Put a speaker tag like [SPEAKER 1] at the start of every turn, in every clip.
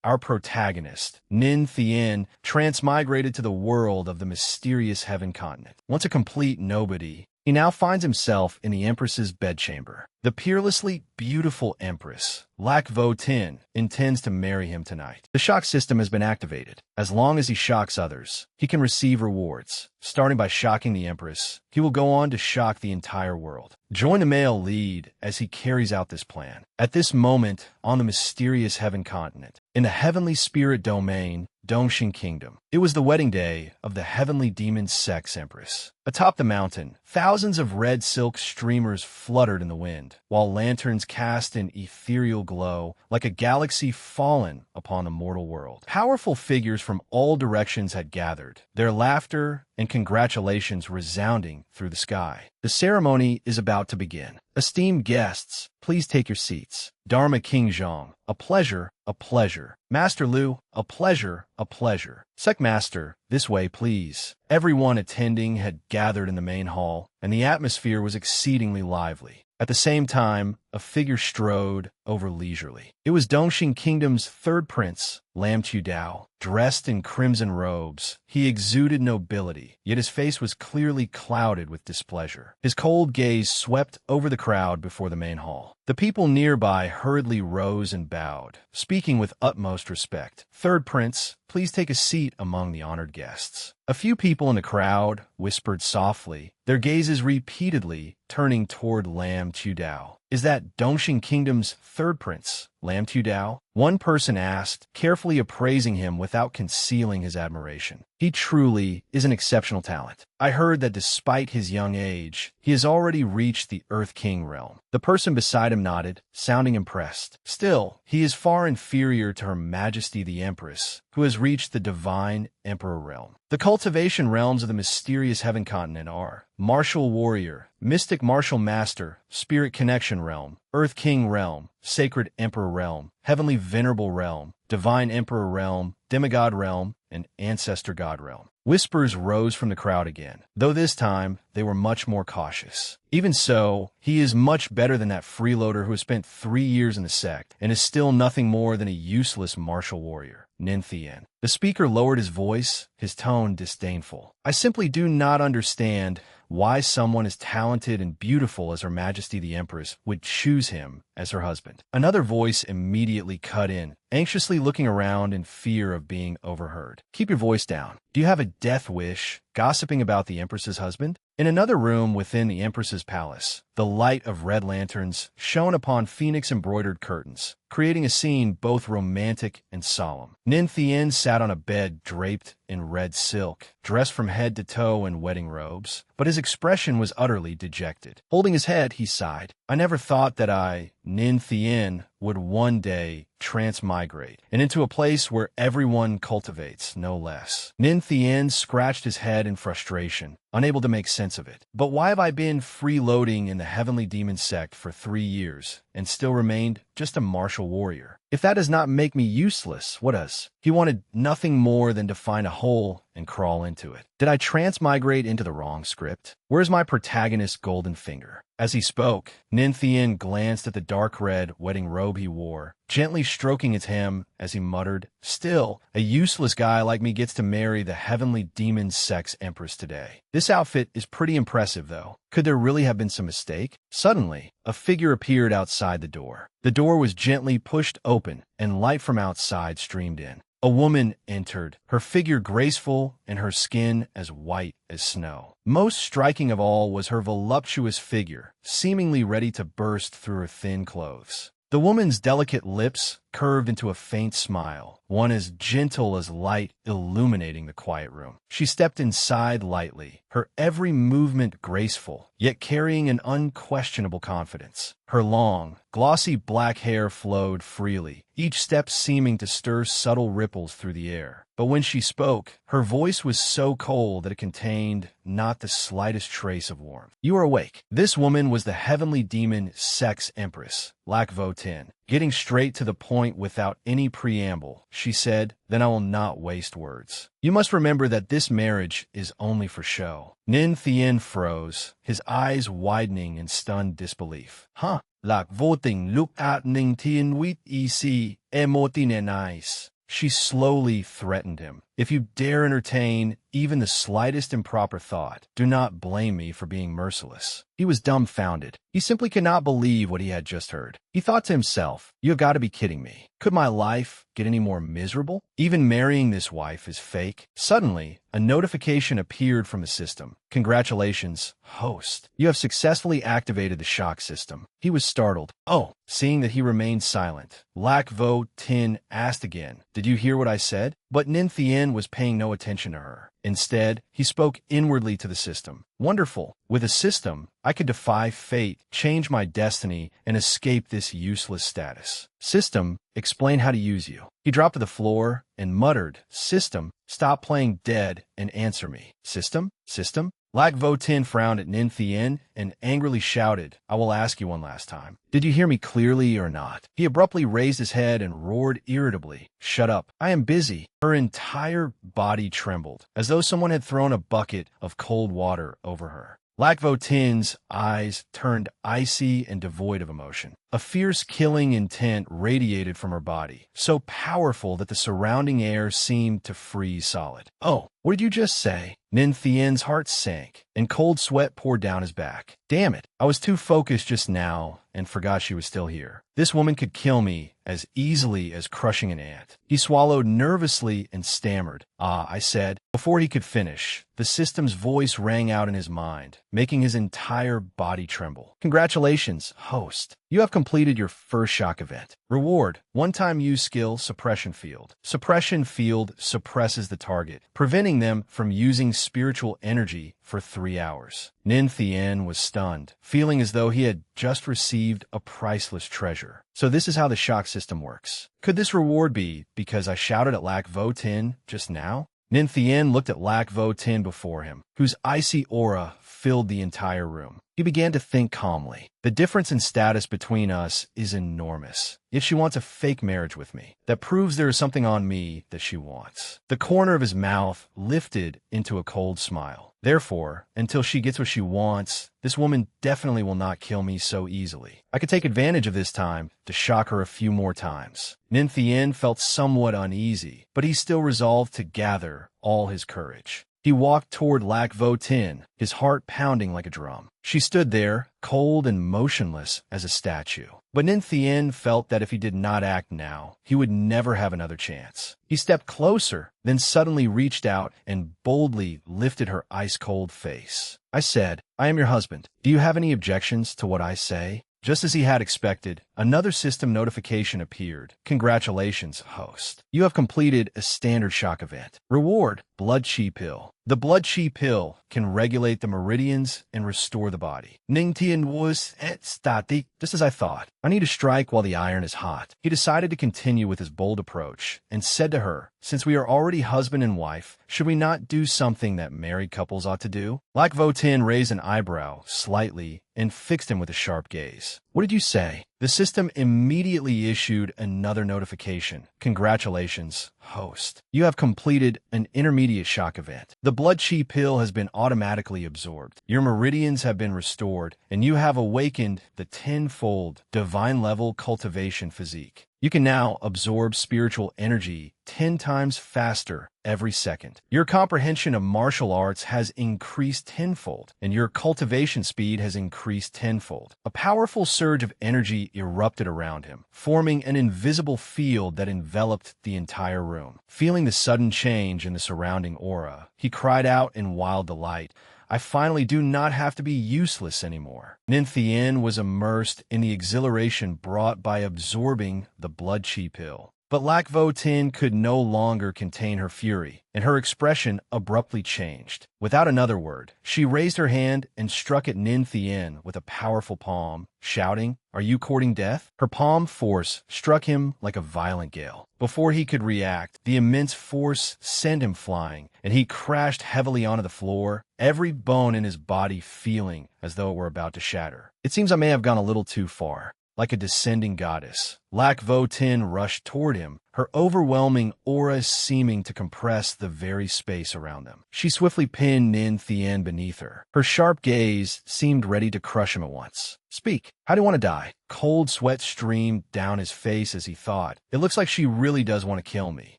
[SPEAKER 1] our protagonist, Nin Thien, transmigrated to the world of the mysterious Heaven Continent. Once a complete nobody, he now finds himself in the Empress's bedchamber. The peerlessly beautiful Empress, Lac Vo Tin, intends to marry him tonight. The shock system has been activated. As long as he shocks others, he can receive rewards. Starting by shocking the Empress, he will go on to shock the entire world. Join the male lead as he carries out this plan. At this moment, on the mysterious Heaven Continent, in the heavenly spirit domain, Dongshin Kingdom, it was the wedding day of the heavenly demon sex Empress. Atop the mountain, thousands of red silk streamers fluttered in the wind, while lanterns cast an ethereal glow like a galaxy fallen upon the mortal world. Powerful figures from all directions had gathered, their laughter and congratulations resounding through the sky. The ceremony is about to begin. Esteemed guests, please take your seats. Dharma King Zhang, a pleasure, a pleasure. Master Lu, a pleasure, a pleasure. Secmaster, this way, please. Everyone attending had gathered in the main hall, and the atmosphere was exceedingly lively. At the same time, a figure strode over leisurely. It was Dongshin Kingdom's third prince, Lam Tu Dao. Dressed in crimson robes, he exuded nobility, yet his face was clearly clouded with displeasure. His cold gaze swept over the crowd before the main hall. The people nearby hurriedly rose and bowed, speaking with utmost respect. Third prince, please take a seat among the honored guests. A few people in the crowd whispered softly, their gazes repeatedly turning toward Lam Tu Dao. Is that Dongshin Kingdom's third prince, Lam Tu Dao? One person asked, carefully appraising him without concealing his admiration. He truly is an exceptional talent. I heard that despite his young age, he has already reached the Earth King realm. The person beside him nodded, sounding impressed. Still, he is far inferior to Her Majesty the Empress, who has reached the Divine Emperor realm. The cultivation realms of the mysterious Heaven Continent are Martial Warrior, Mystic Martial Master, Spirit Connection Realm, Earth King Realm, Sacred Emperor Realm, Heavenly Venerable Realm, Divine Emperor Realm, Demigod Realm, and Ancestor God Realm. Whispers rose from the crowd again, though this time they were much more cautious. Even so, he is much better than that freeloader who has spent 3 years in the sect and is still nothing more than a useless martial warrior, Nin Thien. The speaker lowered his voice, his tone disdainful. I simply do not understand why someone as talented and beautiful as Her Majesty the Empress would choose him as her husband. Another voice immediately cut in, anxiously looking around in fear of being overheard. Keep your voice down. Do you have a death wish, gossiping about the Empress's husband? In another room within the Empress's palace, the light of red lanterns shone upon phoenix-embroidered curtains, creating a scene both romantic and solemn. Nin Thien sat on a bed draped in red silk, dressed from head to toe in wedding robes, but his expression was utterly dejected. Holding his head, he sighed. I never thought that I, Nin Thien, would one day transmigrate, and into a place where everyone cultivates, no less. Nin Thien scratched his head in frustration, unable to make sense of it. But why have I been freeloading in the Heavenly Demon Sect for 3 years, and still remained just a martial warrior? If that does not make me useless, what does? He wanted nothing more than to find a hole and crawl into it. Did I transmigrate into the wrong script? Where's my protagonist's golden finger? As he spoke, Nin Thien glanced at the dark red wedding robe he wore, gently stroking its hem as he muttered, Still, a useless guy like me gets to marry the heavenly demon sex Empress today. This outfit is pretty impressive, though. Could there really have been some mistake? Suddenly, a figure appeared outside the door. The door was gently pushed open, and light from outside streamed in. A woman entered, her figure graceful and her skin as white as snow. Most striking of all was her voluptuous figure, seemingly ready to burst through her thin clothes. The woman's delicate lips curved into a faint smile, one as gentle as light illuminating the quiet room. She stepped inside lightly, her every movement graceful, yet carrying an unquestionable confidence. Her long, glossy black hair flowed freely, each step seeming to stir subtle ripples through the air. But when she spoke, her voice was so cold that it contained not the slightest trace of warmth. You are awake. This woman was the heavenly demon sex Empress, Lac Vo Tin. Getting straight to the point point without any preamble, she said, then I will not waste words. You must remember that this marriage is only for show. Nin Thien froze, his eyes widening in stunned disbelief. Huh? Like voting look at Ning Thien with EC emoting eyes. She slowly threatened him. If you dare entertain even the slightest improper thought, do not blame me for being merciless. He was dumbfounded. He simply could not believe what he had just heard. He thought to himself, you have got to be kidding me. Could my life get any more miserable? Even marrying this wife is fake. Suddenly, a notification appeared from the system. Congratulations, host. You have successfully activated the shock system. He was startled. Oh, seeing that he remained silent, Lac Vo Tin asked again, did you hear what I said? But Nin Thien was paying no attention to her. Instead, he spoke inwardly to the system. Wonderful. With a system, I could defy fate, change my destiny, and escape this useless status. System, explain how to use you. He dropped to the floor and muttered, System, stop playing dead and answer me. System? System? Lac Vo Tin frowned at Nin Thien and angrily shouted, I will ask you one last time. Did you hear me clearly or not? He abruptly raised his head and roared irritably, Shut up. I am busy. Her entire body trembled, as though someone had thrown a bucket of cold water over her. Lac Vo Tin's eyes turned icy and devoid of emotion. A fierce killing intent radiated from her body, so powerful that the surrounding air seemed to freeze solid. Oh, what did you just say? Nin Thien's heart sank, and cold sweat poured down his back. Damn it, I was too focused just now and forgot she was still here. This woman could kill me as easily as crushing an ant. He swallowed nervously and stammered. I said. Before he could finish, the system's voice rang out in his mind, making his entire body tremble. Congratulations, host. You have completed your first shock event. Reward, one-time use skill, Suppression Field. Suppression Field suppresses the target, preventing them from using spiritual energy for 3 hours. Nin Thien was stunned, feeling as though he had just received a priceless treasure. So this is how the shock system works. Could this reward be because I shouted at Lac Vo Tin just now? Nin Thien looked at Lac Vo Tin before him, whose icy aura filled the entire room. He began to think calmly. The difference in status between us is enormous. Yet she wants a fake marriage with me. That proves there is something on me that she wants. The corner of his mouth lifted into a cold smile. Therefore, until she gets what she wants, this woman definitely will not kill me so easily. I could take advantage of this time to shock her a few more times. Nin Thien felt somewhat uneasy, but he still resolved to gather all his courage. He walked toward Lac Vo Tin, his heart pounding like a drum. She stood there, cold and motionless as a statue. But Nin Thien felt that if he did not act now, he would never have another chance. He stepped closer, then suddenly reached out and boldly lifted her ice-cold face. I said, I am your husband. Do you have any objections to what I say? Just as he had expected, another system notification appeared. Congratulations, host. You have completed a standard shock event. Reward, Blood Chi Pill. The Blood Chi Pill can regulate the meridians and restore the body. Ning Tian was et static, just as I thought. I need to strike while the iron is hot. He decided to continue with his bold approach and said to her, since we are already husband and wife, should we not do something that married couples ought to do? Lac Vo Tin raised an eyebrow slightly and fixed him with a sharp gaze. What did you say? The system immediately issued another notification. Congratulations, host. You have completed an intermediate shock event. The Blood Chi Pill has been automatically absorbed. Your meridians have been restored, and you have awakened the tenfold divine-level cultivation physique. You can now absorb spiritual energy 10 times faster every second. Your comprehension of martial arts has increased tenfold, and your cultivation speed has increased tenfold. A powerful surge of energy erupted around him, forming an invisible field that enveloped the entire room. Feeling the sudden change in the surrounding aura, he cried out in wild delight, I finally do not have to be useless anymore. Nin Thien was immersed in the exhilaration brought by absorbing the Blood Chi Pill. But Lac Vo Tin could no longer contain her fury, and her expression abruptly changed. Without another word, she raised her hand and struck at Nin Thien with a powerful palm, shouting, Are you courting death? Her palm force struck him like a violent gale. Before he could react, the immense force sent him flying, and he crashed heavily onto the floor, every bone in his body feeling as though it were about to shatter. It seems I may have gone a little too far. like a descending goddess. Lac Vo Tin rushed toward him, her overwhelming aura seeming to compress the very space around them. She swiftly pinned Nin Thien beneath her. Her sharp gaze seemed ready to crush him at once. Speak. How do you want to die? Cold sweat streamed down his face as he thought. It looks like she really does want to kill me.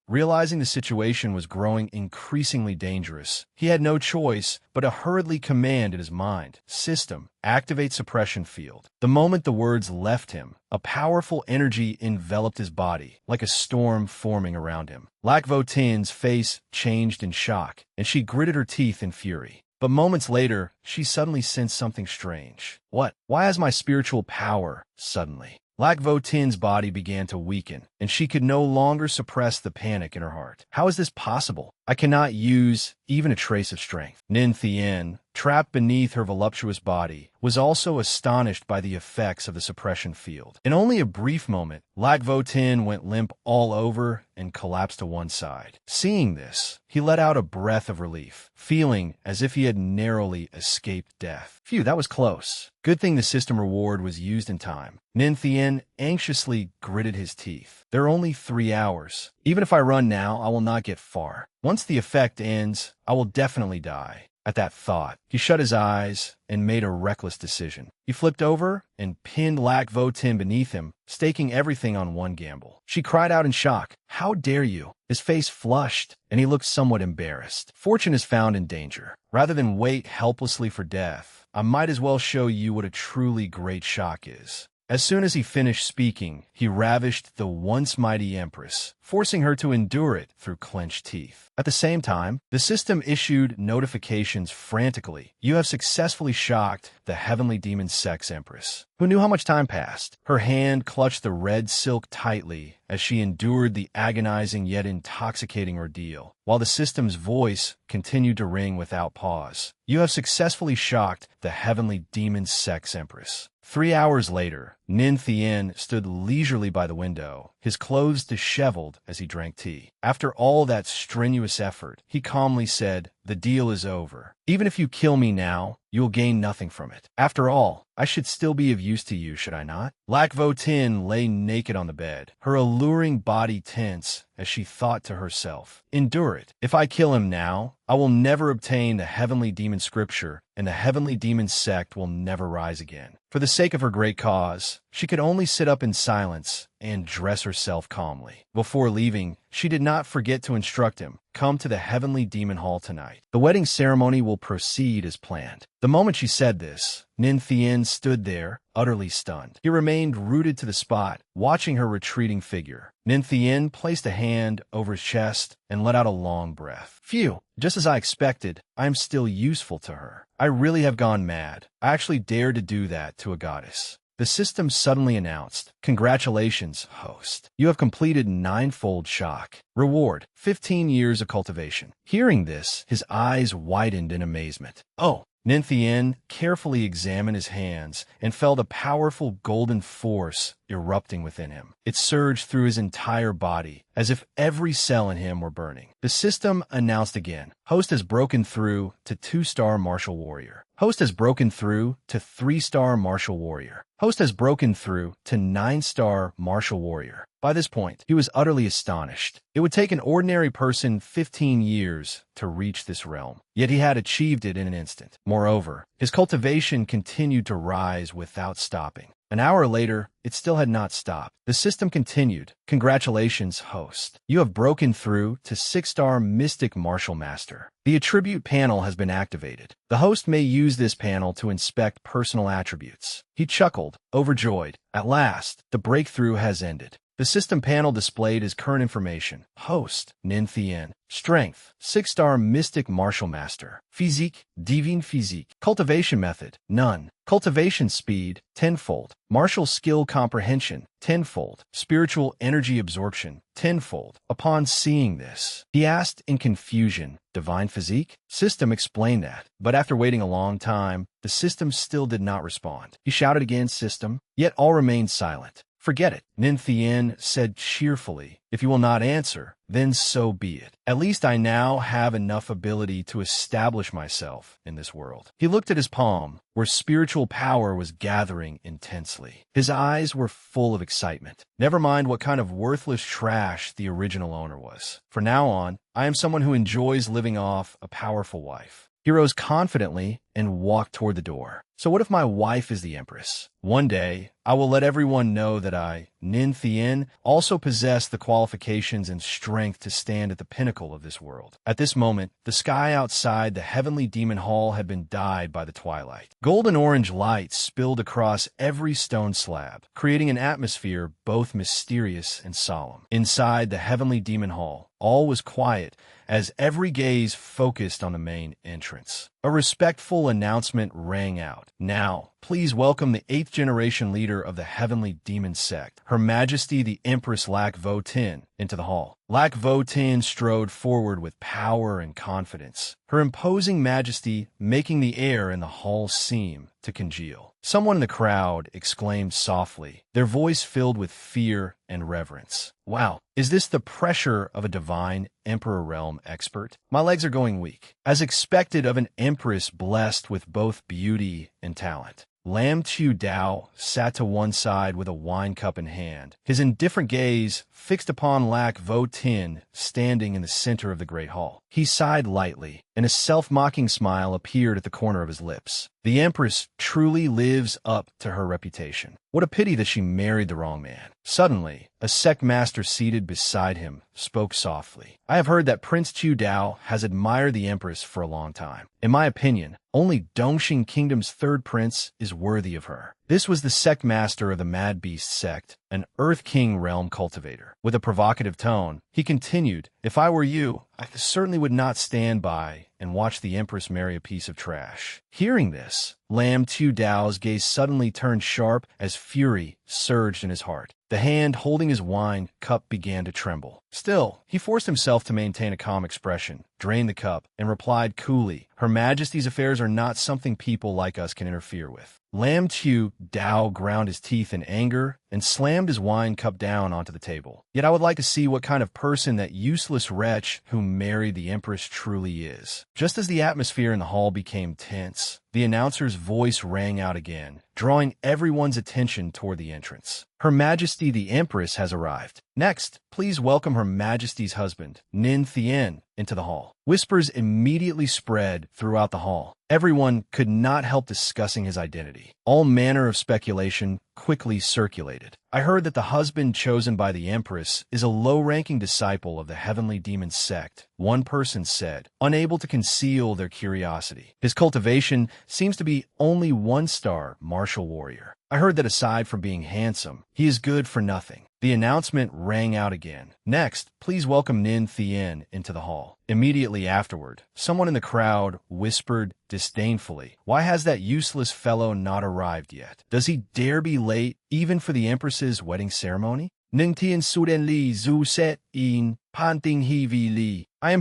[SPEAKER 1] Realizing the situation was growing increasingly dangerous, he had no choice but to hurriedly command in his mind, "System, activate suppression field." The moment the words left him, a powerful energy enveloped his body, like a storm forming around him. Lac Vo Tin's face changed in shock, and she gritted her teeth in fury. But moments later, she suddenly sensed something strange. What? Why has my spiritual power suddenly? Lac Vo Tin's body began to weaken, and she could no longer suppress the panic in her heart. How is this possible? I cannot use even a trace of strength. Nin Thien, trapped beneath her voluptuous body, was also astonished by the effects of the suppression field. In only a brief moment, Lac Vo Tin went limp all over and collapsed to one side. Seeing this, he let out a breath of relief, feeling as if he had narrowly escaped death. Phew, that was close. Good thing the system reward was used in time. Nin Thien anxiously gritted his teeth. There are only 3 hours. Even if I run now, I will not get far. Once the effect ends, I will definitely die. At that thought, he shut his eyes and made a reckless decision. He flipped over and pinned Lac Vo Tin beneath him, staking everything on one gamble. She cried out in shock, "How dare you?" His face flushed, and he looked somewhat embarrassed. Fortune is found in danger. Rather than wait helplessly for death, I might as well show you what a truly great shock is. As soon as he finished speaking, he ravished the once mighty Empress, forcing her to endure it through clenched teeth. At the same time, the system issued notifications frantically. You have successfully shocked the heavenly demon sex Empress. Who knew how much time passed? Her hand clutched the red silk tightly as she endured the agonizing yet intoxicating ordeal, while the system's voice continued to ring without pause. You have successfully shocked the heavenly demon sex Empress. 3 hours later, Nin Thien stood leisurely by the window, his clothes disheveled as he drank tea. After all that strenuous effort, he calmly said, "The deal is over. Even if you kill me now, you will gain nothing from it. After all, I should still be of use to you, should I not?" Lac Vo Tin lay naked on the bed, her alluring body tense as she thought to herself, "Endure it. If I kill him now, I will never obtain the heavenly demon scripture, and the heavenly demon sect will never rise again." For the sake of her great cause, she could only sit up in silence and dress herself calmly. Before leaving, she did not forget to instruct him, "Come to the heavenly demon hall tonight. The wedding ceremony will proceed as planned." The moment she said this, Nin Thien stood there, utterly stunned. He remained rooted to the spot, watching her retreating figure. Nin Thien placed a hand over his chest and let out a long breath. Phew, just as I expected, I am still useful to her. I really have gone mad. I actually dared to do that to a goddess. The system suddenly announced, "Congratulations, host. You have completed 9-fold shock. Reward, 15 years of cultivation." Hearing this, his eyes widened in amazement. "Oh." Nin Thien carefully examined his hands and felt a powerful golden force erupting within him. It surged through his entire body, as if every cell in him were burning. The system announced again, "Host has broken through to 2-star martial warrior. Host has broken through to 3-star martial warrior. Host has broken through to 9-star martial warrior." By this point, he was utterly astonished. It would take an ordinary person 15 years to reach this realm, yet he had achieved it in an instant. Moreover, his cultivation continued to rise without stopping. An hour later, it still had not stopped. The system continued, "Congratulations, host. You have broken through to 6-star Mystic Martial Master. The attribute panel has been activated. The host may use this panel to inspect personal attributes." He chuckled, overjoyed. At last, the breakthrough has ended. The system panel displayed his current information. Host, Nin Thien. Strength, 6-star Mystic Martial Master. Physique, Divine Physique. Cultivation method, none. Cultivation speed, 10-fold. Martial skill comprehension, 10-fold. Spiritual energy absorption, 10-fold. Upon seeing this, he asked in confusion, "Divine Physique?" System explained that, but after waiting a long time, the system still did not respond. He shouted again, "System," yet all remained silent. Forget it, Nin Thien said cheerfully. If you will not answer, then so be it. At least I now have enough ability to establish myself in this world. He looked at his palm, where spiritual power was gathering intensely. His eyes were full of excitement. Never mind what kind of worthless trash the original owner was. From now on, I am someone who enjoys living off a powerful wife. He rose confidently and walked toward the door. So what if my wife is the Empress? One day, I will let everyone know that I, Nin Thien, also possess the qualifications and strength to stand at the pinnacle of this world. At this moment, the sky outside the heavenly demon hall had been dyed by the twilight. Golden orange light spilled across every stone slab, creating an atmosphere both mysterious and solemn. Inside the heavenly demon hall, all was quiet as every gaze focused on the main entrance. A respectful announcement rang out. Now, please welcome the 8th generation leader of the Heavenly Demon Sect, Her Majesty the Empress Lac Vo Tin, into the hall. Lac Vo Tin strode forward with power and confidence, her imposing majesty making the air in the hall seem to congeal. Someone in the crowd exclaimed softly, their voice filled with fear and reverence. Wow, is this the pressure of a divine Emperor Realm expert? My legs are going weak. As expected of an empress blessed with both beauty and talent. Lam Chu Dao sat to one side with a wine cup in hand, his indifferent gaze fixed upon Lac Vo Tin standing in the center of the great hall. He sighed lightly, and a self-mocking smile appeared at the corner of his lips. The Empress truly lives up to her reputation. What a pity that she married the wrong man. Suddenly, a sect master seated beside him spoke softly. I have heard that Prince Chu Dao has admired the Empress for a long time. In my opinion, only Dongxing Kingdom's third prince is worthy of her. This was the sect master of the Mad Beast sect, an Earth King realm cultivator. With a provocative tone, he continued, if I were you, I certainly would not stand by and watch the Empress marry a piece of trash. Hearing this, Lam Tu Dao's gaze suddenly turned sharp as fury surged in his heart. The hand holding his wine cup began to tremble. Still, he forced himself to maintain a calm expression, drained the cup, and replied coolly, Her Majesty's affairs are not something people like us can interfere with. Lam Chu Dao ground his teeth in anger and slammed his wine cup down onto the table. Yet I would like to see what kind of person that useless wretch who married the Empress truly is. Just as the atmosphere in the hall became tense, the announcer's voice rang out again, drawing everyone's attention toward the entrance. Her Majesty the Empress has arrived. Next, please welcome Her Majesty's husband, Nin Thien, into the hall. Whispers immediately spread throughout the hall. Everyone could not help discussing his identity. All manner of speculation quickly circulated. I heard that the husband chosen by the Empress is a low-ranking disciple of the Heavenly Demon Sect, one person said, unable to conceal their curiosity. His cultivation seems to be only one-star martial warrior. I heard that aside from being handsome, he is good for nothing. The announcement rang out again. Next, please welcome Nin Thien into the hall. Immediately afterward, someone in the crowd whispered disdainfully, why has that useless fellow not arrived yet? Does he dare be late even for the Empress's wedding ceremony? Ning Tien Suden Li Zu Set In Panting He Vi Li. I am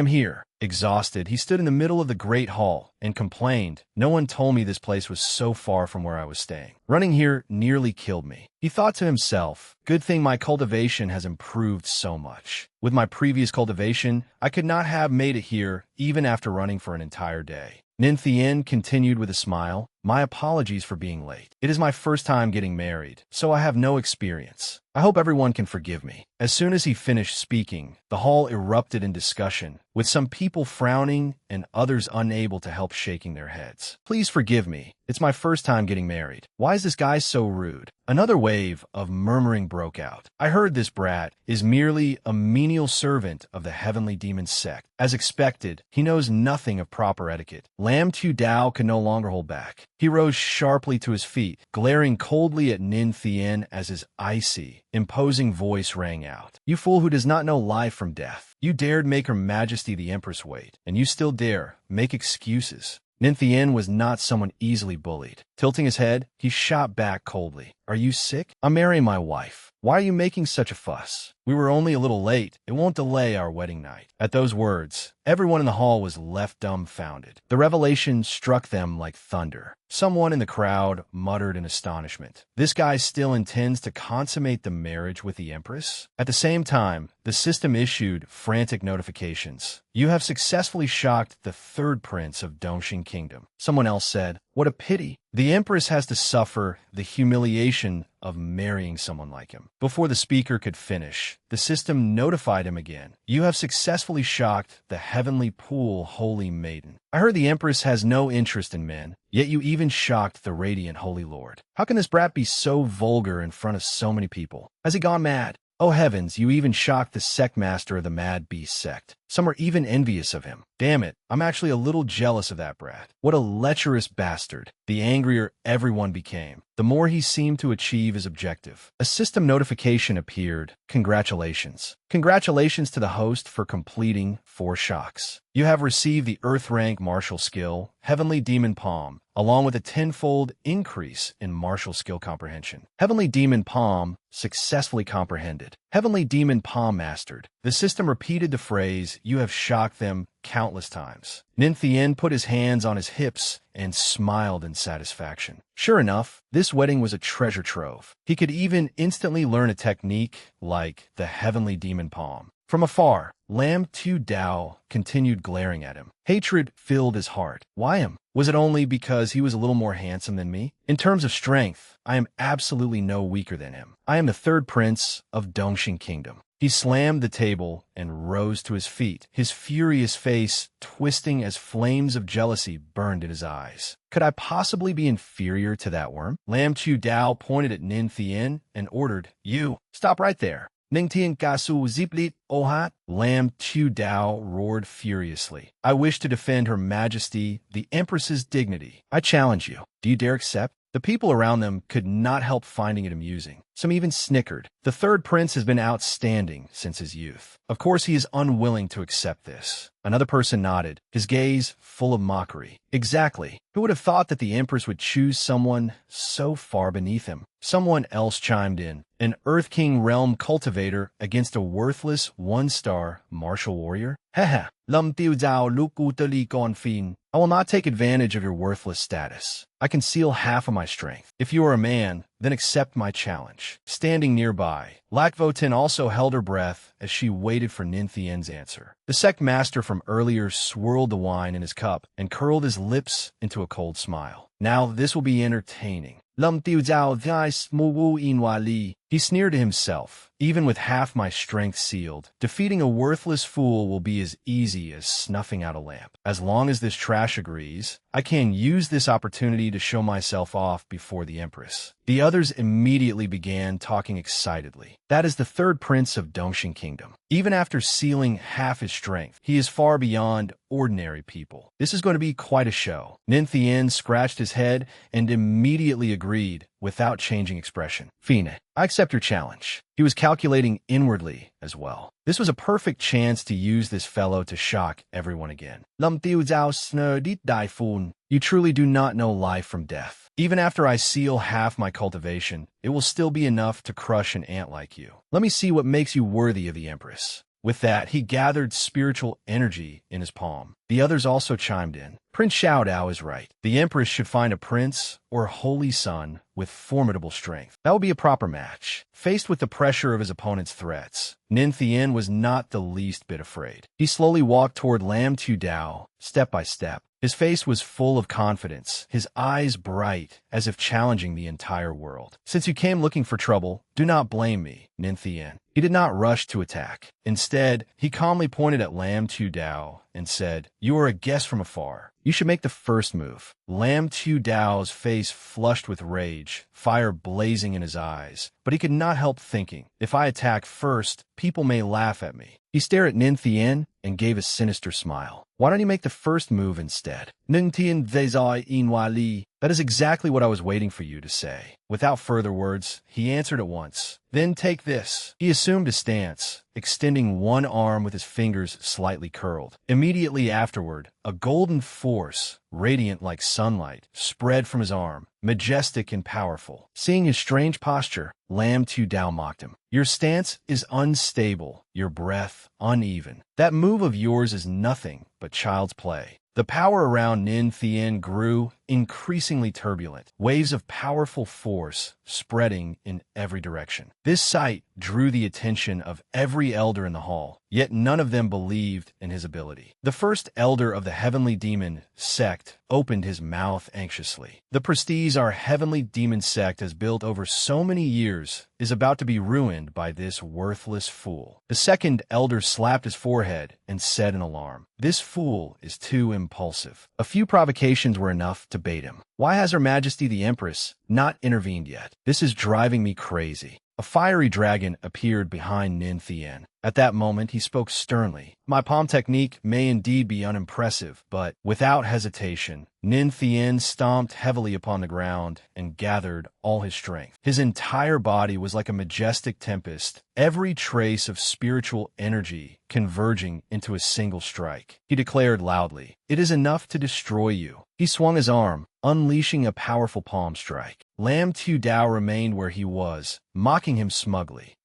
[SPEAKER 1] here. Exhausted, he stood in the middle of the great hall and complained, no one told me this place was so far from where I was staying. Running here nearly killed me. He thought to himself, good thing my cultivation has improved so much. With my previous cultivation, I could not have made it here even after running for an entire day. Nin Thien continued with a smile, my apologies for being late. It is my first time getting married, so I have no experience. I hope everyone can forgive me. As soon as he finished speaking, the hall erupted in discussion, with some people frowning and others unable to help shaking their heads. Please forgive me. It's my first time getting married. Why is this guy so rude? Another wave of murmuring broke out. I heard this brat is merely a menial servant of the Heavenly Demon Sect. As expected, he knows nothing of proper etiquette. Lam Tu Dao could no longer hold back. He rose sharply to his feet, glaring coldly at Nin Thien as his icy, imposing voice rang out. You fool who does not know life from death. You dared make Her Majesty the Empress wait, and you still dare make excuses. Nin Thien was not someone easily bullied. Tilting his head, he shot back coldly. Are you sick? I'm marrying my wife. Why are you making such a fuss? We were only a little late. It won't delay our wedding night." At those words, everyone in the hall was left dumbfounded. The revelation struck them like thunder. Someone in the crowd muttered in astonishment, "This guy still intends to consummate the marriage with the Empress?" At the same time, the system issued frantic notifications. "You have successfully shocked the third prince of Dongxing Kingdom." Someone else said, "What a pity. The Empress has to suffer the humiliation of marrying someone like him." Before the speaker could finish, the system notified him again. "You have successfully shocked the heavenly pool holy maiden. I heard the Empress has no interest in men, yet you even shocked the radiant Holy Lord. How can this brat be so vulgar in front of so many people? Has he gone mad? Oh heavens, you even shocked the sect master of the Mad Beast sect. Some are even envious of him. Damn it, I'm actually a little jealous of that brat. What a lecherous bastard." The angrier everyone became, the more he seemed to achieve his objective. A system notification appeared. "Congratulations. Congratulations to the host for completing 4 shocks. You have received the Earth rank martial skill, Heavenly Demon Palm, along with a 10-fold increase in martial skill comprehension. Heavenly Demon Palm successfully comprehended. Heavenly Demon Palm mastered." The system repeated the phrase, "You have shocked them," countless times. Ninthien put his hands on his hips and smiled in satisfaction. Sure enough, this wedding was a treasure trove. He could even instantly learn a technique like the Heavenly Demon Palm. From afar, Lam Tu Dao continued glaring at him. Hatred filled his heart. Why him? Was it only because he was a little more handsome than me? In terms of strength, I am absolutely no weaker than him. I am the third prince of Dongxing Kingdom. He slammed the table and rose to his feet, his furious face twisting as flames of jealousy burned in his eyes. Could I possibly be inferior to that worm? Lam Tu Dao pointed at Nin Thien and ordered, "You, stop right there. Ning Tien Kasu Ziplit Ohat." Lam Tu Dao roared furiously. "I wish to defend Her Majesty, the Empress's dignity. I challenge you. Do you dare accept?" The people around them could not help finding it amusing. Some even snickered. The third prince has been outstanding since his youth. Of course he is unwilling to accept this. Another person nodded, his gaze full of mockery. Exactly. Who would have thought that the Empress would choose someone so far beneath him? Someone else chimed in. An Earth King realm cultivator against a worthless 1-star martial warrior? Haha. Lum tiu zao luku tali fin. I will not take advantage of your worthless status. I conceal half of my strength. If you are a man, then accept my challenge. Standing nearby, Lakvotin also held her breath as she waited for Ninthien's answer. The sect master from earlier swirled the wine in his cup and curled his lips into a cold smile. Now this will be entertaining. Lum tiu zao thais muwu inwali. He sneered to himself. Even with half my strength sealed, defeating a worthless fool will be as easy as snuffing out a lamp. As long as this trash agrees, I can use this opportunity to show myself off before the Empress. The others immediately began talking excitedly. That is the third prince of Dongxing Kingdom. Even after sealing half his strength, he is far beyond ordinary people. This is going to be quite a show. Ninthien scratched his head and immediately agreed without changing expression. Fine, I accept your challenge. He was calculating inwardly as well. This was a perfect chance to use this fellow to shock everyone again. Lum tiu zao snur dit dai fun. You truly do not know life from death. Even after I seal half my cultivation, it will still be enough to crush an ant like you. Let me see what makes you worthy of the Empress. With that, he gathered spiritual energy in his palm. The others also chimed in. Prince Xiao Dao is right. The Empress should find a prince or holy son with formidable strength. That would be a proper match. Faced with the pressure of his opponent's threats, Ninthien was not the least bit afraid. He slowly walked toward Lam Tu Dao, step by step. His face was full of confidence, his eyes bright, as if challenging the entire world. Since you came looking for trouble, do not blame me, Ninthien. He did not rush to attack. Instead, he calmly pointed at Lam Tu Dao and said, "You are a guest from afar. You should make the first move." Lam Tu Dao's face flushed with rage, fire blazing in his eyes. But he could not help thinking, if I attack first, people may laugh at me. He stared at Ninthien and gave a sinister smile. Why don't you make the first move instead? Nung tien vezai inwa li. That is exactly what I was waiting for you to say. Without further words, he answered at once. Then take this. He assumed a stance, extending one arm with his fingers slightly curled. Immediately afterward, a golden force, radiant like sunlight, spread from his arm, majestic and powerful. Seeing his strange posture, Lam Tu Dao mocked him. Your stance is unstable, your breath uneven. That move of yours is nothing but child's play. The power around Nin Thien grew increasingly turbulent, waves of powerful force spreading in every direction. This sight drew the attention of every elder in the hall, yet none of them believed in his ability. The first elder of the Heavenly Demon sect opened his mouth anxiously. The prestige our Heavenly Demon sect has built over so many years is about to be ruined by this worthless fool. The second elder slapped his forehead and said in alarm, "This fool is too impulsive." A few provocations were enough to bait him. Why has Her Majesty the Empress not intervened yet? This is driving me crazy. A fiery dragon appeared behind Nin Thien. At that moment, he spoke sternly. My palm technique may indeed be unimpressive, but without hesitation, Nin Thien stomped heavily upon the ground and gathered all his strength. His entire body was like a majestic tempest, every trace of spiritual energy converging into a single strike. He declared loudly, "It is enough to destroy you." He swung his arm, unleashing a powerful palm strike. Lam Tu Dao remained where he was, mocking him smugly.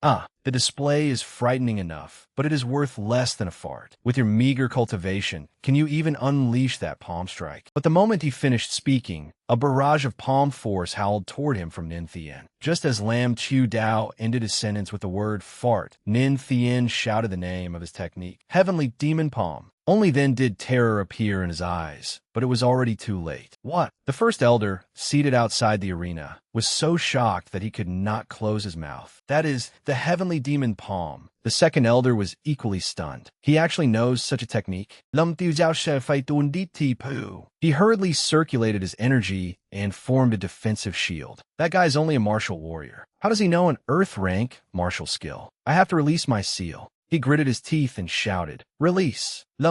[SPEAKER 1] The display is frightening enough, but it is worth less than a fart. With your meager cultivation, can you even unleash that palm strike? But the moment he finished speaking, a barrage of palm force howled toward him from Nin Thien. Just as Lam Tu Dao ended his sentence with the word fart, Nin Thien shouted the name of his technique, Heavenly Demon Palm. Only then did terror appear in his eyes, but it was already too late. What? The first elder, seated outside the arena, was so shocked that he could not close his mouth. That is, the Heavenly Demon Palm. The second elder was equally stunned. He actually knows such a technique. He hurriedly circulated his energy and formed a defensive shield. That guy's only a martial warrior. How does he know an Earth rank martial skill? I have to release my seal. He gritted his teeth and shouted, "Release! Why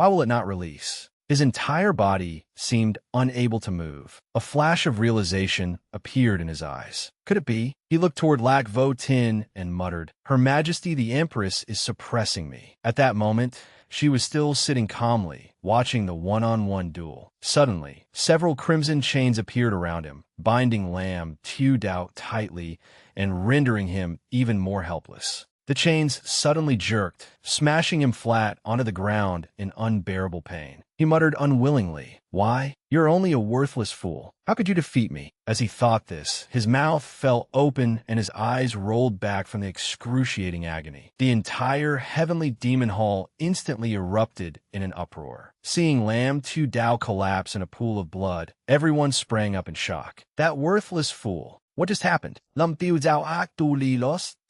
[SPEAKER 1] will it not release?" His entire body seemed unable to move. A flash of realization appeared in his eyes. Could it be? He looked toward Lac Vo Tin and muttered, "Her Majesty the Empress is suppressing me." At that moment, she was still sitting calmly, watching the one-on-one duel. Suddenly, several crimson chains appeared around him, binding Lam Tu Dao tightly and rendering him even more helpless. The chains suddenly jerked, smashing him flat onto the ground in unbearable pain. He muttered unwillingly, "Why? You're only a worthless fool. How could you defeat me?" As he thought this, his mouth fell open and his eyes rolled back from the excruciating agony. The entire Heavenly Demon Hall instantly erupted in an uproar. Seeing Lam Tu Dao collapse in a pool of blood, everyone sprang up in shock. That worthless fool. What just happened?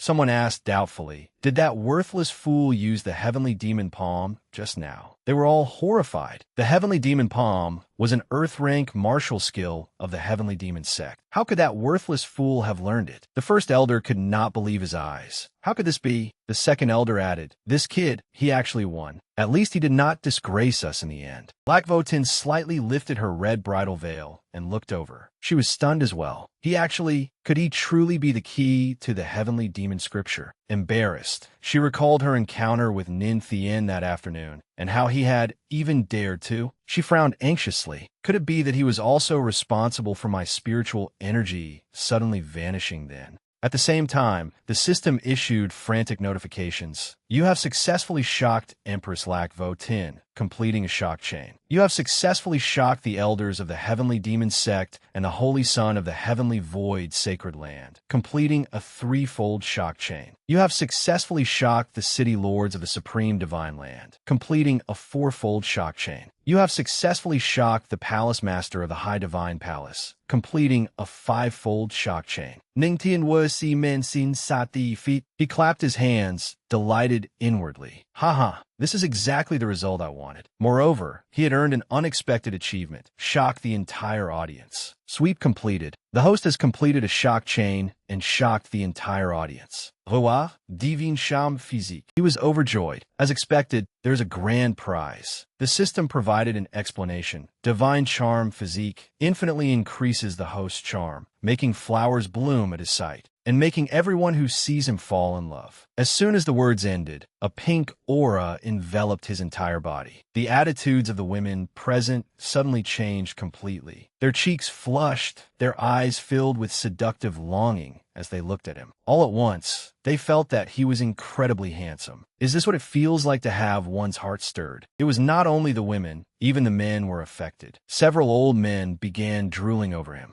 [SPEAKER 1] Someone asked doubtfully. Did that worthless fool use the Heavenly Demon Palm just now? They were all horrified. The Heavenly Demon Palm was an Earth-rank martial skill of the Heavenly Demon sect. How could that worthless fool have learned it? The first elder could not believe his eyes. How could this be? The second elder added, "This kid, he actually won. At least he did not disgrace us in the end." Black Votin slightly lifted her red bridal veil and looked over. She was stunned as well. Could he truly be the key to the Heavenly Demon scripture? Embarrassed, she recalled her encounter with Nin Thien that afternoon, and how he had even dared to. She frowned anxiously. Could it be that he was also responsible for my spiritual energy suddenly vanishing then? At the same time, the system issued frantic notifications. You have successfully shocked Empress Lac Vo Tin, completing a shock chain. You have successfully shocked the elders of the Heavenly Demon Sect and the Holy Son of the Heavenly Void Sacred Land, completing a threefold shock chain. You have successfully shocked the City Lords of the Supreme Divine Land, completing a fourfold shock chain. You have successfully shocked the Palace Master of the High Divine Palace, completing a fivefold shock chain. Ningtian Wu Si Men Sin Sati Feet. He clapped his hands, delighted gloated inwardly. Haha, this is exactly the result I wanted. Moreover, he had earned an unexpected achievement, shocked the entire audience. Sweep completed. The host has completed a shock chain and shocked the entire audience. Roi, divine charme physique. He was overjoyed. As expected, there's a grand prize. The system provided an explanation. Divine charm physique infinitely increases the host's charm, making flowers bloom at his sight, and making everyone who sees him fall in love. As soon as the words ended, a pink aura enveloped his entire body. The attitudes of the women present suddenly changed completely. Their cheeks flushed, their eyes filled with seductive longing as they looked at him. All at once, they felt that he was incredibly handsome. Is this what it feels like to have one's heart stirred? It was not only the women, even the men were affected. Several old men began drooling over him.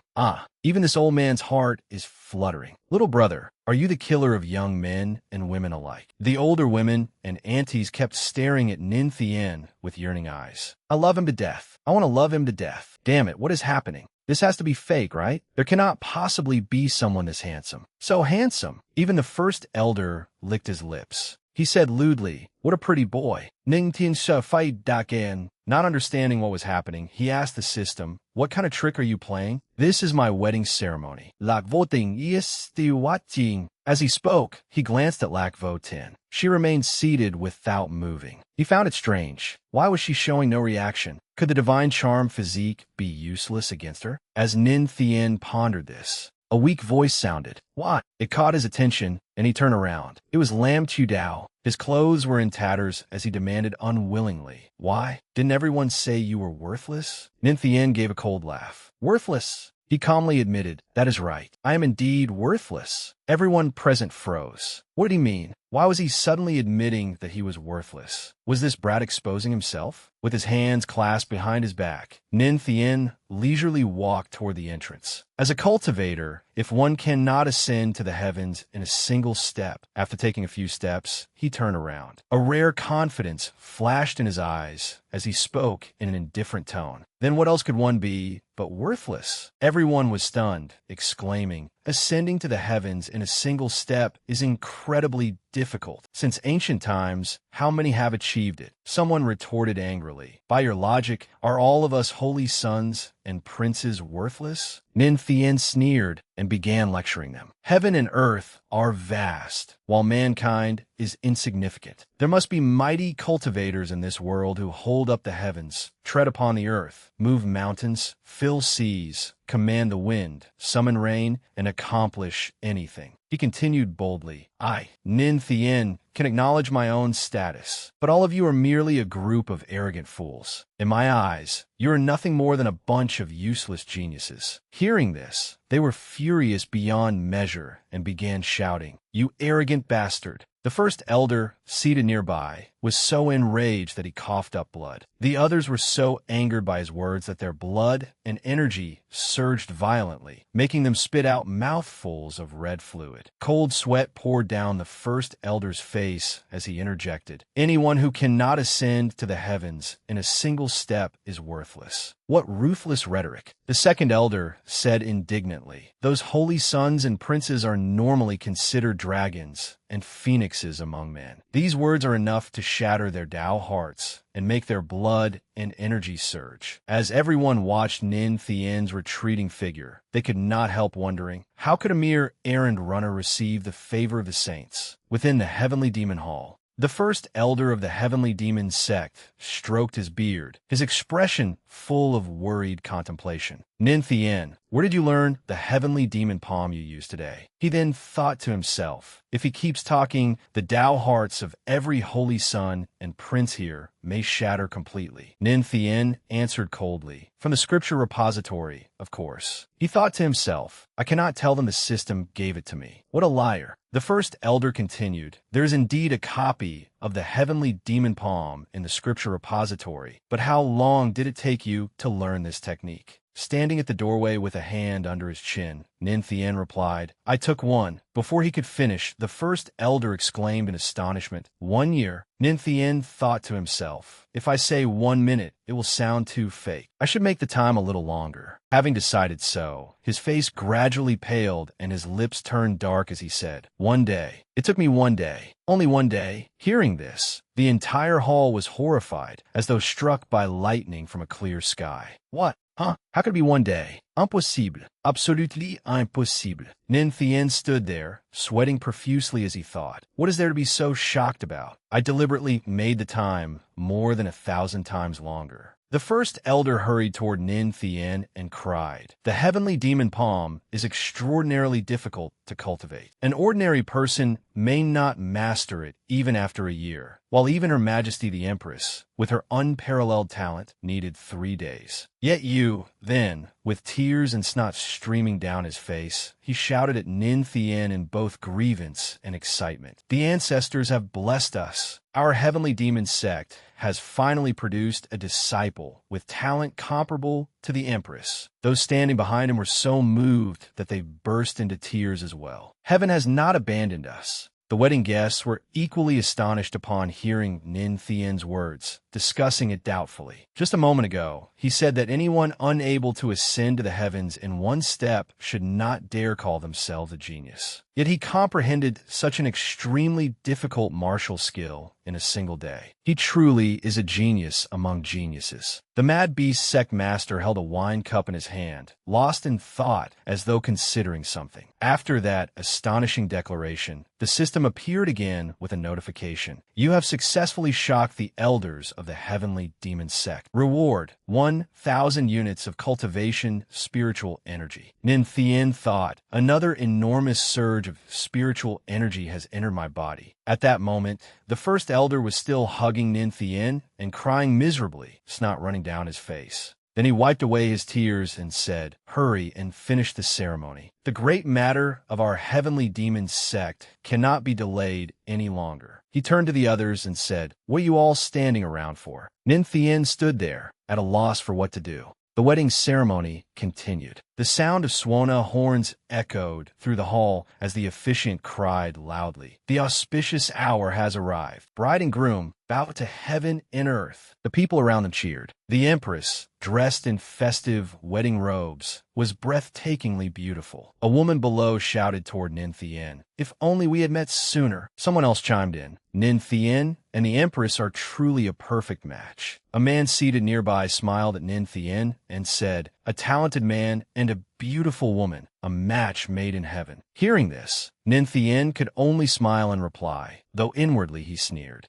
[SPEAKER 1] Even this old man's heart is fluttering. Little brother, are you the killer of young men and women alike? The older women and aunties kept staring at Nin Thien with yearning eyes. I love him to death. I want to love him to death. Damn it, what is happening? This has to be fake, right? There cannot possibly be someone this handsome. So handsome. Even the first elder licked his lips. He said lewdly, "What a pretty boy." Ning Tian Sha fight Dakan. Not understanding what was happening, he asked the system, "What kind of trick are you playing?" "This is my wedding ceremony." Lak Voting is watching. As he spoke, he glanced at Lak Votin. She remained seated without moving. He found it strange. Why was she showing no reaction? Could the divine charm physique be useless against her? As Nin Thien pondered this, a weak voice sounded. What? It caught his attention, and he turned around. It was Lam Tudao. His clothes were in tatters as he demanded unwillingly. Why? Didn't everyone say you were worthless? Nin Thien gave a cold laugh. Worthless? He calmly admitted, "That is right. I am indeed worthless." Everyone present froze. What did he mean? Why was he suddenly admitting that he was worthless? Was this brat exposing himself? With his hands clasped behind his back, Nin Thien leisurely walked toward the entrance. As a cultivator, if one cannot ascend to the heavens in a single step, after taking a few steps, he turned around. A rare confidence flashed in his eyes as he spoke in an indifferent tone. Then what else could one be but worthless? Everyone was stunned, exclaiming, "Ascending to the heavens in a single step is incredibly difficult. Since ancient times, how many have achieved it?" Someone retorted angrily, "By your logic, are all of us holy sons and princes worthless?" Nin Thien sneered and began lecturing them. Heaven and earth are vast, while mankind is insignificant. There must be mighty cultivators in this world who hold up the heavens, tread upon the earth, move mountains, fill seas, command the wind, summon rain, and accomplish anything. He continued boldly, "I, Nin Thien, can acknowledge my own status, but all of you are merely a group of arrogant fools. In my eyes, you are nothing more than a bunch of useless geniuses." Hearing this, they were furious beyond measure and began shouting, "You arrogant bastard!" The first elder, seated nearby, was so enraged that he coughed up blood. The others were so angered by his words that their blood and energy surged violently, making them spit out mouthfuls of red fluid. Cold sweat poured down the first elder's face as he interjected, "Anyone who cannot ascend to the heavens in a single step is worthless." What ruthless rhetoric! The second elder said indignantly, "Those holy sons and princes are normally considered dragons and phoenixes among men. These words are enough to shatter their Tao hearts and make their blood and energy surge." As everyone watched Nin Thien's retreating figure, they could not help wondering, how could a mere errand runner receive the favor of the saints? Within the heavenly demon hall, the first elder of the heavenly demon sect stroked his beard, his expression full of worried contemplation. "Nin Thien, where did you learn the heavenly demon palm you used today?" He then thought to himself, if he keeps talking, the Tao hearts of every holy son and prince here may shatter completely. Nin Thien answered coldly, "From the scripture repository, of course." He thought to himself, I cannot tell them the system gave it to me. What a liar. The first elder continued, "There is indeed a copy of the heavenly demon palm in the scripture repository, but how long did it take you to learn this technique?" standing at the doorway with a hand under his chin. Nin Thien replied, "I took one." Before he could finish, the first elder exclaimed in astonishment, "1 year?" Nin Thien thought to himself, "If I say 1 minute, it will sound too fake. I should make the time a little longer." Having decided so, his face gradually paled and his lips turned dark as he said, "1 day. It took me 1 day. Only 1 day." Hearing this, the entire hall was horrified, as though struck by lightning from a clear sky. "What? Huh? How could it be 1 day? Impossible. Absolutely impossible." Nin Thien stood there, sweating profusely as he thought, "What is there to be so shocked about? I deliberately made the time more than 1,000 times longer." The first elder hurried toward Nin Thien and cried, "The heavenly demon palm is extraordinarily difficult to cultivate. An ordinary person may not master it even after a year, while even Her Majesty the Empress, with her unparalleled talent, needed 3 days. Yet you, then, with tears and snot streaming down his face, he shouted at Nin Thien in both grievance and excitement, "The ancestors have blessed us. Our heavenly demon sect has finally produced a disciple with talent comparable to the Empress." Those standing behind him were so moved that they burst into tears as well. Heaven has not abandoned us. The wedding guests were equally astonished upon hearing Nin Thien's words, discussing it doubtfully. Just a moment ago, he said that anyone unable to ascend to the heavens in 1 step should not dare call themselves a genius. Yet he comprehended such an extremely difficult martial skill in a single day. He truly is a genius among geniuses. The Mad Beast sect master held a wine cup in his hand, lost in thought as though considering something. After that astonishing declaration, the system appeared again with a notification. "You have successfully shocked the elders of the heavenly demon sect. Reward, 1,000 units of cultivation spiritual energy." Nin Thien thought, "Another enormous surge of spiritual energy has entered my body." At that moment, the first elder was still hugging Nin Thien and crying miserably, snot running down his face. Then he wiped away his tears and said, "Hurry and finish the ceremony. The great matter of our heavenly demon sect cannot be delayed any longer." He turned to the others and said, "What are you all standing around for?" Nin Thien stood there, at a loss for what to do. The wedding ceremony continued. The sound of Swana horns echoed through the hall as the officiant cried loudly, "The auspicious hour has arrived. Bride and groom, bow to heaven and earth." The people around them cheered. The Empress, dressed in festive wedding robes, was breathtakingly beautiful. A woman below shouted toward Nin Thien, "If only we had met sooner." Someone else chimed in, "Nin Thien and the Empress are truly a perfect match." A man seated nearby smiled at Nin Thien and said, "A talented man and a beautiful woman, a match made in heaven." Hearing this, Nin Thien could only smile and reply, though inwardly he sneered,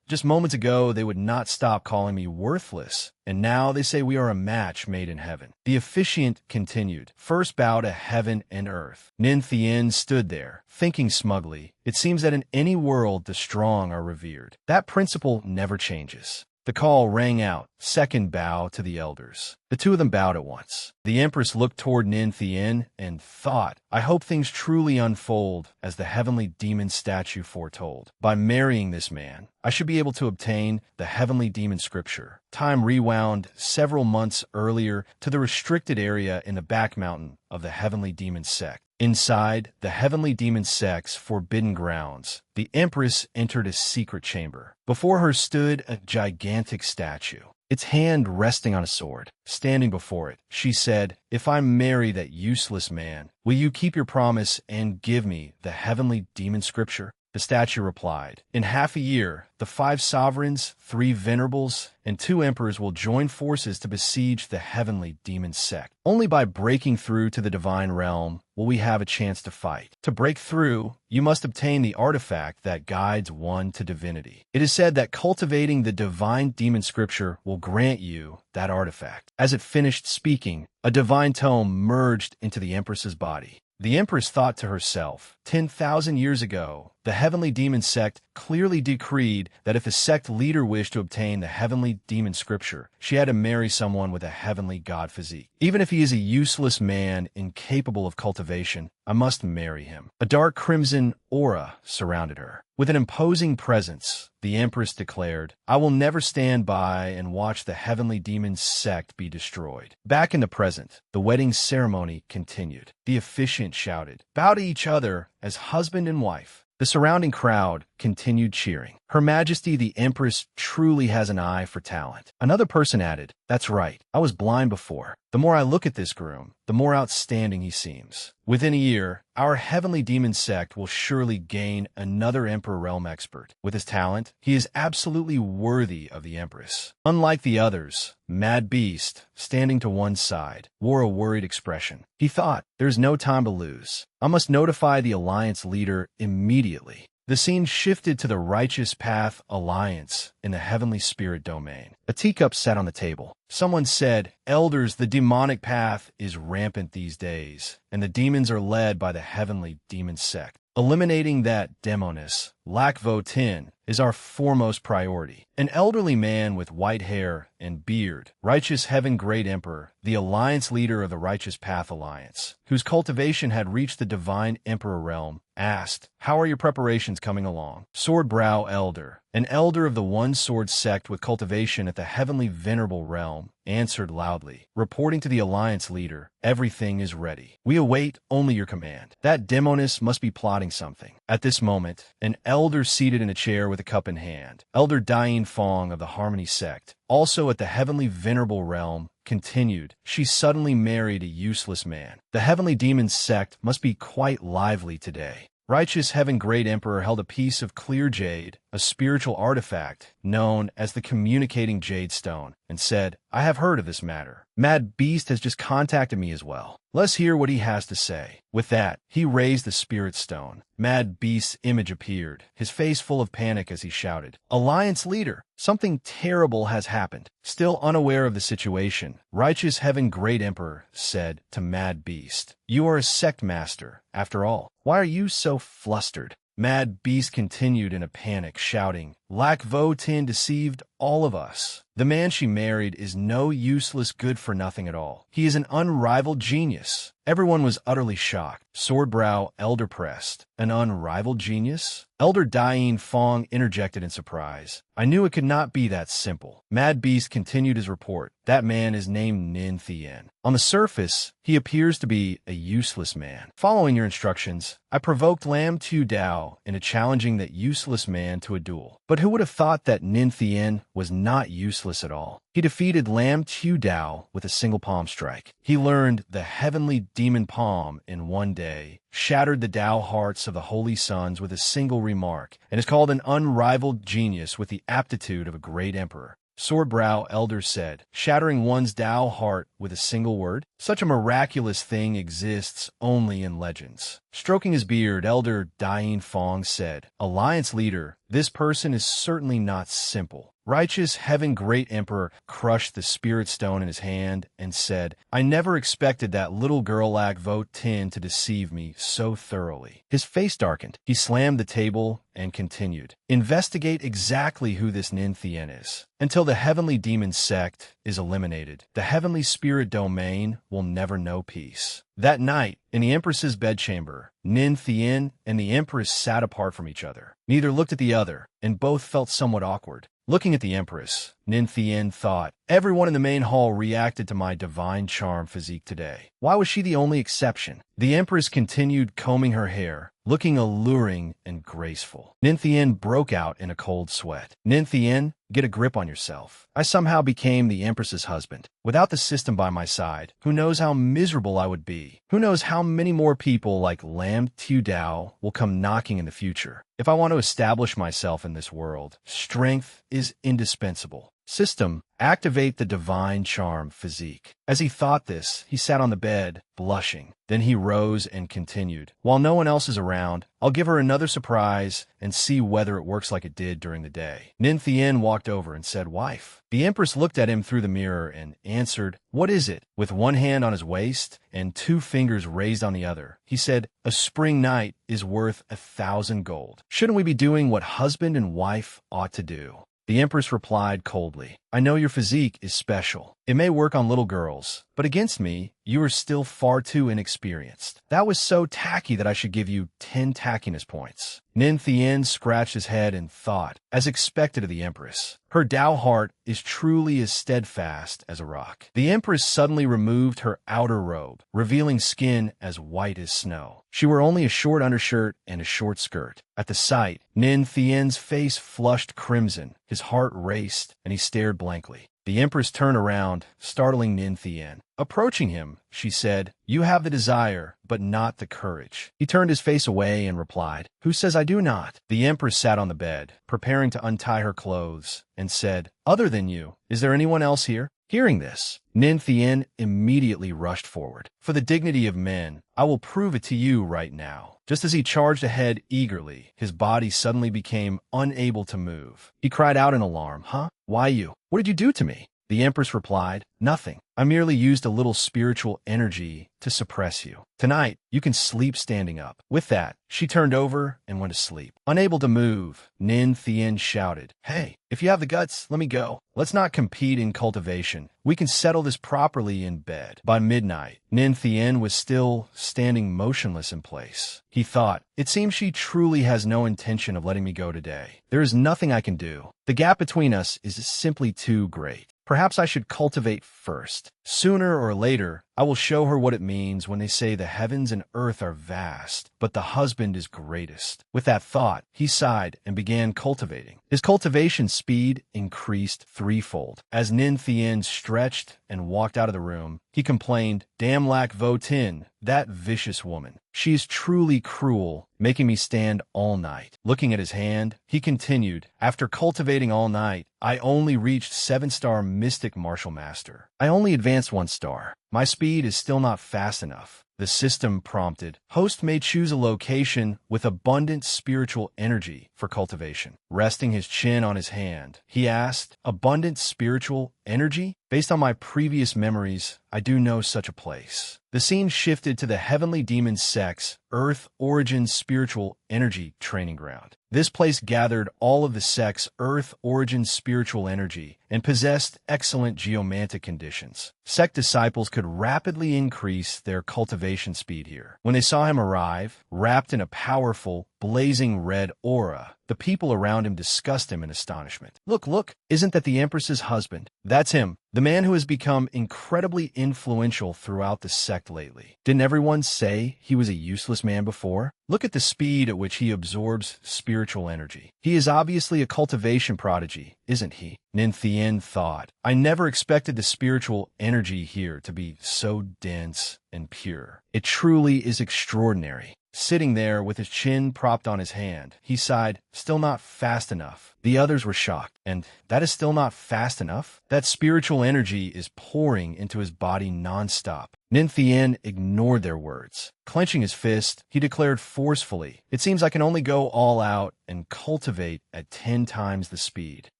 [SPEAKER 1] just moments ago they would not stop calling me worthless, and now they say we are a match made in heaven." The officiant continued, "First bow to heaven and earth." Nin Thien stood there, thinking smugly, "It seems that in any world the strong are revered. That principle never changes." The call rang out, "Second bow to the elders." The two of them bowed at once. The Empress looked toward Nin Thien and thought, "I hope things truly unfold as the heavenly demon statue foretold. By marrying this man, I should be able to obtain the heavenly demon scripture." Time rewound several months earlier to the restricted area in the back mountain of the heavenly demon sect. Inside the heavenly demon sect's forbidden grounds, the Empress entered a secret chamber. Before her stood a gigantic statue, its hand resting on a sword. Standing before it, she said, "If I marry that useless man, will you keep your promise and give me the heavenly demon scripture?" The statue replied, "In half a year, the 5 sovereigns, 3 venerables, and 2 emperors will join forces to besiege the heavenly demon sect. Only by breaking through to the divine realm will we have a chance to fight. To break through, you must obtain the artifact that guides one to divinity. It is said that cultivating the divine demon scripture will grant you that artifact." As it finished speaking, a divine tome merged into the Empress's body. The Empress thought to herself, 10,000 years ago, the heavenly demon sect clearly decreed that if a sect leader wished to obtain the heavenly demon scripture, she had to marry someone with a heavenly god physique. Even if he is a useless man incapable of cultivation, I must marry him. A dark crimson aura surrounded her. With an imposing presence, the Empress declared, I will never stand by and watch the heavenly demon sect be destroyed. Back in the present, the wedding ceremony continued. The officiant shouted, bow to each other as husband and wife. The surrounding crowd continued cheering. Her Majesty the Empress truly has an eye for talent. Another person added, that's right, I was blind before. The more I look at this groom, the more outstanding he seems. Within a year, our heavenly demon sect will surely gain another Emperor Realm expert. With his talent, he is absolutely worthy of the Empress. Unlike the others, Mad Beast, standing to one side, wore a worried expression. He thought, there's no time to lose. I must notify the Alliance leader immediately. The scene shifted to the Righteous Path Alliance in the Heavenly Spirit domain. A teacup sat on the table. Someone said, Elders, the demonic path is rampant these days, and the demons are led by the heavenly demon sect. Eliminating that demoness, Lakvo Tin, is our foremost priority. An elderly man with white hair and beard, Righteous Heaven Great Emperor, the alliance leader of the Righteous Path Alliance, whose cultivation had reached the Divine Emperor realm, asked, how are your preparations coming along? Swordbrow Elder, an elder of the One Sword sect with cultivation at the Heavenly Venerable realm, answered loudly, reporting to the alliance leader, everything is ready. We await only your command. That demoness must be plotting something. At this moment, an elder seated in a chair with a cup in hand, Elder Diane Fong of the Harmony sect, also at the Heavenly Venerable realm, continued, she suddenly married a useless man. The Heavenly Demon sect must be quite lively today. Righteous Heaven Great Emperor held a piece of clear jade, a spiritual artifact known as the Communicating Jade Stone, and said, I have heard of this matter. Mad Beast has just contacted me as well. Let's hear what he has to say. With that, he raised the spirit stone. Mad Beast's image appeared, his face full of panic as he shouted, Alliance leader, something terrible has happened. Still unaware of the situation, Righteous Heaven Great Emperor said to Mad Beast, you are a sect master, after all. Why are you so flustered? Mad Beast continued in a panic, shouting, Lakvo Tin deceived all of us. The man she married is no useless good-for-nothing at all. He is an unrivaled genius. Everyone was utterly shocked. Swordbrow Elder pressed, an unrivaled genius? Elder Diane Fong interjected in surprise. I knew it could not be that simple. Mad Beast continued his report. That man is named Nin Thien. On the surface, he appears to be a useless man. Following your instructions, I provoked Lam Tu Dao into challenging that useless man to a duel. But who would have thought that Nin Thien was not useless at all? He defeated Lam Tu Dao with a single palm strike. He learned the heavenly demon palm in one day, shattered the Dao hearts of the holy sons with a single remark, and is called an unrivaled genius with the aptitude of a great emperor. Swordbrow Elder said, shattering one's Dao heart with a single word? Such a miraculous thing exists only in legends. Stroking his beard, Elder Diane Fong said, Alliance leader, this person is certainly not simple. Righteous Heaven Great Emperor crushed the spirit stone in his hand and said, I never expected that little girl Lakvo Tin to deceive me so thoroughly. His face darkened. He slammed the table and continued, investigate exactly who this Nin Thien is. Until the Heavenly Demon sect is eliminated, the Heavenly Spirit domain will never know peace. That night, in the Empress's bedchamber, Nin Thien and the Empress sat apart from each other. Neither looked at the other, and both felt somewhat awkward. Looking at the Empress, Nin Thien thought, everyone in the main hall reacted to my divine charm physique today. Why was she the only exception? The Empress continued combing her hair, looking alluring and graceful. Nin Thien broke out in a cold sweat. Nin Thien, get a grip on yourself. I somehow became the Empress's husband. Without the system by my side, who knows how miserable I would be? Who knows how many more people like Lam Tu Dao will come knocking in the future? If I want to establish myself in this world, strength is indispensable. System, activate the divine charm physique. As he thought this, he sat on the bed, blushing. Then he rose and continued. While no one else is around, I'll give her another surprise and see whether it works like it did during the day. Nin Thien walked over and said, Wife. The Empress looked at him through the mirror and answered, What is it? With one hand on his waist and 2 fingers raised on the other, he said, A spring night is worth 1,000 gold. Shouldn't we be doing what husband and wife ought to do? The Empress replied coldly, I know your physique is special. It may work on little girls, but against me, you are still far too inexperienced. That was so tacky that I should give you 10 tackiness points. Nin Thien scratched his head and thought, as expected of the Empress. Her Tao heart is truly as steadfast as a rock. The Empress suddenly removed her outer robe, revealing skin as white as snow. She wore only a short undershirt and a short skirt. At the sight, Nin Thien's face flushed crimson, his heart raced, and he stared blankly. The Empress turned around, startling Nin Thien. Approaching him, she said, You have the desire, but not the courage. He turned his face away and replied, Who says I do not? The Empress sat on the bed, preparing to untie her clothes, and said, Other than you, is there anyone else here? Hearing this, Nin Thien immediately rushed forward. For the dignity of men, I will prove it to you right now. Just as he charged ahead eagerly, his body suddenly became unable to move. He cried out in alarm, Huh? Why you? What did you do to me? The Empress replied, Nothing. I merely used a little spiritual energy to suppress you. Tonight, you can sleep standing up. With that, she turned over and went to sleep. Unable to move, Nin Thien shouted, Hey, if you have the guts, let me go. Let's not compete in cultivation. We can settle this properly in bed. By midnight, Nin Thien was still standing motionless in place. He thought, It seems she truly has no intention of letting me go today. There is nothing I can do. The gap between us is simply too great. Perhaps I should cultivate first. Sooner or later, I will show her what it means when they say the heavens and earth are vast, but the husband is greatest. With that thought, he sighed and began cultivating. His cultivation speed increased threefold. As Nin Thien stretched and walked out of the room, he complained, Damn Lac Vo Tin, that vicious woman. She is truly cruel, making me stand all night. Looking at his hand, he continued, After cultivating all night, I only reached 7-star Mystic Martial Master. I only advanced 1 star. My speed is still not fast enough. The system prompted, Host may choose a location with abundant spiritual energy for cultivation. Resting his chin on his hand, he asked, Abundant spiritual energy? Based on my previous memories, I do know such a place. The scene shifted to the Heavenly Demon Sect's Earth Origin Spiritual Energy Training Ground. This place gathered all of the sect's Earth Origin spiritual energy and possessed excellent geomantic conditions. Sect disciples could rapidly increase their cultivation speed here. When they saw him arrive, wrapped in a powerful, blazing red aura, the people around him discussed him in astonishment. Look, isn't that the Empress's husband? That's him, the man who has become incredibly influential throughout the sect lately. Didn't everyone say he was a useless man before? Look at the speed at which he absorbs spiritual energy. He is obviously a cultivation prodigy, isn't he? Nin Thien thought, I never expected the spiritual energy here to be so dense and pure. It truly is extraordinary. Sitting there with his chin propped on his hand, he sighed, Still not fast enough. The others were shocked. And that is still not fast enough? That spiritual energy is pouring into his body nonstop. Nin Thien ignored their words. Clenching his fist, he declared forcefully, It seems I can only go all out and cultivate at 10 times the speed.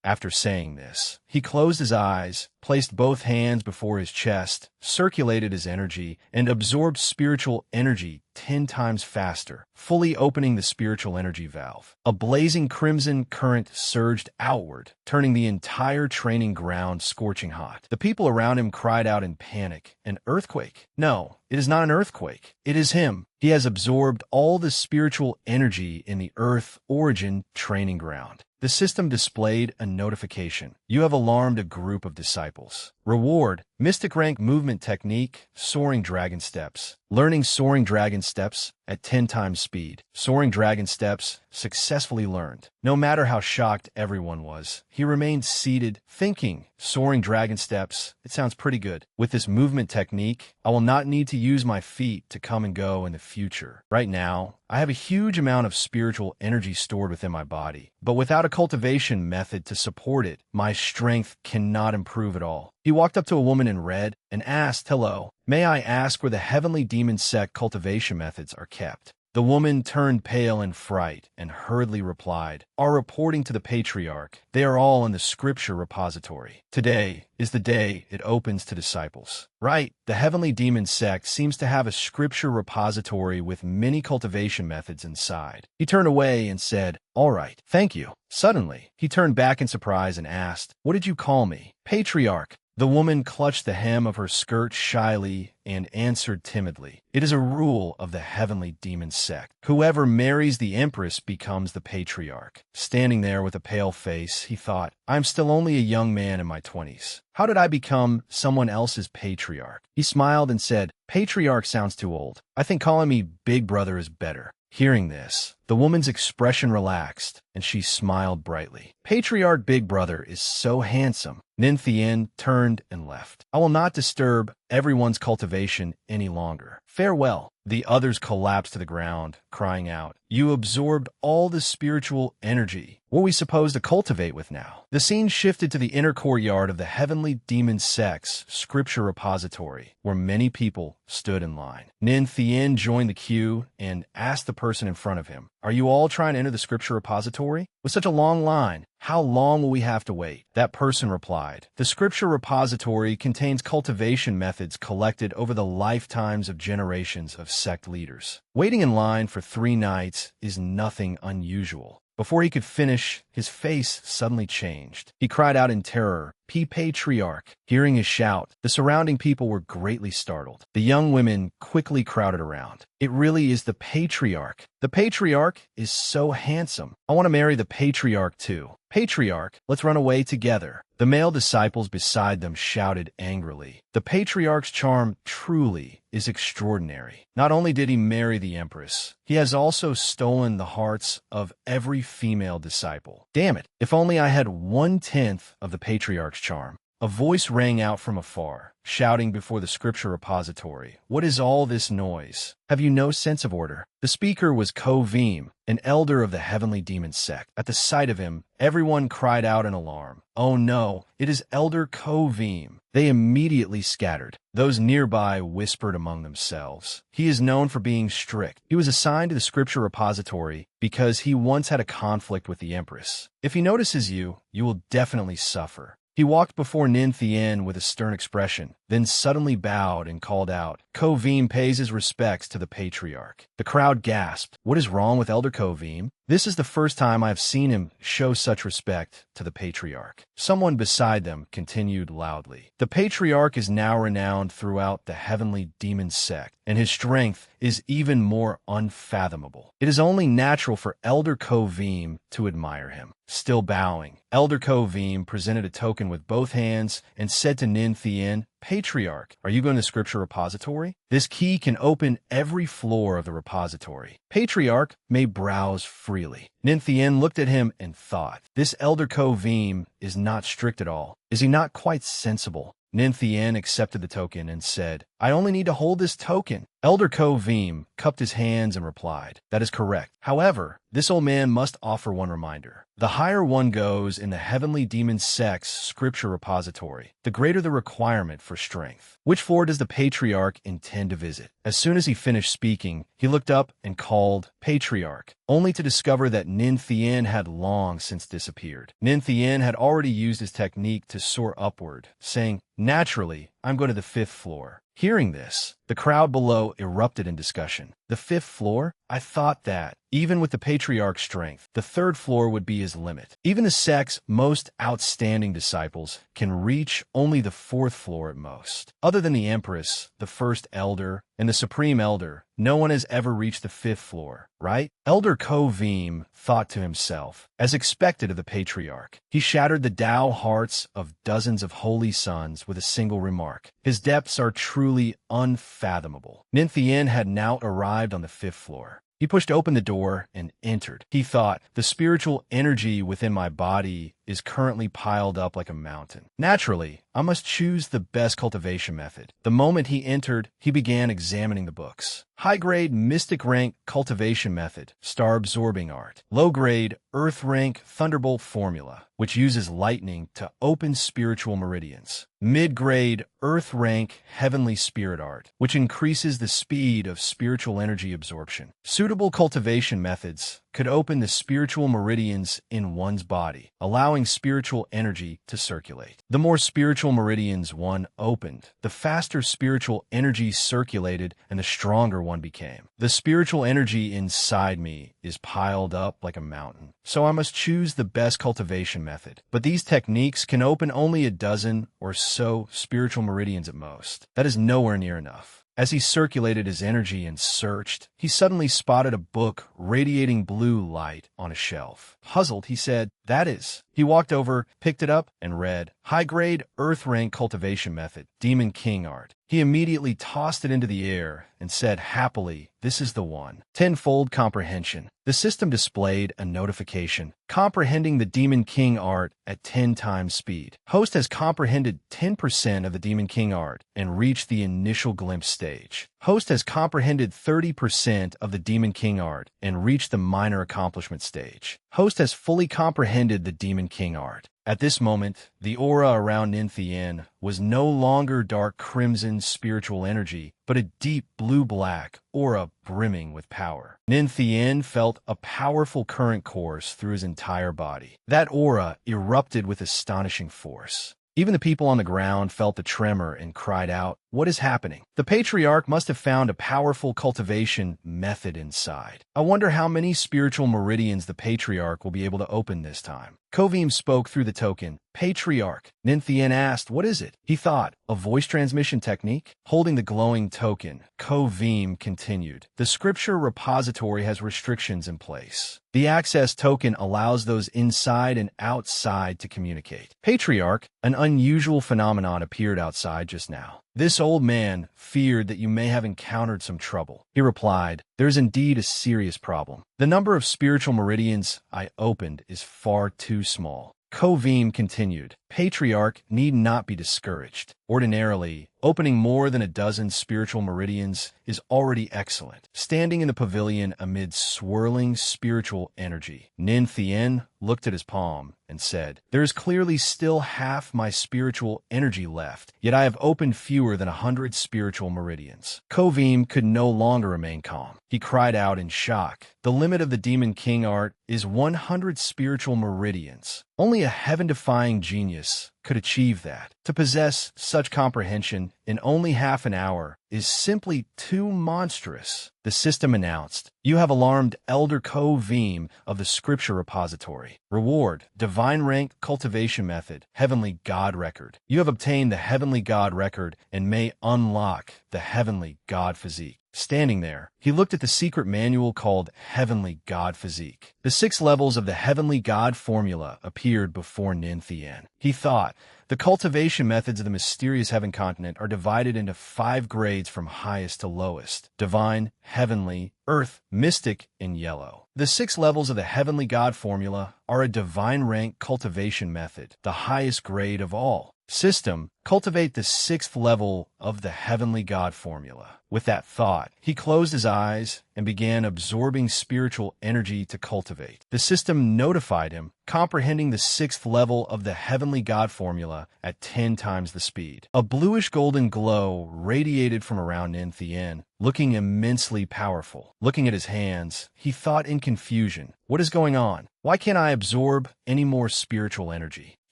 [SPEAKER 1] After saying this, he closed his eyes, placed both hands before his chest, circulated his energy, and absorbed spiritual energy 10 times faster, fully opening the spiritual energy valve. A blazing crimson current surged outward, turning the entire training ground scorching hot. The people around him cried out in panic, An earthquake? No, it is not an earthquake. It is him. He has absorbed all the spiritual energy in the Earth Origin training ground. The system displayed a notification. You have alarmed a group of disciples. Reward: Mystic Rank Movement Technique, Soaring Dragon Steps. Learning Soaring Dragon Steps at 10 times speed. Soaring Dragon Steps successfully learned. No matter how shocked everyone was, he remained seated, thinking, Soaring Dragon Steps, it sounds pretty good. With this movement technique, I will not need to use my feet to come and go in the future. Right now, I have a huge amount of spiritual energy stored within my body, but without a cultivation method to support it, my strength cannot improve at all. He walked up to a woman in red and asked, "Hello, may I ask where the heavenly demon sect cultivation methods are kept?" The woman turned pale in fright and hurriedly replied, "Are reporting to the patriarch. They are all in the scripture repository. Today is the day it opens to disciples." Right, the heavenly demon sect seems to have a scripture repository with many cultivation methods inside. He turned away and said, "All right, thank you." Suddenly, he turned back in surprise and asked, "What did you call me?" "Patriarch." The woman clutched the hem of her skirt shyly and answered timidly, "It is a rule of the heavenly demon sect. Whoever marries the Empress becomes the patriarch." Standing there with a pale face, he thought, "I'm still only a young man in my 20s. How did I become someone else's patriarch?" He smiled and said, "Patriarch sounds too old. I think calling me Big Brother is better." Hearing this, the woman's expression relaxed, and she smiled brightly. "Patriarch Big Brother is so handsome." Ninthien turned and left. "I will not disturb everyone's cultivation any longer. Farewell." The others collapsed to the ground, crying out, "You absorbed all the spiritual energy. What are we supposed to cultivate with now?" The scene shifted to the inner courtyard of the heavenly demon sect's scripture repository, where many people stood in line. Ninthien joined the queue and asked the person in front of him, "Are you all trying to enter the scripture repository? With such a long line, how long will we have to wait?" That person replied, "The scripture repository contains cultivation methods collected over the lifetimes of generations of sect leaders. Waiting in line for 3 nights is nothing unusual." Before he could finish, his face suddenly changed. He cried out in terror, "Patriarch!" Hearing his shout, the surrounding people were greatly startled. The young women quickly crowded around. "It really is the patriarch. The patriarch is so handsome. I want to marry the patriarch too. Patriarch, let's run away together." The male disciples beside them shouted angrily, "The patriarch's charm truly is extraordinary. Not only did he marry the Empress, he has also stolen the hearts of every female disciple. Damn it, if only I had 1/10 of the patriarch's charm." A voice rang out from afar, shouting before the scripture repository, "What is all this noise? Have you no sense of order?" The speaker was Kovim, an elder of the heavenly demon sect. At the sight of him, everyone cried out in alarm, "Oh no, it is Elder Kovim." They immediately scattered. Those nearby whispered among themselves, "He is known for being strict. He was assigned to the scripture repository because he once had a conflict with the Empress. If he notices you, you will definitely suffer." He walked before Ninthien with a stern expression, then suddenly bowed and called out, "Kovim pays his respects to the patriarch." The crowd gasped, "What is wrong with Elder Kovim? This is the first time I have seen him show such respect to the patriarch." Someone beside them continued loudly, "The patriarch is now renowned throughout the heavenly demon sect, and his strength is even more unfathomable. It is only natural for Elder Kovim to admire him." Still bowing, Elder Kovim presented a token with both hands and said to Ninthien, "Patriarch, are you going to scripture repository? This key can open every floor of the repository. Patriarch may browse freely." Ninthien looked at him and thought, "This Elder Kovim is not strict at all. Is he not quite sensible?" Ninthien accepted the token and said, "I only need to hold this token." Elder Kovim cupped his hands and replied, "That is correct. However, this old man must offer one reminder. The higher one goes in the heavenly demon sect's scripture repository, the greater the requirement for strength. Which floor does the patriarch intend to visit?" As soon as he finished speaking, he looked up and called, "Patriarch," only to discover that Ninthien had long since disappeared. Ninthien had already used his technique to soar upward, saying, "Naturally, I'm going to the 5th floor." Hearing this, The crowd below erupted in discussion. The fifth floor? I thought that, even with the patriarch's strength, the third floor would be his limit. Even the sect's most outstanding disciples can reach only the fourth floor at most. Other than the Empress, the first elder, and the supreme elder, no one has ever reached the fifth floor, right? Elder Kovim thought to himself, as expected of the patriarch. He shattered the Tao hearts of dozens of holy sons with a single remark. His depths are truly unfathomable. Ninthien had now arrived on the fifth floor. He pushed open the door and entered. He thought, the spiritual energy within my body is currently piled up like a mountain. Naturally, I must choose the best cultivation method. The moment he entered, he began examining the books. High-grade Mystic Rank Cultivation Method, Star-Absorbing Art. Low-grade Earth Rank Thunderbolt Formula, which uses lightning to open spiritual meridians. Mid-grade Earth Rank Heavenly Spirit Art, which increases the speed of spiritual energy absorption. Suitable cultivation methods could open the spiritual meridians in one's body, allowing spiritual energy to circulate. The more spiritual meridians one opened, the faster spiritual energy circulated and the stronger one became. The spiritual energy inside me is piled up like a mountain, so I must choose the best cultivation method. But these techniques can open only a dozen or so spiritual meridians at most. That is nowhere near enough. As he circulated his energy and searched, he suddenly spotted a book radiating blue light on a shelf. Puzzled, he said, "That is." He walked over, picked it up, and read, High-grade Earth Rank Cultivation Method, Demon King Art. He immediately tossed it into the air and said happily, "This is the one." Tenfold comprehension. The system displayed a notification, comprehending the Demon King Art at 10 times speed. Host has comprehended 10% of the Demon King Art and reached the initial glimpse stage. Host has comprehended 30% of the Demon King Art and reached the minor accomplishment stage. Host has fully comprehended the Demon King Art. At this moment, the aura around Ninthien was no longer dark crimson spiritual energy, but a deep blue-black aura brimming with power. Ninthien felt a powerful current course through his entire body. That aura erupted with astonishing force. Even the people on the ground felt the tremor and cried out, "What is happening?" The patriarch must have found a powerful cultivation method inside. I wonder how many spiritual meridians the patriarch will be able to open this time. Kovim spoke through the token. Patriarch. Ninthien asked, "What is it?" He thought, "A voice transmission technique?" Holding the glowing token, Kovim continued, "The scripture repository has restrictions in place. The access token allows those inside and outside to communicate." Patriarch, an unusual phenomenon appeared outside just now. "This old man feared that you may have encountered some trouble." He replied, "There is indeed a serious problem. The number of spiritual meridians I opened is far too small." Kovim continued, "Patriarch need not be discouraged. Ordinarily, opening more than a dozen spiritual meridians is already excellent." Standing in the pavilion amid swirling spiritual energy, Ninthien looked at his palm and said, "There is clearly still half my spiritual energy left, yet I have opened fewer than 100 spiritual meridians." Kovim could no longer remain calm. He cried out in shock, "The limit of the Demon King Art is 100 spiritual meridians. Only a heaven-defying genius could achieve that. To possess such comprehension in only half an hour is simply too monstrous." The system announced, "You have alarmed Elder Kovim of the Scripture Repository. Reward, Divine Rank Cultivation Method, Heavenly God Record. You have obtained the Heavenly God Record and may unlock the Heavenly God Physique." Standing there, he looked at the secret manual called Heavenly God Physique. The 6 levels of the Heavenly God formula appeared before Ninthien. He thought, the cultivation methods of the mysterious heaven continent are divided into 5 grades from highest to lowest: divine, heavenly, earth, mystic, and yellow. The 6 levels of the Heavenly God formula are a divine rank cultivation method, the highest grade of all. System, cultivate the 6th level of the Heavenly God formula. With that thought, he closed his eyes and began absorbing spiritual energy to cultivate. The system notified him, comprehending the 6th level of the Heavenly God formula at 10 times the speed. A bluish-golden glow radiated from around Ninthien, looking immensely powerful. Looking at his hands, he thought in confusion, "What is going on? Why can't I absorb any more spiritual energy?"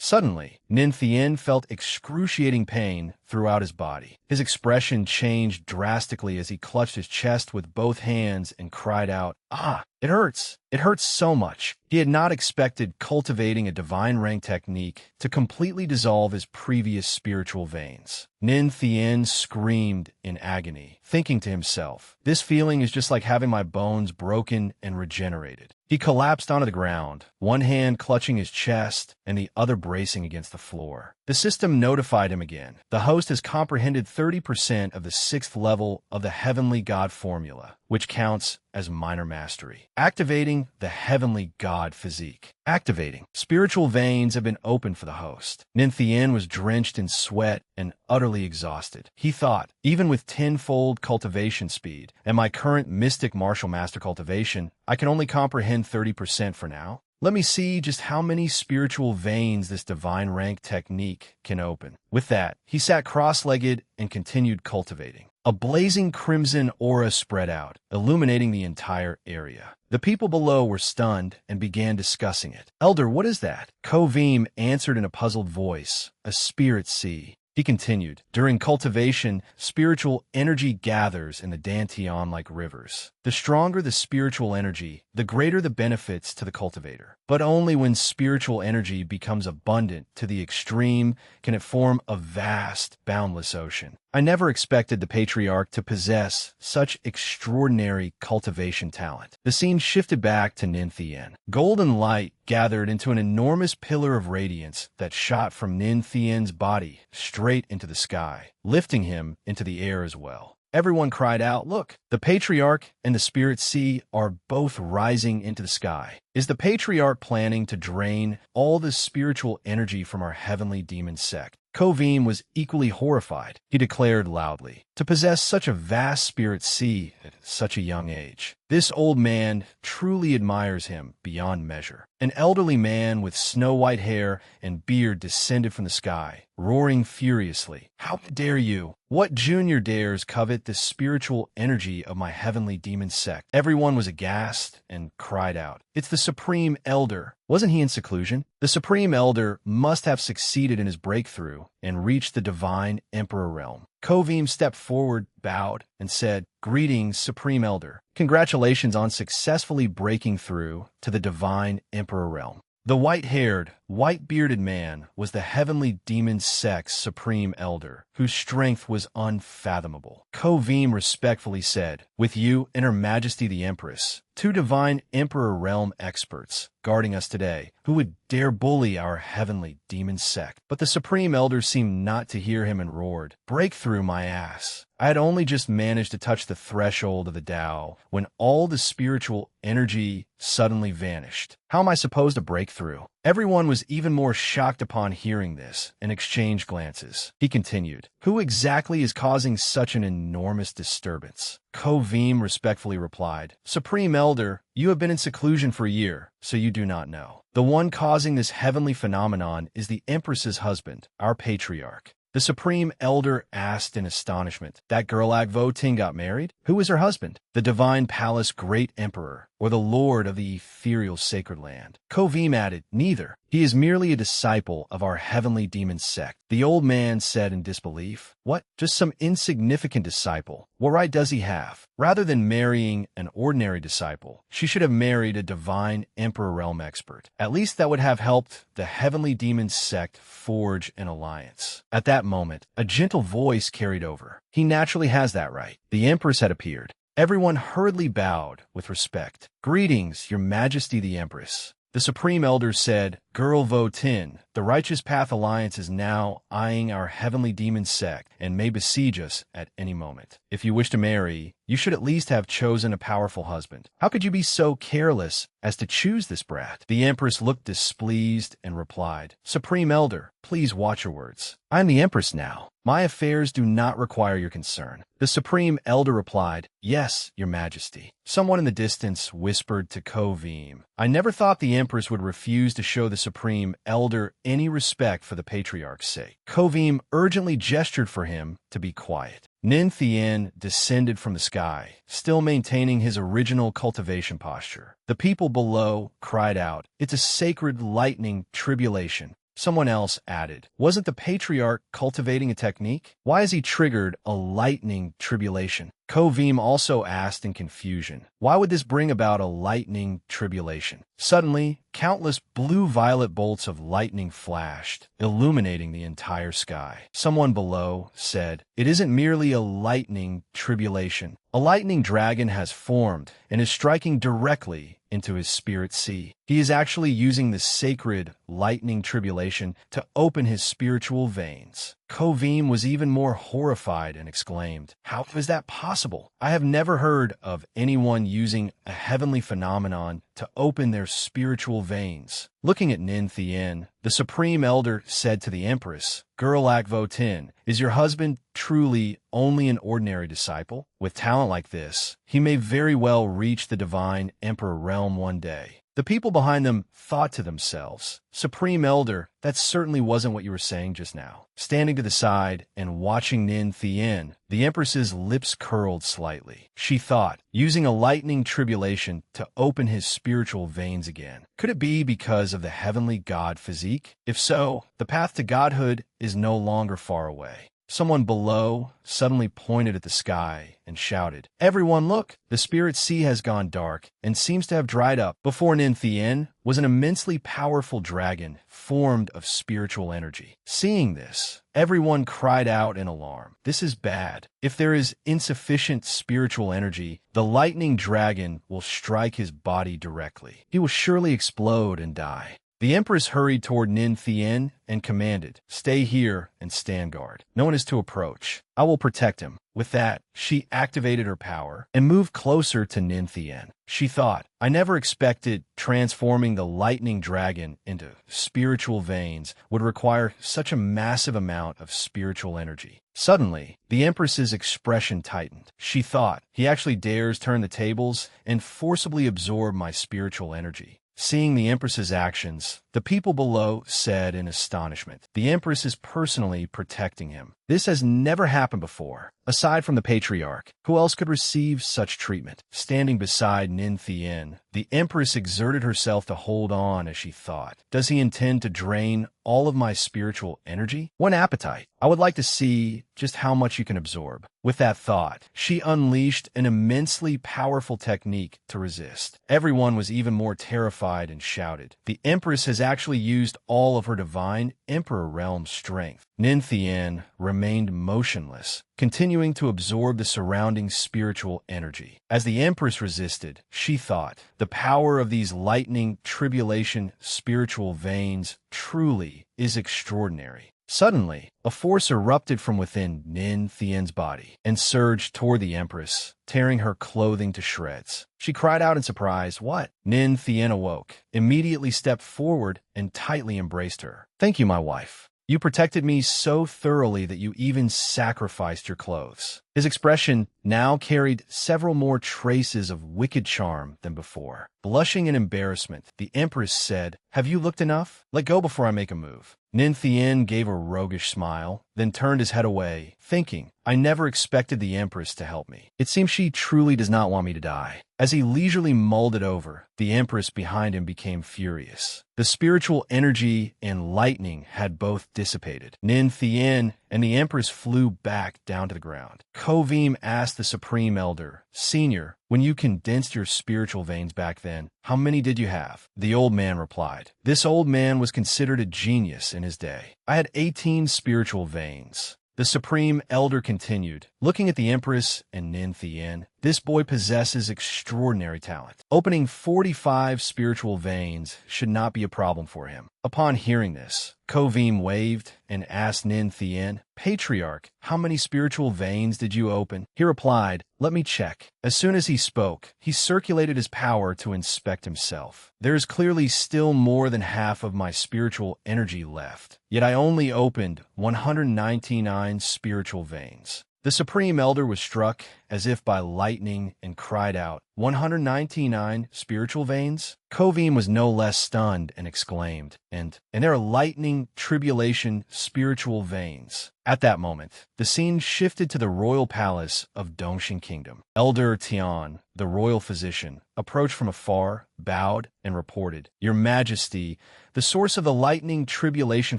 [SPEAKER 1] Suddenly, Ninthien felt excruciating pain throughout his body. His expression changed drastically as he clutched his chest with both hands and cried out, "Ah, it hurts! It hurts so much." He had not expected cultivating a divine rank technique to completely dissolve his previous spiritual veins. Nin Thien screamed in agony, thinking to himself, "This feeling is just like having my bones broken and regenerated." He collapsed onto the ground, one hand clutching his chest and the other bracing against the floor. The system notified him again. The host has comprehended 30% of the 6th level of the Heavenly God formula, which counts as minor mastery. Activating the Heavenly God physique. Activating. Spiritual veins have been opened for the host. Nin Thien was drenched in sweat and utterly exhausted. He thought, even with tenfold cultivation speed and my current mystic martial master cultivation, I can only comprehend 30% for now. Let me see just how many spiritual veins this divine rank technique can open. With that, he sat cross-legged and continued cultivating. A blazing crimson aura spread out, illuminating the entire area. The people below were stunned and began discussing it. "Elder, what is that?" Kovim answered in a puzzled voice, "A spirit sea." He continued, "During cultivation, spiritual energy gathers in the Dantian like rivers. The stronger the spiritual energy, the greater the benefits to the cultivator. But only when spiritual energy becomes abundant to the extreme can it form a vast, boundless ocean. I never expected the patriarch to possess such extraordinary cultivation talent." The scene shifted back to Nin Thien. Golden light gathered into an enormous pillar of radiance that shot from Nin Thien's body straight into the sky, lifting him into the air as well. Everyone cried out, "Look, the Patriarch and the Spirit Sea are both rising into the sky. Is the Patriarch planning to drain all the spiritual energy from our heavenly demon sect?" Kovim was equally horrified. He declared loudly, "To possess such a vast spirit sea at such a young age. This old man truly admires him beyond measure." An elderly man with snow-white hair and beard descended from the sky, roaring furiously, "How dare you? What junior dares covet the spiritual energy of my heavenly demon sect?" Everyone was aghast and cried out, "It's the Supreme Elder. Wasn't he in seclusion?" The Supreme Elder must have succeeded in his breakthrough and reached the divine Emperor realm. Kovim stepped forward, bowed, and said, "Greetings, Supreme Elder. Congratulations on successfully breaking through to the divine Emperor realm." The white-haired, white-bearded man was the heavenly demon sect's Supreme Elder, whose strength was unfathomable. Kovim respectfully said, "With you and Her Majesty the Empress, 2 divine Emperor realm experts guarding us today, who would dare bully our heavenly demon sect?" But the Supreme Elder seemed not to hear him and roared, "Break through my ass. I had only just managed to touch the threshold of the Tao when all the spiritual energy suddenly vanished. How am I supposed to break through?" Everyone was even more shocked upon hearing this and exchanged glances. He continued, "Who exactly is causing such an enormous disturbance?" Kovim respectfully replied, "Supreme Elder, you have been in seclusion for a year, so you do not know. The one causing this heavenly phenomenon is the Empress's husband, our patriarch." The Supreme Elder asked in astonishment, "That girl Agvo Ting got married? Who is her husband? The Divine Palace Great Emperor, or the Lord of the Ethereal Sacred Land?" Kovim added, "Neither. He is merely a disciple of our heavenly demon sect." The old man said in disbelief, "What? Just some insignificant disciple? What right does he have? Rather than marrying an ordinary disciple, she should have married a divine Emperor realm expert. At least that would have helped the heavenly demon sect forge an alliance." At that moment, a gentle voice carried over. "He naturally has that right." The Empress had appeared. Everyone hurriedly bowed with respect. "Greetings, Your Majesty the Empress." The Supreme Elder said, "Girl Vo Tin, the Righteous Path Alliance is now eyeing our heavenly demon sect and may besiege us at any moment. If you wish to marry, you should at least have chosen a powerful husband. How could you be so careless as to choose this brat?" The Empress looked displeased and replied, "Supreme Elder, please watch your words. I am the Empress now. My affairs do not require your concern." The Supreme Elder replied, "Yes, Your Majesty." Someone in the distance whispered to Kovim, "I never thought the Empress would refuse to show the Supreme Elder any respect for the Patriarch's sake." Kovim urgently gestured for him to be quiet. Nin Thien descended from the sky, still maintaining his original cultivation posture. The people below cried out, "It's a sacred lightning tribulation." Someone else added, wasn't the patriarch cultivating a technique? Why has he triggered a lightning tribulation? Kovim also asked in confusion, why would this bring about a lightning tribulation? Suddenly, countless blue-violet bolts of lightning flashed, illuminating the entire sky. Someone below said, it isn't merely a lightning tribulation. A lightning dragon has formed and is striking directly into his spirit sea. He is actually using the sacred lightning tribulation to open his spiritual veins. Kovim was even more horrified and exclaimed, how is that possible? I have never heard of anyone using a heavenly phenomenon to open their spiritual veins. Looking at Nin Thien, the Supreme Elder said to the Empress, Gerlach Votin, is your husband truly only an ordinary disciple? With talent like this, he may very well reach the divine Emperor realm one day. The people behind them thought to themselves, Supreme Elder, that certainly wasn't what you were saying just now. Standing to the side and watching Nin Thien, the Empress's lips curled slightly. She thought, using a lightning tribulation to open his spiritual veins again. Could it be because of the heavenly god physique? If so, the path to godhood is no longer far away. Someone below suddenly pointed at the sky and shouted, everyone look! The spirit sea has gone dark and seems to have dried up. Before Nin Thien was an immensely powerful dragon formed of spiritual energy. Seeing this, everyone cried out in alarm. This is bad. If there is insufficient spiritual energy, the lightning dragon will strike his body directly. He will surely explode and die. The Empress hurried toward Nin Thien and commanded, stay here and stand guard. No one is to approach. I will protect him. With that, she activated her power and moved closer to Nin Thien. She thought, I never expected transforming the lightning dragon into spiritual veins would require such a massive amount of spiritual energy. Suddenly, the Empress's expression tightened. She thought, he actually dares turn the tables and forcibly absorb my spiritual energy. Seeing the Empress's actions, the people below said in astonishment, the Empress is personally protecting him. This has never happened before. Aside from the patriarch, who else could receive such treatment? Standing beside Nin Thien, the Empress exerted herself to hold on as she thought, does he intend to drain all of my spiritual energy? One appetite. I would like to see just how much you can absorb. With that thought, she unleashed an immensely powerful technique to resist. Everyone was even more terrified and shouted, the Empress has actually used all of her divine Emperor realm strength. Nin Thien remained motionless, continuing to absorb the surrounding spiritual energy. As the Empress resisted, she thought, the power of these lightning tribulation spiritual veins truly is extraordinary. Suddenly, a force erupted from within Nin Thien's body and surged toward the Empress, tearing her clothing to shreds. She cried out in surprise, what? Nin Thien awoke, immediately stepped forward, and tightly embraced her. Thank you, my wife. You protected me so thoroughly that you even sacrificed your clothes. His expression now carried several more traces of wicked charm than before. Blushing in embarrassment, the Empress said, have you looked enough? Let go before I make a move. Nin Thien gave a roguish smile, then turned his head away, thinking, I never expected the Empress to help me. It seems she truly does not want me to die. As he leisurely mulled it over, the Empress behind him became furious. The spiritual energy and lightning had both dissipated. Nin Thien and the Empress flew back down to the ground. Kovim asked the Supreme Elder, Senior, when you condensed your spiritual veins back then, how many did you have? The old man replied, this old man was considered a genius in his day. I had 18 spiritual veins. The Supreme Elder continued, looking at the Empress and Nin Thien, this boy possesses extraordinary talent. Opening 45 spiritual veins should not be a problem for him. Upon hearing this, Kovim waved and asked Nin Thien, Patriarch, how many spiritual veins did you open? He replied, let me check. As soon as he spoke, he circulated his power to inspect himself. There is clearly still more than half of my spiritual energy left, yet I only opened 199 spiritual veins. The Supreme Elder was struck as if by lightning and cried out, 199 spiritual veins? Kovim was no less stunned and exclaimed, and there are lightning, tribulation, spiritual veins. At that moment, the scene shifted to the royal palace of Dongshin Kingdom. Elder Tian, the royal physician, approached from afar, bowed, and reported, "Your Majesty, the source of the lightning tribulation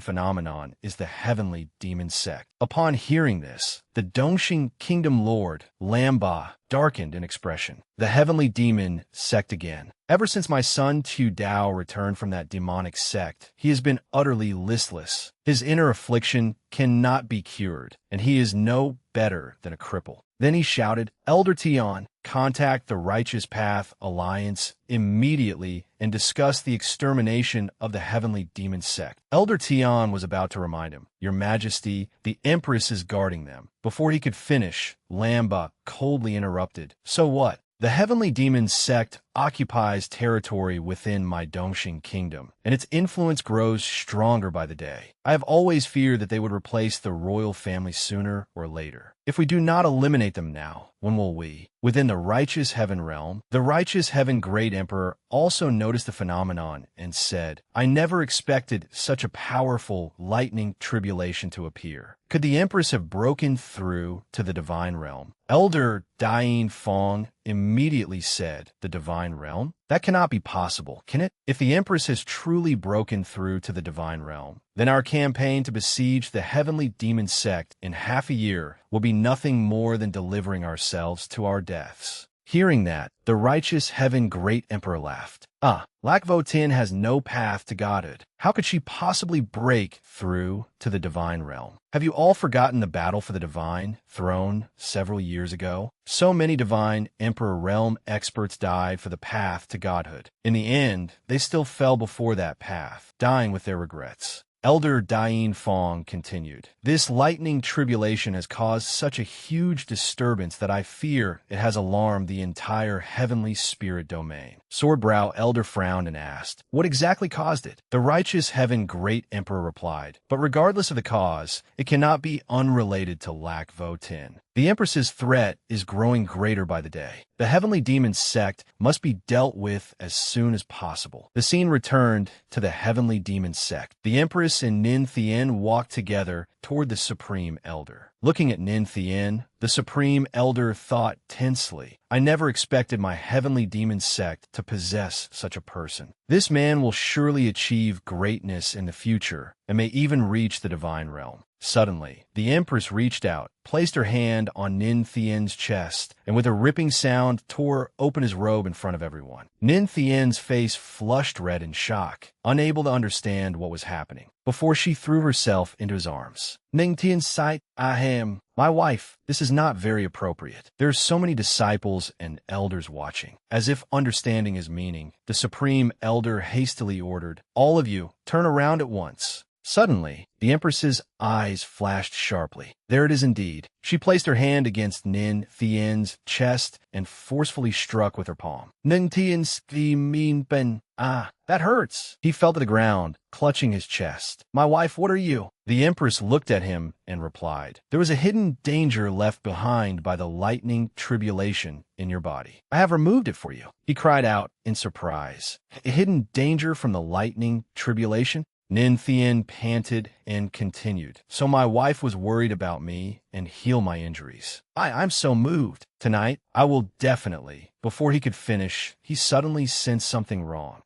[SPEAKER 1] phenomenon is the heavenly demon sect." Upon hearing this, the Dongshin Kingdom Lord, Lamba, darkened in expression. The heavenly demon sect again. Ever since my son Tu Dao returned from that demonic sect, he has been utterly listless. His inner affliction cannot be cured, and he is no better than a cripple. Then he shouted, "Elder Tian, contact the Righteous Path Alliance immediately and discuss the extermination of the heavenly demon sect." Elder Tian was about to remind him, "Your Majesty, the Empress is guarding them." Before he could finish, Lamba coldly interrupted, "So what? The heavenly demon sect occupies territory within my Dongshin kingdom, and its influence grows stronger by the day. I have always feared that they would replace the royal family sooner or later. If we do not eliminate them now, when will we? Within the righteous heaven realm, the righteous heaven great emperor also noticed the phenomenon and said, "I never expected such a powerful lightning tribulation to appear. Could the empress have broken through to the divine realm?" Elder Dain Fong immediately said, "The divine realm? That cannot be possible, can it? If the Empress has truly broken through to the divine realm, then our campaign to besiege the heavenly demon sect in half a year will be nothing more than delivering ourselves to our deaths." Hearing that, the righteous heaven great emperor laughed. Lac Votin has no path to godhood. How could she possibly break through to the divine realm? Have you all forgotten the battle for the divine throne several years ago? So many divine emperor realm experts died for the path to godhood. In the end, they still fell before that path, dying with their regrets. Elder Dain Fong continued, "This lightning tribulation has caused such a huge disturbance that I fear it has alarmed the entire heavenly spirit domain." Swordbrow Elder frowned and asked, "What exactly caused it?" The righteous heaven great emperor replied, "But regardless of the cause, it cannot be unrelated to Lac Votin. The Empress's threat is growing greater by the day. The heavenly demon sect must be dealt with as soon as possible." The scene returned to the heavenly demon sect. The Empress and Nin Thien walked together toward the Supreme Elder. Looking at Nin Thien, the Supreme Elder thought tensely, "I never expected my heavenly demon sect to possess such a person. This man will surely achieve greatness in the future and may even reach the divine realm." Suddenly, the Empress reached out, placed her hand on Nin Thien's chest, and with a ripping sound tore open his robe in front of everyone. Nin Thien's face flushed red in shock, unable to understand what was happening, before she threw herself into his arms. "Ning Tien sight, ahem. My wife, this is not very appropriate. There are so many disciples and elders watching." As if understanding his meaning, the Supreme Elder hastily ordered, "All of you, turn around at once." Suddenly, the Empress's eyes flashed sharply. There it is indeed. She placed her hand against Nin Thien's chest and forcefully struck with her palm. "Nin Thien's mean ben. That hurts." He fell to the ground, clutching his chest. "My wife, what are you?" The Empress looked at him and replied, "There was a hidden danger left behind by the lightning tribulation in your body. I have removed it for you." He cried out in surprise. "A hidden danger from the lightning tribulation?" Nin Thien panted and continued, "So my wife was worried about me and heal my injuries. I'm so moved. Tonight, I will definitely." Before he could finish, he suddenly sensed something wrong.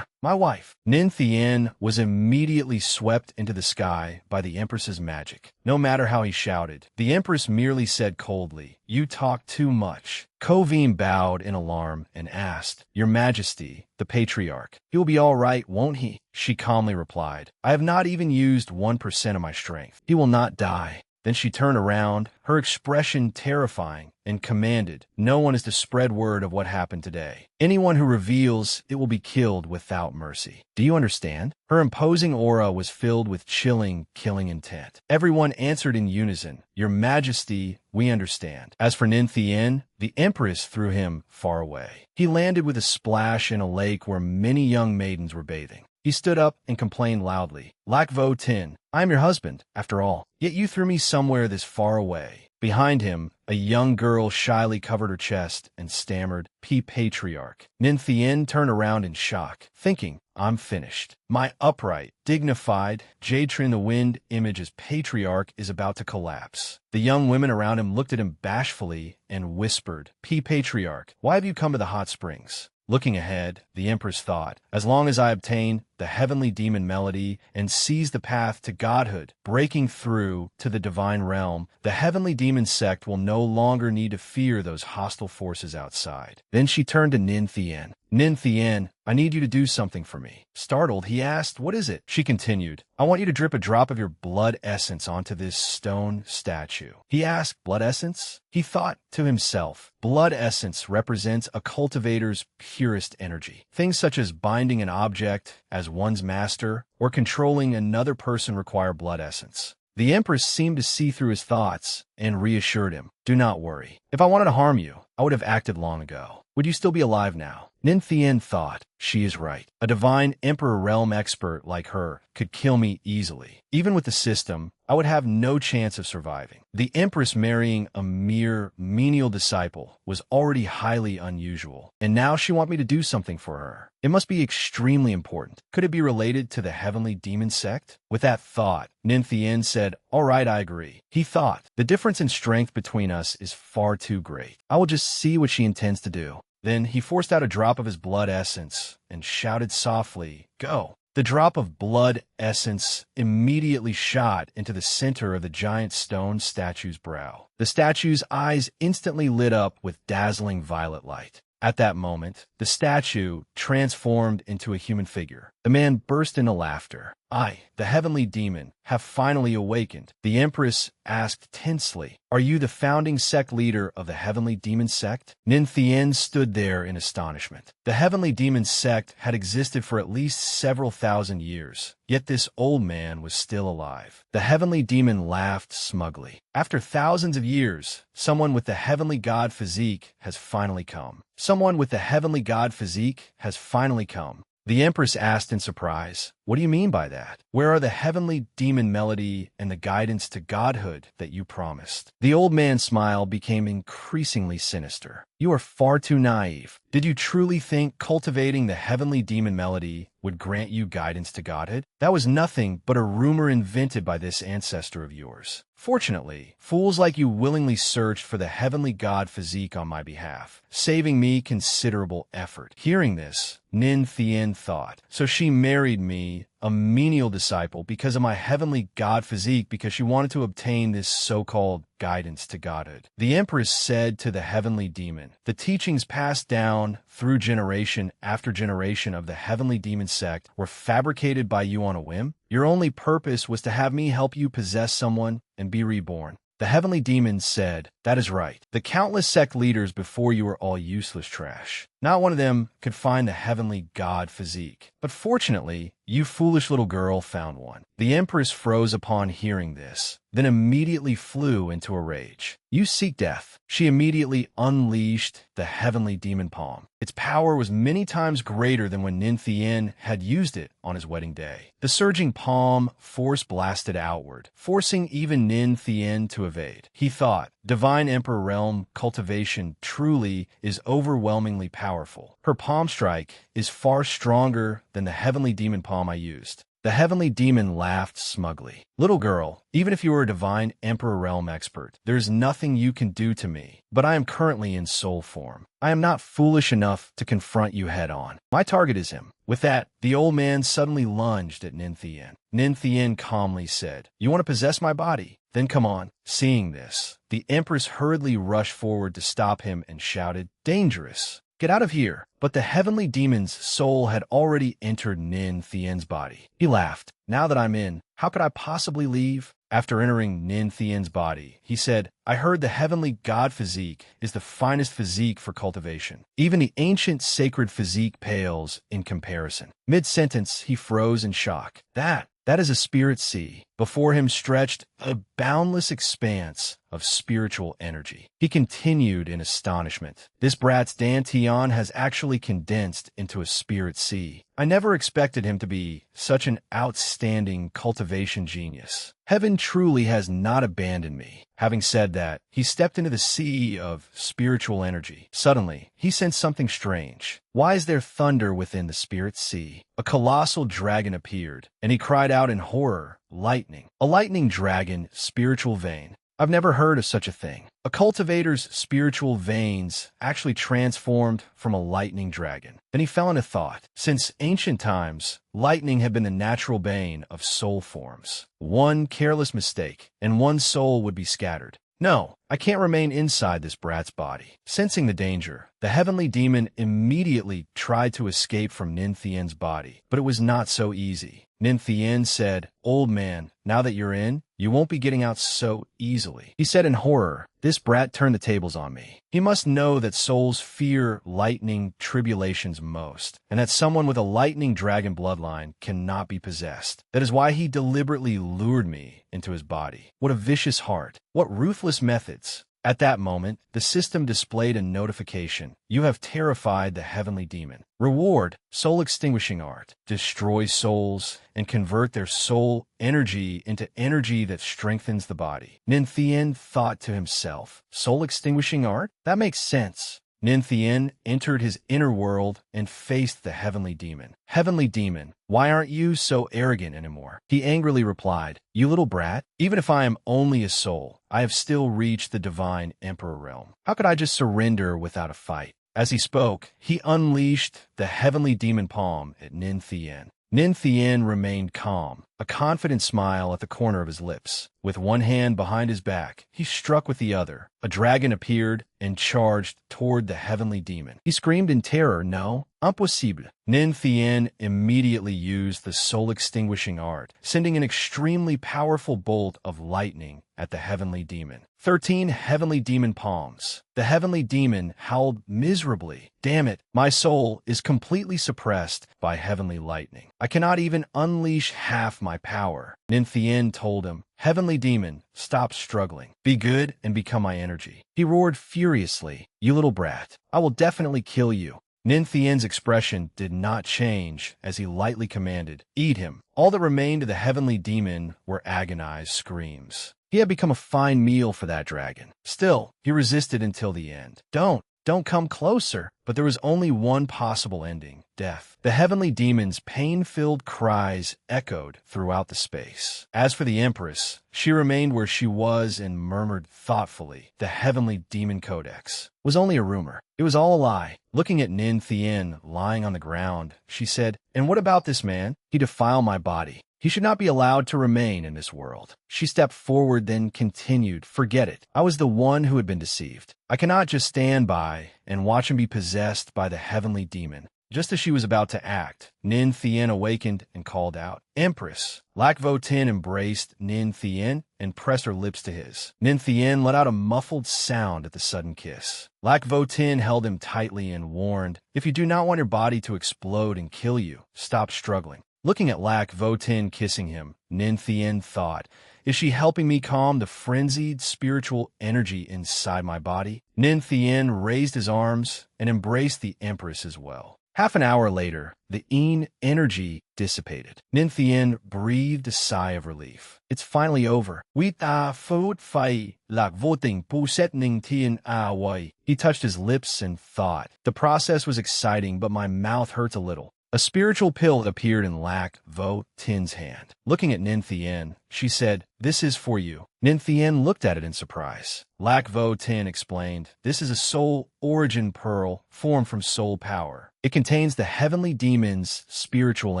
[SPEAKER 1] My wife." Nin Thien was immediately swept into the sky by the Empress's magic. No matter how he shouted, the Empress merely said coldly, "You talk too much." Kovim bowed in alarm and asked, "Your Majesty, the Patriarch, he will be all right, won't he?" She calmly replied, "I have not even used 1% of my strength. He will not die." Then she turned around, her expression terrifying, and commanded, "No one is to spread word of what happened today. Anyone who reveals it will be killed without mercy. Do you understand?" Her imposing aura was filled with chilling, killing intent. Everyone answered in unison, "Your Majesty, we understand." As for Nin Thien, the Empress threw him far away. He landed with a splash in a lake where many young maidens were bathing. He stood up and complained loudly, "Lac Vo Tin, I am your husband, after all, yet you threw me somewhere this far away." Behind him, A young girl shyly covered her chest and stammered, "P. Patriarch." Nin Thien turned around in shock, thinking, I'm finished. My upright, dignified, jade-in-the-wind image as patriarch is about to collapse. The young women around him looked at him bashfully and whispered, "P. Patriarch, why have you come to the hot springs?" Looking ahead, the Empress thought, as long as I obtain the heavenly demon melody and seize the path to godhood, breaking through to the divine realm, the heavenly demon sect will no longer need to fear those hostile forces outside. Then she turned to Nin Thien. "Nin Thien, I need you to do something for me." Startled, he asked, "What is it?" She continued, "I want you to drip a drop of your blood essence onto this stone statue." He asked, "Blood essence?" He thought to himself, blood essence represents a cultivator's purest energy. Things such as binding an object as one's master or controlling another person require blood essence. The Empress seemed to see through his thoughts and reassured him, "Do not worry. If I wanted to harm you, I would have acted long ago. Would you still be alive now?" Nin Thien thought, she is right. A divine Emperor realm expert like her could kill me easily. Even with the system, I would have no chance of surviving. The Empress marrying a mere menial disciple was already highly unusual, and now she wants me to do something for her. It must be extremely important. Could it be related to the heavenly demon sect? With that thought, Nin Thien said, "All right, I agree." He thought, the difference in strength between us is far too great. I will just see what she intends to do. Then he forced out a drop of his blood essence and shouted softly, "Go." The drop of blood essence immediately shot into the center of the giant stone statue's brow. The statue's eyes instantly lit up with dazzling violet light. At that moment, the statue transformed into a human figure. The man burst into laughter. "I, the heavenly demon, have finally awakened." The Empress asked tensely, "Are you the founding sect leader of the heavenly demon sect?" Nin Thien stood there in astonishment. The heavenly demon sect had existed for at least several thousand years, yet this old man was still alive. The heavenly demon laughed smugly. "After thousands of years, someone with the heavenly god physique has finally come. Someone with the heavenly god physique has finally come." The Empress asked in surprise, "What do you mean by that? Where are the heavenly demon melody and the guidance to godhood that you promised?" The old man's smile became increasingly sinister. "You are far too naive. Did you truly think cultivating the heavenly demon melody would grant you guidance to godhood? That was nothing but a rumor invented by this ancestor of yours. Fortunately, fools like you willingly searched for the heavenly god physique on my behalf, saving me considerable effort." Hearing this, Nin Thien thought, "So she married me, a menial disciple, because of my heavenly god physique, because she wanted to obtain this so-called guidance to godhood." The Empress said to the heavenly demon, "The teachings passed down through generation after generation of the heavenly demon sect were fabricated by you on a whim? Your only purpose was to have me help you possess someone and be reborn." The heavenly demon said, "That is right. The countless sect leaders before you were all useless trash. Not one of them could find the heavenly god physique. But fortunately, you foolish little girl found one." The Empress froze upon hearing this, then immediately flew into a rage. "You seek death." She immediately unleashed the heavenly demon palm. Its power was many times greater than when Nin Thien had used it on his wedding day. The surging palm force blasted outward, forcing even Nin Thien to evade. He thought, divine Emperor realm cultivation truly is overwhelmingly powerful. Her palm strike is far stronger than the heavenly demon palm I used. The heavenly demon laughed smugly. "Little girl, even if you are a divine Emperor realm expert, there is nothing you can do to me, but I am currently in soul form. I am not foolish enough to confront you head on. My target is him." With that, the old man suddenly lunged at Nin Thien. Nin Thien calmly said, "You want to possess my body? Then come on." Seeing this, the Empress hurriedly rushed forward to stop him and shouted, "Dangerous! Get out of here." But the heavenly demon's soul had already entered Nin Thien's body. He laughed. "Now that I'm in, how could I possibly leave?" After entering Nin Thien's body, he said, "I heard the heavenly god physique is the finest physique for cultivation. Even the ancient sacred physique pales in comparison." Mid-sentence, he froze in shock. That is a spirit sea. Before him stretched a boundless expanse of spiritual energy. He continued in astonishment. This brat's dantian has actually condensed into a spirit sea. I never expected him to be such an outstanding cultivation genius. Heaven truly has not abandoned me. Having said that, he stepped into the sea of spiritual energy. Suddenly, he sensed something strange. Why is there thunder within the spirit sea? A colossal dragon appeared, and he cried out in horror, "Lightning!" A lightning dragon, spiritual vein. I've never heard of such a thing. A cultivator's spiritual veins actually transformed from a lightning dragon. Then he fell into thought. Since ancient times, lightning had been the natural bane of soul forms. One careless mistake, and one soul would be scattered. No, I can't remain inside this brat's body. Sensing the danger, the heavenly demon immediately tried to escape from Nin Thien's body, but it was not so easy. Nin Thien said, "Old man, now that you're in, you won't be getting out so easily." He said in horror, "This brat turned the tables on me. He must know that souls fear lightning tribulations most, and that someone with a lightning dragon bloodline cannot be possessed. That is why he deliberately lured me into his body. What a vicious heart. What ruthless methods." At that moment, the system displayed a notification. You have terrified the heavenly demon. Reward, soul-extinguishing art. Destroy souls and convert their soul energy into energy that strengthens the body. Nin Thien thought to himself, soul-extinguishing art? That makes sense. Nin Thien entered his inner world and faced the heavenly demon. "Heavenly demon, why aren't you so arrogant anymore?" He angrily replied, "You little brat, even if I am only a soul, I have still reached the divine emperor realm. How could I just surrender without a fight?" As he spoke, he unleashed the heavenly demon palm at Nin Thien. Nin Thien remained calm, a confident smile at the corner of his lips. With one hand behind his back, he struck with the other. A dragon appeared and charged toward the heavenly demon. He screamed in terror, "No, impossible." Nin Thien immediately used the soul-extinguishing art, sending an extremely powerful bolt of lightning at the heavenly demon. 13 heavenly demon palms. The heavenly demon howled miserably. "Damn it, my soul is completely suppressed by heavenly lightning. I cannot even unleash half my power." Nin Thien told him, "Heavenly demon, stop struggling. Be good and become my energy." He roared furiously, "You little brat, I will definitely kill you." Nin Thien's expression did not change as he lightly commanded, "Eat him." All that remained of the heavenly demon were agonized screams. He had become a fine meal for that dragon. Still, he resisted until the end. Don't come closer." But there was only one possible ending, death. The heavenly demon's pain-filled cries echoed throughout the space. As for the Empress, she remained where she was and murmured thoughtfully, "The heavenly demon codex was only a rumor. It was all a lie." Looking at Nin Thien lying on the ground, she said, "And what about this man? He defiled my body. He should not be allowed to remain in this world." She stepped forward, then continued, "Forget it. I was the one who had been deceived. I cannot just stand by and watch him be possessed by the heavenly demon." Just as she was about to act, Nin Thien awakened and called out, "Empress." Lac Vo Tin embraced Nin Thien and pressed her lips to his. Nin Thien let out a muffled sound at the sudden kiss. Lac Vo Tin held him tightly and warned, "If you do not want your body to explode and kill you, stop struggling." Looking at Lac Vo Tin kissing him, Nin Thien thought, "Is she helping me calm the frenzied spiritual energy inside my body?" Nin Thien raised his arms and embraced the Empress as well. Half an hour later, the Yin energy dissipated. Nin Thien breathed a sigh of relief. "It's finally over." "We ta food fai Lac Vo Tin pu set Ning Tien a wai." He touched his lips and thought, "The process was exciting, but my mouth hurts a little." A spiritual pill appeared in Lac Vo Tin's hand. Looking at Nin Thien, she said, "This is for you." Nin Thien looked at it in surprise. Lac Vo Tin explained, "This is a soul origin pearl formed from soul power. It contains the heavenly demon's spiritual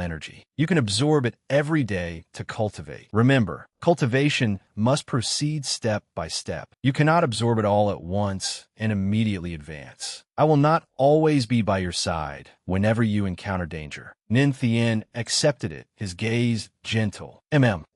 [SPEAKER 1] energy. You can absorb it every day to cultivate. Remember, cultivation must proceed step by step. You cannot absorb it all at once and immediately advance. I will not always be by your side whenever you encounter danger." Nin Thien accepted it, his gaze gentle.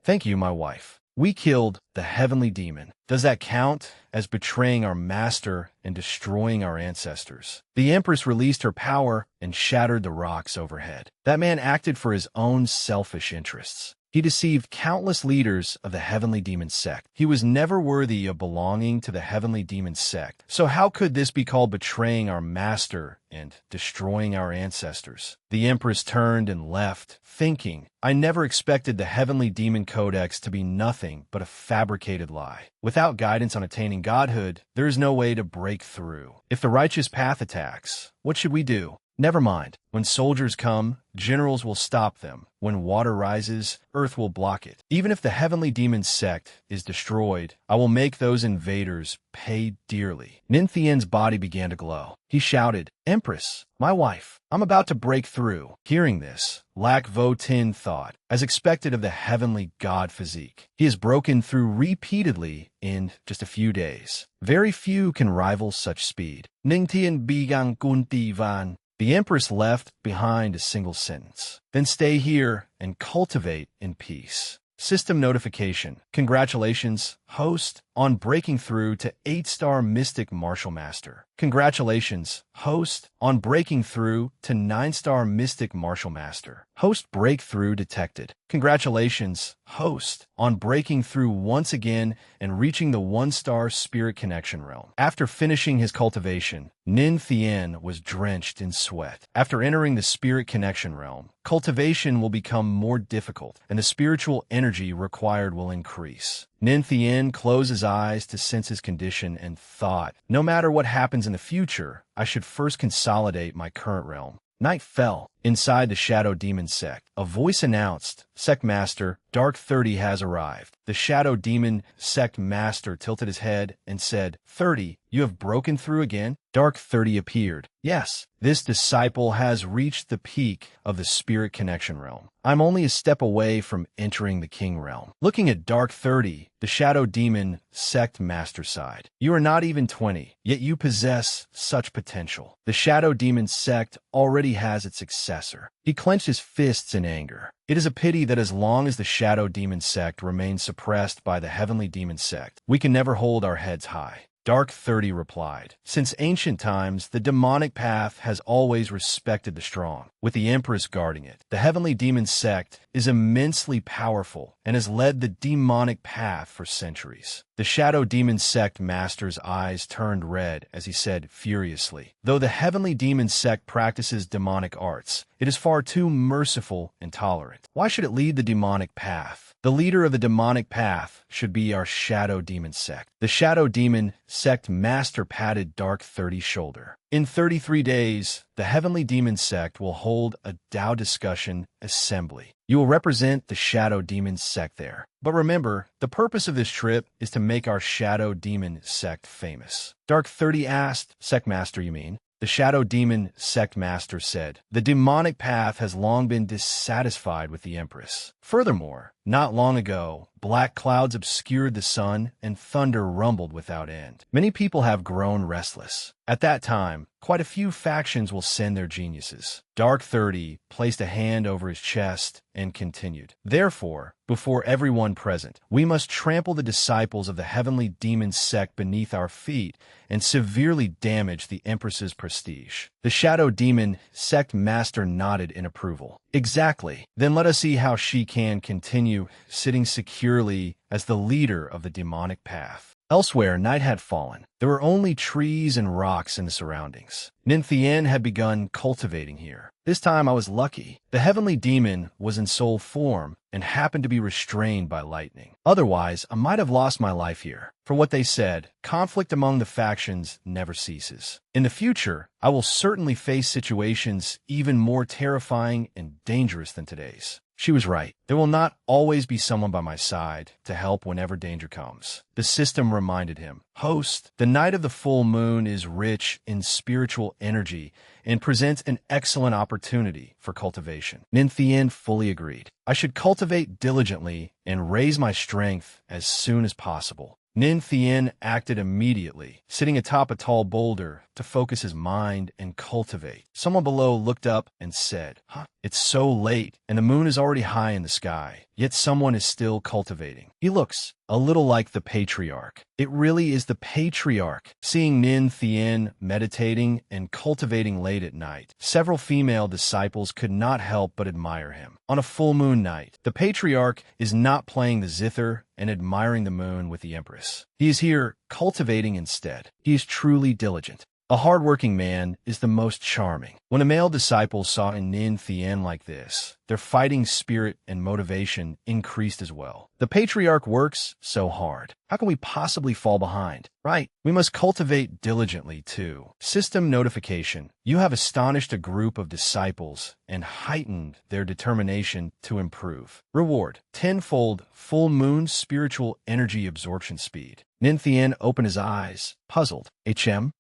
[SPEAKER 1] Thank you, my wife. We killed the heavenly demon. Does that count as betraying our master and destroying our ancestors? The Empress released her power and shattered the rocks overhead. That man acted for his own selfish interests. He deceived countless leaders of the heavenly demon sect. He was never worthy of belonging to the heavenly demon sect. So how could this be called betraying our master and destroying our ancestors? The Empress turned and left, thinking, I never expected the heavenly demon codex to be nothing but a fabricated lie. Without guidance on attaining godhood, there is no way to break through. If the righteous path attacks, what should we do? Never mind. When soldiers come, generals will stop them. When water rises, earth will block it. Even if the heavenly demon sect is destroyed, I will make those invaders pay dearly. Ninthien's body began to glow. He shouted, Empress, my wife, I'm about to break through. Hearing this, Lac Vo Tin thought, as expected of the heavenly god physique. He has broken through repeatedly in just a few days. Very few can rival such speed. Ningtian Bigang Kunti Van. The Empress left behind a single sentence. Then stay here and cultivate in peace. System notification. Congratulations, host, on breaking through to 8-star Mystic Martial Master. Congratulations, host, on breaking through to 9-star Mystic Martial Master. Host breakthrough detected. Congratulations, host, on breaking through once again and reaching the 1-star Spirit Connection realm. After finishing his cultivation, Nin Thien was drenched in sweat. After entering the Spirit Connection realm, cultivation will become more difficult and the spiritual energy required will increase. Nin Thien closed his eyes to sense his condition and thought, no matter what happens in the future, I should first consolidate my current realm. Night fell. Inside the Shadow Demon sect, a voice announced, Sect Master, Dark 30 has arrived. The Shadow Demon sect master tilted his head and said, 30, you have broken through again? Dark 30 appeared. Yes, this disciple has reached the peak of the Spirit Connection realm. I'm only a step away from entering the King realm. Looking at Dark 30, the Shadow Demon sect master sighed. You are not even 20, yet you possess such potential. The Shadow Demon sect already has its successor. He clenched his fists in anger. It is a pity that as long as the Shadow Demon sect remains suppressed by the Heavenly Demon sect, we can never hold our heads high. Dark 30 replied, Since ancient times, the demonic path has always respected the strong, with the Empress guarding it. The Heavenly Demon sect is immensely powerful and has led the demonic path for centuries. The Shadow Demon sect master's eyes turned red as he said furiously, Though the Heavenly Demon sect practices demonic arts, it is far too merciful and tolerant. Why should it lead the demonic path? The leader of the demonic path should be our Shadow Demon sect. The Shadow Demon sect master patted Dark 30's shoulder. In 33 days, the Heavenly Demon sect will hold a Tao discussion assembly. You will represent the Shadow Demon sect there. But remember, the purpose of this trip is to make our Shadow Demon sect famous. Dark 30 asked, Sect Master, you mean? The Shadow Demon sect master said, The demonic path has long been dissatisfied with the Empress. Furthermore, not long ago, black clouds obscured the sun and thunder rumbled without end. Many people have grown restless. At that time, quite a few factions will send their geniuses. Dark 30 placed a hand over his chest and continued, Therefore, before everyone present, we must trample the disciples of the Heavenly Demon sect beneath our feet and severely damage the Empress's prestige. The Shadow Demon sect master nodded in approval. Exactly. Then let us see how she can continue sitting securely as the leader of the demonic path. Elsewhere, night had fallen. There were only trees and rocks in the surroundings. Ninthien had begun cultivating here. This time I was lucky. The heavenly demon was in soul form and happened to be restrained by lightning. Otherwise, I might have lost my life here. For what they said, conflict among the factions never ceases. In the future, I will certainly face situations even more terrifying and dangerous than today's. She was right. There will not always be someone by my side to help whenever danger comes. The system reminded him, Host, the night of the full moon is rich in spiritual energy and presents an excellent opportunity for cultivation. Ninthien fully agreed. I should cultivate diligently and raise my strength as soon as possible. Ninthien acted immediately, sitting atop a tall boulder to focus his mind and cultivate. Someone below looked up and said, It's so late, and the moon is already high in the sky, yet someone is still cultivating. He looks a little like the patriarch. It really is the patriarch. Seeing Nin Thien meditating and cultivating late at night, several female disciples could not help but admire him. On a full moon night, the patriarch is not playing the zither and admiring the moon with the Empress. He is here cultivating instead. He is truly diligent. A hard-working man is the most charming. When a male disciple saw a Nin Thien like this, their fighting spirit and motivation increased as well. The patriarch works so hard. How can we possibly fall behind? Right, we must cultivate diligently too. System notification. You have astonished a group of disciples and heightened their determination to improve. Reward. Tenfold full moon spiritual energy absorption speed. Nin Thien opened his eyes, puzzled.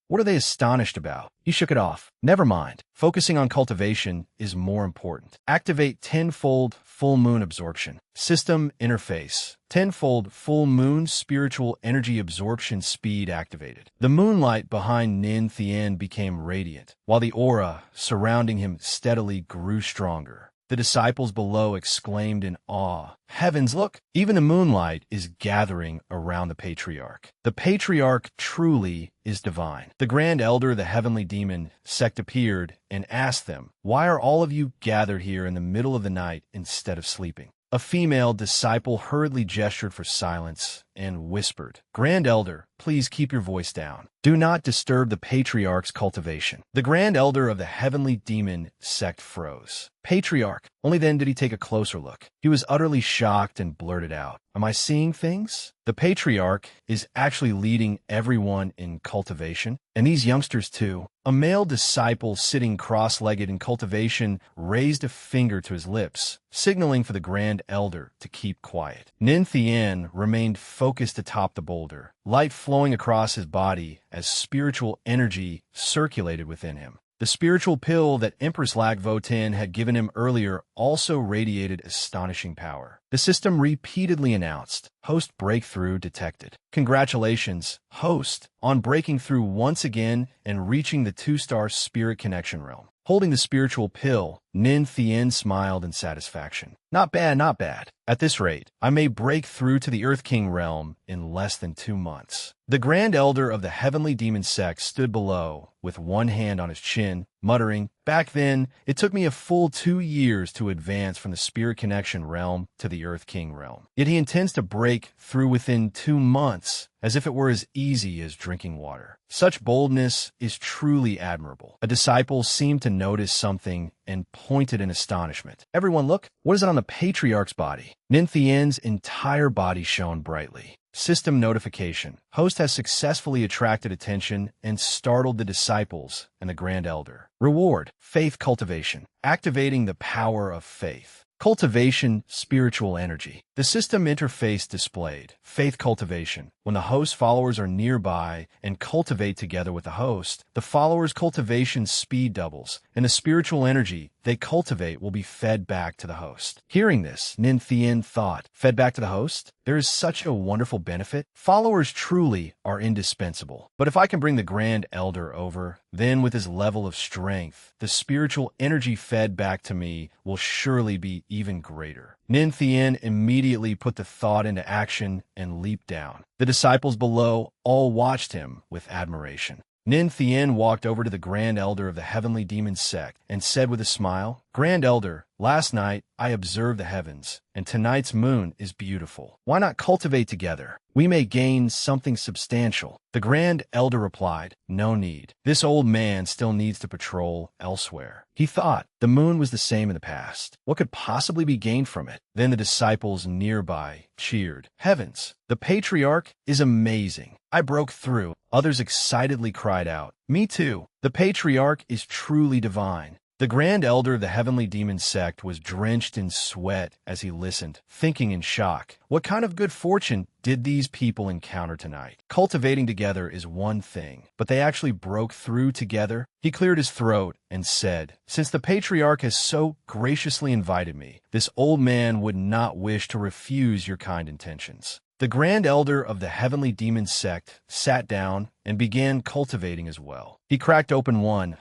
[SPEAKER 1] What are they astonished about? He shook it off. Never mind. Focusing on cultivation is more important. Activate tenfold full moon absorption. System interface. Tenfold full moon spiritual energy absorption speed activated. The moonlight behind Nin Thien became radiant, while the aura surrounding him steadily grew stronger. The disciples below exclaimed in awe, "Heavens, look! Even the moonlight is gathering around the patriarch. The patriarch truly is divine." The grand elder of the heavenly demon sect appeared and asked them, "Why are all of you gathered here in the middle of the night instead of sleeping?" A female disciple hurriedly gestured for silence and whispered, "Grand Elder, please keep your voice down. Do not disturb the patriarch's cultivation." The Grand Elder of the heavenly demon sect froze. "Patriarch." Only then did he take a closer look. He was utterly shocked and blurted out, "Am I seeing things? The patriarch is actually leading everyone in cultivation, and these youngsters too." A male disciple sitting cross-legged in cultivation raised a finger to his lips, signaling for the Grand Elder to keep quiet. Nin Thien remained focused atop the boulder, light flowing across his body as spiritual energy circulated within him. The spiritual pill that Empress Votin had given him earlier also radiated astonishing power. The system repeatedly announced, "Host breakthrough detected." Congratulations, host, on breaking through once again and reaching the 2-star spirit connection realm. Holding the spiritual pill, Nin Thien smiled in satisfaction. "Not bad, not bad. At this rate, I may break through to the Earth King realm in less than 2 months." The Grand Elder of the Heavenly Demon Sect stood below, with one hand on his chin, muttering, "Back then, it took me a full 2 years to advance from the Spirit Connection realm to the Earth King realm. Yet he intends to break through within 2 months, as if it were as easy as drinking water. Such boldness is truly admirable." A disciple seemed to notice something and pointed in astonishment. "Everyone look, what is it on the patriarch's body?" Nin Thien's entire body shone brightly. System notification. Host has successfully attracted attention and startled the disciples and the Grand Elder. Reward. Faith cultivation. Activating the power of faith. Cultivation, spiritual energy. The system interface displayed. Faith cultivation. When the host followers are nearby and cultivate together with the host, the followers' cultivation speed doubles, and the spiritual energy they cultivate will be fed back to the host. Hearing this, Nin Thien thought, "Fed back to the host? There is such a wonderful benefit. Followers truly are indispensable. But if I can bring the Grand Elder over, then with his level of strength, the spiritual energy fed back to me will surely be even greater." Nin Thien immediately put the thought into action and leaped down. The disciples below all watched him with admiration. Nin Thien walked over to the Grand Elder of the Heavenly Demon Sect and said with a smile, "Grand Elder, last night I observed the heavens, and tonight's moon is beautiful. Why not cultivate together? We may gain something substantial." The Grand Elder replied, "No need. This old man still needs to patrol elsewhere." He thought the moon was the same in the past. What could possibly be gained from it? Then the disciples nearby cheered. "Heavens, the patriarch is amazing. I broke through." Others excitedly cried out, "Me too. The patriarch is truly divine." The Grand Elder of the Heavenly Demon Sect was drenched in sweat as he listened, thinking in shock. What kind of good fortune did these people encounter tonight? Cultivating together is one thing, but they actually broke through together. He cleared his throat and said, "Since the patriarch has so graciously invited me, this old man would not wish to refuse your kind intentions." The Grand Elder of the Heavenly Demon Sect sat down and began cultivating as well. He cracked open one.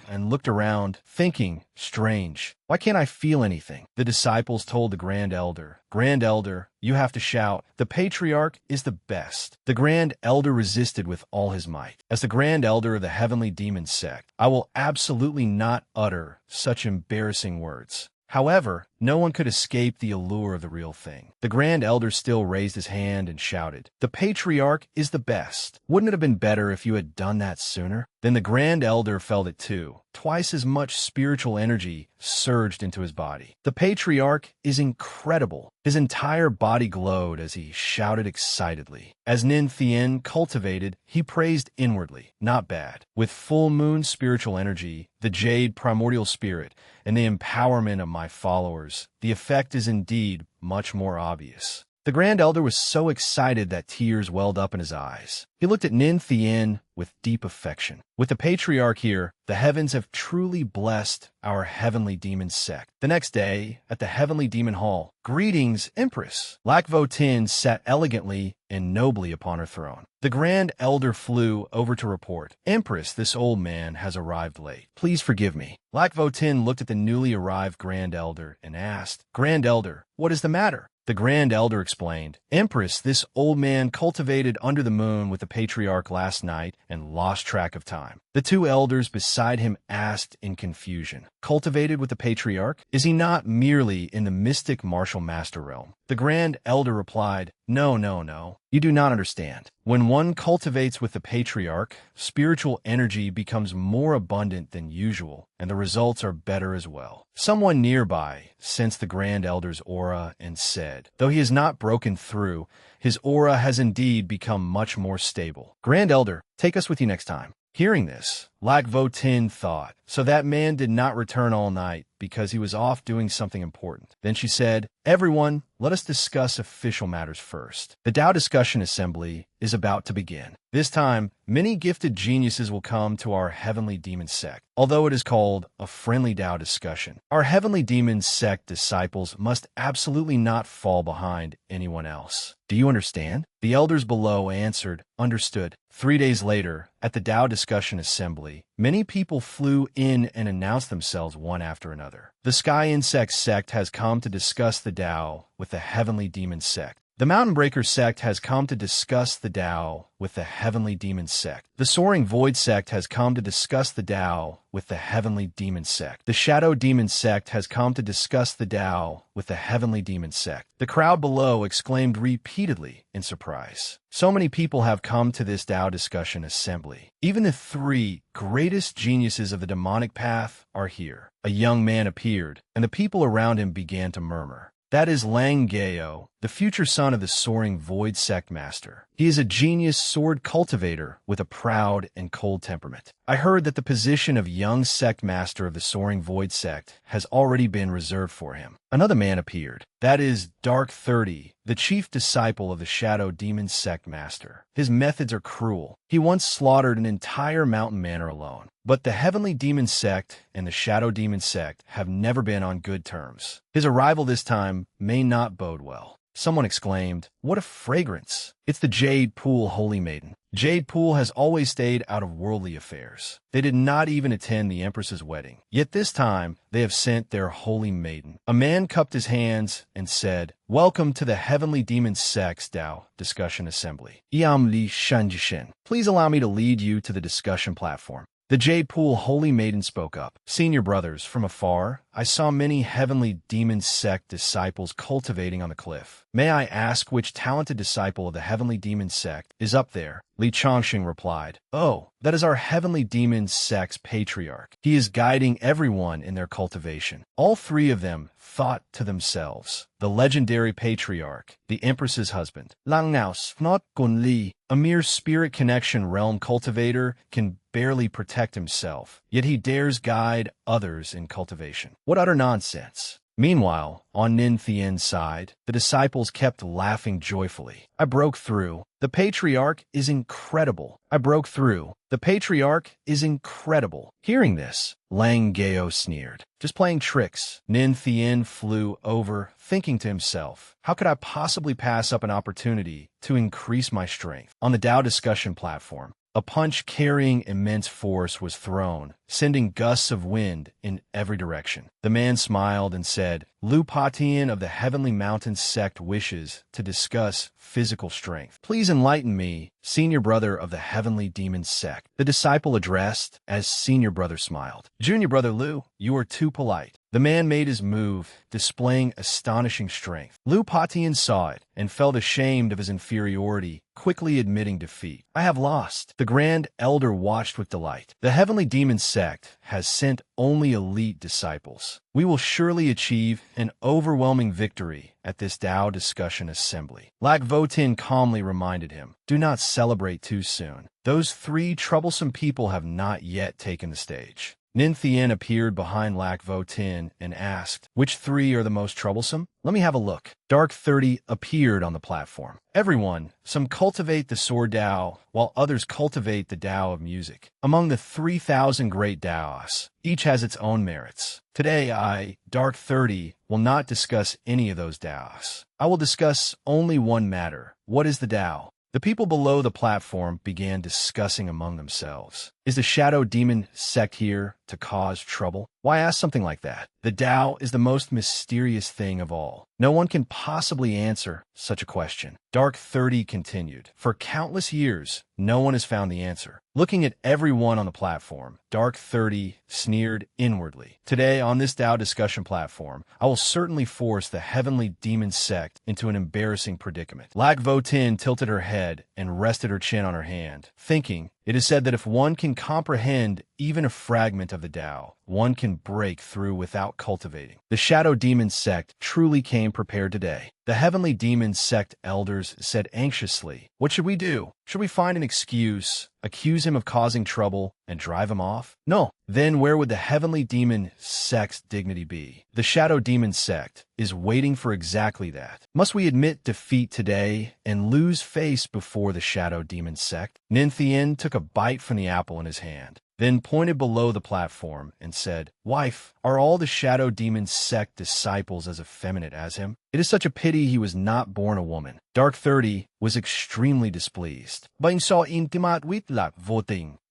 [SPEAKER 1] and looked around, thinking, strange. Why can't I feel anything? The disciples told the Grand Elder, Grand Elder, you have to shout, the Patriarch is the best. The Grand Elder resisted with all his might. As the Grand Elder of the Heavenly Demon Sect, I will absolutely not utter such embarrassing words. However, no one could escape the allure of the real thing. The Grand Elder still raised his hand and shouted, the Patriarch is the best. Wouldn't it have been better if you had done that sooner? Then the Grand Elder felt it too. Twice as much spiritual energy surged into his body. The Patriarch is incredible. His entire body glowed as he shouted excitedly. As Nin Thien cultivated, he praised inwardly. Not bad. With full moon spiritual energy, the jade primordial spirit, and the empowerment of my followers, the effect is indeed much more obvious. The Grand Elder was so excited that tears welled up in his eyes. He looked at Nin Thien with deep affection. With the Patriarch here, the heavens have truly blessed our Heavenly Demon Sect. The next day, at the Heavenly Demon Hall, greetings, Empress. Lac Vo Tin sat elegantly and nobly upon her throne. The Grand Elder flew over to report, Empress, this old man has arrived late. Please forgive me. Lac Vo Tin looked at the newly arrived Grand Elder and asked, Grand Elder, what is the matter? The Grand Elder explained, Empress, this old man cultivated under the moon with the Patriarch last night and lost track of time. The two elders beside him asked in confusion, cultivated with the Patriarch? Is he not merely in the mystic martial master realm? The Grand Elder replied, No. You do not understand. When one cultivates with the Patriarch, spiritual energy becomes more abundant than usual, and the results are better as well. Someone nearby sensed the Grand Elder's aura and said, though he has not broken through, his aura has indeed become much more stable. Grand Elder, take us with you next time. Hearing this, Lac Vo Tin thought, so that man did not return all night because he was off doing something important. Then she said, Everyone, let us discuss official matters first. The Tao Discussion Assembly is about to begin. This time, many gifted geniuses will come to our Heavenly Demon Sect. Although it is called a friendly Tao discussion, our Heavenly Demon Sect disciples must absolutely not fall behind anyone else. Do you understand? The elders below answered, Understood. 3 days later, at the Tao Discussion Assembly, many people flew in and announced themselves one after another. The Sky Insect Sect has come to discuss the Tao with the Heavenly Demon Sect. The Mountain Breaker Sect has come to discuss the Tao with the Heavenly Demon Sect. The Soaring Void Sect has come to discuss the Tao with the Heavenly Demon Sect. The Shadow Demon Sect has come to discuss the Tao with the Heavenly Demon Sect. The crowd below exclaimed repeatedly in surprise. So many people have come to this Tao discussion assembly. Even the three greatest geniuses of the demonic path are here. A young man appeared, and the people around him began to murmur. That is Lang Gao, the future son of the Soaring Void Sect Master. He is a genius sword cultivator with a proud and cold temperament. I heard that the position of young sect master of the Soaring Void Sect has already been reserved for him. Another man appeared. That is Dark 30, the chief disciple of the Shadow Demon Sect Master. His methods are cruel. He once slaughtered an entire mountain manor alone. But the Heavenly Demon Sect and the Shadow Demon Sect have never been on good terms. His arrival this time may not bode well. Someone exclaimed, What a fragrance! It's the Jade Pool Holy Maiden. Jade Pool has always stayed out of worldly affairs. They did not even attend the Empress's wedding. Yet this time, they have sent their Holy Maiden. A man cupped his hands and said, Welcome to the Heavenly Demon Sect's Tao Discussion Assembly. Iam Li Shanjishin. Please allow me to lead you to the discussion platform. The Jade Pool Holy Maiden spoke up. Senior brothers, from afar, I saw many Heavenly Demon Sect disciples cultivating on the cliff. May I ask which talented disciple of the Heavenly Demon Sect is up there? Li Chongxing replied, Oh, that is our Heavenly Demon Sect's Patriarch. He is guiding everyone in their cultivation. All three of them thought to themselves, the legendary Patriarch, the Empress's husband. Lang Naos, not Gun Li, a mere spirit connection realm cultivator, can barely protect himself, yet he dares guide others in cultivation. What utter nonsense! Meanwhile, on Nin Thien's side, the disciples kept laughing joyfully. I broke through. The Patriarch is incredible. I broke through. The Patriarch is incredible. Hearing this, Lang Gao sneered. Just playing tricks. Nin Thien flew over, thinking to himself, how could I possibly pass up an opportunity to increase my strength? On the Tao discussion platform, A punch carrying immense force was thrown, sending gusts of wind in every direction. The man smiled and said, Lu Patian of the Heavenly Mountains sect wishes to discuss physical strength. Please enlighten me, senior brother of the Heavenly Demon sect. The disciple addressed as senior brother smiled. Junior brother Lu, you are too polite. The man made his move, displaying astonishing strength. Lu Patian saw it and felt ashamed of his inferiority, quickly admitting defeat. I have lost. The Grand Elder watched with delight. The Heavenly Demon sect has sent only elite disciples. We will surely achieve an overwhelming victory at this Tao discussion assembly. Lac Votin calmly reminded him, do not celebrate too soon. Those three troublesome people have not yet taken the stage. Nin Thien appeared behind Lac Votin and asked, which three are the most troublesome? Let me have a look. Dark 30 appeared on the platform. Everyone, some cultivate the sword Tao, while others cultivate the Tao of music. Among the 3,000 great Taos, each has its own merits. Today I, Dark 30, will not discuss any of those Taos. I will discuss only one matter. What is the Tao? The people below the platform began discussing among themselves. Is the Shadow Demon sect here to cause trouble? Why ask something like that? The Tao is the most mysterious thing of all. No one can possibly answer such a question. Dark 30 continued. For countless years, no one has found the answer. Looking at everyone on the platform, Dark 30 sneered inwardly. Today, on this Tao discussion platform, I will certainly force the Heavenly Demon sect into an embarrassing predicament. Lac Votin tilted her head and rested her chin on her hand, thinking, it is said that if one can comprehend even a fragment of the Tao, one can break through without cultivating. The Shadow Demon sect truly came prepared today. The Heavenly Demon sect elders said anxiously, what should we do? Should we find an excuse, accuse him of causing trouble, and drive him off? No. Then where would the Heavenly Demon sect's dignity be? The Shadow Demon sect is waiting for exactly that. Must we admit defeat today and lose face before the Shadow Demon sect? Nin Thien took a bite from the apple in his hand, then pointed below the platform and said, Wife, are all the Shadow Demon sect disciples as effeminate as him? It is such a pity he was not born a woman. Dark 30 was extremely displeased.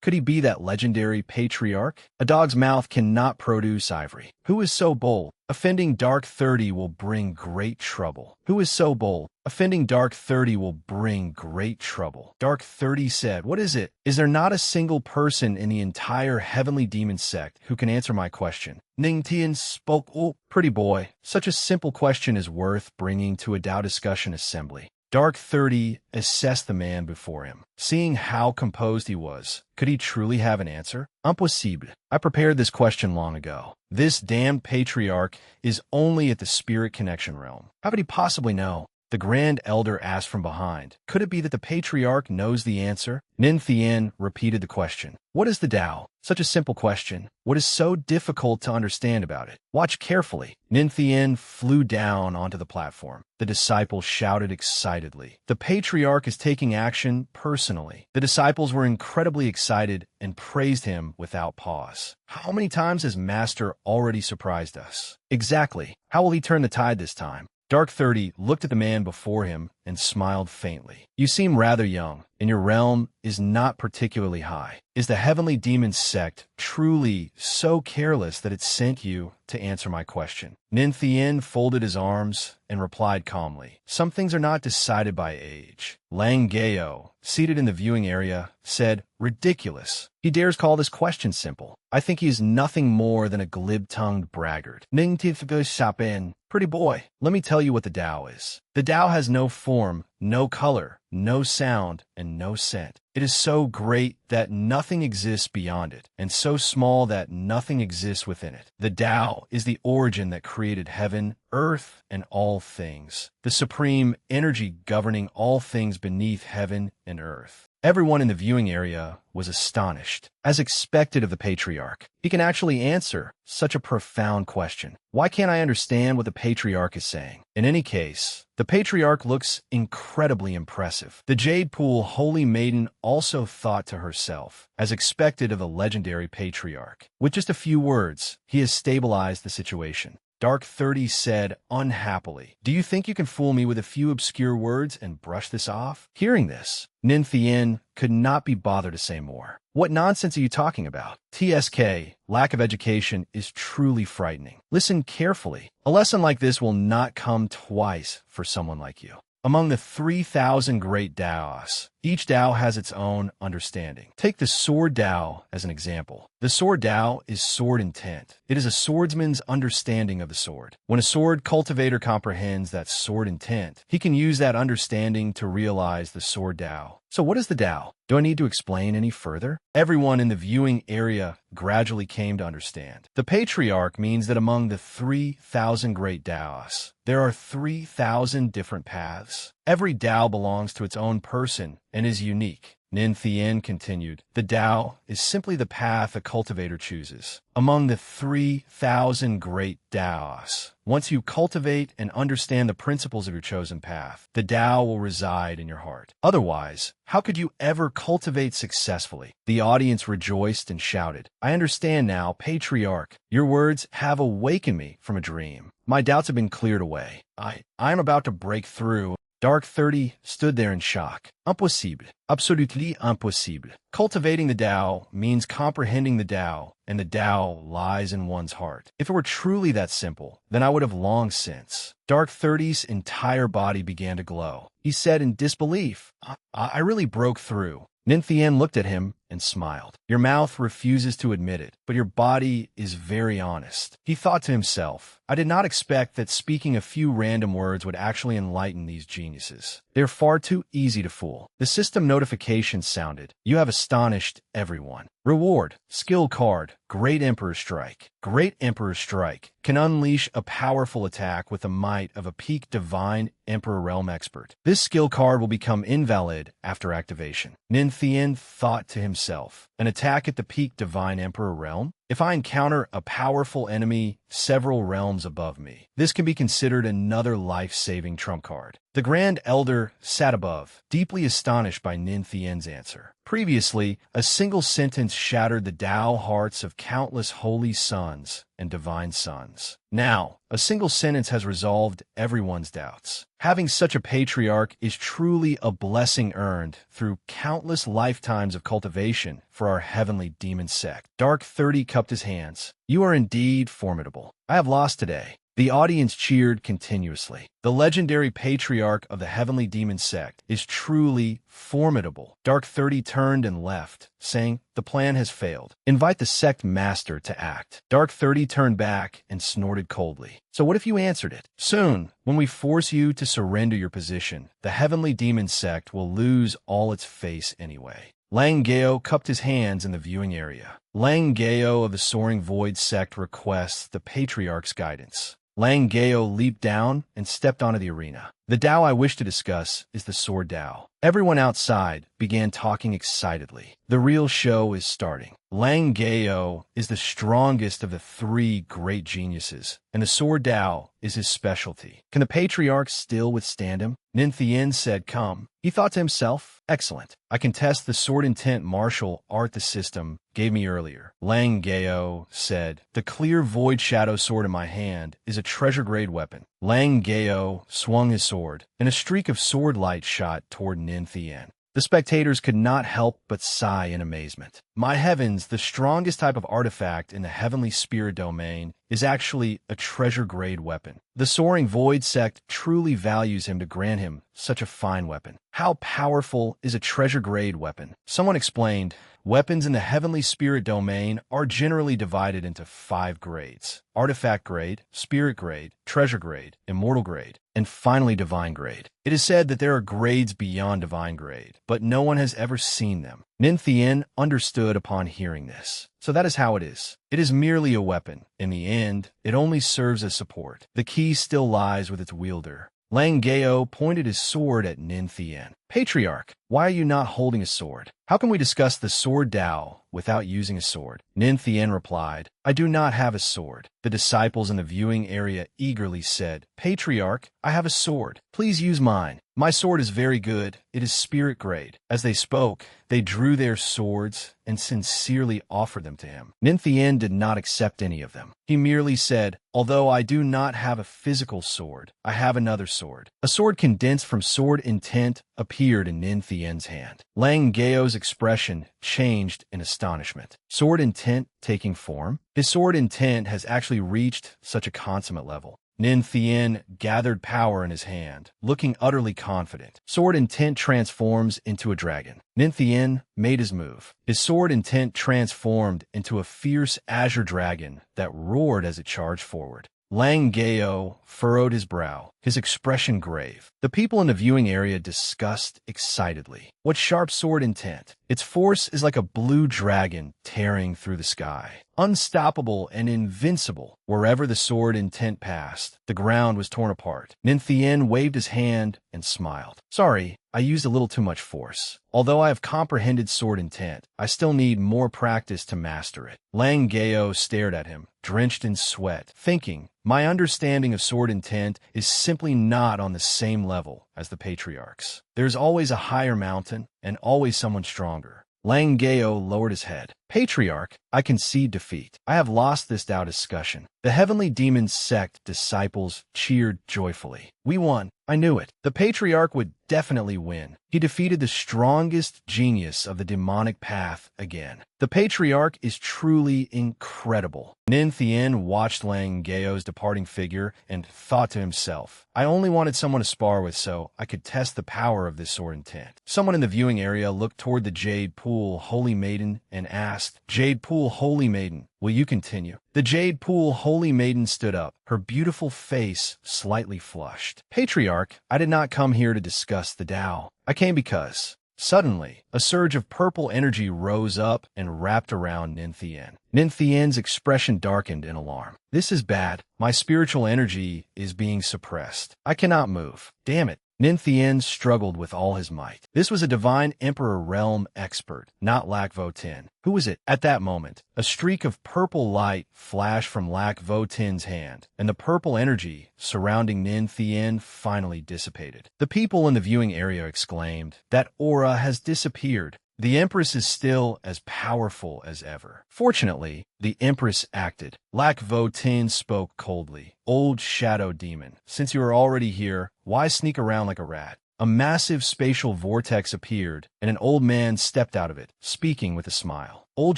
[SPEAKER 1] Could he be that legendary patriarch? A dog's mouth cannot produce ivory. Who is so bold? Offending Dark 30 will bring great trouble. Who is so bold? Offending Dark 30 will bring great trouble. Dark 30 said, what is it? Is there not a single person in the entire Heavenly Demon sect who can answer my question? Ning Tian spoke, oh, pretty boy, such a simple question is worth bringing to a Tao discussion assembly. Dark 30 assessed the man before him. Seeing how composed he was, could he truly have an answer? Impossible. I prepared this question long ago. This damned patriarch is only at the spirit connection realm. How could he possibly know? The Grand Elder asked from behind. Could it be that the patriarch knows the answer? Nin Thien repeated the question. What is the Tao? Such a simple question. What is so difficult to understand about it? Watch carefully. Nin Thien flew down onto the platform. The disciples shouted excitedly. The patriarch is taking action personally. The disciples were incredibly excited and praised him without pause. How many times has Master already surprised us? Exactly. How will he turn the tide this time? Dark 30 looked at the man before him and smiled faintly. You seem rather young, and your realm is not particularly high. Is the Heavenly Demon sect truly so careless that it sent you to answer my question? Nin Thien folded his arms and replied calmly. Some things are not decided by age. Lang Gao, seated in the viewing area, said, ridiculous. He dares call this question simple. I think he is nothing more than a glib-tongued braggart. Ning Tian, pretty boy, let me tell you what the Tao is. The Tao has no form, no color, no sound, and no scent. It is so great that nothing exists beyond it, and so small that nothing exists within it. The Tao is the origin that created heaven, earth, and all things, the supreme energy governing all things beneath heaven and earth. Everyone in the viewing area was astonished, as expected of the patriarch. He can actually answer such a profound question. Why can't I understand what the patriarch is saying? In any case, the patriarch looks incredibly impressive. The Jade Pool Holy Maiden also thought to herself, as expected of the legendary patriarch. With just a few words, he has stabilized the situation. Dark 30 said unhappily. Do you think you can fool me with a few obscure words and brush this off? Hearing this, Ninthien could not be bothered to say more. What nonsense are you talking about? TSK, lack of education, is truly frightening. Listen carefully. A lesson like this will not come twice for someone like you. Among the 3,000 great Taoists, each Tao has its own understanding. Take the Sword Tao as an example. The Sword Tao is sword intent. It is a swordsman's understanding of the sword. When a sword cultivator comprehends that sword intent, he can use that understanding to realize the Sword Tao. So what is the Tao? Do I need to explain any further? Everyone in the viewing area gradually came to understand. The patriarch means that among the 3,000 great Taoists, there are 3,000 different paths. Every Tao belongs to its own person and is unique. Ninthien continued, the Tao is simply the path a cultivator chooses. Among the 3,000 great Taoists, once you cultivate and understand the principles of your chosen path, the Tao will reside in your heart. Otherwise, how could you ever cultivate successfully? The audience rejoiced and shouted, I understand now, Patriarch. Your words have awakened me from a dream. My doubts have been cleared away. I am about to break through. Dark 30 stood there in shock. Impossible. Absolutely impossible. Cultivating the Tao means comprehending the Tao, and the Tao lies in one's heart. If it were truly that simple, then I would have long since. Dark 30's entire body began to glow. He said in disbelief, I really broke through. Ninthien looked at him and smiled. Your mouth refuses to admit it, but your body is very honest. He thought to himself, I did not expect that speaking a few random words would actually enlighten these geniuses. They're far too easy to fool. The system notification sounded. You have astonished everyone. Reward, skill card, Great Emperor Strike. Great Emperor Strike can unleash a powerful attack with the might of a peak divine Emperor Realm expert. This skill card will become invalid after activation. Ninthien thought to himself, an attack at the peak divine Emperor Realm? If I encounter a powerful enemy several realms above me, this can be considered another life-saving trump card. The Grand Elder sat above, deeply astonished by Ninthien's answer. Previously, a single sentence shattered the Tao hearts of countless holy sons and divine sons. Now, a single sentence has resolved everyone's doubts. Having such a patriarch is truly a blessing earned through countless lifetimes of cultivation for our heavenly demon sect. Dark 30 cupped his hands. You are indeed formidable. I have lost today. The audience cheered continuously. The legendary patriarch of the heavenly demon sect is truly formidable. Dark 30 turned and left, saying, the plan has failed. Invite the sect master to act. Dark 30 turned back and snorted coldly. So what if you answered it? Soon, when we force you to surrender your position, the heavenly demon sect will lose all its face anyway. Lang Gao cupped his hands in the viewing area. Lang Gao of the Soaring Void sect requests the patriarch's guidance. Lang Gao leaped down and stepped onto the arena. The Tao I wish to discuss is the Sword Tao. Everyone outside began talking excitedly. The real show is starting. Lang Gao is the strongest of the three great geniuses, and the Sword Tao is his specialty. Can the patriarch still withstand him? Ninthien said, come. He thought to himself, excellent. I can test the sword intent martial art the system gave me earlier. Lang Gao said, the clear void shadow sword in my hand is a treasure-grade weapon. Lang Gao swung his sword, and a streak of sword light shot toward Ninthien. The spectators could not help but sigh in amazement. My heavens, the strongest type of artifact in the heavenly spirit domain is actually a treasure-grade weapon. The Soaring Void sect truly values him to grant him such a fine weapon. How powerful is a treasure-grade weapon? Someone explained, weapons in the heavenly spirit domain are generally divided into 5 grades. Artifact grade, spirit grade, treasure grade, immortal grade, and finally divine grade. It is said that there are grades beyond divine grade, but no one has ever seen them. Ninthien understood upon hearing this. So that is how it is. It is merely a weapon. In the end, it only serves as support. The key still lies with its wielder. Lang Gao pointed his sword at Ninthien. Patriarch, why are you not holding a sword? How can we discuss the sword Tao without using a sword? Nin Thien replied, I do not have a sword. The disciples in the viewing area eagerly said, Patriarch, I have a sword. Please use mine. My sword is very good. It is spirit grade. As they spoke, they drew their swords and sincerely offered them to him. Nin Thien did not accept any of them. He merely said, although I do not have a physical sword, I have another sword. A sword condensed from sword intent appeared in Nin Thien's hand. Lang Gao's expression changed in astonishment. Sword intent taking form? His sword intent has actually reached such a consummate level. Nin Thien gathered power in his hand, looking utterly confident. Sword intent transforms into a dragon. Nin Thien made his move. His sword intent transformed into a fierce azure dragon that roared as it charged forward. Lang Gao furrowed his brow, his expression grave. The people in the viewing area discussed excitedly. What sharp sword intent! Its force is like a blue dragon tearing through the sky. Unstoppable and invincible. Wherever the sword intent passed, the ground was torn apart. Nin Thien waved his hand and smiled. Sorry, I used a little too much force. Although I have comprehended sword intent, I still need more practice to master it. Lang Gao stared at him, drenched in sweat, thinking, my understanding of sword intent is simply not on the same level as the patriarchs. There's always a higher mountain and always someone stronger. Lang Gao lowered his head. Patriarch, I concede defeat. I have lost this Tao discussion. The Heavenly Demon Sect disciples cheered joyfully. We won. I knew it. The Patriarch would definitely win. He defeated the strongest genius of the demonic path again. The Patriarch is truly incredible. Nin Thien watched Lang Gao's departing figure and thought to himself, I only wanted someone to spar with so I could test the power of this sword intent. Someone in the viewing area looked toward the Jade Pool Holy Maiden and asked, Jade Pool Holy Maiden, will you continue? The Jade Pool Holy Maiden stood up, her beautiful face slightly flushed. Patriarch, I did not come here to discuss the Tao. I came because... Suddenly, a surge of purple energy rose up and wrapped around Nin Thien. Nin Thien's expression darkened in alarm. This is bad. My spiritual energy is being suppressed. I cannot move. Damn it. Nin Thien struggled with all his might. This was a divine emperor realm expert, not Lac Vo Tin. Who was it? At that moment, a streak of purple light flashed from Lac Vo Tin's hand, and the purple energy surrounding Nin Thien finally dissipated. The people in the viewing area exclaimed, that aura has disappeared. The Empress is still as powerful as ever. Fortunately, the Empress acted. Lac Vo Tin spoke coldly. Old shadow demon, since you are already here, why sneak around like a rat? A massive spatial vortex appeared, and an old man stepped out of it, speaking with a smile. Old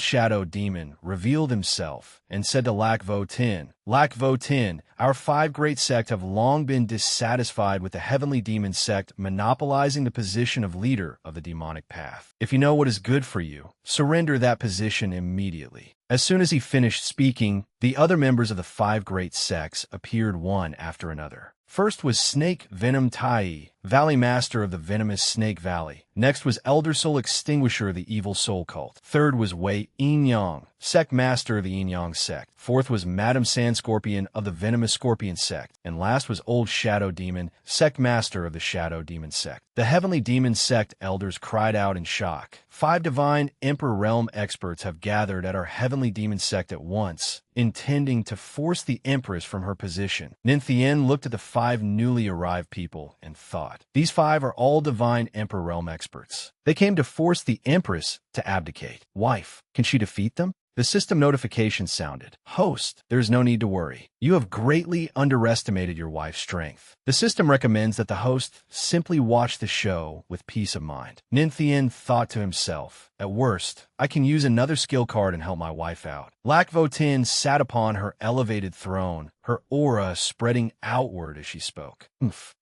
[SPEAKER 1] Shadow Demon revealed himself and said to Lac Vo Tin, Lac Vo Tin, our 5 great sect have long been dissatisfied with the Heavenly Demon Sect monopolizing the position of leader of the demonic path. If you know what is good for you, surrender that position immediately. As soon as he finished speaking, the other members of the 5 great sects appeared one after another. First was Snake Venom Tai, Valley Master of the Venomous Snake Valley. Next was Elder Soul Extinguisher of the Evil Soul Cult. Third was Wei Yin-Yang, Sect Master of the Yin-Yang Sect. Fourth was Madam Sand Scorpion of the Venomous Scorpion Sect. And last was Old Shadow Demon, Sect Master of the Shadow Demon Sect. The Heavenly Demon Sect elders cried out in shock. 5 divine Emperor Realm experts have gathered at our Heavenly Demon Sect at once, intending to force the Empress from her position. Nin Thien looked at the 5 newly arrived people and thought, these 5 are all divine Emperor Realm experts. They came to force the Empress to abdicate. Wife, can she defeat them? The system notification sounded. Host, there is no need to worry. You have greatly underestimated your wife's strength. The system recommends that the host simply watch the show with peace of mind. Nin Thien thought to himself, at worst, I can use another skill card and help my wife out. Lac Vo Tin sat upon her elevated throne, her aura spreading outward as she spoke.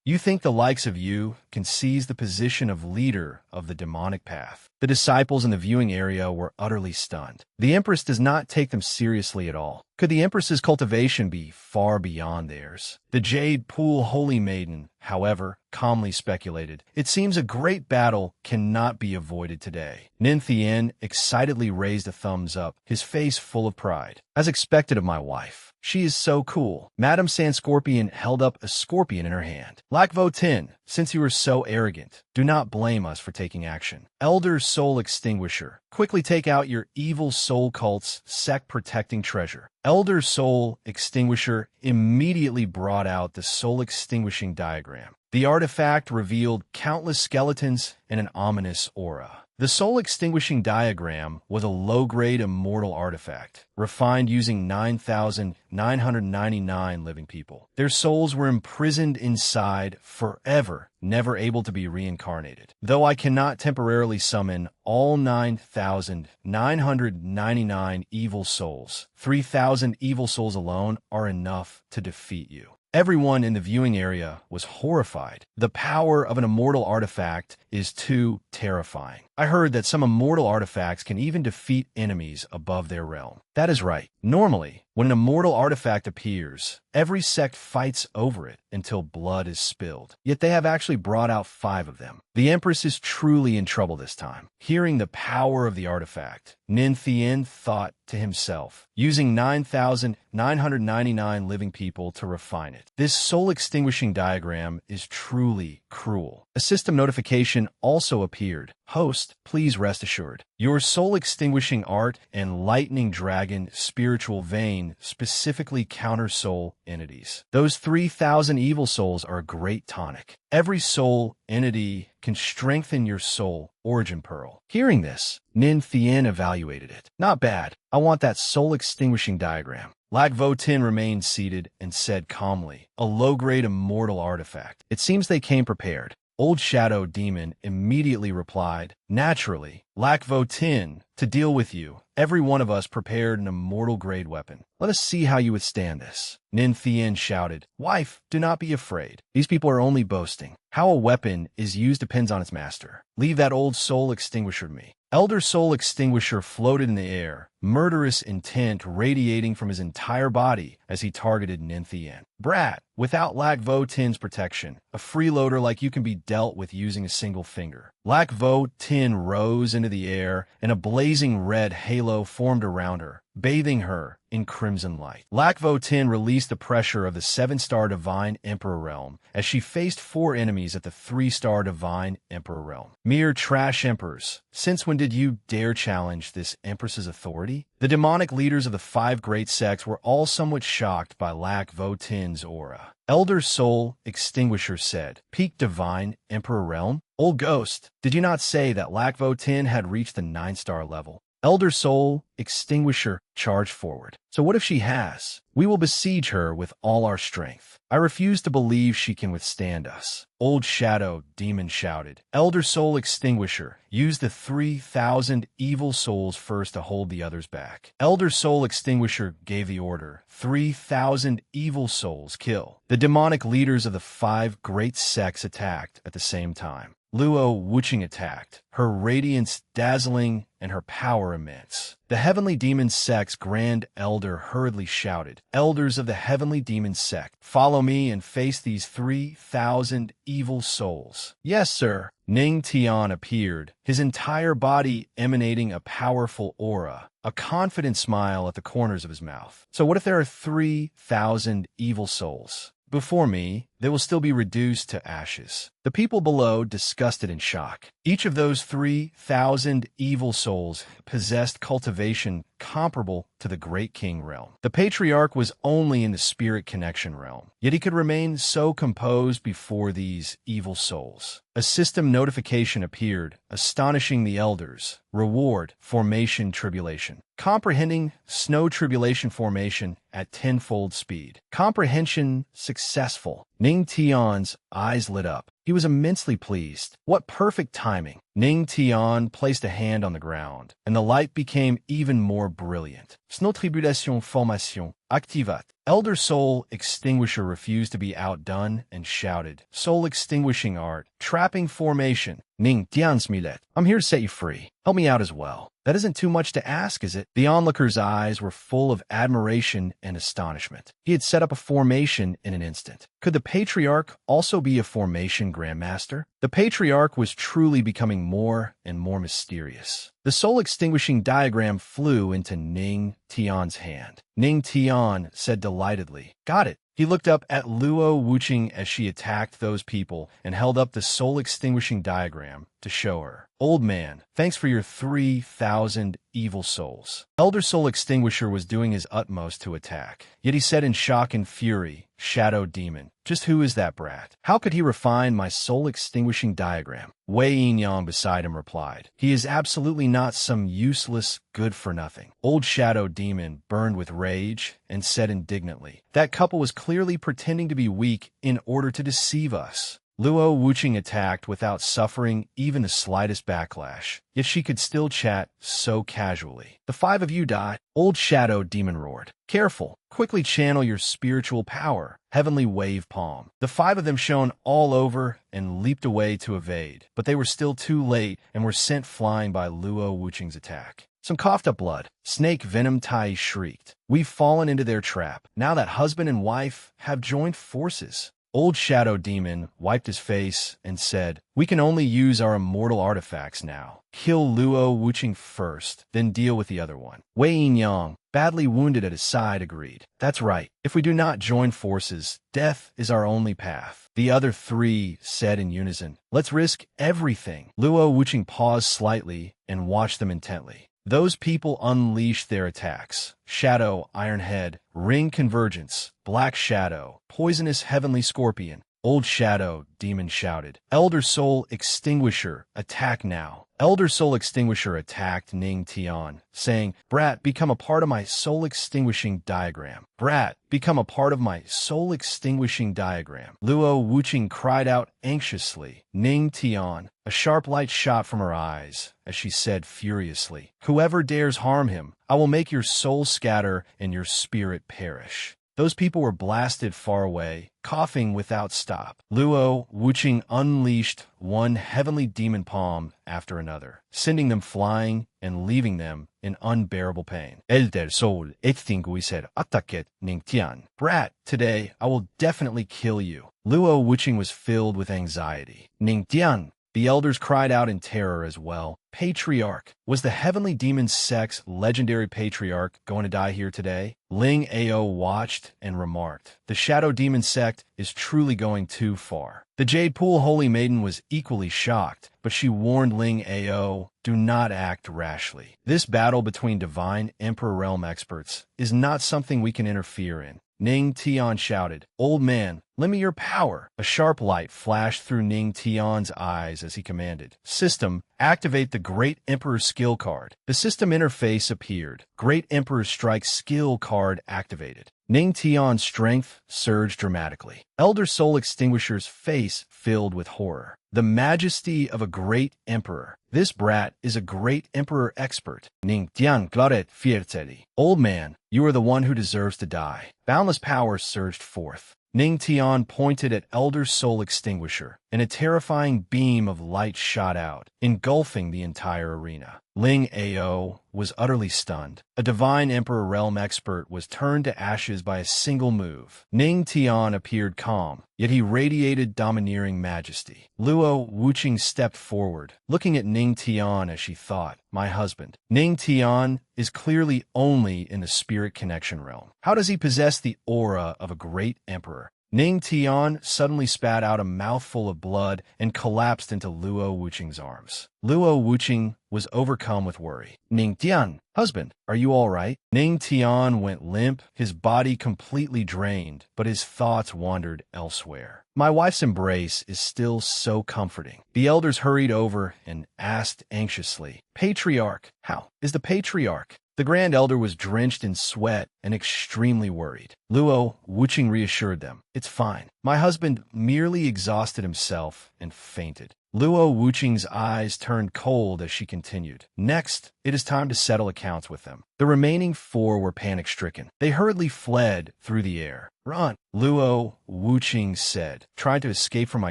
[SPEAKER 1] You think the likes of you can seize the position of leader of the demonic path? The disciples in the viewing area were utterly stunned. The Empress does not take them seriously at all. Could the Empress's cultivation be far beyond theirs? The Jade Pool Holy Maiden, however, calmly speculated, it seems a great battle cannot be avoided today. Nin Thien excitedly raised a thumbs up, his face full of pride. As expected of my wife, She is so cool. Madame Sandscorpion held up a scorpion in her hand. Lac Votin, since you are so arrogant, do not blame us for taking action. Elder Soul Extinguisher, quickly take out your evil soul cult's sect-protecting treasure. Elder Soul Extinguisher immediately brought out the soul-extinguishing diagram. The artifact revealed countless skeletons and an ominous aura. The soul-extinguishing diagram was a low-grade immortal artifact, refined using 9,999 living people. Their souls were imprisoned inside forever, never able to be reincarnated. Though I cannot temporarily summon all 9,999 evil souls, 3,000 evil souls alone are enough to defeat you. Everyone in the viewing area was horrified. The power of an immortal artifact is too terrifying. I heard that some immortal artifacts can even defeat enemies above their realm. That is right. Normally, when an immortal artifact appears, every sect fights over it until blood is spilled. Yet they have actually brought out 5 of them. The Empress is truly in trouble this time. Hearing the power of the artifact, Nin Thien thought to himself, using 9,999 living people to refine it. This soul-extinguishing diagram is truly cruel. A system notification also appeared. Host, please rest assured. Your soul-extinguishing art and lightning dragon spiritual vein specifically counter soul entities. Those 3,000 evil souls are a great tonic. Every soul entity can strengthen your soul origin pearl. Hearing this, Nin Thien evaluated it. Not bad. I want that soul-extinguishing diagram. Lac Votin remained seated and said calmly, a low-grade immortal artifact. It seems they came prepared. Old Shadow Demon immediately replied, naturally, Lac Votin, to deal with you, every one of us prepared an immortal-grade weapon. Let us see how you withstand this. Nin Thien shouted, wife, do not be afraid. These people are only boasting. How a weapon is used depends on its master. Leave that old soul extinguisher to me. Elder Soul Extinguisher floated in the air, murderous intent radiating from his entire body as he targeted Nin Thien. Brat, without Lac Votin's protection, a freeloader like you can be dealt with using a single finger. Lac Votin rose into the air, and a blazing red halo formed around her, bathing her in crimson light. Lac Votin released the pressure of the 7-star Divine Emperor realm as she faced 4 enemies at the 3-star Divine Emperor realm. Mere trash emperors, since when did you dare challenge this Empress's authority? The demonic leaders of the 5 great sects were all somewhat shocked by Lac Votin's aura. Elder Soul Extinguisher said, Peak Divine Emperor realm? Old Ghost, did you not say that Lac Votin had reached the 9-star level? Elder Soul Extinguisher charged forward. So what if she has? We will besiege her with all our strength. I refuse to believe she can withstand us. Old Shadow Demon shouted. Elder Soul Extinguisher, use the 3,000 evil souls first to hold the others back. Elder Soul Extinguisher gave the order. 3,000 evil souls kill. The demonic leaders of the 5 great sects attacked at the same time. Luo Wuching attacked, her radiance dazzling and her power immense. The Heavenly Demon Sect's Grand Elder hurriedly shouted, Elders of the Heavenly Demon Sect, follow me and face these 3,000 evil souls. Yes, sir. Ning Tian appeared, his entire body emanating a powerful aura, a confident smile at the corners of his mouth. So what if there are 3,000 evil souls? Before me, they will still be reduced to ashes. The people below disgusted in shock. Each of those 3,000 evil souls possessed cultivation comparable to the Great King realm. The Patriarch was only in the Spirit Connection realm, yet he could remain so composed before these evil souls. A system notification appeared, astonishing the elders. Reward, Formation Tribulation. Comprehending Snow Tribulation Formation at 10-fold speed. Comprehension successful. Ning Tian's eyes lit up. He was immensely pleased. What perfect timing. Ning Tian placed a hand on the ground, and the light became even more brilliant. Snow Tribulation Formation. Activat. Elder Soul Extinguisher refused to be outdone and shouted, Soul Extinguishing Art. Trapping Formation. Ning Tian's Millet. I'm here to set you free. Help me out as well. That isn't too much to ask, is it? The onlooker's eyes were full of admiration and astonishment. He had set up a formation in an instant. Could the Patriarch also be a formation Grandmaster. The patriarch was truly becoming more and more mysterious. The soul-extinguishing diagram flew into Ning Tian's hand. Ning Tian said delightedly, "Got it." He looked up at Luo Wuqing as she attacked those people and held up the soul-extinguishing diagram to show her. "Old man, thanks for your 3,000 evil souls." Elder Soul Extinguisher was doing his utmost to attack. Yet he said in shock and fury, "Shadow Demon, just who is that brat? How could he refine my soul-extinguishing diagram?" Wei Yin-yang beside him replied, "He is absolutely not some useless, good-for-nothing." Old Shadow Demon burned with rage and said indignantly, "That couple was clearly pretending to be weak in order to deceive us." Luo Wuqing attacked without suffering even the slightest backlash, yet she could still chat so casually. "The 5 of you die," Old Shadow Demon roared. "Careful, quickly channel your spiritual power." Heavenly Wave Palm. The 5 of them shone all over and leaped away to evade, but they were still too late and were sent flying by Luo Wuqing's attack. Some coughed up blood. Snake Venom Tai shrieked. "We've fallen into their trap, now that husband and wife have joined forces." Old Shadow Demon wiped his face and said, "We can only use our immortal artifacts now. Kill Luo Wuqing first, then deal with the other one." Wei Yin-yang, badly wounded at his side, agreed. "That's right. If we do not join forces, death is our only path." The other 3 said in unison, "Let's risk everything." Luo Wuqing paused slightly and watched them intently. Those people unleashed their attacks. Shadow, Ironhead, Ring Convergence, Black Shadow, Poisonous Heavenly Scorpion. Old Shadow Demon shouted, "Elder Soul Extinguisher, attack now." Elder Soul Extinguisher attacked Ning Tian, saying, "Brat, become a part of my soul-extinguishing diagram. Brat, become a part of my soul-extinguishing diagram." Luo Wuqing cried out anxiously. Ning Tian, a sharp light shot from her eyes, as she said furiously, "Whoever dares harm him, I will make your soul scatter and your spirit perish." Those people were blasted far away, coughing without stop. Luo Wuqing unleashed one heavenly demon palm after another, sending them flying and leaving them in unbearable pain. Elder Soul Extinguisher attacked Ning Tian. "Brat, today I will definitely kill you." Luo Wuqing was filled with anxiety. "Ning Tian!" The elders cried out in terror as well. "Patriarch! Was the heavenly demon sect's legendary patriarch going to die here today?" Ling Ao watched and remarked, "The Shadow Demon sect is truly going too far." The Jade Pool Holy Maiden was equally shocked, but she warned Ling Ao, "Do not act rashly. This battle between Divine Emperor Realm experts is not something we can interfere in." Ning Tian shouted, "Old man, lend me your power." A sharp light flashed through Ning Tian's eyes as he commanded, "System, activate the Great Emperor skill card." The system interface appeared. Great Emperor Strike skill card activated. Ning Tian's strength surged dramatically. Elder Soul Extinguisher's face filled with horror. The majesty of a great emperor. This brat is a great emperor expert. Ning Tian claret fiertely. "Old man, you are the one who deserves to die." Boundless power surged forth. Ning Tian pointed at Elder Soul Extinguisher, and a terrifying beam of light shot out, engulfing the entire arena. Ling Ao was utterly stunned. A Divine Emperor Realm expert was turned to ashes by a single move. Ning Tian appeared calm, yet he radiated domineering majesty. Luo Wuqing stepped forward, looking at Ning Tian as she thought, "My husband." Ning Tian is clearly only in the spirit connection realm. How does he possess the aura of a great emperor? Ning Tian suddenly spat out a mouthful of blood and collapsed into Luo Wuqing's arms. Luo Wuqing was overcome with worry. "Ning Tian, husband, are you all right?" Ning Tian went limp, his body completely drained, but his thoughts wandered elsewhere. "My wife's embrace is still so comforting." The elders hurried over and asked anxiously, "Patriarch, how is the patriarch?" The Grand Elder was drenched in sweat and extremely worried. Luo Wuqing reassured them, "It's fine. My husband merely exhausted himself and fainted." Luo Wuqing's eyes turned cold as she continued, "Next, it is time to settle accounts with them." The remaining 4 were panic-stricken. They hurriedly fled through the air. "Run," Luo Wuqing said, "trying to escape from my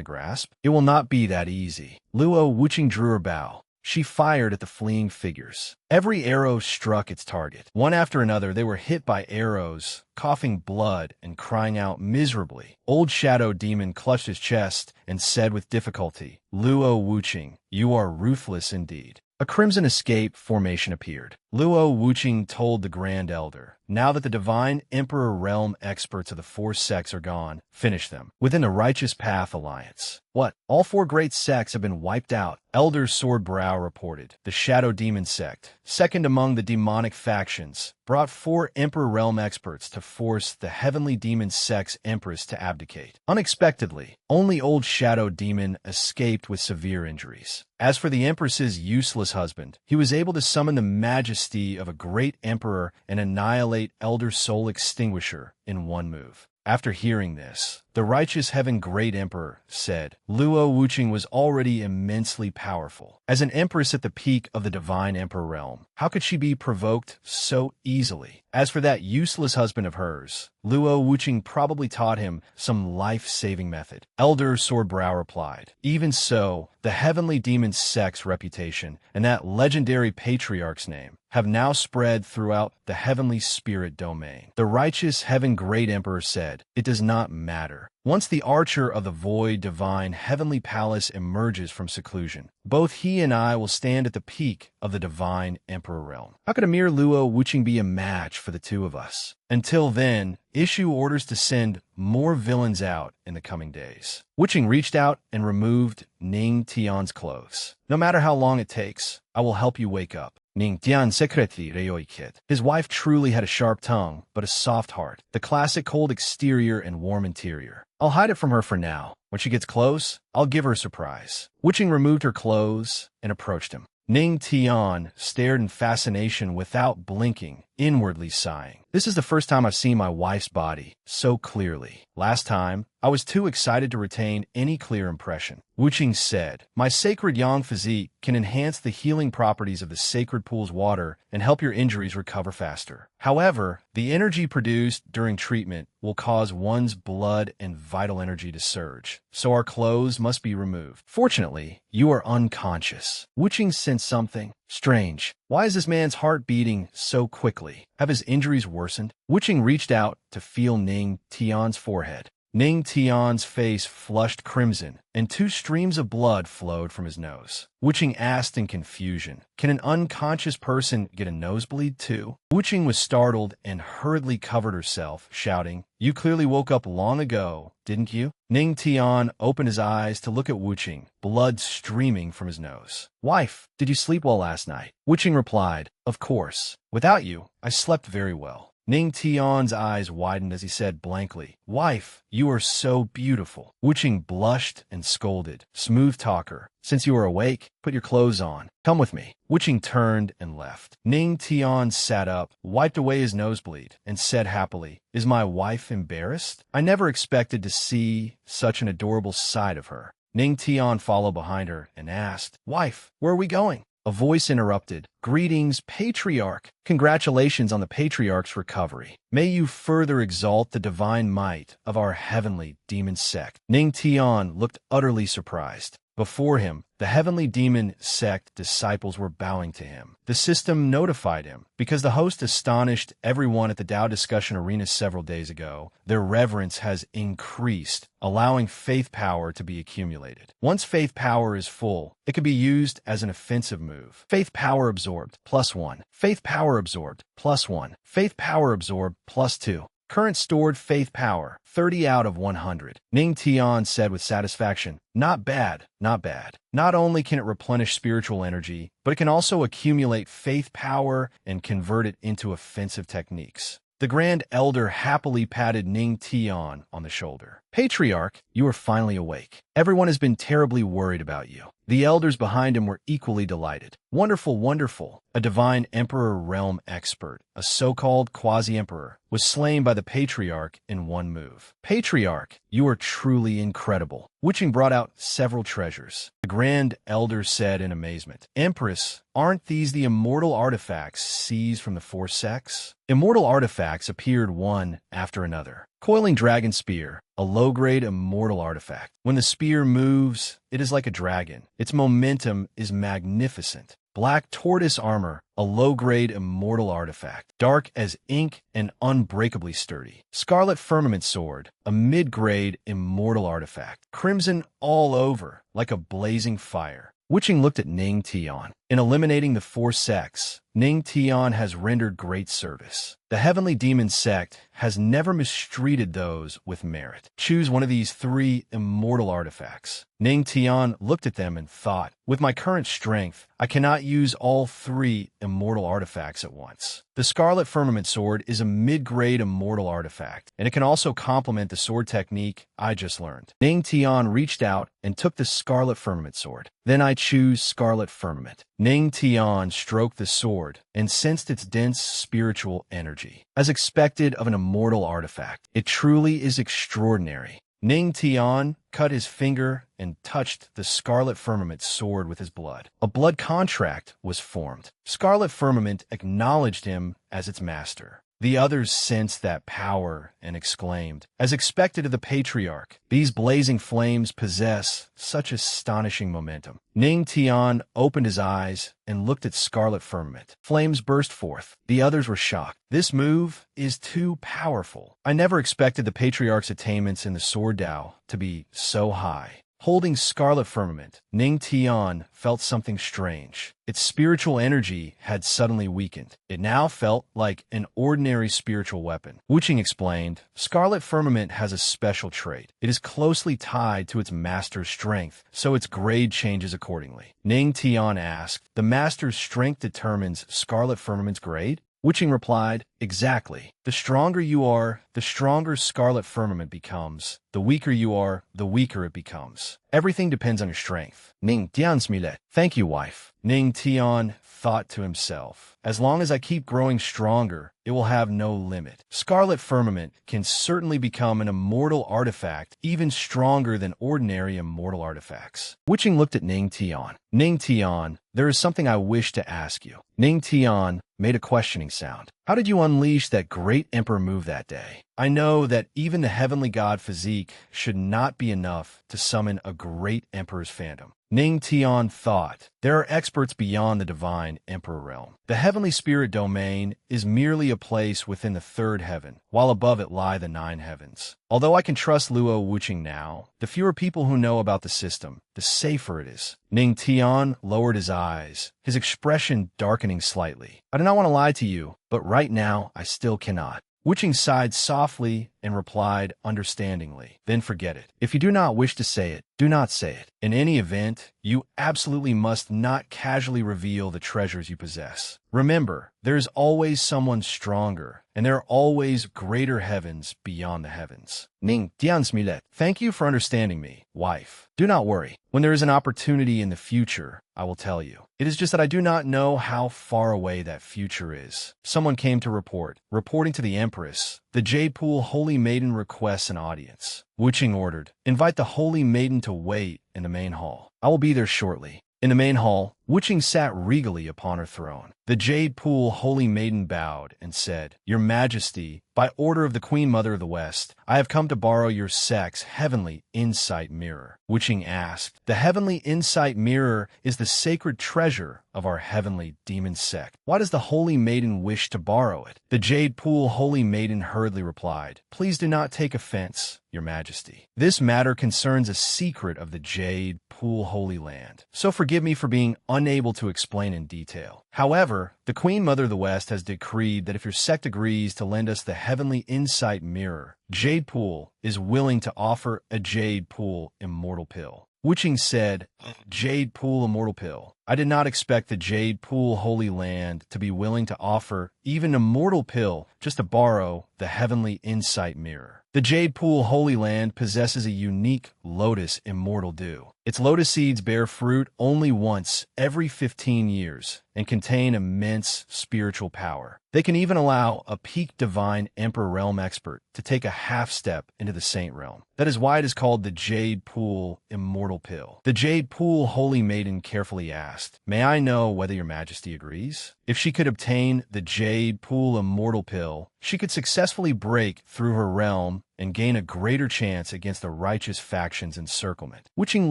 [SPEAKER 1] grasp? It will not be that easy." Luo Wuqing drew her bow. She fired at the fleeing figures. Every arrow struck its target. One after another, they were hit by arrows, coughing blood and crying out miserably. Old Shadow Demon clutched his chest and said with difficulty, "Luo Wuqing, you are ruthless indeed." A crimson escape formation appeared. Luo Wuqing told the Grand Elder, "Now that the Divine Emperor Realm experts of the four sects are gone, finish them. Within the Righteous Path Alliance." "What? All four great sects have been wiped out?" Elder Swordbrow reported. The Shadow Demon sect, second among the demonic factions, brought four Emperor Realm experts to force the Heavenly Demon sect's Empress to abdicate. Unexpectedly, only Old Shadow Demon escaped with severe injuries. As for the Empress's useless husband, he was able to summon the majesty of a great emperor and annihilate Elder Soul Extinguisher in one move. After hearing this, the Righteous Heaven Great Emperor said, "Luo Wuqing was already immensely powerful. As an empress at the peak of the Divine Emperor realm, how could she be provoked so easily? As for that useless husband of hers, Luo Wuqing probably taught him some life-saving method." Elder Swordbrow replied, "Even so, the Heavenly Demon sect's reputation and that legendary patriarch's name have now spread throughout the Heavenly Spirit domain." The Righteous Heaven Great Emperor said, "It does not matter. Once the Archer of the Void Divine Heavenly Palace emerges from seclusion, both he and I will stand at the peak of the Divine Emperor realm. How could a mere Luo Wuqing be a match for the two of us? Until then, issue orders to send more villains out in the coming days." Wuqing reached out and removed Ning Tian's clothes. "No matter how long it takes, I will help you wake up." Ning Tian secreti reyoikit. His wife truly had a sharp tongue, but a soft heart. The classic cold exterior and warm interior. "I'll hide it from her for now. When she gets close, I'll give her a surprise." Wuqing removed her clothes and approached him. Ning Tian stared in fascination without blinking, inwardly sighing. "This is the first time I've seen my wife's body so clearly. Last time, I was too excited to retain any clear impression." Wuqing said, "My sacred yang physique can enhance the healing properties of the sacred pool's water and help your injuries recover faster. However, the energy produced during treatment will cause one's blood and vital energy to surge, so our clothes must be removed. Fortunately, you are unconscious." Wuqing sensed something strange. Why is this man's heart beating so quickly? Have his injuries worsened? Wuqing reached out to feel Ning Tian's forehead. Ning Tian's face flushed crimson, and two streams of blood flowed from his nose. Wuqing asked in confusion, "Can an unconscious person get a nosebleed too?" Wuqing was startled and hurriedly covered herself, shouting, "You clearly woke up long ago, didn't you?" Ning Tian opened his eyes to look at Wuqing, blood streaming from his nose. "Wife, did you sleep well last night?" Wuqing replied, "Of course. Without you, I slept very well." Ning Tian's eyes widened as he said blankly, "Wife, you are so beautiful." Wuqing blushed and scolded, "Smooth talker, since you are awake, put your clothes on. Come with me." Wuqing turned and left. Ning Tian sat up, wiped away his nosebleed, and said happily, "Is my wife embarrassed? I never expected to see such an adorable side of her." Ning Tian followed behind her and asked, "Wife, where are we going?" A voice interrupted, "Greetings, Patriarch. Congratulations on the Patriarch's recovery. May you further exalt the divine might of our Heavenly Demon sect." Ning Tian looked utterly surprised. Before him, the Heavenly Demon sect disciples were bowing to him. The system notified him, because the host astonished everyone at the Tao discussion arena several days ago. Their reverence has increased, allowing faith power to be accumulated. Once faith power is full, it can be used as an offensive move. Faith power absorbed, +1. Faith power absorbed, +1. Faith power absorbed, +2. Current stored faith power, 30 out of 100. Ning Tian said with satisfaction, "Not bad, not bad." Not only can it replenish spiritual energy, but it can also accumulate faith power and convert it into offensive techniques. The Grand Elder happily patted Ning Tian on the shoulder. "Patriarch, you are finally awake. Everyone has been terribly worried about you." The elders behind him were equally delighted. "Wonderful, wonderful." A divine emperor realm expert, a so-called quasi-emperor, was slain by the Patriarch in one move. "Patriarch, you are truly incredible." Wuqing brought out several treasures. The Grand Elder said in amazement, "Empress, aren't these the immortal artifacts seized from the four sects?" Immortal artifacts appeared one after another. Coiling Dragon Spear, a low-grade immortal artifact. When the spear moves, it is like a dragon. Its momentum is magnificent. Black Tortoise Armor, a low-grade immortal artifact. Dark as ink and unbreakably sturdy. Scarlet Firmament Sword, a mid-grade immortal artifact. Crimson all over, like a blazing fire. Witching looked at Ning Tian. In eliminating the 4 sects, Ning Tian has rendered great service. The Heavenly Demon Sect has never mistreated those with merit. Choose one of these 3 immortal artifacts. Ning Tian looked at them and thought, with my current strength, I cannot use all 3 immortal artifacts at once. The Scarlet Firmament Sword is a mid-grade immortal artifact, and it can also complement the sword technique I just learned. Ning Tian reached out and took the Scarlet Firmament Sword. Then I choose Scarlet Firmament. Ning Tian stroked the sword and sensed its dense spiritual energy. As expected of an immortal artifact, it truly is extraordinary. Ning Tian cut his finger and touched the Scarlet Firmament sword with his blood. A blood contract was formed. Scarlet Firmament acknowledged him as its master. The others sensed that power and exclaimed, as expected of the Patriarch, these blazing flames possess such astonishing momentum. Ning Tian opened his eyes and looked at Scarlet Firmament. Flames burst forth. The others were shocked. This move is too powerful. I never expected the Patriarch's attainments in the Sword Dao to be so high. Holding Scarlet Firmament, Ning Tian felt something strange. Its spiritual energy had suddenly weakened. It now felt like an ordinary spiritual weapon. Wuching explained, Scarlet Firmament has a special trait. It is closely tied to its master's strength, so its grade changes accordingly. Ning Tian asked, the master's strength determines Scarlet Firmament's grade? Wuching replied, exactly. The stronger you are, the stronger Scarlet Firmament becomes. The weaker you are, the weaker it becomes. Everything depends on your strength. Ning Tian Smilet. Thank you, wife. Ning Tian thought to himself, as long as I keep growing stronger, it will have no limit. Scarlet Firmament can certainly become an immortal artifact even stronger than ordinary immortal artifacts. Wuching looked at Ning Tian. Ning Tian, there is something I wish to ask you. Ning Tian made a questioning sound. How did you unleash that great emperor move that day? I know that even the heavenly god physique should not be enough to summon a great emperor's phantom. Ning Tian thought, there are experts beyond the divine emperor realm. The heavenly spirit domain is merely a place within the 3rd heaven, while above it lie the 9 heavens. Although I can trust Luo Wuching now, the fewer people who know about the system, the safer it is. Ning Tian lowered his eyes, his expression darkening slightly. I do not want to lie to you, but right now I still cannot. Wuching sighed softly and replied understandingly, then forget it. If you do not wish to say it, do not say it. In any event, you absolutely must not casually reveal the treasures you possess. Remember, there is always someone stronger, and there are always greater heavens beyond the heavens. Ning Tiansmilet, thank you for understanding me, wife. Do not worry. When there is an opportunity in the future, I will tell you. It is just that I do not know how far away that future is. Someone came to report. Reporting to the Empress, the Jade Pool Holy Maiden requests an audience. Wuching ordered, invite the Holy Maiden to wait in the main hall. I will be there shortly. In the main hall, Wuching sat regally upon her throne. The Jade Pool Holy Maiden bowed and said, Your Majesty, by order of the Queen Mother of the West, I have come to borrow your sect's Heavenly Insight Mirror. Wuching asked, The Heavenly Insight Mirror is the sacred treasure of our Heavenly Demon Sect. Why does the Holy Maiden wish to borrow it? The Jade Pool Holy Maiden hurriedly replied, Please do not take offense, Your Majesty. This matter concerns a secret of the Jade Pool Holy Land, so forgive me for being unable to explain in detail. However, the Queen Mother of the West has decreed that if your sect agrees to lend us the Heavenly Insight Mirror, Jade Pool is willing to offer a Jade Pool Immortal Pill. Wuching said, Jade Pool Immortal Pill. I did not expect the Jade Pool Holy Land to be willing to offer even a mortal pill just to borrow the Heavenly Insight Mirror. The Jade Pool Holy Land possesses a unique Lotus Immortal Dew. Its lotus seeds bear fruit only once every 15 years and contain immense spiritual power. They can even allow a peak divine Emperor Realm expert to take a half step into the Saint Realm. That is why it is called the Jade Pool Immortal Pill. The Jade Pool Holy Maiden carefully asked, May I know whether your Majesty agrees? If she could obtain the Jade Pool Immortal Pill, she could successfully break through her realm and gain a greater chance against the righteous faction's encirclement. Wuching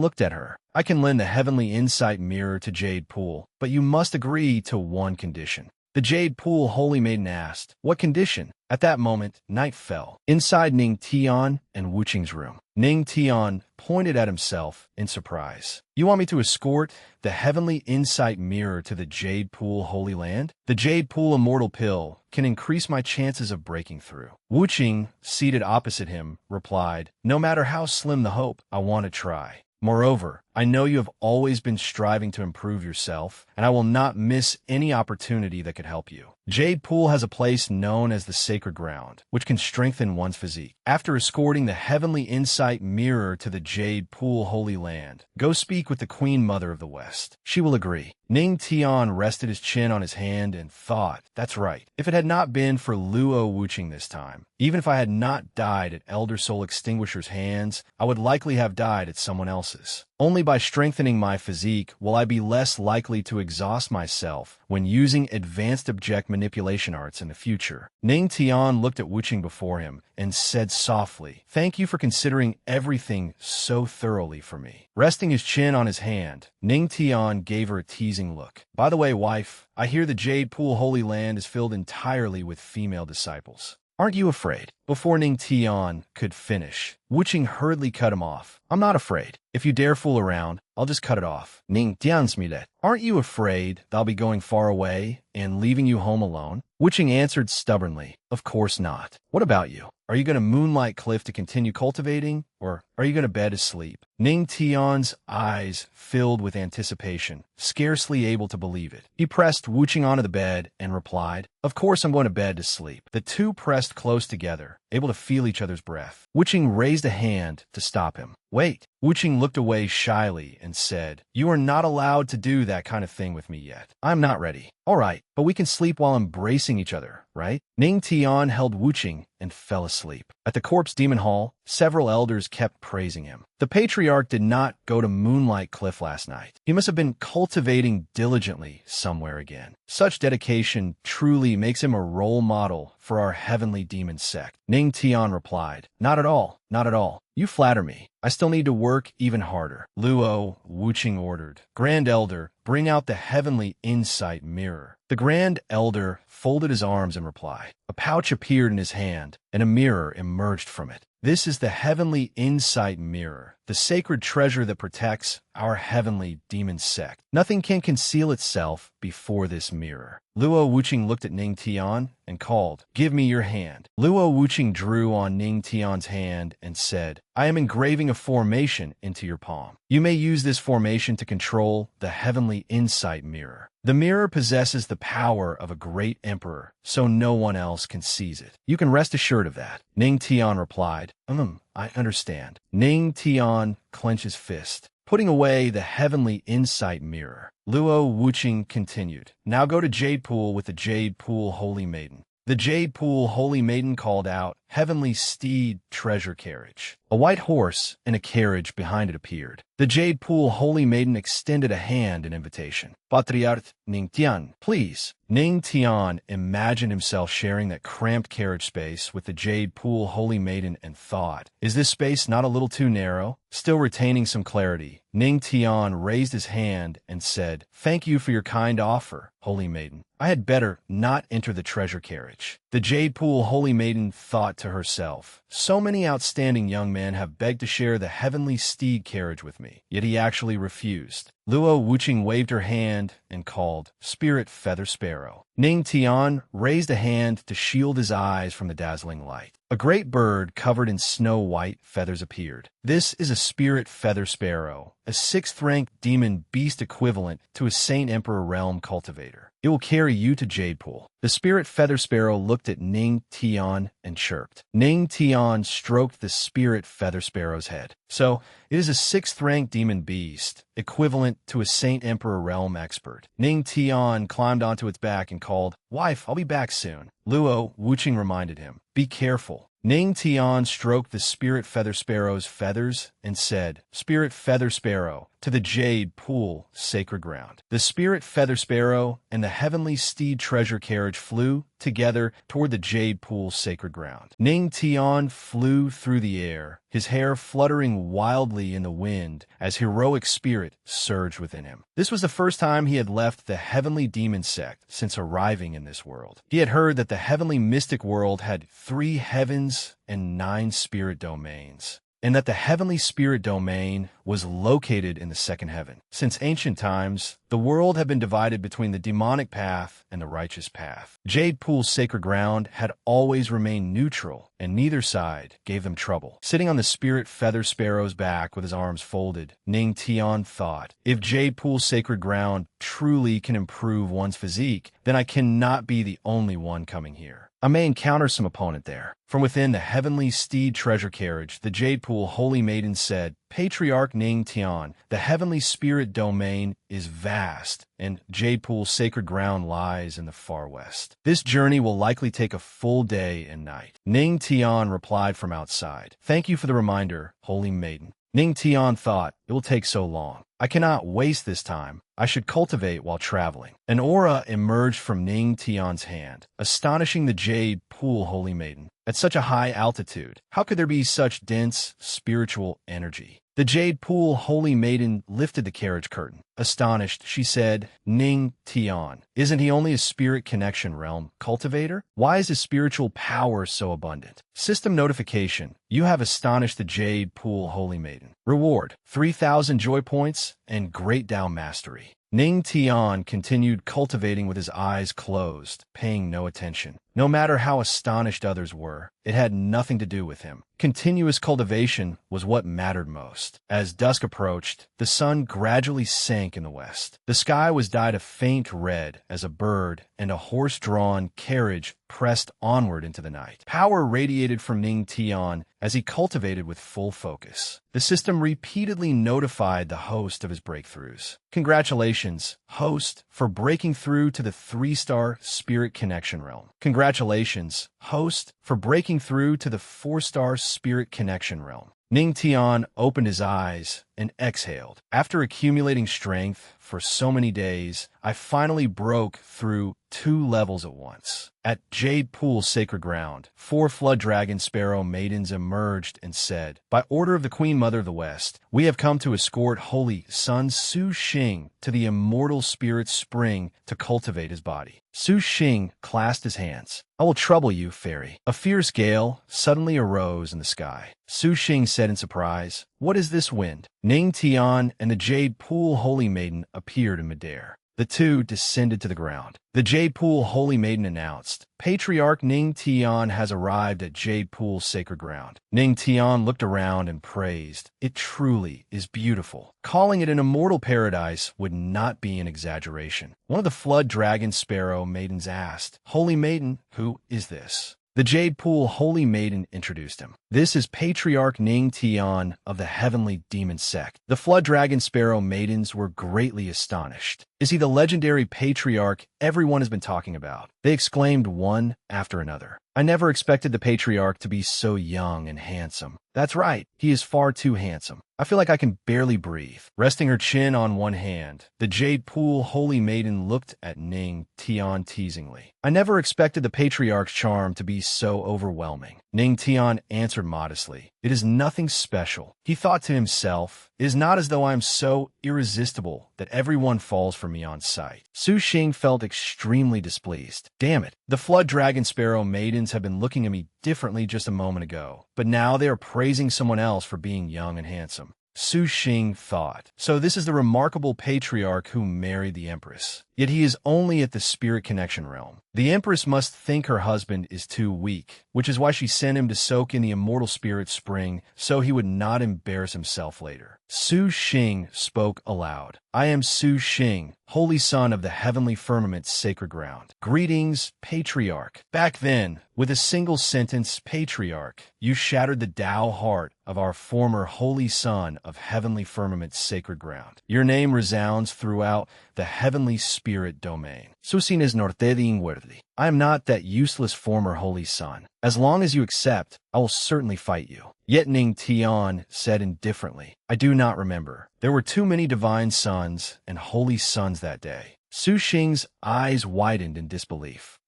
[SPEAKER 1] looked at her. I can lend the heavenly insight mirror to Jade Pool, but you must agree to one condition. The Jade Pool Holy Maiden asked, what condition? At that moment, night fell. Inside Ning Tian and Wuching's room, Ning Tian pointed at himself in surprise. You want me to escort the heavenly insight mirror to the Jade Pool Holy Land? The Jade Pool Immortal Pill can increase my chances of breaking through. Wuching, seated opposite him, replied, no matter how slim the hope, I want to try. Moreover, I know you have always been striving to improve yourself, and I will not miss any opportunity that could help you. Jade Pool has a place known as the Sacred Ground, which can strengthen one's physique. After escorting the Heavenly Insight Mirror to the Jade Pool Holy Land, go speak with the Queen Mother of the West. She will agree. Ning Tian rested his chin on his hand and thought, that's right. If it had not been for Luo Wuching this time, even if I had not died at Elder Soul Extinguisher's hands, I would likely have died at someone else's. Only by strengthening my physique will I be less likely to exhaust myself when using advanced object manipulation arts in the future. Ning Tian looked at Wuching before him and said softly, thank you for considering everything so thoroughly for me. Resting his chin on his hand, Ning Tian gave her a teasing look. By the way, wife, I hear the Jade Pool Holy Land is filled entirely with female disciples. Aren't you afraid? Before Ning Tian could finish, Wuching hurriedly cut him off. I'm not afraid. If you dare fool around, I'll just cut it off. Ning Tian's me that. Aren't you afraid that I'll be going far away and leaving you home alone? Wuching answered stubbornly, of course not. What about you? Are you going to moonlight cliff to continue cultivating, or are you going to bed to sleep? Ning Tian's eyes filled with anticipation, scarcely able to believe it. He pressed Wuching onto the bed and replied, of course I'm going to bed to sleep. The two pressed close together, able to feel each other's breath. Wuching raised a hand to stop him. Wait. Wuching looked away shyly and said, you are not allowed to do that kind of thing with me yet. I'm not ready. All right, but we can sleep while embracing each other, right? Ning Tian held Wuching and fell asleep. At the Corpse Demon Hall, several elders kept praising him. The patriarch did not go to Moonlight Cliff last night. He must have been cultivating diligently somewhere again. Such dedication truly makes him a role model for our heavenly demon sect. Ning Tian replied, not at all, not at all. You flatter me. I still need to work even harder. Luo Wuching ordered, Grand Elder, bring out the heavenly insight mirror. The Grand Elder folded his arms in reply. A pouch appeared in his hand, and a mirror emerged from it. This is the heavenly insight mirror, the sacred treasure that protects our heavenly demon sect. Nothing can conceal itself before this mirror. Luo Wuching looked at Ning Tian and called, give me your hand. Luo Wuching drew on Ning Tian's hand and said, I am engraving a formation into your palm. You may use this formation to control the heavenly insight mirror. The mirror possesses the power of a great emperor, so no one else can seize it. You can rest assured of that. Ning Tian replied, I understand. Ning Tian clenched his fist, putting away the heavenly insight mirror. Luo Wuching continued, now go to Jade Pool with the Jade Pool Holy Maiden. The Jade Pool Holy Maiden called out, Heavenly Steed Treasure Carriage. A white horse and a carriage behind it appeared. The Jade Pool Holy Maiden extended a hand in invitation. Patriarch Ning Tian, please. Ning Tian imagined himself sharing that cramped carriage space with the Jade Pool Holy Maiden and thought, is this space not a little too narrow? Still retaining some clarity, Ning Tian raised his hand and said, thank you for your kind offer, Holy Maiden. I had better not enter the treasure carriage. The Jade Pool Holy Maiden thought to herself, so many outstanding young men have begged to share the heavenly steed carriage with me, yet he actually refused. Luo Wuching waved her hand and called, Spirit Feather Sparrow. Ning Tian raised a hand to shield his eyes from the dazzling light. A great bird covered in snow-white feathers appeared. This is a Spirit Feather Sparrow, a 6th-rank demon beast equivalent to a Saint Emperor Realm cultivator. It will carry you to Jade Pool. The Spirit Feather Sparrow looked at Ning Tian and chirped. Ning Tian stroked the Spirit Feather Sparrow's head. So, it is a 6th-rank demon beast, equivalent to a Saint Emperor Realm expert. Ning Tian climbed onto its back and called, Wife, I'll be back soon. Luo Wuching reminded him, be careful. Ning Tian stroked the Spirit Feather Sparrow's feathers and said, Spirit Feather Sparrow, to the Jade Pool Sacred Ground. The Spirit Feather Sparrow and the Heavenly Steed Treasure Carriage flew together toward the jade pool's sacred ground. Ning Tian flew through the air, his hair fluttering wildly in the wind as heroic spirit surged within him. This was the first time he had left the heavenly demon sect since arriving in this world. He had heard that the heavenly mystic world had 3 heavens and 9 spirit domains, and that the heavenly spirit domain was located in the second heaven. Since ancient times, the world had been divided between the demonic path and the righteous path. Jade Pool's sacred ground had always remained neutral, and neither side gave them trouble. Sitting on the spirit feather sparrow's back with his arms folded, Ning Tian thought, if Jade Pool's sacred ground truly can improve one's physique, then I cannot be the only one coming here. I may encounter some opponent there. From within the heavenly steed treasure carriage, the Jade Pool holy maiden said, Patriarch Ning Tian, the heavenly spirit domain is vast, and Jade Pool's sacred ground lies in the far west. This journey will likely take a full day and night. Ning Tian replied from outside, Thank you for the reminder, holy maiden. Ning Tian thought, it will take so long. I cannot waste this time. I should cultivate while traveling. An aura emerged from Ning Tian's hand, astonishing the Jade Pool holy maiden. At such a high altitude, how could there be such dense spiritual energy? The Jade Pool holy maiden lifted the carriage curtain. Astonished, she said, Ning Tian, isn't he only a spirit connection realm cultivator? Why is his spiritual power so abundant? System notification. You have astonished the Jade Pool holy maiden. Reward, 3,000 joy points and great Tao mastery. Ning Tian continued cultivating with his eyes closed, paying no attention. No matter how astonished others were, it had nothing to do with him. Continuous cultivation was what mattered most. As dusk approached, the sun gradually sank in the west. The sky was dyed a faint red as a bird and a horse-drawn carriage pressed onward into the night. Power radiated from Ning Tian as he cultivated with full focus. The system repeatedly notified the host of his breakthroughs. Congratulations, host, for breaking through to the 3-star spirit connection realm. Congratulations, host, for breaking through to the 4-star spirit connection realm. Ning Tian opened his eyes and exhaled. After accumulating strength for so many days, I finally broke through 2 levels at once. At Jade Pool's sacred ground, 4 flood dragon sparrow maidens emerged and said, By order of the Queen Mother of the West, we have come to escort Holy Sun Su Xing to the immortal spirit spring to cultivate his body. Su Xing clasped his hands. I will trouble you, fairy. A fierce gale suddenly arose in the sky. Su Xing said in surprise, What is this wind? Ning Tian and the Jade Pool holy maiden appeared in midair. The two descended to the ground. The Jade Pool holy maiden announced, Patriarch Ning Tian has arrived at Jade Pool's sacred ground. Ning Tian looked around and praised, It truly is beautiful. Calling it an immortal paradise would not be an exaggeration. One of the flood dragon sparrow maidens asked, Holy maiden, who is this? The Jade Pool holy maiden introduced him. This is Patriarch Ning Tian of the heavenly demon sect. The flood dragon sparrow maidens were greatly astonished. Is he the legendary patriarch everyone has been talking about? They exclaimed one after another. I never expected the patriarch to be so young and handsome. That's right, he is far too handsome. I feel like I can barely breathe. Resting her chin on one hand, the Jade Pool holy maiden looked at Ning Tian teasingly. I never expected the patriarch's charm to be so overwhelming. Ning Tian answered modestly, It is nothing special. He thought to himself, It is not as though I am so irresistible that everyone falls for me on sight. Su Xing felt extremely displeased. Damn it, the flood dragon sparrow maidens have been looking at me differently just a moment ago, but now they are praising someone else for being young and handsome. Su Xing thought, So this is the remarkable patriarch who married the Empress. Yet he is only at the spirit connection realm. The Empress must think her husband is too weak, which is why she sent him to soak in the immortal spirit spring so he would not embarrass himself later. Su Xing spoke aloud. I am Su Xing, holy son of the heavenly firmament's sacred ground. Greetings, patriarch. Back then, with a single sentence, patriarch, you shattered the Tao heart of our former holy son of heavenly firmament's sacred ground. Your name resounds throughout the heavenly spirit domain. Susin is norte de inguerdi. I am not that useless former holy son. As long as you accept, I will certainly fight you. Yet Ning Tian said indifferently, I do not remember. There were too many divine sons and holy sons that day. Su Xing's eyes widened in disbelief.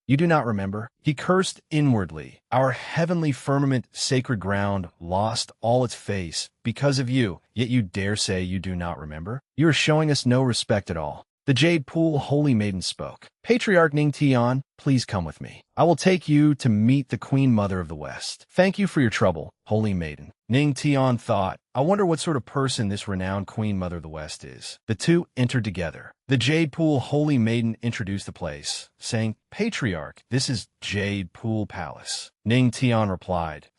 [SPEAKER 1] You do not remember? He cursed inwardly. Our heavenly firmament, sacred ground, lost all its face because of you, yet you dare say you do not remember? You are showing us no respect at all. The Jade Pool Holy Maiden spoke. Patriarch Ning Tian, please come with me. I will take you to meet the Queen Mother of the West. Thank you for your trouble, Holy Maiden. Ning Tian thought, I wonder what sort of person this renowned Queen Mother of the West is. The two entered together. The Jade Pool Holy Maiden introduced the place, saying, Patriarch, this is Jade Pool Palace. Ning Tian replied,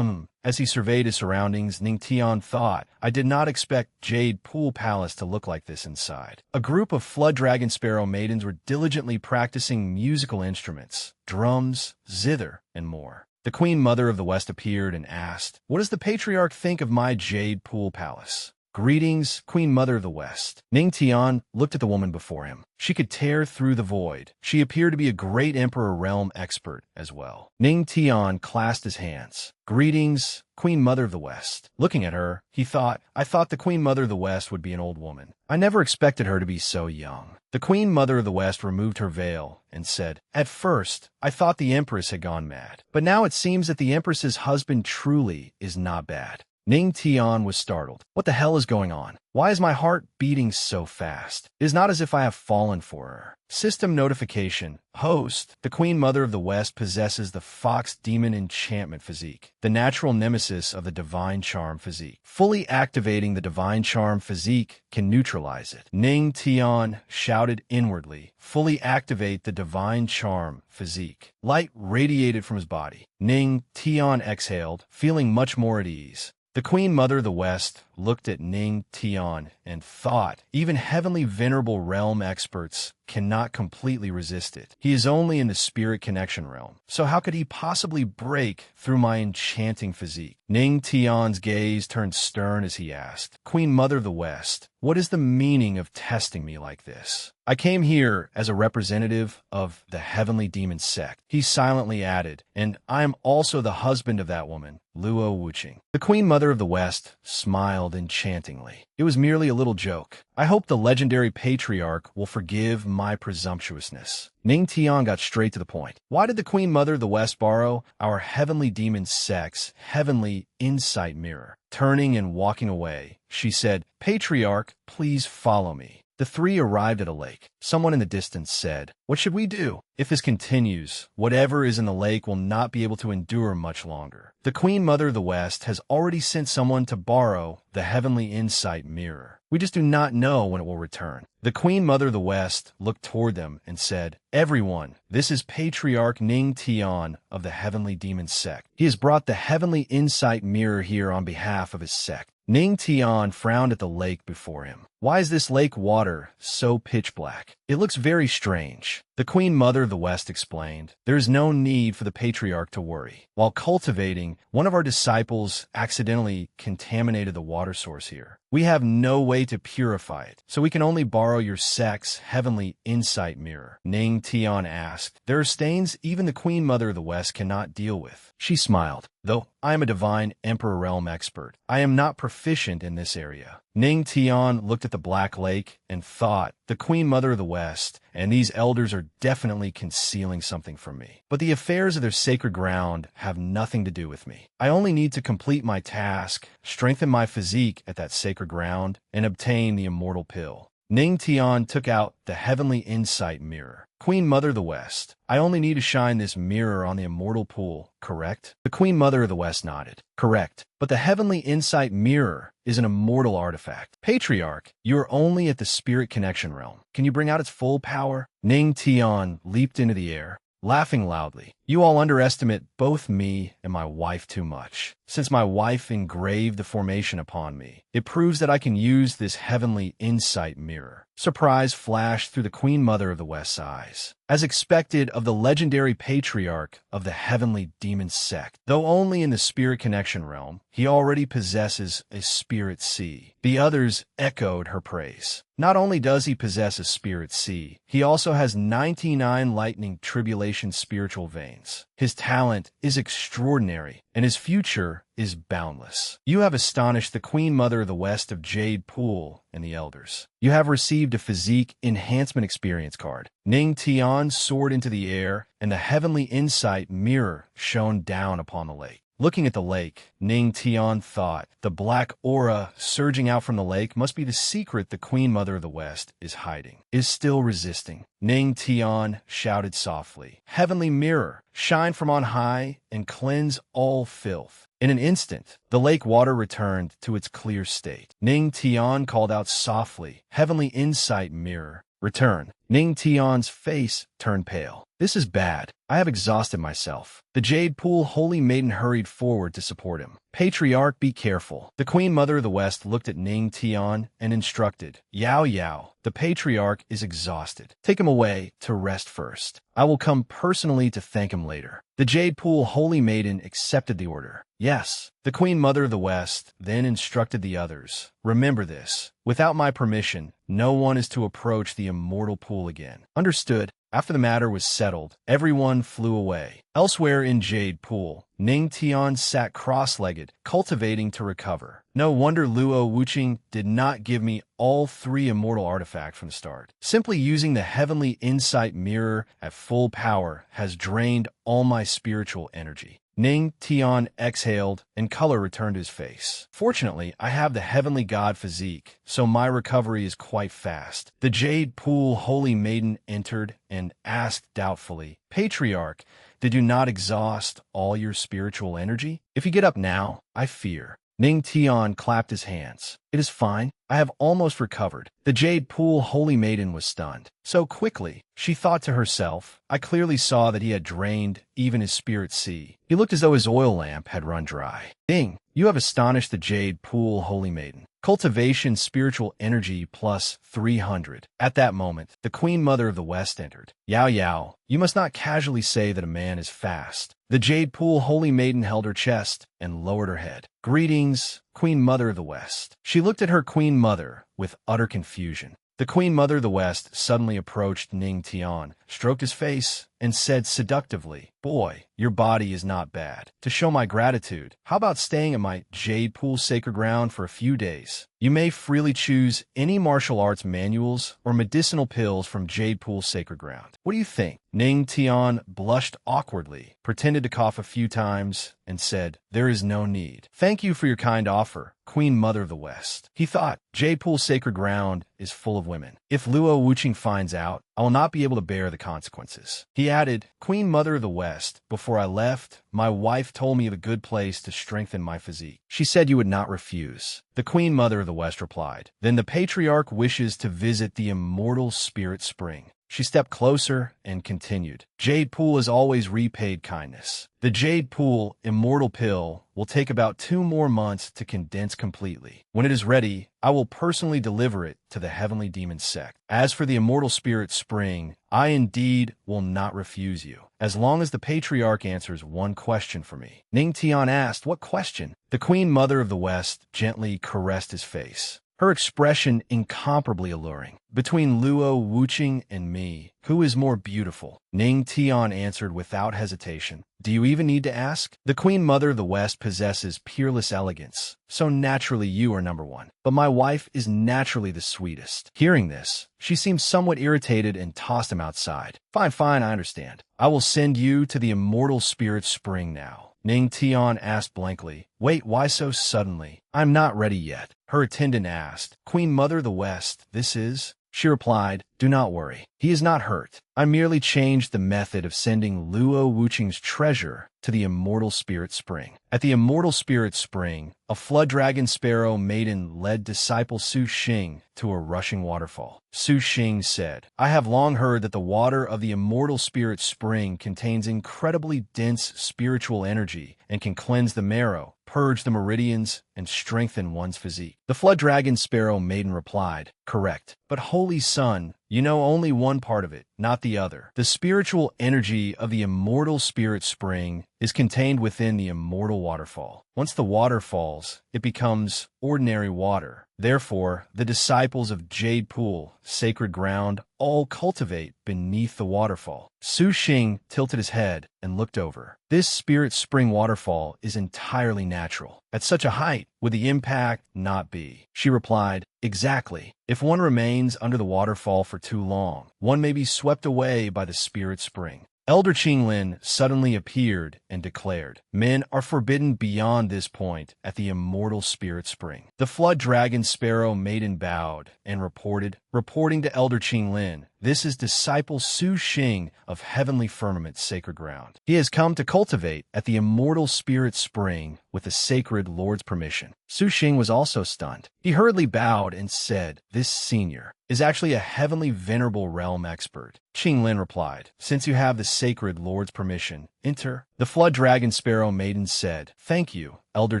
[SPEAKER 1] As he surveyed his surroundings, Ning Tian thought, I did not expect Jade Pool Palace to look like this inside. A group of Flood Dragon Sparrow maidens were diligently practicing musical instruments, drums, zither, and more. The Queen Mother of the West appeared and asked, What does the Patriarch think of my Jade Pool Palace? Greetings, Queen Mother of the West. Ning Tian looked at the woman before him. She could tear through the void. She appeared to be a great Emperor realm expert as well. Ning Tian clasped his hands. Greetings, Queen Mother of the West. Looking at her, I thought the Queen Mother of the West would be an old woman. I never expected her to be so young. The Queen Mother of the West removed her veil and said, At first, I thought the Empress had gone mad. But now it seems that the Empress's husband truly is not bad. Ning Tian was startled. What the hell is going on? Why is my heart beating so fast? It is not as if I have fallen for her. System notification. Host. The Queen Mother of the West possesses the Fox Demon Enchantment Physique, the natural nemesis of the Divine Charm Physique. Fully activating the Divine Charm Physique can neutralize it. Ning Tian shouted inwardly, Fully activate the Divine Charm Physique. Light radiated from his body. Ning Tian exhaled, feeling much more at ease. The Queen Mother of the West looked at Ning Tian and thought, even heavenly venerable realm experts cannot completely resist it. He is only in the spirit connection realm, so how could he possibly break through my enchanting physique? Ning Tian's gaze turned stern as he asked, Queen Mother of the West, what is the meaning of testing me like this? I came here as a representative of the heavenly demon sect. He silently added, and I am also the husband of that woman, Luo Wuqing. The Queen Mother of the West smiled enchantingly. It was merely a little joke. I hope the legendary patriarch will forgive my presumptuousness. Ning Tian got straight to the point. Why did the Queen Mother of the West borrow our heavenly demon sect's heavenly insight mirror? Turning and walking away, she said, Patriarch, please follow me. The three arrived at a lake. Someone in the distance said, What should we do? If this continues, whatever is in the lake will not be able to endure much longer. The Queen Mother of the West has already sent someone to borrow the heavenly insight mirror. We just do not know when it will return. The Queen Mother of the West looked toward them and said, Everyone, this is Patriarch Ning Tian of the Heavenly Demon Sect. He has brought the heavenly insight mirror here on behalf of his sect. Ning Tian frowned at the lake before him. Why is this lake water so pitch black? It looks very strange. The Queen Mother of the West explained, There is no need for the Patriarch to worry. While cultivating, one of our disciples accidentally contaminated the water source here. We have no way to purify it, so we can only borrow your sect's heavenly insight mirror. Ning Tian asked, There are stains even the Queen Mother of the West cannot deal with. She smiled. Though I am a divine Emperor realm expert, I am not proficient in this area. Ning Tian looked at the Black Lake and thought, the Queen Mother of the West and these elders are definitely concealing something from me. But the affairs of their sacred ground have nothing to do with me. I only need to complete my task, strengthen my physique at that sacred ground, and obtain the immortal pill. Ning Tian took out the heavenly insight mirror. Queen Mother of the West, I only need to shine this mirror on the immortal pool, correct? The Queen Mother of the West nodded. Correct. But the heavenly insight mirror is an immortal artifact. Patriarch, you are only at the spirit connection realm. Can you bring out its full power? Ning Tian leaped into the air, laughing loudly. You all underestimate both me and my wife too much. Since my wife engraved the formation upon me, it proves that I can use this heavenly insight mirror. Surprise flashed through the Queen Mother of the West's eyes. As expected of the legendary patriarch of the heavenly demon sect, though only in the spirit connection realm, he already possesses a spirit sea. The others echoed her praise. Not only does he possess a spirit sea, he also has 99 lightning tribulation spiritual veins. His talent is extraordinary and his future is boundless. You have astonished the Queen Mother of the West of Jade Pool and the elders. You have received a physique enhancement experience card. Ning Tian soared into the air, and the heavenly insight mirror shone down upon the lake. Looking at the lake, Ning Tian thought, the black aura surging out from the lake must be the secret the Queen Mother of the West is hiding, is still resisting. Ning Tian shouted softly, "Heavenly mirror, shine from on high and cleanse all filth." In an instant, the lake water returned to its clear state. Ning Tian called out softly, "Heavenly insight mirror, return." Ning Tian's face turned pale. "This is bad. I have exhausted myself." The Jade Pool Holy Maiden hurried forward to support him. "Patriarch, be careful." The Queen Mother of the West looked at Ning Tian and instructed, "Yao Yao, the Patriarch is exhausted. Take him away to rest first. I will come personally to thank him later." The Jade Pool Holy Maiden accepted the order. "Yes." The Queen Mother of the West then instructed the others, "Remember this. Without my permission, no one is to approach the immortal pool again." Understood. After the matter was settled, everyone flew away. Elsewhere in Jade Pool, Ning Tian sat cross-legged, cultivating to recover. No wonder Luo Wuqing did not give me all 3 immortal artifacts from the start. Simply using the heavenly insight mirror at full power has drained all my spiritual energy. Ning Tian exhaled, and color returned to his face. "Fortunately, I have the heavenly god physique, so my recovery is quite fast." The Jade Pool Holy Maiden entered and asked doubtfully, "Patriarch, did you not exhaust all your spiritual energy? If you get up now, I fear." Ning Tian clapped his hands. "It is fine. I have almost recovered." The Jade Pool Holy Maiden was stunned. So quickly, she thought to herself, I clearly saw that he had drained even his spirit sea. He looked as though his oil lamp had run dry. "Ding, you have astonished the Jade Pool Holy Maiden. Cultivation spiritual energy plus 300. At that moment, the Queen Mother of the West entered. "Yao Yao, you must not casually say that a man is fast." The Jade Pool Holy Maiden held her chest and lowered her head. "Greetings, Queen Mother of the West." She looked at her Queen Mother with utter confusion. The Queen Mother of the West suddenly approached Ning Tian, stroked his face, and said seductively, "Boy, your body is not bad. To show my gratitude, how about staying at my Jade Pool Sacred Ground for a few days? You may freely choose any martial arts manuals or medicinal pills from Jade Pool Sacred Ground. What do you think?" Ning Tian blushed awkwardly, pretended to cough a few times, and said, "There is no need. Thank you for your kind offer, Queen Mother of the West." He thought, Jade Pool Sacred Ground is full of women. If Luo Wuqing finds out, I will not be able to bear the consequences. He added, "Queen Mother of the West, before I left, my wife told me of a good place to strengthen my physique. She said you would not refuse." The Queen Mother of the West replied, "Then the Patriarch wishes to visit the immortal spirit spring." She stepped closer and continued, "Jade Pool has always repaid kindness. The Jade Pool Immortal Pill will take about 2 more months to condense completely. When it is ready, I will personally deliver it to the Heavenly Demon Sect. As for the Immortal Spirit Spring, I indeed will not refuse you, as long as the Patriarch answers one question for me." Ning Tian asked, "What question?" The Queen Mother of the West gently caressed his face, her expression incomparably alluring. "Between Luo Wuqing and me, who is more beautiful?" Ning Tian answered without hesitation. "Do you even need to ask? The Queen Mother of the West possesses peerless elegance, so naturally you are number 1. But my wife is naturally the sweetest." Hearing this, she seemed somewhat irritated and tossed him outside. "Fine, fine, I understand. I will send you to the Immortal Spirit Spring now." Ning Tian asked blankly, "Wait, why so suddenly? I'm not ready yet." Her attendant asked, "Queen Mother of the West, this is?" She replied, "Do not worry. He is not hurt. I merely changed the method of sending Luo Wuqing's treasure to the Immortal Spirit Spring." At the Immortal Spirit Spring, a flood dragon sparrow maiden led disciple Su Xing to a rushing waterfall. Su Xing said, "I have long heard that the water of the Immortal Spirit Spring contains incredibly dense spiritual energy and can cleanse the marrow, purge the meridians, and strengthen one's physique." The flood dragon sparrow maiden replied, "Correct. But Holy Son, you know only one part of it, not the other. The spiritual energy of the Immortal Spirit Spring is contained within the immortal waterfall. Once the water falls, it becomes ordinary water. Therefore, the disciples of Jade Pool, sacred ground, all cultivate beneath the waterfall. Su Xing tilted his head and looked over. This spirit spring waterfall is entirely natural. At such a height, would the impact not be? She replied, exactly. If one remains under the waterfall for too long, one may be swept away by the spirit spring. Elder Qinglin suddenly appeared and declared, men are forbidden beyond this point at the immortal spirit spring. The flood dragon sparrow maiden bowed and reporting to Elder Qinglin, this is disciple Su Xing of Heavenly Firmament Sacred Ground. He has come to cultivate at the immortal spirit spring with the sacred Lord's permission. Su Xing was also stunned. He hurriedly bowed and said, this senior is actually a heavenly venerable realm expert. Qinglin replied, since you have the sacred Lord's permission, enter. The flood dragon sparrow maiden said, thank you, Elder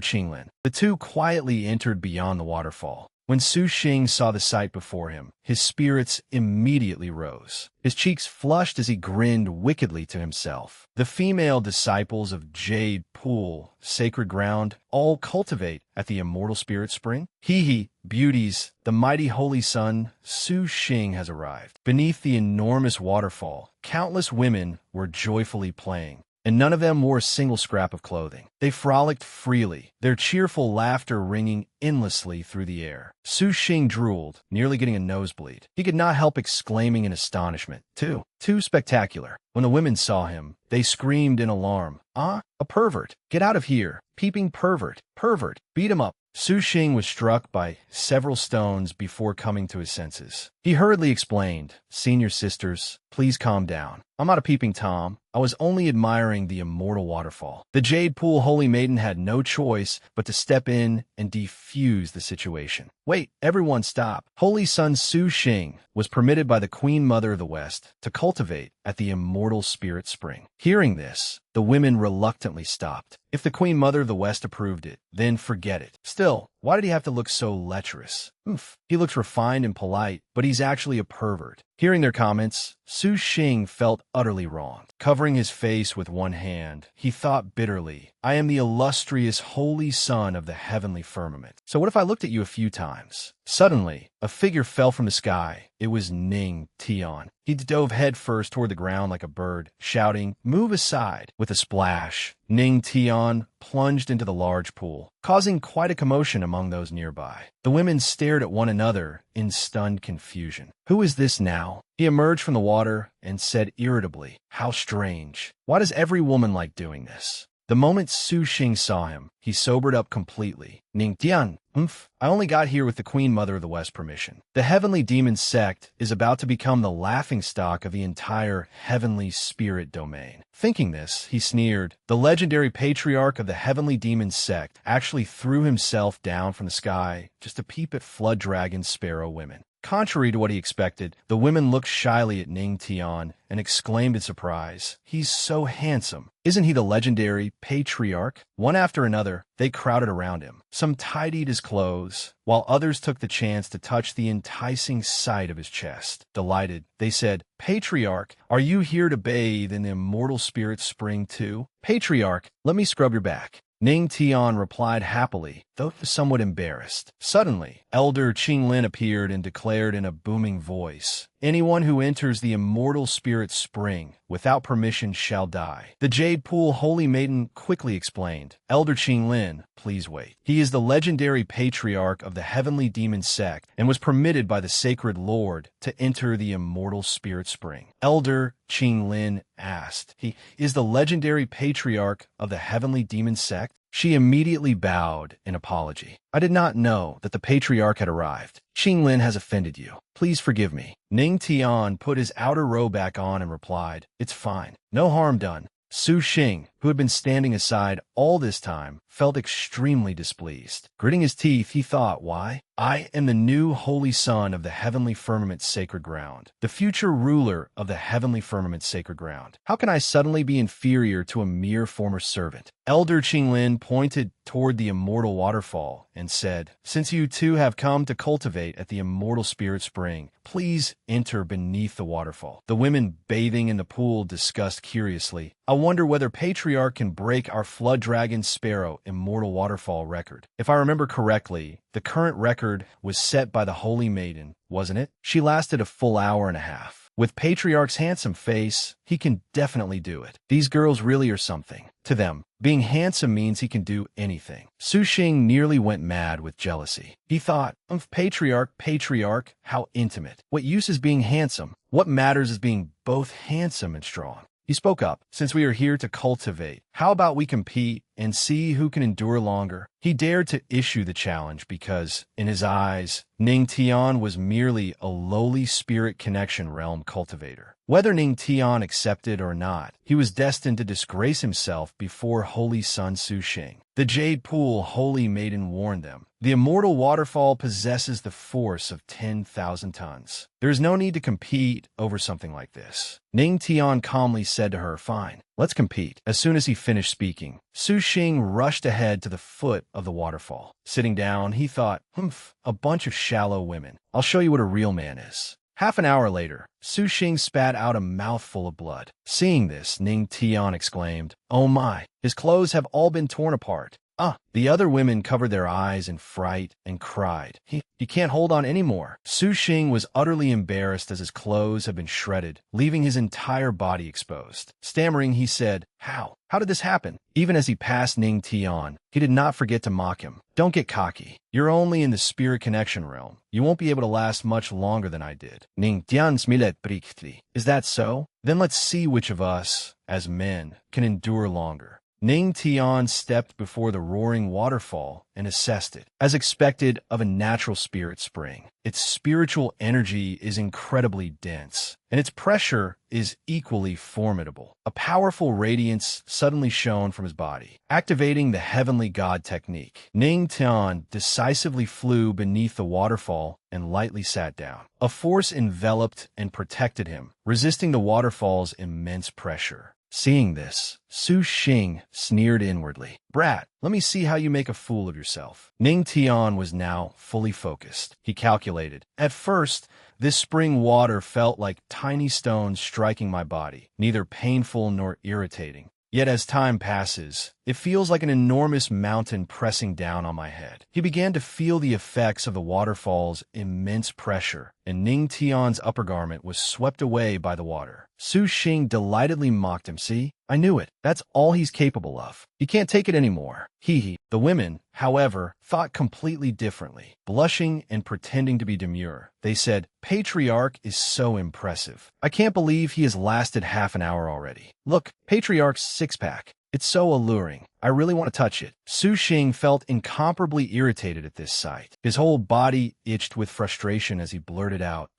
[SPEAKER 1] Qinglin. The two quietly entered beyond the waterfall. When Su Xing saw the sight before him, his spirits immediately rose. His cheeks flushed as he grinned wickedly to himself. The female disciples of Jade Pool, sacred ground, all cultivate at the immortal spirit spring? Hee, beauties, the mighty holy sun, Su Xing has arrived. Beneath the enormous waterfall, countless women were joyfully playing, and none of them wore a single scrap of clothing. They frolicked freely, their cheerful laughter ringing endlessly through the air. Su Xing drooled, nearly getting a nosebleed. He could not help exclaiming in astonishment, too spectacular. When the women saw him, they screamed in alarm, ah, a pervert! Get out of here! Peeping pervert! Pervert! Beat him up! Su Xing was struck by several stones before coming to his senses. He hurriedly explained, senior sisters, please calm down. I'm not a peeping Tom. I was only admiring the immortal waterfall. The Jade Pool Holy Maiden had no choice but to step in and defuse the situation. Wait, everyone stop. Holy Son Su Xing was permitted by the Queen Mother of the West to cultivate at the immortal spirit spring. Hearing this, the women reluctantly stopped. If the Queen Mother of the West approved it, then forget it. Still, why did he have to look so lecherous? Oof. He looks refined and polite, but he's actually a pervert. Hearing their comments, Su Xing felt utterly wronged. Covering his face with one hand, he thought bitterly, I am the illustrious holy son of the heavenly firmament. So what if I looked at you a few times? Suddenly, a figure fell from the sky. It was Ning Tian. He dove headfirst toward the ground like a bird, shouting, move aside. With a splash, Ning Tian plunged into the large pool, causing quite a commotion among those nearby. The women stared at one another in stunned confusion. Who is this now? He emerged from the water and said irritably, how strange. Why does every woman like doing this? The moment Su Xing saw him, he sobered up completely. Ning Tian, I only got here with the Queen Mother of the West permission. The Heavenly Demon Sect is about to become the laughingstock of the entire Heavenly Spirit domain. Thinking this, he sneered. The legendary patriarch of the Heavenly Demon Sect actually threw himself down from the sky just to peep at Flood Dragon Sparrow women. Contrary to what he expected, the women looked shyly at Ning Tian and exclaimed in surprise, he's so handsome. Isn't he the legendary patriarch? One after another, they crowded around him. Some tidied his clothes, while others took the chance to touch the enticing sight of his chest. Delighted, they said, Patriarch, are you here to bathe in the immortal spirit spring too? Patriarch, let me scrub your back. Ning Tian replied happily, though somewhat embarrassed. Suddenly, Elder Qinglin appeared and declared in a booming voice, anyone who enters the immortal spirit spring without permission shall die. The Jade Pool Holy Maiden quickly explained, Elder Qinglin, please wait. He is the legendary patriarch of the Heavenly Demon Sect and was permitted by the Sacred Lord to enter the immortal spirit spring. Elder Qinglin asked, he is the legendary patriarch of the Heavenly Demon Sect? She immediately bowed in apology. I did not know that the patriarch had arrived. Qinglin has offended you. Please forgive me. Ning Tian put his outer robe back on and replied, it's fine. No harm done. Su Xing, who had been standing aside all this time, felt extremely displeased. Gritting his teeth, he thought, why? I am the new holy son of the Heavenly Firmament Sacred Ground, the future ruler of the Heavenly Firmament Sacred Ground. How can I suddenly be inferior to a mere former servant? Elder Qinglin pointed toward the immortal waterfall and said, since you two have come to cultivate at the immortal spirit spring, please enter beneath the waterfall. The women bathing in the pool discussed curiously, I wonder whether patriarch patriarch can break our Flood Dragon Sparrow immortal waterfall record. If I remember correctly, the current record was set by the Holy Maiden, wasn't it? She lasted a full hour and a half. With Patriarch's handsome face, he can definitely do it. These girls really are something. To them, being handsome means he can do anything. Su Xing nearly went mad with jealousy. He thought, patriarch, how intimate. What use is being handsome? What matters is being both handsome and strong. He spoke up. Since we are here to cultivate, how about we compete and see who can endure longer? He dared to issue the challenge because, in his eyes, Ning Tian was merely a lowly spirit connection realm cultivator. Whether Ning Tian accepted or not, he was destined to disgrace himself before Holy Sun Su Xing. The Jade Pool Holy Maiden warned them. The immortal waterfall possesses the force of 10,000 tons. There is no need to compete over something like this. Ning Tian calmly said to her, fine, let's compete. As soon as he finished speaking, Su Xing rushed ahead to the foot of the waterfall. Sitting down, he thought, a bunch of shallow women. I'll show you what a real man is. Half an hour later, Su Xing spat out a mouthful of blood. Seeing this, Ning Tian exclaimed, oh my, his clothes have all been torn apart. The other women covered their eyes in fright and cried, he can't hold on anymore. Su Xing was utterly embarrassed as his clothes had been shredded, leaving his entire body exposed. Stammering, he said, how? How did this happen? Even as he passed Ning Tian, he did not forget to mock him. Don't get cocky. You're only in the spirit connection realm. You won't be able to last much longer than I did. Ning Tian smilet brichtli. Is that so? Then let's see which of us, as men, can endure longer. Ning Tian stepped before the roaring waterfall and assessed it. As expected of a natural spirit spring, its spiritual energy is incredibly dense, and its pressure is equally formidable. A powerful radiance suddenly shone from his body, activating the heavenly god technique. Ning Tian decisively flew beneath the waterfall and lightly sat down. A force enveloped and protected him, resisting the waterfall's immense pressure. Seeing this, Su Xing sneered inwardly. Brat, let me see how you make a fool of yourself. Ning Tian was now fully focused. He calculated. At first, this spring water felt like tiny stones striking my body, neither painful nor irritating. Yet as time passes, it feels like an enormous mountain pressing down on my head. He began to feel the effects of the waterfall's immense pressure, and Ning Tian's upper garment was swept away by the water. Su Xing delightedly mocked him. See? I knew it. That's all he's capable of. He can't take it anymore. Hee. The women, however, thought completely differently. Blushing and pretending to be demure, they said, Patriarch is so impressive. I can't believe he has lasted half an hour already. Look, Patriarch's six-pack. It's so alluring. I really want to touch it. Su Xing felt incomparably irritated at this sight. His whole body itched with frustration as he blurted out,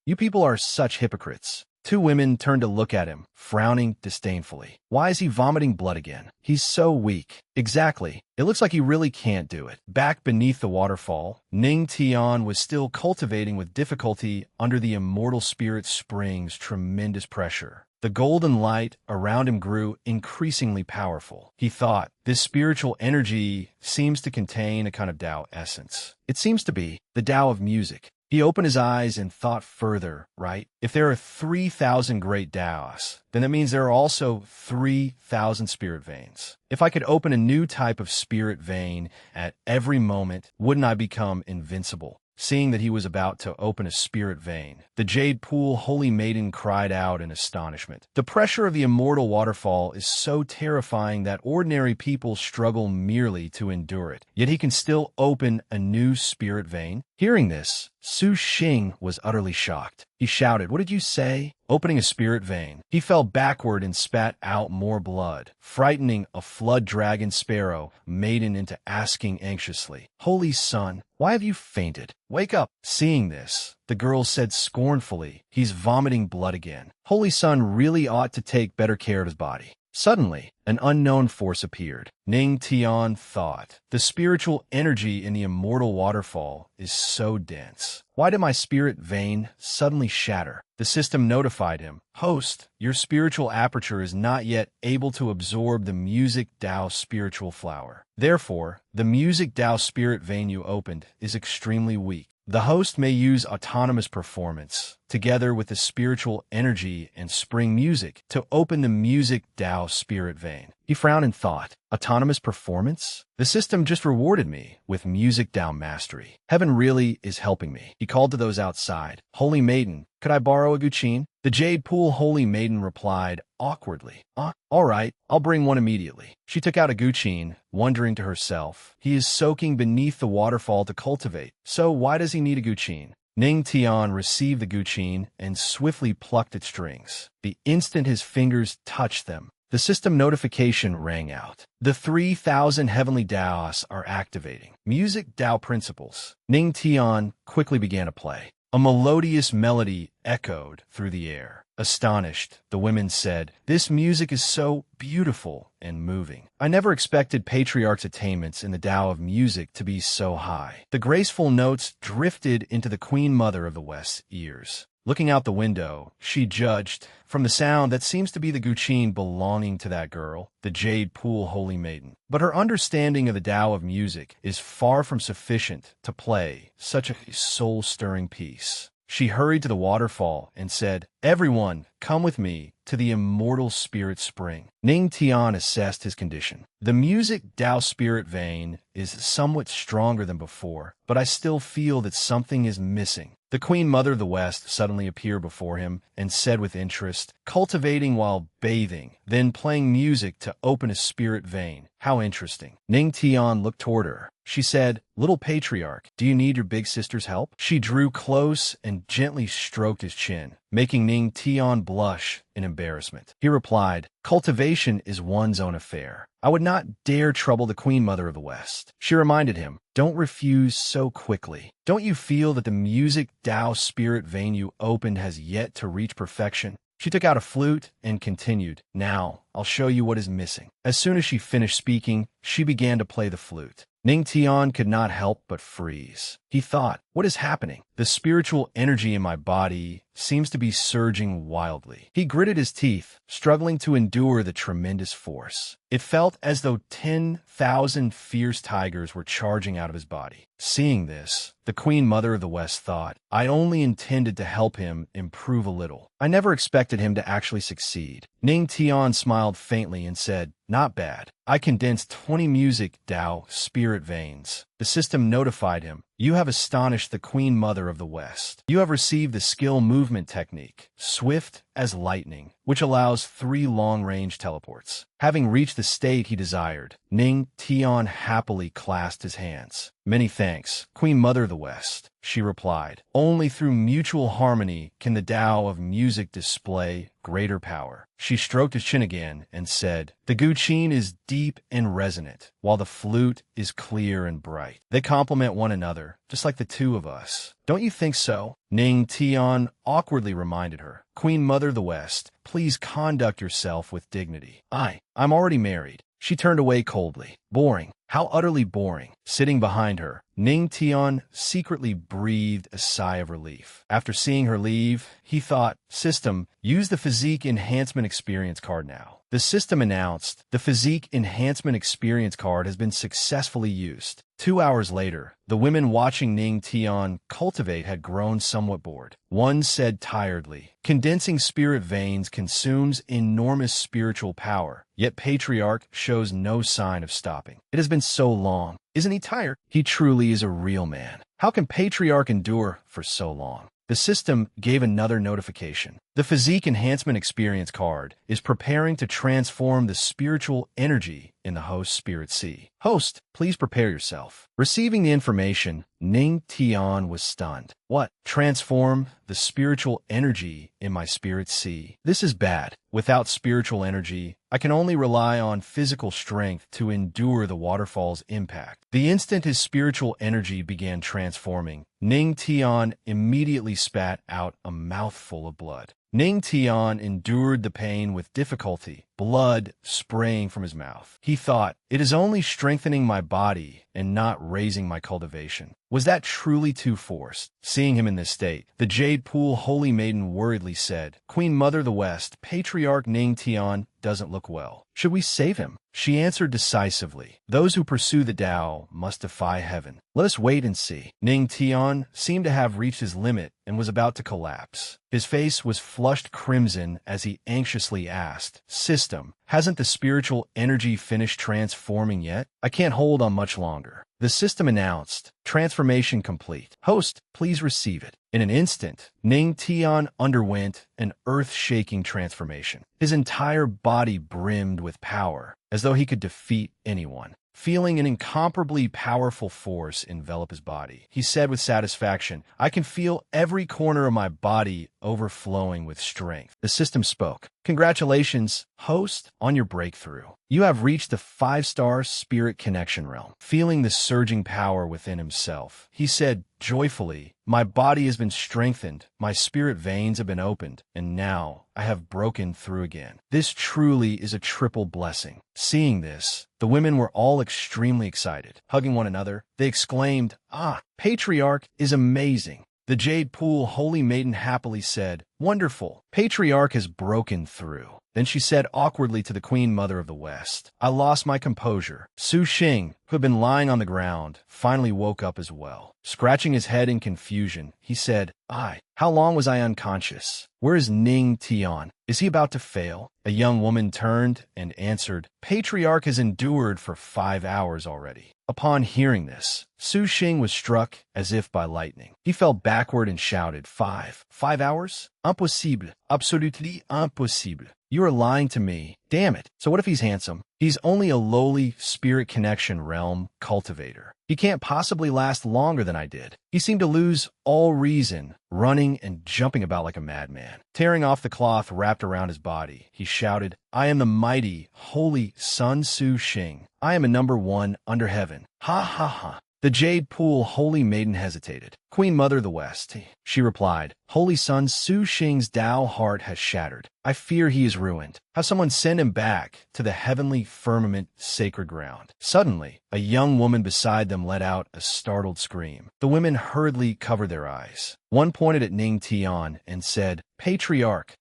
[SPEAKER 1] You people are such hypocrites. Two women turned to look at him, frowning disdainfully. Why is he vomiting blood again? He's so weak. Exactly. It looks like he really can't do it. Back beneath the waterfall, Ning Tian was still cultivating with difficulty under the immortal spirit spring's tremendous pressure. The golden light around him grew increasingly powerful. He thought, this spiritual energy seems to contain a kind of Tao essence. It seems to be the Tao of music. He opened his eyes and thought further, right? If there are 3,000 great Taoists, then that means there are also 3,000 spirit veins. If I could open a new type of spirit vein at every moment, wouldn't I become invincible? Seeing that he was about to open a spirit vein, the Jade Pool Holy Maiden cried out in astonishment. The pressure of the immortal waterfall is so terrifying that ordinary people struggle merely to endure it. Yet he can still open a new spirit vein. Hearing this, Su Xing was utterly shocked. He shouted, What did you say? Opening a spirit vein. He fell backward and spat out more blood, frightening a flood dragon sparrow maiden into asking anxiously, Holy Sun, why have you fainted? Wake up. Seeing this, the girl said scornfully, He's vomiting blood again. Holy Sun really ought to take better care of his body. Suddenly, an unknown force appeared. Ning Tian thought, the spiritual energy in the immortal waterfall is so dense. Why did my spirit vein suddenly shatter? The system notified him, Host, your spiritual aperture is not yet able to absorb the music Tao spiritual flower. Therefore, the music Tao spirit vein you opened is extremely weak. The host may use autonomous performance, together with the spiritual energy and spring music, to open the music Tao spirit vein. He frowned and thought, autonomous performance? The system just rewarded me with music down mastery. Heaven really is helping me. He called to those outside. Holy Maiden, could I borrow a guqin? The Jade Pool Holy Maiden replied awkwardly. All right, I'll bring one immediately. She took out a guqin, wondering to herself, he is soaking beneath the waterfall to cultivate, so why does he need a guqin? Ning Tian received the guqin and swiftly plucked its strings. The instant his fingers touched them, the system notification rang out. The 3,000 heavenly Daos are activating. Music Dao principles. Ning Tian quickly began to play. A melodious melody echoed through the air. Astonished, the women said, "This music is so beautiful and moving. I never expected Patriarch's attainments in the Tao of music to be so high." The graceful notes drifted into the Queen Mother of the West's ears. Looking out the window, she judged, from the sound, that seems to be the guqin belonging to that girl, the Jade Pool Holy Maiden. But her understanding of the Tao of music is far from sufficient to play such a soul-stirring piece. She hurried to the waterfall and said, "Everyone, come with me to the immortal spirit spring." Ning Tian assessed his condition. The music Tao spirit vein is somewhat stronger than before, but I still feel that something is missing. The Queen Mother of the West suddenly appeared before him and said with interest, "Cultivating while bathing, then playing music to open a spirit vein. How interesting." Ning Tian looked toward her. She said, "Little Patriarch, do you need your big sister's help?" She drew close and gently stroked his chin, making Ning Tian blush in embarrassment. He replied, "Cultivation is one's own affair. I would not dare trouble the Queen Mother of the West." She reminded him, "Don't refuse so quickly. Don't you feel that the music Tao spirit vein you opened has yet to reach perfection?" She took out a flute and continued, "Now, I'll show you what is missing." As soon as she finished speaking, she began to play the flute. Ning Tian could not help but freeze. He thought, what is happening? The spiritual energy in my body seems to be surging wildly. He gritted his teeth, struggling to endure the tremendous force. It felt as though 10,000 fierce tigers were charging out of his body. Seeing this, the Queen Mother of the West thought, I only intended to help him improve a little. I never expected him to actually succeed. Ning Tian smiled faintly and said, "Not bad. I condensed 20 music Tao spirit veins." The system notified him, "You have astonished the Queen Mother of the West. You have received the skill movement technique, swift as lightning, which allows 3 long-range teleports." Having reached the state he desired, Ning Tian happily clasped his hands. "Many thanks, Queen Mother of the West," she replied. "Only through mutual harmony can the Tao of music display greater power." She stroked his chin again and said, "The guqin is deep and resonant, while the flute is clear and bright. They complement one another, just like the two of us. Don't you think so?" Ning Tian awkwardly reminded her, "Queen Mother of the West, please conduct yourself with dignity. I'm already married." She turned away coldly. Boring. How utterly boring. Sitting behind her, Ning Tian secretly breathed a sigh of relief. After seeing her leave, he thought, "System, use the Physique Enhancement Experience card now." The system announced, "The Physique Enhancement Experience card has been successfully used." 2 hours later, the women watching Ning Tian cultivate had grown somewhat bored. One said tiredly, "Condensing spirit veins consumes enormous spiritual power, yet Patriarch shows no sign of stopping. It has been so long. Isn't he tired? He truly is a real man. How can Patriarch endure for so long?" The system gave another notification. The Physique Enhancement Experience card is preparing to transform the spiritual energy in the host's spirit sea. Host, please prepare yourself. Receiving the information, Ning Tian was stunned. What? Transform the spiritual energy in my spirit sea? This is bad. Without spiritual energy, I can only rely on physical strength to endure the waterfall's impact. The instant his spiritual energy began transforming, Ning Tian immediately spat out a mouthful of blood. Ning Tian endured the pain with difficulty, blood spraying from his mouth. He thought, "It is only strengthening my body and not raising my cultivation." Was that truly too forced? Seeing him in this state, the Jade Pool Holy Maiden worriedly said, "Queen Mother of the West, Patriarch Ning Tian doesn't look well. Should we save him?" She answered decisively, "Those who pursue the Tao must defy heaven. Let us wait and see." Ning Tian seemed to have reached his limit and was about to collapse. His face was flushed crimson as he anxiously asked, "System, system. Hasn't the spiritual energy finished transforming yet? I can't hold on much longer. The system announced, transformation complete. Host, please receive it. In an instant, Ning Tian underwent an earth-shaking transformation. His entire body brimmed with power, as though he could defeat anyone. Feeling an incomparably powerful force envelop his body, he said with satisfaction, I can feel every corner of my body overflowing with strength. The system spoke. Congratulations, host, on your breakthrough. You have reached the 5-star spirit connection realm. Feeling the surging power within himself, he said joyfully, my body has been strengthened, my spirit veins have been opened, and now I have broken through again. This truly is a triple blessing. Seeing this, the women were all extremely excited. Hugging one another, they exclaimed, Ah, Patriarch is amazing. The Jade Pool Holy Maiden happily said, Wonderful, Patriarch has broken through. Then she said awkwardly to the Queen Mother of the West, I lost my composure. Su Xing, who had been lying on the ground, finally woke up as well. Scratching his head in confusion, he said, how long was I unconscious? Where is Ning Tian? Is he about to fail? A young woman turned and answered, Patriarch has endured for 5 hours already. Upon hearing this, Su Xing was struck as if by lightning. He fell backward and shouted, 5 hours? Impossible. Absolutely impossible. You are lying to me. Damn it. So what if he's handsome? He's only a lowly spirit connection realm cultivator. He can't possibly last longer than I did. He seemed to lose all reason, running and jumping about like a madman. Tearing off the cloth wrapped around his body, he shouted, I am the mighty, holy Sun Su Xing. I am a number 1 under heaven. Ha ha ha. The Jade Pool Holy Maiden hesitated. Queen Mother of the West, she replied, Holy Son Su Xing's Tao heart has shattered. I fear he is ruined. Have someone send him back to the heavenly firmament sacred ground. Suddenly, a young woman beside them let out a startled scream. The women hurriedly covered their eyes. One pointed at Ning Tian and said, Patriarch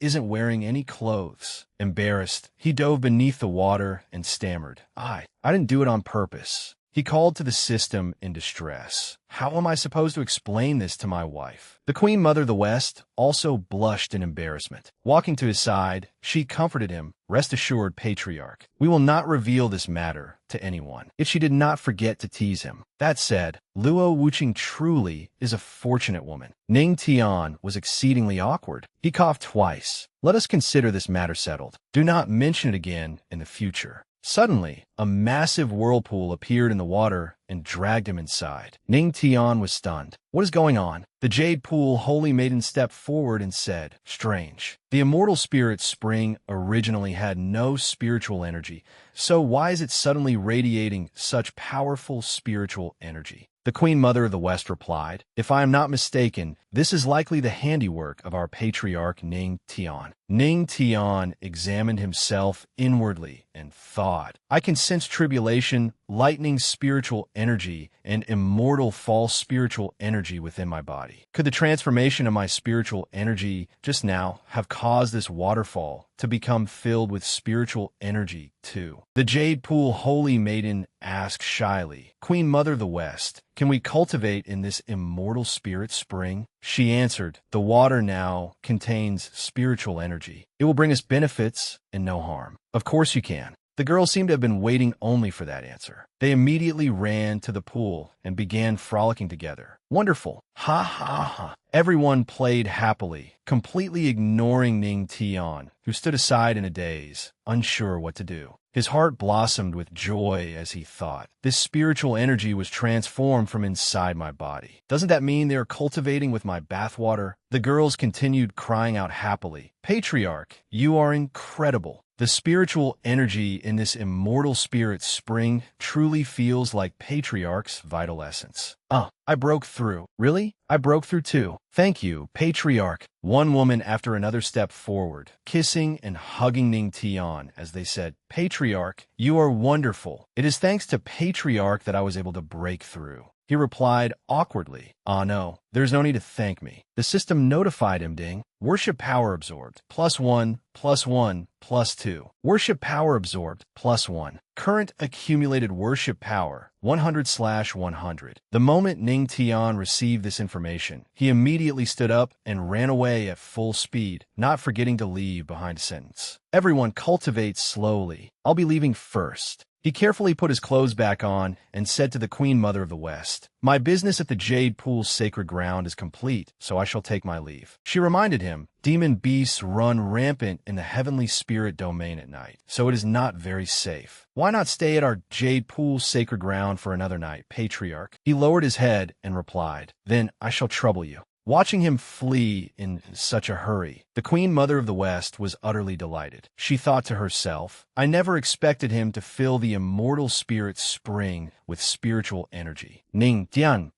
[SPEAKER 1] isn't wearing any clothes. Embarrassed, he dove beneath the water and stammered, I didn't do it on purpose. He called to the system in distress. How am I supposed to explain this to my wife? The Queen Mother of the West also blushed in embarrassment. Walking to his side, she comforted him. Rest assured, Patriarch, we will not reveal this matter to anyone. Yet she did not forget to tease him. That said, Luo Wuqing truly is a fortunate woman. Ning Tian was exceedingly awkward. He coughed twice. Let us consider this matter settled. Do not mention it again in the future. Suddenly, a massive whirlpool appeared in the water and dragged him inside. Ning Tian was stunned. What is going on? The Jade Pool Holy Maiden stepped forward and said, Strange. The immortal spirit spring originally had no spiritual energy, so why is it suddenly radiating such powerful spiritual energy? The Queen Mother of the West replied, If I am not mistaken, this is likely the handiwork of our patriarch Ning Tian. Ning Tian examined himself inwardly and thought, I can sense tribulation, lightning spiritual energy, and immortal false spiritual energy within my body. Could the transformation of my spiritual energy just now have caused this waterfall to become filled with spiritual energy too? The Jade Pool Holy Maiden asked shyly, Queen Mother of the West, can we cultivate in this immortal spirit spring? She answered, the water now contains spiritual energy. It will bring us benefits and no harm. Of course you can. The girls seemed to have been waiting only for that answer. They immediately ran to the pool and began frolicking together. Wonderful. Ha ha ha. Everyone played happily, completely ignoring Ning Tian, who stood aside in a daze, unsure what to do. His heart blossomed with joy as he thought, this spiritual energy was transformed from inside my body. Doesn't that mean they are cultivating with my bathwater? The girls continued crying out happily, Patriarch, you are incredible. The spiritual energy in this immortal spirit spring truly feels like Patriarch's vital essence. I broke through. Really? I broke through too. Thank you, Patriarch. One woman after another stepped forward, kissing and hugging Ning Tian as they said, Patriarch, you are wonderful. It is thanks to Patriarch that I was able to break through. He replied awkwardly, "Ah no, there's no need to thank me." The system notified him, ding. Worship power absorbed. +1, +1, +2. Worship power absorbed. +1. Current accumulated worship power, 100/100. The moment Ning Tian received this information, he immediately stood up and ran away at full speed, not forgetting to leave behind a sentence. "Everyone cultivates slowly. I'll be leaving first." He carefully put his clothes back on and said to the Queen Mother of the West, "My business at the Jade Pool's sacred ground is complete, so I shall take my leave." She reminded him, "Demon beasts run rampant in the heavenly spirit domain at night, so it is not very safe. Why not stay at our Jade Pool's sacred ground for another night, Patriarch?" He lowered his head and replied, "Then I shall trouble you." Watching him flee in such a hurry, the Queen Mother of the West was utterly delighted. She thought to herself, "I never expected him to fill the immortal spirit spring with spiritual energy. Ning Tian,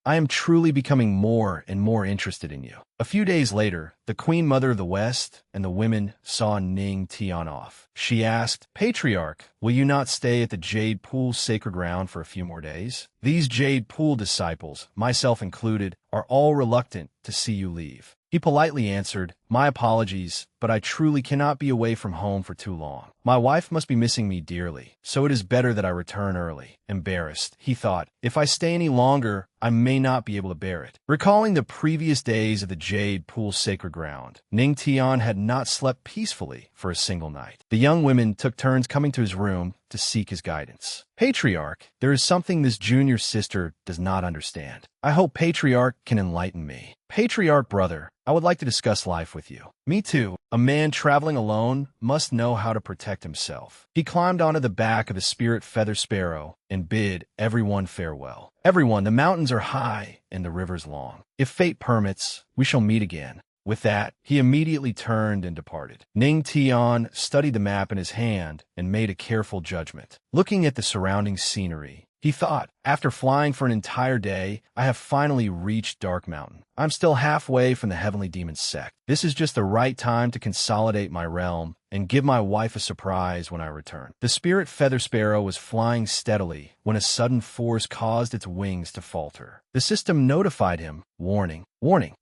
[SPEAKER 1] I am truly becoming more and more interested in you." A few days later, the Queen Mother of the West and the women saw Ning Tian off. She asked, "Patriarch, will you not stay at the Jade Pool sacred ground for a few more days? These Jade Pool disciples, myself included, are all reluctant to see you leave." He politely answered, "My apologies, but I truly cannot be away from home for too long. My wife must be missing me dearly, so it is better that I return early." Embarrassed, he thought, "If I stay any longer, I may not be able to bear it." Recalling the previous days of the Jade Pool sacred ground, Ning Tian had not slept peacefully for a single night. The young women took turns coming to his room to seek his guidance. "Patriarch, there is something this junior sister does not understand. I hope Patriarch can enlighten me." "Patriarch brother, I would like to discuss life with you." "Me too. A man traveling alone must know how to protect himself." He climbed onto the back of the spirit feather sparrow and bid everyone farewell. "Everyone, the mountains are high and the rivers long. If fate permits, we shall meet again." With that, he immediately turned and departed. Ning Tian studied the map in his hand and made a careful judgment. Looking at the surrounding scenery, he thought, "After flying for an entire day, I have finally reached Dark Mountain. I'm still halfway from the Heavenly Demon sect. This is just the right time to consolidate my realm and give my wife a surprise when I return." The spirit feather sparrow was flying steadily when a sudden force caused its wings to falter. The system notified him, warning,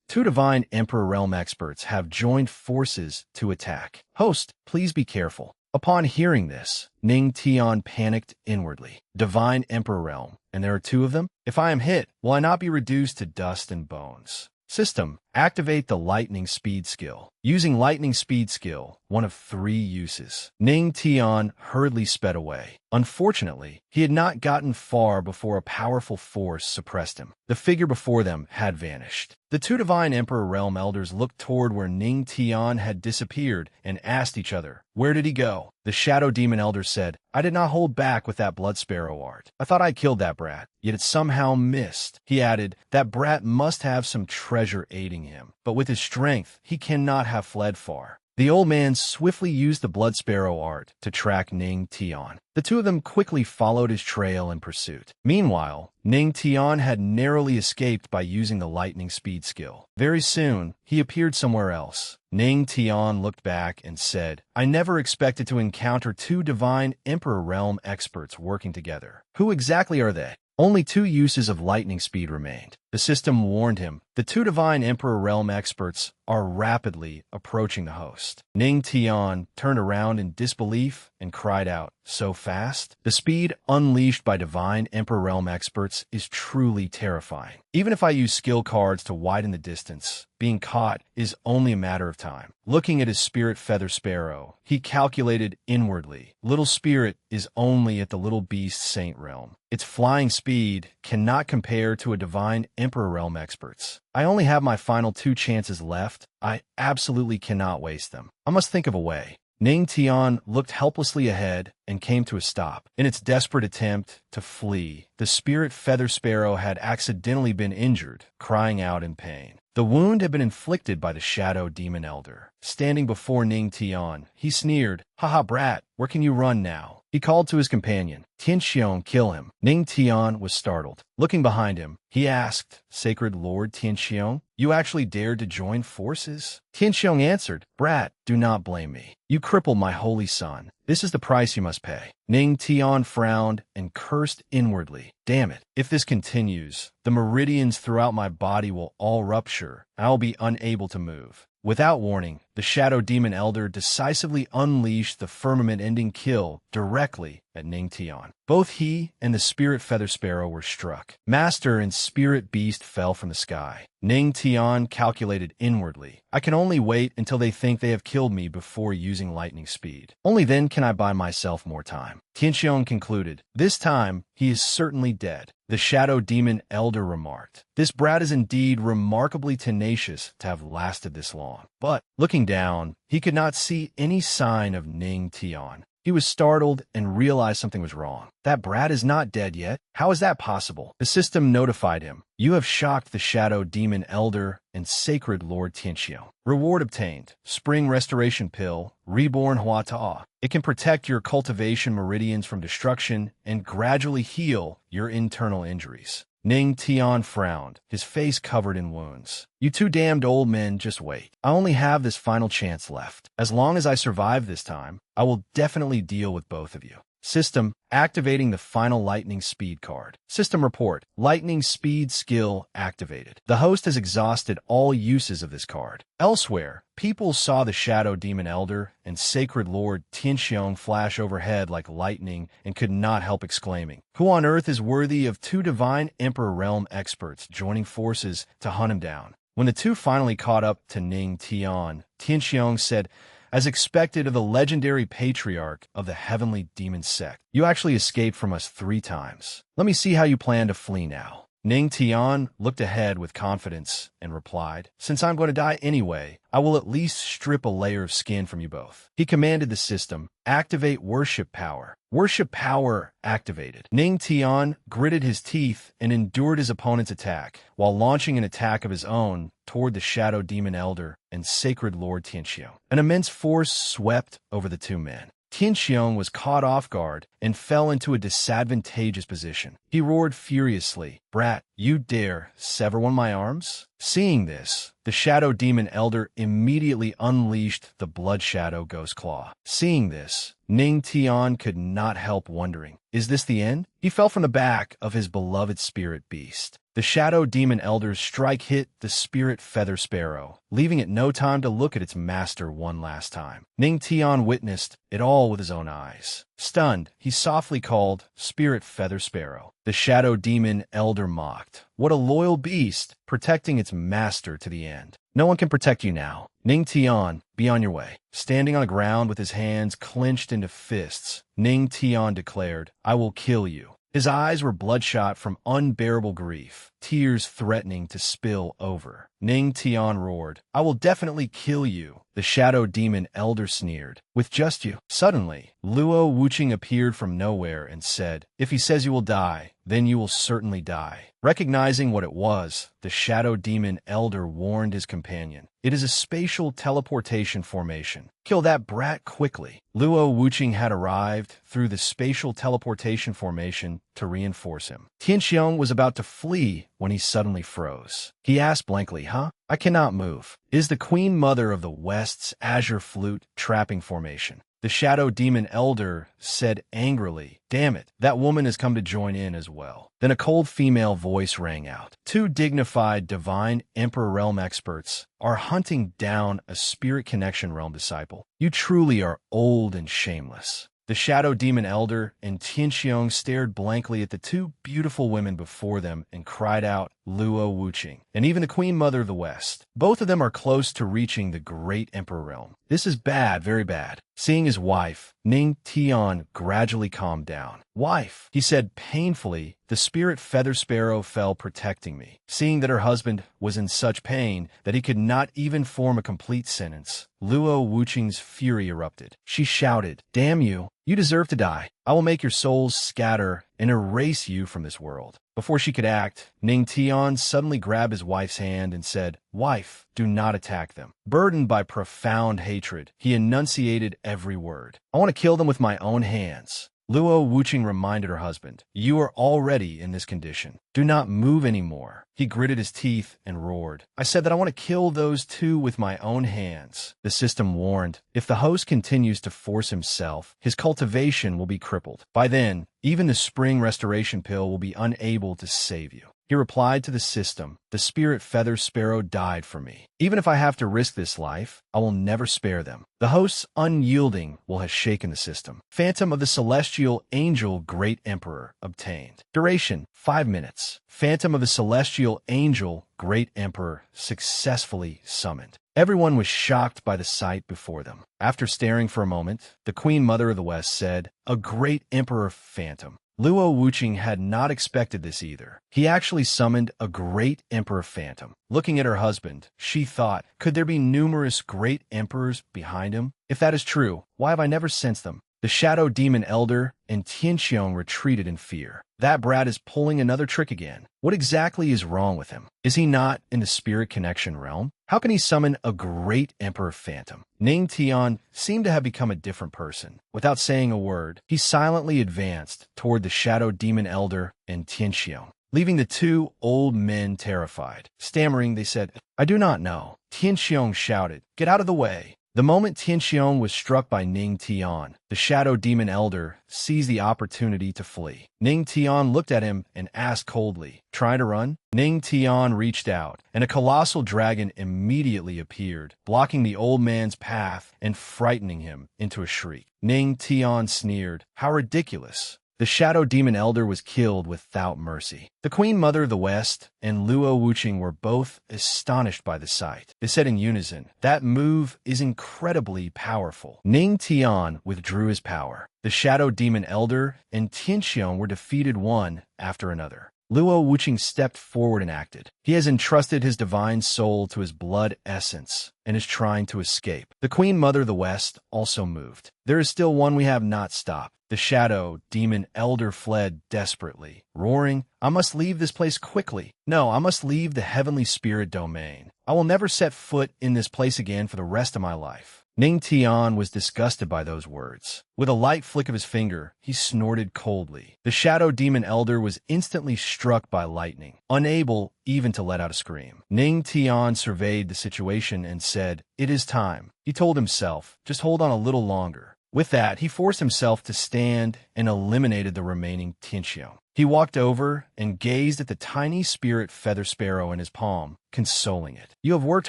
[SPEAKER 1] two divine Emperor Realm experts have joined forces to attack. Host, please be careful. Upon hearing this, Ning Tian panicked inwardly. Divine Emperor Realm, and there are two of them? If I am hit, will I not be reduced to dust and bones? System, activate the lightning speed skill. Using lightning speed skill, one of 3 uses. Ning Tian hurriedly sped away. Unfortunately, he had not gotten far before a powerful force suppressed him. The figure before them had vanished. The 2 divine Emperor Realm elders looked toward where Ning Tian had disappeared and asked each other, "Where did he go?" The Shadow Demon elder said, "I did not hold back with that Blood Sparrow art. I thought I killed that brat, yet it somehow missed." He added, "That brat must have some treasure aiding him, but with his strength, he cannot have fled far." The old man swiftly used the Blood Sparrow art to track Ning Tian. The 2 of them quickly followed his trail in pursuit. Meanwhile, Ning Tian had narrowly escaped by using the lightning speed skill. Very soon, he appeared somewhere else. Ning Tian looked back and said, "I never expected to encounter 2 divine Emperor Realm experts working together. Who exactly are they?" Only 2 uses of lightning speed remained. The system warned him, "The 2 divine Emperor Realm experts are rapidly approaching the host." Ning Tian turned around in disbelief and cried out, "So fast?" The speed unleashed by divine Emperor Realm experts is truly terrifying. Even if I use skill cards to widen the distance, being caught is only a matter of time. Looking at his spirit feather sparrow, he calculated inwardly, "Little spirit is only at the little beast saint realm. Its flying speed cannot compare to a divine Emperor Realm experts. I only have my final 2 chances left. I absolutely cannot waste them. I must think of a way." Ning Tian looked helplessly ahead and came to a stop. In its desperate attempt to flee, the spirit feather sparrow had accidentally been injured, crying out in pain. The wound had been inflicted by the Shadow Demon Elder. Standing before Ning Tian, he sneered, "Haha, brat, where can you run now? He called to his companion, Tianxiong, kill him. Ning Tian was startled. Looking behind him, he asked, Sacred Lord Tianxiong, you actually dared to join forces? Tianxiong answered, Brat, do not blame me. You crippled my holy son. This is the price you must pay. Ning Tian frowned and cursed inwardly. Damn it. If this continues, the meridians throughout my body will all rupture, and I will be unable to move. Without warning, the Shadow Demon Elder decisively unleashed the firmament-ending kill directly at Ning Tian. Both he and the Spirit Feather Sparrow were struck. Master and Spirit Beast fell from the sky. Ning Tian calculated inwardly. I can only wait until they think they have killed me before using lightning speed. Only then can I buy myself more time. Tianxiong concluded. This time, he is certainly dead. The Shadow Demon Elder remarked. This brat is indeed remarkably tenacious to have lasted this long. But, looking down, he could not see any sign of Ning Tian. He was startled and realized something was wrong. That brat is not dead yet. How is that possible? The system notified him. You have shocked the Shadow Demon Elder and Sacred Lord Tianxiong. Reward obtained. Spring Restoration Pill, Reborn Hua Ta. It can protect your cultivation meridians from destruction and gradually heal your internal injuries. Ning Tian frowned, his face covered in wounds. You two damned old men, just wait. I only have this final chance left. As long as I survive this time, I will definitely deal with both of you. System, activating the final lightning speed card. System report, lightning speed skill activated. The host has exhausted all uses of this card. Elsewhere, people saw the Shadow Demon Elder and Sacred Lord Tianxiong flash overhead like lightning and could not help exclaiming, who on earth is worthy of two divine Emperor Realm experts joining forces to hunt him down? When the two finally caught up to Ning Tian, Tianxiong said, as expected of the legendary patriarch of the heavenly demon sect, you actually escaped from us 3 times. Let me see how you plan to flee now. Ning Tian looked ahead with confidence and replied, since I'm going to die anyway, I will at least strip a layer of skin from you both. He commanded the system, activate worship power. Worship power activated. Ning Tian gritted his teeth and endured his opponent's attack, while launching an attack of his own toward the Shadow Demon Elder and Sacred Lord Tianxiong. An immense force swept over the two men. Tianxiong was caught off guard and fell into a disadvantageous position. He roared furiously, Brat, you dare sever one of my arms? Seeing this, the Shadow Demon Elder immediately unleashed the Blood Shadow Ghost Claw. Seeing this, Ning Tian could not help wondering, is this the end? He fell from the back of his beloved Spirit Beast. The Shadow Demon Elder's strike hit the Spirit Feather Sparrow, leaving it no time to look at its master one last time. Ning Tian witnessed it all with his own eyes. Stunned, he softly called, Spirit Feather Sparrow. The Shadow Demon Elder mocked. What a loyal beast, protecting its master to the end. No one can protect you now. Ning Tian, be on your way. Standing on the ground with his hands clenched into fists, Ning Tian declared, I will kill you. His eyes were bloodshot from unbearable grief, tears threatening to spill over. Ning Tian roared, I will definitely kill you. The Shadow Demon Elder sneered, with just you. Suddenly, Luo Wuqing appeared from nowhere and said, if he says you will die, then you will certainly die. Recognizing what it was, the Shadow Demon Elder warned his companion. It is a spatial teleportation formation. Kill that brat quickly. Luo Wuqing had arrived through the spatial teleportation formation to reinforce him. Tianxiong was about to flee when he suddenly froze. He asked blankly, huh? I cannot move. Is the Queen Mother of the West's Azure Flute trapping formation? The Shadow Demon Elder said angrily, damn it, that woman has come to join in as well. Then a cold female voice rang out. 2 dignified divine Emperor Realm experts are hunting down a Spirit Connection Realm disciple. You truly are old and shameless. The Shadow Demon Elder and Tianxiong stared blankly at the 2 beautiful women before them and cried out, Luo Wuqing, and even the Queen Mother of the West. Both of them are close to reaching the Great Emperor Realm. This is bad, very bad. Seeing his wife, Ning Tian gradually calmed down. Wife, he said painfully, the Spirit Feather Sparrow fell protecting me. Seeing that her husband was in such pain that he could not even form a complete sentence, Luo Wuqing's fury erupted. She shouted, damn you, you deserve to die. I will make your souls scatter and erase you from this world. Before she could act, Ning Tian suddenly grabbed his wife's hand and said, Wife, do not attack them. Burdened by profound hatred, he enunciated every word. I want to kill them with my own hands. Luo Wuqing reminded her husband, "You are already in this condition. Do not move anymore." He gritted his teeth and roared, "I said that I want to kill those two with my own hands." The system warned, if the host continues to force himself, his cultivation will be crippled. By then, even the spring restoration pill will be unable to save you. He replied to the system, "The spirit feather sparrow died for me. Even if I have to risk this life, I will never spare them." The host's unyielding will has shaken the system. Phantom of the Celestial Angel Great Emperor obtained. Duration, 5 minutes. Phantom of the Celestial Angel Great Emperor successfully summoned. Everyone was shocked by the sight before them. After staring for a moment, the Queen Mother of the West said, "A Great Emperor Phantom." Luo Wuqing had not expected this either. He actually summoned a Great Emperor Phantom. Looking at her husband, she thought, could there be numerous Great Emperors behind him? If that is true, why have I never sensed them? The Shadow Demon Elder and Tianqiong retreated in fear. That brat is pulling another trick again. What exactly is wrong with him? Is he not in the spirit connection realm? How can he summon a Great Emperor Phantom? Ning Tian seemed to have become a different person. Without saying a word, he silently advanced toward the Shadow Demon Elder and Tianqiong, leaving the two old men terrified. Stammering, they said, "I do not know." Tianqiong shouted, "Get out of the way." The moment Tianqiong was struck by Ning Tian, the Shadow Demon Elder seized the opportunity to flee. Ning Tian looked at him and asked coldly, "Try to run?" Ning Tian reached out, and a colossal dragon immediately appeared, blocking the old man's path and frightening him into a shriek. Ning Tian sneered, "How ridiculous." The Shadow Demon Elder was killed without mercy. The Queen Mother of the West and Luo Wuqing were both astonished by the sight. They said in unison, "That move is incredibly powerful." Ning Tian withdrew his power. The Shadow Demon Elder and Tianqiong were defeated one after another. Luo Wuqing stepped forward and acted. He has entrusted his divine soul to his blood essence and is trying to escape. The Queen Mother of the West also moved. There is still one we have not stopped. The Shadow Demon Elder fled desperately, roaring, "I must leave this place quickly. No, I must leave the heavenly spirit domain. I will never set foot in this place again for the rest of my life." Ning Tian was disgusted by those words. With a light flick of his finger, he snorted coldly. The Shadow Demon Elder was instantly struck by lightning, unable even to let out a scream. Ning Tian surveyed the situation and said, "It is time." He told himself, "Just hold on a little longer." With that, he forced himself to stand and eliminated the remaining Tianqiong. He walked over and gazed at the tiny spirit feather sparrow in his palm, consoling it. "You have worked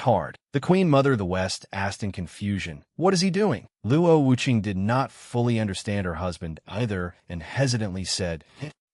[SPEAKER 1] hard." The Queen Mother of the West asked in confusion, "What is he doing?" Luo Wuqing did not fully understand her husband either and hesitantly said,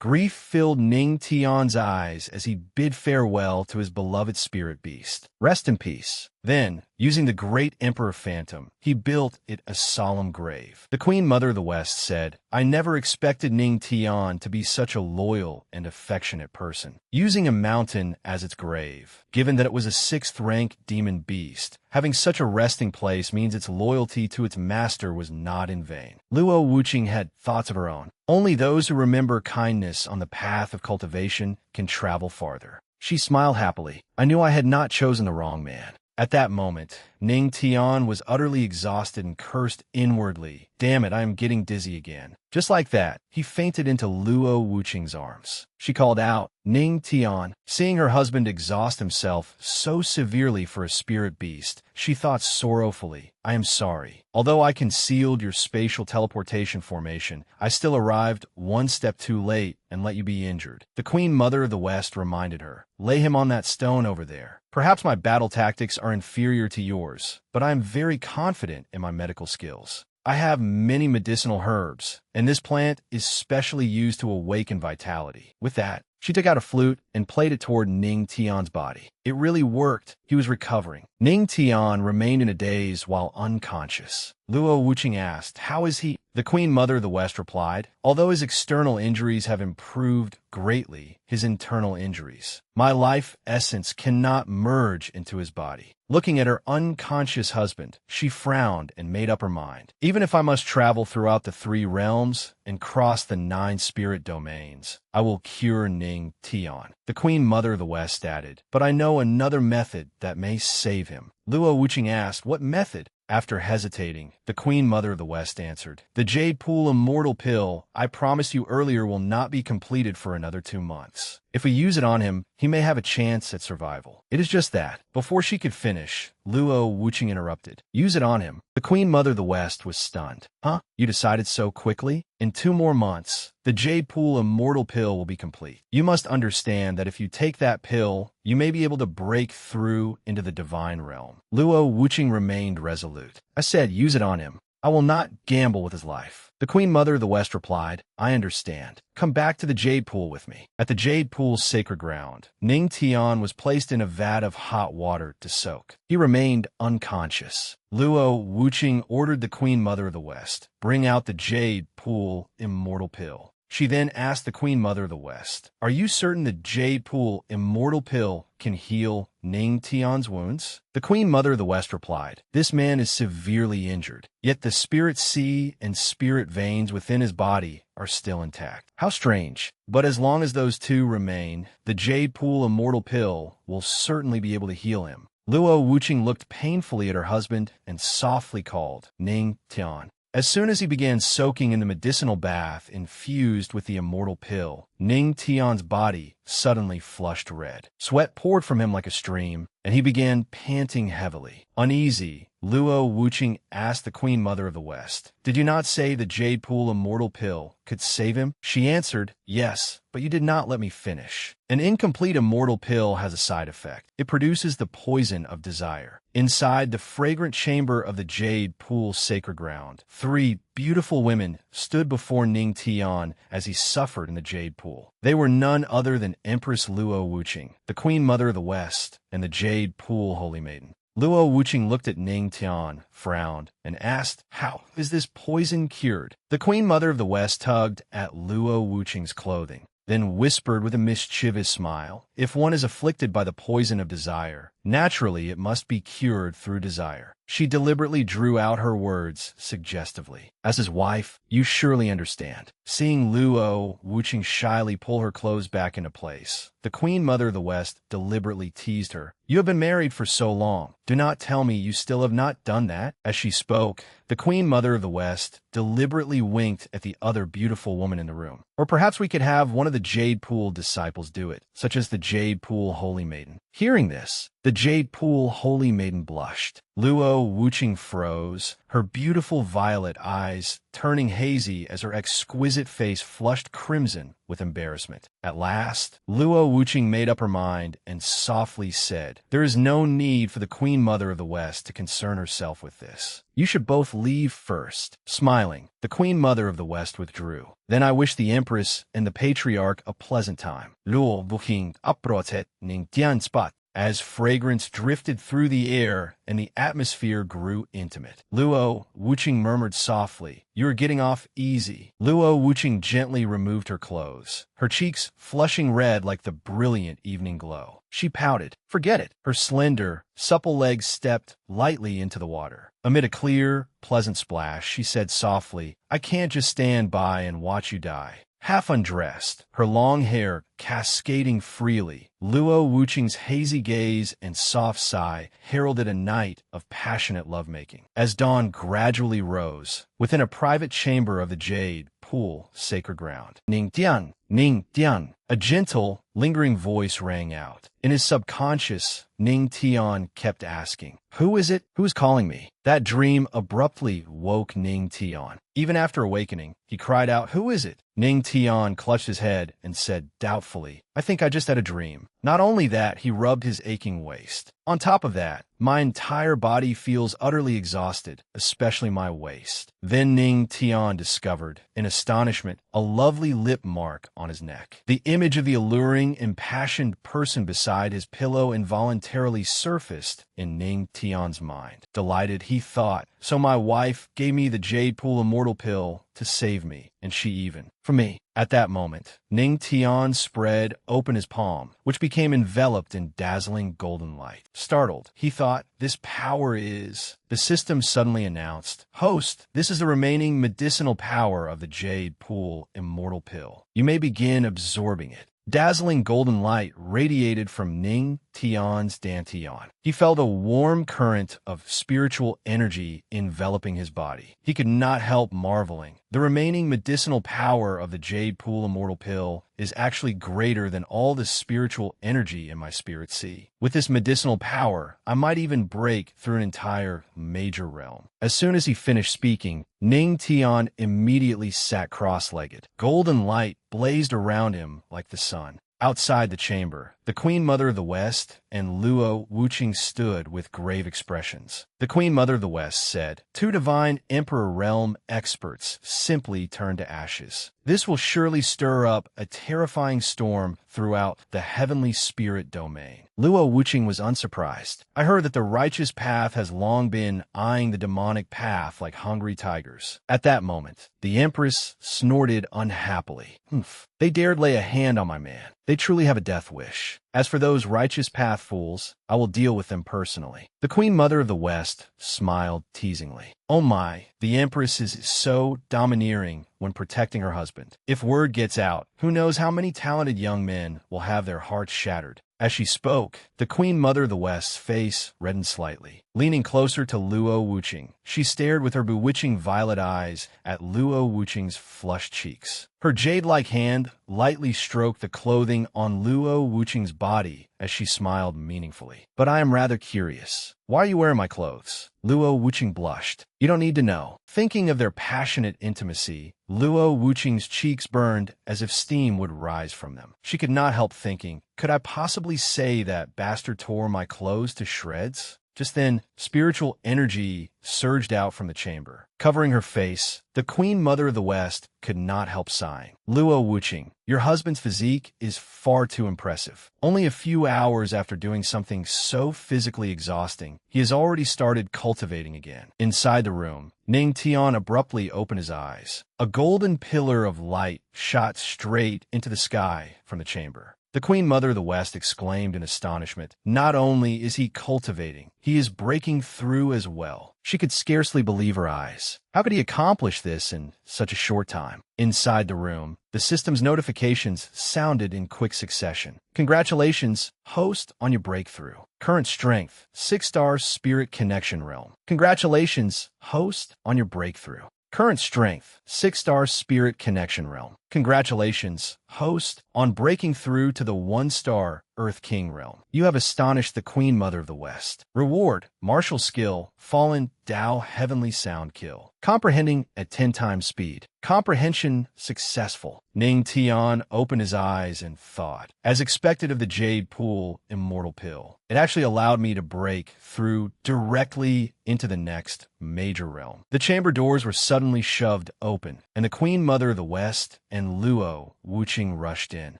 [SPEAKER 1] Grief filled Ning Tian's eyes as he bid farewell to his beloved spirit beast. "Rest in peace." Then, using the Great Emperor Phantom, he built it a solemn grave. The Queen Mother of the West said, "I never expected Ning Tian to be such a loyal and affectionate person." Using a mountain as its grave, given that it was a 6th-rank demon beast, having such a resting place means its loyalty to its master was not in vain. Luo Wuqing had thoughts of her own. Only those who remember kindness on the path of cultivation can travel farther. She smiled happily. "I knew I had not chosen the wrong man." At that moment, Ning Tian was utterly exhausted and cursed inwardly. "Damn it, I am getting dizzy again." Just like that, he fainted into Luo Wuqing's arms. She called out, "Ning Tian." Seeing her husband exhaust himself so severely for a spirit beast, she thought sorrowfully, "I am sorry. Although I concealed your spatial teleportation formation, I still arrived one step too late and let you be injured." The Queen Mother of the West reminded her, "Lay him on that stone over there. Perhaps my battle tactics are inferior to yours, but I am very confident in my medical skills. I have many medicinal herbs, and this plant is specially used to awaken vitality." With that, she took out a flute and played it toward Ning Tian's body. It really worked. He was recovering. Ning Tian remained in a daze while unconscious. Luo Wuqing asked, "How is he?" The Queen Mother of the West replied, "Although his external injuries have improved greatly, his internal injuries. My life essence cannot merge into his body." Looking at her unconscious husband, she frowned and made up her mind. "Even if I must travel throughout the 3 realms and cross the 9 spirit domains, I will cure Ning Tian." The Queen Mother of the West added, "But I know another method that may save him." Luo Wuqing asked, "What method?" After hesitating, the Queen Mother of the West answered, "The Jade Pool Immortal Pill I promised you earlier will not be completed for another 2 months. If we use it on him, he may have a chance at survival." It is just that. Before she could finish, Luo Wuching interrupted. "Use it on him." The Queen Mother of the West was stunned. "Huh? You decided so quickly? In 2 more months, the Jade Pool Immortal Pill will be complete. You must understand that if you take that pill, you may be able to break through into the divine realm." Luo Wuching remained resolute. "I said use it on him. I will not gamble with his life." The Queen Mother of the West replied, "I understand. Come back to the Jade Pool with me." At the Jade Pool's sacred ground, Ning Tian was placed in a vat of hot water to soak. He remained unconscious. Luo Wuching ordered the Queen Mother of the West, "Bring out the Jade Pool Immortal Pill." She then asked the Queen Mother of the West, "Are you certain the Jade Pool Immortal Pill can heal Ning Tian's wounds?" The Queen Mother of the West replied, "This man is severely injured, yet the spirit sea and spirit veins within his body are still intact." "How strange. But as long as those two remain, the Jade Pool Immortal Pill will certainly be able to heal him." Luo Wuching looked painfully at her husband and softly called, "Ning Tian." As soon as he began soaking in the medicinal bath infused with the immortal pill, Ning Tian's body suddenly flushed red. Sweat poured from him like a stream, and he began panting heavily. Uneasy, Luo Wuching asked the Queen Mother of the West, "Did you not say the Jade Pool Immortal Pill could save him?" She answered, "Yes, but you did not let me finish. An incomplete immortal pill has a side effect. It produces the poison of desire." Inside the fragrant chamber of the Jade Pool sacred ground, 3 beautiful women stood before Ning Tian as he suffered in the Jade Pool. They were none other than Empress Luo Wuching, the Queen Mother of the West, and the Jade Pool Holy Maiden. Luo Wuching looked at Ning Tian, frowned, and asked, "How is this poison cured?" The Queen Mother of the West tugged at Luo Wuching's clothing, then whispered with a mischievous smile, "If one is afflicted by the poison of desire, naturally it must be cured through desire." She deliberately drew out her words suggestively. "As his wife, you surely understand." Seeing Luo Wuching shyly pull her clothes back into place, the Queen Mother of the West deliberately teased her. "You have been married for so long. Do not tell me you still have not done that." As she spoke, the Queen Mother of the West deliberately winked at the other beautiful woman in the room. "Or perhaps we could have one of the Jade Pool disciples do it, such as the Jade Pool Holy Maiden." Hearing this, the Jade Pool Holy Maiden blushed. Luo Wuching froze, her beautiful violet eyes turning hazy as her exquisite face flushed crimson with embarrassment. At last, Luo Wuching made up her mind and softly said, "There is no need for the Queen Mother of the West to concern herself with this. You should both leave first." Smiling, the Queen Mother of the West withdrew. "Then I wish the Empress and the Patriarch a pleasant time." Luo Wuching approached Ning Tian's spot. As fragrance drifted through the air and the atmosphere grew intimate, Luo Wuching murmured softly, "You are getting off easy." Luo Wuching gently removed her clothes, her cheeks flushing red like the brilliant evening glow. She pouted. "Forget it." Her slender, supple legs stepped lightly into the water. Amid a clear, pleasant splash, she said softly, "I can't just stand by and watch you die." Half undressed, her long hair cascading freely, Luo Wuching's hazy gaze and soft sigh heralded a night of passionate lovemaking. As dawn gradually rose, within a private chamber of the Jade Pool sacred ground, "Ning Tian, Ning Tian," a gentle, lingering voice rang out. In his subconscious, Ning Tian kept asking, "Who is it? Who is calling me?" That dream abruptly woke Ning Tian. Even after awakening, he cried out, "Who is it?" Ning Tian clutched his head and said doubtfully, "I think I just had a dream." Not only that, he rubbed his aching waist. "On top of that, my entire body feels utterly exhausted, especially my waist." Then Ning Tian discovered, in astonishment, a lovely lip mark on his neck. The image of the alluring, impassioned person beside his pillow involuntarily surfaced in Ning Tian's mind. Delighted, he thought, "So my wife gave me the Jade Pool Immortal Pill to save me, and she even for me." At that moment, Ning Tian spread open his palm, which became enveloped in dazzling golden light. Startled, he thought, "This power is..." The system suddenly announced, "Host, this is the remaining medicinal power of the Jade Pool Immortal Pill. You may begin absorbing it." Dazzling golden light radiated from Ning Tian's Dantian. He felt a warm current of spiritual energy enveloping his body. He could not help marveling. The remaining medicinal power of the Jade Pool Immortal Pill is actually greater than all the spiritual energy in my spirit sea. With this medicinal power, I might even break through an entire major realm. As soon as he finished speaking, Ning Tian immediately sat cross-legged. Golden light blazed around him like the sun. Outside the chamber, the Queen Mother of the West and Luo Wuqing stood with grave expressions. The Queen Mother of the West said, "Two divine Emperor Realm experts simply turned to ashes. This will surely stir up a terrifying storm throughout the heavenly spirit domain." Luo Wuqing was unsurprised. I heard that the righteous path has long been eyeing the demonic path like hungry tigers. At that moment, the Empress snorted unhappily. Humph. They dared lay a hand on my man. They truly have a death wish. As for those righteous path fools, I will deal with them personally. The Queen Mother of the West smiled teasingly. Oh my, the Empress is so domineering when protecting her husband. If word gets out, who knows how many talented young men will have their hearts shattered. As she spoke, the Queen Mother of the West's face reddened slightly. Leaning closer to Luo Wuqing, she stared with her bewitching violet eyes at Luo Wuqing's flushed cheeks. Her jade-like hand lightly stroked the clothing on Luo Wuqing's body as she smiled meaningfully. "But I am rather curious. Why are you wearing my clothes?" Luo Wuqing blushed. "You don't need to know." Thinking of their passionate intimacy, Luo Wuqing's cheeks burned as if steam would rise from them. She could not help thinking, could I possibly say that bastard tore my clothes to shreds? Just then, spiritual energy surged out from the chamber. Covering her face, the Queen Mother of the West could not help sighing. "Luo Wuqing, your husband's physique is far too impressive. Only a few hours after doing something so physically exhausting, he has already started cultivating again." Inside the room, Ning Tian abruptly opened his eyes. A golden pillar of light shot straight into the sky from the chamber. The Queen Mother of the West exclaimed in astonishment. Not only is he cultivating, he is breaking through as well. She could scarcely believe her eyes. How could he accomplish this in such a short time? Inside the room, the system's notifications sounded in quick succession. "Congratulations, host, on your breakthrough. Current strength, 6-star spirit connection realm. Congratulations, host, on your breakthrough. Current strength, 6-star spirit connection realm. Congratulations, host, on breaking through to the 1-star Earth King realm. You have astonished the Queen Mother of the West. Reward, martial skill, fallen Tao heavenly sound kill. Comprehending at 10 times speed. Comprehension successful." Ning Tian opened his eyes and thought. As expected of the Jade Pool Immortal Pill, it actually allowed me to break through directly into the next major realm. The chamber doors were suddenly shoved open, and the Queen Mother of the West and Luo Wuqing rushed in.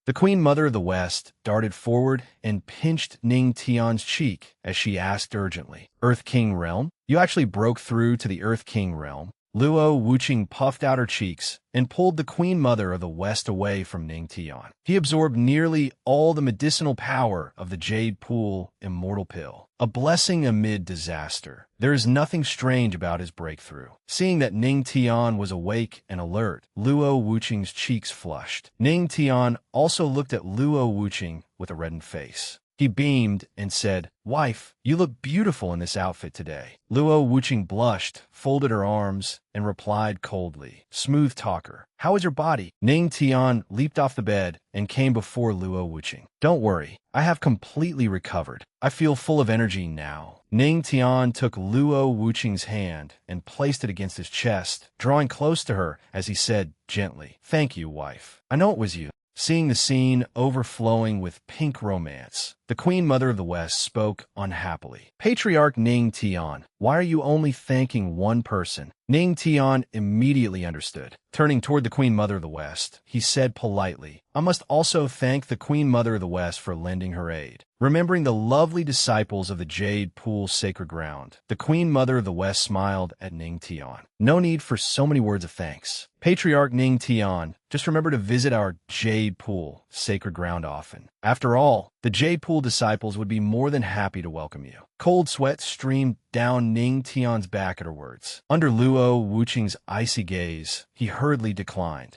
[SPEAKER 1] The Queen Mother of the West darted forward and pinched Ning Tian's cheek as she asked urgently, "Earth King realm? You actually broke through to the Earth King realm?" Luo Wuqing puffed out her cheeks and pulled the Queen Mother of the West away from Ning Tian. He absorbed nearly all the medicinal power of the Jade Pool Immortal Pill. A blessing amid disaster. There is nothing strange about his breakthrough. Seeing that Ning Tian was awake and alert, Luo Wuqing's cheeks flushed. Ning Tian also looked at Luo Wuqing with a reddened face. He beamed and said, "Wife, you look beautiful in this outfit today." Luo Wuqing blushed, folded her arms, and replied coldly, "Smooth talker, how is your body?" Ning Tian leaped off the bed and came before Luo Wuqing. "Don't worry, I have completely recovered. I feel full of energy now." Ning Tian took Luo Wuqing's hand and placed it against his chest, drawing close to her as he said gently, "Thank you, wife. I know it was you." Seeing the scene overflowing with pink romance, the Queen Mother of the West spoke unhappily. "Patriarch Ning Tian, why are you only thanking one person?" Ning Tian immediately understood. Turning toward the Queen Mother of the West, he said politely, "I must also thank the Queen Mother of the West for lending her aid." Remembering the lovely disciples of the Jade Pool Sacred Ground, the Queen Mother of the West smiled at Ning Tian. "No need for so many words of thanks. Patriarch Ning Tian, just remember to visit our Jade Pool Sacred Ground often. After all, the Jade Pool disciples would be more than happy to welcome you." Cold sweat streamed down Ning Tian's back at her words. Under Luo Wuqing's icy gaze, he hurriedly declined.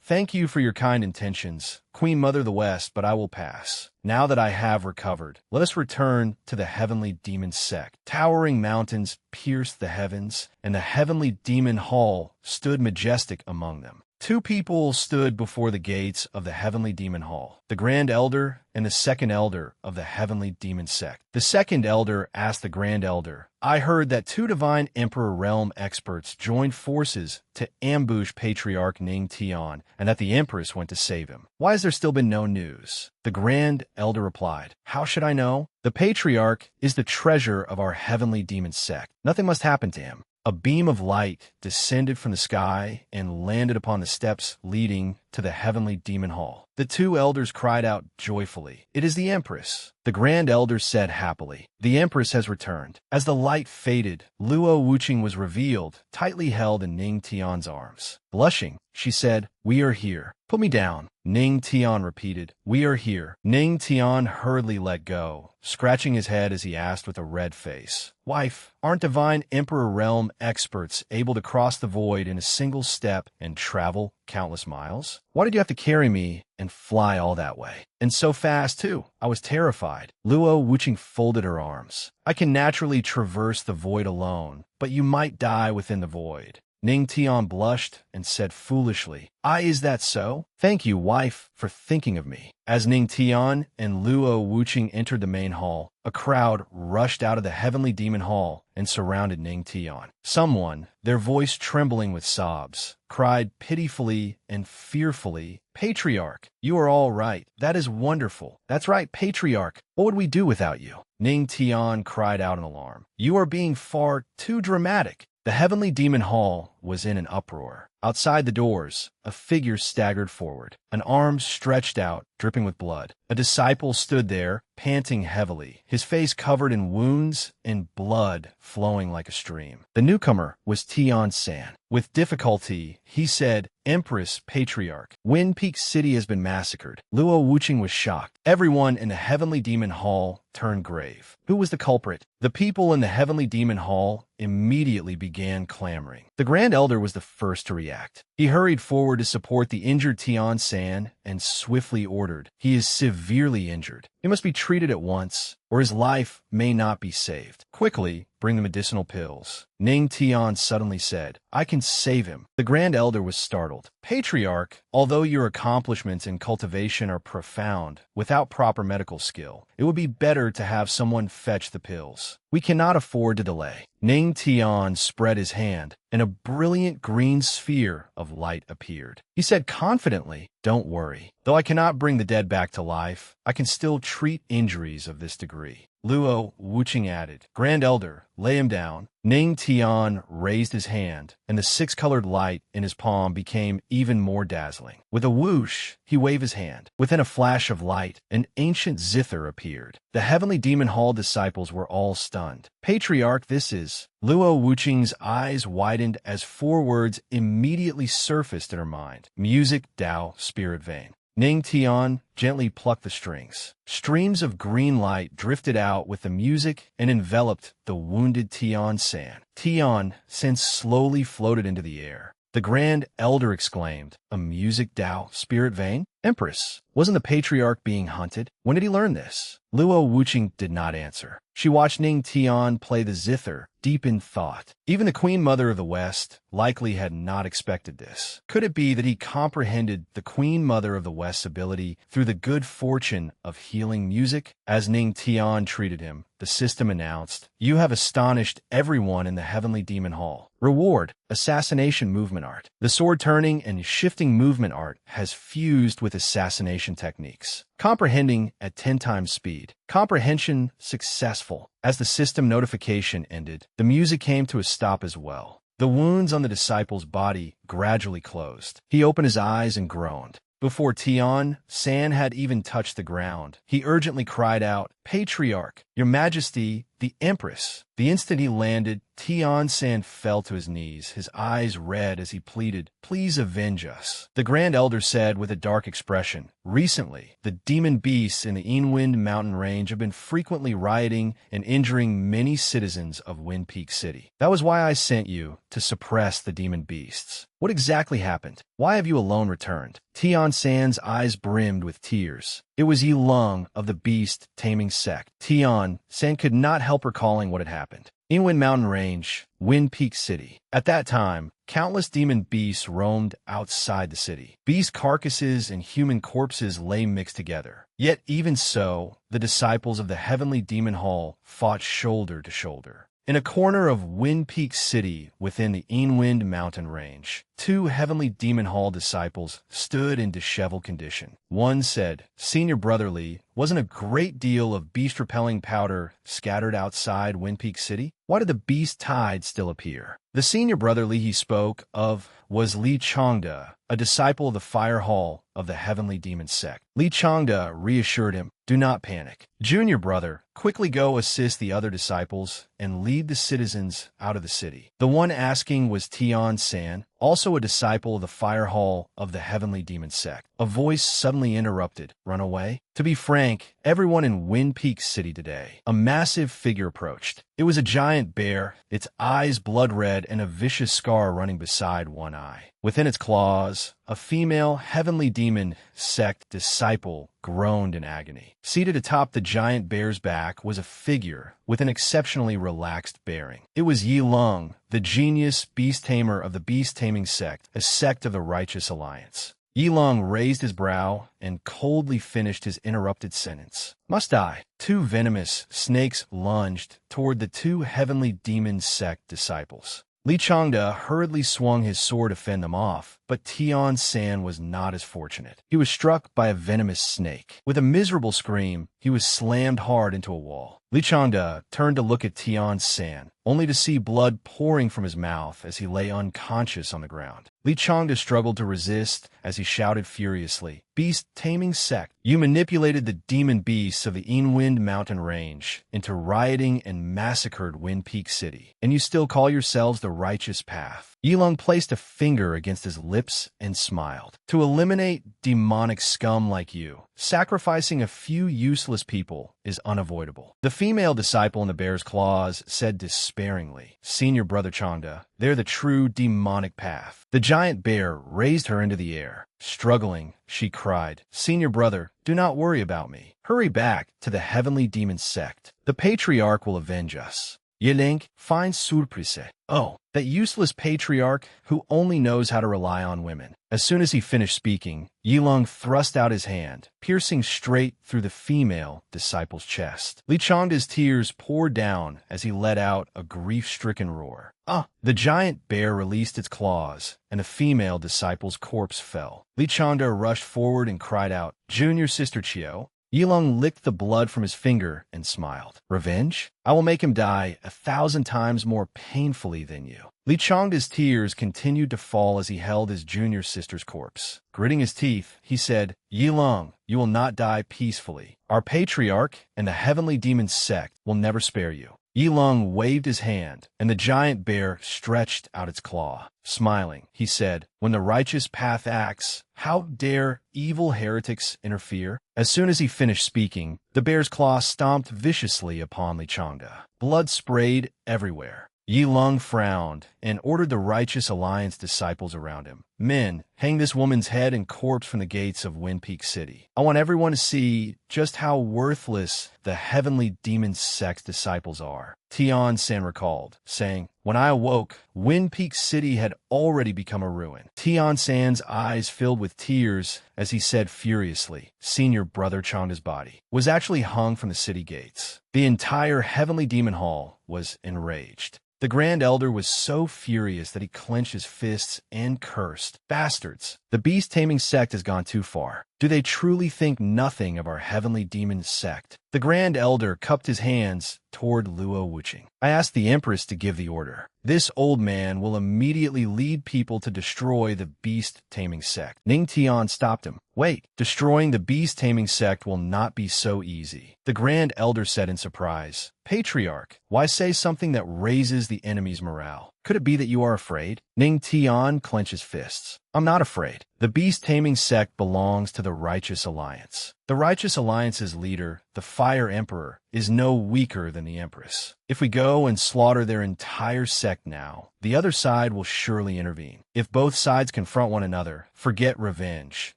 [SPEAKER 1] Thank you for your kind intentions, Queen Mother of the West, but I will pass." Now that I have recovered, let us return to the heavenly demon sect. Towering mountains pierced the heavens, and the heavenly demon hall stood majestic among them. Two people stood before the gates of the heavenly demon hall, the Grand Elder and the second elder of the heavenly demon sect. The second elder asked the Grand Elder, I heard that two divine Emperor realm experts joined forces to ambush Patriarch Ning Tian, and that the Empress went to save him. Why has there still been no news? The Grand Elder replied, How should I know? The Patriarch is the treasure of our heavenly demon sect. Nothing must happen to him. A beam of light descended from the sky and landed upon the steps leading to the heavenly demon hall. The two elders cried out joyfully, It is the Empress. The Grand Elder said happily, The Empress has returned. As the light faded, Luo Wuqing was revealed, tightly held in Ning Tian's arms. Blushing, she said, We are here. Put me down. Ning Tian repeated, We are here. Ning Tian hurriedly let go, scratching his head as he asked with a red face, Wife, aren't divine Emperor realm experts able to cross the void in a single step and travel countless miles? Why did you have to carry me and fly all that way? And so fast, too. I was terrified. Luo Wuqing folded her arms. I can naturally traverse the void alone, but you might die within the void. Ning Tian blushed and said foolishly, Is that so? Thank you, wife, for thinking of me. As Ning Tian and Luo Wuqing entered the main hall, a crowd rushed out of the heavenly demon hall and surrounded Ning Tian. Someone, their voice trembling with sobs, cried pitifully and fearfully, Patriarch, you are all right. That is wonderful. That's right, Patriarch. What would we do without you? Ning Tian cried out in alarm. You are being far too dramatic. The heavenly demon hall was in an uproar. Outside the doors, a figure staggered forward, an arm stretched out, dripping with blood. A disciple stood there, panting heavily, his face covered in wounds and blood flowing like a stream. The newcomer was Tian San. With difficulty, he said, Empress, Patriarch, Wind Peak City has been massacred. Luo Wuqing was shocked. Everyone in the heavenly demon hall turned grave. Who was the culprit? The people in the heavenly demon hall immediately began clamoring. The Grand Elder was the first to react. He hurried forward to support the injured Tian San and swiftly ordered, He is severely injured. He must be treated at once, or his life may not be saved. Quickly, bring the medicinal pills. Ning Tian suddenly said, I can save him. The Grand Elder was startled. Patriarch, although your accomplishments in cultivation are profound, without proper medical skill, it would be better to have someone fetch the pills. We cannot afford to delay. Ning Tian spread his hand, and a brilliant green sphere of light appeared. He said confidently, Don't worry. Though I cannot bring the dead back to life, I can still treat injuries of this degree. Luo Wuqing added, Grand Elder, lay him down. Ning Tian raised his hand, and the six-colored light in his palm became even more dazzling. With a whoosh, he waved his hand. Within a flash of light, an ancient zither appeared. The heavenly demon hall disciples were all stunned. Patriarch, this is... Luo Wuqing's eyes widened as four words immediately surfaced in her mind. Music, Tao, Spirit Vein. Ning Tian gently plucked the strings. Streams of green light drifted out with the music and enveloped the wounded Tian San. Tian San slowly floated into the air. The Grand Elder exclaimed, A music, Tao, Spirit Vein? Empress, wasn't the Patriarch being hunted? When did he learn this? Luo Wuqing did not answer. She watched Ning Tian play the zither, deep in thought. Even the Queen Mother of the West likely had not expected this. Could it be that he comprehended the Queen Mother of the West's ability through the good fortune of healing music? As Ning Tian treated him, the system announced, You have astonished everyone in the heavenly demon hall. Reward, assassination movement art. The sword-turning and shifting movement art has fused with assassination techniques. Comprehending at 10 times speed. Comprehension successful. As the system notification ended, the music came to a stop as well. The wounds on the disciple's body gradually closed. He opened his eyes and groaned. Before Tian San had even touched the ground, he urgently cried out, Patriarch, Your Majesty, the Empress. The instant he landed, Tian San fell to his knees, his eyes red as he pleaded, Please avenge us. The Grand Elder said with a dark expression, Recently, the demon beasts in the Inwind mountain range have been frequently rioting and injuring many citizens of Wind Peak City. That was why I sent you to suppress the demon beasts. What exactly happened? Why have you alone returned? Tian San's eyes brimmed with tears. It was Yi Lung of the beast-taming sect. Tian San could not help recalling what had happened. Inwind Mountain Range, Wind Peak City. At that time, countless demon beasts roamed outside the city. Beast carcasses and human corpses lay mixed together. Yet even so, the disciples of the Heavenly Demon Hall fought shoulder to shoulder. In a corner of Wind Peak City within the Inwind Mountain Range, two Heavenly Demon Hall disciples stood in disheveled condition. One said, "Senior Brotherly, wasn't a great deal of beast-repelling powder scattered outside Wind Peak City? Why did the beast tide still appear?" The Senior Brotherly he spoke of was Li Changda, a disciple of the Fire Hall of the Heavenly Demon Sect. Li Changda reassured him, "Do not panic. Junior brother, quickly go assist the other disciples and lead the citizens out of the city." The one asking was Tian San, also a disciple of the Fire Hall of the Heavenly Demon Sect. A voice suddenly interrupted, "Run away?" To be frank, everyone in Wind Peak City today. A massive figure approached. It was a giant bear, its eyes blood red and a vicious scar running beside one eye. Within its claws, a female Heavenly Demon Sect disciple groaned in agony. Seated atop the giant bear's back was a figure with an exceptionally relaxed bearing. It was Yi Lung, the genius beast tamer of the beast-taming sect, a sect of the Righteous Alliance. Yi Lung raised his brow and coldly finished his interrupted sentence. "Must I?" Two venomous snakes lunged toward the two Heavenly Demon Sect disciples. Li Changda hurriedly swung his sword to fend them off, but Tian San was not as fortunate. He was struck by a venomous snake. With a miserable scream, he was slammed hard into a wall. Li Changda turned to look at Tian San, only to see blood pouring from his mouth as he lay unconscious on the ground. Li Changda struggled to resist as he shouted furiously, "Beast-taming sect, you manipulated the demon beasts of the Inwind Mountain Range into rioting and massacred Wind Peak City, and you still call yourselves the Righteous Path." Yi Lung placed a finger against his lips and smiled. "To eliminate demonic scum like you, sacrificing a few useless people is unavoidable." The female disciple in the bear's claws said despairingly, "Senior Brother Changda, they're the true demonic path." The giant bear raised her into the air. Struggling, she cried, "Senior brother, do not worry about me. Hurry back to the Heavenly Demon Sect. The Patriarch will avenge us." Yelink finds surprise. Oh, that useless patriarch who only knows how to rely on women. As soon as he finished speaking, Yi Lung thrust out his hand, piercing straight through the female disciple's chest. Li Changda's tears poured down as he let out a grief-stricken roar. "Ah!" The giant bear released its claws, and the female disciple's corpse fell. Li Changda rushed forward and cried out, "Junior Sister Chio." Yi Lung licked the blood from his finger and smiled. "Revenge? I will make him die 1,000 times more painfully than you." Li Changda's tears continued to fall as he held his junior sister's corpse. Gritting his teeth, he said, "Yi Lung, you will not die peacefully. Our patriarch and the Heavenly Demon Sect will never spare you." Yi Lung waved his hand, and the giant bear stretched out its claw. Smiling, he said, "When the righteous path acts, how dare evil heretics interfere?" As soon as he finished speaking, the bear's claw stomped viciously upon Li Changda. Blood sprayed everywhere. Yi Lung frowned and ordered the Righteous Alliance disciples around him, "Men, hang this woman's head and corpse from the gates of Wind Peak City. I want everyone to see just how worthless the Heavenly Demon Sect disciples are." Tian San recalled, saying, "When I awoke, Wind Peak City had already become a ruin." Tian San's eyes filled with tears as he said furiously, "Senior Brother Changda's body was actually hung from the city gates." The entire Heavenly Demon Hall was enraged. The Grand Elder was so furious that he clenched his fists and cursed, "Bastards! The beast-taming sect has gone too far. Do they truly think nothing of our Heavenly Demon Sect?" The Grand Elder cupped his hands toward Luo Wuching. "I asked the Empress to give the order. This old man will immediately lead people to destroy the beast-taming sect." Ning Tian stopped him. "Wait, destroying the beast-taming sect will not be so easy." The Grand Elder said in surprise, "Patriarch, why say something that raises the enemy's morale? Could it be that you are afraid?" Ning Tian clenched his fists. "I'm not afraid. The beast-taming sect belongs to the Righteous Alliance. The Righteous Alliance's leader, the Fire Emperor, is no weaker than the Empress. If we go and slaughter their entire sect now, the other side will surely intervene. If both sides confront one another, forget revenge.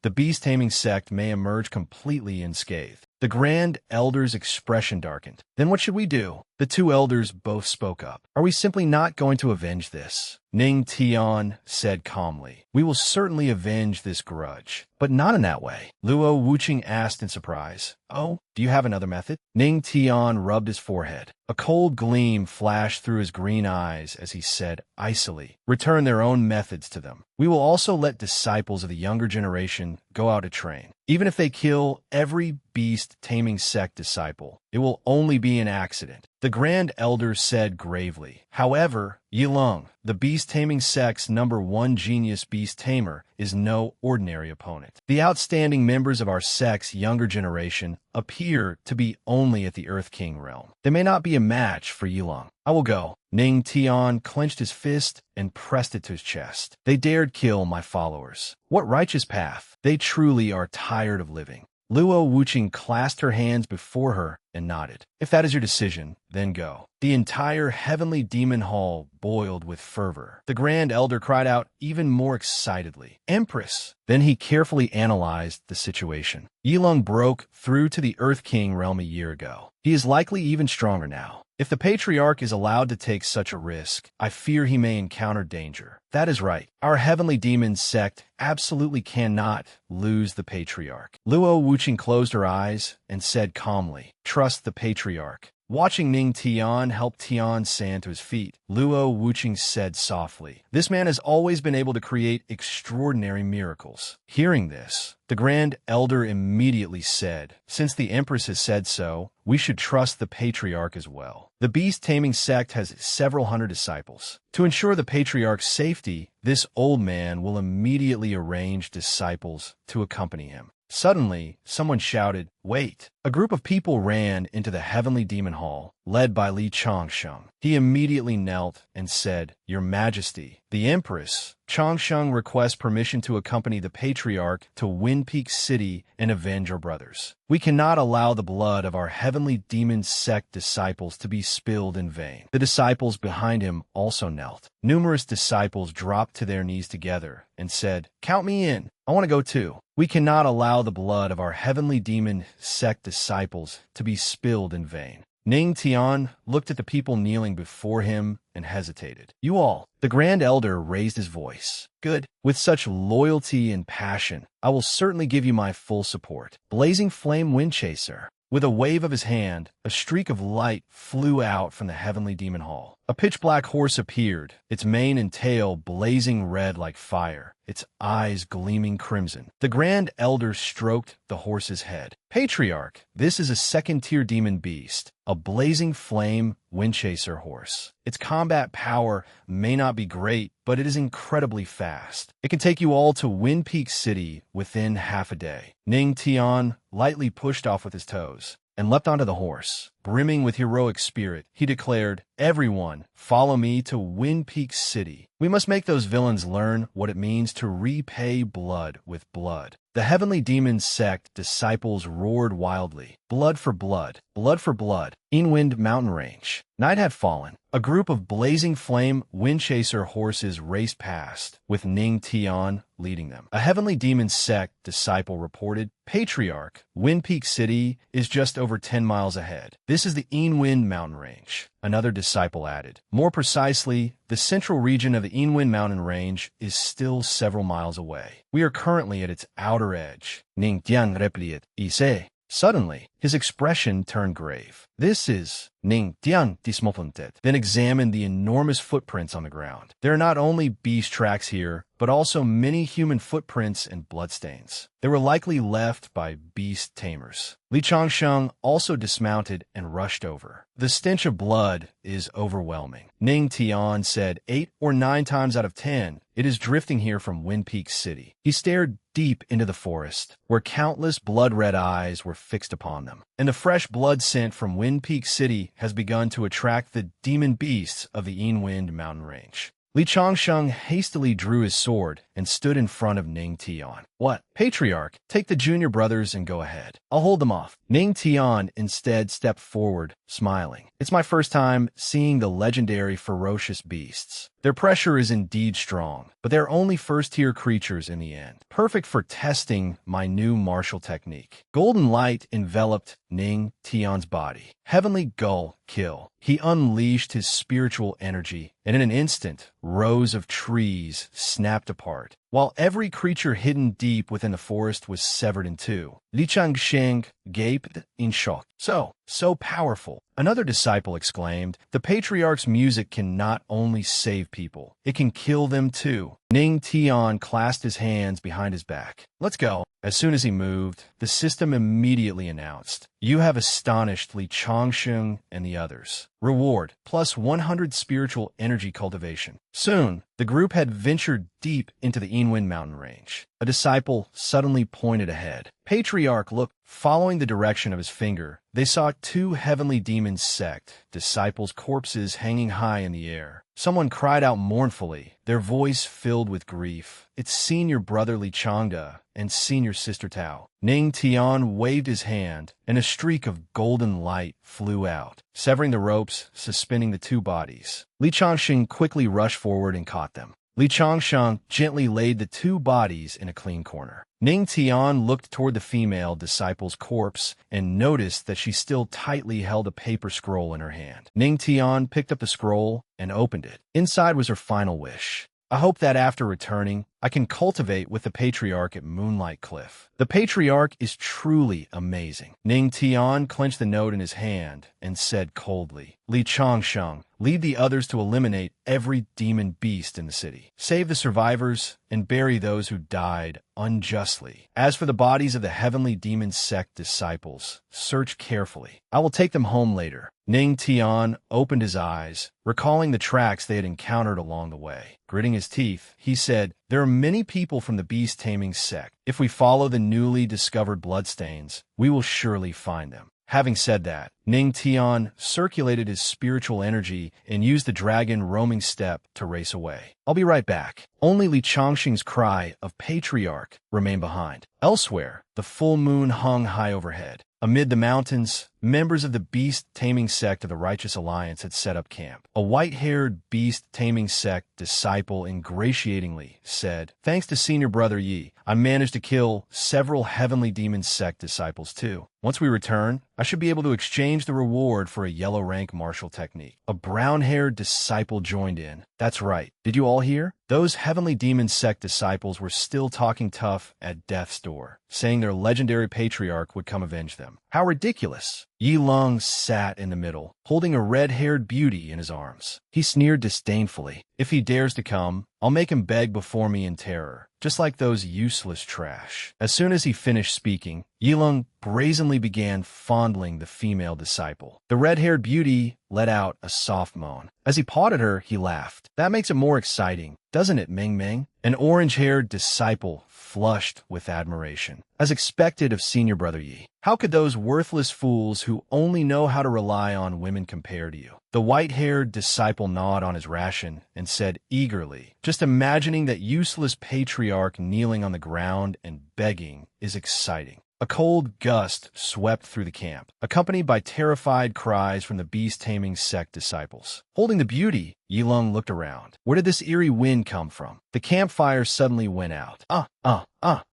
[SPEAKER 1] The beast-taming sect may emerge completely unscathed. The Grand Elder's expression darkened. Then what should we do? The two elders both spoke up. Are we simply not going to avenge this? Ning Tian said calmly. We will certainly avenge this grudge, but not in that way. Luo Wuqing asked in surprise. Oh, do you have another method? Ning Tian rubbed his forehead. A cold gleam flashed through his green eyes as he said icily, return their own methods to them. We will also let disciples of the younger generation go out to train. Even if they kill every beast-taming sect disciple, it will only be an accident. The Grand Elder said gravely. However, Yilong, the beast-taming sect's #1 genius beast-tamer, is no ordinary opponent. The outstanding members of our sect's younger generation appear to be only at the Earth King realm. They may not be a match for Yilong. I will go. Ning Tian clenched his fist and pressed it to his chest. They dared kill my followers. What righteous path? They truly are tired of living. Luo Wuqing clasped her hands before her and nodded. If that is your decision, then go. The entire heavenly demon hall boiled with fervor. The Grand Elder cried out even more excitedly, Empress! Then he carefully analyzed the situation. Yilong broke through to the Earth King realm a year ago. He is likely even stronger now. If the Patriarch is allowed to take such a risk, I fear he may encounter danger. That is right. Our heavenly demon sect absolutely cannot lose the Patriarch. Luo Wuqing closed her eyes and said calmly, trust the Patriarch. Watching Ning Tian help Tian San to his feet, Luo Wuqing said softly, this man has always been able to create extraordinary miracles. Hearing this, the Grand Elder immediately said, since the Empress has said so, we should trust the Patriarch as well. The beast-taming sect has several hundred disciples. To ensure the Patriarch's safety, this old man will immediately arrange disciples to accompany him. Suddenly, someone shouted, wait! A group of people ran into the heavenly demon hall, led by Li Changsheng. He immediately knelt and said, Your Majesty, the Empress, Changsheng requests permission to accompany the Patriarch to Wind Peak City and avenge our brothers. We cannot allow the blood of our heavenly demon sect disciples to be spilled in vain. The disciples behind him also knelt. Numerous disciples dropped to their knees together and said, Count me in. I want to go too. We cannot allow the blood of our heavenly demon sect disciples to be spilled in vain. Ning Tian looked at the people kneeling before him and hesitated. You all. The Grand Elder raised his voice. Good. With such loyalty and passion, I will certainly give you my full support. Blazing Flame Windchaser. With a wave of his hand, a streak of light flew out from the heavenly demon hall. A pitch-black horse appeared, its mane and tail blazing red like fire, its eyes gleaming crimson. The Grand Elder stroked the horse's head. Patriarch, this is a second-tier demon beast, a blazing flame windchaser horse. Its combat power may not be great, but it is incredibly fast. It can take you all to Wind Peak City within half a day. Ning Tian lightly pushed off with his toes and leapt onto the horse. Brimming with heroic spirit, he declared, Everyone, follow me to Wind Peak City. We must make those villains learn what it means to repay blood with blood. The heavenly demon sect disciples roared wildly. Blood for blood, blood for blood. Inwind Mountain Range. Night had fallen. A group of blazing flame windchaser horses raced past, with Ning Tian leading them. A heavenly demon sect disciple reported, Patriarch, Wind Peak City is just over 10 miles ahead. This is the Inwind Mountain Range. Another disciple added. More precisely, the central region of the Inwind Mountain Range is still several miles away. We are currently at its outer edge. Ning Tian replied, Ise. Suddenly, his expression turned grave. This is Ning Tian dismopuntet. Then examined the enormous footprints on the ground. There are not only beast tracks here, but also many human footprints and bloodstains. They were likely left by beast tamers. Li Changsheng also dismounted and rushed over. The stench of blood is overwhelming. Ning Tian said 8 or 9 times out of 10, it is drifting here from Wind Peak City. He stared deep into the forest, where countless blood-red eyes were fixed upon them. And the fresh blood scent from Wind Peak City has begun to attract the demon beasts of the Inwind Mountain Range. Li Changsheng hastily drew his sword and stood in front of Ning Tian. What? Patriarch, take the junior brothers and go ahead. I'll hold them off. Ning Tian instead stepped forward, smiling. It's my first time seeing the legendary ferocious beasts. Their pressure is indeed strong, but they're only first-tier creatures in the end, perfect for testing my new martial technique. Golden light enveloped Ning Tian's body. Heavenly Gull, kill. He unleashed his spiritual energy, and in an instant, rows of trees snapped apart, while every creature hidden deep within the forest was severed in two. Li Changsheng gaped in shock. So powerful. Another disciple exclaimed, the Patriarch's music can not only save people, it can kill them too. Ning Tian clasped his hands behind his back. Let's go. As soon as he moved, the system immediately announced, you have astonished Li Changsheng and the others. Reward, plus 100 spiritual energy cultivation. Soon, the group had ventured deep into the Inwen mountain range. A disciple suddenly pointed ahead. Patriarch looked. Following the direction of his finger, they saw two heavenly demon sect disciples' corpses hanging high in the air. Someone cried out mournfully, their voice filled with grief. It's senior brother Li Changda and senior sister Tao. Ning Tian waved his hand, and a streak of golden light flew out, severing the ropes, suspending the two bodies. Li Changsheng quickly rushed forward and caught them. Li Changsheng gently laid the two bodies in a clean corner. Ning Tian looked toward the female disciple's corpse and noticed that she still tightly held a paper scroll in her hand. Ning Tian picked up the scroll and opened it. Inside was her final wish. I hope that after returning, I can cultivate with the Patriarch at Moonlight Cliff. The Patriarch is truly amazing. Ning Tian clenched the note in his hand and said coldly, Li Changsheng, lead the others to eliminate every demon beast in the city. Save the survivors and bury those who died unjustly. As for the bodies of the heavenly demon sect disciples, search carefully. I will take them home later. Ning Tian opened his eyes, recalling the tracks they had encountered along the way. Gritting his teeth, he said, there are many people from the beast-taming sect. If we follow the newly discovered bloodstains, we will surely find them. Having said that, Ning Tian circulated his spiritual energy and used the dragon roaming step to race away. I'll be right back. Only Li Changsheng's cry of Patriarch remained behind. Elsewhere, the full moon hung high overhead. Amid the mountains, members of the beast-taming sect of the Righteous Alliance had set up camp. A white-haired beast-taming sect disciple ingratiatingly said, thanks to senior brother Yi, I managed to kill several heavenly demon sect disciples too. Once we return, I should be able to exchange the reward for a yellow rank martial technique. A brown-haired disciple joined in. That's right. Did you all hear? Those heavenly demon sect disciples were still talking tough at death's door, saying their legendary patriarch would come avenge them. How ridiculous. Yi Lung sat in the middle, holding a red-haired beauty in his arms. He sneered disdainfully. If he dares to come, I'll make him beg before me in terror, just like those useless trash. As soon as he finished speaking, Yi Lung brazenly began fondling the female disciple. The red-haired beauty let out a soft moan. As he pawed at her, he laughed. That makes it more exciting, doesn't it, Ming Ming? An orange-haired disciple flushed with admiration. As expected of senior brother Yi, how could those worthless fools who only know how to rely on women compare to you? The white-haired disciple gnawed on his ration and said eagerly, just imagining that useless patriarch kneeling on the ground and begging is exciting. A cold gust swept through the camp, accompanied by terrified cries from the beast-taming sect disciples. Holding the beauty, Yi Lung looked around. Where did this eerie wind come from? The campfire suddenly went out.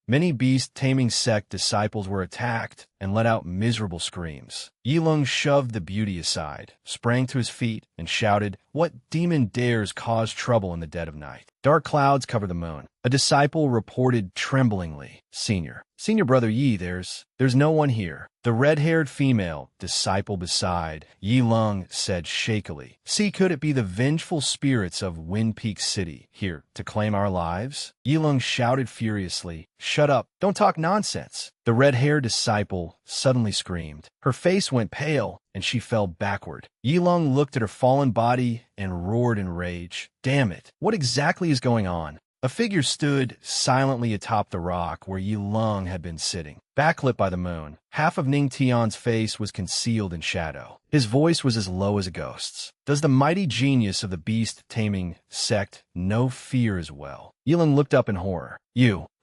[SPEAKER 1] Many beast-taming sect disciples were attacked and let out miserable screams. Yi Lung shoved the beauty aside, sprang to his feet, and shouted, what demon dares cause trouble in the dead of night? Dark clouds cover the moon. A disciple reported tremblingly, Senior brother Yi, there's no one here. The red-haired female disciple beside Yi Lung said shakily, see, could it be the vengeful spirits of Wind Peak City here to claim our lives? Yi Lung shouted furiously, shut up, don't talk nonsense. The red-haired disciple suddenly screamed. Her face went pale, and she fell backward. Yi Lung looked at her fallen body and roared in rage. Damn it, what exactly is going on? A figure stood silently atop the rock where Yi Lung had been sitting. backlit by the moon. Half of Ning Tian's face was concealed in shadow. His voice was as low as a ghost's. Does the mighty genius of the beast-taming sect know fear as well? Yiling looked up in horror.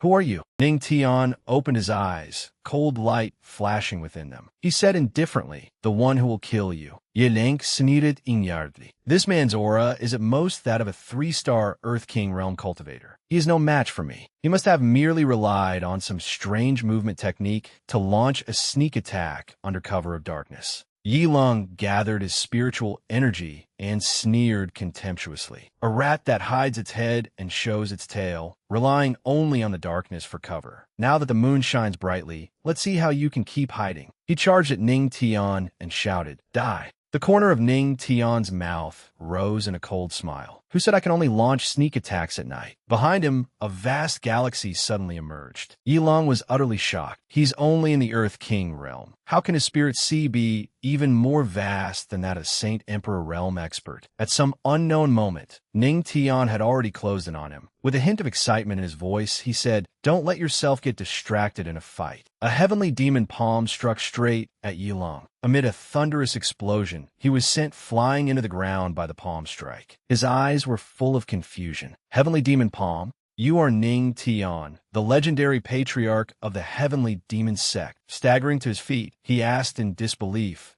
[SPEAKER 1] Who are you? Ning Tian opened his eyes, cold light flashing within them. He said indifferently, the one who will kill you. Yiling sneered inyardly. This man's aura is at most that of a 3-star Earth King realm cultivator. He is no match for me. He must have merely relied on some strange movement technique to launch a sneak attack under cover of darkness. Yilong gathered his spiritual energy and sneered contemptuously. A rat that hides its head and shows its tail, relying only on the darkness for cover. Now that the moon shines brightly, let's see how you can keep hiding. He charged at Ning Tian and shouted, "Die!" The corner of Ning Tian's mouth rose in a cold smile. Who said I can only launch sneak attacks at night? Behind him, a vast galaxy suddenly emerged. Yilong was utterly shocked. He's only in the Earth King realm. How can his spirit sea be even more vast than that of Saint Emperor realm expert? At some unknown moment, Ning Tian had already closed in on him. With a hint of excitement in his voice, he said, "Don't let yourself get distracted in a fight." A heavenly demon palm struck straight at Yilong. Amid a thunderous explosion, he was sent flying into the ground by the palm strike. His eyes were full of confusion. Heavenly demon palm, you are Ning Tian, the legendary patriarch of the heavenly demon sect. Staggering to his feet, he asked in disbelief,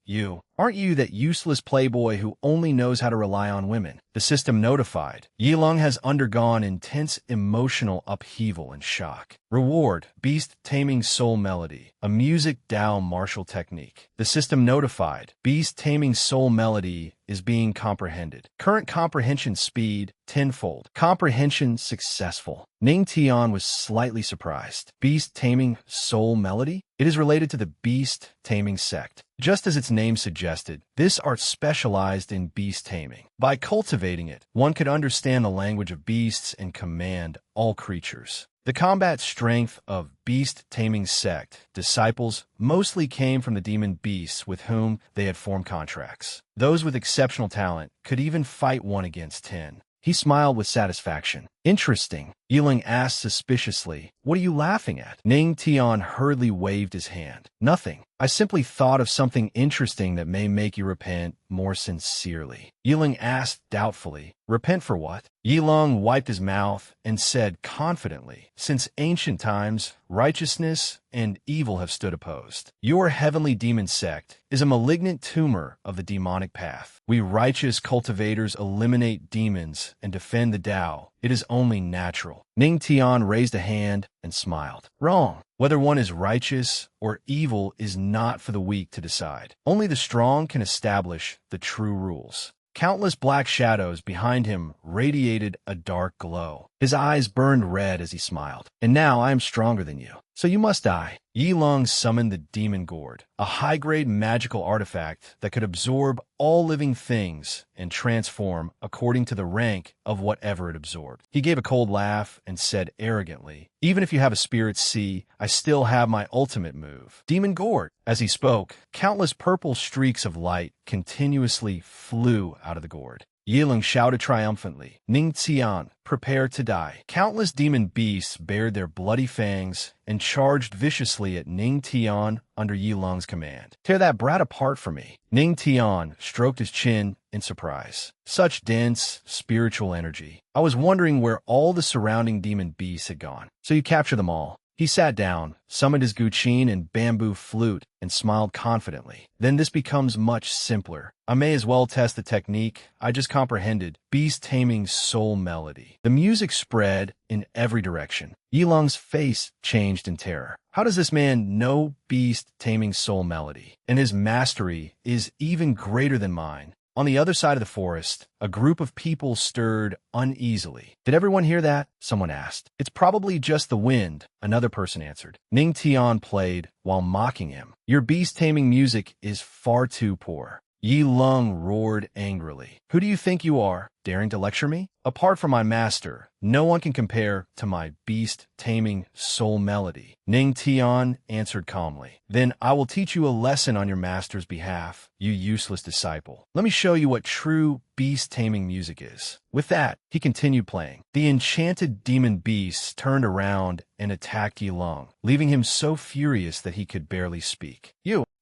[SPEAKER 1] Aren't you that useless playboy who only knows how to rely on women?" The system notified. Yilong has undergone intense emotional upheaval and shock. Reward, Beast Taming Soul Melody, a music Dao martial technique. The system notified. Beast Taming Soul Melody is being comprehended. Current comprehension speed, 10-fold. Comprehension successful. Ning Tian was slightly surprised. Beast Taming Soul Melody? It is related to the beast taming sect. Just as its name suggested, this art specialized in beast taming. By cultivating it, one could understand the language of beasts and command all creatures. The combat strength of beast taming sect disciples mostly came from the demon beasts with whom they had formed contracts. Those with exceptional talent could even fight 1 against 10. He smiled with satisfaction. "Interesting," Yiling asked suspiciously. "What are you laughing at?" Ning Tian hurriedly waved his hand. "Nothing. I simply thought of something interesting that may make you repent more sincerely." Yiling asked doubtfully, "Repent for what?" Yilong wiped his mouth and said confidently, "Since ancient times, righteousness and evil have stood opposed. Your heavenly demon sect is a malignant tumor of the demonic path. We righteous cultivators eliminate demons and defend the Tao. It is only natural." Ning Tian raised a hand and smiled. "Wrong. Whether one is righteous or evil is not for the weak to decide. Only the strong can establish the true rules." Countless black shadows behind him radiated a dark glow. His eyes burned red as he smiled. "And now I am stronger than you, so you must die." Yilong summoned the Demon Gourd, a high-grade magical artifact that could absorb all living things and transform according to the rank of whatever it absorbed. He gave a cold laugh and said arrogantly, "Even if you have a spirit sea, I still have my ultimate move, Demon Gourd." As he spoke, countless purple streaks of light continuously flew out of the gourd. Yiling shouted triumphantly, "Ning Tian, prepare to die." Countless demon beasts bared their bloody fangs and charged viciously at Ning Tian under Yilong's command. "Tear that brat apart for me." Ning Tian stroked his chin in surprise. Such dense, spiritual energy. I was wondering where all the surrounding demon beasts had gone. "So you capture them all." He sat down, summoned his guqin and bamboo flute, and smiled confidently. "Then this becomes much simpler. I may as well test the technique I just comprehended. Beast Taming Soul Melody." The music spread in every direction. Yilong's face changed in terror. How does this man know Beast Taming Soul Melody? And his mastery is even greater than mine. On the other side of the forest, a group of people stirred uneasily. "Did everyone hear that?" someone asked. "It's probably just the wind," another person answered. Ning Tian played while mocking him. "Your beast-taming music is far too poor." Yi Lung roared angrily. Who do you think you are, daring to lecture me? Apart from my master, no one can compare to my beast-taming soul melody. Ning Tian answered calmly. Then I will teach you a lesson on your master's behalf, you useless disciple. Let me show you what true beast-taming music is. With that, he continued playing. The enchanted demon beasts turned around and attacked Yi Lung, leaving him so furious that he could barely speak.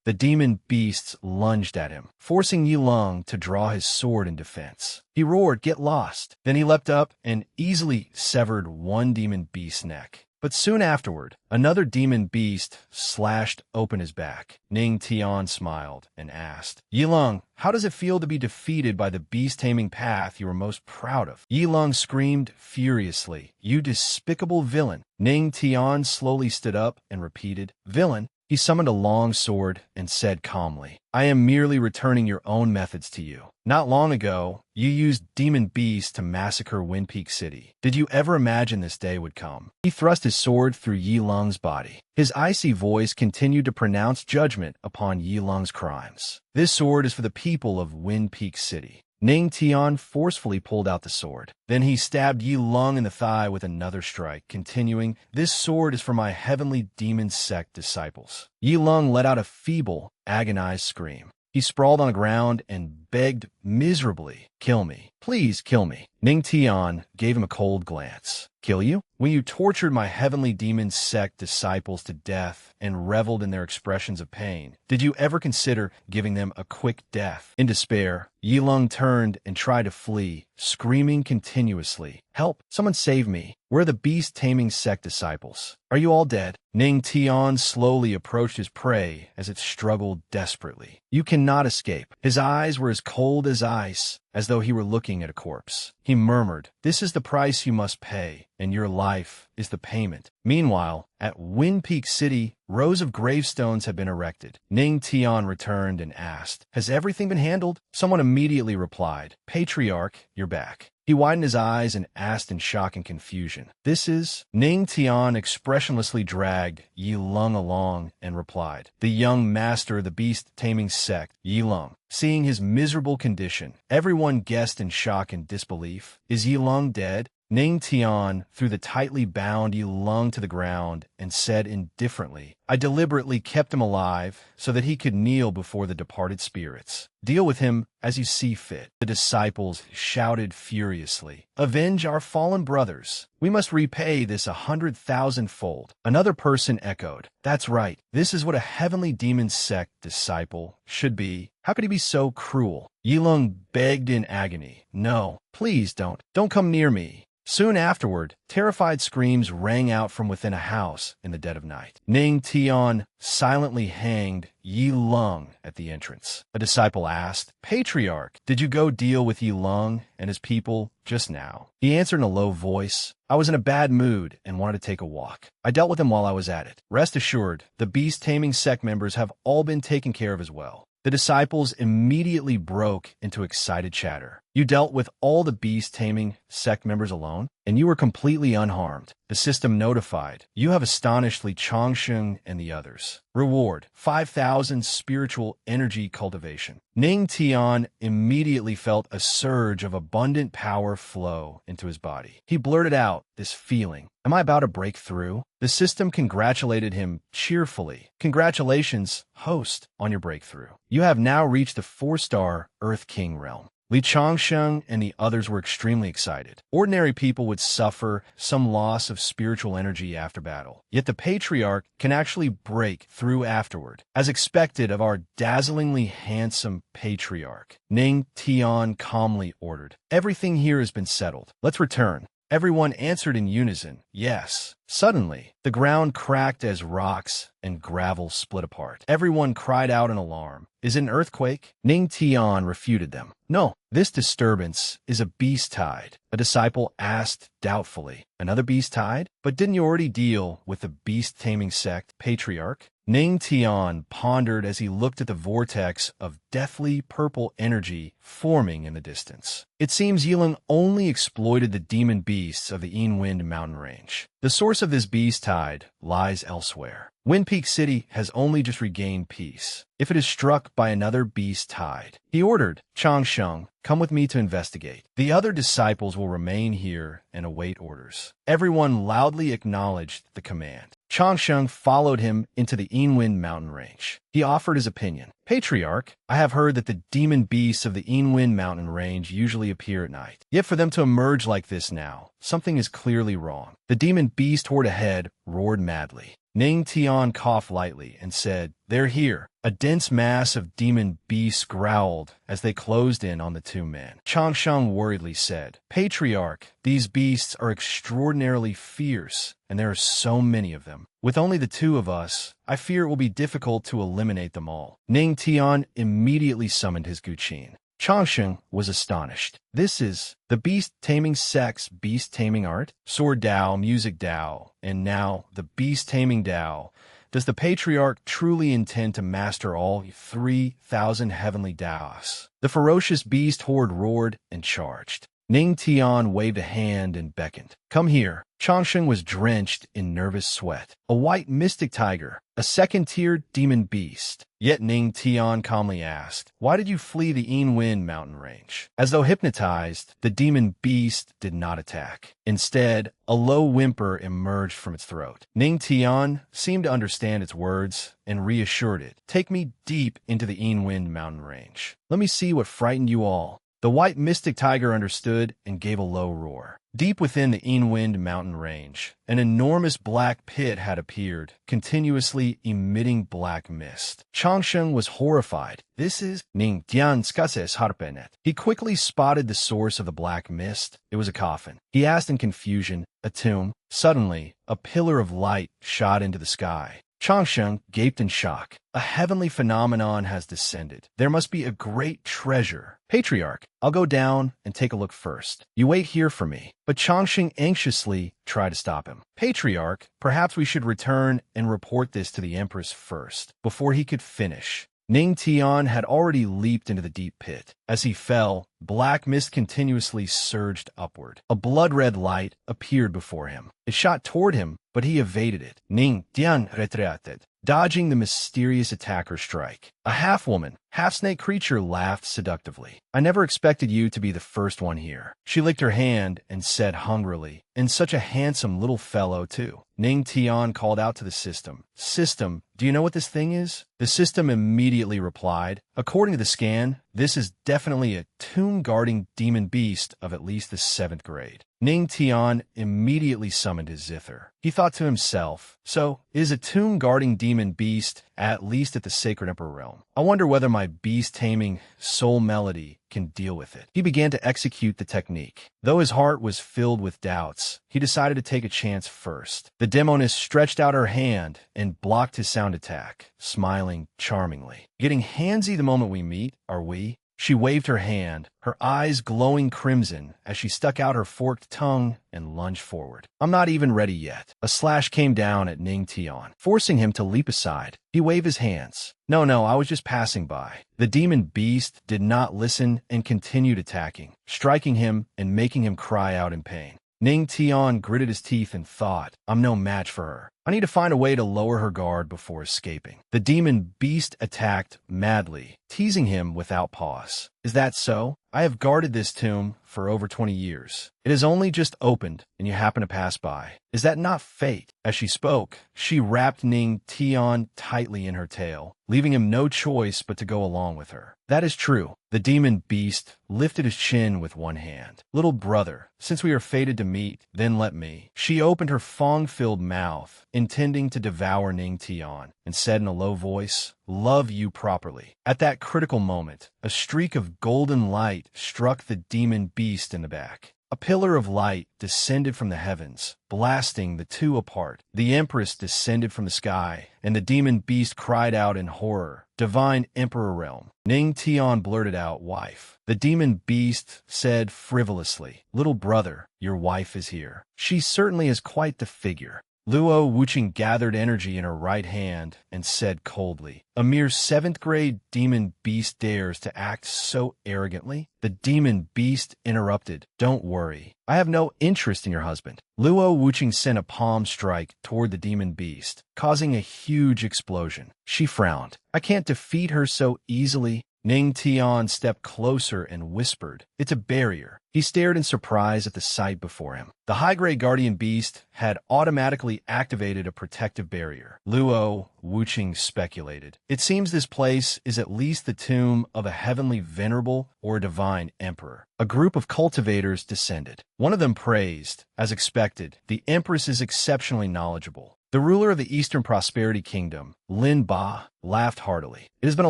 [SPEAKER 1] The demon beasts lunged at him, forcing Yi Lung to draw his sword in defense. He roared, "Get lost!" Then he leapt up and easily severed one demon beast's neck. But soon afterward, another demon beast slashed open his back. Ning Tian smiled and asked, Yi Lung, how does it feel to be defeated by the beast-taming path you are most proud of? Yi Lung screamed furiously, "You despicable villain!" Ning Tian slowly stood up and repeated, "Villain?" He summoned a long sword and said calmly, I am merely returning your own methods to you. Not long ago, you used demon beasts to massacre Wind Peak City. Did you ever imagine this day would come? He thrust his sword through Yi Lung's body. His icy voice continued to pronounce judgment upon Yi Lung's crimes. This sword is for the people of Wind Peak City. Ning Tian forcefully pulled out the sword. Then he stabbed Yi Lung in the thigh with another strike, continuing, This sword is for my heavenly demon sect disciples. Yi Lung let out a feeble, agonized scream. He sprawled on the ground and begged miserably, Kill me. Please kill me. Ning Tian gave him a cold glance. Kill you? When you tortured my heavenly demon sect disciples to death and reveled in their expressions of pain, did you ever consider giving them a quick death? In despair, Yi Lung turned and tried to flee, screaming continuously, Help! Someone save me! We're the beast-taming sect disciples. Are you all dead? Ning Tian slowly approached his prey as it struggled desperately. You cannot escape. His eyes were as cold as ice, as though he were looking at a corpse. He murmured, This is the price you must pay, and your life is the payment. Meanwhile, at Wind Peak City, rows of gravestones had been erected. Ning Tian returned and asked, Has everything been handled? Someone immediately replied, Patriarch, you're back. He widened his eyes and asked in shock and confusion, This is? Ning Tian expressionlessly dragged Yi Lung along and replied, The young master of the beast-taming sect, Yi Lung. Seeing his miserable condition, everyone guessed in shock and disbelief. Is Yi Lung dead? Ning Tian threw the tightly bound Yi Lung to the ground and said indifferently, I deliberately kept him alive so that he could kneel before the departed spirits. Deal with him as you see fit. The disciples shouted furiously, Avenge our fallen brothers. We must repay this 100,000-fold. Another person echoed, That's right. This is what a heavenly demon sect disciple should be. How could he be so cruel? Yi Lung begged in agony, No, please don't. Don't come near me. Soon afterward, terrified screams rang out from within a house in the dead of night. Ning Tian silently hanged Yi Lung at the entrance. A disciple asked, Patriarch, did you go deal with Yi Lung and his people just now? He answered in a low voice, I was in a bad mood and wanted to take a walk. I dealt with him while I was at it. Rest assured, the beast-taming sect members have all been taken care of as well. The disciples immediately broke into excited chatter. You dealt with all the beast-taming sect members alone, and you were completely unharmed. The system notified. You have astonished Li Changsheng and the others. Reward, 5,000 spiritual energy cultivation. Ning Tian immediately felt a surge of abundant power flow into his body. He blurted out this feeling. Am I about to break through? The system congratulated him cheerfully. Congratulations, host, on your breakthrough. You have now reached the 4-star Earth King realm. Li Changsheng and the others were extremely excited. Ordinary people would suffer some loss of spiritual energy after battle, yet the Patriarch can actually break through afterward, as expected of our dazzlingly handsome Patriarch. Ning Tian calmly ordered, Everything here has been settled. Let's return. Everyone answered in unison, Yes. Suddenly, the ground cracked as rocks and gravel split apart. Everyone cried out in alarm. Is it an earthquake? Ning Tian refuted them. No, this disturbance is a beast tide. A disciple asked doubtfully. Another beast tide? But didn't you already deal with the beast-taming sect, Patriarch? Ning Tian pondered as he looked at the vortex of deathly purple energy forming in the distance. It seems Yiling only exploited the demon beasts of the Wind mountain range. The source of this beast tide lies elsewhere. Wind Peak City has only just regained peace. If it is struck by another beast tide, he ordered, Changsheng, come with me to investigate. The other disciples will remain here and await orders. Everyone loudly acknowledged the command. Changsheng followed him into the Wind mountain range. He offered his opinion. Patriarch, I have heard that the demon beasts of the Wind mountain range usually appear at night. Yet for them to emerge like this now, something is clearly wrong. The demon beast horde ahead roared madly. Ning Tian coughed lightly and said, They're here. A dense mass of demon beasts growled as they closed in on the two men. Changsheng worriedly said, Patriarch, these beasts are extraordinarily fierce, and there are so many of them. With only the two of us, I fear it will be difficult to eliminate them all. Ning Tian immediately summoned his Guqin. Changsheng was astonished. This is the beast-taming sect's beast-taming art? Sword Dao, Music Dao, and now the beast-taming Dao. Does the Patriarch truly intend to master all 3,000 heavenly Daos? The ferocious beast horde roared and charged. Ning Tian waved a hand and beckoned. Come here. Changsheng was drenched in nervous sweat. A white mystic tiger, a second-tiered demon beast. Yet Ning Tian calmly asked, Why did you flee the Wind mountain range? As though hypnotized, the demon beast did not attack. Instead, a low whimper emerged from its throat. Ning Tian seemed to understand its words and reassured it. Take me deep into the Wind mountain range. Let me see what frightened you all. The white mystic tiger understood and gave a low roar. Deep within the Wind mountain range, an enormous black pit had appeared, continuously emitting black mist. Changsheng was horrified. This is Ning Tian Skases Harpenet. He quickly spotted the source of the black mist. It was a coffin. He asked in confusion, a tomb? Suddenly, a pillar of light shot into the sky. Changsheng gaped in shock. A heavenly phenomenon has descended. There must be a great treasure. Patriarch, I'll go down and take a look first. You wait here for me. But Changsheng anxiously tried to stop him. Patriarch, perhaps we should return and report this to the Empress first. Before he could finish, Ning Tian had already leaped into the deep pit. As he fell, black mist continuously surged upward. A blood-red light appeared before him. It shot toward him, but he evaded it. Ning Tian retrated, dodging the mysterious attacker's strike. A half-woman, half-snake creature laughed seductively. I never expected you to be the first one here. She licked her hand and said hungrily, and such a handsome little fellow, too. Ning Tian called out to the system. System, do you know what this thing is? The system immediately replied, according to the scan, this is definitely a tomb-guarding demon beast of at least the 7th grade. Ning Tian immediately summoned his zither. He thought to himself, so, is a tomb-guarding demon beast at least at the Sacred Emperor realm? I wonder whether my beast-taming soul melody can deal with it. He began to execute the technique. Though his heart was filled with doubts, he decided to take a chance first. The demoness stretched out her hand and blocked his sound attack, smiling charmingly. Getting handsy the moment we meet, are we? She waved her hand, her eyes glowing crimson as she stuck out her forked tongue and lunged forward. I'm not even ready yet. A slash came down at Ning Tian, forcing him to leap aside. He waved his hands. No, I was just passing by. The demon beast did not listen and continued attacking, striking him and making him cry out in pain. Ning Tian gritted his teeth and thought, I'm no match for her. I need to find a way to lower her guard before escaping. The demon beast attacked madly, teasing him without pause. Is that so? I have guarded this tomb for over 20 years. It has only just opened, and you happen to pass by. Is that not fate? As she spoke, she wrapped Ning Tian tightly in her tail, leaving him no choice but to go along with her. That is true. The demon beast lifted his chin with one hand. Little brother, since we are fated to meet, then let me. She opened her fong-filled mouth, intending to devour Ning Tian, and said in a low voice, love you properly. At that critical moment, a streak of golden light struck the demon beast in the back. A pillar of light descended from the heavens, blasting the two apart. The Empress descended from the sky, and the demon beast cried out in horror, Divine Emperor realm. Ning Tian blurted out, wife. The demon beast said frivolously, little brother, your wife is here. She certainly has quite the figure. Luo Wuqing gathered energy in her right hand and said coldly, "A mere 7th-grade demon beast dares to act so arrogantly?" The demon beast interrupted, "Don't worry. I have no interest in your husband." Luo Wuqing sent a palm strike toward the demon beast, causing a huge explosion. She frowned. "I can't defeat her so easily." Ning Tian stepped closer and whispered, "It's a barrier." He stared in surprise at the sight before him. The high-grade guardian beast had automatically activated a protective barrier. Luo Wuqing speculated, "It seems this place is at least the tomb of a heavenly venerable or divine emperor." A group of cultivators descended. One of them praised, as expected, "The Empress is exceptionally knowledgeable." The ruler of the Eastern Prosperity Kingdom, Lin Ba, laughed heartily. "It has been a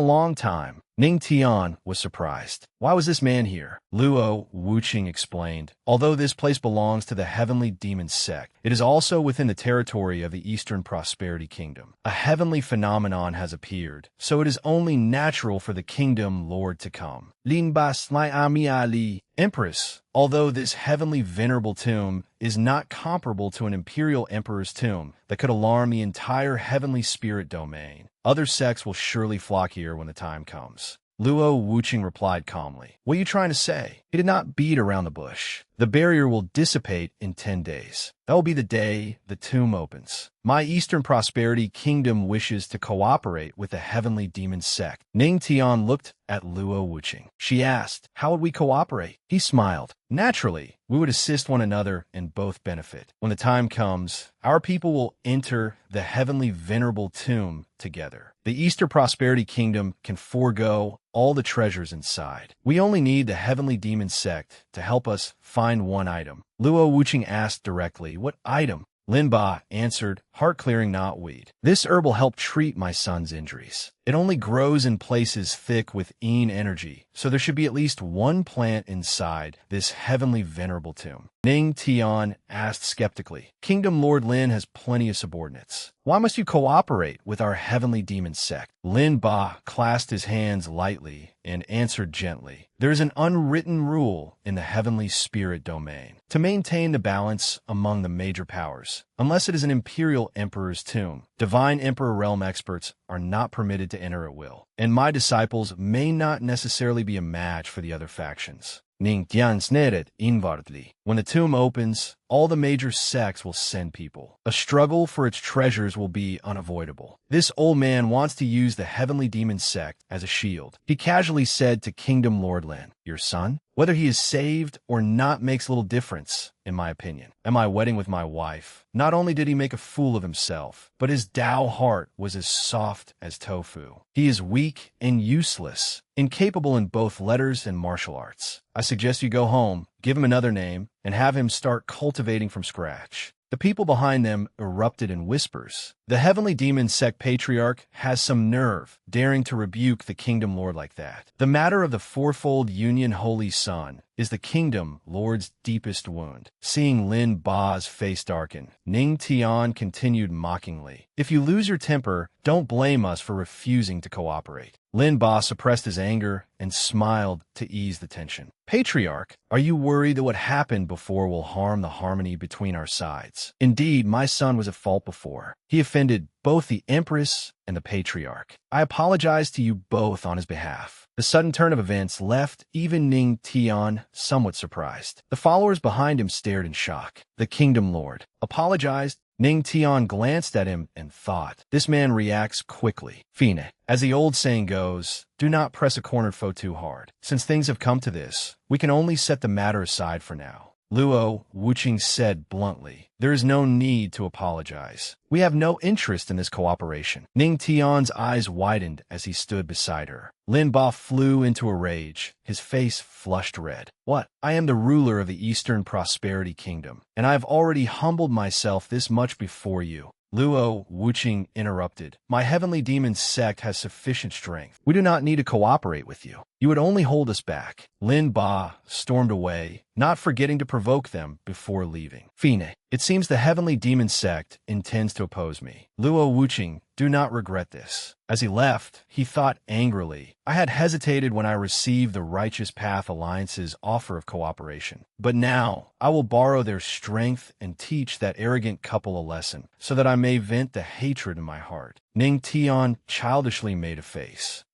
[SPEAKER 1] long time." Ning Tian was surprised. "Why was this man here?" Luo Wuqing explained, "Although this place belongs to the Heavenly Demon Sect, it is also within the territory of the Eastern Prosperity Kingdom. A heavenly phenomenon has appeared, so it is only natural for the Kingdom Lord to come." Lin Ba Slai Ami Ali. "Empress, although this heavenly venerable tomb is not comparable to an imperial emperor's tomb that could alarm the entire heavenly spirit domain, other sects will surely flock here when the time comes." Luo Wuqing replied calmly, "What are you trying to say?" He did not beat around the bush. "The barrier will dissipate in 10 days. That will be the day the tomb opens. My Eastern Prosperity Kingdom wishes to cooperate with the Heavenly Demon Sect." Ning Tian looked at Luo Wuqing. She asked, "How would we cooperate?" He smiled. "Naturally, we would assist one another and both benefit. When the time comes, our people will enter the Heavenly Venerable Tomb together. The Eastern Prosperity Kingdom can forego all the treasures inside. We only need the Heavenly Demon Sect to help us find one item." Luo Wuqing asked directly, "What item?" Lin Ba answered, "Heart-clearing knotweed. This herb will help treat my son's injuries. It only grows in places thick with yin energy, so there should be at least one plant inside this heavenly venerable tomb." Ning Tian asked skeptically, "Kingdom Lord Lin has plenty of subordinates. Why must you cooperate with our heavenly demon sect?" Lin Ba clasped his hands lightly and answered gently, "There is an unwritten rule in the heavenly spirit domain to maintain the balance among the major powers. Unless it is an imperial emperor's tomb, divine emperor realm experts are not permitted to enter at will, and my disciples may not necessarily be a match for the other factions." Ning Tian sneered inwardly. "When the tomb opens, all the major sects will send people. A struggle for its treasures will be unavoidable. This old man wants to use the heavenly demon sect as a shield." He casually said to Kingdom Lord Lin, "Your son? Whether he is saved or not makes little difference, in my opinion. At my wedding with my wife, not only did he make a fool of himself, but his Tao heart was as soft as tofu. He is weak and useless, incapable in both letters and martial arts. I suggest you go home, give him another name, and have him start cultivating from scratch." The people behind them erupted in whispers. The heavenly demon sect patriarch has some nerve, daring to rebuke the kingdom lord like that. The matter of the fourfold union holy son is the kingdom lord's deepest wound. Seeing Lin Ba's face darken, Ning Tian continued mockingly, "If you lose your temper, don't blame us for refusing to cooperate." Lin Ba suppressed his anger and smiled to ease the tension. "Patriarch, are you worried that what happened before will harm the harmony between our sides? Indeed, my son was at fault before. He offended both the Empress and the Patriarch. I apologize to you both on his behalf." The sudden turn of events left even Ning Tian somewhat surprised. The followers behind him stared in shock. The Kingdom Lord apologized. Ning Tian glanced at him and thought, this man reacts quickly. Fine. As the old saying goes, do not press a cornered foe too hard. Since things have come to this, we can only set the matter aside for now. Luo Wuqing said bluntly, "There is no need to apologize. We have no interest in this cooperation." Ning Tian's eyes widened as he stood beside her. Lin Ba flew into a rage, his face flushed red. "What? I am the ruler of the Eastern Prosperity Kingdom, and I have already humbled myself this much before you." Luo Wuqing interrupted. "My heavenly demon sect has sufficient strength. We do not need to cooperate with you. You would only hold us back." Lin Ba stormed away, not forgetting to provoke them before leaving. Fine. It seems the heavenly demon sect intends to oppose me. Luo Wuqing, do not regret this. As he left, he thought angrily, I had hesitated when I received the Righteous Path Alliance's offer of cooperation. But now, I will borrow their strength and teach that arrogant couple a lesson, so that I may vent the hatred in my heart. Ning Tian childishly made a face.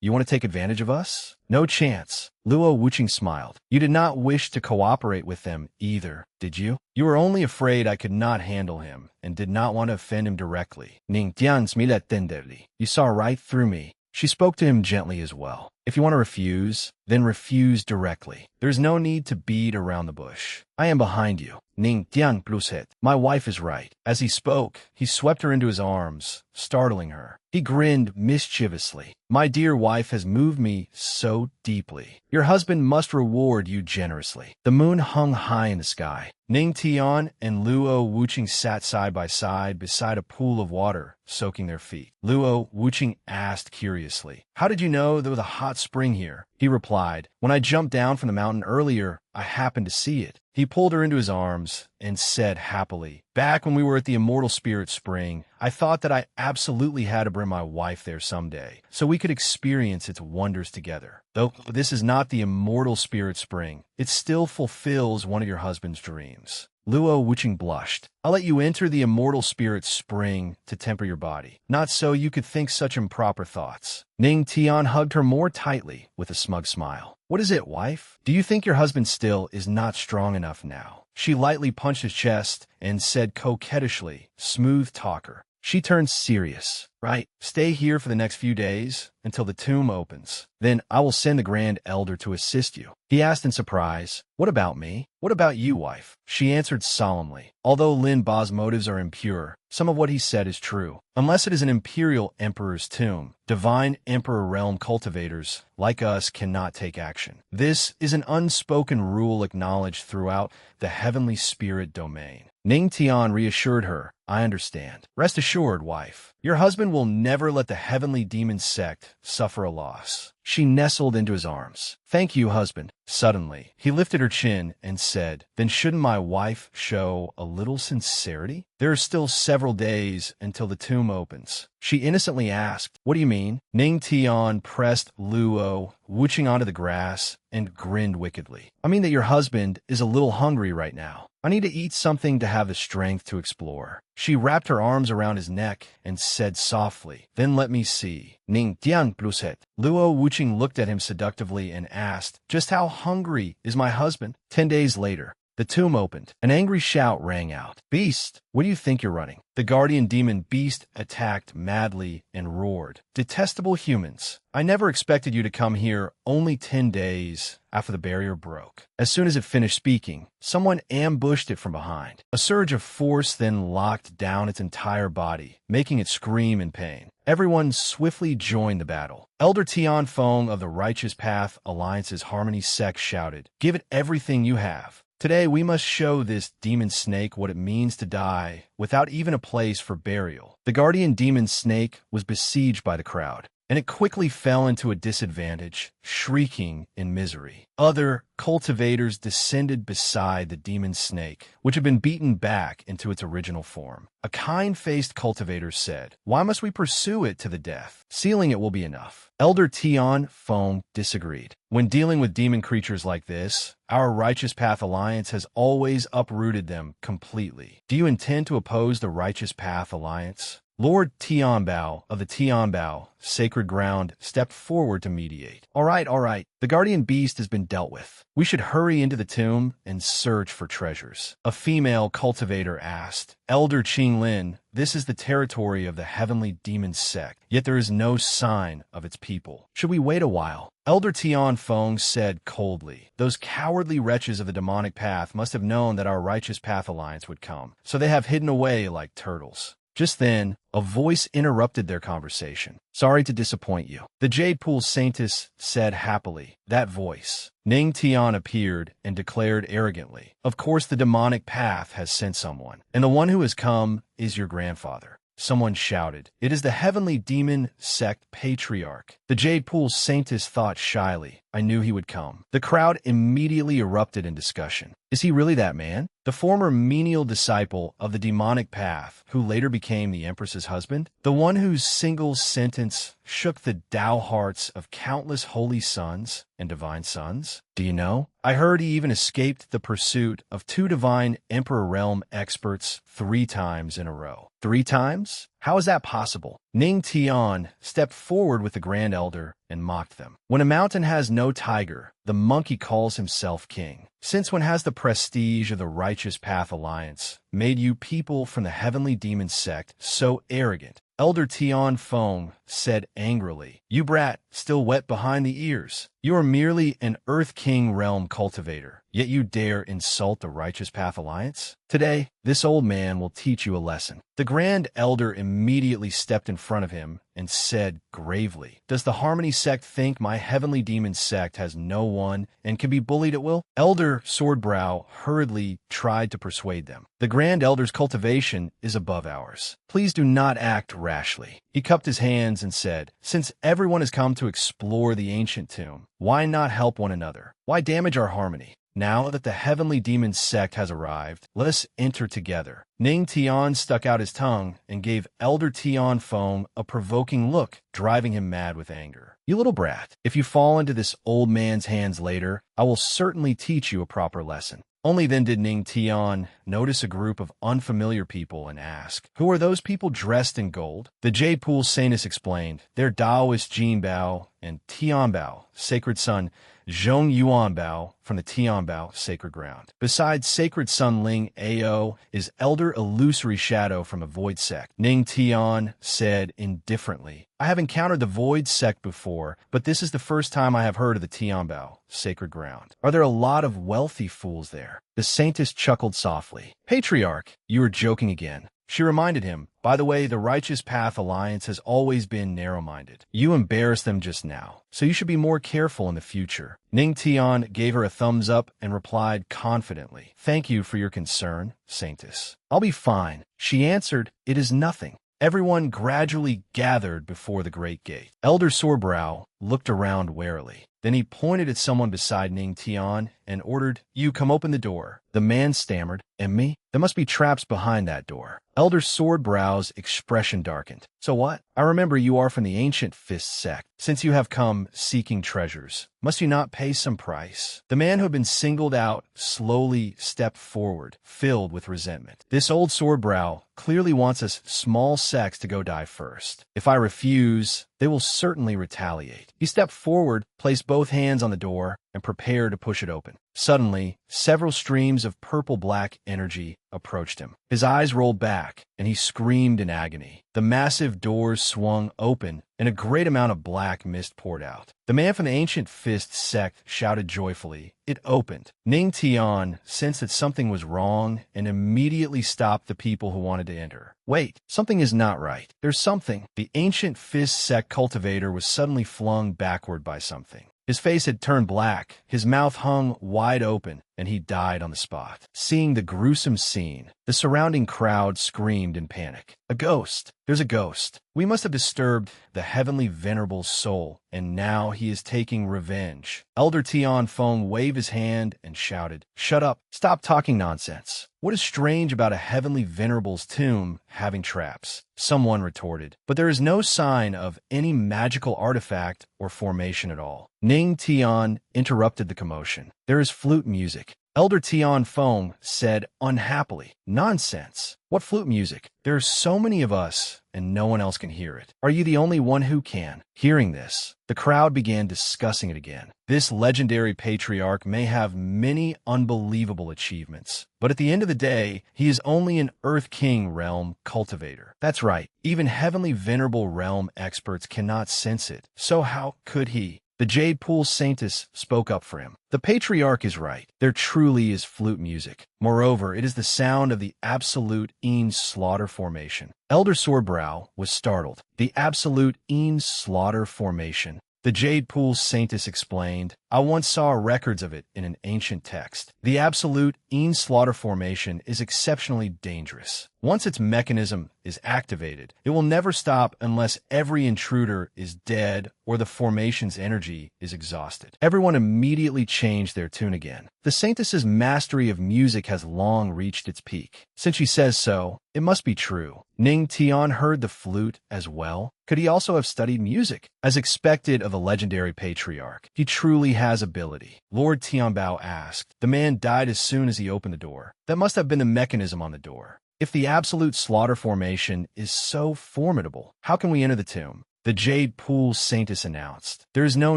[SPEAKER 1] You want to take advantage of us? No chance. Luo Wuqing smiled. You did not wish to cooperate with them either, did you? You were only afraid I could not handle him, and did not want to offend him directly. Ning Tian smiled tenderly. You saw right through me. She spoke to him gently as well. If you want to refuse, then refuse directly. There's no need to beat around the bush. I am behind you. Ning Tian Pluset. My wife is right. As he spoke, he swept her into his arms, startling her. He grinned mischievously. My dear wife has moved me so deeply. Your husband must reward you generously. The moon hung high in the sky. Ning Tian and Luo Wuqing sat side by side beside a pool of water, soaking their feet. Luo Wuqing asked curiously, How did you know there was a hot spring here? He replied, When I jumped down from the mountain earlier, I happened to see it. He pulled her into his arms and said happily, Back when we were at the Immortal Spirit Spring, I thought that I absolutely had to bring my wife there someday, so we could experience its wonders together. Though this is not the Immortal Spirit Spring, it still fulfills one of your husband's dreams. Luo Wuqing blushed. I'll let you enter the Immortal Spirit Spring to temper your body. Not so you could think such improper thoughts. Ning Tian hugged her more tightly with a smug smile. What is it, wife? Do you think your husband still is not strong enough now? She lightly punched his chest and said coquettishly, Smooth talker. She turned serious. Right, stay here for the next few days until the tomb opens. Then I will send the Grand Elder to assist you. He asked in surprise, What about me? What about you, wife? She answered solemnly. Although Lin Ba's motives are impure, some of what he said is true. Unless it is an imperial emperor's tomb, divine emperor realm cultivators like us cannot take action. This is an unspoken rule acknowledged throughout the heavenly spirit domain. Ning Tian reassured her, I understand. Rest assured, wife. Your husband will never let the heavenly demon sect suffer a loss. She nestled into his arms. Thank you, husband. Suddenly, he lifted her chin and said, Then shouldn't my wife show a little sincerity? There are still several days until the tomb opens. She innocently asked, What do you mean? Ning Tian pressed Luo Wuqing onto the grass and grinned wickedly. I mean that your husband is a little hungry right now. I need to eat something to have the strength to explore. She wrapped her arms around his neck and said softly, Then let me see. Ning Tian Pluset. Luo Wuqing looked at him seductively and asked, Just how hungry is my husband? 10 days later, the tomb opened. An angry shout rang out. Beast, where do you think you're running? The guardian demon Beast attacked madly and roared. Detestable humans, I never expected you to come here only 10 days after the barrier broke. As soon as it finished speaking, someone ambushed it from behind. A surge of force then locked down its entire body, making it scream in pain. Everyone swiftly joined the battle. Elder Tian Feng of the Righteous Path Alliance's Harmony Sect shouted, Give it everything you have. Today we must show this demon snake what it means to die without even a place for burial. The guardian demon snake was besieged by the crowd, and it quickly fell into a disadvantage, shrieking in misery. Other cultivators descended beside the demon snake, which had been beaten back into its original form. A kind-faced cultivator said, Why must we pursue it to the death? Sealing it will be enough. Elder Tian Feng disagreed. When dealing with demon creatures like this, our Righteous Path Alliance has always uprooted them completely. Do you intend to oppose the Righteous Path Alliance? Lord Tianbao of the Tianbao Sacred Ground stepped forward to mediate. All right. The guardian beast has been dealt with. We should hurry into the tomb and search for treasures. A female cultivator asked, Elder Qinglin, this is the territory of the heavenly demon sect, yet there is no sign of its people. Should we wait a while? Elder Tian Feng said coldly, Those cowardly wretches of the demonic path must have known that our Righteous Path Alliance would come, so they have hidden away like turtles. Just then, a voice interrupted their conversation. Sorry to disappoint you. The Jade Pool Saintess said happily. That voice. Ning Tian appeared and declared arrogantly, Of course the demonic path has sent someone, and the one who has come is your grandfather. someone shouted. It is the heavenly demon sect patriarch. The Jade Pool Saintess thought shyly. I knew he would come. The crowd immediately erupted in discussion. Is he really that man? The former menial disciple of the demonic path, who later became the Empress's husband? The one whose single sentence shook the Tao hearts of countless holy sons and divine sons? Do you know? I heard he even escaped the pursuit of 2 divine Emperor Realm experts 3 times in a row. 3 times? How is that possible? Ning Tian stepped forward with the Grand Elder and mocked them. When a mountain has no tiger, the monkey calls himself king. Since when has the prestige of the Righteous Path Alliance made you people from the Heavenly Demon sect so arrogant? Elder Tian Feng said angrily, You brat, still wet behind the ears. You are merely an Earth King realm cultivator, yet you dare insult the Righteous Path Alliance? Today, this old man will teach you a lesson. The Grand Elder immediately stepped in front of him and said gravely, Does the Harmony sect think my Heavenly Demon sect has no one and can be bullied at will? Elder Swordbrow hurriedly tried to persuade them. The Grand Elder's cultivation is above ours. Please do not act rashly. He cupped his hands and said, Since everyone has come to explore the ancient tomb, why not help one another? Why damage our harmony? Now that the Heavenly Demon sect has arrived, let us enter together. Ning Tian stuck out his tongue and gave Elder Tian Feng a provoking look, driving him mad with anger. You little brat, if you fall into this old man's hands later, I will certainly teach you a proper lesson. Only then did Ning Tian notice a group of unfamiliar people and ask, Who are those people dressed in gold? The Jade Pool Saintess explained, They're Taoist Jin Bao and Tian Bao, sacred son Zhong Yuan Bao from the Tian Bao sacred ground. Besides sacred son Ling Ao is Elder Illusory Shadow from a Void sect. Ning Tian said indifferently, I have encountered the Void sect before, but this is the first time I have heard of the Tian Bao sacred ground. Are there a lot of wealthy fools there? The Saintess chuckled softly. Patriarch, you are joking again. She reminded him, By the way, the Righteous Path Alliance has always been narrow-minded. You embarrassed them just now, so you should be more careful in the future. Ning Tian gave her a thumbs up and replied confidently, Thank you for your concern, Saintess. I'll be fine. She answered, It is nothing. Everyone gradually gathered before the great gate. Elder Sorebrow looked around warily. Then he pointed at someone beside Ning Tian and ordered, You come open the door. The man stammered, And me? There must be traps behind that door. Elder Swordbrow's expression darkened. So what? I remember you are from the ancient Fist sect. Since you have come seeking treasures, must you not pay some price? The man who had been singled out slowly stepped forward, filled with resentment. This old Swordbrow clearly wants us small sects to go die first. If I refuse, they will certainly retaliate. He stepped forward, placed both hands on the door, and prepared to push it open. Suddenly, several streams of purple-black energy approached him. His eyes rolled back, and he screamed in agony. The massive doors swung open, and a great amount of black mist poured out. The man from the ancient Fist sect shouted joyfully. It opened. Ning Tian sensed that something was wrong and immediately stopped the people who wanted to enter. Wait, something is not right. There's something. The ancient Fist sect cultivator was suddenly flung backward by something. His face had turned black, his mouth hung wide open, and he died on the spot. Seeing the gruesome scene, the surrounding crowd screamed in panic. A ghost! There's a ghost. We must have disturbed the heavenly venerable's soul, and now he is taking revenge. Elder Tian Feng waved his hand and shouted, Shut up! Stop talking nonsense! What is strange about a heavenly venerable's tomb having traps? Someone retorted, but there is no sign of any magical artifact or formation at all. Ning Tian interrupted the commotion. There is flute music. Elder Tian Feng said unhappily, Nonsense! What flute music? There are so many of us, and no one else can hear it. Are you the only one who can? Hearing this, the crowd began discussing it again. This legendary patriarch may have many unbelievable achievements, but at the end of the day, he is only an Earth King realm cultivator. That's right, even heavenly venerable realm experts cannot sense it. So how could he? The Jade Pool Saintess spoke up for him. The patriarch is right. There truly is flute music. Moreover, it is the sound of the absolute Een Slaughter formation. Elder Sorebrow was startled. The absolute Een Slaughter formation. The Jade Pool Saintess explained, I once saw records of it in an ancient text. The absolute slaughter formation is exceptionally dangerous. Once its mechanism is activated, it will never stop unless every intruder is dead or the formation's energy is exhausted. Everyone immediately changed their tune again. The Saintess's mastery of music has long reached its peak. Since she says so, it must be true. Ning Tian heard the flute as well. Could he also have studied music? As expected of a legendary patriarch, he truly has ability. Lord Tianbao asked. The man died as soon as he opened the door. That must have been the mechanism on the door. If the absolute slaughter formation is so formidable, how can we enter the tomb? The Jade Pool Saintess announced. There is no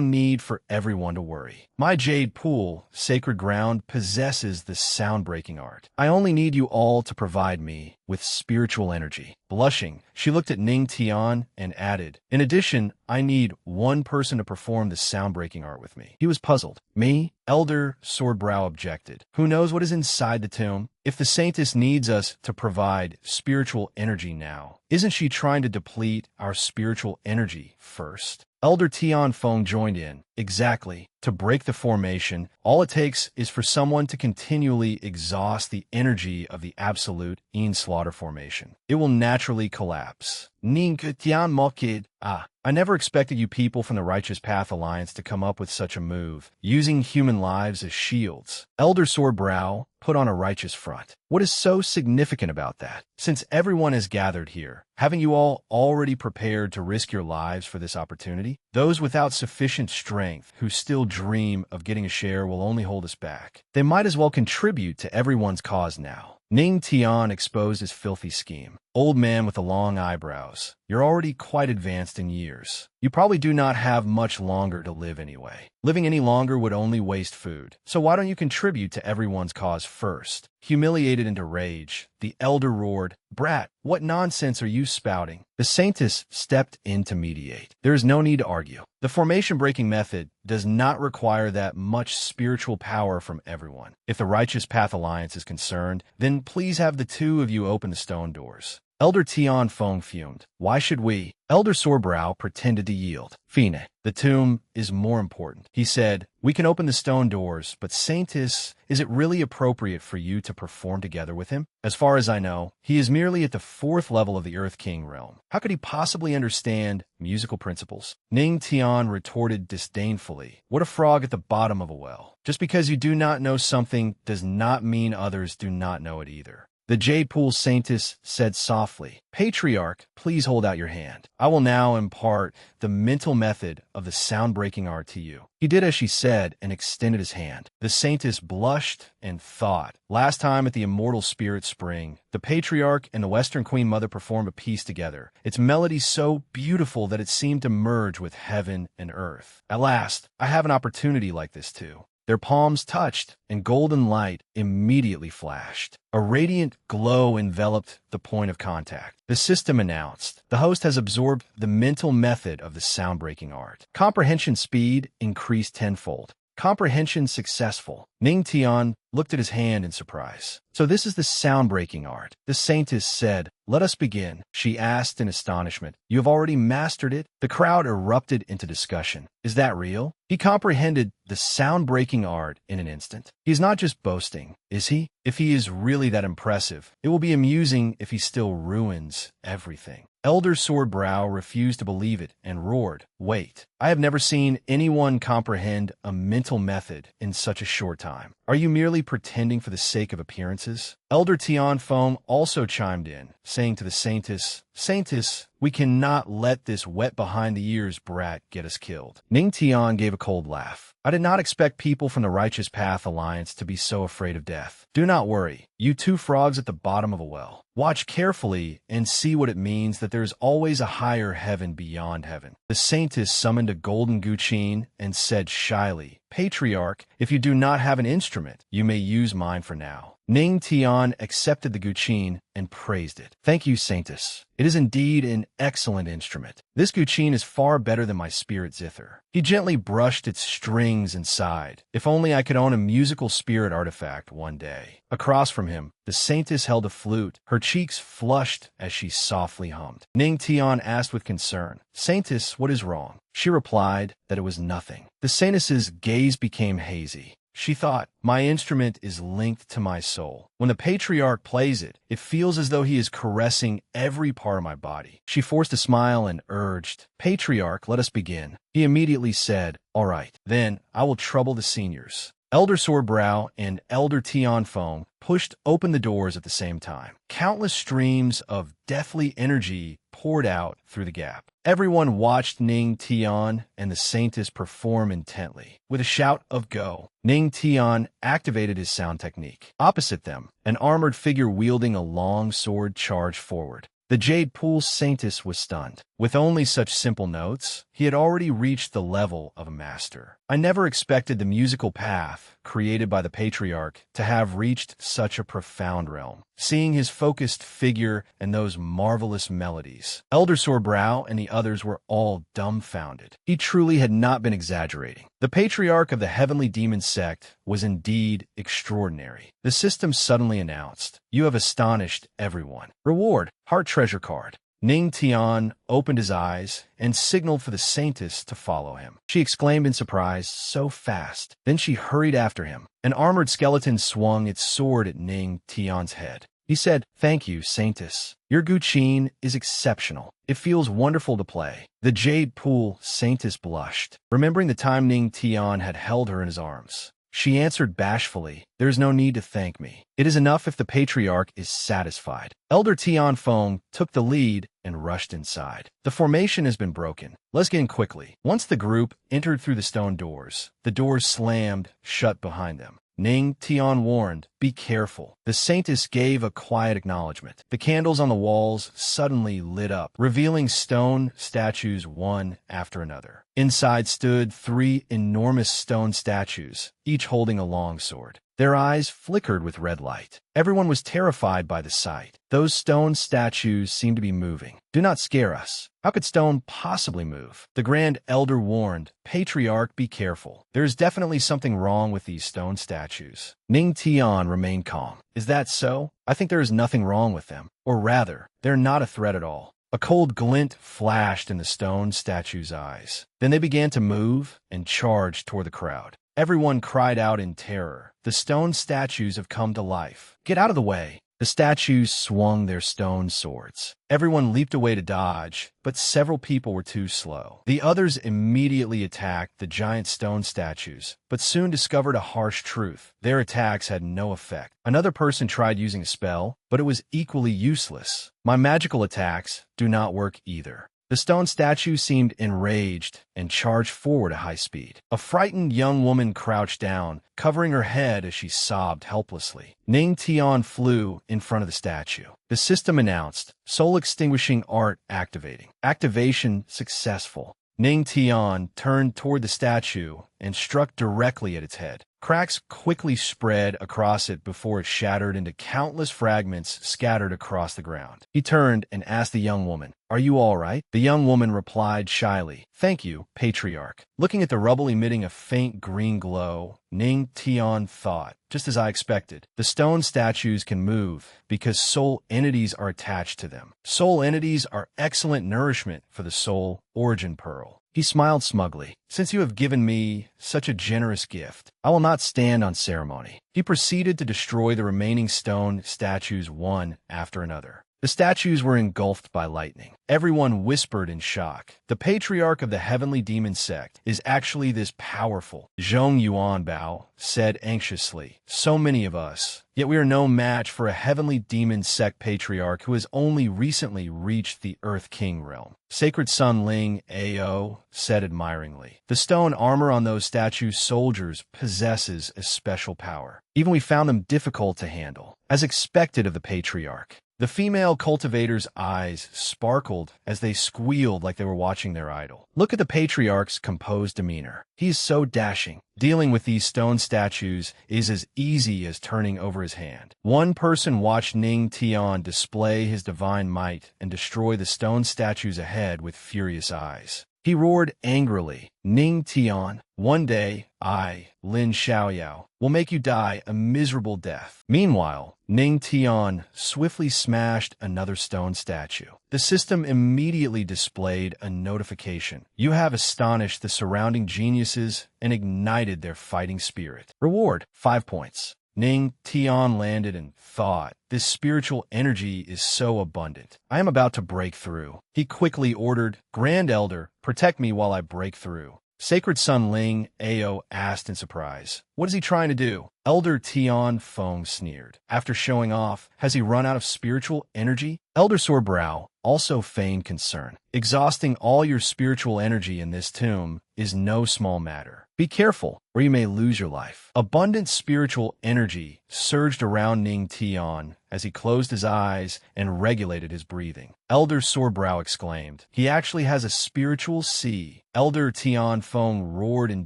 [SPEAKER 1] need for everyone to worry. My Jade Pool, sacred ground, possesses the sound-breaking art. I only need you all to provide me with spiritual energy. Blushing, she looked at Ning Tian and added, in addition, I need one person to perform the sound-breaking art with me. He was puzzled. Me? Elder Swordbrow objected. Who knows what is inside the tomb? If the Saintess needs us to provide spiritual energy now, isn't she trying to deplete our spiritual energy first? Elder Tian Feng joined in. Exactly. To break the formation, all it takes is for someone to continually exhaust the energy of the absolute slaughter formation. It will naturally collapse. Ning Tian Mokid. I never expected you people from the Righteous Path Alliance to come up with such a move, using human lives as shields. Elder Swordbrow put on a righteous front. What is so significant about that? Since everyone is gathered here, haven't you all already prepared to risk your lives for this opportunity? Those without sufficient strength who still dream of getting a share will only hold us back. They might as well contribute to everyone's cause now. Ning Tian exposed his filthy scheme. Old man with the long eyebrows, you're already quite advanced in years. You probably do not have much longer to live anyway. Living any longer would only waste food. So why don't you contribute to everyone's cause first? Humiliated into rage, the elder roared, Brat, what nonsense are you spouting? The Saintess stepped in to mediate. There is no need to argue. The formation-breaking method does not require that much spiritual power from everyone. If the Righteous Path Alliance is concerned, then please have the two of you open the stone doors. Elder Tian Feng fumed. Why should we? Elder Sorebrow pretended to yield. Fine, the tomb is more important. He said, we can open the stone doors, but Saintess, is it really appropriate for you to perform together with him? As far as I know, he is merely at the 4th level of the Earth King realm. How could he possibly understand musical principles? Ning Tian retorted disdainfully. What a frog at the bottom of a well. Just because you do not know something does not mean others do not know it either. The Jade Pool Saintess said softly, Patriarch, please hold out your hand. I will now impart the mental method of the sound-breaking art to you. He did as she said and extended his hand. The Saintess blushed and thought. Last time at the Immortal Spirit Spring, the Patriarch and the Western Queen Mother performed a piece together. Its melody so beautiful that it seemed to merge with heaven and earth. At last, I have an opportunity like this too. Their palms touched, and golden light immediately flashed. A radiant glow enveloped the point of contact. The system announced, the host has absorbed the mental method of the sound-breaking art. Comprehension speed increased tenfold. Comprehension successful. Ning Tian looked at his hand in surprise. So this is the sound-breaking art. The Saintess said, let us begin. She asked in astonishment, you have already mastered it? The crowd erupted into discussion. Is that real? He comprehended the sound-breaking art in an instant. He's not just boasting, is he? If he is really that impressive, it will be amusing if he still ruins everything. Elder Swordbrow refused to believe it and roared, wait, I have never seen anyone comprehend a mental method in such a short time. Are you merely pretending for the sake of appearances? Elder Tian Feng also chimed in, saying to the Saintess, Saintess, we cannot let this wet behind the ears brat get us killed. Ning Tian gave a cold laugh. I did not expect people from the Righteous Path Alliance to be so afraid of death. Do not worry, you two frogs at the bottom of a well. Watch carefully and see what it means that there is always a higher heaven beyond heaven. The Saintess summoned a golden guqin and said shyly, Patriarch, if you do not have an instrument, you may use mine for now. Ning Tian accepted the guqin and praised it. Thank you, Saintess. It is indeed an excellent instrument. This guqin is far better than my spirit zither. He gently brushed its strings and sighed. If only I could own a musical spirit artifact one day. Across from him, the Saintess held a flute. Her cheeks flushed as she softly hummed. Ning Tian asked with concern, Saintess, what is wrong? She replied that it was nothing. The Saintess's gaze became hazy. She thought, my instrument is linked to my soul. When the patriarch plays it, it feels as though he is caressing every part of my body. She forced a smile and urged, Patriarch, let us begin. He immediately said, all right, then I will trouble the seniors. Elder Sorebrow and Elder Tianfeng pushed open the doors at the same time. Countless streams of deathly energy poured out through the gap. Everyone watched Ning Tian and the Saintess perform intently. With a shout of go, Ning Tian activated his sound technique. Opposite them, an armored figure wielding a long sword charged forward. The Jade Pool Saintess was stunned. With only such simple notes, he had already reached the level of a master. I never expected the musical path created by the patriarch to have reached such a profound realm. Seeing his focused figure and those marvelous melodies, Elder Sorebrow and the others were all dumbfounded. He truly had not been exaggerating. The patriarch of the heavenly demon sect was indeed extraordinary. The system suddenly announced, you have astonished everyone. Reward, heart treasure card. Ning Tian opened his eyes and signaled for the Saintess to follow him. She exclaimed in surprise, so fast. Then she hurried after him. An armored skeleton swung its sword at Ning Tian's head. He said, thank you, Saintess. Your guqin is exceptional. It feels wonderful to play. The Jade Pool Saintess blushed, remembering the time Ning Tian had held her in his arms. She answered bashfully, there is no need to thank me. It is enough if the patriarch is satisfied. Elder Tianfeng took the lead and rushed inside. The formation has been broken. Let's get in quickly. Once the group entered through the stone doors, the doors slammed shut behind them. Ning Tian warned, be careful. The Saintess gave a quiet acknowledgement. The candles on the walls suddenly lit up, revealing stone statues one after another. Inside stood 3 enormous stone statues, each holding a long sword. Their eyes flickered with red light. Everyone was terrified by the sight. Those stone statues seemed to be moving. Do not scare us. How could stone possibly move? The Grand Elder warned, Patriarch, be careful. There is definitely something wrong with these stone statues. Ning Tian remained calm. Is that so? I think there is nothing wrong with them. Or rather, they're not a threat at all. A cold glint flashed in the stone statue's eyes. Then they began to move and charge toward the crowd. Everyone cried out in terror. The stone statues have come to life. Get out of the way. The statues swung their stone swords. Everyone leaped away to dodge, but several people were too slow. The others immediately attacked the giant stone statues, but soon discovered a harsh truth. Their attacks had no effect. Another person tried using a spell, but it was equally useless. My magical attacks do not work either. The stone statue seemed enraged and charged forward at high speed. A frightened young woman crouched down, covering her head as she sobbed helplessly. Ning Tian flew in front of the statue. The system announced, Soul Extinguishing Art activating. Activation successful. Ning Tian turned toward the statue and struck directly at its head. Cracks quickly spread across it before it shattered into countless fragments scattered across the ground. He turned and asked the young woman, are you all right? The young woman replied shyly, thank you, Patriarch. Looking at the rubble emitting a faint green glow, Ning Tian thought, just as I expected, the stone statues can move because soul entities are attached to them. Soul entities are excellent nourishment for the soul origin pearl. He smiled smugly. Since you have given me such a generous gift, I will not stand on ceremony. He proceeded to destroy the remaining stone statues one after another. The statues were engulfed by lightning. Everyone whispered in shock. The patriarch of the heavenly demon sect is actually this powerful. Zhong Yuanbao said anxiously, so many of us, yet we are no match for a heavenly demon sect patriarch who has only recently reached the Earth King realm. Sacred Sun Ling Ao said admiringly, the stone armor on those statue soldiers possesses a special power. Even we found them difficult to handle, as expected of the patriarch. The female cultivator's eyes sparkled as they squealed like they were watching their idol. Look at the patriarch's composed demeanor. He's so dashing. Dealing with these stone statues is as easy as turning over his hand. One person watched Ning Tian display his divine might and destroy the stone statues ahead with furious eyes. He roared angrily, "Ning Tian, one day, I, Lin Xiaoyao, will make you die a miserable death." Meanwhile, Ning Tian swiftly smashed another stone statue. The system immediately displayed a notification. You have astonished the surrounding geniuses and ignited their fighting spirit. Reward, 5 points. Ning Tian landed and thought, this spiritual energy is so abundant. I am about to break through. He quickly ordered, Grand Elder, protect me while I break through. Sacred Son Ling Ao asked in surprise, what is he trying to do? Elder Tian Feng sneered. After showing off, has he run out of spiritual energy? Elder Sorbrow also feigned concern. Exhausting all your spiritual energy in this tomb is no small matter. Be careful, or you may lose your life. Abundant spiritual energy surged around Ning Tian as he closed his eyes and regulated his breathing. Elder Sorbrow exclaimed, he actually has a spiritual sea. Elder Tian Feng roared in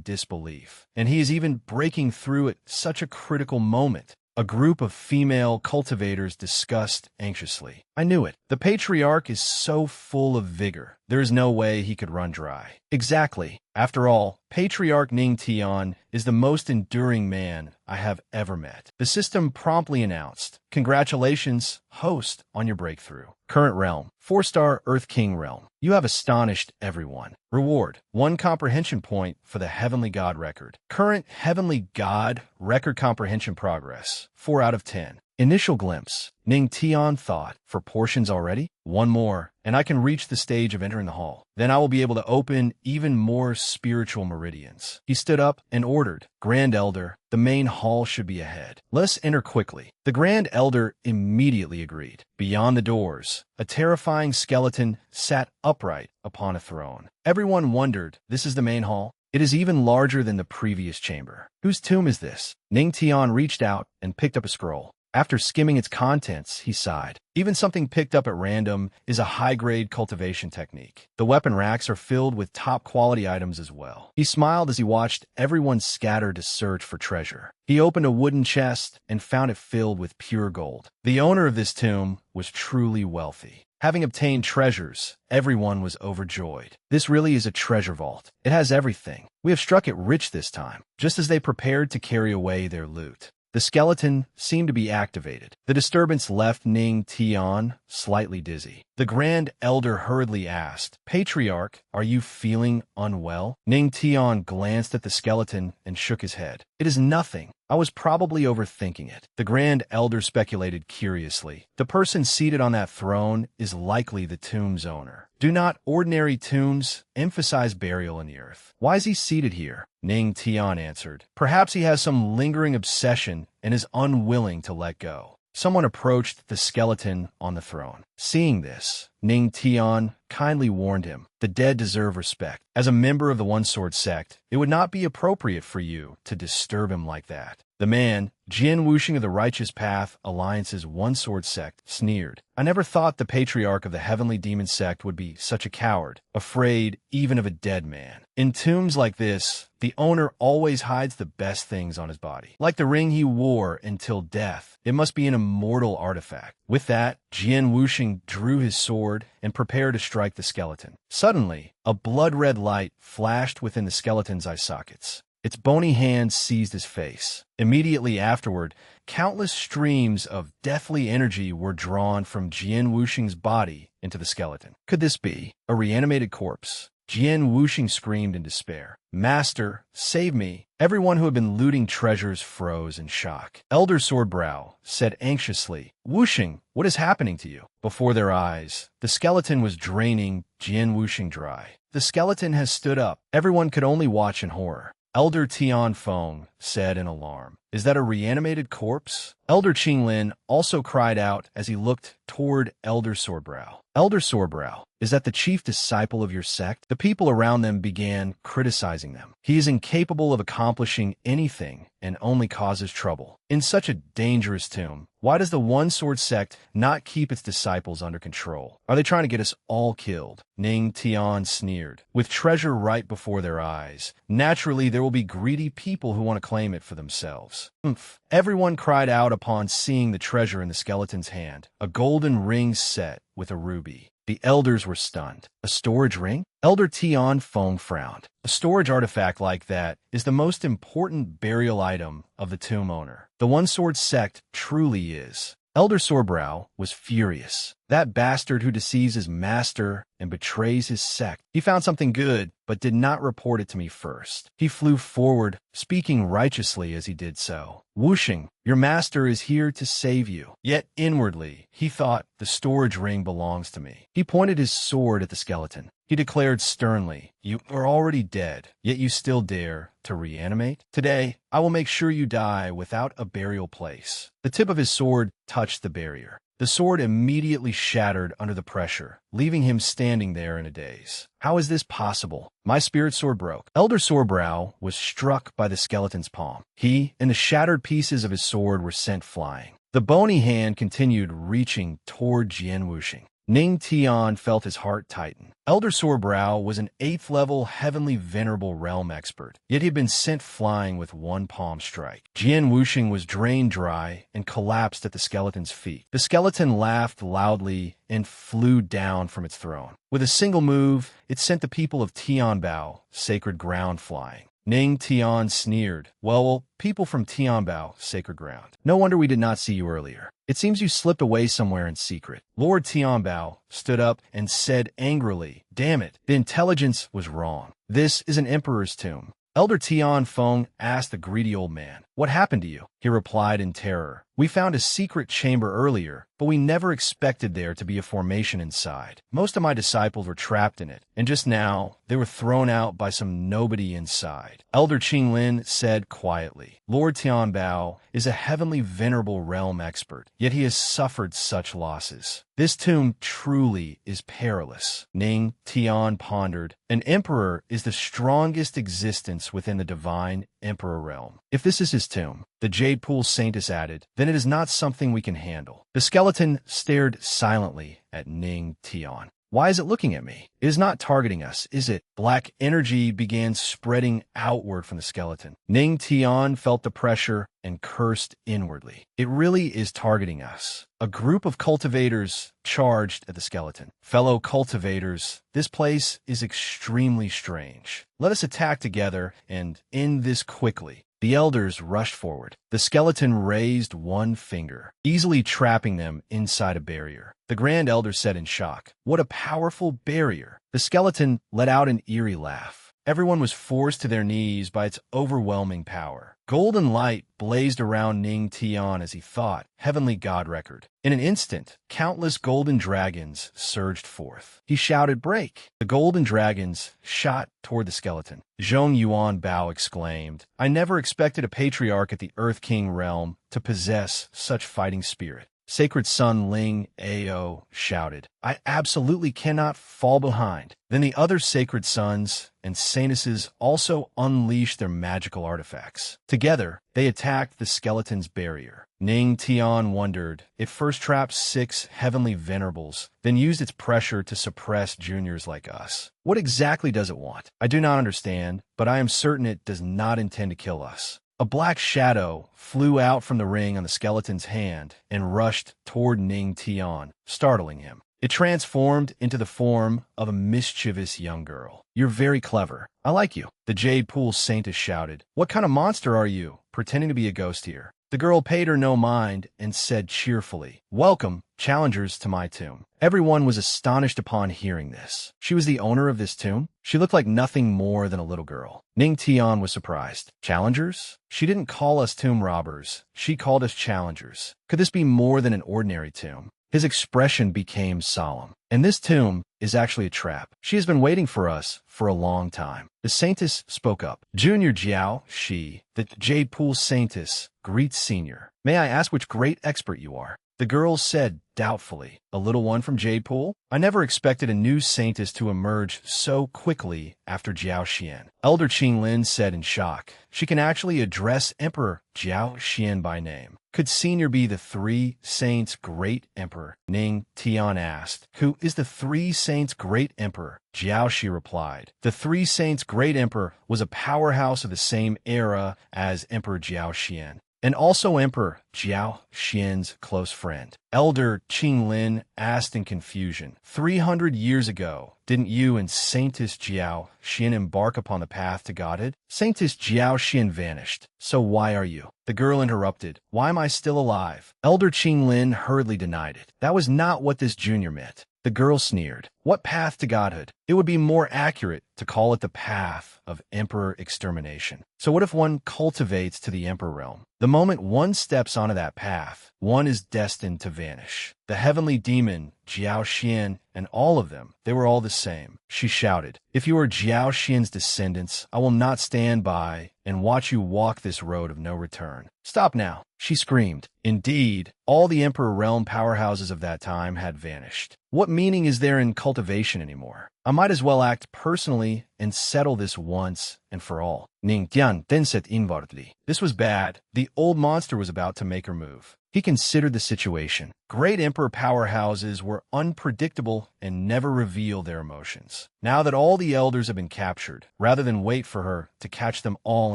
[SPEAKER 1] disbelief, and he is even breaking through at such a critical moment. A group of female cultivators discussed anxiously. I knew it. The patriarch is so full of vigor. There is no way he could run dry. Exactly. After all, Patriarch Ning Tian is the most enduring man I have ever met. The system promptly announced, congratulations, host, on your breakthrough. Current realm, 4-star Earth King realm. You have astonished everyone. Reward, 1 comprehension point for the Heavenly God record. Current Heavenly God record comprehension progress, 4 out of 10. Initial glimpse. Ning Tian thought, for portions already? 1 more, and I can reach the stage of entering the hall. Then I will be able to open even more spiritual meridians. He stood up and ordered, Grand Elder, the main hall should be ahead. Let's enter quickly. The Grand Elder immediately agreed. Beyond the doors, a terrifying skeleton sat upright upon a throne. Everyone wondered, this is the main hall? It is even larger than the previous chamber. Whose tomb is this? Ning Tian reached out and picked up a scroll. After skimming its contents, he sighed. Even something picked up at random is a high-grade cultivation technique. The weapon racks are filled with top-quality items as well. He smiled as he watched everyone scatter to search for treasure. He opened a wooden chest and found it filled with pure gold. The owner of this tomb was truly wealthy. Having obtained treasures, everyone was overjoyed. This really is a treasure vault. It has everything. We have struck it rich this time, just as they prepared to carry away their loot. The skeleton seemed to be activated. The disturbance left Ning Tian slightly dizzy. The Grand Elder hurriedly asked, Patriarch, are you feeling unwell? Ning Tian glanced at the skeleton and shook his head. It is nothing. I was probably overthinking it. The Grand Elder speculated curiously. The person seated on that throne is likely the tomb's owner. Do not ordinary tombs emphasize burial in the earth? Why is he seated here? Ning Tian answered. Perhaps he has some lingering obsession and is unwilling to let go. Someone approached the skeleton on the throne. Seeing this, Ning Tian kindly warned him, the dead deserve respect. As a member of the One-Sword sect, it would not be appropriate for you to disturb him like that. The man, Jian Wuxing of the Righteous Path Alliance's One-Sword sect, sneered. I never thought the patriarch of the Heavenly Demon sect would be such a coward, afraid even of a dead man. In tombs like this, the owner always hides the best things on his body. Like the ring he wore until death, it must be an immortal artifact. With that, Jian Wuxing drew his sword and prepared to strike the skeleton. Suddenly, a blood-red light flashed within the skeleton's eye sockets. Its bony hand seized his face. Immediately afterward, countless streams of deathly energy were drawn from Jian Wuxing's body into the skeleton. Could this be a reanimated corpse? Jian Wuxing screamed in despair. Master, save me. Everyone who had been looting treasures froze in shock. Elder Swordbrow said anxiously, Wuxing, what is happening to you? Before their eyes, the skeleton was draining Jian Wuxing dry. The skeleton has stood up. Everyone could only watch in horror. Elder Tian Feng said in alarm. Is that a reanimated corpse? Elder Qinglin also cried out as he looked toward Elder Sorebrow. Elder Sorebrow, is that the chief disciple of your sect? The people around them began criticizing them. He is incapable of accomplishing anything and only causes trouble. In such a dangerous tomb, why does the One Sword sect not keep its disciples under control? Are they trying to get us all killed? Ning Tian sneered. With treasure right before their eyes, naturally there will be greedy people who want to claim it for themselves. Oomph. Everyone cried out upon seeing the treasure in the skeleton's hand, a golden ring set with a ruby. The elders were stunned. A storage ring? Elder Tian Feng frowned. A storage artifact like that is the most important burial item of the tomb owner. The One Sword sect truly is. Elder Sorebrow was furious. That bastard who deceives his master and betrays his sect. He found something good, but did not report it to me first. He flew forward, speaking righteously as he did so. Whooshing, your master is here to save you. Yet inwardly, he thought, the storage ring belongs to me. He pointed his sword at the skeleton. He declared sternly, you are already dead, yet you still dare to reanimate? Today, I will make sure you die without a burial place. The tip of his sword touched the barrier. The sword immediately shattered under the pressure, leaving him standing there in a daze. How is this possible? My spirit sword broke. Elder Sorebrow was struck by the skeleton's palm. He and the shattered pieces of his sword were sent flying. The bony hand continued reaching toward Jian Wuxing. Ning Tian felt his heart tighten. Elder Sorebrow was an 8th level Heavenly Venerable Realm expert, yet he had been sent flying with one palm strike. Jian Wuxing was drained dry and collapsed at the skeleton's feet. The skeleton laughed loudly and flew down from its throne. With a single move, it sent the people of Tianbao, sacred ground, flying. Ning Tian sneered. Well, people from Tianbao, sacred ground. No wonder we did not see you earlier. It seems you slipped away somewhere in secret. Lord Tianbao stood up and said angrily, damn it, the intelligence was wrong. This is an emperor's tomb. Elder Tian Feng asked the greedy old man, what happened to you? He replied in terror, we found a secret chamber earlier, but we never expected there to be a formation inside. Most of my disciples were trapped in it, and just now, they were thrown out by some nobody inside. Elder Qinglin said quietly, Lord Tianbao is a heavenly venerable realm expert, yet he has suffered such losses. This tomb truly is perilous. Ning Tian pondered, an emperor is the strongest existence within the divine emperor realm. If this is his tomb, the Jade Pool Saintess added, then it is not something we can handle. The skeleton stared silently at Ning Tian. Why is it looking at me? It is not targeting us, is it? Black energy began spreading outward from the skeleton. Ning Tian felt the pressure and cursed inwardly. It really is targeting us. A group of cultivators charged at the skeleton. Fellow cultivators, this place is extremely strange. Let us attack together and end this quickly. The elders rushed forward. The skeleton raised one finger, easily trapping them inside a barrier. The Grand Elder said in shock, what a powerful barrier. The skeleton let out an eerie laugh. Everyone was forced to their knees by its overwhelming power. Golden light blazed around Ning Tian as he thought, heavenly god record. In an instant, countless golden dragons surged forth. He shouted, break! The golden dragons shot toward the skeleton. Zhong Yuan Bao exclaimed, I never expected a patriarch at the Earth King realm to possess such fighting spirit. Sacred Son Ling Ao shouted, I absolutely cannot fall behind. Then the other sacred sons and saintesses also unleashed their magical artifacts. Together, they attacked the skeleton's barrier. Ning Tian wondered, it first trapped 6 heavenly venerables, then used its pressure to suppress juniors like us. What exactly does it want? I do not understand, but I am certain it does not intend to kill us. A black shadow flew out from the ring on the skeleton's hand and rushed toward Ning Tian, startling him. It transformed into the form of a mischievous young girl. You're very clever. I like you. The Jade Pool Saintess shouted. What kind of monster are you, pretending to be a ghost here? The girl paid her no mind and said cheerfully, welcome, challengers to my tomb. Everyone was astonished upon hearing this. She was the owner of this tomb? She looked like nothing more than a little girl. Ning Tian was surprised. Challengers? She didn't call us tomb robbers. She called us challengers. Could this be more than an ordinary tomb? His expression became solemn. And this tomb is actually a trap. She has been waiting for us for a long time. The saintess spoke up. Junior Jiao, she, the Jade Pool saintess, greets Senior. May I ask which great expert you are? The girl said doubtfully. A little one from Jade Pool? I never expected a new saintess to emerge so quickly after Jiao Xian. Elder Qing Lin said in shock. She can actually address Emperor Jiao Xian by name. Could Senior be the Three Saints' Great Emperor? Ning Tian asked. Who is the Three Saints' Great Emperor? Jiao Shi replied. The Three Saints' Great Emperor was a powerhouse of the same era as Emperor Jiao Xian, and also Emperor Jiao Xian's close friend. Elder Qing Lin asked in confusion. 300 years ago, didn't you and Saintess Jiao Xian embark upon the path to godhood? Saintess Jiao Xian vanished. So why are you? The girl interrupted. Why am I still alive? Elder Qing Lin hurriedly denied it. That was not what this junior meant. The girl sneered. What path to godhood? It would be more accurate to call it the path of emperor extermination. So what if one cultivates to the emperor realm? The moment one steps onto that path, one is destined to vanish. The heavenly demon, Jiao Xian, and all of them, they were all the same. She shouted, if you are Jiao Xian's descendants, I will not stand by and watch you walk this road of no return. Stop now, she screamed. Indeed, all the emperor realm powerhouses of that time had vanished. What meaning is there in cultivation anymore? I might as well act personally and settle this once and for all. Ning Tian then said inwardly. This was bad. The old monster was about to make her move. He considered the situation. Great emperor powerhouses were unpredictable and never revealed their emotions. Now that all the elders have been captured, rather than wait for her to catch them all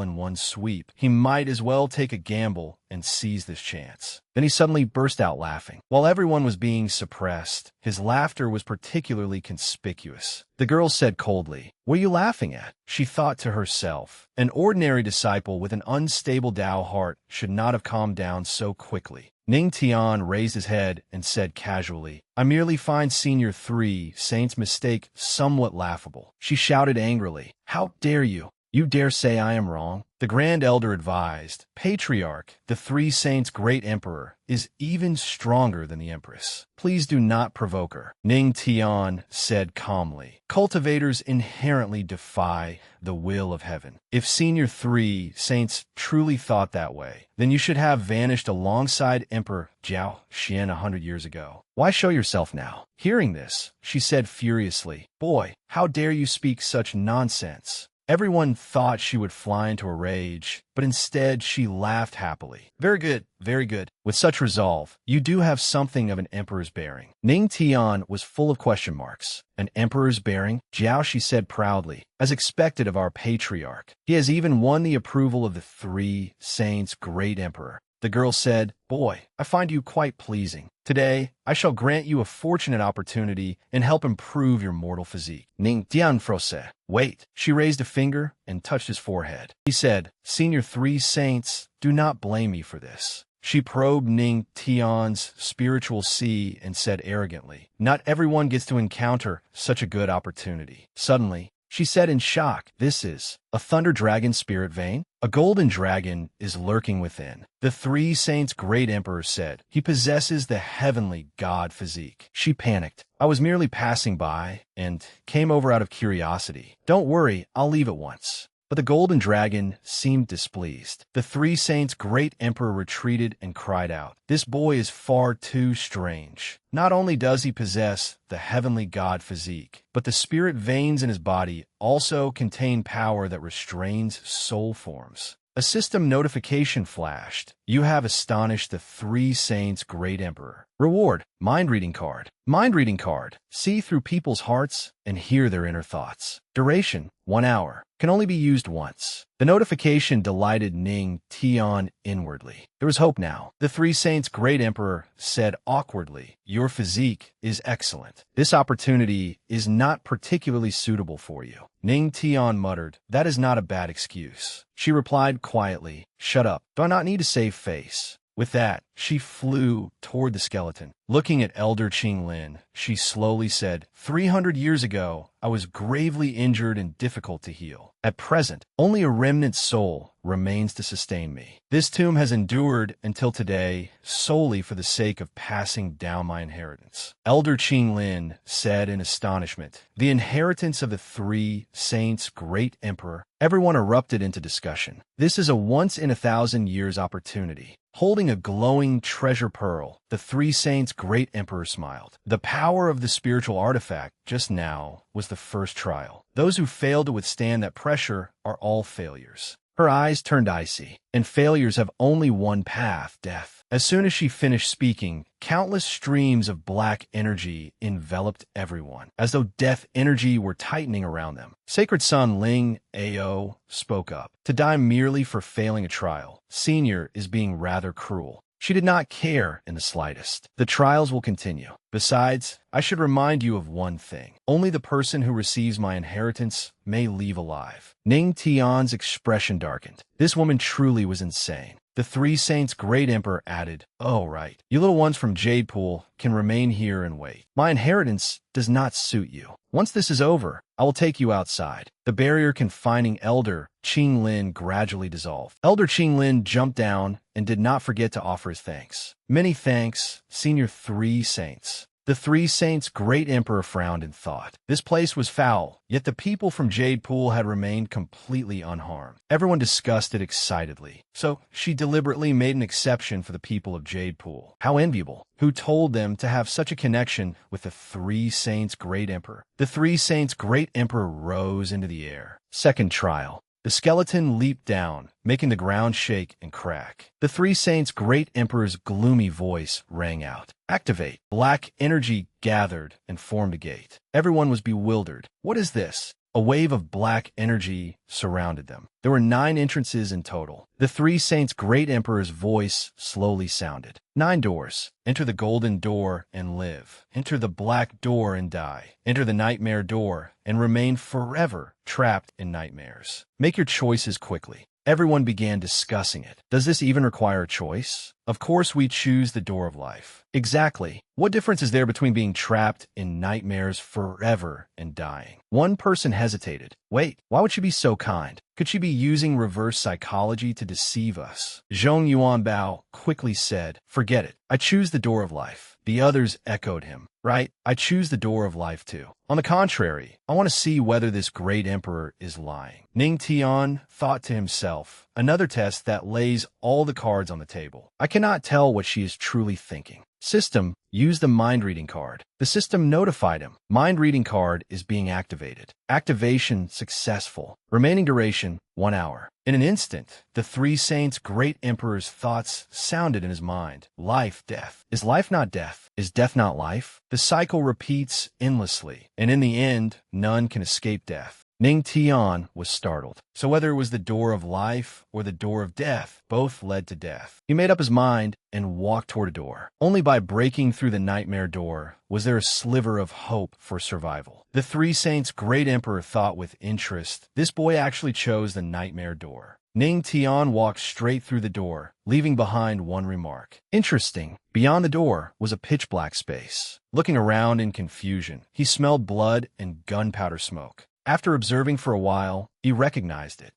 [SPEAKER 1] in one sweep, he might as well take a gamble and seize this chance. Then he suddenly burst out laughing. While everyone was being suppressed, his laughter was particularly conspicuous. The girl said coldly, what are you laughing at? She thought to herself, an ordinary disciple with an unstable Tao heart should not have calmed down so quickly. Ning Tian raised his head and said casually, I merely find Senior Three Saints' mistake somewhat laughable. She shouted angrily, how dare you? You dare say I am wrong? The Grand Elder advised, Patriarch, the Three Saints' Great Emperor, is even stronger than the Empress. Please do not provoke her. Ning Tian said calmly, cultivators inherently defy the will of heaven. If Senior Three Saints truly thought that way, then you should have vanished alongside Emperor Jiao Xian 100 years ago. Why show yourself now? Hearing this, she said furiously, boy, how dare you speak such nonsense? Everyone thought she would fly into a rage, but instead she laughed happily. Very good, very good. With such resolve, you do have something of an emperor's bearing. Ning Tian was full of question marks. An emperor's bearing? Jiao, she said proudly, as expected of our patriarch. He has even won the approval of the Three Saints' Great Emperor. The girl said, boy, I find you quite pleasing. Today, I shall grant you a fortunate opportunity and help improve your mortal physique. Ning Tian frose. Wait. She raised a finger and touched his forehead. He said, Senior Three Saints, do not blame me for this. She probed Ning Tian's spiritual sea and said arrogantly, not everyone gets to encounter such a good opportunity. Suddenly, she said in shock, this is a thunder dragon spirit vein? A golden dragon is lurking within. The Three Saints' Great Emperor said, he possesses the heavenly god physique. She panicked. I was merely passing by and came over out of curiosity. Don't worry, I'll leave at once. But the golden dragon seemed displeased. The Three Saints' Great Emperor retreated and cried out, this boy is far too strange. Not only does he possess the heavenly god physique, but the spirit veins in his body also contain power that restrains soul forms. A system notification flashed. You have astonished the Three Saints' Great Emperor. Reward, mind reading card. Mind reading card. See through people's hearts and hear their inner thoughts. Duration, 1 hour. Can only be used once. The notification delighted Ning Tian inwardly. There was hope now. The Three Saints' Great Emperor said awkwardly, your physique is excellent. This opportunity is not particularly suitable for you. Ning Tian muttered, that is not a bad excuse. She replied quietly, shut up. Do I not need to save face? With that, she flew toward the skeleton. Looking at Elder Qinglin, she slowly said, 300 years ago, I was gravely injured and difficult to heal. At present, only a remnant soul remains to sustain me. This tomb has endured until today solely for the sake of passing down my inheritance. Elder Qinglin said in astonishment, the inheritance of the three saints' great emperor. Everyone erupted into discussion. This is a once-in-a-thousand-years opportunity. Holding a glowing treasure pearl, the three saints' great emperor smiled. The power of the spiritual artifact just now was the first trial. Those who failed to withstand that pressure are all failures. Her eyes turned icy, and failures have only one path, death. As soon as she finished speaking, countless streams of black energy enveloped everyone, as though death energy were tightening around them. Sacred Son Ling Ao spoke up. To die merely for failing a trial, Senior is being rather cruel. She did not care in the slightest. The trials will continue. Besides, I should remind you of one thing. Only the person who receives my inheritance may leave alive. Ning Tian's expression darkened. This woman truly was insane. The three saints' great emperor added, oh, right. You little ones from Jade Pool can remain here and wait. My inheritance does not suit you. Once this is over, I will take you outside. The barrier confining Elder Qinglin gradually dissolved. Elder Qinglin jumped down and did not forget to offer his thanks. Many thanks, Senior Three Saints. The three saints' great emperor frowned in thought. This place was foul, yet the people from Jade Pool had remained completely unharmed. Everyone discussed it excitedly. So she deliberately made an exception for the people of Jade Pool. How enviable. Who told them to have such a connection with the three saints' great emperor? The three saints' great emperor rose into the air. Second trial. The skeleton leaped down, making the ground shake and crack. The three saints' great emperor's gloomy voice rang out. Activate. Black energy gathered and formed a gate. Everyone was bewildered. What is this? A wave of black energy surrounded them. There were 9 entrances in total. The three saints' great emperor's voice slowly sounded. 9 doors. Enter the golden door and live. Enter the black door and die. Enter the nightmare door and remain forever trapped in nightmares. Make your choices quickly. Everyone began discussing it. Does this even require a choice? Of course we choose the door of life. Exactly. What difference is there between being trapped in nightmares forever and dying? One person hesitated. Wait, why would she be so kind? Could she be using reverse psychology to deceive us? Zhong Yuanbao quickly said, forget it. I choose the door of life. The others echoed him. Right, I choose the door of life too. On the contrary, I want to see whether this great emperor is lying. Ning Tian thought to himself, another test that lays all the cards on the table. I cannot tell what she is truly thinking. System, use the mind-reading card. The system notified him. Mind-reading card is being activated. Activation successful. Remaining duration, 1 hour. In an instant, the three saints' great emperor's thoughts sounded in his mind. Life, death. Is life not death? Is death not life? The cycle repeats endlessly, and in the end, none can escape death. Ning Tian was startled. So whether it was the door of life or the door of death, both led to death. He made up his mind and walked toward a door. Only by breaking through the nightmare door was there a sliver of hope for survival. The three saints' great emperor thought with interest, this boy actually chose the nightmare door. Ning Tian walked straight through the door, leaving behind one remark. Interesting. Beyond the door was a pitch-black space. Looking around in confusion, he smelled blood and gunpowder smoke. After observing for a while, he recognized it.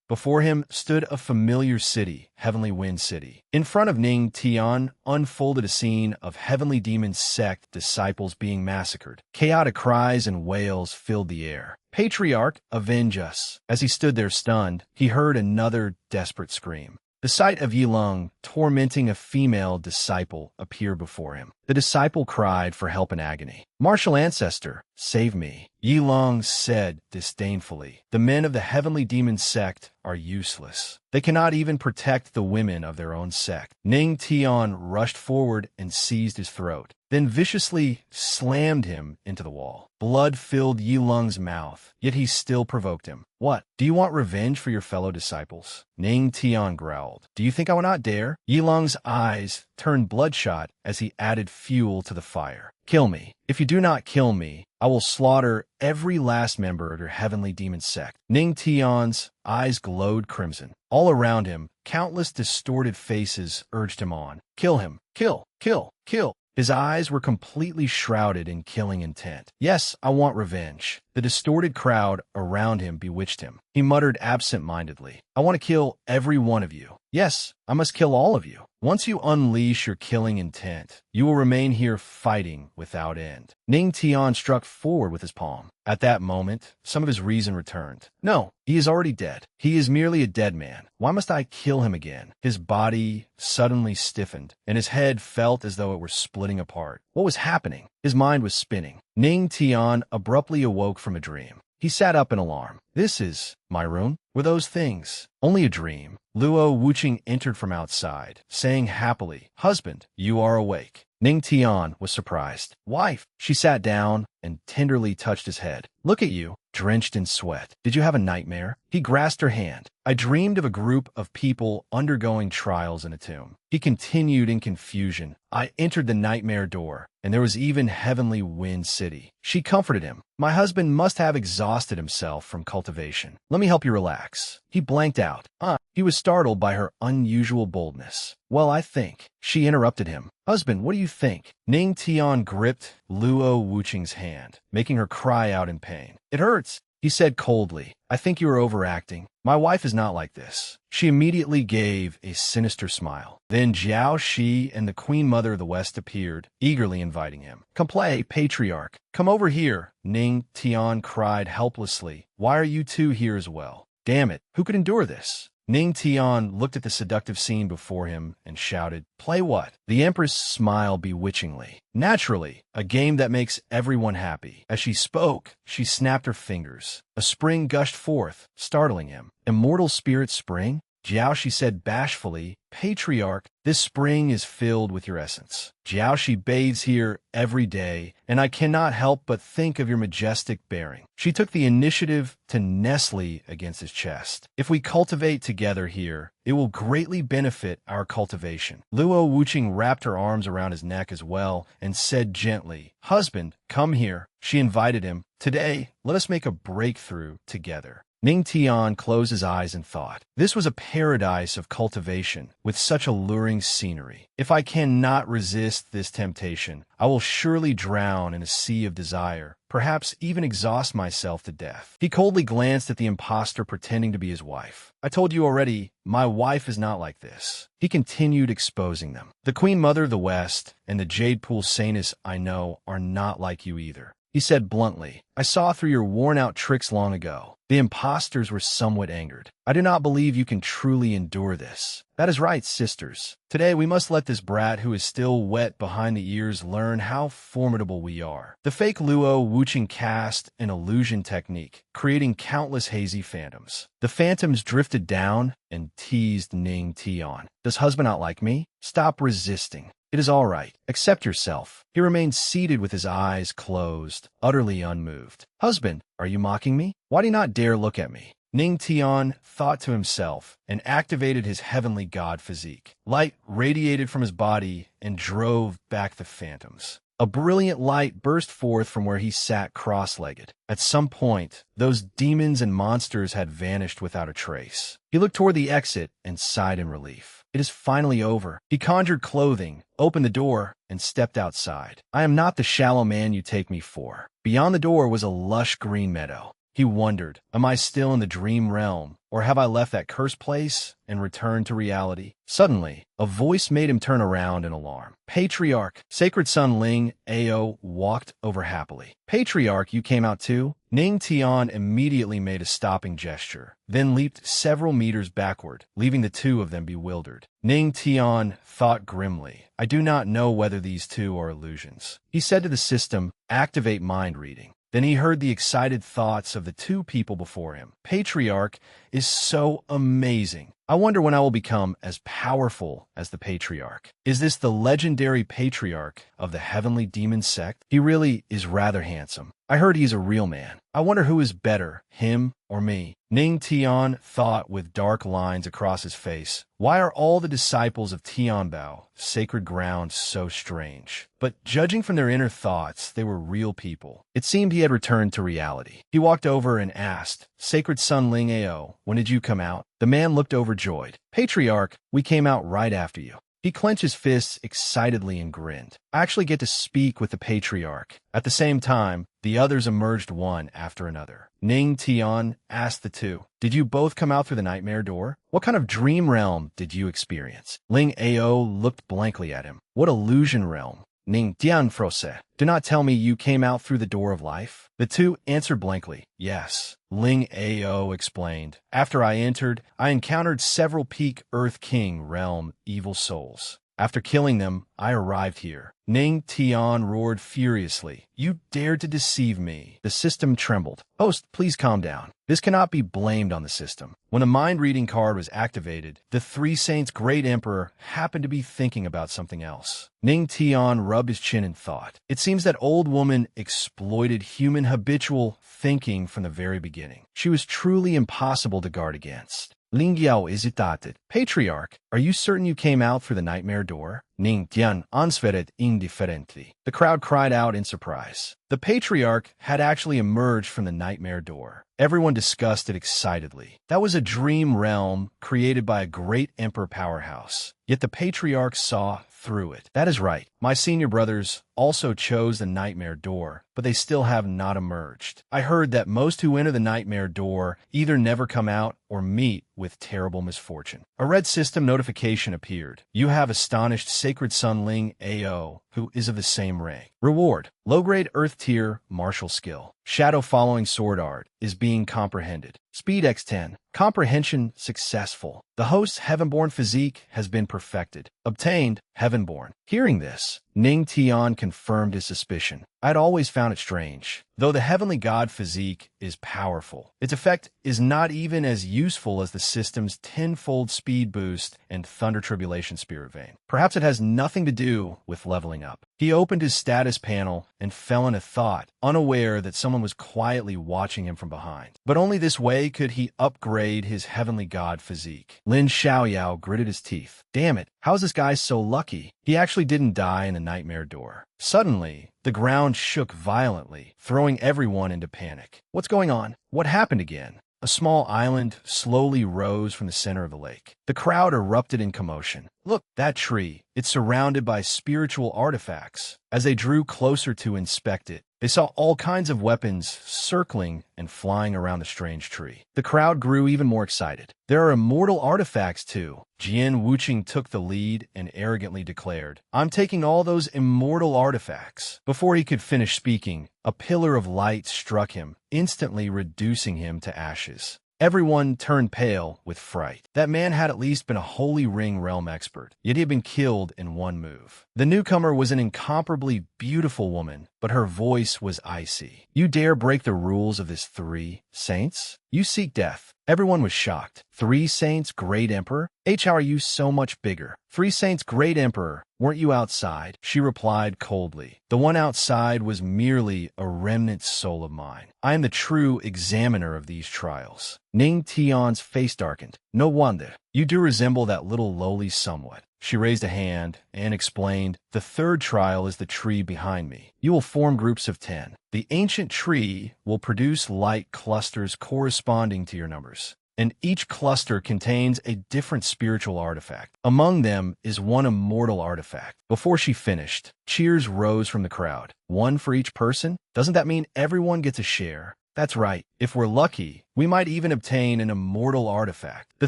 [SPEAKER 1] Before him stood a familiar city, Heavenly Wind City. In front of Ning Tian unfolded a scene of Heavenly Demon sect disciples being massacred. Chaotic cries and wails filled the air. Patriarch, avenge us. As he stood there stunned, he heard another desperate scream. The sight of Yilong tormenting a female disciple appeared before him. The disciple cried for help in agony. Martial ancestor, save me. Yilong said disdainfully, the men of the Heavenly Demon sect are useless. They cannot even protect the women of their own sect. Ning Tian rushed forward and seized his throat. then viciously slammed him into the wall. Blood filled Yi Lung's mouth, yet he still provoked him. What? Do you want revenge for your fellow disciples? Ning Tian growled. Do you think I will not dare? Yi Lung's eyes turned bloodshot as he added fuel to the fire. Kill me. If you do not kill me, I will slaughter every last member of your heavenly demon sect. Ning Tian's eyes glowed crimson. All around him, countless distorted faces urged him on. Kill him. Kill. Kill. Kill. His eyes were completely shrouded in killing intent. Yes, I want revenge. The distorted crowd around him bewitched him. He muttered absent-mindedly. I want to kill every one of you. Yes, I must kill all of you. Once you unleash your killing intent, you will remain here fighting without end. Ning Tian struck forward with his palm. At that moment, some of his reason returned. No, he is already dead. He is merely a dead man. Why must I kill him again? His body suddenly stiffened, and his head felt as though it were splitting apart. What was happening? His mind was spinning. Ning Tian abruptly awoke from a dream. He sat up in alarm. This is my room? Were those things only a dream? Luo Wuqing entered from outside, saying happily, Husband, you are awake. Ning Tian was surprised. Wife! She sat down and tenderly touched his head. Look at you, drenched in sweat. Did you have a nightmare? He grasped her hand. I dreamed of a group of people undergoing trials in a tomb. He continued in confusion. I entered the nightmare door, and there was even heavenly Wind City. She comforted him. My husband must have exhausted himself from cultivation. Let me help you relax. He blanked out. He was startled by her unusual boldness. Well, I think. She interrupted him. Husband, what do you think? Ning Tian gripped Luo Wuqing's hand, making her cry out in pain. It hurts, he said coldly. I think you are overacting. My wife is not like this. She immediately gave a sinister smile. Then Jiao Shi and the Queen Mother of the West appeared, eagerly inviting him. Come play, patriarch. Come over here. Ning Tian cried helplessly. Why are you two here as well? Damn it, who could endure this? Ning Tian looked at the seductive scene before him and shouted, Play what? The Empress smiled bewitchingly. Naturally, a game that makes everyone happy. As she spoke, she snapped her fingers. A spring gushed forth, startling him. Immortal spirit spring? Jiaoshi said bashfully, Patriarch, this spring is filled with your essence. Jiaoshi bathes here every day, and I cannot help but think of your majestic bearing. She took the initiative to nestle against his chest. If we cultivate together here, it will greatly benefit our cultivation. Luo Wuqing wrapped her arms around his neck as well and said gently, Husband, come here. She invited him. Today, let us make a breakthrough together. Ning Tian closed his eyes and thought. This was a paradise of cultivation, with such alluring scenery. If I cannot resist this temptation, I will surely drown in a sea of desire, perhaps even exhaust myself to death. He coldly glanced at the impostor pretending to be his wife. I told you already, my wife is not like this. He continued exposing them. The Queen Mother of the West and the Jade Pool Saintess I know are not like you either. He said bluntly, I saw through your worn-out tricks long ago. The impostors were somewhat angered. I do not believe you can truly endure this. That is right, sisters. Today we must let this brat who is still wet behind the ears learn how formidable we are. The fake Luo Wuqing cast an illusion technique, creating countless hazy phantoms. The phantoms drifted down and teased Ning Tian. Does husband not like me? Stop resisting. It is all right. Accept yourself. He remained seated with his eyes closed, utterly unmoved. Husband, are you mocking me? Why do you not dare look at me? Ning Tian thought to himself and activated his heavenly god physique. Light radiated from his body and drove back the phantoms. A brilliant light burst forth from where he sat cross-legged. At some point, those demons and monsters had vanished without a trace. He looked toward the exit and sighed in relief. It is finally over. He conjured clothing, opened the door, and stepped outside. I am not the shallow man you take me for. Beyond the door was a lush green meadow. He wondered, am I still in the dream realm, or have I left that cursed place and returned to reality? Suddenly, a voice made him turn around in alarm. Patriarch, Sacred Son Ling Ao walked over happily. Patriarch, you came out too? Ning Tian immediately made a stopping gesture, then leaped several meters backward, leaving the two of them bewildered. Ning Tian thought grimly, I do not know whether these two are illusions. He said to the system, activate mind reading. Then he heard the excited thoughts of the two people before him. Patriarch is so amazing. I wonder when I will become as powerful as the patriarch. Is this the legendary patriarch of the heavenly demon sect? He really is rather handsome. I heard he's a real man. I wonder who is better, him or me. Ning Tian thought with dark lines across his face. Why are all the disciples of Tianbao, sacred ground, so strange? But judging from their inner thoughts, they were real people. It seemed he had returned to reality. He walked over and asked, Sacred Son Ling Ao, when did you come out? The man looked overjoyed. Patriarch, we came out right after you. He clenched his fists excitedly and grinned. I actually get to speak with the patriarch. At the same time, the others emerged one after another. Ning Tian asked the two, Did you both come out through the nightmare door? What kind of dream realm did you experience? Ling Ao looked blankly at him. What illusion realm? Ning Tian frose. Do not tell me you came out through the door of life. The two answered blankly. Yes. Ling Ao explained. After I entered, I encountered several peak Earth King realm evil souls. After killing them, I arrived here. Ning Tian roared furiously. You dared to deceive me. The system trembled. Host, please calm down. This cannot be blamed on the system. When a mind-reading card was activated, the Three Saints' Great Emperor happened to be thinking about something else. Ning Tian rubbed his chin in thought. It seems that old woman exploited human habitual thinking from the very beginning. She was truly impossible to guard against. Ling Yao hesitated. Patriarch, are you certain you came out through the nightmare door? Ning Tian answered indifferently. The crowd cried out in surprise. The patriarch had actually emerged from the nightmare door. Everyone discussed it excitedly. That was a dream realm created by a great emperor powerhouse. Yet the patriarch saw through it. That is right. My senior brothers also chose the nightmare door, but they still have not emerged. I heard that most who enter the nightmare door either never come out or meet with terrible misfortune. A red system notification appeared. You have astonished Sacred Son Ling Ao, who is of the same rank. Reward: low-grade Earth Tier Martial Skill. Shadow Following Sword Art is being comprehended. Speed X10. Comprehension successful. The host's Heavenborn physique has been perfected. Obtained Heavenborn. Hearing this, Ning Tian confirmed his suspicion. I had always found it strange. Though the heavenly god physique is powerful, its effect is not even as useful as the system's tenfold speed boost and Thunder Tribulation Spirit Vein. Perhaps it has nothing to do with leveling up. He opened his status panel and fell into thought, unaware that someone was quietly watching him from behind. But only this way could he upgrade his heavenly god physique. Lin Xiaoyao gritted his teeth. Damn it, how is this guy so lucky? He actually didn't die in the nightmare door. Suddenly, the ground shook violently, throwing everyone into panic. What's going on? What happened again? A small island slowly rose from the center of the lake. The crowd erupted in commotion. Look, that tree. It's surrounded by spiritual artifacts. As they drew closer to inspect it, they saw all kinds of weapons circling and flying around the strange tree. The crowd grew even more excited. There are immortal artifacts too. Jian Wuqing took the lead and arrogantly declared, I'm taking all those immortal artifacts. Before he could finish speaking, a pillar of light struck him, instantly reducing him to ashes. Everyone turned pale with fright. That man had at least been a Holy Ring realm expert, yet he had been killed in one move. The newcomer was an incomparably beautiful woman, but her voice was icy. You dare break the rules of this Three Saints? You seek death. Everyone was shocked. Three Saints, Great Emperor? How are you so much bigger? Three Saints, Great Emperor, weren't you outside? She replied coldly. The one outside was merely a remnant soul of mine. I am the true examiner of these trials. Ning Tian's face darkened. No wonder. You do resemble that little lowly somewhat. She raised a hand and explained, the third trial is the tree behind me. You will form groups of 10. The ancient tree will produce light clusters corresponding to your numbers, and each cluster contains a different spiritual artifact. Among them is one immortal artifact. Before she finished, cheers rose from the crowd. One for each person? Doesn't that mean everyone gets a share? That's right. If we're lucky, we might even obtain an immortal artifact. The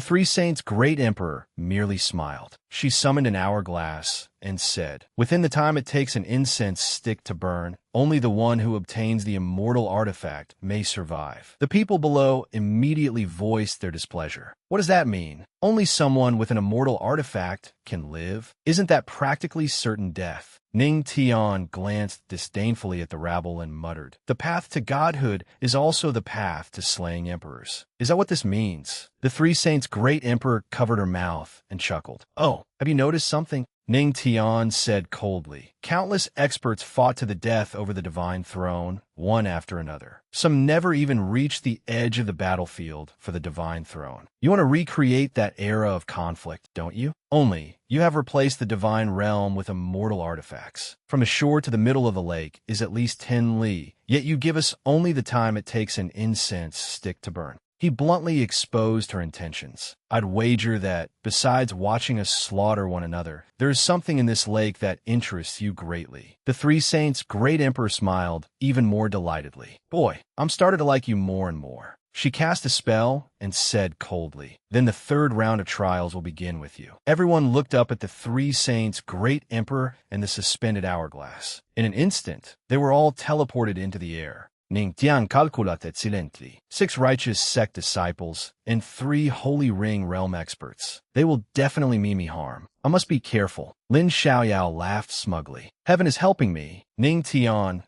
[SPEAKER 1] Three Saints' Great Emperor merely smiled. She summoned an hourglass and said, within the time it takes an incense stick to burn, only the one who obtains the immortal artifact may survive. The people below immediately voiced their displeasure. What does that mean? Only someone with an immortal artifact can live? Isn't that practically certain death? Ning Tian glanced disdainfully at the rabble and muttered, the path to godhood is also the path to slaying emperors. Is that what this means? The three saints' great emperor covered her mouth and chuckled. Oh, have you noticed something? Ning Tian said coldly. Countless experts fought to the death over the divine throne, one after another. Some never even reached the edge of the battlefield for the divine throne. You want to recreate that era of conflict, don't you? Only, you have replaced the divine realm with immortal artifacts. From the shore to the middle of the lake is at least 10 li, yet you give us only the time it takes an incense stick to burn. He bluntly exposed her intentions. I'd wager that, besides watching us slaughter one another, there is something in this lake that interests you greatly. The three saints' great emperor smiled even more delightedly. Boy, I'm starting to like you more and more. She cast a spell and said coldly, then the third round of trials will begin with you. Everyone looked up at the three saints' great emperor and the suspended hourglass. In an instant, they were all teleported into the air. Ning Tian calculated silently. 6 righteous sect disciples and 3 holy ring realm experts. They will definitely mean me harm. I must be careful. Lin Xiaoyao laughed smugly. Heaven is helping me. Ning Tian,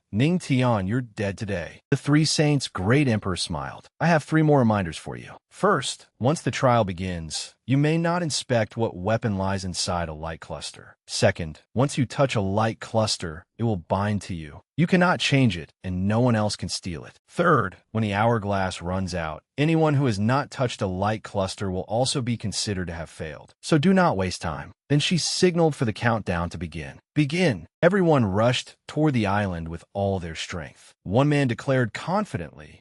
[SPEAKER 1] you're dead today. The three saints' great emperor smiled. I have 3 more reminders for you. First, once the trial begins, you may not inspect what weapon lies inside a light cluster. Second, once you touch a light cluster, it will bind to you. You cannot change it, and no one else can steal it. Third, when the hourglass runs out, anyone who has not touched a light cluster will also be considered to have failed. So do not waste time. Then she signaled for the countdown to begin. Begin! Everyone rushed toward the island with all their strength. One man declared confidently,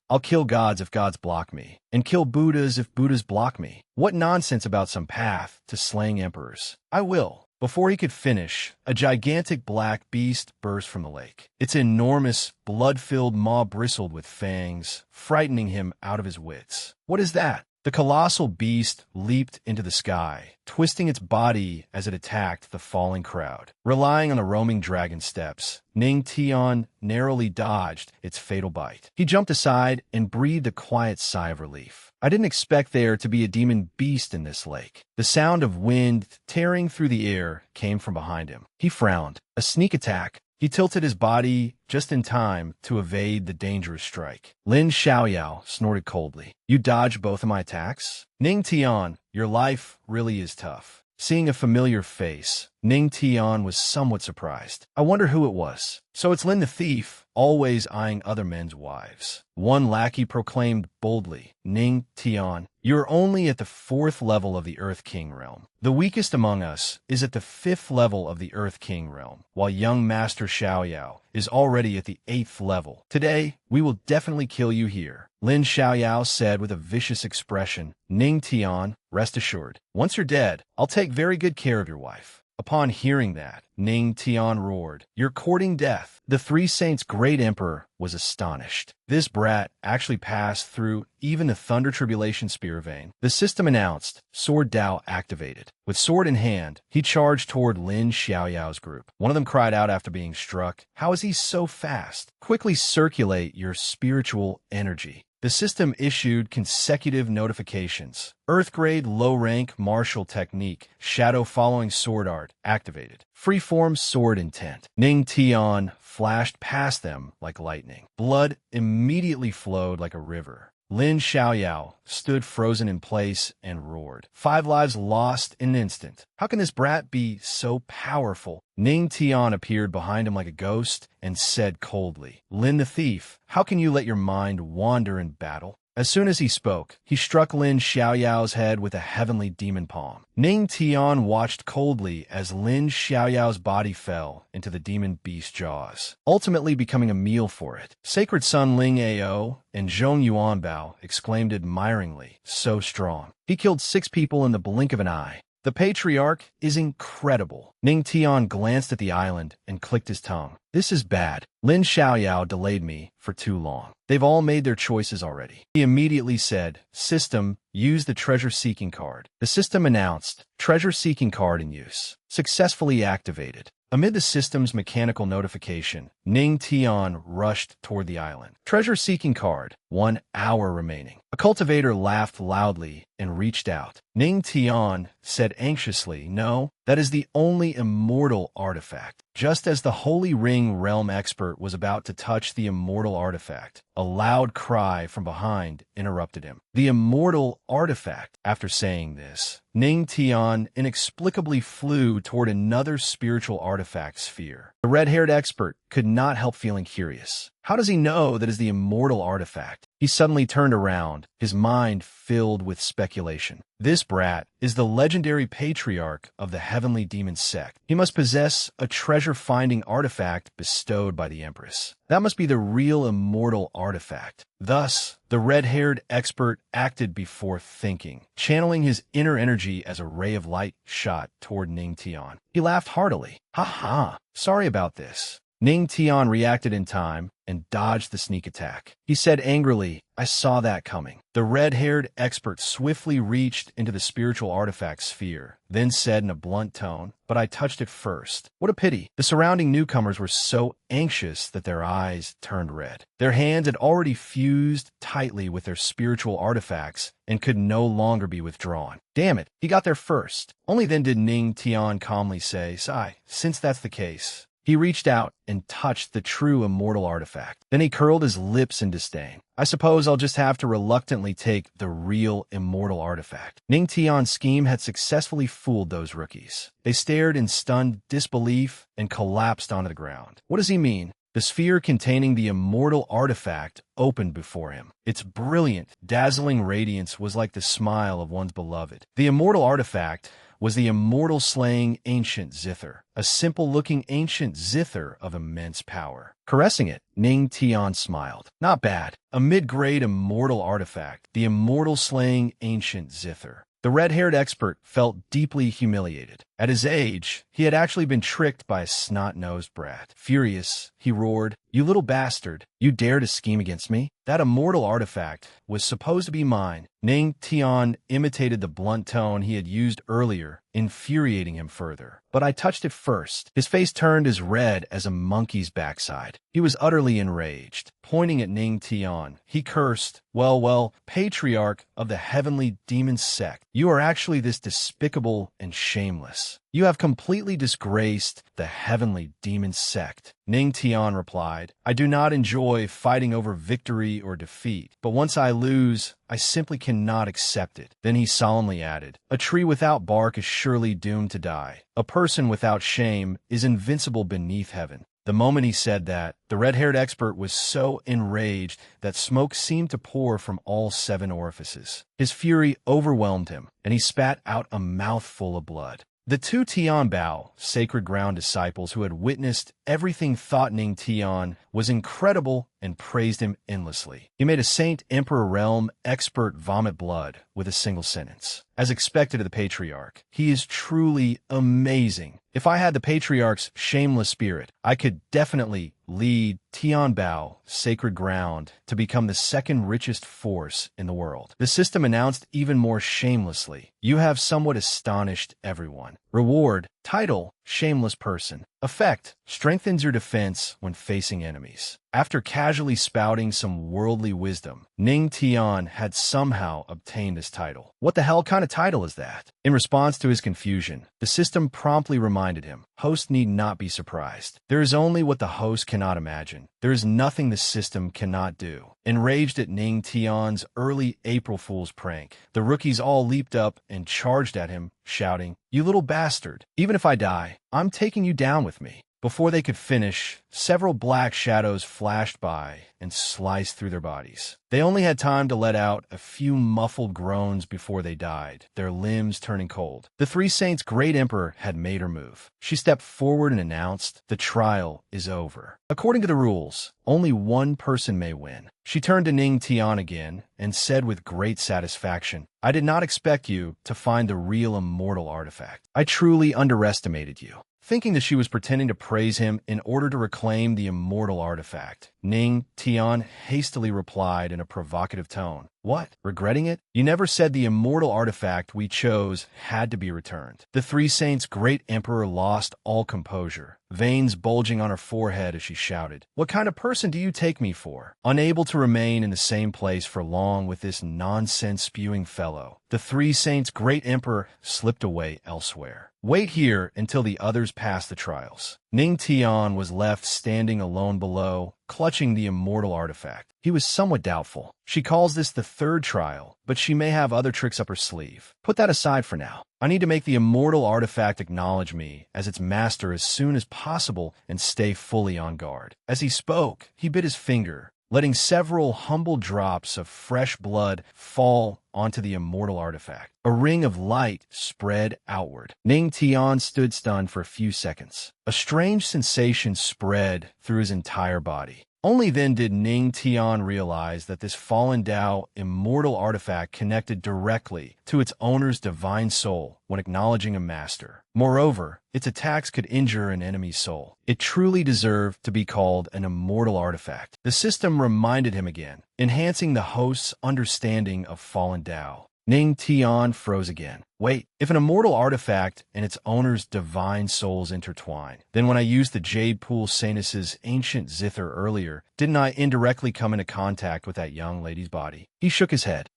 [SPEAKER 1] I'll kill gods if gods block me, and kill Buddhas if Buddhas block me. What nonsense about some path to slaying emperors. I will. Before he could finish, a gigantic black beast burst from the lake. Its enormous, blood-filled maw bristled with fangs, frightening him out of his wits. What is that? The colossal beast leaped into the sky, twisting its body as it attacked the falling crowd. Relying on the roaming dragon steps, Ning Tian narrowly dodged its fatal bite. He jumped aside and breathed a quiet sigh of relief. I didn't expect there to be a demon beast in this lake. The sound of wind tearing through the air came from behind him. He frowned. A sneak attack. He tilted his body just in time to evade the dangerous strike. Lin Xiaoyao snorted coldly. You dodged both of my attacks? Ning Tian, your life really is tough. Seeing a familiar face, Ning Tian was somewhat surprised. I wonder who it was. So it's Lin the thief, always eyeing other men's wives. One lackey proclaimed boldly, Ning Tian, you're only at the 4th level of the Earth King realm. The weakest among us is at the 5th level of the Earth King realm, while young Master Xiaoyao is already at the 8th level. Today, we will definitely kill you here. Lin Xiaoyao said with a vicious expression, Ning Tian, rest assured. Once you're dead, I'll take very good care of your wife. Upon hearing that, Ning Tian roared, you're courting death. The three saints' great emperor was astonished. This brat actually passed through even the Thunder Tribulation Spear vein. The system announced, Sword Dao activated. With sword in hand, he charged toward Lin Xiaoyao's group. One of them cried out after being struck, how is he so fast? Quickly circulate your spiritual energy. The system issued consecutive notifications. Earth-grade low-rank martial technique, shadow following sword art, activated. Freeform sword intent. Ning Tian flashed past them like lightning. Blood immediately flowed like a river. Lin Xiaoyao stood frozen in place and roared. 5 lives lost in an instant. How can this brat be so powerful? Ning Tian appeared behind him like a ghost and said coldly, Lin the thief, how can you let your mind wander in battle? As soon as he spoke, he struck Lin Xiaoyao's head with a heavenly demon palm. Ning Tian watched coldly as Lin Xiaoyao's body fell into the demon beast's jaws, ultimately becoming a meal for it. Sacred Son Ling Ao and Zhong Yuanbao exclaimed admiringly, so strong. He killed 6 people in the blink of an eye. The patriarch is incredible. Ning Tian glanced at the island and clicked his tongue. This is bad. Lin Xiaoyao delayed me for too long. They've all made their choices already. He immediately said, System, use the treasure-seeking card. The system announced, treasure-seeking card in use. Successfully activated. Amid the system's mechanical notification, Ning Tian rushed toward the island. Treasure-seeking card. 1 hour remaining. A cultivator laughed loudly and reached out. Ning Tian said anxiously, "No, that is the only immortal artifact." Just as the Holy Ring Realm expert was about to touch the immortal artifact, a loud cry from behind interrupted him. The immortal artifact. After saying this, Ning Tian inexplicably flew toward another spiritual artifact sphere. The red-haired expert could not help feeling curious. How does he know that is the immortal artifact? He suddenly turned around, his mind filled with speculation. This brat is the legendary patriarch of the heavenly demon sect. He must possess a treasure-finding artifact bestowed by the Empress. That must be the real immortal artifact. Thus, the red-haired expert acted before thinking, channeling his inner energy as a ray of light shot toward Ning Tian. He laughed heartily. "Ha ha, sorry about this." Ning Tian reacted in time and dodged the sneak attack. He said angrily, "I saw that coming." The red-haired expert swiftly reached into the spiritual artifact sphere, then said in a blunt tone, "But I touched it first." What a pity. The surrounding newcomers were so anxious that their eyes turned red. Their hands had already fused tightly with their spiritual artifacts and could no longer be withdrawn. Damn it, he got there first. Only then did Ning Tian calmly say, "Sigh, since that's the case." He reached out and touched the true immortal artifact. Then he curled his lips in disdain. "I suppose I'll just have to reluctantly take the real immortal artifact." Ning Tian's scheme had successfully fooled those rookies. They stared in stunned disbelief and collapsed onto the ground. What does he mean? The sphere containing the immortal artifact opened before him. Its brilliant, dazzling radiance was like the smile of one's beloved. The immortal artifact was the immortal-slaying ancient zither, a simple-looking ancient zither of immense power. Caressing it, Ning Tian smiled. Not bad. A mid-grade immortal artifact, the immortal-slaying ancient zither. The red-haired expert felt deeply humiliated. At his age, he had actually been tricked by a snot-nosed brat. Furious, he roared, "You little bastard, you dare to scheme against me? That immortal artifact was supposed to be mine." Ning Tian imitated the blunt tone he had used earlier, infuriating him further. "But I touched it first." His face turned as red as a monkey's backside. He was utterly enraged. Pointing at Ning Tian, he cursed, well, patriarch of the heavenly demon sect, you are actually this despicable and shameless. You have completely disgraced the heavenly demon sect." Ning Tian replied, "I do not enjoy fighting over victory or defeat, but once I lose, I simply cannot accept it." Then he solemnly added, "A tree without bark is surely doomed to die. A person without shame is invincible beneath heaven." The moment he said that, the red-haired expert was so enraged that smoke seemed to pour from all 7 orifices. His fury overwhelmed him, and he spat out a mouthful of blood. The 2 Tian Bao, sacred ground disciples who had witnessed everything thought Ning Tian was incredible and praised him endlessly. He made a Saint Emperor Realm expert vomit blood with a single sentence. As expected of the Patriarch, he is truly amazing. If I had the Patriarch's shameless spirit, I could definitely lead Tian Bao, sacred ground, to become the 2nd richest force in the world. The system announced even more shamelessly, "You have somewhat astonished everyone." Reward, title, shameless person. Effect, strengthens your defense when facing enemies. After casually spouting some worldly wisdom, Ning Tian had somehow obtained this title. What the hell kind of title is that? In response to his confusion, the system promptly reminded him, host need not be surprised. There is only what the host cannot imagine. There is nothing the system cannot do. Enraged at Ning Tian's early April Fool's prank, the rookies all leaped up and charged at him, shouting, "You little bastard! Even if I die, I'm taking you down with me." Before they could finish, several black shadows flashed by and sliced through their bodies. They only had time to let out a few muffled groans before they died, their limbs turning cold. The 3 Saints' great emperor had made her move. She stepped forward and announced, "The trial is over. According to the rules, only one person may win." She turned to Ning Tian again and said with great satisfaction, "I did not expect you to find the real immortal artifact. I truly underestimated you. thinking that she was pretending to praise him in order to reclaim the immortal artifact. Ning Tian hastily replied in a provocative tone. What? Regretting it? You never said the immortal artifact we chose had to be returned. The Three Saints' great emperor lost all composure, veins bulging on her forehead as she shouted. What kind of person do you take me for? Unable to remain in the same place for long with this nonsense-spewing fellow, the Three Saints' great emperor slipped away elsewhere. Wait here until the others pass the trials. Ning Tian was left standing alone below, clutching the immortal artifact. He was somewhat doubtful. She calls this the third trial, but she may have other tricks up her sleeve. Put that aside for now. I need to make the immortal artifact acknowledge me as its master as soon as possible and stay fully on guard. As he spoke, he bit his finger, letting several humble drops of fresh blood fall onto the immortal artifact. A ring of light spread outward. Ning Tian stood stunned for a few seconds. A strange sensation spread through his entire body. Only then did Ning Tian realize that this fallen Dao immortal artifact connected directly to its owner's divine soul when acknowledging a master. Moreover, its attacks could injure an enemy's soul. It truly deserved to be called an immortal artifact. The system reminded him again, enhancing the host's understanding of fallen Dao. Ning Tian froze again. Wait, if an immortal artifact and its owner's divine souls intertwine, then when I used the Jade Pool Sainus's ancient zither earlier, didn't I indirectly come into contact with that young lady's body? He shook his head.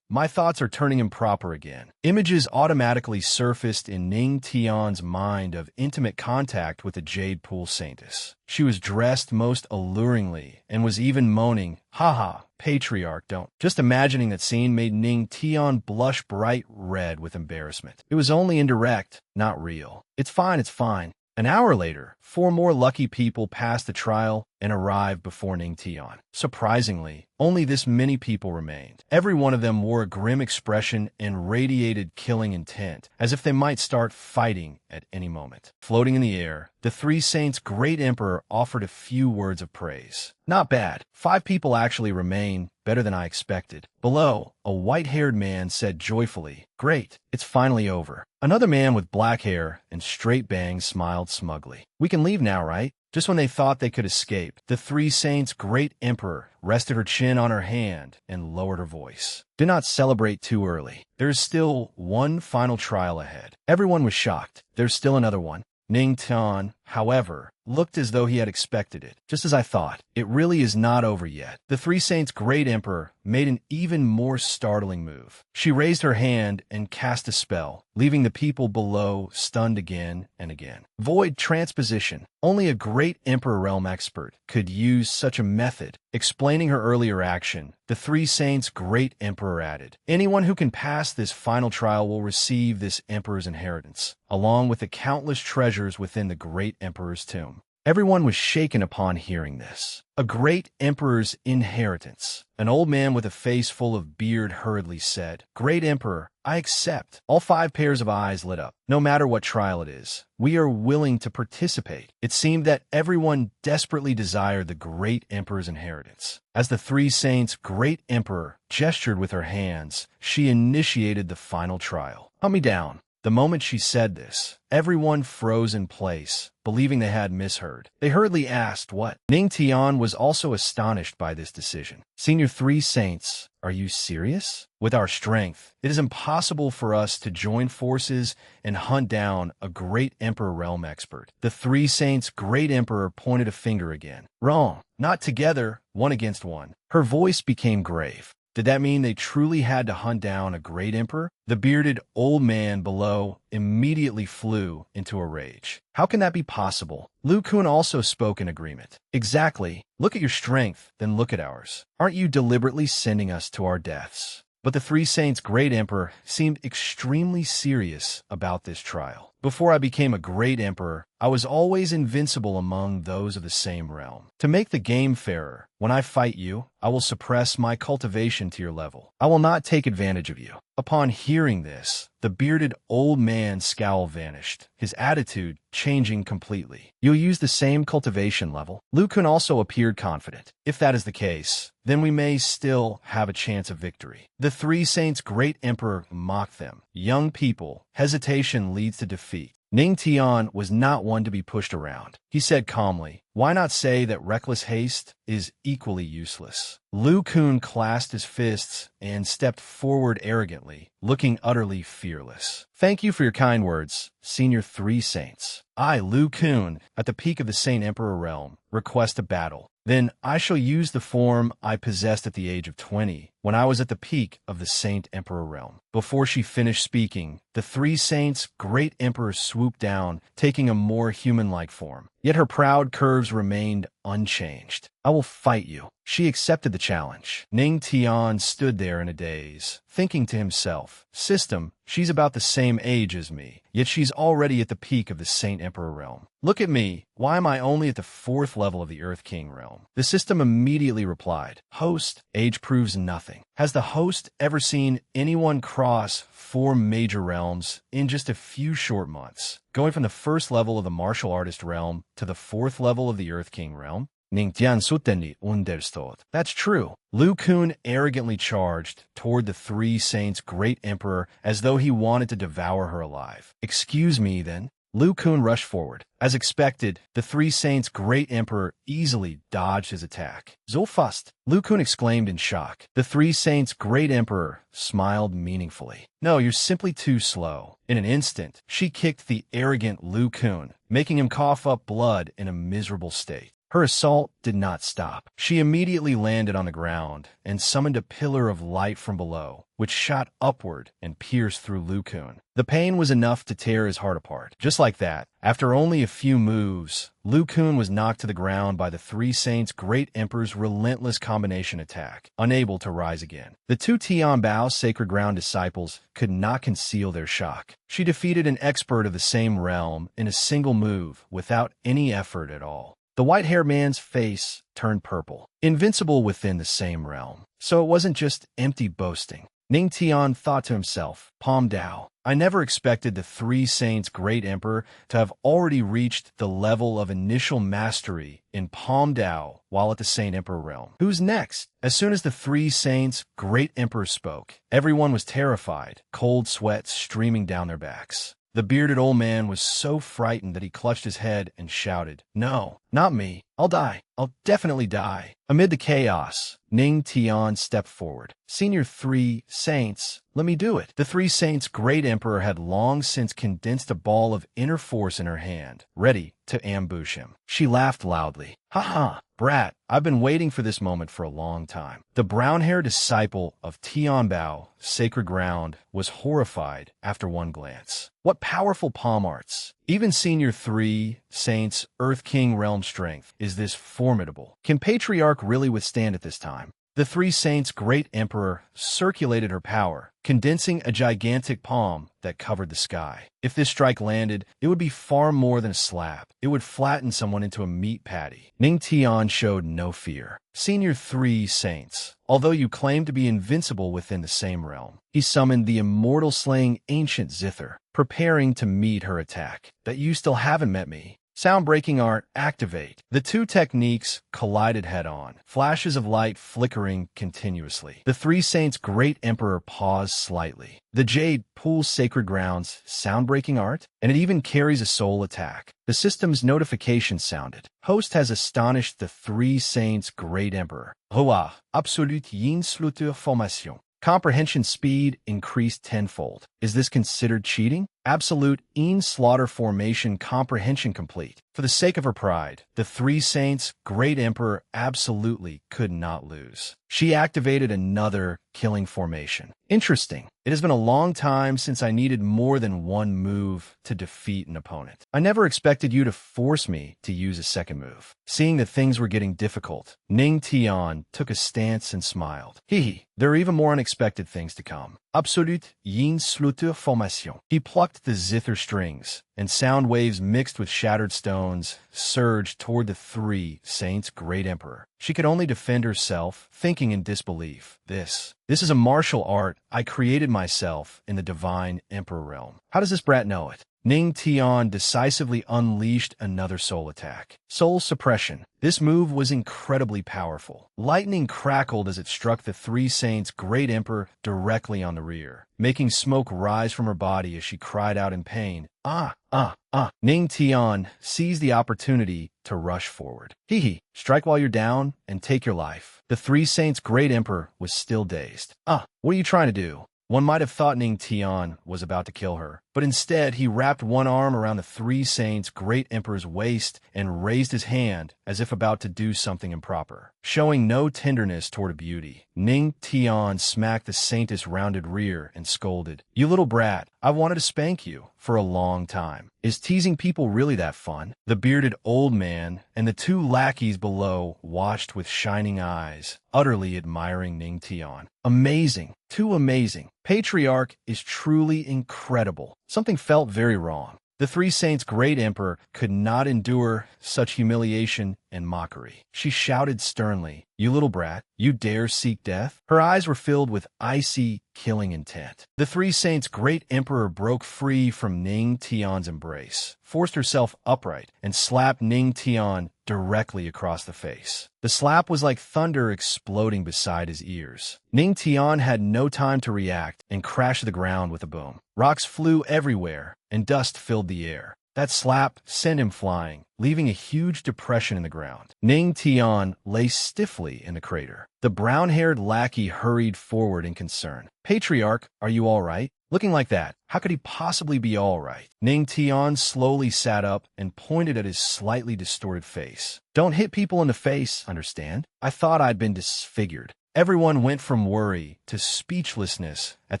[SPEAKER 1] My thoughts are turning improper again. Images automatically surfaced in Ning Tian's mind of intimate contact with the Jade Pool Saintess. She was dressed most alluringly and was even moaning, "Haha, patriarch, don't." Just imagining that scene made Ning Tian blush bright red with embarrassment. It was only indirect, not real. It's fine, it's fine. An hour later, 4 more lucky people passed the trial and arrived before Ning Tian. Surprisingly, only this many people remained. Every one of them wore a grim expression and radiated killing intent, as if they might start fighting at any moment. Floating in the air, the Three Saints' great emperor offered a few words of praise. Not bad. 5 people actually remain, better than I expected. Below, a white-haired man said joyfully, "Great, it's finally over." Another man with black hair and straight bangs smiled smugly. "We can leave now, right?" Just when they thought they could escape, the Three Saints' great emperor rested her chin on her hand and lowered her voice. "Do not celebrate too early. There is still one final trial ahead." Everyone was shocked. There's still another one. Ning Tian, however, looked as though he had expected it. Just as I thought, it really is not over yet. The Three Saints' great emperor made an even more startling move. She raised her hand and cast a spell, leaving the people below stunned again and again. Void transposition. Only a great Emperor Realm expert could use such a method. Explaining her earlier action, the Three Saints' great emperor added, "Anyone who can pass this final trial will receive this emperor's inheritance, along with the countless treasures within the great emperor's tomb." Everyone was shaken upon hearing this. A great emperor's inheritance. An old man with a face full of beard hurriedly said, "Great Emperor, I accept." All 5 pairs of eyes lit up. No matter what trial it is, we are willing to participate. It seemed that everyone desperately desired the great emperor's inheritance. As the Three Saints' great emperor gestured with her hands, she initiated the final trial. "Hunt me down." The moment she said this, everyone froze in place, believing they had misheard. They hurriedly asked, "What?" Ning Tian was also astonished by this decision. "Senior Three Saints, are you serious? With our strength, it is impossible for us to join forces and hunt down a great Emperor Realm expert." The Three Saints' great emperor pointed a finger again. "Wrong. Not together, 1 against 1. Her voice became grave. Did that mean they truly had to hunt down a great emperor? The bearded old man below immediately flew into a rage. How can that be possible? Lu Kun also spoke in agreement. "Exactly. Look at your strength, then look at ours. Aren't you deliberately sending us to our deaths?" But the Three Saints' great emperor seemed extremely serious about this trial. "Before I became a great emperor, I was always invincible among those of the same realm. To make the game fairer, when I fight you, I will suppress my cultivation to your level. I will not take advantage of you." Upon hearing this, the bearded old man's scowl vanished, his attitude changing completely. "You'll use the same cultivation level?" Lu Kun also appeared confident. "If that is the case, then we may still have a chance of victory." The Three Saints' great emperor mocked them. "Young people, hesitation leads to defeat. Ning Tian was not one to be pushed around. He said calmly, "Why not say that reckless haste is equally useless?" Lu Kun clasped his fists and stepped forward arrogantly, looking utterly fearless. "Thank you for your kind words, Senior Three Saints. I, Lu Kun, at the peak of the Saint Emperor realm, request a battle. Then I shall use the form I possessed at the age of 20, when I was at the peak of the Saint Emperor realm." Before she finished speaking, the Three Saints' great emperor swooped down, taking a more human-like form. Yet her proud curves remained unchanged. "I will fight you." She accepted the challenge. Ning Tian stood there in a daze, thinking to himself, "System, she's about the same age as me, yet she's already at the peak of the Saint Emperor realm. Look at me, why am I only at the 4th level of the Earth King realm?" The system immediately replied, "Host, age proves nothing. Has the host ever seen anyone cross 4 major realms in just a few short months, going from the 1st level of the martial artist realm to the 4th level of the Earth King realm?" Ning Tian sutendi understood. That's true. Lu Kun arrogantly charged toward the Three Saints' great emperor as though he wanted to devour her alive. "Excuse me, then." Lu Kun rushed forward. As expected, the Three Saints' great emperor easily dodged his attack. "So fast!" Lu Kun exclaimed in shock. The Three Saints' great emperor smiled meaningfully. "No, you're simply too slow." In an instant, she kicked the arrogant Lu Kun, making him cough up blood in a miserable state. Her assault did not stop. She immediately landed on the ground and summoned a pillar of light from below, which shot upward and pierced through Lu Kun. The pain was enough to tear his heart apart. Just like that, after only a few moves, Lu Kun was knocked to the ground by the Three Saints' great emperor's relentless combination attack, unable to rise again. The two Tian Bao's sacred ground disciples could not conceal their shock. She defeated an expert of the same realm in a single move without any effort at all. The white-haired man's face turned purple. Invincible within the same realm. So it wasn't just empty boasting. Ning Tian thought to himself, "Palm Dao, I never expected the Three Saints' great emperor to have already reached the level of initial mastery in Palm Dao while at the Saint Emperor realm. Who's next?" As soon as the Three Saints' great emperor spoke, everyone was terrified, cold sweat streaming down their backs. The bearded old man was so frightened that he clutched his head and shouted, "No, not me. I'll die. I'll definitely die." Amid the chaos, Ning Tian stepped forward. "Senior Three Saints, let me do it." The Three Saints' great emperor had long since condensed a ball of inner force in her hand, ready to ambush him. She laughed loudly. "Ha ha, brat, I've been waiting for this moment for a long time." The brown-haired disciple of Tian Bao, sacred ground, was horrified after one glance. What powerful palm arts! Even Senior Three Saints' Earth King realm strength is this formidable. Can Patriarch really withstand at this time? The Three Saints' great emperor circulated her power, condensing a gigantic palm that covered the sky. If this strike landed, it would be far more than a slap. It would flatten someone into a meat patty. Ning Tian showed no fear. "Senior Three Saints, although you claim to be invincible within the same realm," he summoned the immortal-slaying ancient zither, preparing to meet her attack. "That you still haven't met me. Sound-breaking art, activate." The two techniques collided head-on, flashes of light flickering continuously. The Three Saints' great emperor paused slightly. The jade pulls sacred grounds, sound-breaking art, and it even carries a soul attack. The system's notification sounded. Host has astonished the Three Saints' great emperor. Hoa, absolute yin sluter formation. Comprehension speed increased tenfold. Is this considered cheating? Absolute in slaughter formation comprehension complete. For the sake of her pride, the Three Saints' great emperor absolutely could not lose. She activated another killing formation. Interesting. It has been a long time since I needed more than one move to defeat an opponent. I never expected you to force me to use a second move. Seeing that things were getting difficult, Ning Tian took a stance and smiled. Hee, there are even more unexpected things to come. Absolute yin sluter formation. He plucked the zither strings, and sound waves mixed with shattered stones surged toward the Three Saints' great emperor. She could only defend herself, thinking in disbelief. This is a martial art I created myself in the divine emperor realm. How does this brat know it? Ning Tian decisively unleashed another soul attack. Soul suppression. This move was incredibly powerful. Lightning crackled as it struck the three saints' great emperor directly on the rear, making smoke rise from her body as she cried out in pain. Ah, ah, ah. Ning Tian seized the opportunity to rush forward. Hee hee, strike while you're down and take your life. The three saints' great emperor was still dazed. Ah, what are you trying to do? One might have thought Ning Tian was about to kill her, but instead he wrapped one arm around the three saints' great emperor's waist and raised his hand as if about to do something improper. Showing no tenderness toward a beauty, Ning Tian smacked the saintess' rounded rear and scolded, "You little brat, I've wanted to spank you for a long time. Is teasing people really that fun?" The bearded old man and the two lackeys below watched with shining eyes, utterly admiring Ning Tian. Amazing, too amazing. Patriarch is truly incredible. Something felt very wrong. The three saints' great emperor could not endure such humiliation and mockery. She shouted sternly, "You little brat, you dare seek death?" Her eyes were filled with icy, killing intent. The three saints' great emperor broke free from Ning Tian's embrace, forced herself upright, and slapped Ning Tian directly across the face. The slap was like thunder exploding beside his ears. Ning Tian had no time to react and crashed to the ground with a boom. Rocks flew everywhere, and dust filled the air. That slap sent him flying, leaving a huge depression in the ground. Ning Tian lay stiffly in the crater. The brown-haired lackey hurried forward in concern. "Patriarch, are you all right? Looking like that, how could he possibly be all right?" Ning Tian slowly sat up and pointed at his slightly distorted face. "Don't hit people in the face, understand? I thought I'd been disfigured." Everyone went from worry to speechlessness at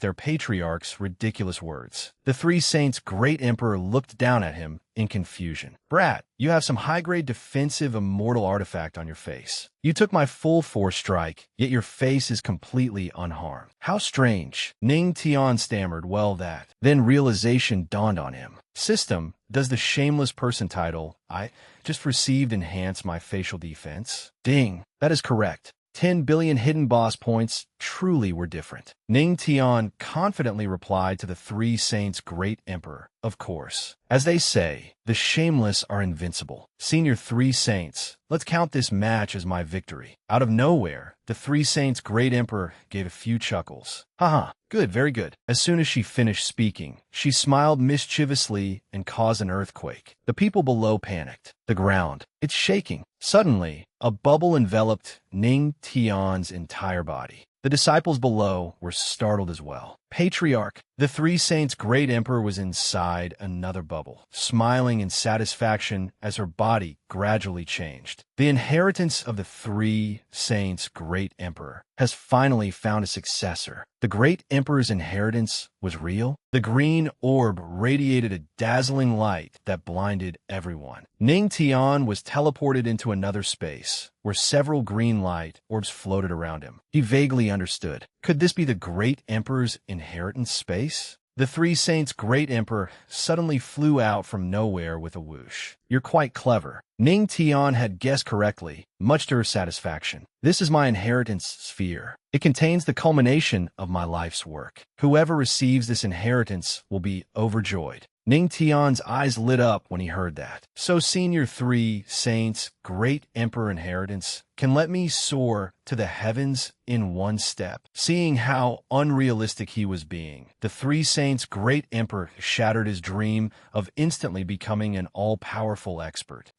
[SPEAKER 1] their patriarch's ridiculous words. The three saints' great emperor looked down at him in confusion. "Brat, you have some high-grade defensive immortal artifact on your face. You took my full force strike, yet your face is completely unharmed. How strange." Ning Tian stammered, "Well, that." Then realization dawned on him. "System, does the shameless person title I just received enhance my facial defense?" Ding, that is correct. 10 billion hidden boss points truly were different. Ning Tian confidently replied to the three saints' great emperor, "Of course. As they say, the shameless are invincible. Senior three saints, let's count this match as my victory." Out of nowhere, the three saints' great emperor gave a few chuckles. "Haha, good, very good." As soon as she finished speaking, she smiled mischievously and caused an earthquake. The people below panicked. The ground, it's shaking. Suddenly, a bubble enveloped Ning Tian's entire body. The disciples below were startled as well. "Patriarch." The three saints' great emperor was inside another bubble, smiling in satisfaction as her body gradually changed. The inheritance of the three saints' great emperor has finally found a successor. The great emperor's inheritance was real. The green orb radiated a dazzling light that blinded everyone. Ning Tian was teleported into another space, where several green light orbs floated around him. He vaguely understood. Could this be the great emperor's inheritance space? The three saints' great emperor suddenly flew out from nowhere with a whoosh. "You're quite clever." Ning Tian had guessed correctly, much to her satisfaction. "This is my inheritance sphere. It contains the culmination of my life's work. Whoever receives this inheritance will be overjoyed." Ning Tian's eyes lit up when he heard that. "So senior three saints' great emperor inheritance can let me soar to the heavens in one step." Seeing how unrealistic he was being, the three saints' great emperor shattered his dream of instantly becoming an all-powerful expert.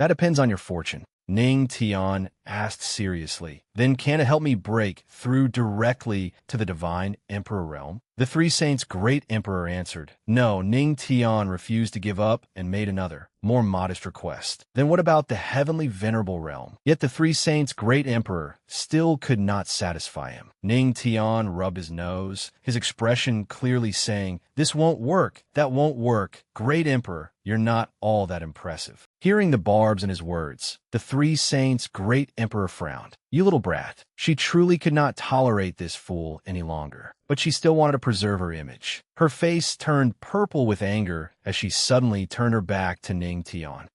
[SPEAKER 1] "That depends on your fortune," Ning Tian asked seriously. "Then can it help me break through directly to the divine emperor realm?" The three saints' great emperor answered. No, Ning Tian refused to give up and made another, more modest request. "Then what about the heavenly venerable realm?" Yet the three saints' great emperor still could not satisfy him. Ning Tian rubbed his nose, his expression clearly saying, "This won't work, that won't work. Great emperor, you're not all that impressive." Hearing the barbs in his words, the three saints' great emperor frowned. "You little brat." She truly could not tolerate this fool any longer. but she still wanted to preserve her image. Her face turned purple with anger as she suddenly turned her back to Ning Tian.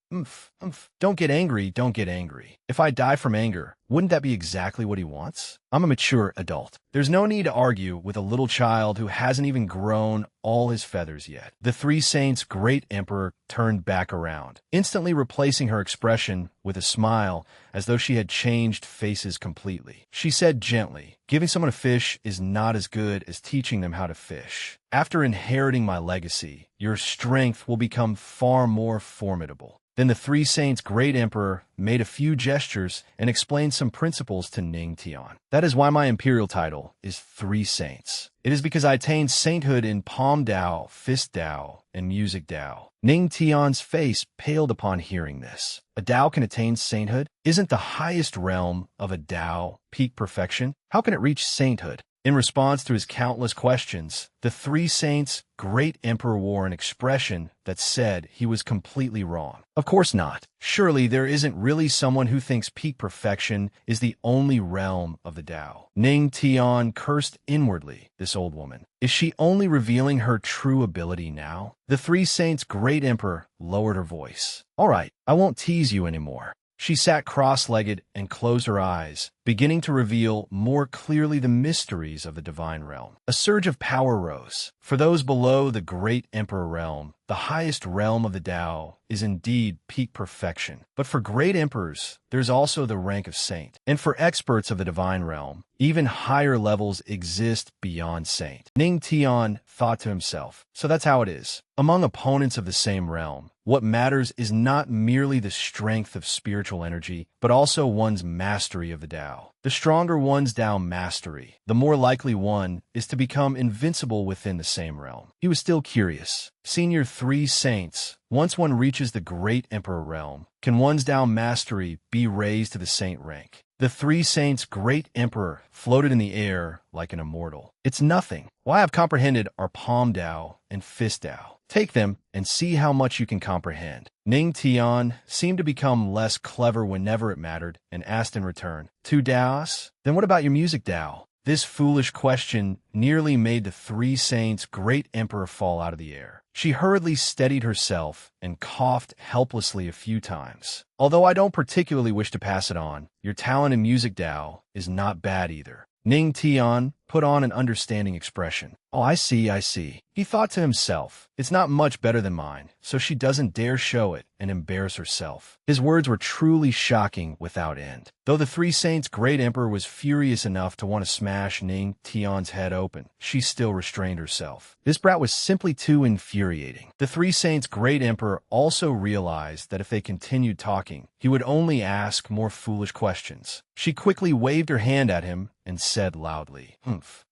[SPEAKER 1] Don't get angry, don't get angry. If I die from anger, wouldn't that be exactly what he wants? I'm a mature adult. There's no need to argue with a little child who hasn't even grown all his feathers yet. The Three Saints' great emperor turned back around, instantly replacing her expression with a smile as though she had changed faces completely. She said gently, "Giving someone a fish is not as good as teaching them how to fish. After inheriting my legacy, your strength will become far more formidable." Then the Three Saints' great emperor made a few gestures and explained some principles to Ning Tian. "That is why my imperial title is Three Saints. It is because I attained sainthood in Palm Dao, Fist Dao, and Music Dao." Ning Tian's face paled upon hearing this. A Dao can attain sainthood? Isn't the highest realm of a Dao peak perfection? How can it reach sainthood? In response to his countless questions, the Three Saints' great emperor wore an expression that said he was completely wrong. Of course not. Surely there isn't really someone who thinks peak perfection is the only realm of the Tao. Ning Tian cursed inwardly, this old woman. Is she only revealing her true ability now? The Three Saints' great emperor lowered her voice. "All right, I won't tease you anymore." She sat cross-legged and closed her eyes, beginning to reveal more clearly the mysteries of the divine realm. A surge of power rose. For those below the great emperor realm, the highest realm of the Tao is indeed peak perfection. But for great emperors, there's also the rank of saint. And for experts of the divine realm, even higher levels exist beyond saint. Ning Tian thought to himself, so that's how it is. Among opponents of the same realm, what matters is not merely the strength of spiritual energy, but also one's mastery of the Tao. The stronger one's Tao mastery, the more likely one is to become invincible within the same realm. He was still curious. Senior Three Saints, once one reaches the great emperor realm, can one's Tao mastery be raised to the saint rank? The Three Saints' great emperor floated in the air like an immortal. "It's nothing. What I have comprehended are Palm Dao and Fist Dao. Take them and see how much you can comprehend." Ning Tian seemed to become less clever whenever it mattered and asked in return, "Two Daos? Then what about your music Dao?" This foolish question nearly made the Three Saints' great emperor fall out of the air. She hurriedly steadied herself and coughed helplessly a few times. "Although I don't particularly wish to pass it on, your talent in music Dao is not bad either." Ning Tian put on an understanding expression. "Oh, I see, I see." He thought to himself, "It's not much better than mine, so she doesn't dare show it and embarrass herself." His words were truly shocking without end. Though the Three Saints' great emperor was furious enough to want to smash Ning Tian's head open, she still restrained herself. This brat was simply too infuriating. The Three Saints' great emperor also realized that if they continued talking, he would only ask more foolish questions. She quickly waved her hand at him and said loudly,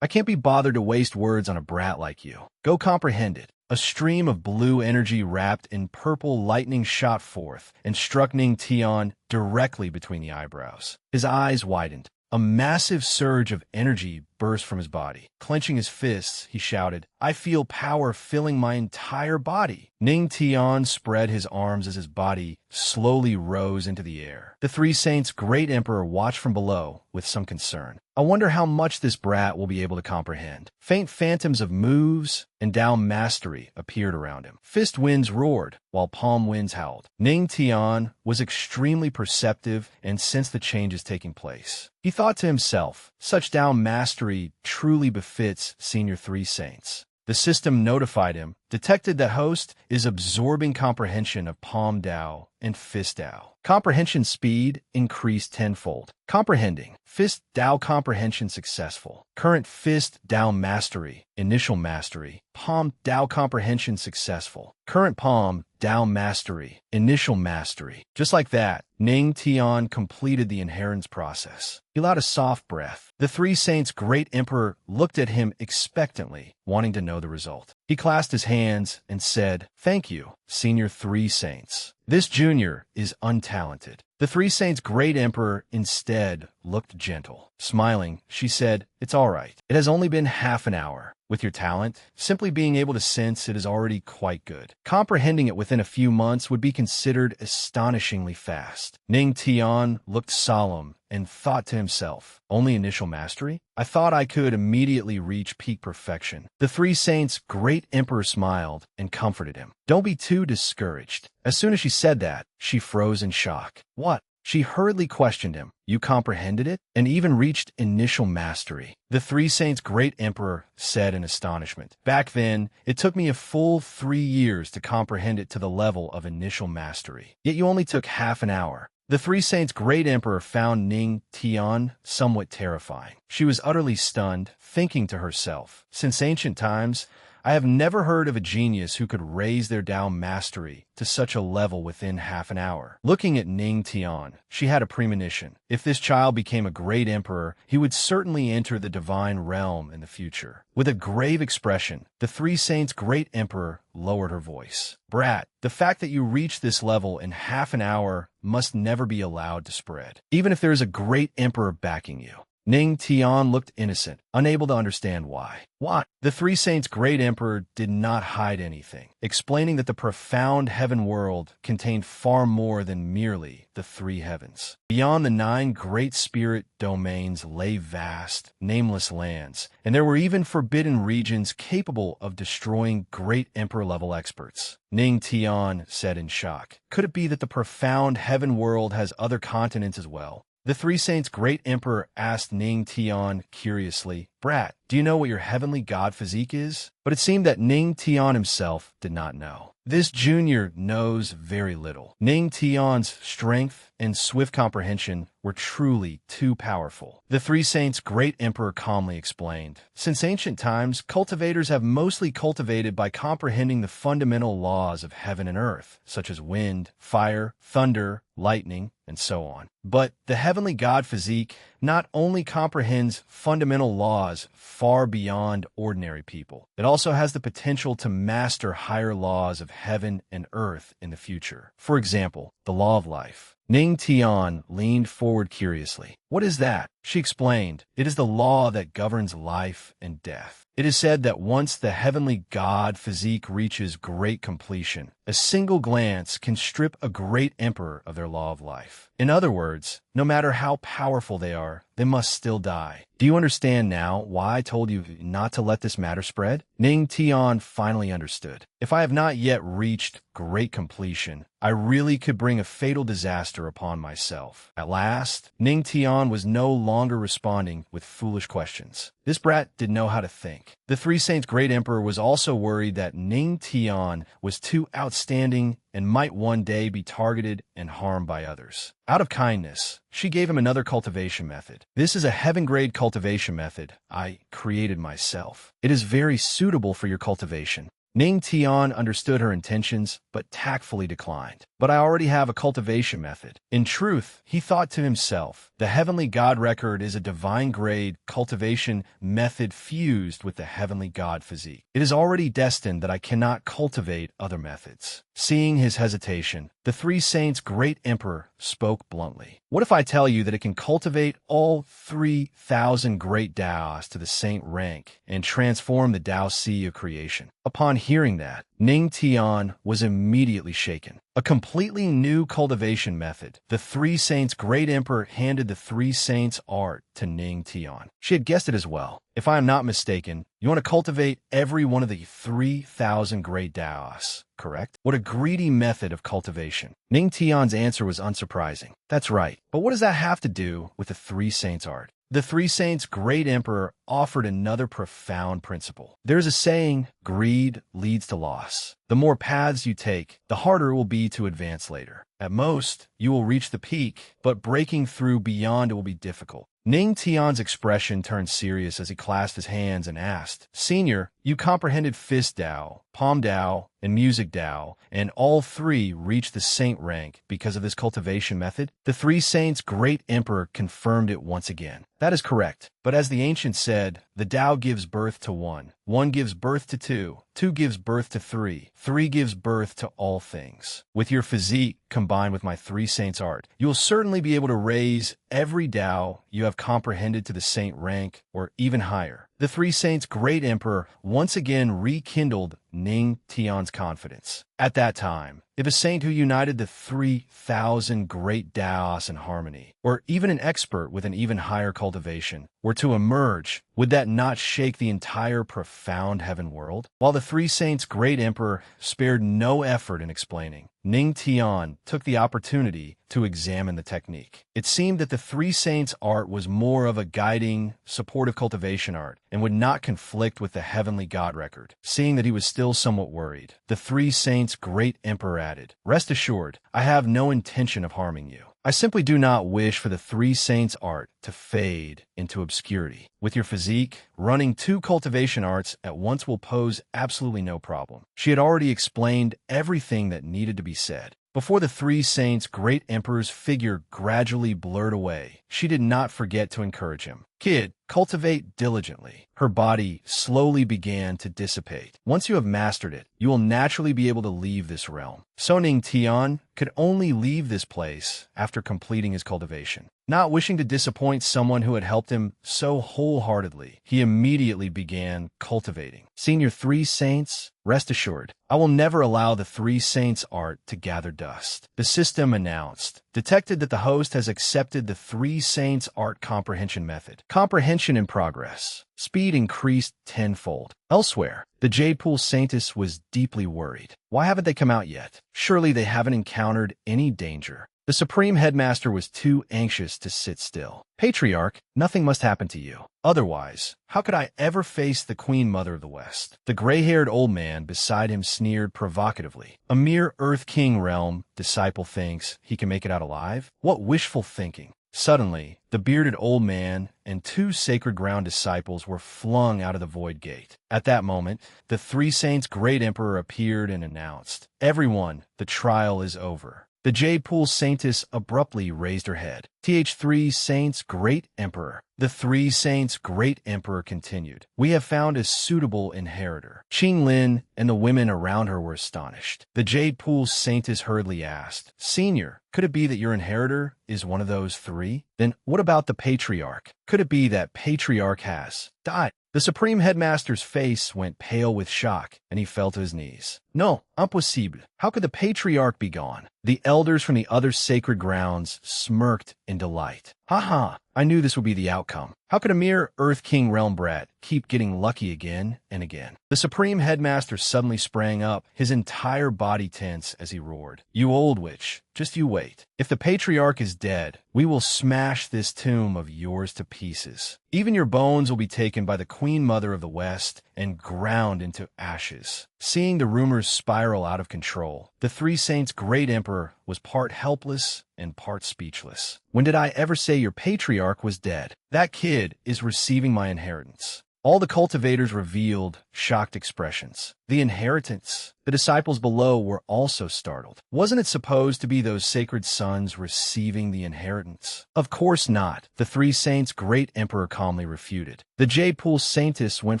[SPEAKER 1] "I can't be bothered to waste words on a brat like you. Go comprehend it." A stream of blue energy wrapped in purple lightning shot forth and struck Ning Tian directly between the eyebrows. His eyes widened. A massive surge of energy burst from his body. Clenching his fists, he shouted, "I feel power filling my entire body." Ning Tian spread his arms as his body slowly rose into the air. The Three Saints' great emperor watched from below with some concern. "I wonder how much this brat will be able to comprehend." Faint phantoms of moves and Tao mastery appeared around him. Fist winds roared, while palm winds howled. Ning Tian was extremely perceptive and sensed the changes taking place. He thought to himself, such Tao mastery truly befits Senior Three Saints. The system notified him, detected that host is absorbing comprehension of Palm Dao and Fist Dao. Comprehension speed increased tenfold. Comprehending. Fist Dao comprehension successful. Current Fist Dao mastery. Initial mastery. Palm Dao comprehension successful. Current Palm Dao mastery. Initial mastery. Just like that, Ning Tian completed the inheritance process. He allowed a soft breath. The Three Saints' great emperor looked at him expectantly, wanting to know the result. He clasped his hands and said, "Thank you, Senior Three Saints. This junior is untalented." The Three Saints' great emperor instead looked gentle. Smiling, she said, "It's all right. It has only been half an hour. With your talent, simply being able to sense it is already quite good. Comprehending it within a few months would be considered astonishingly fast." Ning Tian looked solemn and thought to himself, "Only initial mastery? I thought I could immediately reach peak perfection." The three saints' great emperor smiled and comforted him. "Don't be too discouraged." As soon as she said that, she froze in shock. "What?" She hurriedly questioned him. "You comprehended it? And even reached initial mastery?" The three saints' great emperor said in astonishment. "Back then, it took me a full 3 years to comprehend it to the level of initial mastery. Yet you only took half an hour." The three saints' great emperor found Ning Tian somewhat terrifying. She was utterly stunned, thinking to herself, "Since ancient times, I have never heard of a genius who could raise their Tao mastery to such a level within half an hour." Looking at Ning Tian, she had a premonition. If this child became a great emperor, he would certainly enter the divine realm in the future. With a grave expression, the three saints' great emperor lowered her voice. "Brat, the fact that you reached this level in half an hour must never be allowed to spread, even if there is a great emperor backing you." Ning Tian looked innocent, unable to understand why. "What?" The three saints' great emperor did not hide anything, explaining that the profound heaven world contained far more than merely the three heavens. Beyond the 9 great spirit domains lay vast, nameless lands, and there were even forbidden regions capable of destroying great emperor-level experts. Ning Tian said in shock, "Could it be that the profound heaven world has other continents as well?" The three saints' great emperor asked Ning Tian curiously, "Brat, do you know what your heavenly god physique is?" But it seemed that Ning Tian himself did not know. This junior knows very little. Ning Tian's strength and swift comprehension were truly too powerful. The three saints' great emperor calmly explained, "Since ancient times, cultivators have mostly cultivated by comprehending the fundamental laws of heaven and earth, such as wind, fire, thunder, lightning, and so on. But the heavenly god physique not only comprehends fundamental laws far beyond ordinary people, it also has the potential to master higher laws of heaven and earth in the future. For example, the law of life." Ning Tian leaned forward curiously. "What is that?" She explained, "It is the law that governs life and death. It is said that once the heavenly god physique reaches great completion, a single glance can strip a great emperor of their law of life. In other words, no matter how powerful they are, they must still die. Do you understand now why I told you not to let this matter spread?" Ning Tian finally understood. "If I have not yet reached great completion, I really could bring a fatal disaster upon myself." At last, Ning Tian was no longer responding with foolish questions. This brat didn't know how to think. The three saints' great emperor was also worried that Ning Tian was too outstanding and might one day be targeted and harmed by others. Out of kindness, she gave him another cultivation method. "This is a heaven-grade cultivation method I created myself. It is very suitable for your cultivation." Ning Tian understood her intentions, but tactfully declined. "But I already have a cultivation method." In truth, he thought to himself, the heavenly god record is a divine-grade cultivation method fused with the heavenly god physique. It is already destined that I cannot cultivate other methods. Seeing his hesitation, the three saints' great emperor spoke bluntly. "What if I tell you that it can cultivate all 3,000 great Taos to the saint rank and transform the Tao Sea of creation?" Upon hearing that, Ning Tian was immediately shaken. A completely new cultivation method. The three saints' great emperor handed the three saints' art to Ning Tian. She had guessed it as well. "If I am not mistaken, you want to cultivate every one of the 3,000 great Taos, correct?" What a greedy method of cultivation. Ning Tian's answer was unsurprising. "That's right. But what does that have to do with the three saints' art?" The three saints' great emperor offered another profound principle. There is a saying, greed leads to loss. The more paths you take, the harder it will be to advance later. At most, you will reach the peak, but breaking through beyond it will be difficult. Ning Tian's expression turned serious as he clasped his hands and asked, "Senior, You comprehended Fist Dao, Palm Dao, and Music Dao, and all three reached the saint rank because of this cultivation method? The three saints' great emperor confirmed it once again. That is correct. But as the ancient said, the Tao gives birth to one, one gives birth to two, two gives birth to three, three gives birth to all things. With your physique combined with my three saints' art, you will certainly be able to raise every Tao you have comprehended to the saint rank or even higher. The three saints' great emperor once again rekindled Ning Tian's confidence. At that time, if a saint who united the 3,000 great Daos in harmony, or even an expert with an even higher cultivation, were to emerge, would that not shake the entire profound heaven world? While the three saints' great emperor spared no effort in explaining, Ning Tian took the opportunity to examine the technique. It seemed that the three saints' art was more of a guiding, supportive cultivation art and would not conflict with the heavenly God record. Seeing that he was still somewhat worried, the three saints' great emperor added, "Rest assured, I have no intention of harming you. I simply do not wish for the three saints' art to fade into obscurity. With your physique, running two cultivation arts at once will pose absolutely no problem." She had already explained everything that needed to be said. Before the three saints' great emperor's figure gradually blurred away, she did not forget to encourage him. "Kid, cultivate diligently." Her body slowly began to dissipate. Once you have mastered it, you will naturally be able to leave this realm. So Ning Tian could only leave this place after completing his cultivation. Not wishing to disappoint someone who had helped him so wholeheartedly, he immediately began cultivating. "Senior three saints, rest assured, I will never allow the three saints' art to gather dust." The system announced, detected that the host has accepted the three saints' art comprehension method. Comprehension in progress. Speed increased tenfold. Elsewhere, the Jade Pool Saintess was deeply worried. Why haven't they come out yet? Surely they haven't encountered any danger. The Supreme Headmaster was too anxious to sit still. "Patriarch, nothing must happen to you. Otherwise, how could I ever face the Queen Mother of the West?" The gray-haired old man beside him sneered provocatively. "A mere Earth King realm disciple thinks he can make it out alive? What wishful thinking." Suddenly, the bearded old man and two sacred ground disciples were flung out of the void gate. At that moment, the three saints' great emperor appeared and announced, "Everyone, the trial is over." The Jade Pool Saintess abruptly raised her head. "Th3 Saints Great Emperor." The three saints' great emperor continued, "We have found a suitable inheritor." Qing Lin and the women around her were astonished. The Jade Pool Saintess hurriedly asked, "Senior, could it be that your inheritor is one of those three? Then what about the Patriarch? Could it be that Patriarch has died?" The Supreme Headmaster's face went pale with shock, and he fell to his knees. "No, impossible. How could the Patriarch be gone?" The elders from the other sacred grounds smirked in delight. "Ha ha, I knew this would be the outcome. How could a mere Earth King realm brat keep getting lucky again and again?" The Supreme Headmaster suddenly sprang up, his entire body tense as he roared, "You old witch, just you wait. If the Patriarch is dead, we will smash this tomb of yours to pieces. Even your bones will be taken by the Queen Mother of the West and ground into ashes." Seeing the rumors spiral out of control, the three saints' great emperor was part helpless and part speechless. "When did I ever say your Patriarch was dead? That kid is receiving my inheritance." All the cultivators revealed shocked expressions. The inheritance? The disciples below were also startled. Wasn't it supposed to be those sacred sons receiving the inheritance? Of course not. The three saints' great emperor calmly refuted. The Jade Pool Saintess went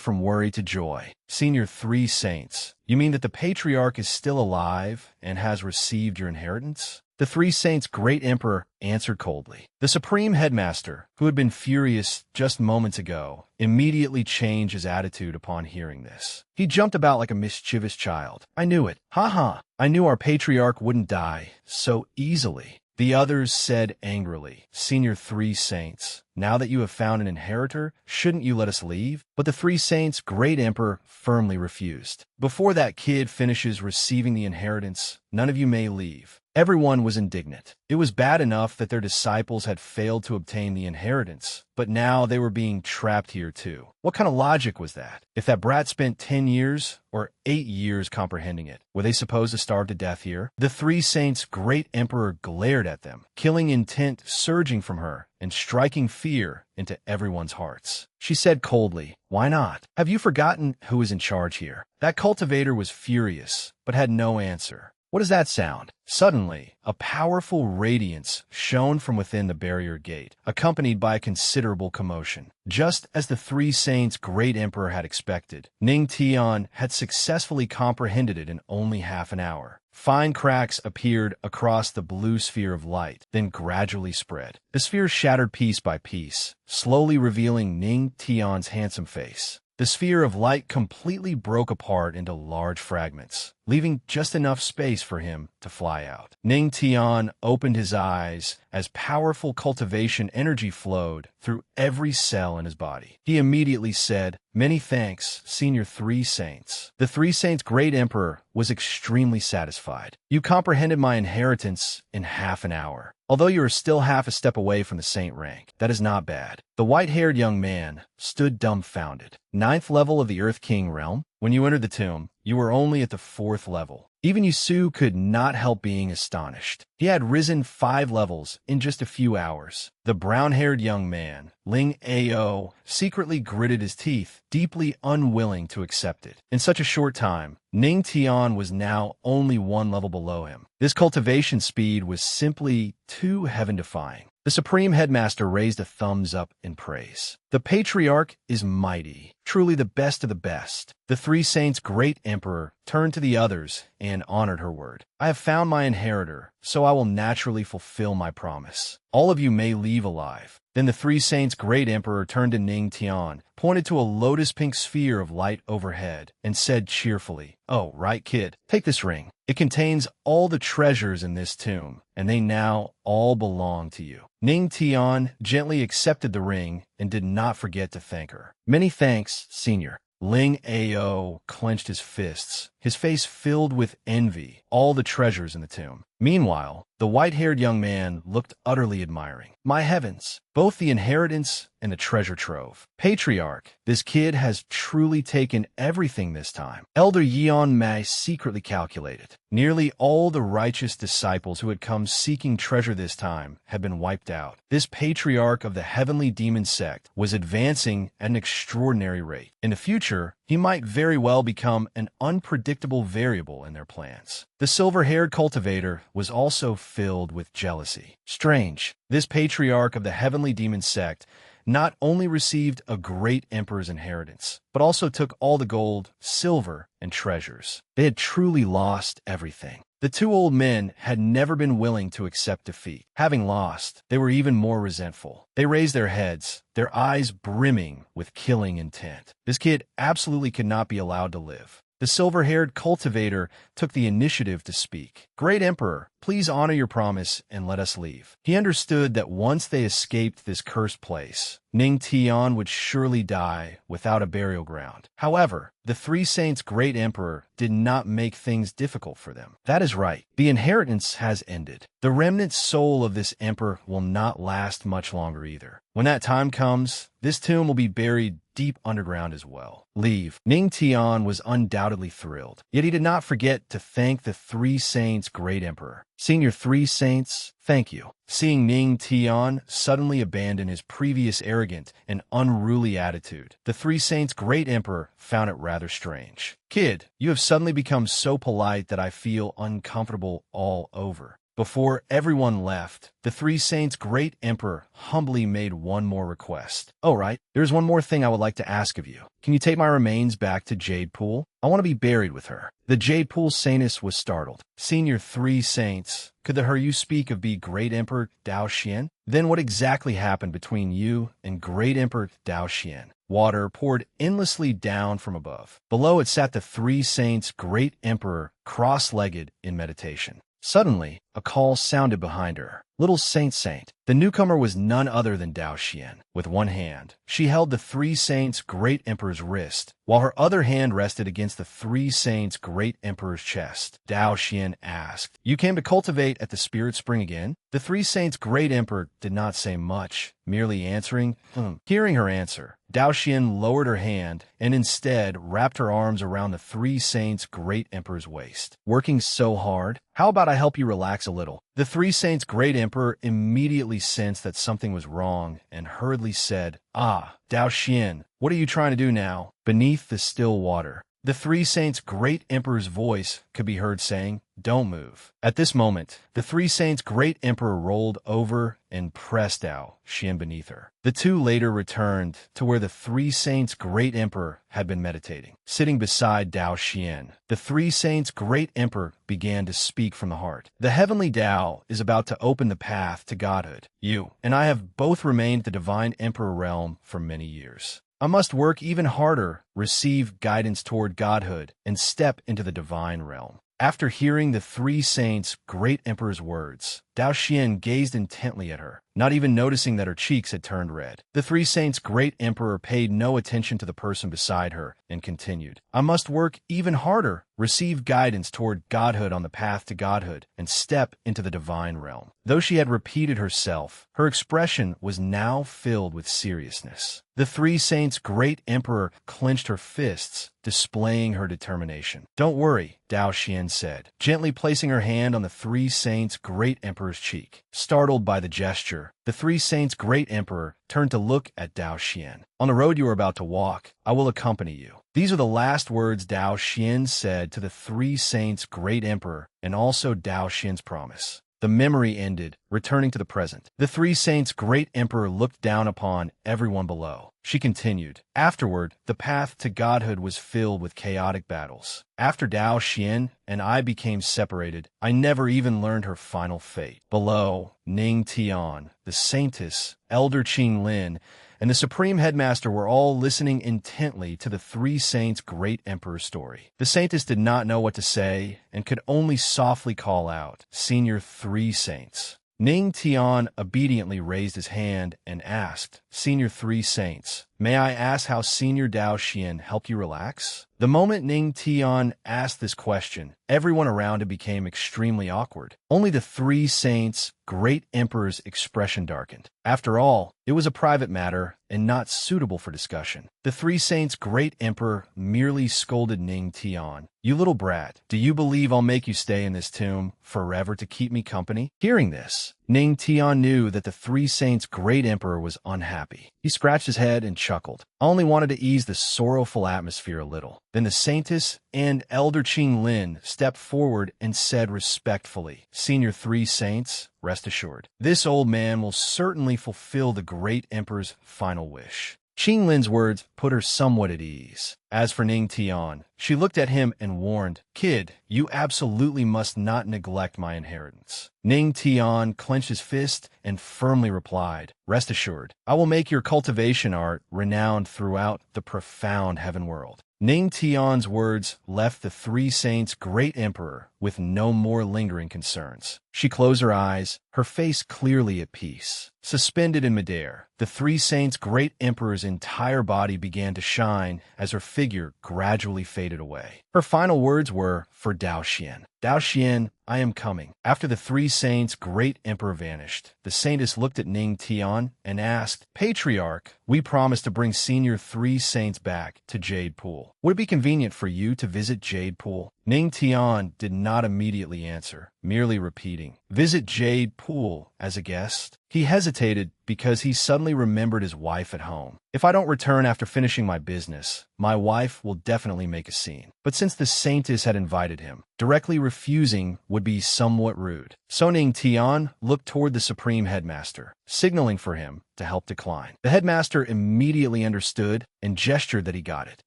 [SPEAKER 1] from worry to joy. "Senior three saints, you mean that the Patriarch is still alive and has received your inheritance?" The three saints' great emperor answered coldly. The Supreme Headmaster, who had been furious just moments ago, immediately changed his attitude upon hearing this. He jumped about like a mischievous child. "I knew it. Ha ha! I knew our Patriarch wouldn't die so easily." The others said angrily, "Senior three saints, now that you have found an inheritor, shouldn't you let us leave?" But the three saints' great emperor firmly refused. "Before that kid finishes receiving the inheritance, none of you may leave. Everyone was indignant. It was bad enough that their disciples had failed to obtain the inheritance, but now they were being trapped here too. What kind of logic was that? If that brat spent 10 years or 8 years comprehending it, were they supposed to starve to death here? The three saints' great emperor glared at them, killing intent surging from her and striking fear into everyone's hearts. She said coldly, "Why not? Have you forgotten who is in charge here?" That cultivator was furious, but had no answer. What does that sound? Suddenly, a powerful radiance shone from within the barrier gate, accompanied by a considerable commotion. Just as the three saints' great emperor had expected, Ning Tian had successfully comprehended it in only half an hour. Fine cracks appeared across the blue sphere of light, then gradually spread. The sphere shattered piece by piece, slowly revealing Ning Tian's handsome face. The sphere of light completely broke apart into large fragments, leaving just enough space for him to fly out. Ning Tian opened his eyes as powerful cultivation energy flowed through every cell in his body. He immediately said, "Many thanks, Senior Three Saints." The Three Saints' great emperor was extremely satisfied. "You comprehended my inheritance in half an hour. Although you are still half a step away from the saint rank, that is not bad." The white-haired young man stood dumbfounded. Ninth level of the Earth King realm? When you entered the tomb, you were only at the 4th level. Even Yusu could not help being astonished. He had risen 5 levels in just a few hours. The brown-haired young man, Ling Ao, secretly gritted his teeth, deeply unwilling to accept it. In such a short time, Ning Tian was now only 1 level below him. This cultivation speed was simply too heaven-defying. The Supreme Headmaster raised a thumbs up in praise. "The Patriarch is mighty, truly the best of the best." The Three Saints' great emperor turned to the others and honored her word. "I have found my inheritor, so I will naturally fulfill my promise. All of you may leave alive." Then the Three Saints' great emperor turned to Ning Tian, pointed to a lotus-pink sphere of light overhead, and said cheerfully, "Oh, right, kid, take this ring. It contains all the treasures in this tomb, and they now all belong to you." Ning Tian gently accepted the ring and did not forget to thank her. "Many thanks, Senior." Ling Ao clenched his fists, his face filled with envy, all the treasures in the tomb. Meanwhile, the white-haired young man looked utterly admiring. "My heavens, both the inheritance and the treasure trove. Patriarch, this kid has truly taken everything this time." Elder Yeon Mai secretly calculated. Nearly all the righteous disciples who had come seeking treasure this time had been wiped out. This patriarch of the heavenly demon sect was advancing at an extraordinary rate. In the future, he might very well become an unpredictable variable in their plans. The silver-haired cultivator was also filled with jealousy. Strange, this patriarch of the heavenly demon sect not only received a great emperor's inheritance, but also took all the gold, silver, and treasures. They had truly lost everything. The two old men had never been willing to accept defeat. Having lost, they were even more resentful. They raised their heads, their eyes brimming with killing intent. This kid absolutely could not be allowed to live. The silver-haired cultivator took the initiative to speak. "Great Emperor, please honor your promise and let us leave." He understood that once they escaped this cursed place, Ning Tian would surely die without a burial ground. However, the Three Saints' great emperor did not make things difficult for them. "That is right. The inheritance has ended. The remnant soul of this emperor will not last much longer either. When that time comes, this tomb will be buried deep underground as well. Leave." Ning Tian was undoubtedly thrilled, yet he did not forget to thank the Three Saints' great emperor. "Senior Three Saints, thank you." Seeing Ning Tian suddenly abandon his previous arrogant and unruly attitude, the Three Saints' great emperor found it rather strange. "Kid, you have suddenly become so polite that I feel uncomfortable all over." Before everyone left, the Three Saints' great emperor humbly made one more request. "All right, there's one more thing I would like to ask of you. Can you take my remains back to Jade Pool? I want to be buried with her." The Jade Pool Saintess was startled. "Senior Three Saints, could the her you speak of be Great Emperor Dao Xian? Then what exactly happened between you and Great Emperor Dao Xian?" Water poured endlessly down from above. Below it sat the Three Saints' great emperor, cross-legged in meditation. Suddenly, a call sounded behind her. Little Saint. The newcomer was none other than Dao Xian. With one hand, she held the Three Saints' Great Emperor's wrist, while her other hand rested against the Three Saints' Great Emperor's chest. Dao Xian asked, "You came to cultivate at the Spirit Spring again?" The Three Saints' Great Emperor did not say much, merely answering, Hearing her answer, Dao Xian lowered her hand and instead wrapped her arms around the Three Saints' Great Emperor's waist. "Working so hard? How about I help you relax a little?" The Three Saints' Great Emperor immediately sensed that something was wrong and hurriedly said, "Ah, Dao Xian, what are you trying to do now?" Beneath the still water, the Three Saints' Great Emperor's voice could be heard saying, "Don't move." At this moment, the Three Saints' Great Emperor rolled over and pressed Dao Xian beneath her. The two later returned to where the Three Saints' Great Emperor had been meditating. Sitting beside Dao Xian, the Three Saints' Great Emperor began to speak from the heart. "The heavenly Tao is about to open the path to godhood. You and I have both remained the Divine Emperor realm for many years. I must work even harder, receive guidance toward godhood, and step into the divine realm." After hearing the Three Saints' Great Emperor's words, Dao Xian gazed intently at her, not even noticing that her cheeks had turned red. The Three Saints' Great Emperor paid no attention to the person beside her and continued, "I must work even harder, receive guidance toward godhood on the path to godhood, and step into the divine realm." Though she had repeated herself, her expression was now filled with seriousness. The Three Saints' Great Emperor clenched her fists, displaying her determination. "Don't worry," Dao Xian said, gently placing her hand on the Three Saints' Great Emperor's cheek. Startled by the gesture, the Three Saints' Great Emperor turned to look at Dao Xian. "On the road you are about to walk, I will accompany you." These are the last words Dao Xian said to the Three Saints' Great Emperor, and also Dao Xian's promise. The memory ended, returning to the present. The Three Saints' Great Emperor looked down upon everyone below. She continued, "Afterward, the path to godhood was filled with chaotic battles. After Dao Xian and I became separated, I never even learned her final fate. Below, Ning Tian, the Saintess, Elder Qing Lin, and the Supreme Headmaster were all listening intently to the Three Saints' Great Emperor's story. The Saintess did not know what to say and could only softly call out, 'Senior Three Saints.' Ning Tian obediently raised his hand and asked, 'Senior Three Saints, may I ask how Senior Dao Xian helped you relax?' The moment Ning Tian asked this question, everyone around him became extremely awkward. Only the Three Saints' Great Emperor's expression darkened. After all, it was a private matter and not suitable for discussion. The Three Saints' Great Emperor merely scolded Ning Tian. "You little brat, do you believe I'll make you stay in this tomb forever to keep me company?" Hearing this, Ning Tian knew that the Three Saints' Great Emperor was unhappy. He scratched his head and chuckled. "I only wanted to ease the sorrowful atmosphere a little." Then the Saintess and Elder Qing Lin stepped forward and said respectfully, "Senior Three Saints, rest assured, this old man will certainly fulfill the Great Emperor's final wish." Qing Lin's words put her somewhat at ease. As for Ning Tian, she looked at him and warned, "Kid, you absolutely must not neglect my inheritance." Ning Tian clenched his fist and firmly replied, "Rest assured, I will make your cultivation art renowned throughout the profound heaven world." Ning Tian's words left the Three Saints' Great Emperor with no more lingering concerns. She closed her eyes, her face clearly at peace. Suspended in midair, the Three Saints' Great Emperor's entire body began to shine as her figure gradually faded away. Her final words were for Dao Xian. "Dao Xian, I am coming." After the Three Saints' Great Emperor vanished, the Saintess looked at Ning Tian and asked, "Patriarch, we promised to bring Senior Three Saints back to Jade Pool. Would it be convenient for you to visit Jade Pool?" Ning Tian did not immediately answer, merely repeating, "Visit Jade Pool as a guest?" He hesitated because he suddenly remembered his wife at home. "If I don't return after finishing my business, my wife will definitely make a scene." But since the Saintess had invited him, directly refusing would be somewhat rude. So Ning Tian looked toward the Supreme Headmaster, signaling for him to help decline. The headmaster immediately understood and gestured that he got it.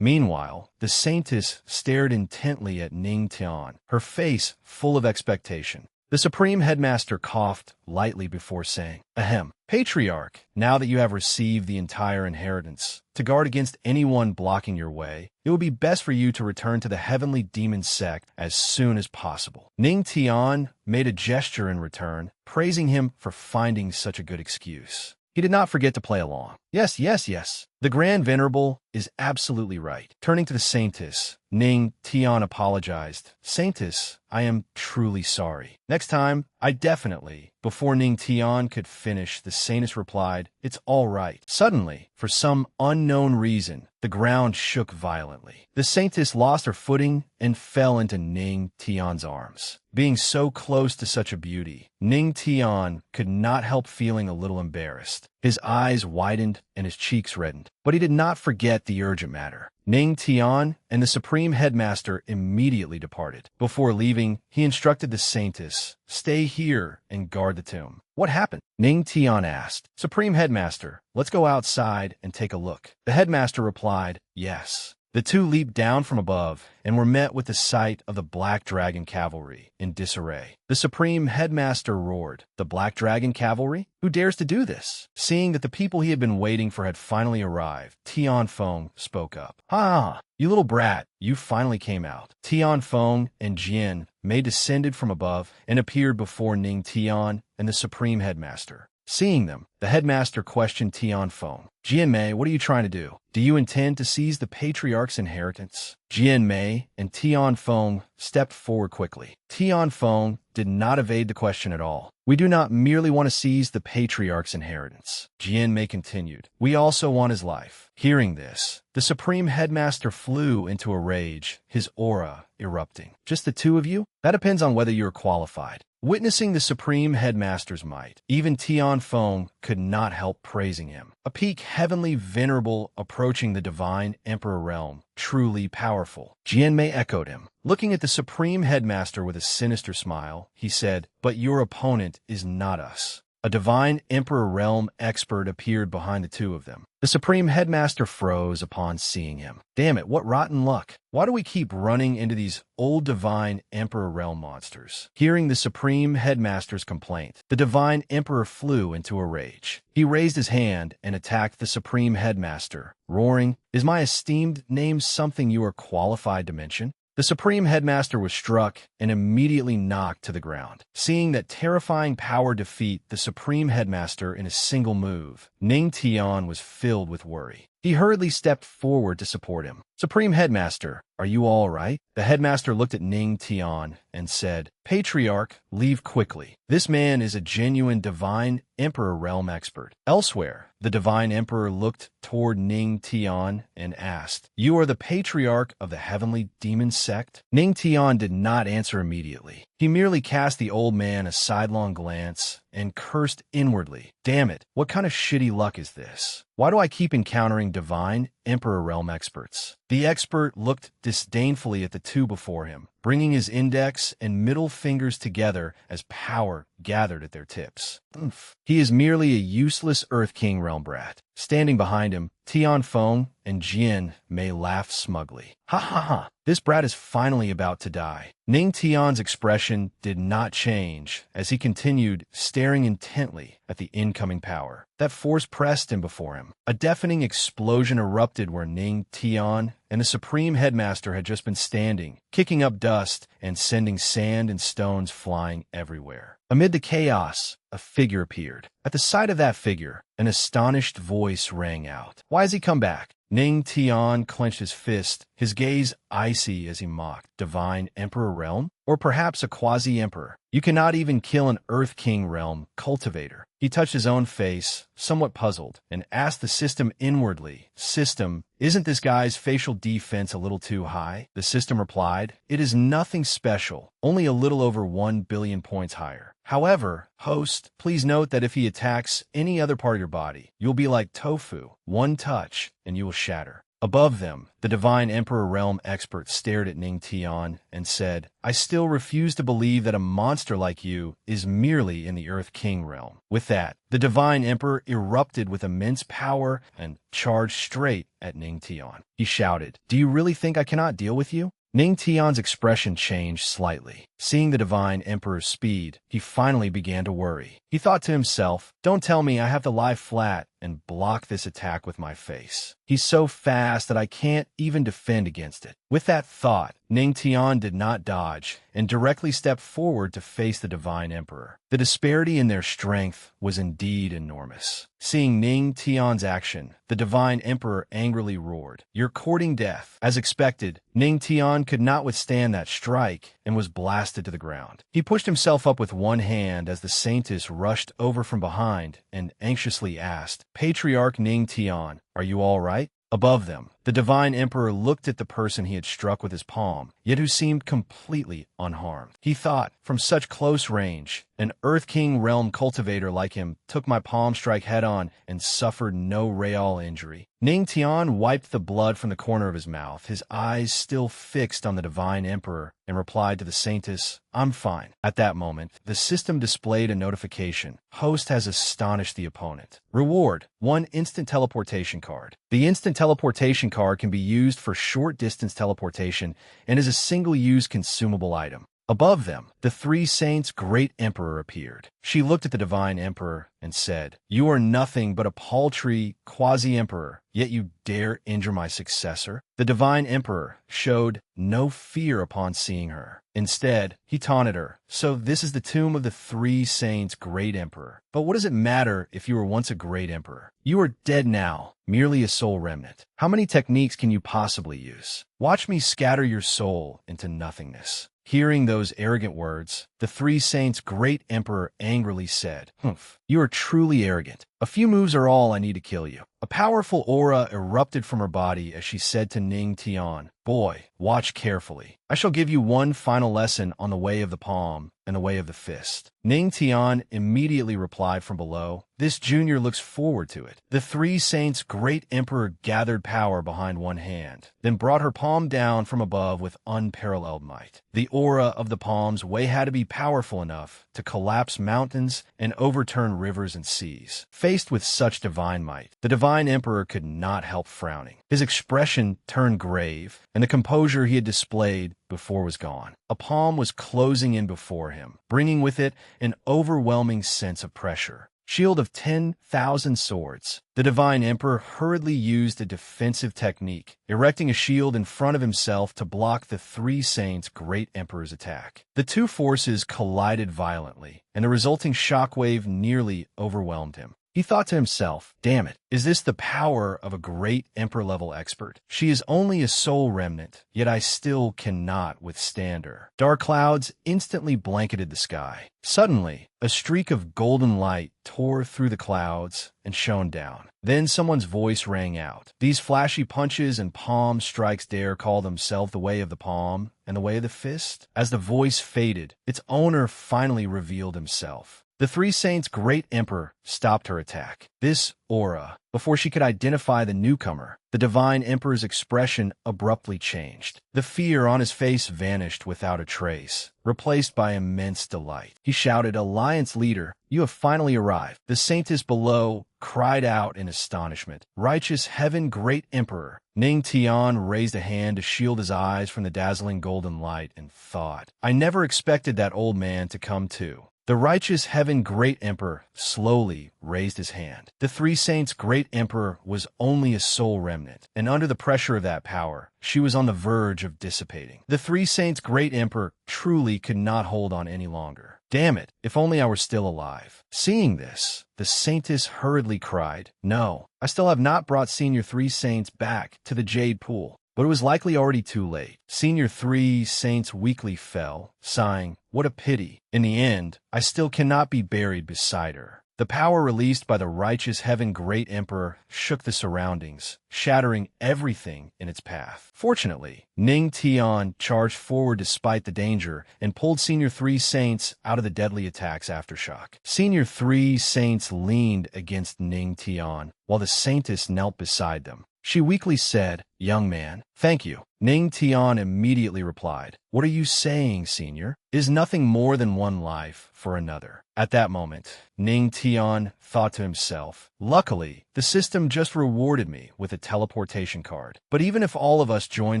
[SPEAKER 1] Meanwhile, the Saintess stared intently at Ning Tian, her face full of expectation. The Supreme Headmaster coughed lightly before saying, Ahem. Patriarch, now that you have received the entire inheritance, to guard against anyone blocking your way, it would be best for you to return to the heavenly demon sect as soon as possible. Ning Tian made a gesture in return, praising him for finding such a good excuse. He did not forget to play along. Yes, yes, yes. The Grand Venerable is absolutely right. Turning to the Saintess, Ning Tian apologized. Saintess, I am truly sorry. Next time, I definitely. Before Ning Tian could finish, the Saintess replied, It's all right. Suddenly, for some unknown reason, the ground shook violently. The Saintess lost her footing and fell into Ning Tian's arms. Being so close to such a beauty, Ning Tian could not help feeling a little embarrassed. His eyes widened and his cheeks reddened, but he did not forget the urgent matter. Ning Tian and the Supreme Headmaster immediately departed. Before leaving, he instructed the Saintess, Stay here and guard the tomb. What happened? Ning Tian asked. Supreme Headmaster, let's go outside and take a look. The Headmaster replied, Yes. The two leaped down from above and were met with the sight of the Black Dragon Cavalry in disarray. The Supreme Headmaster roared, The Black Dragon Cavalry? Who dares to do this? Seeing that the people he had been waiting for had finally arrived, Tian Feng spoke up. Ha! You little brat, you finally came out. Tian Feng and Jian Mei descended from above and appeared before Ning Tian and the Supreme Headmaster. Seeing them, the headmaster questioned Tian Feng. Jian Mei, what are you trying to do? Do you intend to seize the Patriarch's inheritance? Jian Mei and Tian Feng stepped forward quickly. Tian Feng did not evade the question at all. We do not merely want to seize the Patriarch's inheritance. Jian Mei continued. We also want his life. Hearing this, the Supreme Headmaster flew into a rage, his aura erupting. Just the two of you? That depends on whether you are qualified. Witnessing the Supreme Headmaster's might, even Tian Feng could not help praising him. A peak heavenly venerable approaching the divine Emperor realm, truly powerful. Jian Mei echoed him. Looking at the Supreme Headmaster with a sinister smile, he said, But your opponent is not us. A divine Emperor realm expert appeared behind the two of them. The Supreme Headmaster froze upon seeing him. Damn it, what rotten luck. Why do we keep running into these old divine Emperor realm monsters? Hearing the Supreme Headmaster's complaint, the divine Emperor flew into a rage. He raised his hand and attacked the Supreme Headmaster, roaring, Is my esteemed name something you are qualified to mention? The Supreme Headmaster was struck and immediately knocked to the ground. Seeing that terrifying power defeat the Supreme Headmaster in a single move, Ning Tian was filled with worry. He hurriedly stepped forward to support him. Supreme Headmaster, are you all right? The headmaster looked at Ning Tian and said, Patriarch, leave quickly. This man is a genuine divine Emperor realm expert. Elsewhere, the divine Emperor looked toward Ning Tian and asked, You are the Patriarch of the heavenly demon sect? Ning Tian did not answer immediately. He merely cast the old man a sidelong glance and cursed inwardly. Damn it, what kind of shitty luck is this? Why do I keep encountering divine Emperor realm experts? The expert looked disdainfully at the two before him, bringing his index and middle fingers together as power gathered at their tips. Oomph. He is merely a useless Earth King realm brat. Standing behind him, Tian Feng and Jian Mei laughed smugly. Ha ha ha, this brat is finally about to die. Ning Tian's expression did not change as he continued staring intently at the incoming power. That force pressed him before him. A deafening explosion erupted where Ning Tian and the Supreme Headmaster had just been standing, kicking up dust and sending sand and stones flying everywhere. Amid the chaos, a figure appeared. At the sight of that figure, an astonished voice rang out. Why has he come back? Ning Tian clenched his fist, his gaze icy as he mocked. Divine Emperor realm? Or perhaps a quasi-emperor? You cannot even kill an Earth King realm cultivator. He touched his own face, somewhat puzzled, and asked the system inwardly, System, isn't this guy's facial defense a little too high? The system replied, It is nothing special, only a little over 1 billion points higher. However, host, please note that if he attacks any other part of your body, you'll be like tofu, one touch, and you will shatter. Above them, the divine Emperor realm expert stared at Ning Tian and said, I still refuse to believe that a monster like you is merely in the Earth King realm. With that, the divine Emperor erupted with immense power and charged straight at Ning Tian. He shouted, Do you really think I cannot deal with you? Ning Tian's expression changed slightly. Seeing the Divine Emperor's speed, he finally began to worry. He thought to himself, don't tell me I have to lie flat and block this attack with my face. He's so fast that I can't even defend against it. With that thought, Ning Tian did not dodge and directly stepped forward to face the Divine Emperor. The disparity in their strength was indeed enormous. Seeing Ning Tian's action, the Divine Emperor angrily roared, "You're courting death." As expected, Ning Tian could not withstand that strike and was blasted to the ground. He pushed himself up with one hand as the Saintess rushed over from behind and anxiously asked, "Patriarch Ning Tian, are you all right?" Above them, the Divine Emperor looked at the person he had struck with his palm, yet who seemed completely unharmed. He thought, from such close range, an Earth King realm cultivator like him took my palm strike head-on and suffered no real injury. Ning Tian wiped the blood from the corner of his mouth, his eyes still fixed on the Divine Emperor, and replied to the Saintess, "I'm fine." At that moment, the system displayed a notification. Host has astonished the opponent. Reward: 1 instant teleportation card. The instant teleportation card can be used for short-distance teleportation and is a single-use consumable item. Above them, the three saints' great emperor appeared. She looked at the Divine Emperor and said, "You are nothing but a paltry quasi-emperor, yet you dare injure my successor?" The Divine Emperor showed no fear upon seeing her. Instead, he taunted her, "So this is the tomb of the three saints' great emperor. But what does it matter if you were once a great emperor? You are dead now, merely a soul remnant. How many techniques can you possibly use? Watch me scatter your soul into nothingness." Hearing those arrogant words, the three saints' great emperor angrily said, "Humph, you are truly arrogant. A few moves are all I need to kill you." A powerful aura erupted from her body as she said to Ning Tian, "Boy, watch carefully. I shall give you one final lesson on the way of the palm and the way of the fist." Ning Tian immediately replied from below, "This junior looks forward to it." The three saints' great emperor gathered power behind one hand, then brought her palm down from above with unparalleled might. The aura of the palm's way had to be powerful enough to collapse mountains and overturn rivers and seas. Faced with such divine might, the Divine Emperor could not help frowning. His expression turned grave, and the composure he had displayed before was gone. A palm was closing in before him, bringing with it an overwhelming sense of pressure. Shield of 10,000 swords. The Divine Emperor hurriedly used a defensive technique, erecting a shield in front of himself to block the three saints' great emperor's attack. The two forces collided violently, and the resulting shockwave nearly overwhelmed him. He thought to himself, "Damn it, is this the power of a great emperor-level expert? She is only a soul remnant, yet I still cannot withstand her." Dark clouds instantly blanketed the sky. Suddenly, a streak of golden light tore through the clouds and shone down. Then someone's voice rang out. "These flashy punches and palm strikes dare call themselves the way of the palm and the way of the fist?" As the voice faded, its owner finally revealed himself. The three saints' great emperor stopped her attack. This aura, before she could identify the newcomer, the Divine Emperor's expression abruptly changed. The fear on his face vanished without a trace, replaced by immense delight. He shouted, "Alliance leader, you have finally arrived." The saintess below cried out in astonishment, "Righteous heaven, great emperor." Ning Tian raised a hand to shield his eyes from the dazzling golden light and thought, "I never expected that old man to come too." The righteous heaven great emperor slowly raised his hand. The three saints' great emperor was only a soul remnant, and under the pressure of that power, she was on the verge of dissipating. The three saints' great emperor truly could not hold on any longer. "Damn it, if only I were still alive." Seeing this, the saintess hurriedly cried, "No, I still have not brought Senior Three Saints back to the Jade Pool." But it was likely already too late. Senior Three Saints weakly fell, sighing, "What a pity. In the end, I still cannot be buried beside her." The power released by the righteous heaven great emperor shook the surroundings, shattering everything in its path. Fortunately, Ning Tian charged forward despite the danger and pulled Senior Three Saints out of the deadly attack's aftershock. Senior Three Saints leaned against Ning Tian, while the saintess knelt beside them. She weakly said, "Young man, thank you." Ning Tian immediately replied, "What are you saying, senior? Is nothing more than one life for another." At that moment, Ning Tian thought to himself, "Luckily, the system just rewarded me with a teleportation card. But even if all of us join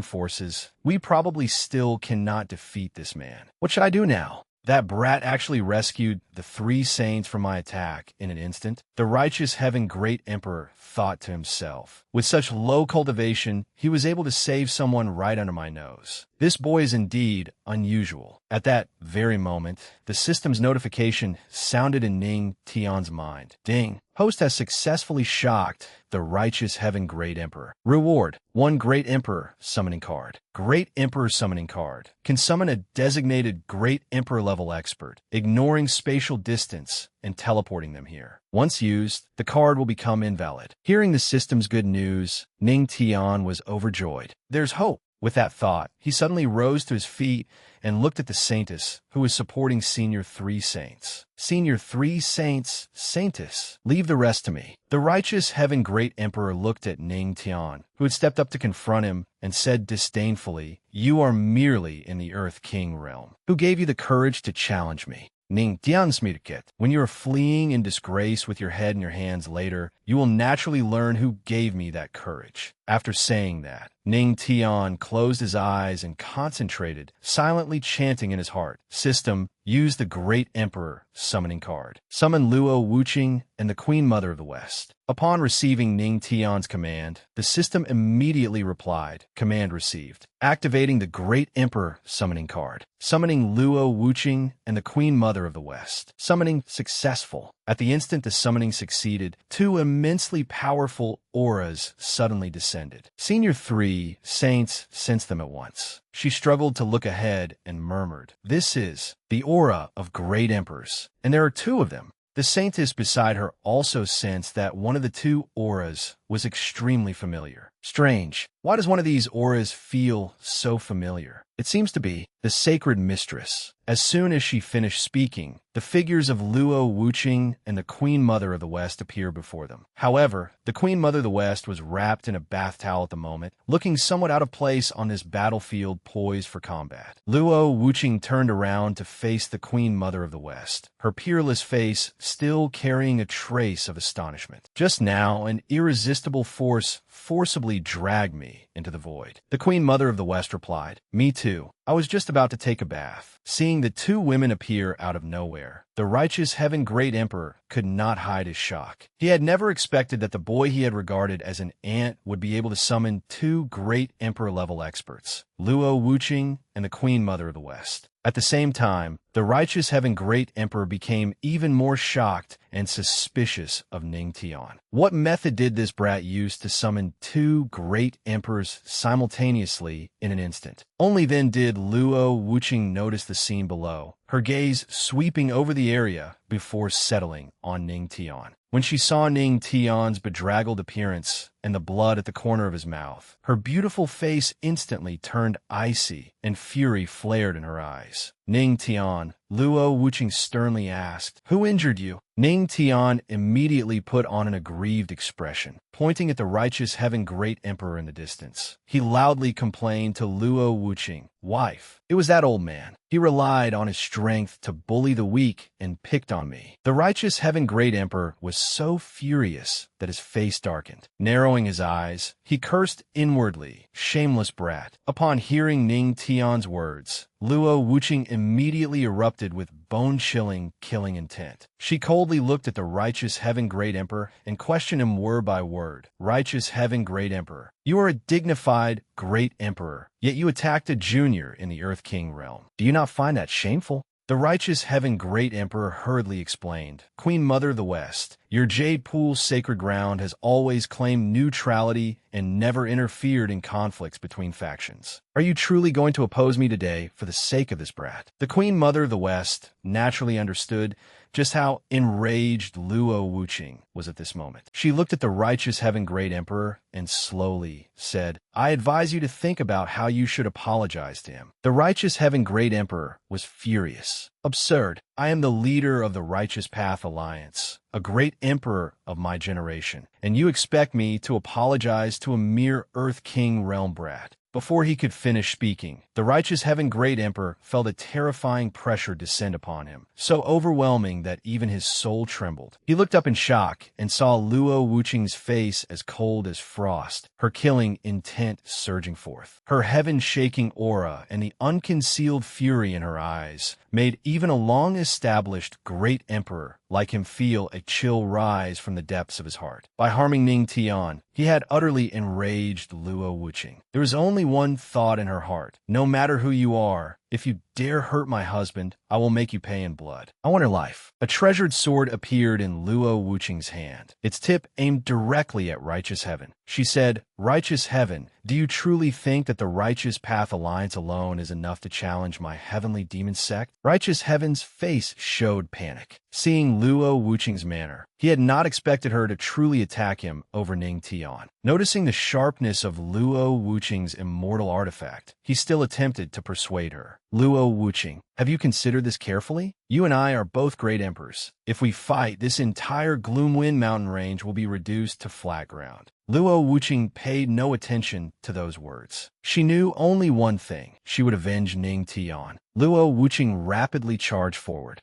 [SPEAKER 1] forces, we probably still cannot defeat this man. What should I do now?" That brat actually rescued the 3 saints from my attack in an instant. The righteous heaven great emperor thought to himself. With such low cultivation, he was able to save someone right under my nose. This boy is indeed unusual. At that very moment, the system's notification sounded in Ning Tian's mind. Ding! Host has successfully shocked the righteous heaven great emperor. Reward: 1 great emperor summoning card. Great emperor summoning card can summon a designated great emperor level expert, ignoring spatial distance and teleporting them here. Once used, the card will become invalid. Hearing the system's good news, Ning Tian was overjoyed. There's hope. With that thought, he suddenly rose to his feet and looked at the saintess, who was supporting Senior 3 Saints. Senior 3 Saints, saintess, leave the rest to me. The righteous heaven great emperor looked at Ning Tian, who had stepped up to confront him, and said disdainfully, "You are merely in the Earth King realm. Who gave you the courage to challenge me?" Ning Tiansmirket. When you are fleeing in disgrace with your head in your hands later, you will naturally learn who gave me that courage. After saying that, Ning Tian closed his eyes and concentrated, silently chanting in his heart. System, use the Great Emperor summoning card. Summon Luo Wuqing and the Queen Mother of the West. Upon receiving Ning Tian's command, the system immediately replied, "Command received." Activating the Great Emperor summoning card. Summoning Luo Wuqing and the Queen Mother of the West. Summoning successful. At the instant the summoning succeeded, 2 immensely powerful auras suddenly descended. Senior 3 Saints sensed them at once. She struggled to look ahead and murmured, "This is the aura of great emperors, and there are 2 of them." The saintess beside her also sensed that one of the 2 auras was extremely familiar. Strange. Why does one of these auras feel so familiar? It seems to be the sacred mistress. As soon as she finished speaking, the figures of Luo Wuqing and the Queen Mother of the West appeared before them. However, the Queen Mother of the West was wrapped in a bath towel at the moment, looking somewhat out of place on this battlefield poised for combat. Luo Wuqing turned around to face the Queen Mother of the West, her peerless face still carrying a trace of astonishment. Just now, an irresistible force forcibly dragged me into the void. The Queen Mother of the West replied, "Me too. I was just about to take a bath." Seeing the 2 women appear out of nowhere, the righteous heaven great emperor could not hide his shock. He had never expected that the boy he had regarded as an ant would be able to summon 2 great emperor-level experts, Luo Wuqing and the Queen Mother of the West. At the same time, the righteous heaven great emperor became even more shocked and suspicious of Ning Tian. What method did this brat use to summon 2 great emperors simultaneously in an instant? Only then did Luo Wuqing notice the scene below, her gaze sweeping over the area before settling on Ning Tian. When she saw Ning Tian's bedraggled appearance and the blood at the corner of his mouth, her beautiful face instantly turned icy and fury flared in her eyes. "Ning Tian," Luo Wuqing sternly asked, "who injured you?" Ning Tian immediately put on an aggrieved expression, pointing at the righteous heaven great emperor in the distance. He loudly complained to Luo Wuqing, "Wife, it was that old man. He relied on his strength to bully the weak and picked on me." The righteous heaven great emperor was so furious that his face darkened. Narrowing his eyes, he cursed inwardly, "Shameless brat." Upon hearing Ning Tian's words, Luo Wuqing immediately erupted with bone-chilling, killing intent. She coldly looked at the righteous heaven great emperor and questioned him word by word. "Righteous heaven great emperor, you are a dignified great emperor, yet you attacked a junior in the Earth King realm. Do you not find that shameful?" The righteous heaven great emperor hurriedly explained, "Queen Mother of the West, your Jade Pool's sacred ground has always claimed neutrality and never interfered in conflicts between factions. Are you truly going to oppose me today for the sake of this brat?" The Queen Mother of the West naturally understood just how enraged Luo Wuqing was at this moment. She looked at the righteous heaven great emperor and slowly said, "I advise you to think about how you should apologize to him." The righteous heaven great emperor was furious. Absurd. I am the leader of the Righteous Path Alliance, a great emperor of my generation, and you expect me to apologize to a mere Earth King realm brat. Before he could finish speaking, the Righteous Heaven Great Emperor felt a terrifying pressure descend upon him, so overwhelming that even his soul trembled. He looked up in shock and saw Luo Wuqing's face as cold as frost, her killing intent surging forth. Her heaven-shaking aura and the unconcealed fury in her eyes made even a long-established great emperor like him feel a chill rise from the depths of his heart. By harming Ning Tian, he had utterly enraged Luo Wuqing. There was only one thought in her heart. No matter who you are, if you dare hurt my husband, I will make you pay in blood. I want her life. A treasured sword appeared in Luo Wuqing's hand, its tip aimed directly at Righteous Heaven. She said, "Righteous Heaven, do you truly think that the Righteous Path Alliance alone is enough to challenge my heavenly demon sect?" Righteous Heaven's face showed panic. Seeing Luo Wuqing's manner, he had not expected her to truly attack him over Ning Tian. Noticing the sharpness of Luo Wuqing's immortal artifact, he still attempted to persuade her. "Luo Wuqing, have you considered this carefully? You and I are both great emperors. If we fight, this entire Gloomwind mountain range will be reduced to flat ground." Luo Wuqing paid no attention to those words. She knew only one thing. She would avenge Ning Tian. Luo Wuqing rapidly charged forward.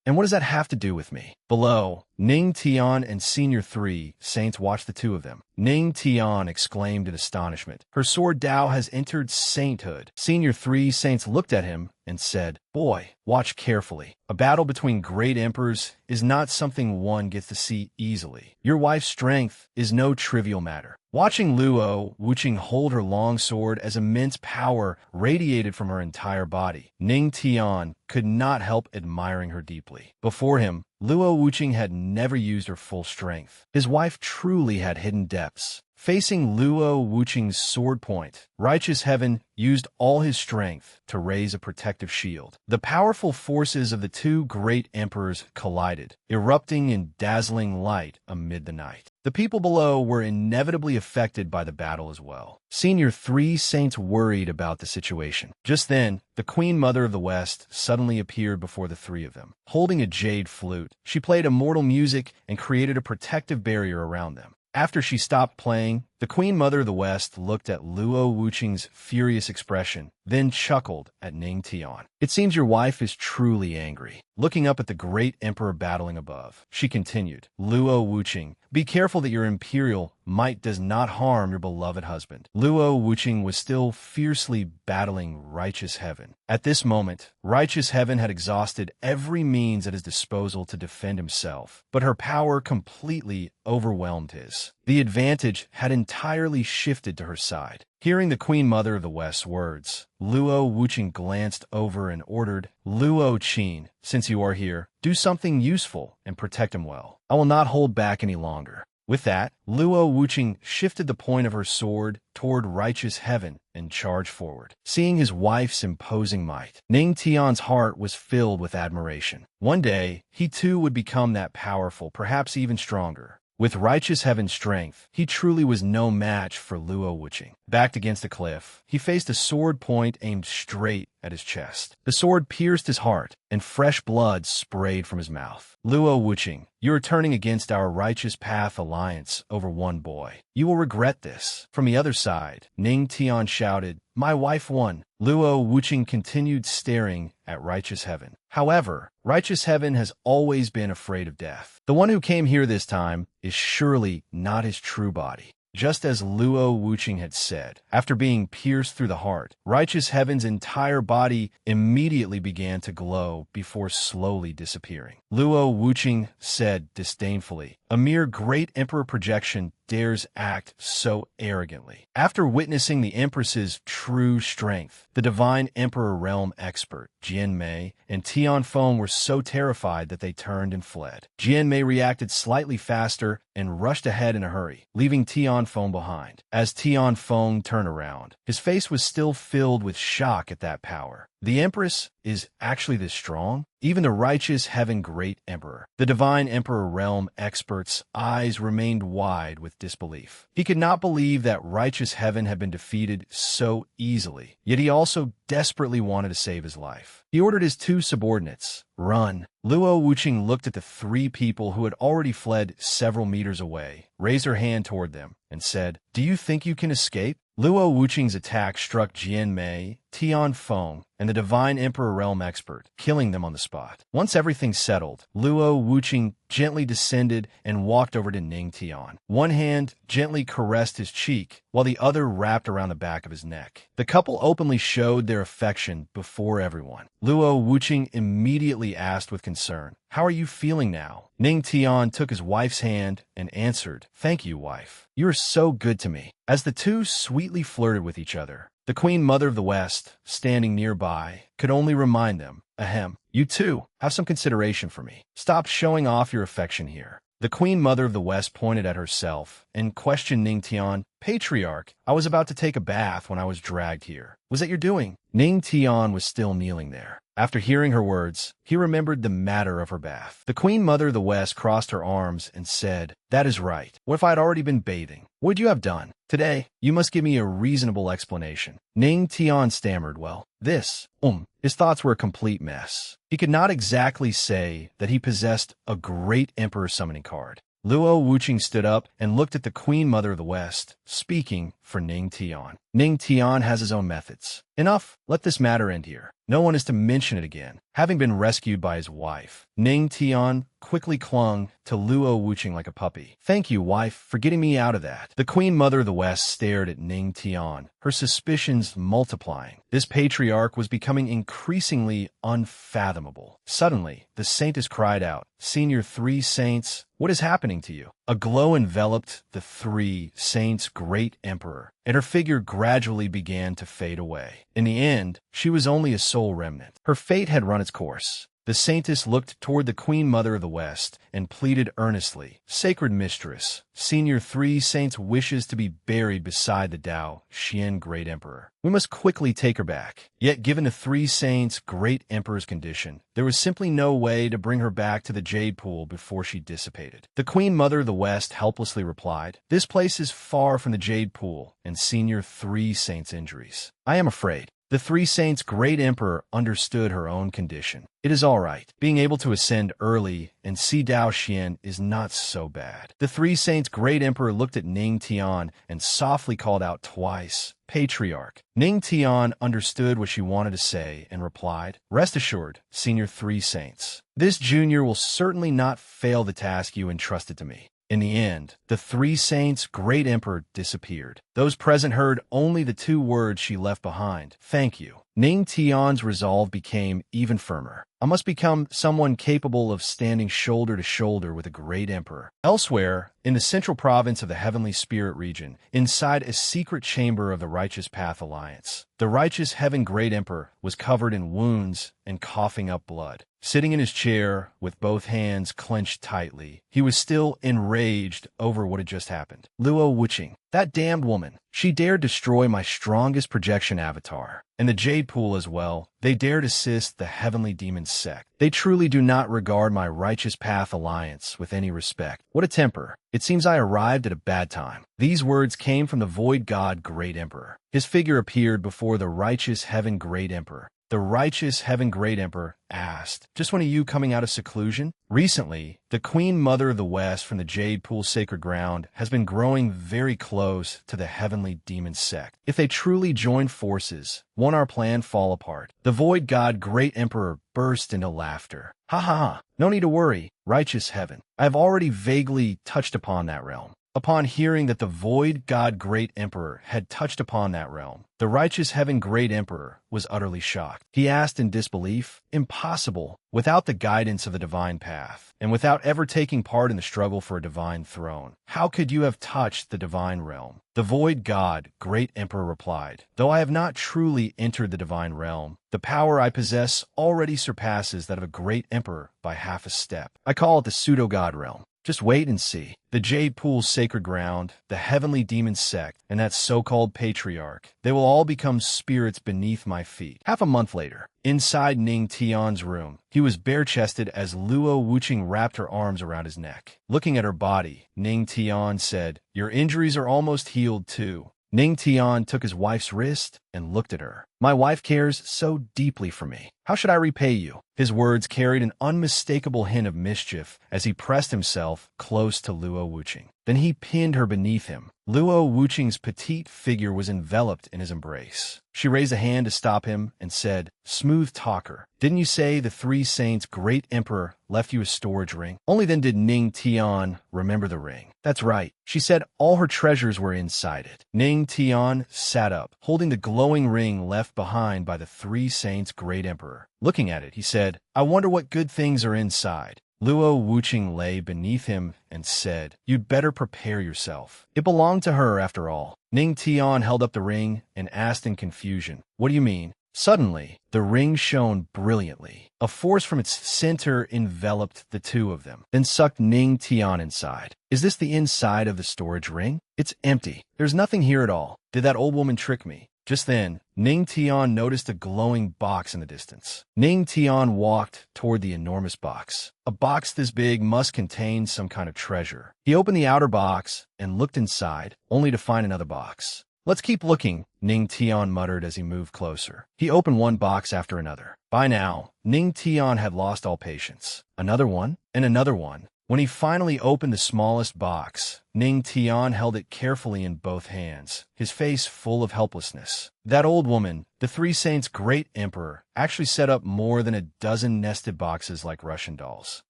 [SPEAKER 1] And what does that have to do with me? Below, Ning Tian and Senior 3 Saints watched the two of them. Ning Tian exclaimed in astonishment. Her sword Dao has entered sainthood. Senior 3 Saints looked at him and said, "Boy, watch carefully. A battle between great emperors is not something one gets to see easily. Your wife's strength is no trivial matter." Watching Luo Wuqing hold her long sword as immense power radiated from her entire body, Ning Tian could not help admiring her deeply. Before him, Luo Wuqing had never used her full strength. His wife truly had hidden depths. Facing Luo Wuqing's sword point, Righteous Heaven used all his strength to raise a protective shield. The powerful forces of the two great emperors collided, erupting in dazzling light amid the night. The people below were inevitably affected by the battle as well. Senior 3 Saints worried about the situation. Just then, the Queen Mother of the West suddenly appeared before the three of them. Holding a jade flute, she played immortal music and created a protective barrier around them. After she stopped playing, the Queen Mother of the West looked at Luo Wuqing's furious expression, then chuckled at Ning Tian. "It seems your wife is truly angry." Looking up at the great emperor battling above, she continued, "Luo Wuqing, be careful that your imperial might does not harm your beloved husband." Luo Wuqing was still fiercely battling Righteous Heaven. At this moment, Righteous Heaven had exhausted every means at his disposal to defend himself, but her power completely overwhelmed his. The advantage had entirely shifted to her side. Hearing the Queen Mother of the West's words, Luo Wuqing glanced over and ordered, "Luo Qin, since you are here, do something useful and protect him well. I will not hold back any longer." With that, Luo Wuqing shifted the point of her sword toward Righteous Heaven and charged forward. Seeing his wife's imposing might, Ning Tian's heart was filled with admiration. One day, he too would become that powerful, perhaps even stronger. With Righteous Heaven's strength, he truly was no match for Luo Wuqing. Backed against a cliff, he faced a sword point aimed straight at his chest. The sword pierced his heart, and fresh blood sprayed from his mouth. "Luo Wuqing, you are turning against our Righteous Path Alliance over one boy. You will regret this." From the other side, Ning Tian shouted, "My wife won." Luo Wuqing continued staring at Righteous Heaven. However, Righteous Heaven has always been afraid of death. The one who came here this time is surely not his true body. Just as Luo Wuqing had said, after being pierced through the heart, Righteous Heaven's entire body immediately began to glow before slowly disappearing. Luo Wuqing said disdainfully, "A mere great emperor projection dares act so arrogantly." After witnessing the Empress's true strength, the Divine Emperor Realm expert, Jianmei, and Tianfeng were so terrified that they turned and fled. Jianmei reacted slightly faster and rushed ahead in a hurry, leaving Tianfeng behind. As Tianfeng turned around, his face was still filled with shock at that power. The Empress is actually this strong? even the righteous Heaven Great Emperor. The Divine Emperor Realm expert's eyes remained wide with disbelief. He could not believe that righteous Heaven had been defeated so easily, yet he also desperately wanted to save his life. He ordered his two subordinates, "Run." Luo Wuqing looked at the three people who had already fled several meters away, raised her hand toward them, and said, "Do you think you can escape?" Luo Wuqing's attack struck Jian Mei, Tian Feng, and the Divine Emperor Realm expert, killing them on the spot. Once everything settled, Luo Wuqing gently descended and walked over to Ning Tian. One hand gently caressed his cheek, while the other wrapped around the back of his neck. The couple openly showed their affection before everyone. Luo Wuqing immediately asked with concern, "How are you feeling now?" Ning Tian took his wife's hand and answered, "Thank you, wife. You are so good to me." As the two sweetly flirted with each other, the Queen Mother of the West, standing nearby, could only remind them, "Ahem, you too, have some consideration for me. Stop showing off your affection here." The Queen Mother of the West pointed at herself and questioned Ning Tian, "Patriarch, I was about to take a bath when I was dragged here. Was that your doing?" Ning Tian was still kneeling there. After hearing her words, he remembered the matter of her bath. The Queen Mother of the West crossed her arms and said, "That is right. What if I had already been bathing? What would you have done? Today, you must give me a reasonable explanation." Ning Tian stammered, His thoughts were a complete mess. He could not exactly say that he possessed a great Emperor summoning card. Luo Wuqing stood up and looked at the Queen Mother of the West, speaking for Ning Tian. "Ning Tian has his own methods. Enough, let this matter end here. No one is to mention it again." Having been rescued by his wife, Ning Tian quickly clung to Luo Wuqing like a puppy. "Thank you, wife, for getting me out of that." The Queen Mother of the West stared at Ning Tian, her suspicions multiplying. This patriarch was becoming increasingly unfathomable. Suddenly, the saintess cried out, "Senior three saints, what is happening to you?" A glow enveloped the three saints' great emperor, and her figure gradually began to fade away. In the end, she was only a soul remnant. Her fate had run its course. The saintess looked toward the Queen Mother of the West and pleaded earnestly, "Sacred Mistress, Senior Three Saints wishes to be buried beside the Tao Xian Great Emperor. We must quickly take her back." Yet given the Three Saints' Great Emperor's condition, there was simply no way to bring her back to the Jade Pool before she dissipated. The Queen Mother of the West helplessly replied, "This place is far from the Jade Pool and Senior Three Saints' injuries. I am afraid." The Three Saints' Great Emperor understood her own condition. "It is all right. Being able to ascend early and see Dao Xian is not so bad." The Three Saints' Great Emperor looked at Ning Tian and softly called out twice, "Patriarch." Ning Tian understood what she wanted to say and replied, "Rest assured, Senior Three Saints. This junior will certainly not fail the task you entrusted to me." In the end, the Three Saints' Great Emperor disappeared. Those present heard only the two words she left behind, "Thank you." Ning Tian's resolve became even firmer. "I must become someone capable of standing shoulder to shoulder with a great emperor." Elsewhere, in the central province of the Heavenly Spirit region, inside a secret chamber of the Righteous Path Alliance, the Righteous Heaven Great Emperor was covered in wounds and coughing up blood. Sitting in his chair, with both hands clenched tightly, he was still enraged over what had just happened. "Luo Wuqing, that damned woman, she dared destroy my strongest projection avatar, and the Jade Pool as well. They dared assist the Heavenly Demon Sect. They truly do not regard my Righteous Path Alliance with any respect. What a temper. It seems I arrived at a bad time." These words came from the Void God Great Emperor. His figure appeared before the Righteous Heaven Great Emperor. The Righteous Heaven Great Emperor asked, "Just one of you coming out of seclusion?" Recently, the Queen Mother of the West from the Jade Pool Sacred Ground has been growing very close to the Heavenly Demon Sect. If they truly join forces, won't our plan fall apart? The Void God Great Emperor burst into laughter. "Ha ha ha, no need to worry, Righteous Heaven. I have already vaguely touched upon that realm." Upon hearing that the Void God Great Emperor had touched upon that realm, the Righteous Heaven Great Emperor was utterly shocked. He asked in disbelief, "Impossible. Without the guidance of the divine path, and without ever taking part in the struggle for a divine throne, how could you have touched the divine realm?" The Void God Great Emperor replied, "Though I have not truly entered the divine realm, the power I possess already surpasses that of a great emperor by half a step. I call it the pseudo-god realm." Just wait and see. The Jade Pool's sacred ground, the heavenly demon sect, and that so-called patriarch, they will all become spirits beneath my feet. Half a month later, inside Ning Tian's room, he was bare-chested as Luo Wuqing wrapped her arms around his neck. Looking at her body, Ning Tian said, "Your injuries are almost healed too." Ning Tian took his wife's wrist and looked at her. "My wife cares so deeply for me. How should I repay you?" His words carried an unmistakable hint of mischief as he pressed himself close to Luo Wuqing. Then he pinned her beneath him. Luo Wuqing's petite figure was enveloped in his embrace. She raised a hand to stop him and said, "Smooth talker, didn't you say the Three Saints' great emperor left you a storage ring?" Only then did Ning Tian remember the ring. "That's right." She said all her treasures were inside it. Ning Tian sat up, holding the glowing ring left behind by the Three Saints' great emperor. Looking at it, he said, "I wonder what good things are inside." Luo Wuqing lay beneath him and said, "You'd better prepare yourself. It belonged to her after all." Ning Tian held up the ring and asked in confusion, "What do you mean?" Suddenly, the ring shone brilliantly. A force from its center enveloped the two of them, then sucked Ning Tian inside. "Is this the inside of the storage ring?" "It's empty. There's nothing here at all. Did that old woman trick me?" Just then, Ning Tian noticed a glowing box in the distance. Ning Tian walked toward the enormous box. A box this big must contain some kind of treasure. He opened the outer box and looked inside, only to find another box. "Let's keep looking," Ning Tian muttered as he moved closer. He opened one box after another. By now, Ning Tian had lost all patience. Another one, and another one. When he finally opened the smallest box, Ning Tian held it carefully in both hands, his face full of helplessness. That old woman, the Three Saints' great emperor, actually set up more than a dozen nested boxes like Russian dolls.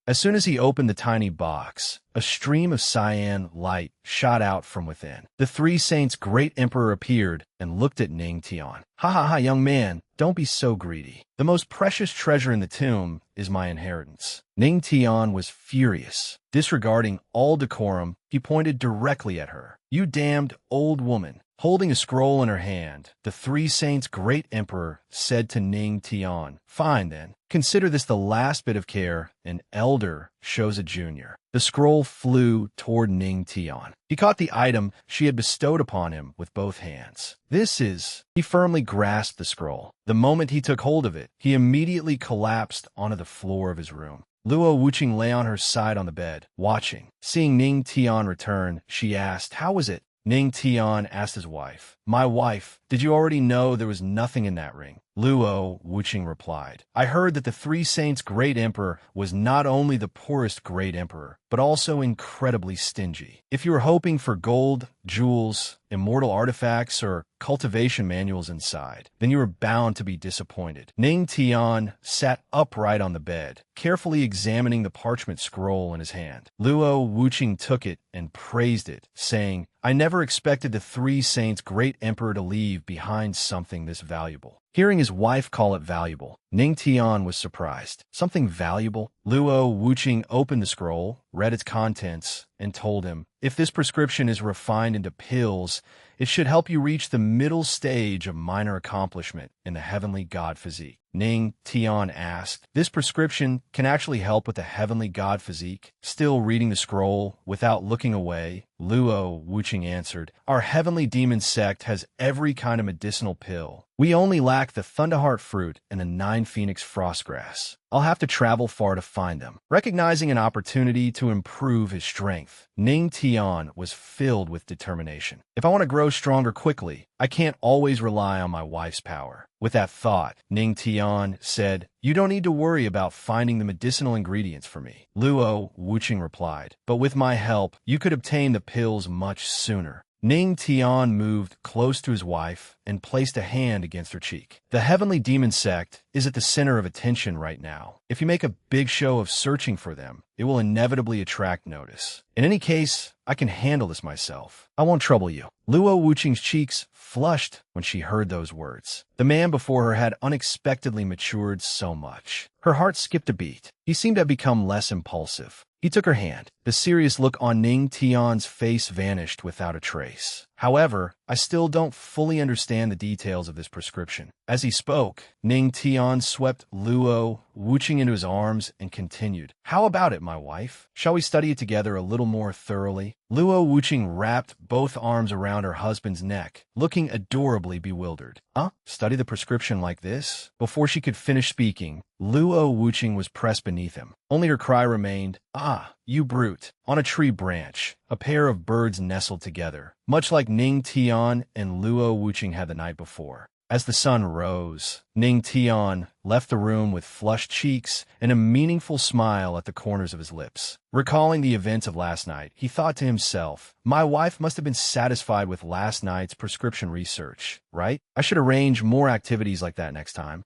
[SPEAKER 1] As soon as he opened the tiny box, a stream of cyan light shot out from within. The Three Saints' great emperor appeared and looked at Ning Tian. "Ha ha ha, young man, don't be so greedy. The most precious treasure in the tomb is my inheritance." Ning Tian was furious. Disregarding all decorum, he pointed directly at her. "You damned old woman." Holding a scroll in her hand, the Three Saints' great emperor said to Ning Tian, "Fine then, consider this the last bit of care an elder shows a junior." The scroll flew toward Ning Tian. He caught the item she had bestowed upon him with both hands. "This is..." He firmly grasped the scroll. The moment he took hold of it, he immediately collapsed onto the floor of his room. Luo Wuqing lay on her side on the bed, watching. Seeing Ning Tian return, she asked, "How was it?" Ning Tian asked his wife, "My wife, did you already know there was nothing in that ring?" Luo Wuqing replied, "I heard that the Three Saints' great emperor was not only the poorest great emperor, but also incredibly stingy. If you were hoping for gold, jewels, immortal artifacts, or cultivation manuals inside, then you were bound to be disappointed." Ning Tian sat upright on the bed, carefully examining the parchment scroll in his hand. Luo Wuqing took it and praised it, saying, "I never expected the Three Saints' great emperor to leave behind something this valuable." Hearing his wife call it valuable, Ning Tian was surprised. Something valuable? Luo Wuqing opened the scroll, read its contents, and told him, "If this prescription is refined into pills, it should help you reach the middle stage of minor accomplishment in the heavenly god physique." Ning Tian asked, "This prescription can actually help with the heavenly god physique?" Still reading the scroll, without looking away, Luo Wuqing answered, "Our heavenly demon sect has every kind of medicinal pill. We only lack the Thunderheart fruit and the Nine Phoenix frostgrass. I'll have to travel far to find them." Recognizing an opportunity to improve his strength, Ning Tian was filled with determination. "If I want to grow stronger quickly, I can't always rely on my wife's power." With that thought, Ning Tian said, "You don't need to worry about finding the medicinal ingredients for me." Luo Wuqing replied, "But with my help, you could obtain the pills much sooner." Ning Tian moved close to his wife and placed a hand against her cheek. "The heavenly demon sect is at the center of attention right now. If you make a big show of searching for them, it will inevitably attract notice. In any case, I can handle this myself. I won't trouble you." Luo Wuqing's cheeks flushed when she heard those words. The man before her had unexpectedly matured so much. Her heart skipped a beat. He seemed to have become less impulsive. He took her hand. The serious look on Ning Tian's face vanished without a trace. However, I still don't fully understand the details of this prescription. As he spoke, Ning Tian swept Luo Wuching into his arms and continued. How about it, my wife? Shall we study it together a little more thoroughly? Luo Wuching wrapped both arms around her husband's neck, looking adorably bewildered. Huh? Study the prescription like this? Before she could finish speaking, Luo Wuching was pressed beneath him. Only her cry remained, "Ah, you brute!" On a tree branch, a pair of birds nestled together, much like Ning Tian and Luo Wuching had the night before. As the sun rose, Ning Tian left the room with flushed cheeks and a meaningful smile at the corners of his lips. Recalling the events of last night, he thought to himself, my wife must have been satisfied with last night's prescription research, right? I should arrange more activities like that next time.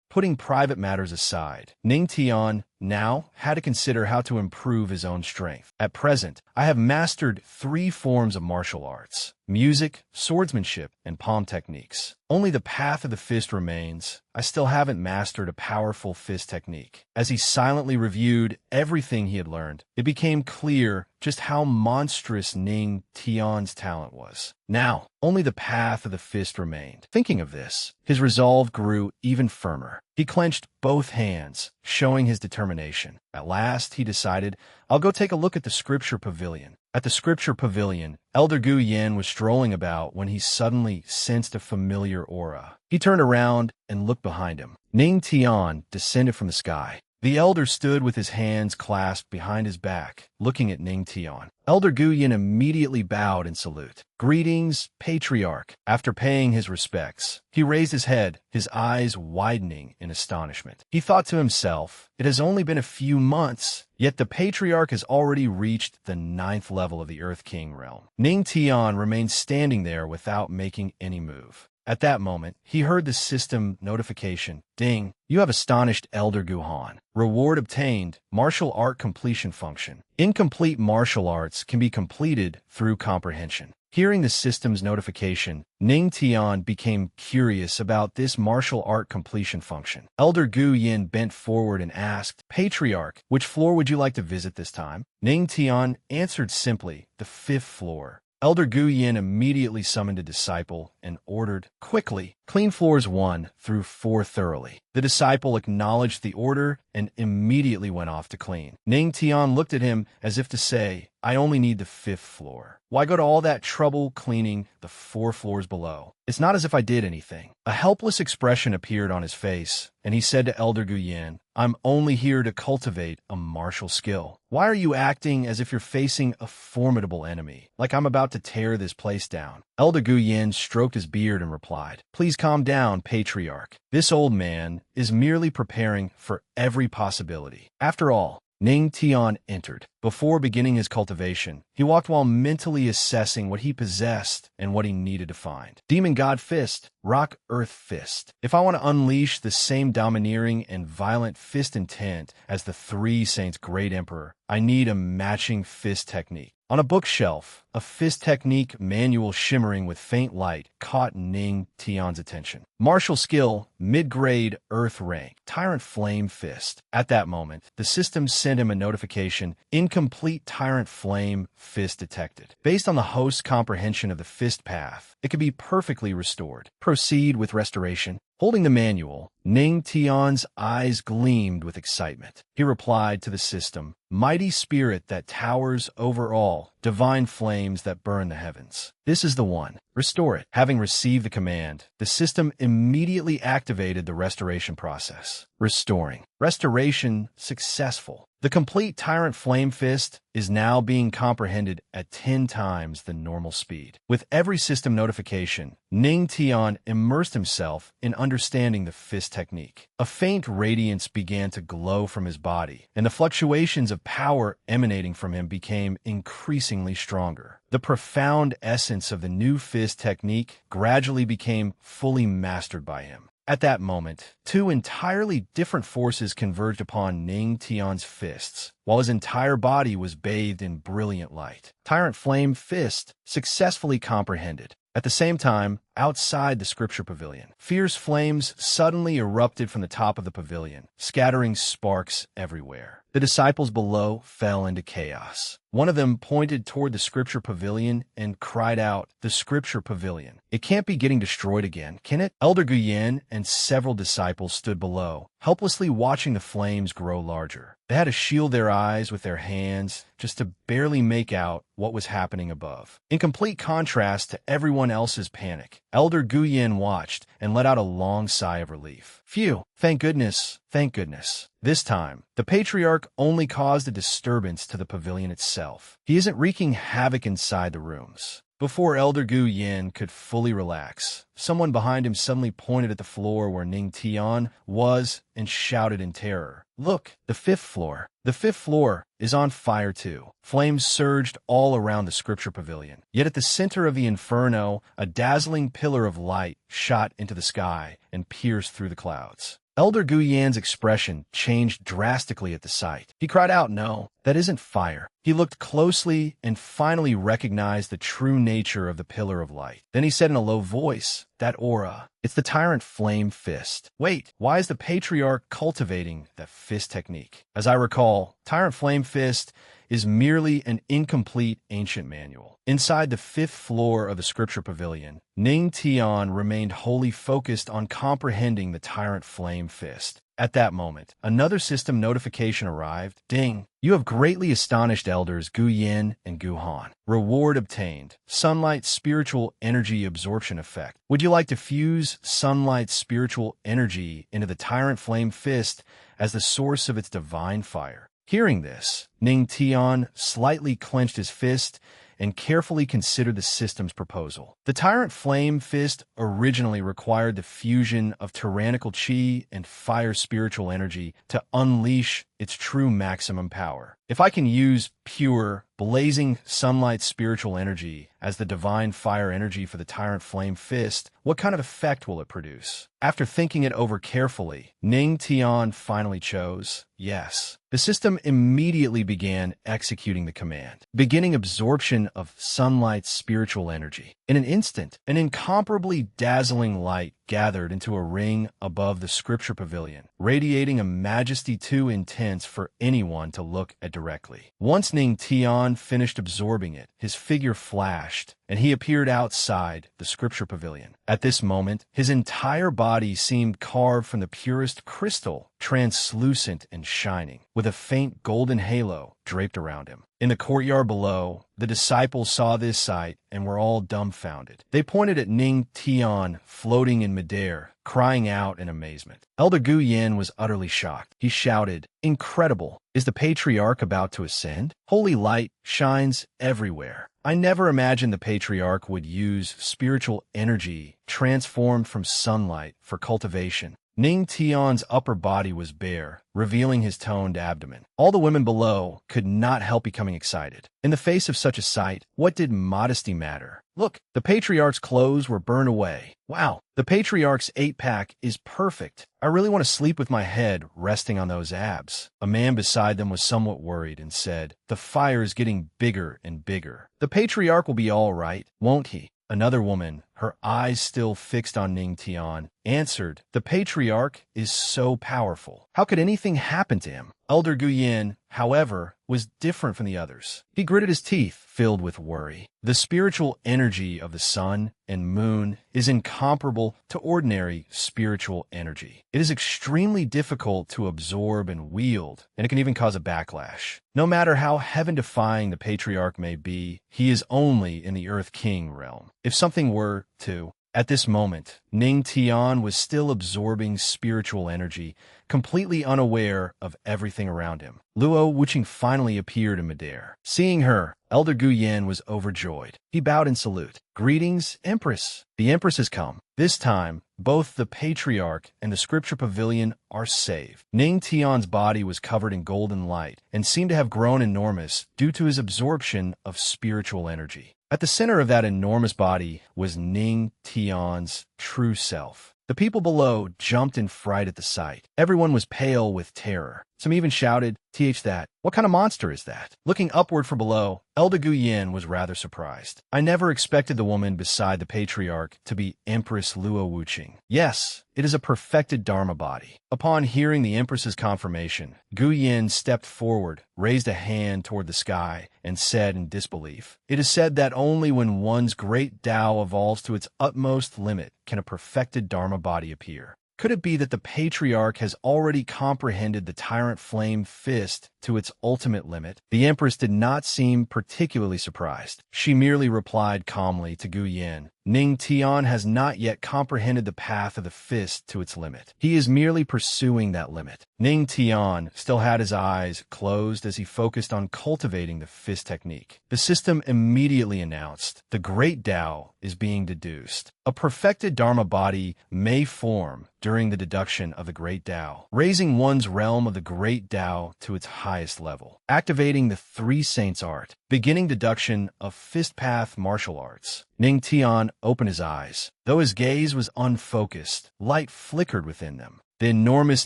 [SPEAKER 1] Putting private matters aside, Ning Tian now had to consider how to improve his own strength. At present, I have mastered 3 forms of martial arts: music, swordsmanship, and palm techniques. Only the path of the fist remains. I still haven't mastered a powerful fist technique. As he silently reviewed everything he had learned, it became clear just how monstrous Ning Tian's talent was. Now, only the path of the fist remained. Thinking of this, his resolve grew even firmer. He clenched both hands, showing his determination. At last, he decided, I'll go take a look at the scripture pavilion. At the scripture pavilion, Elder Gu Yan was strolling about when he suddenly sensed a familiar aura. He turned around and looked behind him. Ning Tian descended from the sky. The elder stood with his hands clasped behind his back, looking at Ning Tian. Elder Gu Yan immediately bowed in salute. Greetings, Patriarch. After paying his respects, he raised his head, his eyes widening in astonishment. He thought to himself, it has only been a few months, yet the Patriarch has already reached the 9th level of the Earth King realm. Ning Tian remained standing there without making any move. At that moment, he heard the system notification. Ding, you have astonished Elder Guhan. Reward obtained, martial art completion function. Incomplete martial arts can be completed through comprehension. Hearing the system's notification, Ning Tian became curious about this martial art completion function. Elder Gu Yin bent forward and asked, Patriarch, which floor would you like to visit this time? Ning Tian answered simply, the 5th floor. Elder Gu Yin immediately summoned a disciple and ordered, quickly, clean floors 1 through 4 thoroughly. The disciple acknowledged the order and immediately went off to clean. Ning Tian looked at him as if to say, I only need the 5th floor. Why go to all that trouble cleaning the 4 floors below? It's not as if I did anything. A helpless expression appeared on his face, and he said to Elder Gu Yin, I'm only here to cultivate a martial skill. Why are you acting as if you're facing a formidable enemy, like I'm about to tear this place down? Elder Gu Yin stroked his beard and replied, Please calm down, Patriarch. This old man is merely preparing for every possibility. After all, Ning Tian entered. Before beginning his cultivation, he walked while mentally assessing what he possessed and what he needed to find. Demon God Fist, Rock Earth Fist. If I want to unleash the same domineering and violent fist intent as the 3 Saints' Great Emperor, I need a matching fist technique. On a bookshelf, a fist technique manual shimmering with faint light caught Ning Tian's attention. Martial skill, mid-grade earth rank, Tyrant Flame Fist. At that moment, the system sent him a notification, incomplete Tyrant Flame Fist detected. Based on the host's comprehension of the fist path, it could be perfectly restored. Proceed with restoration. Holding the manual, Ning Tian's eyes gleamed with excitement. He replied to the system, Mighty spirit that towers over all, divine flames that burn the heavens. This is the one. Restore it. Having received the command, the system immediately activated the restoration process. Restoring. Restoration successful. The complete Tyrant Flame Fist is now being comprehended at 10 times the normal speed. With every system notification, Ning Tian immersed himself in understanding the fist technique. A faint radiance began to glow from his body, and the fluctuations of power emanating from him became increasingly stronger. The profound essence of the new fist technique gradually became fully mastered by him. At that moment, 2 entirely different forces converged upon Ning Tian's fists, while his entire body was bathed in brilliant light. Tyrant Flame Fist successfully comprehended. At the same time, outside the scripture pavilion, fierce flames suddenly erupted from the top of the pavilion, scattering sparks everywhere. The disciples below fell into chaos. One of them pointed toward the scripture pavilion and cried out, "The scripture pavilion. It can't be getting destroyed again, can it?" Elder Guyen and several disciples stood below, helplessly watching the flames grow larger. They had to shield their eyes with their hands just to barely make out what was happening above. In complete contrast to everyone else's panic, Elder Guyen watched and let out a long sigh of relief. Phew, thank goodness, thank goodness. This time, the patriarch only caused a disturbance to the pavilion itself. He isn't wreaking havoc inside the rooms. Before Elder Gu Yin could fully relax, someone behind him suddenly pointed at the floor where Ning Tian was and shouted in terror, "Look, the fifth floor. The fifth floor is on fire too." Flames surged all around the scripture pavilion. Yet at the center of the inferno, a dazzling pillar of light shot into the sky and pierced through the clouds. Elder Gu Yan's expression changed drastically at the sight. He cried out, "No, that isn't fire." He looked closely and finally recognized the true nature of the pillar of light. Then he said in a low voice, "That aura, it's the tyrant flame fist." Wait, why is the patriarch cultivating that fist technique? As I recall, tyrant flame fist is merely an incomplete ancient manual. Inside the fifth floor of the scripture pavilion, Ning Tian remained wholly focused on comprehending the tyrant flame fist. At that moment, another system notification arrived. Ding! You have greatly astonished elders Gu Yin and Gu Han. Reward obtained. Sunlight spiritual energy absorption effect. Would you like to fuse sunlight spiritual energy into the tyrant flame fist as the source of its divine fire? Hearing this, Ning Tian slightly clenched his fist and carefully considered the system's proposal. The Tyrant Flame Fist originally required the fusion of tyrannical chi and fire spiritual energy to unleash its true maximum power. If I can use pure, blazing sunlight spiritual energy as the divine fire energy for the Tyrant Flame Fist, what kind of effect will it produce? After thinking it over carefully, Ning Tian finally chose yes. The system immediately began executing the command, beginning absorption of sunlight spiritual energy. In an instant, an incomparably dazzling light gathered into a ring above the scripture pavilion, radiating a majesty too intense for anyone to look at directly. Once Ning Tian finished absorbing it, his figure flashed, and he appeared outside the scripture pavilion. At this moment, his entire body seemed carved from the purest crystal, translucent and shining, with a faint golden halo draped around him. In the courtyard below, the disciples saw this sight and were all dumbfounded. They pointed at Ning Tian floating in midair, crying out in amazement. Elder Gu Yin was utterly shocked. He shouted, "Incredible! Is the patriarch about to ascend? Holy light shines everywhere." I never imagined the patriarch would use spiritual energy transformed from sunlight for cultivation. Ning Tian's upper body was bare, revealing his toned abdomen. All the women below could not help becoming excited. In the face of such a sight, what did modesty matter? Look, the patriarch's clothes were burned away. Wow, the patriarch's 8-pack is perfect. I really want to sleep with my head resting on those abs. A man beside them was somewhat worried and said, "The fire is getting bigger and bigger. The patriarch will be all right, won't he?" Another woman, her eyes still fixed on Ning Tian, answered, "The patriarch is so powerful. How could anything happen to him?" Elder Gu Yin, however, was different from the others. He gritted his teeth, filled with worry. The spiritual energy of the sun and moon is incomparable to ordinary spiritual energy. It is extremely difficult to absorb and wield, and it can even cause a backlash. No matter how heaven-defying the patriarch may be, he is only in the Earth King realm. If something were to... At this moment, Ning Tian was still absorbing spiritual energy, completely unaware of everything around him. Luo Wuqing finally appeared in midair. Seeing her, Elder Gu Yin was overjoyed. He bowed in salute. "Greetings, Empress. The Empress has come." This time, both the patriarch and the scripture pavilion are saved. Ning Tian's body was covered in golden light and seemed to have grown enormous due to his absorption of spiritual energy. At the center of that enormous body was Ning Tian's true self. The people below jumped in fright at the sight. Everyone was pale with terror. Some even shouted, "Th that! What kind of monster is that?" Looking upward from below, Elder Guyen was rather surprised. I never expected the woman beside the patriarch to be Empress Luo Wuqing. Yes, it is a perfected Dharma body. Upon hearing the Empress's confirmation, Guyen stepped forward, raised a hand toward the sky, and said in disbelief, "It is said that only when one's great Tao evolves to its utmost limit can a perfected Dharma body appear. Could it be that the patriarch has already comprehended the tyrant flame fist to its ultimate limit?" The Empress did not seem particularly surprised. She merely replied calmly to Guyen, "Ning Tian has not yet comprehended the path of the fist to its limit. He is merely pursuing that limit." Ning Tian still had his eyes closed as he focused on cultivating the fist technique. The system immediately announced, "The great Tao is being deduced." A perfected Dharma body may form during the deduction of the great Tao, raising one's realm of the great Tao to its highest level. Activating the Three Saints art, beginning deduction of fist path martial arts. Ning Tian opened his eyes. Though his gaze was unfocused, light flickered within them. The enormous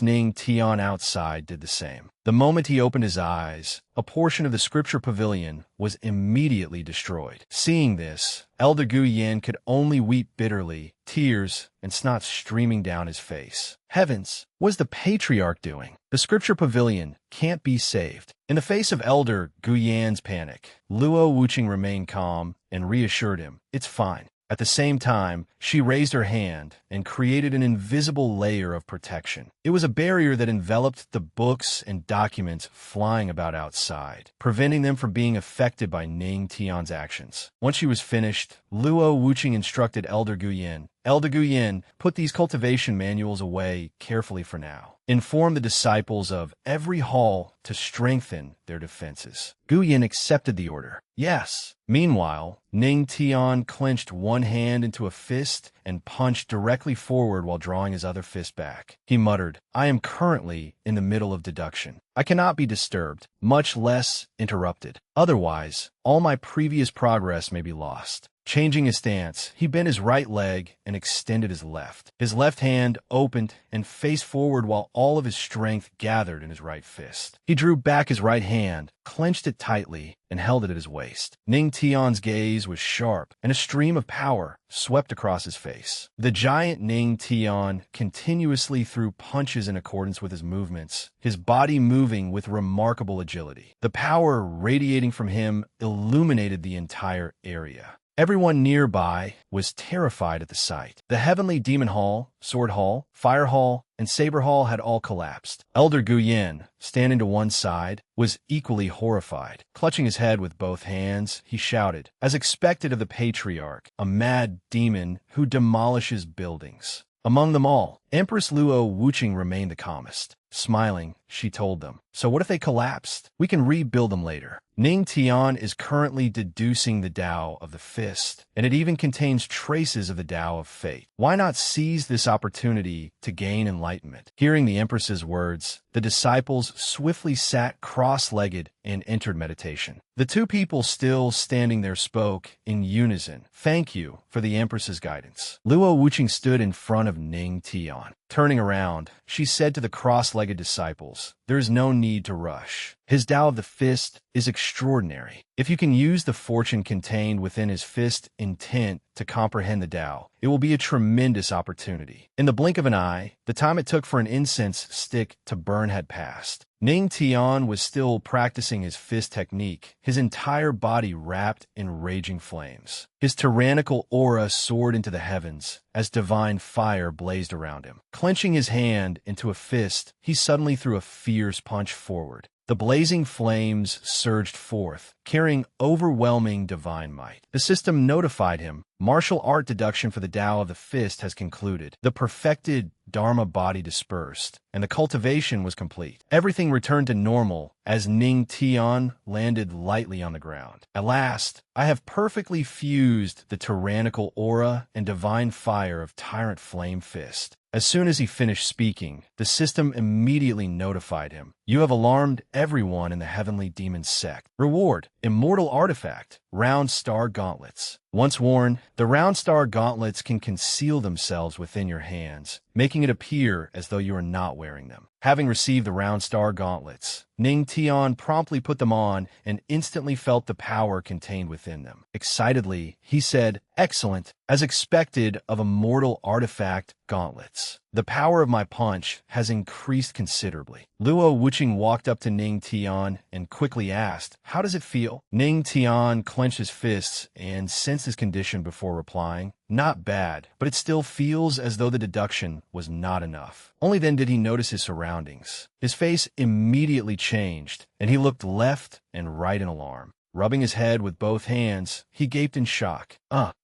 [SPEAKER 1] Ning Tian outside did the same. The moment he opened his eyes, a portion of the scripture pavilion was immediately destroyed. Seeing this, Elder Guyen could only weep bitterly, tears and snot streaming down his face. Heavens, what is the patriarch doing? The scripture pavilion can't be saved. In the face of Elder Guyen's panic, Luo Wuqing remained calm and reassured him, "It's fine." At the same time, she raised her hand and created an invisible layer of protection. It was a barrier that enveloped the books and documents flying about outside, preventing them from being affected by Ning Tian's actions. Once she was finished, Luo Wuqing instructed Elder Guyen, "Elder Guyen, put these cultivation manuals away carefully for now. Inform the disciples of every hall to strengthen their defenses." Guyen accepted the order. "Yes." Meanwhile, Ning Tian clenched one hand into a fist and punched directly forward while drawing his other fist back. He muttered, "I am currently in the middle of deduction. I cannot be disturbed, much less interrupted. Otherwise, all my previous progress may be lost." Changing his stance, he bent his right leg and extended his left. His left hand opened and faced forward while all of his strength gathered in his right fist. He drew back his right hand, clenched it tightly, and held it at his waist. Ning Tian's gaze was sharp, and a stream of power swept across his face. The giant Ning Tian continuously threw punches in accordance with his movements, his body moving with remarkable agility. The power radiating from him illuminated the entire area. Everyone nearby was terrified at the sight. The Heavenly Demon Hall, Sword Hall, Fire Hall, and Saber Hall had all collapsed. Elder Guyen, standing to one side, was equally horrified. Clutching his head with both hands, he shouted, as expected of the patriarch, a mad demon who demolishes buildings. Among them all, Empress Luo Wuqing remained the calmest. Smiling, she told them, "So what if they collapsed? We can rebuild them later." Ning Tian is currently deducing the Tao of the fist, and it even contains traces of the Tao of fate. Why not seize this opportunity to gain enlightenment? Hearing the Empress's words, the disciples swiftly sat cross-legged and entered meditation. The two people still standing there spoke in unison, "Thank you for the Empress's guidance." Luo Wuqing stood in front of Ning Tian. Turning around, she said to the cross-legged disciples, "There is no need to rush. His Tao of the fist is extraordinary. If you can use the fortune contained within his fist intent to comprehend the Tao, it will be a tremendous opportunity." In the blink of an eye, the time it took for an incense stick to burn had passed. Ning Tian was still practicing his fist technique, his entire body wrapped in raging flames. His tyrannical aura soared into the heavens as divine fire blazed around him. Clenching his hand into a fist, he suddenly threw a fierce punch forward. The blazing flames surged forth, carrying overwhelming divine might. The system notified him, martial art deduction for the Tao of the fist has concluded. The perfected Dharma body dispersed, and the cultivation was complete. Everything returned to normal as Ning Tian landed lightly on the ground. At last, I have perfectly fused the tyrannical aura and divine fire of Tyrant Flame Fist. As soon as he finished speaking, the system immediately notified him. You have alarmed everyone in the Heavenly Demon Sect. Reward, Immortal Artifact, Round Star Gauntlets. Once worn, the round star gauntlets can conceal themselves within your hands, making it appear as though you are not wearing them. Having received the round star gauntlets, Ning Tian promptly put them on and instantly felt the power contained within them. Excitedly, he said, "Excellent, as expected of immortal artifact gauntlets. The power of my punch has increased considerably." Luo Wuqing walked up to Ning Tian and quickly asked, "How does it feel?" Ning Tian clenched his fists and sensed his condition before replying, "Not bad, but it still feels as though the deduction was not enough." Only then did he notice his surroundings. His face immediately changed, and he looked left and right in alarm. Rubbing his head with both hands, he gaped in shock.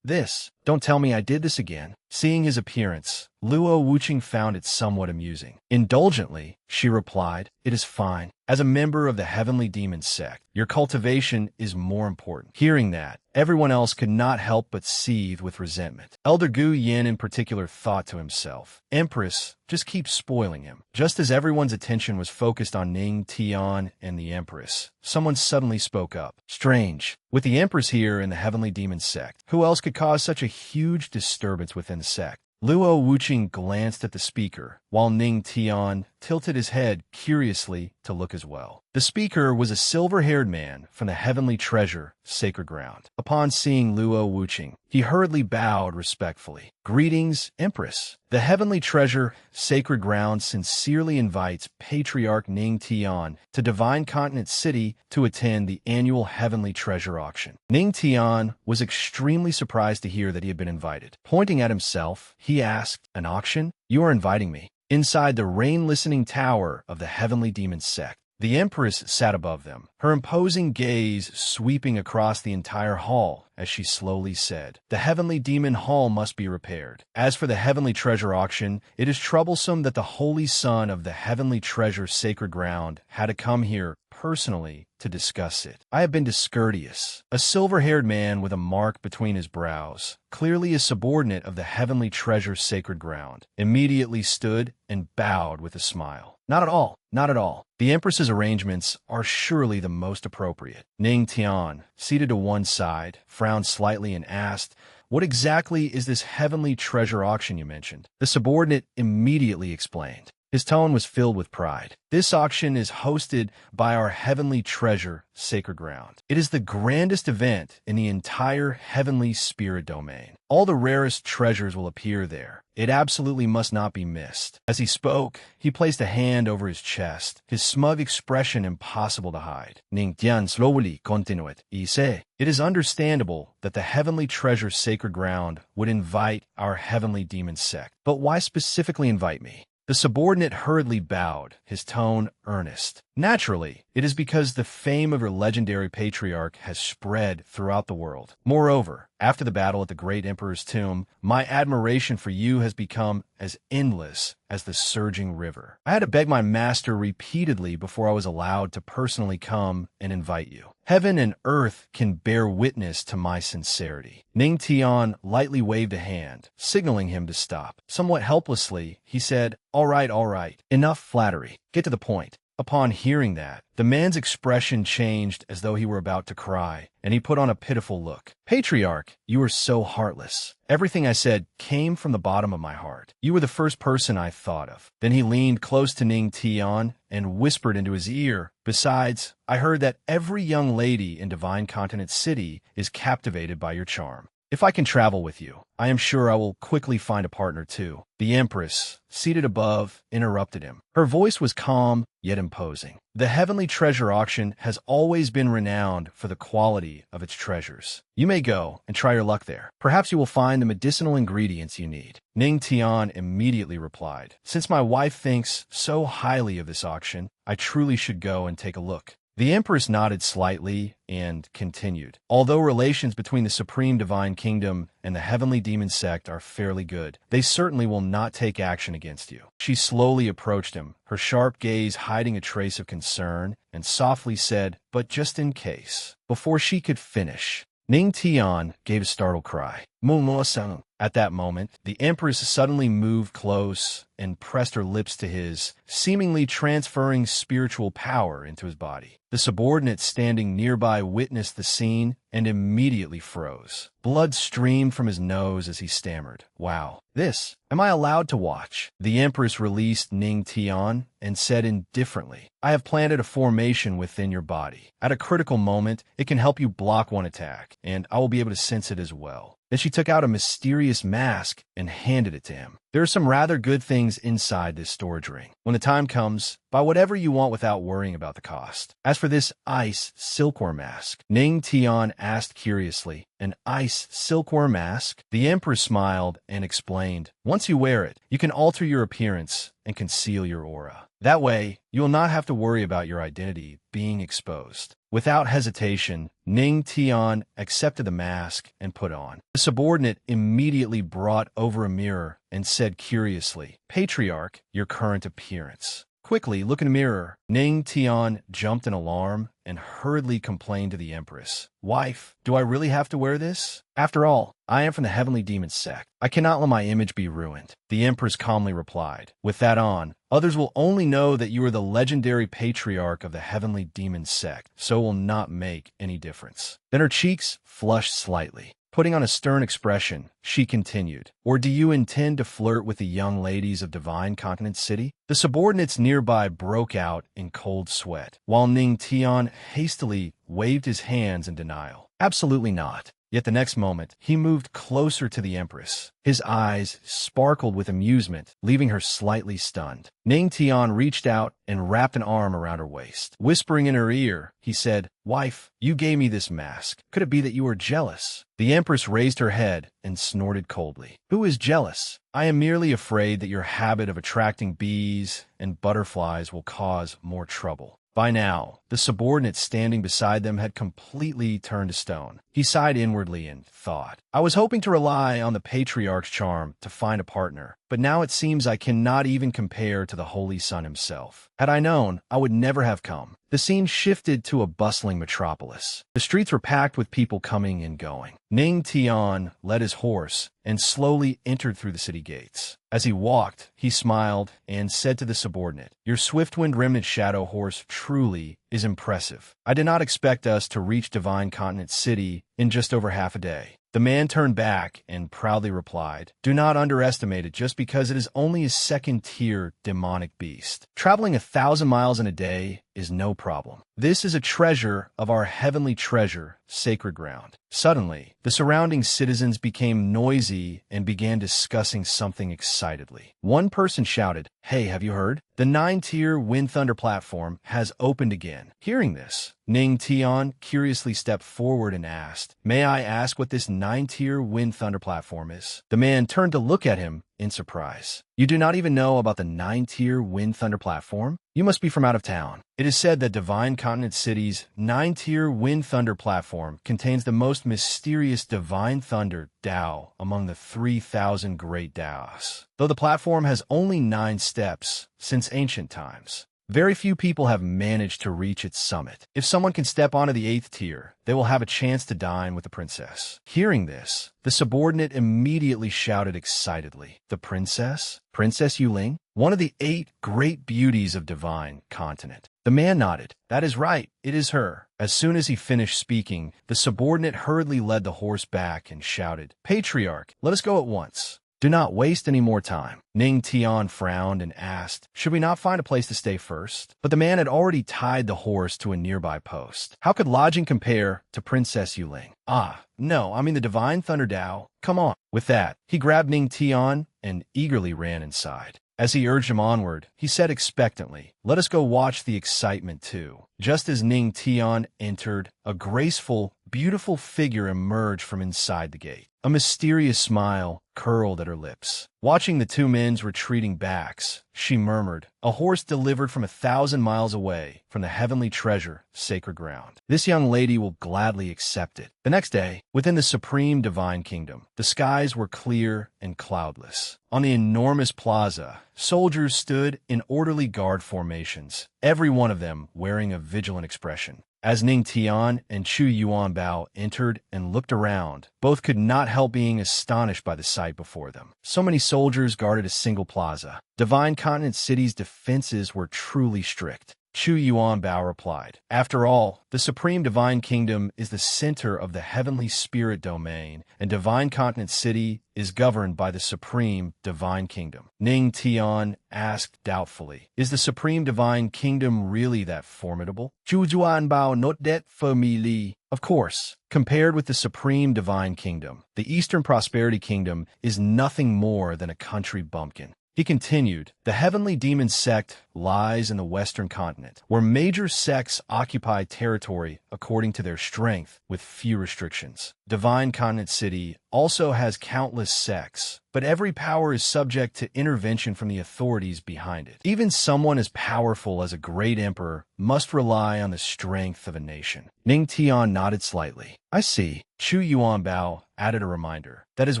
[SPEAKER 1] This. Don't tell me I did this again." Seeing his appearance, Luo Wuqing found it somewhat amusing. Indulgently, she replied, "It is fine. As a member of the Heavenly Demon sect, your cultivation is more important." Hearing that, everyone else could not help but seethe with resentment. Elder Gu Yin in particular thought to himself, "Empress just keeps spoiling him." Just as everyone's attention was focused on Ning Tian and the Empress, someone suddenly spoke up. "Strange. With the Empress here in the Heavenly Demon sect, who else could cause such a huge disturbance within the sect?" Luo Wuqing glanced at the speaker, while Ning Tian tilted his head curiously to look as well. The speaker was a silver-haired man from the Heavenly Treasure, Sacred Ground. Upon seeing Luo Wuqing, he hurriedly bowed respectfully. "Greetings, Empress. The Heavenly Treasure, Sacred Ground sincerely invites Patriarch Ning Tian to Divine Continent City to attend the annual Heavenly Treasure auction." Ning Tian was extremely surprised to hear that he had been invited. Pointing at himself, he asked, "An auction? You are inviting me?" Inside the rain-listening tower of the Heavenly Demon sect, the Empress sat above them, her imposing gaze sweeping across the entire hall as she slowly said, "The Heavenly Demon Hall must be repaired. As for the Heavenly Treasure auction, it is troublesome that the Holy Son of the Heavenly Treasure Sacred Ground had to come here personally to discuss it. I have been discourteous." A silver-haired man with a mark between his brows, clearly a subordinate of the Heavenly Treasure Sacred Ground, immediately stood and bowed with a smile. "Not at all. Not at all. The Empress's arrangements are surely the most appropriate." Ning Tian, seated to one side, frowned slightly and asked, "What exactly is this Heavenly Treasure auction you mentioned?" The subordinate immediately explained. His tone was filled with pride. "This auction is hosted by our Heavenly Treasure Sacred Ground. It is the grandest event in the entire Heavenly Spirit domain. All the rarest treasures will appear there. It absolutely must not be missed." As he spoke, he placed a hand over his chest, his smug expression impossible to hide. Ning Tian slowly continued, "Y say, it is understandable that the Heavenly Treasure Sacred Ground would invite our Heavenly Demon sect. But why specifically invite me?" The subordinate hurriedly bowed, his tone earnest. "Naturally, it is because the fame of your legendary patriarch has spread throughout the world. Moreover, after the battle at the great emperor's tomb, my admiration for you has become as endless as the surging river. I had to beg my master repeatedly before I was allowed to personally come and invite you. Heaven and earth can bear witness to my sincerity." Ning Tian lightly waved a hand, signaling him to stop. Somewhat helplessly, he said, all right. Enough flattery. Get to the point." Upon hearing that, the man's expression changed as though he were about to cry, and he put on a pitiful look. "Patriarch, you are so heartless. Everything I said came from the bottom of my heart. You were the first person I thought of." Then he leaned close to Ning Tian and whispered into his ear, "Besides, I heard that every young lady in Divine Continent City is captivated by your charm. If I can travel with you, I am sure I will quickly find a partner too." The Empress, seated above, interrupted him. Her voice was calm, yet imposing. "The Heavenly Treasure auction has always been renowned for the quality of its treasures. You may go and try your luck there. Perhaps you will find the medicinal ingredients you need." Ning Tian immediately replied, "Since my wife thinks so highly of this auction, I truly should go and take a look." The Empress nodded slightly and continued, "Although relations between the Supreme Divine Kingdom and the Heavenly Demon sect are fairly good, they certainly will not take action against you." She slowly approached him, her sharp gaze hiding a trace of concern, and softly said, "But just in case." Before she could finish, Ning Tian gave a startled cry. Momo-san. At that moment, the Empress suddenly moved close and pressed her lips to his, seemingly transferring spiritual power into his body. The subordinate standing nearby witnessed the scene and immediately froze. Blood streamed from his nose as he stammered, "Wow, this, am I allowed to watch?" The Empress released Ning Tian and said indifferently, "I have planted a formation within your body. At a critical moment, it can help you block one attack, and I will be able to sense it as well." Then she took out a mysterious mask and handed it to him. "There are some rather good things inside this storage ring. When the time comes, buy whatever you want without worrying about the cost. As for this ice silkworm mask," Ning Tian asked curiously, "an ice silkworm mask?" The Empress smiled and explained, "Once you wear it, you can alter your appearance and conceal your aura. That way, you will not have to worry about your identity being exposed." Without hesitation, Ning Tian accepted the mask and put on. The subordinate immediately brought over a mirror and said curiously, "Patriarch, your current appearance." Quickly, look in a mirror. Ning Tian jumped in alarm and hurriedly complained to the Empress, "Wife, do I really have to wear this? After all, I am from the Heavenly Demon sect. I cannot let my image be ruined." The Empress calmly replied, "With that on, others will only know that you are the legendary patriarch of the Heavenly Demon sect, so it will not make any difference." Then her cheeks flushed slightly. Putting on a stern expression, she continued, "Or do you intend to flirt with the young ladies of Divine Continent City?" The subordinates nearby broke out in cold sweat, while Ning Tian hastily waved his hands in denial. "Absolutely not." Yet the next moment, he moved closer to the Empress. His eyes sparkled with amusement, leaving her slightly stunned. Ning Tian reached out and wrapped an arm around her waist. Whispering in her ear, he said, "Wife, you gave me this mask. Could it be that you are jealous?" The Empress raised her head and snorted coldly. "Who is jealous? I am merely afraid that your habit of attracting bees and butterflies will cause more trouble." By now, the subordinate standing beside them had completely turned to stone. He sighed inwardly and thought, "I was hoping to rely on the patriarch's charm to find a partner, but now it seems I cannot even compare to the Holy Sun himself. Had I known, I would never have come." The scene shifted to a bustling metropolis. The streets were packed with people coming and going. Ning Tian led his horse and slowly entered through the city gates. As he walked, he smiled and said to the subordinate, "Your Swiftwind Remnant Shadow horse truly is impressive. I did not expect us to reach Divine Continent City in just over half a day." The man turned back and proudly replied, "Do not underestimate it just because it is only a second-tier demonic beast. Traveling 1,000 miles in a day is no problem. This is a treasure of our heavenly treasure, sacred ground." Suddenly, the surrounding citizens became noisy and began discussing something excitedly. One person shouted, "Hey, have you heard? The 9-tier Wind Thunder platform has opened again." Hearing this, Ning Tian curiously stepped forward and asked, "May I ask what this 9-tier Wind Thunder platform is?" The man turned to look at him in surprise. "You do not even know about the 9-tier Wind Thunder platform? You must be from out of town." It is said that Divine Continent City's 9-tier Wind Thunder platform contains the most mysterious Divine Thunder Tao among the 3,000 great Taos. Though the platform has only 9 steps since ancient times, very few people have managed to reach its summit. If someone can step onto the 8th tier, they will have a chance to dine with the princess. Hearing this, the subordinate immediately shouted excitedly, "The princess? Princess Yuling? One of the 8 great beauties of Divine Continent." The man nodded. "That is right, it is her." As soon as he finished speaking, the subordinate hurriedly led the horse back and shouted, "Patriarch, let us go at once. Do not waste any more time." Ning Tian frowned and asked, "Should we not find a place to stay first?" But the man had already tied the horse to a nearby post. How could lodging compare to Princess Yuling? "Ah, no, I mean the Divine Thunder Tao. Come on." With that, he grabbed Ning Tian and eagerly ran inside. As he urged him onward, he said expectantly, "Let us go watch the excitement too." Just as Ning Tian entered, a graceful, beautiful figure emerged from inside the gate. A mysterious smile curled at her lips. Watching the two men's retreating backs, she murmured, "A horse delivered from 1,000 miles away from the heavenly treasure, sacred ground. This young lady will gladly accept it." The next day, within the supreme divine kingdom, the skies were clear and cloudless. On the enormous plaza, soldiers stood in orderly guard formations, every one of them wearing a vigilant expression. As Ning Tian and Chu Yuanbao entered and looked around, both could not help being astonished by the sight before them. So many soldiers guarded a single plaza. Divine Continent City's defenses were truly strict. Chu Yuanbao replied, "After all, the Supreme Divine Kingdom is the center of the Heavenly Spirit domain, and Divine Continent City is governed by the Supreme Divine Kingdom." Ning Tian asked doubtfully, "Is the Supreme Divine Kingdom really that formidable?" Chu Yuanbao not that familiar. Of course, compared with the Supreme Divine Kingdom, the Eastern Prosperity Kingdom is nothing more than a country bumpkin. He continued, "The heavenly demon sect lies in the Western continent, where major sects occupy territory according to their strength with few restrictions. Divine Continent City also has countless sects, but every power is subject to intervention from the authorities behind it. Even someone as powerful as a great emperor must rely on the strength of a nation." Ning Tian nodded slightly. "I see." Chu Yuanbao added a reminder. "That is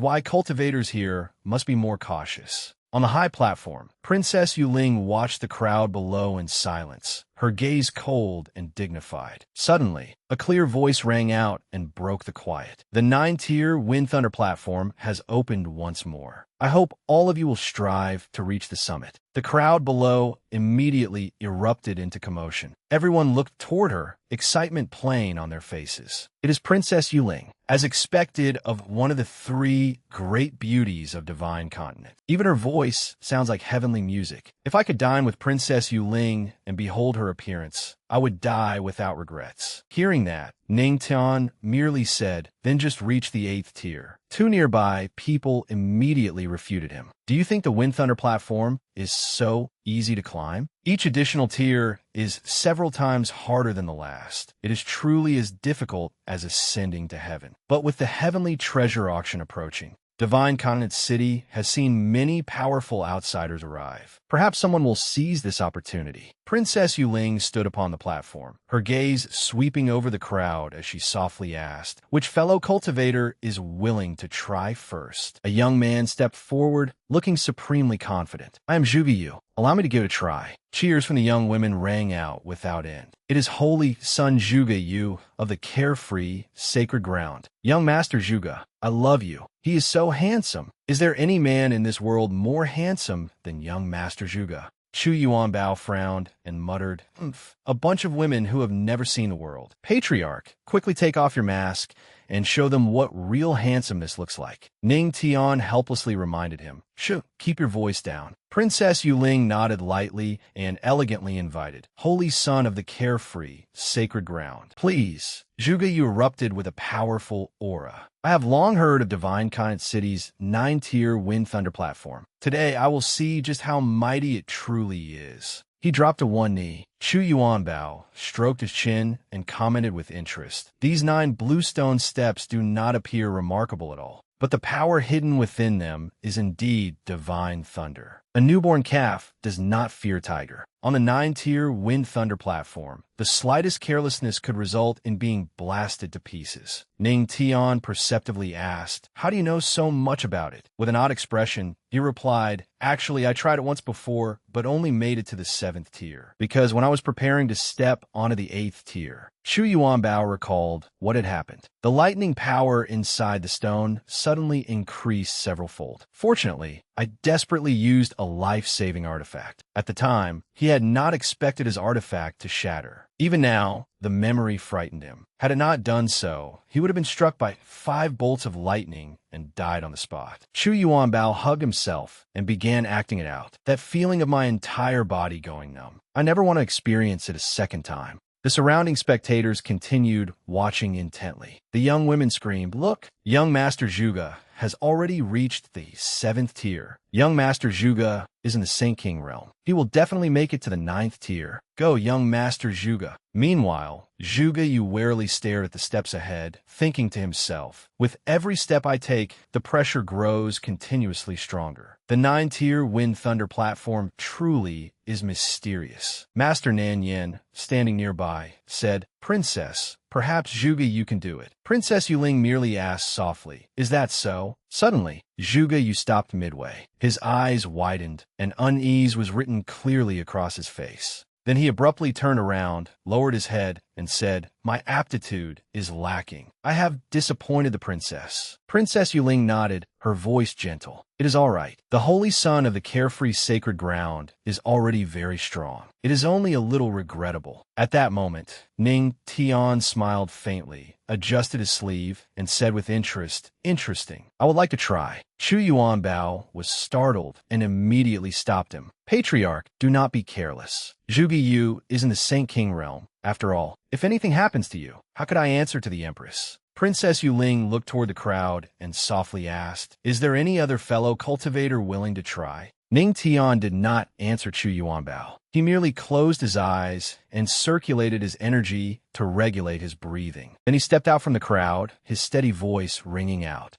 [SPEAKER 1] why cultivators here must be more cautious." On the high platform, Princess Yuling watched the crowd below in silence, her gaze cold and dignified. Suddenly, a clear voice rang out and broke the quiet. "The 9-tier Wind Thunder platform has opened once more. I hope all of you will strive to reach the summit." The crowd below immediately erupted into commotion. Everyone looked toward her, excitement playing on their faces. It is Princess Yuling, as expected of one of the 3 great beauties of Divine Continent. Even her voice sounds like heavenly music. If I could dine with Princess Yuling and behold her appearance, I would die without regrets. Hearing that, Ning Tian merely said, "Then just reach the 8th tier." 2 nearby people immediately refuted him. "Do you think the Wind Thunder platform is so easy to climb? Each additional tier is several times harder than the last. It is truly as difficult as ascending to heaven." But with the heavenly treasure auction approaching, Divine Continent City has seen many powerful outsiders arrive. Perhaps someone will seize this opportunity. Princess Yuling stood upon the platform, her gaze sweeping over the crowd as she softly asked, "Which fellow cultivator is willing to try first?" A young man stepped forward, looking supremely confident. "I am Zhuge Yu. Allow me to give it a try." Cheers from the young women rang out without end. "It is Holy Son Zhuge Yu of the carefree, sacred ground. Young Master Zhuge, I love you. He is so handsome. Is there any man in this world more handsome than young Master Zhuge?" Chu Yuanbao frowned and muttered, "Humph, a bunch of women who have never seen the world. Patriarch, quickly take off your mask and show them what real handsomeness looks like." Ning Tian helplessly reminded him, "Shh, keep your voice down." Princess Yuling nodded lightly and elegantly invited, "Holy Son of the carefree, sacred ground. Please." Zhuge Yu erupted with a powerful aura. "I have long heard of Divine Continent City's 9-tier Wind Thunder platform. Today I will see just how mighty it truly is." He dropped to one knee. Chu Yuanbao stroked his chin and commented with interest, "These 9 bluestone steps do not appear remarkable at all, but the power hidden within them is indeed divine thunder. A newborn calf does not fear tiger." On the 9-tier Wind Thunder platform, the slightest carelessness could result in being blasted to pieces. Ning Tian perceptively asked, "How do you know so much about it?" With an odd expression, he replied, "Actually, I tried it once before, but only made it to the 7th tier, because when I was preparing to step onto the 8th tier." Chu Yuanbao recalled what had happened. The lightning power inside the stone suddenly increased several-fold. "Fortunately, I desperately used a life-saving artifact. At the time, he had not expected his artifact to shatter. Even now, the memory frightened him. Had it not done so, he would have been struck by 5 bolts of lightning and died on the spot." Chu Yuanbao hugged himself and began acting it out. "That feeling of my entire body going numb. I never want to experience it a second time." The surrounding spectators continued watching intently. The young women screamed, "Look! Young Master Zhuge has already reached the 7th tier. Young Master Zhuge is in the Saint King realm. He will definitely make it to the 9th tier. Go, young Master Zhuge." Meanwhile, Zhuge Yu warily stared at the steps ahead, thinking to himself, "With every step I take, the pressure grows continuously stronger. The 9-tier Wind Thunder platform truly is mysterious." Master Nan Yin, standing nearby, said, "Princess, perhaps Zhuge Yu can do it." Princess Yuling merely asked softly, "Is that so?" Suddenly, Zhuge Yu stopped midway. His eyes widened, and unease was written clearly across his face. Then he abruptly turned around, lowered his head, and said, "My aptitude is lacking. I have disappointed the princess." Princess Yuling nodded, her voice gentle. "It is all right. The holy son of the carefree sacred ground is already very strong. It is only a little regrettable." At that moment, Ning Tian smiled faintly, adjusted his sleeve, and said with interest, "Interesting. I would like to try." Chu Yuanbao was startled and immediately stopped him. "Patriarch, do not be careless. Zhuge Yu is in the Saint King realm. After all, if anything happens to you, how could I answer to the Empress?" Princess Yuling looked toward the crowd and softly asked, "Is there any other fellow cultivator willing to try?" Ning Tian did not answer Chu Yuanbao. He merely closed his eyes and circulated his energy to regulate his breathing. Then he stepped out from the crowd, his steady voice ringing out,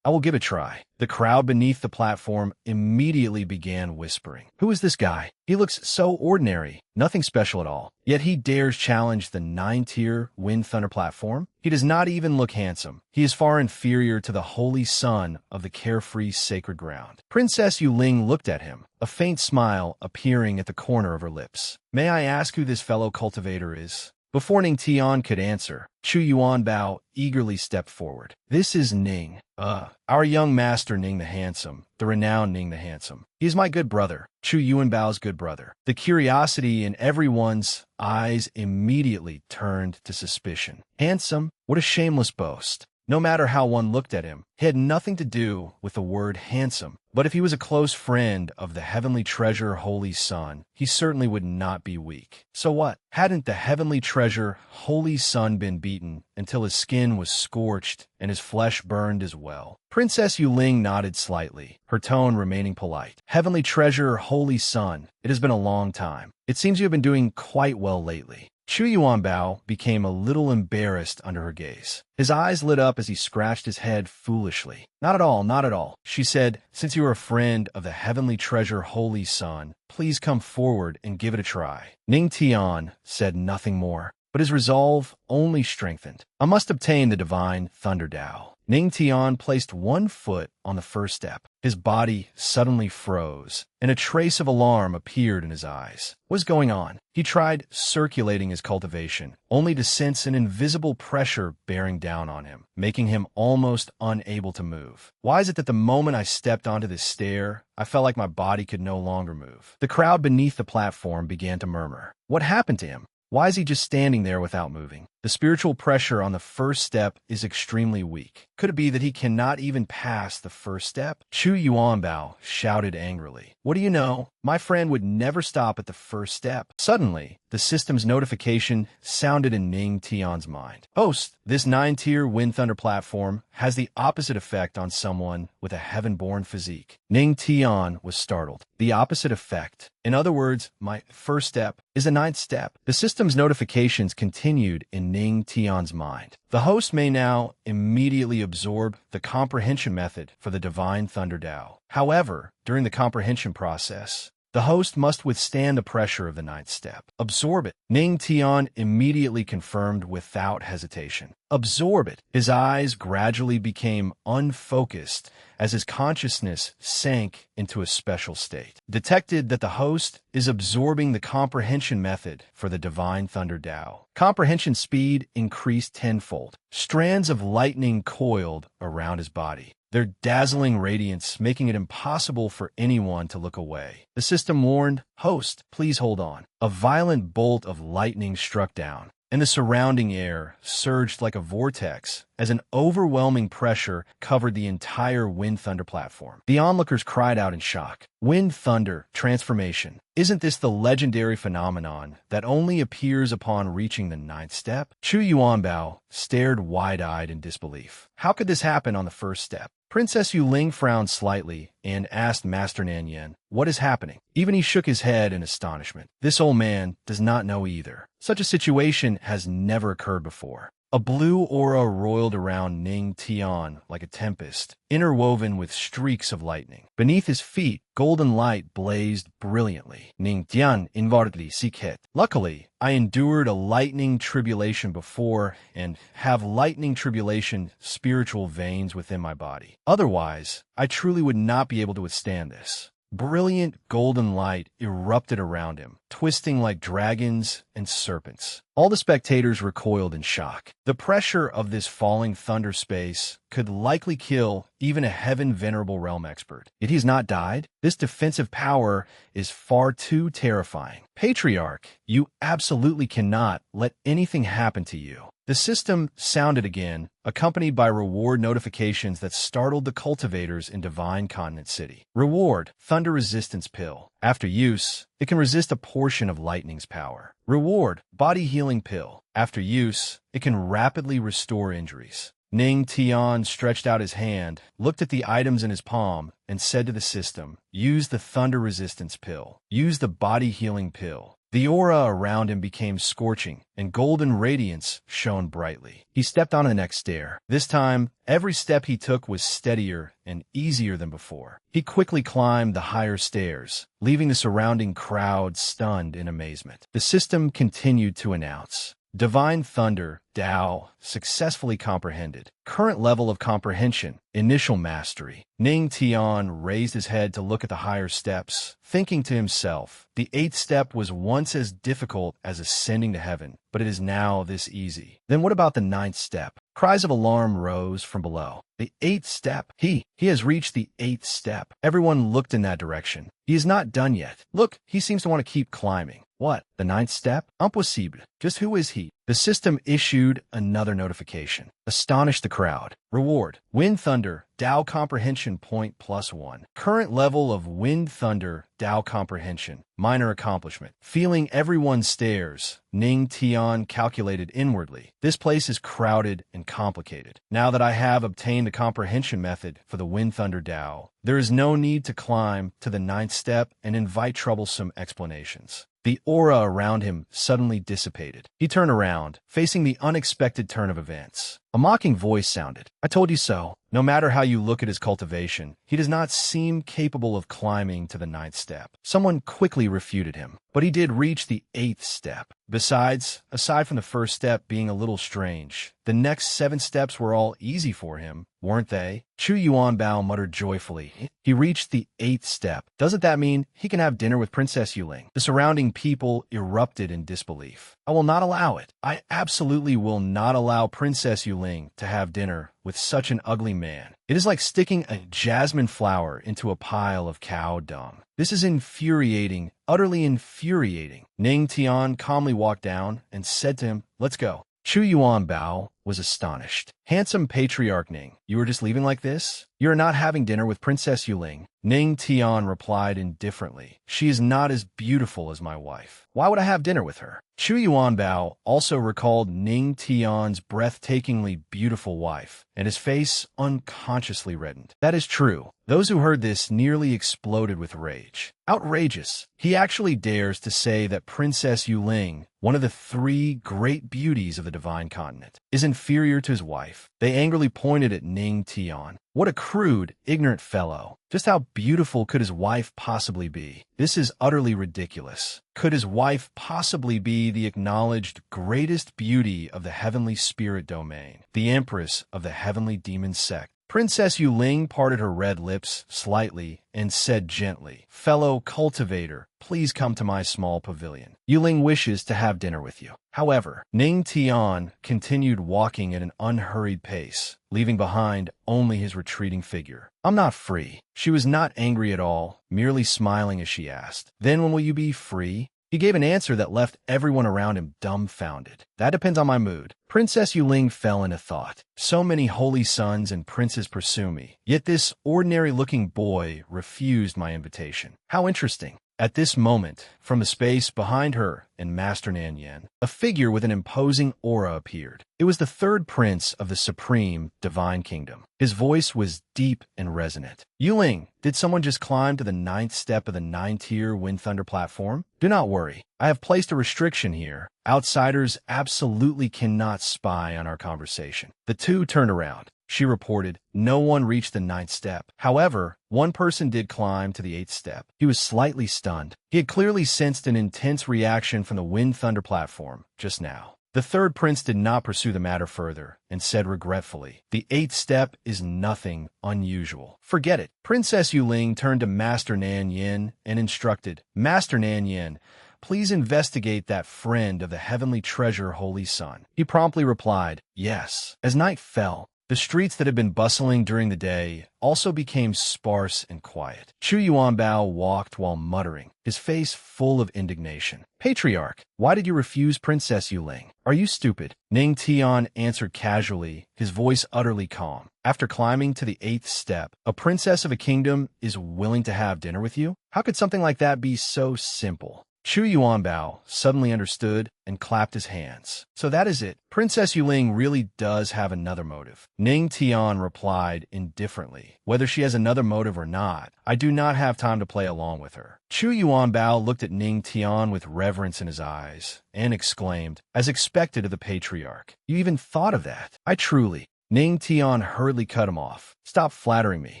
[SPEAKER 1] I will give it a try." The crowd beneath the platform immediately began whispering. "Who is this guy? He looks so ordinary, nothing special at all. Yet he dares challenge the 9-tier Wind Thunder platform? He does not even look handsome. He is far inferior to the holy son of the carefree sacred ground." Princess Yuling looked at him, a faint smile appearing at the corner of her lips. "May I ask who this fellow cultivator is?" Before Ning Tian could answer, Chu Yuanbao eagerly stepped forward. "This is Ning. Our young master Ning the Handsome, the renowned Ning the Handsome. He is my good brother, Chu Yuanbao's good brother." The curiosity in everyone's eyes immediately turned to suspicion. Handsome? What a shameless boast. No matter how one looked at him, he had nothing to do with the word handsome. But if he was a close friend of the heavenly treasure Holy Sun, he certainly would not be weak. So what? Hadn't the heavenly treasure Holy Sun been beaten until his skin was scorched and his flesh burned as well? Princess Yuling nodded slightly, her tone remaining polite. "Heavenly treasure Holy Sun, it has been a long time. It seems you have been doing quite well lately." Chu Yuanbao became a little embarrassed under her gaze. His eyes lit up as he scratched his head foolishly. Not at all, not at all," she said. "Since you are a friend of the heavenly treasure Holy Sun, please come forward and give it a try." Ning Tian said nothing more, but his resolve only strengthened. "I must obtain the divine Thunder Dao." Ning Tian placed one foot on the first step. His body suddenly froze, and a trace of alarm appeared in his eyes. What was going on? He tried circulating his cultivation, only to sense an invisible pressure bearing down on him, making him almost unable to move. "Why is it that the moment I stepped onto this stair, I felt like my body could no longer move?" The crowd beneath the platform began to murmur. What happened to him? Why is he just standing there without moving? The spiritual pressure on the first step is extremely weak. Could it be that he cannot even pass the first step? Chu Yuanbao shouted angrily. "What do you know? My friend would never stop at the first step." Suddenly, the system's notification sounded in Ning Tian's mind. "Host, this 9-tier Wind Thunder platform has the opposite effect on someone with a heaven-born physique." Ning Tian was startled. The opposite effect? In other words, my first step is the 9th step. The system's notifications continued in Ning Tian's mind. The host may now immediately absorb the comprehension method for the Divine Thunder Dao. However, during the comprehension process, the host must withstand the pressure of the 9th step. Absorb it. Ning Tian immediately confirmed without hesitation. Absorb it. His eyes gradually became unfocused as his consciousness sank into a special state. Detected that the host is absorbing the comprehension method for the Divine Thunder Dao. Comprehension speed increased tenfold. Strands of lightning coiled around his body, their dazzling radiance making it impossible for anyone to look away. The system warned, "Host, please hold on." A violent bolt of lightning struck down, and the surrounding air surged like a vortex as an overwhelming pressure covered the entire Wind Thunder platform. The onlookers cried out in shock. Wind Thunder transformation. Isn't this the legendary phenomenon that only appears upon reaching the 9th step? Chu Yuanbao stared wide-eyed in disbelief. How could this happen on the first step? Princess Yuling frowned slightly and asked Master Nanyan, "What is happening?" Even he shook his head in astonishment. This old man does not know either. Such a situation has never occurred before. A blue aura roiled around Ning Tian like a tempest, interwoven with streaks of lightning. Beneath his feet, golden light blazed brilliantly. Ning Tian inwardly sikhet. "Luckily, I endured a lightning tribulation before and have lightning tribulation spiritual veins within my body. Otherwise, I truly would not be able to withstand this." Brilliant golden light erupted around him, twisting like dragons and serpents. All the spectators recoiled in shock. The pressure of this falling thunder space could likely kill even a heaven-venerable realm expert. Yet he's not died. This defensive power is far too terrifying. Patriarch, you absolutely cannot let anything happen to you. The system sounded again, accompanied by reward notifications that startled the cultivators in Divine Continent City. Reward, Thunder Resistance Pill. After use, it can resist a portion of lightning's power. Reward, Body Healing Pill. After use, it can rapidly restore injuries. Ning Tian stretched out his hand, looked at the items in his palm, and said to the system, use the Thunder Resistance Pill. Use the Body Healing Pill. The aura around him became scorching, and golden radiance shone brightly. He stepped on the next stair. This time, every step he took was steadier and easier than before. He quickly climbed the higher stairs, leaving the surrounding crowd stunned in amazement. The system continued to announce, Divine Thunder, Tao, successfully comprehended. Current level of comprehension, initial mastery. Ning Tian raised his head to look at the higher steps, thinking to himself, the 8th step was once as difficult as ascending to heaven, but it is now this easy. Then what about the 9th step? Cries of alarm rose from below. The 8th step. He has reached the 8th step. Everyone looked in that direction. He is not done yet. Look, he seems to want to keep climbing. What? The 9th step? Impossible. Just who is he? The system issued another notification. Astonished the crowd. Reward. Wind Thunder, Tao Comprehension Point +1. Current level of Wind Thunder, Tao Comprehension. Minor accomplishment. Feeling everyone stares, Ning Tian calculated inwardly. This place is crowded and complicated. Now that I have obtained the comprehension method for the Wind Thunder Tao, there is no need to climb to the 9th step and invite troublesome explanations. The aura around him suddenly dissipated. He turned around, facing the unexpected turn of events. A mocking voice sounded. I told you so. No matter how you look at his cultivation, he does not seem capable of climbing to the 9th step. Someone quickly refuted him, but he did reach the 8th step. Besides, aside from the 1st step being a little strange, the next 7 steps were all easy for him, weren't they? Chu Yuanbao muttered joyfully. He reached the 8th step. Doesn't that mean he can have dinner with Princess Yuling? The surrounding people erupted in disbelief. I will not allow it. I absolutely will not allow Princess Yuling to have dinner with such an ugly man. It is like sticking a jasmine flower into a pile of cow dung. This is infuriating, utterly infuriating. Ning Tian calmly walked down and said to him, let's go. Chu Yuanbao was astonished. Handsome Patriarch Ning, you are just leaving like this? You are not having dinner with Princess Yuling. Ning Tian replied indifferently. She is not as beautiful as my wife. Why would I have dinner with her? Chu Yuanbao also recalled Ning Tian's breathtakingly beautiful wife, and his face unconsciously reddened. That is true. Those who heard this nearly exploded with rage. Outrageous. He actually dares to say that Princess Yuling, one of the 3 great beauties of the Divine Continent, is inferior to his wife. They angrily pointed at Ning Tian. What a crude, ignorant fellow. Just how beautiful could his wife possibly be? This is utterly ridiculous. Could his wife possibly be the acknowledged greatest beauty of the heavenly spirit domain, the Empress of the heavenly demon sect? Princess Yuling parted her red lips slightly and said gently, fellow cultivator, please come to my small pavilion. Yuling wishes to have dinner with you. However, Ning Tian continued walking at an unhurried pace, leaving behind only his retreating figure. I'm not free. She was not angry at all, merely smiling as she asked, then when will you be free? He gave an answer that left everyone around him dumbfounded. That depends on my mood. Princess Yuling fell into thought. So many holy sons and princes pursue me, yet this ordinary-looking boy refused my invitation. How interesting. At this moment, from the space behind her and Master Nan Yen, a figure with an imposing aura appeared. It was the 3rd prince of the supreme divine kingdom. His voice was deep and resonant. Yuling, did someone just climb to the 9th step of the 9-tier Wind Thunder platform? Do not worry. I have placed a restriction here. Outsiders absolutely cannot spy on our conversation. The 2 turned around. She reported, no one reached the 9th step. However, one person did climb to the 8th step. He was slightly stunned. He had clearly sensed an intense reaction from the Wind Thunder platform just now. The 3rd prince did not pursue the matter further and said regretfully, the 8th step is nothing unusual. Forget it. Princess Yuling turned to Master Nan Yen and instructed, Master Nan Yen, please investigate that friend of the heavenly treasure, Holy Sun. He promptly replied, yes. As night fell, the streets that had been bustling during the day also became sparse and quiet. Chu Yuanbao walked while muttering, his face full of indignation. Patriarch, why did you refuse Princess Yuling? Are you stupid? Ning Tian answered casually, his voice utterly calm. After climbing to the 8th step, a princess of a kingdom is willing to have dinner with you? How could something like that be so simple? Chu Yuanbao suddenly understood and clapped his hands. So that is it. Princess Yuling really does have another motive. Ning Tian replied indifferently. Whether she has another motive or not, I do not have time to play along with her. Chu Yuanbao looked at Ning Tian with reverence in his eyes and exclaimed, as expected of the patriarch, you even thought of that? I truly... Ning Tian hurriedly cut him off. Stop flattering me.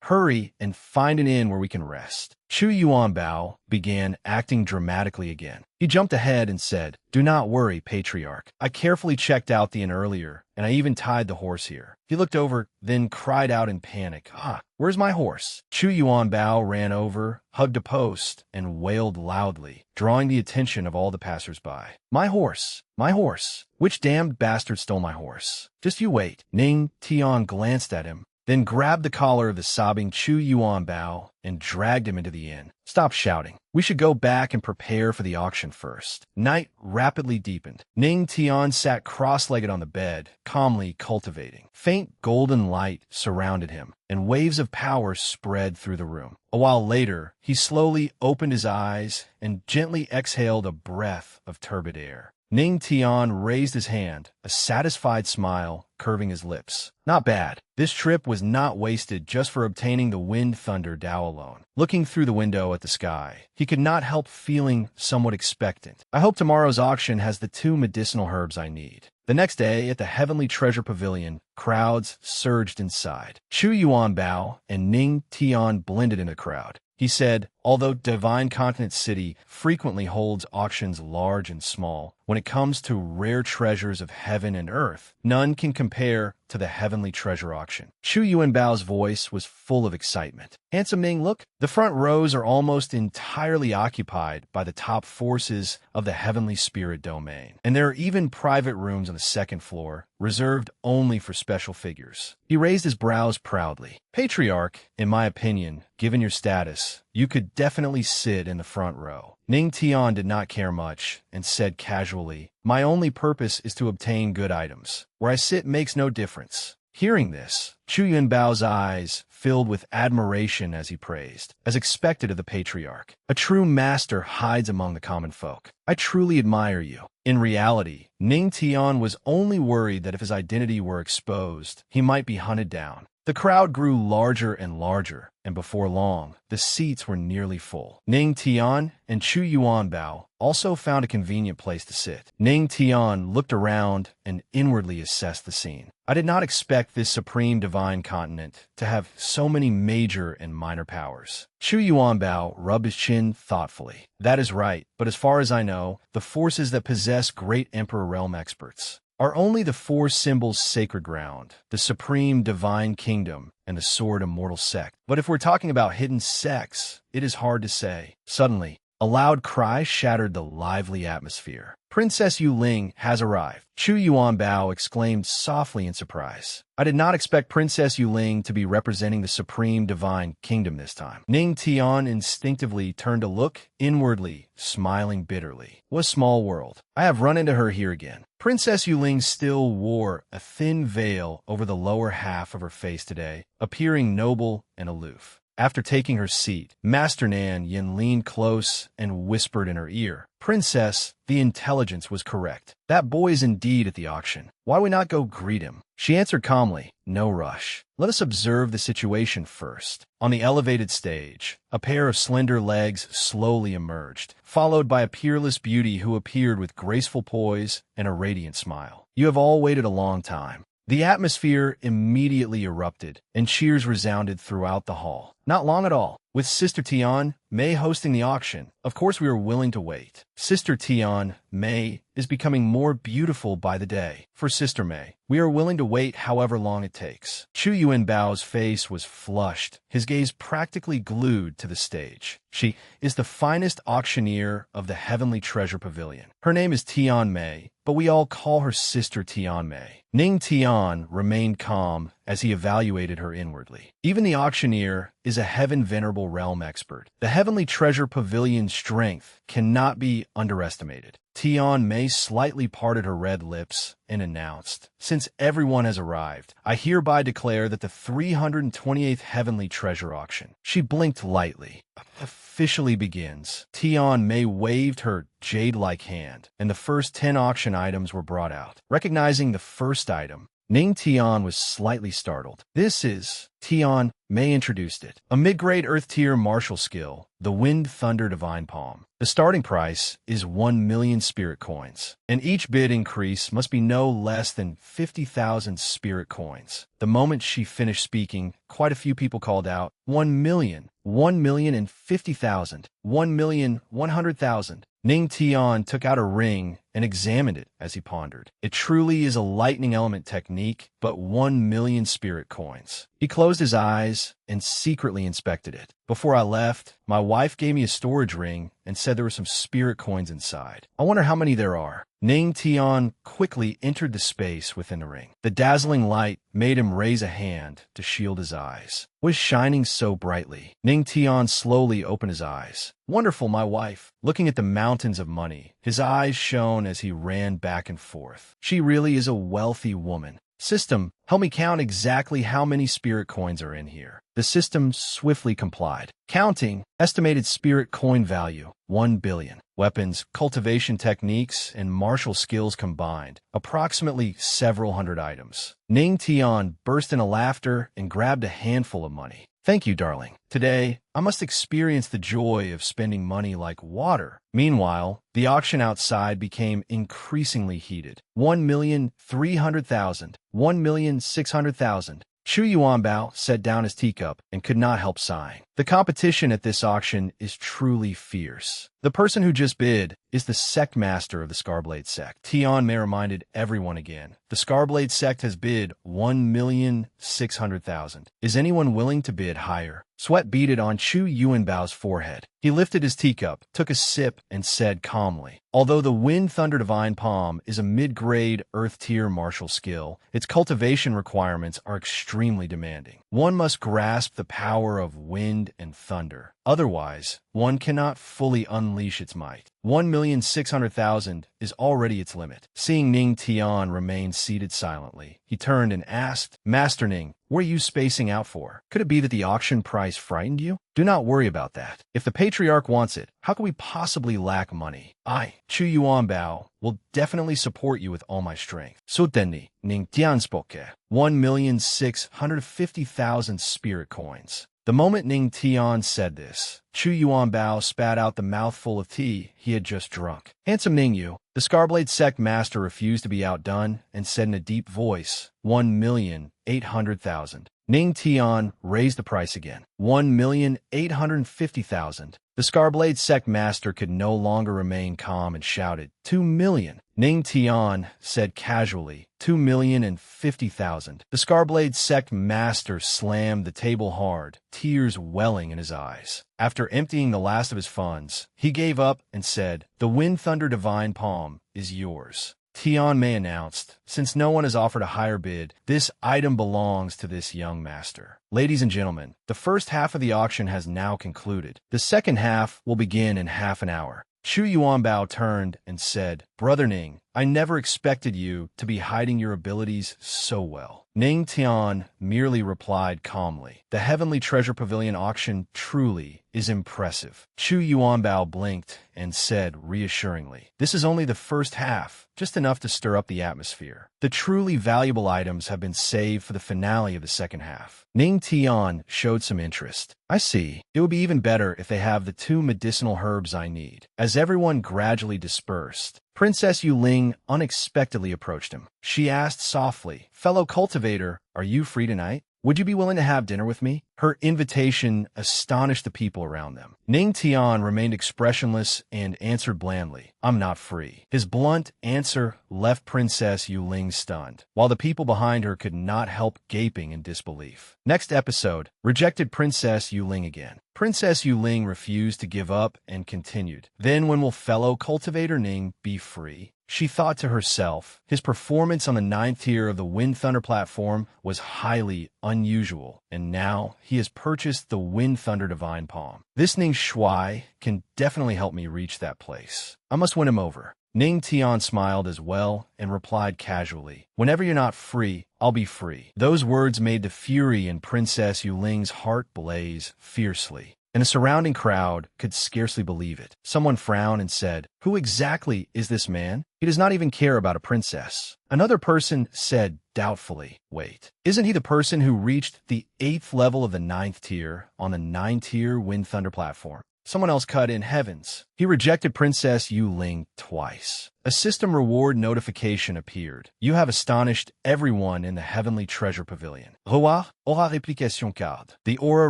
[SPEAKER 1] Hurry and find an inn where we can rest. Chu Yuanbao began acting dramatically again. He jumped ahead and said, do not worry, Patriarch. I carefully checked out the inn earlier, and I even tied the horse here. He looked over, then cried out in panic, where's my horse? Chu Yuanbao ran over, hugged a post, and wailed loudly, drawing the attention of all the passers-by. My horse! My horse! Which damned bastard stole my horse? Just you wait. Ning Tian glanced at him, then grabbed the collar of the sobbing Chu Yuanbao and dragged him into the inn. Stop shouting. We should go back and prepare for the auction first. Night rapidly deepened. Ning Tian sat cross-legged on the bed, calmly cultivating. Faint golden light surrounded him, and waves of power spread through the room. A while later, he slowly opened his eyes and gently exhaled a breath of turbid air. Ning Tian raised his hand, a satisfied smile curving his lips. Not bad. This trip was not wasted just for obtaining the Wind Thunder Dao alone. Looking through the window at the sky, he could not help feeling somewhat expectant. I hope tomorrow's auction has the 2 medicinal herbs I need. The next day, at the Heavenly Treasure Pavilion, crowds surged inside. Chu Yuanbao and Ning Tian blended in the crowd. He said, although Divine Continent City frequently holds auctions large and small, when it comes to rare treasures of heaven and earth, none can compare to the Heavenly Treasure Auction. Chu Yuanbao's voice was full of excitement. Handsome Ning, look, the front rows are almost entirely occupied by the top forces of the Heavenly Spirit domain, and there are even private rooms on the 2nd floor, reserved only for special figures. He raised his brows proudly. Patriarch, in my opinion, given your status, you could definitely sit in the front row. Ning Tian did not care much and said casually, my only purpose is to obtain good items. Where I sit makes no difference. Hearing this, Chu Yuanbao's eyes filled with admiration as he praised, as expected of the patriarch. A true master hides among the common folk. I truly admire you. In reality, Ning Tian was only worried that if his identity were exposed, he might be hunted down. The crowd grew larger and larger, and before long, the seats were nearly full. Ning Tian and Chu Yuanbao also found a convenient place to sit. Ning Tian looked around and inwardly assessed the scene. I did not expect this supreme divine continent to have so many major and minor powers. Chu Yuanbao rubbed his chin thoughtfully. That is right, but as far as I know, the forces that possess great Emperor Realm experts are only the 4 symbols sacred ground, the supreme divine kingdom, and the sword immortal sect. But if we're talking about hidden sects, it is hard to say. Suddenly, a loud cry shattered the lively atmosphere. Princess Yuling has arrived. Chu Yuanbao exclaimed softly in surprise. I did not expect Princess Yuling to be representing the supreme divine kingdom this time. Ning Tian instinctively turned to look inwardly, smiling bitterly. What a small world. I have run into her here again. Princess Yuling still wore a thin veil over the lower half of her face today, appearing noble and aloof. After taking her seat, Master Nan Yin leaned close and whispered in her ear, Princess, the intelligence was correct. That boy is indeed at the auction. Why we not go greet him? She answered calmly, no rush. Let us observe the situation first. On the elevated stage, a pair of slender legs slowly emerged, followed by a peerless beauty who appeared with graceful poise and a radiant smile. You have all waited a long time. The atmosphere immediately erupted, and cheers resounded throughout the hall. Not long at all. With Sister Tian Mei hosting the auction, of course we were willing to wait. Sister Tian Mei is becoming more beautiful by the day. For Sister Mei, we are willing to wait however long it takes. Chu Yuanbao's face was flushed, his gaze practically glued to the stage. She is the finest auctioneer of the Heavenly Treasure Pavilion. Her name is Tian Mei, but we all call her Sister Tian Mei. Ning Tian remained calm as he evaluated her inwardly. Even the auctioneer is a heaven-venerable realm expert. The Heavenly Treasure Pavilion's strength cannot be underestimated. Tian Mei slightly parted her red lips and announced, "Since everyone has arrived, I hereby declare that the 328th Heavenly Treasure Auction." She blinked lightly. "Officially begins." Tian Mei waved her jade-like hand, and the first 10 auction items were brought out. Recognizing the first item, Ning Tian was slightly startled. "This is..." Tian Mei introduced it. A mid-grade Earth-tier martial skill, the Wind Thunder Divine Palm. The starting price is 1 million spirit coins, and each bid increase must be no less than 50,000 spirit coins. The moment she finished speaking, quite a few people called out, 1 million, 1,050,000, 1,100,000. Ning Tian took out a ring and examined it as he pondered. It truly is a lightning element technique, but 1 million spirit coins. He closed his eyes and secretly inspected it. "Before I left, my wife gave me a storage ring and said there were some spirit coins inside. I wonder how many there are." Ning Tian quickly entered the space within the ring. The dazzling light made him raise a hand to shield his eyes. What is shining so brightly? Ning Tian slowly opened his eyes. "Wonderful, my wife." Looking at the mountains of money, his eyes shone as he ran back and forth. "She really is a wealthy woman. System, help me count exactly how many spirit coins are in here." The system swiftly complied. Counting, estimated spirit coin value, 1 billion. Weapons, cultivation techniques, and martial skills combined, approximately several hundred items. Ning Tian burst into laughter and grabbed a handful of money. "Thank you, darling. Today, I must experience the joy of spending money like water." Meanwhile, the auction outside became increasingly heated. 1,300,000, 1,600,000. Chu Yuanbao set down his teacup and could not help sighing. The competition at this auction is truly fierce. The person who just bid is the sect master of the Scarblade sect. Tian Mei reminded everyone again. The Scarblade sect has bid 1,600,000. Is anyone willing to bid higher? Sweat beaded on Chu Yuanbao's forehead. He lifted his teacup, took a sip, and said calmly, "Although the Wind Thunder Divine Palm is a mid-grade Earth-tier martial skill, its cultivation requirements are extremely demanding. One must grasp the power of wind and thunder. Otherwise, one cannot fully unleash its might. 1,600,000 is already its limit." Seeing Ning Tian remain seated silently, he turned and asked, "Master Ning, what are you spacing out for? Could it be that the auction price frightened you? Do not worry about that. If the Patriarch wants it, how could we possibly lack money? I, Chu Yuanbao, will definitely support you with all my strength." "Suteni, Ning Tian spoke. 1,650,000 spirit coins." The moment Ning Tian said this, Chu Yuanbao spat out the mouthful of tea he had just drunk. "Handsome Ningyu," the Scarblade sect master refused to be outdone and said in a deep voice, 1,800,000. Ning Tian raised the price again, 1,850,000. The Scarblade sect master could no longer remain calm and shouted, 2 million. Ning Tian said casually, 2,050,000. The Scarblade sect master slammed the table hard, tears welling in his eyes. After emptying the last of his funds, he gave up and said, "The Wind Thunder Divine Palm is yours." Tian Mei announced, "Since no one has offered a higher bid, this item belongs to this young master." Ladies and gentlemen, the first half of the auction has now concluded. The second half will begin in half an hour. Chu Yuanbao turned and said, "Brother Ning, I never expected you to be hiding your abilities so well." Ning Tian merely replied calmly, "The Heavenly Treasure Pavilion auction truly is impressive." Chu Yuanbao blinked and said reassuringly, "This is only the first half, just enough to stir up the atmosphere. The truly valuable items have been saved for the finale of the second half." Ning Tian showed some interest. "I see. It would be even better if they have the 2 medicinal herbs I need." As everyone gradually dispersed, Princess Yuling unexpectedly approached him. She asked softly, "Fellow cultivator, are you free tonight? Would you be willing to have dinner with me?" Her invitation astonished the people around them. Ning Tian remained expressionless and answered blandly, "I'm not free." His blunt answer left Princess Yuling stunned, while the people behind her could not help gaping in disbelief. Next episode, rejected Princess Yuling again. Princess Yuling refused to give up and continued. "Then when will fellow cultivator Ning be free?" She thought to herself. His performance on the 9th tier of the Wind Thunder platform was highly unusual, and now he has purchased the Wind Thunder Divine Palm. This Ning Shuai can definitely help me reach that place. I must win him over. Ning Tian smiled as well and replied casually, "Whenever you're not free, I'll be free." Those words made the fury in Princess Yuling's heart blaze fiercely, and the surrounding crowd could scarcely believe it. Someone frowned and said, "Who exactly is this man? He does not even care about a princess." Another person said doubtfully, "Wait, isn't he the person who reached the 8th level of the 9th tier on the 9-tier Wind Thunder platform?" Someone else cut in, "Heavens, he rejected Princess Yuling twice." A system reward notification appeared. "You have astonished everyone in the Heavenly Treasure Pavilion. Revoir Aura Replication Card." The Aura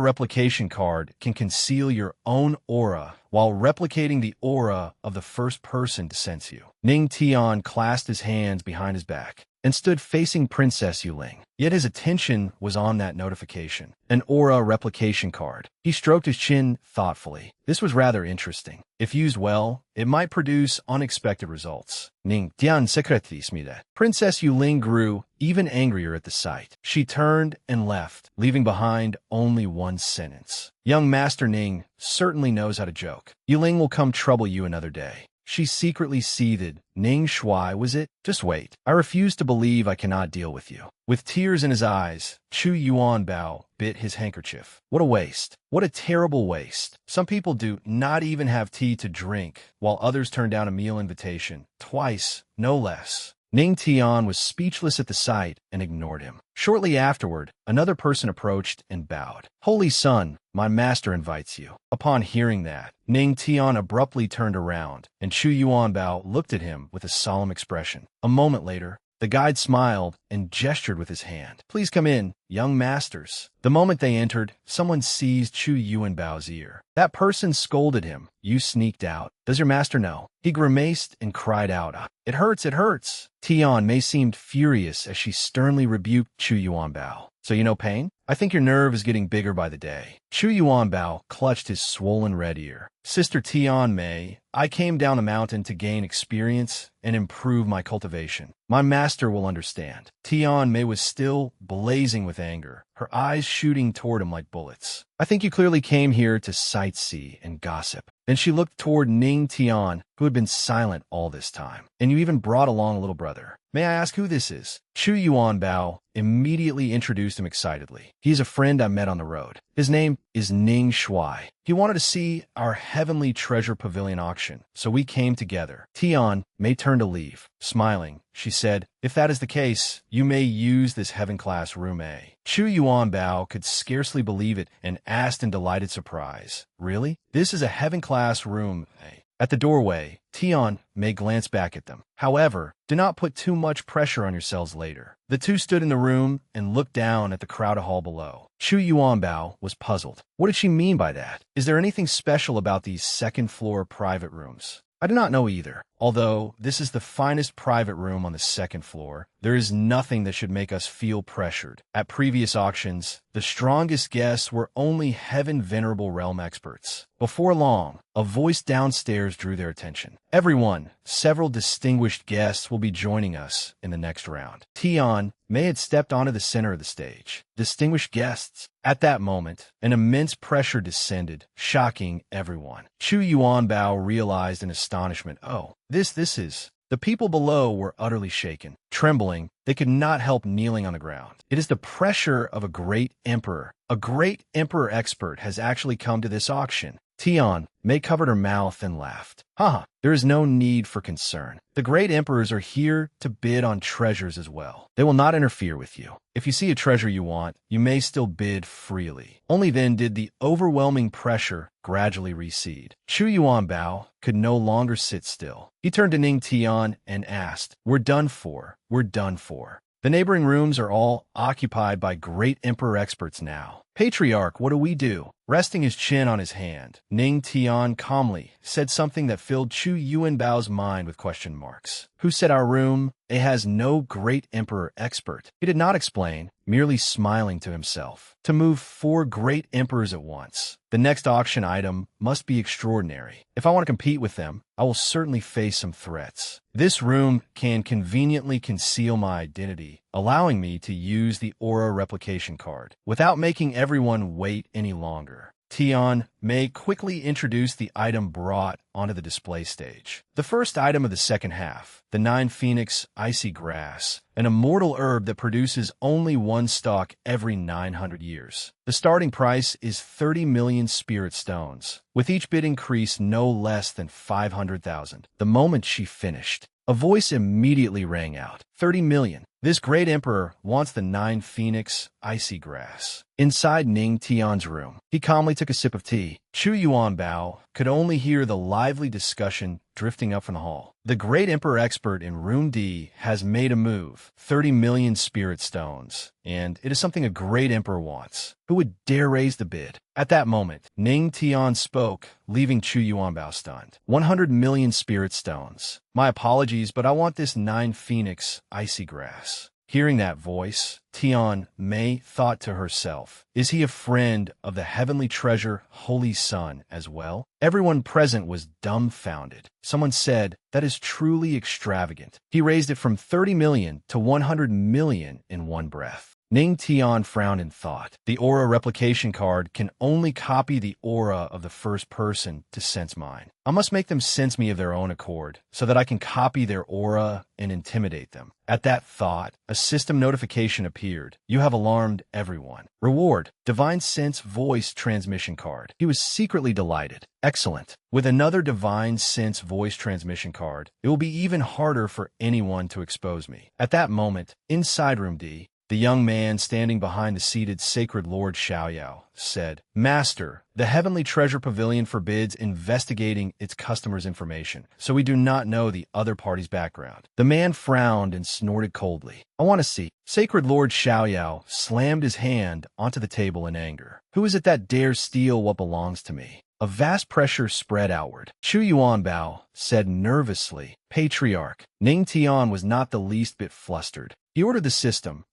[SPEAKER 1] Replication Card can conceal your own aura while replicating the aura of the first person to sense you. Ning Tian clasped his hands behind his back and stood facing Princess Yuling. Yet his attention was on that notification, an aura replication card. He stroked his chin thoughtfully. This was rather interesting. If used well, it might produce unexpected results. Ning Tian secretis mide. Princess Yuling grew even angrier at the sight. She turned and left, leaving behind only one sentence. "Young Master Ning certainly knows how to joke. Yuling will come trouble you another day." She secretly seethed. Ning Shuai, was it? Just wait. I refuse to believe I cannot deal with you. With tears in his eyes, Chu Yuanbao bit his handkerchief. What a waste. What a terrible waste. Some people do not even have tea to drink, while others turn down a meal invitation. Twice, no less. Ning Tian was speechless at the sight and ignored him. Shortly afterward, another person approached and bowed. "Holy Son, my master invites you." Upon hearing that, Ning Tian abruptly turned around, and Chu Yuanbao looked at him with a solemn expression. A moment later, the guide smiled and gestured with his hand. "Please come in, young masters." The moment they entered, someone seized Chu Yuanbao's ear. That person scolded him. "You sneaked out. Does your master know?" He grimaced and cried out, "It hurts, it hurts." Tian Mei seemed furious as she sternly rebuked Chu Yuanbao. "So you know pain? I think your nerve is getting bigger by the day." Chu Yuanbao clutched his swollen red ear. "Sister Tian Mei, I came down the mountain to gain experience and improve my cultivation. My master will understand." Tian Mei was still blazing with anger, her eyes shooting toward him like bullets. "I think you clearly came here to sightsee and gossip." Then she looked toward Ning Tian, who had been silent all this time. "And you even brought along a little brother. May I ask who this is?" Chu Yuanbao immediately introduced him excitedly. "He is a friend I met on the road. His name is Ning Shuai. He wanted to see our Heavenly Treasure Pavilion auction, so we came together." Tian Mei turned to leave. Smiling, she said, "If that is the case, you may use this heaven-class room A." Chu Yuanbao could scarcely believe it and asked in delighted surprise, "Really? This is a heaven-class room A?" At the doorway, Tian Mei glanced back at them. "However, do not put too much pressure on yourselves later." The two stood in the room and looked down at the crowded hall below. Chu Yuanbao was puzzled. What did she mean by that? Is there anything special about these second-floor private rooms? I do not know either. Although this is the finest private room on the 2nd floor, there is nothing that should make us feel pressured. At previous auctions, the strongest guests were only Heaven Venerable Realm experts. Before long, a voice downstairs drew their attention. "Everyone, several distinguished guests will be joining us in the next round." Tian Mei had stepped onto the center of the stage. Distinguished guests. At that moment, an immense pressure descended, shocking everyone. Chu Yuanbao realized in astonishment, "Oh, this is..." The people below were utterly shaken. Trembling, they could not help kneeling on the ground. It is the pressure of a great emperor. A great emperor expert has actually come to this auction. May covered her mouth and laughed. Haha, there is no need for concern. The great emperors are here to bid on treasures as well. They will not interfere with you. If you see a treasure you want, you may still bid freely. Only then did the overwhelming pressure gradually recede. Chu Yuanbao could no longer sit still. He turned to Ning Tian and asked, "We're done for. We're done for." The neighboring rooms are all occupied by great emperor experts now. Patriarch, what do we do? Resting his chin on his hand, Ning Tian calmly said something that filled Chu Yuanbao's mind with question marks. Who said our room? It has no great emperor expert. He did not explain, merely smiling to himself. To move 4 great emperors at once. The next auction item must be extraordinary. If I want to compete with them, I will certainly face some threats. This room can conveniently conceal my identity, allowing me to use the aura replication card without making everyone wait any longer. May quickly introduce the item brought onto the display stage. The first item of the second half, the 9 Phoenix Icy Grass, an immortal herb that produces only 1 stalk every 900 years. The starting price is 30 million spirit stones, with each bid increase no less than 500,000. The moment she finished, a voice immediately rang out. 30 million. This great emperor wants the 9 Phoenix Icy Grass. Inside Ning Tian's room, he calmly took a sip of tea. Chu Yuanbao could only hear the lively discussion drifting up from the hall. The great emperor expert in Room D has made a move. 30 million spirit stones. And it is something a great emperor wants. Who would dare raise the bid? At that moment, Ning Tian spoke, leaving Chu Yuanbao stunned. 100 million spirit stones. My apologies, but I want this 9 Phoenix Icy Grass. Hearing that voice, May thought to herself, is he a friend of the heavenly treasure, Holy Sun, as well? Everyone present was dumbfounded. Someone said, that is truly extravagant. He raised it from 30 million to 100 million in one breath. Ning Tian frowned in thought. The aura replication card can only copy the aura of the first person to sense mine. I must make them sense me of their own accord, so that I can copy their aura and intimidate them. At that thought, a system notification appeared. You have alarmed everyone. Reward, Divine Sense Voice Transmission Card. He was secretly delighted. Excellent. With another Divine Sense Voice Transmission Card, it will be even harder for anyone to expose me. At that moment, inside Room D, the young man standing behind the seated sacred Lord Xiaoyao said, Master, the Heavenly Treasure Pavilion forbids investigating its customers' information, so we do not know the other party's background. The man frowned and snorted coldly. I want to see. Sacred Lord Xiaoyao slammed his hand onto the table in anger. Who is it that dares steal what belongs to me? A vast pressure spread outward. Chu Yuanbao said nervously, Patriarch. Ning Tian was not the least bit flustered. He ordered the system,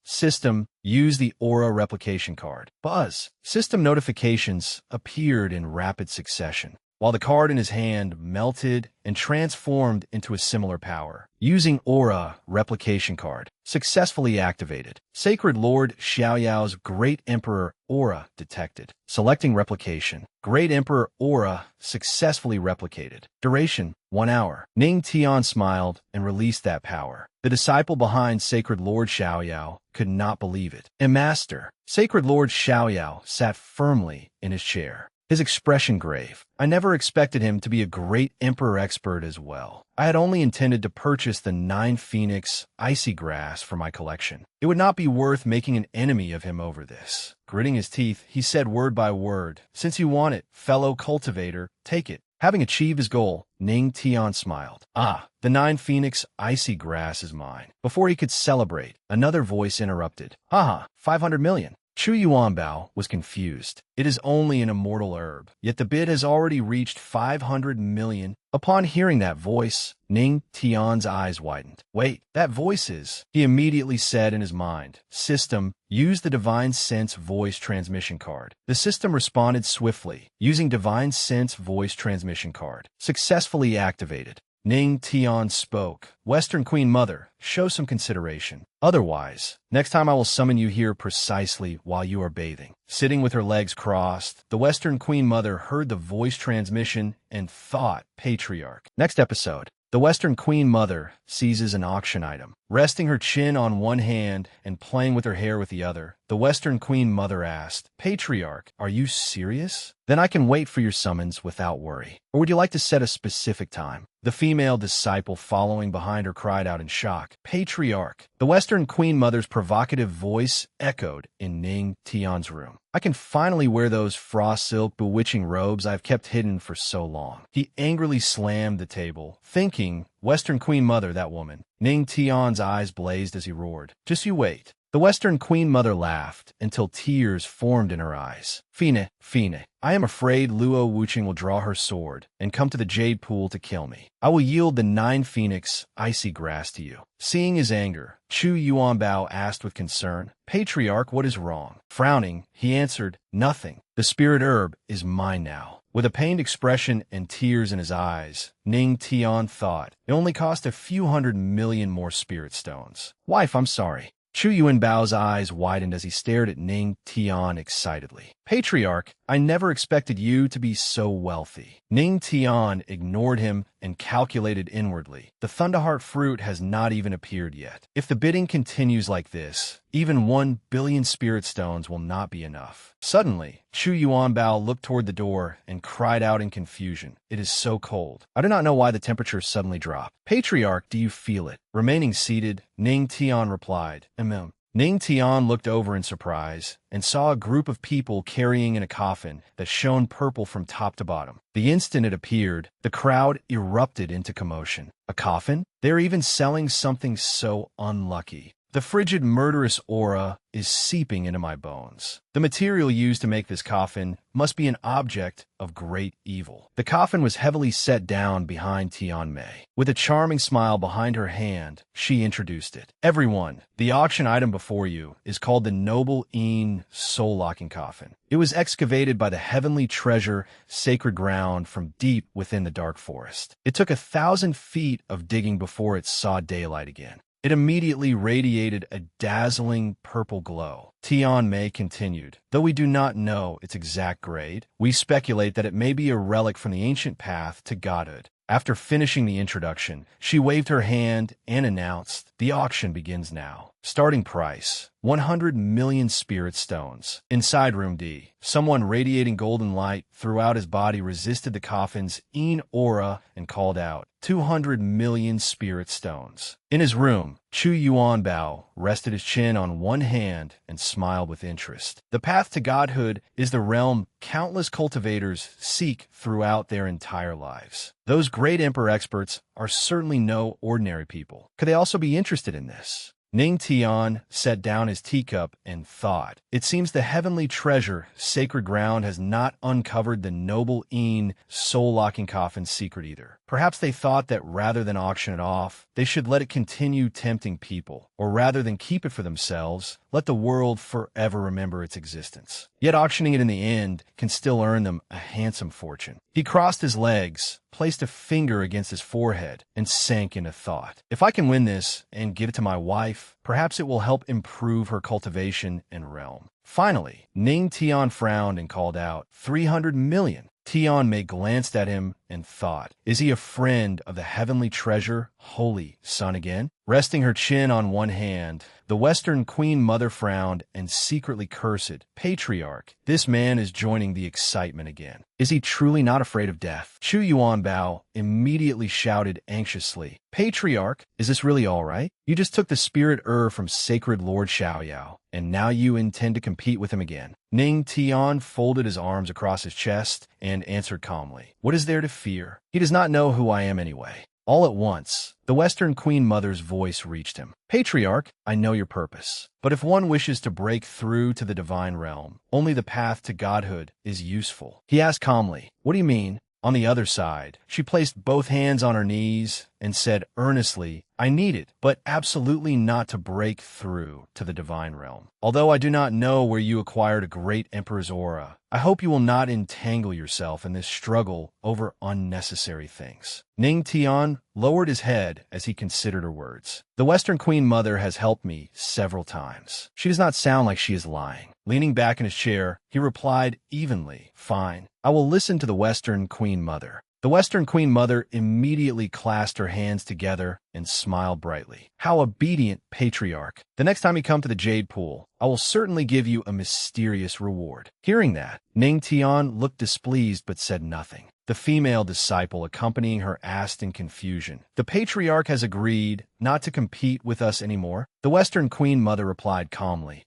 [SPEAKER 1] use the aura replication card. Buzz. System notifications appeared in rapid succession, while the card in his hand melted and transformed into a similar power. Using aura replication card. Successfully activated. Sacred Lord Xiaoyao's Great Emperor aura detected. Selecting replication. Great Emperor aura successfully replicated. Duration, 1 hour. Ning Tian smiled and released that power. The disciple behind Sacred Lord Xiaoyao could not believe it. And Master, Sacred Lord Xiaoyao sat firmly in his chair. His expression grave. I never expected him to be a great emperor expert as well. I had only intended to purchase the 9 Phoenix Icy Grass for my collection. It would not be worth making an enemy of him over this. Gritting his teeth, he said word by word, Since you want it, fellow cultivator, take it. Having achieved his goal, Ning Tian smiled. Ah, the 9 Phoenix Icy Grass is mine. Before he could celebrate, another voice interrupted. Haha, 500 million. Chu Yuanbao was confused. It is only an immortal herb, yet the bid has already reached 500 million. Upon hearing that voice, Ning Tian's eyes widened. Wait, that voice is, he immediately said in his mind. System, use the Divine Sense Voice Transmission Card. The system responded swiftly, using Divine Sense Voice Transmission Card. Successfully activated. Ning Tian spoke. Western Queen Mother, show some consideration. Otherwise, next time I will summon you here precisely while you are bathing. Sitting with her legs crossed, the Western Queen Mother heard the voice transmission and thought, Patriarch. Next episode, the Western Queen Mother seizes an auction item. Resting her chin on one hand and playing with her hair with the other, the Western Queen Mother asked, "Patriarch, are you serious? Then I can wait for your summons without worry. Or would you like to set a specific time?" The female disciple following behind her cried out in shock, "Patriarch!" The Western Queen Mother's provocative voice echoed in Ning Tian's room. "I can finally wear those frost silk bewitching robes I've kept hidden for so long." He angrily slammed the table, thinking, "Western Queen Mother, that woman." Ning Tian's eyes blazed as he roared, "Just you wait." The Western Queen Mother laughed until tears formed in her eyes. "Fine, fine. I am afraid Luo Wuqing will draw her sword and come to the Jade Pool to kill me. I will yield the 9 Phoenix icy grass to you." Seeing his anger, Chu Yuanbao asked with concern, "Patriarch, what is wrong?" Frowning, he answered, "Nothing. The spirit herb is mine now." With a pained expression and tears in his eyes, Ning Tian thought, "It only cost a few 100 million more spirit stones. Wife, I'm sorry." Chu Yuanbao's eyes widened as he stared at Ning Tian excitedly. "Patriarch, I never expected you to be so wealthy." Ning Tian ignored him and calculated inwardly. The Thunderheart fruit has not even appeared yet. If the bidding continues like this, even 1 billion spirit stones will not be enough. Suddenly, Chu Yuanbao looked toward the door and cried out in confusion, "It is so cold. I do not know why the temperature suddenly dropped." "Patriarch, do you feel it?" Remaining seated, Ning Tian replied, "Mm." Ning Tian looked over in surprise and saw a group of people carrying in a coffin that shone purple from top to bottom. The instant it appeared, the crowd erupted into commotion. A coffin? They're even selling something so unlucky. The frigid, murderous aura is seeping into my bones. The material used to make this coffin must be an object of great evil. The coffin was heavily set down behind Tian Mei. With a charming smile behind her hand, she introduced it. "Everyone, the auction item before you is called the Noble Een Soul-Locking Coffin. It was excavated by the heavenly treasure sacred ground from deep within the dark forest. It took 1,000 feet of digging before it saw daylight again. It immediately radiated a dazzling purple glow." Tian Mei continued, "Though we do not know its exact grade, we speculate that it may be a relic from the ancient path to godhood." After finishing the introduction, she waved her hand and announced, "The auction begins now. Starting price, 100 million spirit stones." Inside room D, someone radiating golden light throughout his body resisted the coffin's Een aura and called out, 200 million spirit stones. In his room, Chu Yuanbao rested his chin on one hand and smiled with interest. The path to godhood is the realm countless cultivators seek throughout their entire lives. Those great emperor experts are certainly no ordinary people. Could they also be interested in this? Ning Tian set down his teacup and thought, "It seems the heavenly treasure, sacred ground, has not uncovered the Noble Een soul-locking coffin's secret either. Perhaps they thought that rather than auction it off, they should let it continue tempting people, or rather than keep it for themselves, let the world forever remember its existence. Yet auctioning it in the end can still earn them a handsome fortune." He crossed his legs, placed a finger against his forehead, and sank into thought. "If I can win this and give it to my wife, perhaps it will help improve her cultivation and realm." Finally, Ning Tian frowned and called out, 300 million. Tian Mei glanced at him and thought, "Is he a friend of the heavenly treasure, Holy Sun again?" Resting her chin on one hand, the Western Queen Mother frowned and secretly cursed, "Patriarch, this man is joining the excitement again. Is he truly not afraid of death?" Chu Yuanbao immediately shouted anxiously, "Patriarch, is this really all right? You just took the spirit from sacred Lord Xiaoyao, and now you intend to compete with him again." Ning Tian folded his arms across his chest and answered calmly, "What is there to fear? He does not know who I am anyway." All at once, the Western Queen Mother's voice reached him. "Patriarch, I know your purpose. But if one wishes to break through to the divine realm, only the path to godhood is useful." He asked calmly, "What do you mean?" On the other side, she placed both hands on her knees and said earnestly, "I need it, but absolutely not to break through to the divine realm. Although I do not know where you acquired a great emperor's aura, I hope you will not entangle yourself in this struggle over unnecessary things." Ning Tian lowered his head as he considered her words. "The Western Queen Mother has helped me several times. She does not sound like she is lying." Leaning back in his chair, he replied evenly, "Fine. I will listen to the Western Queen Mother." The Western Queen Mother immediately clasped her hands together and smiled brightly. How obedient, patriarch. The next time you come to the Jade Pool, I will certainly give you a mysterious reward. Hearing that, Ning Tian looked displeased but said nothing. The female disciple accompanying her asked in confusion, "The patriarch has agreed not to compete with us anymore?" The Western Queen Mother replied calmly,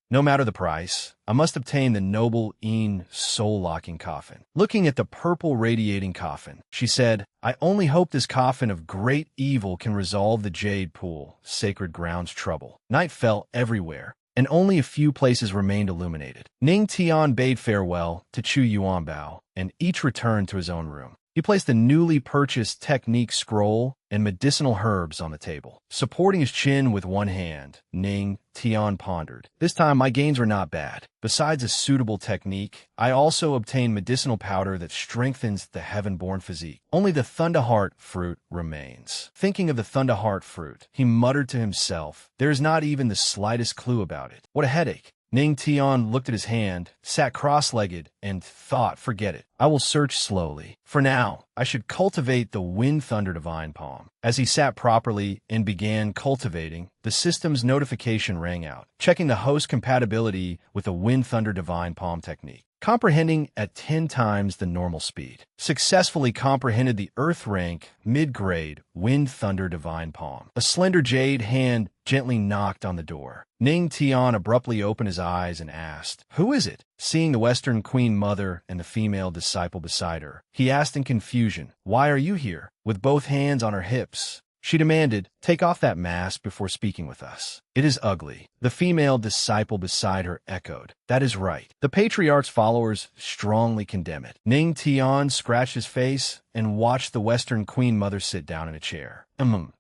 [SPEAKER 1] "No matter the price, I must obtain the noble Een soul-locking coffin." Looking at the purple radiating coffin, she said, "I only hope this coffin of great evil can resolve the Jade Pool, sacred ground's trouble." Night fell everywhere, and only a few places remained illuminated. Ning Tian bade farewell to Chu Yuanbao, and each returned to his own room. He placed the newly purchased technique scroll and medicinal herbs on the table. Supporting his chin with one hand, Ning Tian pondered. "This time my gains were not bad. Besides a suitable technique, I also obtained medicinal powder that strengthens the heaven-born physique. Only the Thunderheart fruit remains." Thinking of the Thunderheart fruit, he muttered to himself, "There is not even the slightest clue about it. What a headache." Ning Tian looked at his hand, sat cross-legged, and thought, "Forget it. I will search slowly. For now, I should cultivate the Wind Thunder Divine Palm." As he sat properly and began cultivating, the system's notification rang out, checking the host compatibility with the Wind Thunder Divine Palm technique. Comprehending at 10 times the normal speed. Successfully comprehended the Earth rank, mid-grade, Wind Thunder Divine Palm. A slender jade hand gently knocked on the door. Ning Tian abruptly opened his eyes and asked, "Who is it?" Seeing the Western Queen Mother and the female disciple beside her, he asked in confusion, "Why are you here?" With both hands on her hips, she demanded, "Take off that mask before speaking with us. It is ugly." The female disciple beside her echoed, "That is right." The patriarch's followers strongly condemn it. Ning Tian scratched his face and watched the Western Queen Mother sit down in a chair.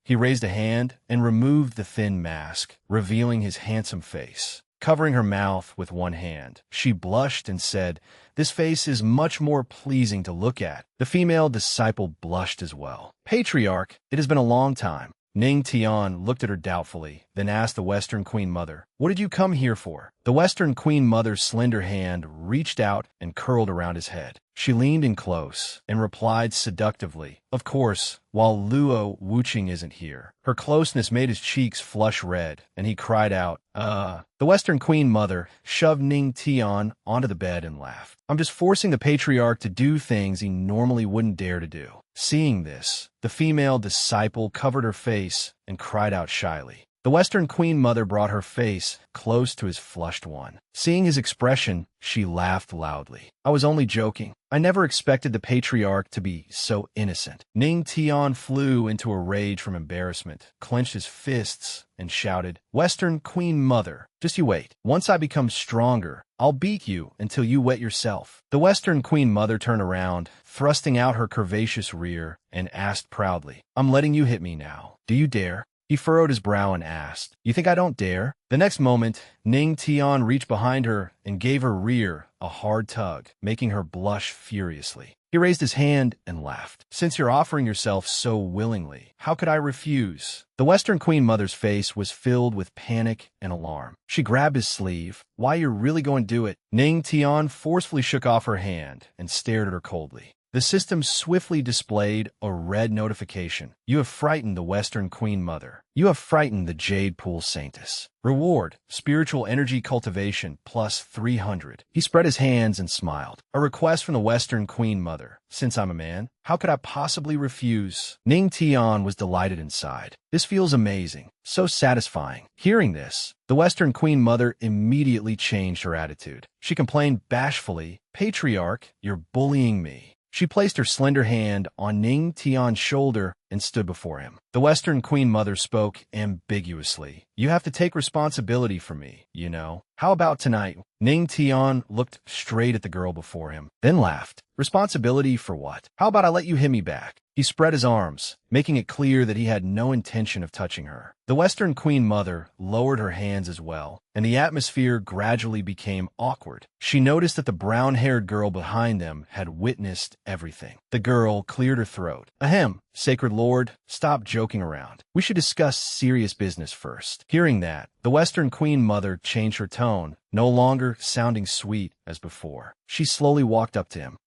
[SPEAKER 1] He raised a hand and removed the thin mask, revealing his handsome face. Covering her mouth with one hand, she blushed and said, "This face is much more pleasing to look at." The female disciple blushed as well. "Patriarch, it has been a long time." Ning Tian looked at her doubtfully, then asked the Western Queen Mother, "What did you come here for?" The Western Queen Mother's slender hand reached out and curled around his head. She leaned in close and replied seductively, "Of course, while Luo Wuching isn't here." Her closeness made his cheeks flush red, and he cried out, The Western Queen Mother shoved Ning Tian onto the bed and laughed. "I'm just forcing the patriarch to do things he normally wouldn't dare to do." Seeing this, the female disciple covered her face and cried out shyly. The Western Queen Mother brought her face close to his flushed one. Seeing his expression, she laughed loudly. "I was only joking. I never expected the patriarch to be so innocent." Ning Tian flew into a rage from embarrassment, clenched his fists, and shouted, "Western Queen Mother, just you wait. Once I become stronger, I'll beat you until you wet yourself." The Western Queen Mother turned around, thrusting out her curvaceous rear, and asked proudly, "I'm letting you hit me now. Do you dare?" He furrowed his brow and asked, "You think I don't dare?" The next moment, Ning Tian reached behind her and gave her rear a hard tug, making her blush furiously. He raised his hand and laughed. "Since you're offering yourself so willingly, how could I refuse?" The Western Queen Mother's face was filled with panic and alarm. She grabbed his sleeve. "Why, you're really going to do it?" Ning Tian forcefully shook off her hand and stared at her coldly. The system swiftly displayed a red notification. "You have frightened the Western Queen Mother. You have frightened the Jade Pool Saintess. Reward, spiritual energy cultivation, plus 300. He spread his hands and smiled. "A request from the Western Queen Mother. Since I'm a man, how could I possibly refuse?" Ning Tian was delighted inside. "This feels amazing. So satisfying." Hearing this, the Western Queen Mother immediately changed her attitude. She complained bashfully, "Patriarch, you're bullying me." She placed her slender hand on Ning Tian's shoulder and stood before him. The Western Queen Mother spoke ambiguously. "You have to take responsibility for me, you know. How about tonight?" Ning Tian looked straight at the girl before him, then laughed. "Responsibility for what? How about I let you hit me back?" He spread his arms, making it clear that he had no intention of touching her. The Western Queen Mother lowered her hands as well, and the atmosphere gradually became awkward. She noticed that the brown-haired girl behind them had witnessed everything. The girl cleared her throat. "Ahem, Sacred Lord, stop joking around. We should discuss serious business first." Hearing that, the Western Queen Mother changed her tone, no longer sounding sweet as before. She slowly walked up to him.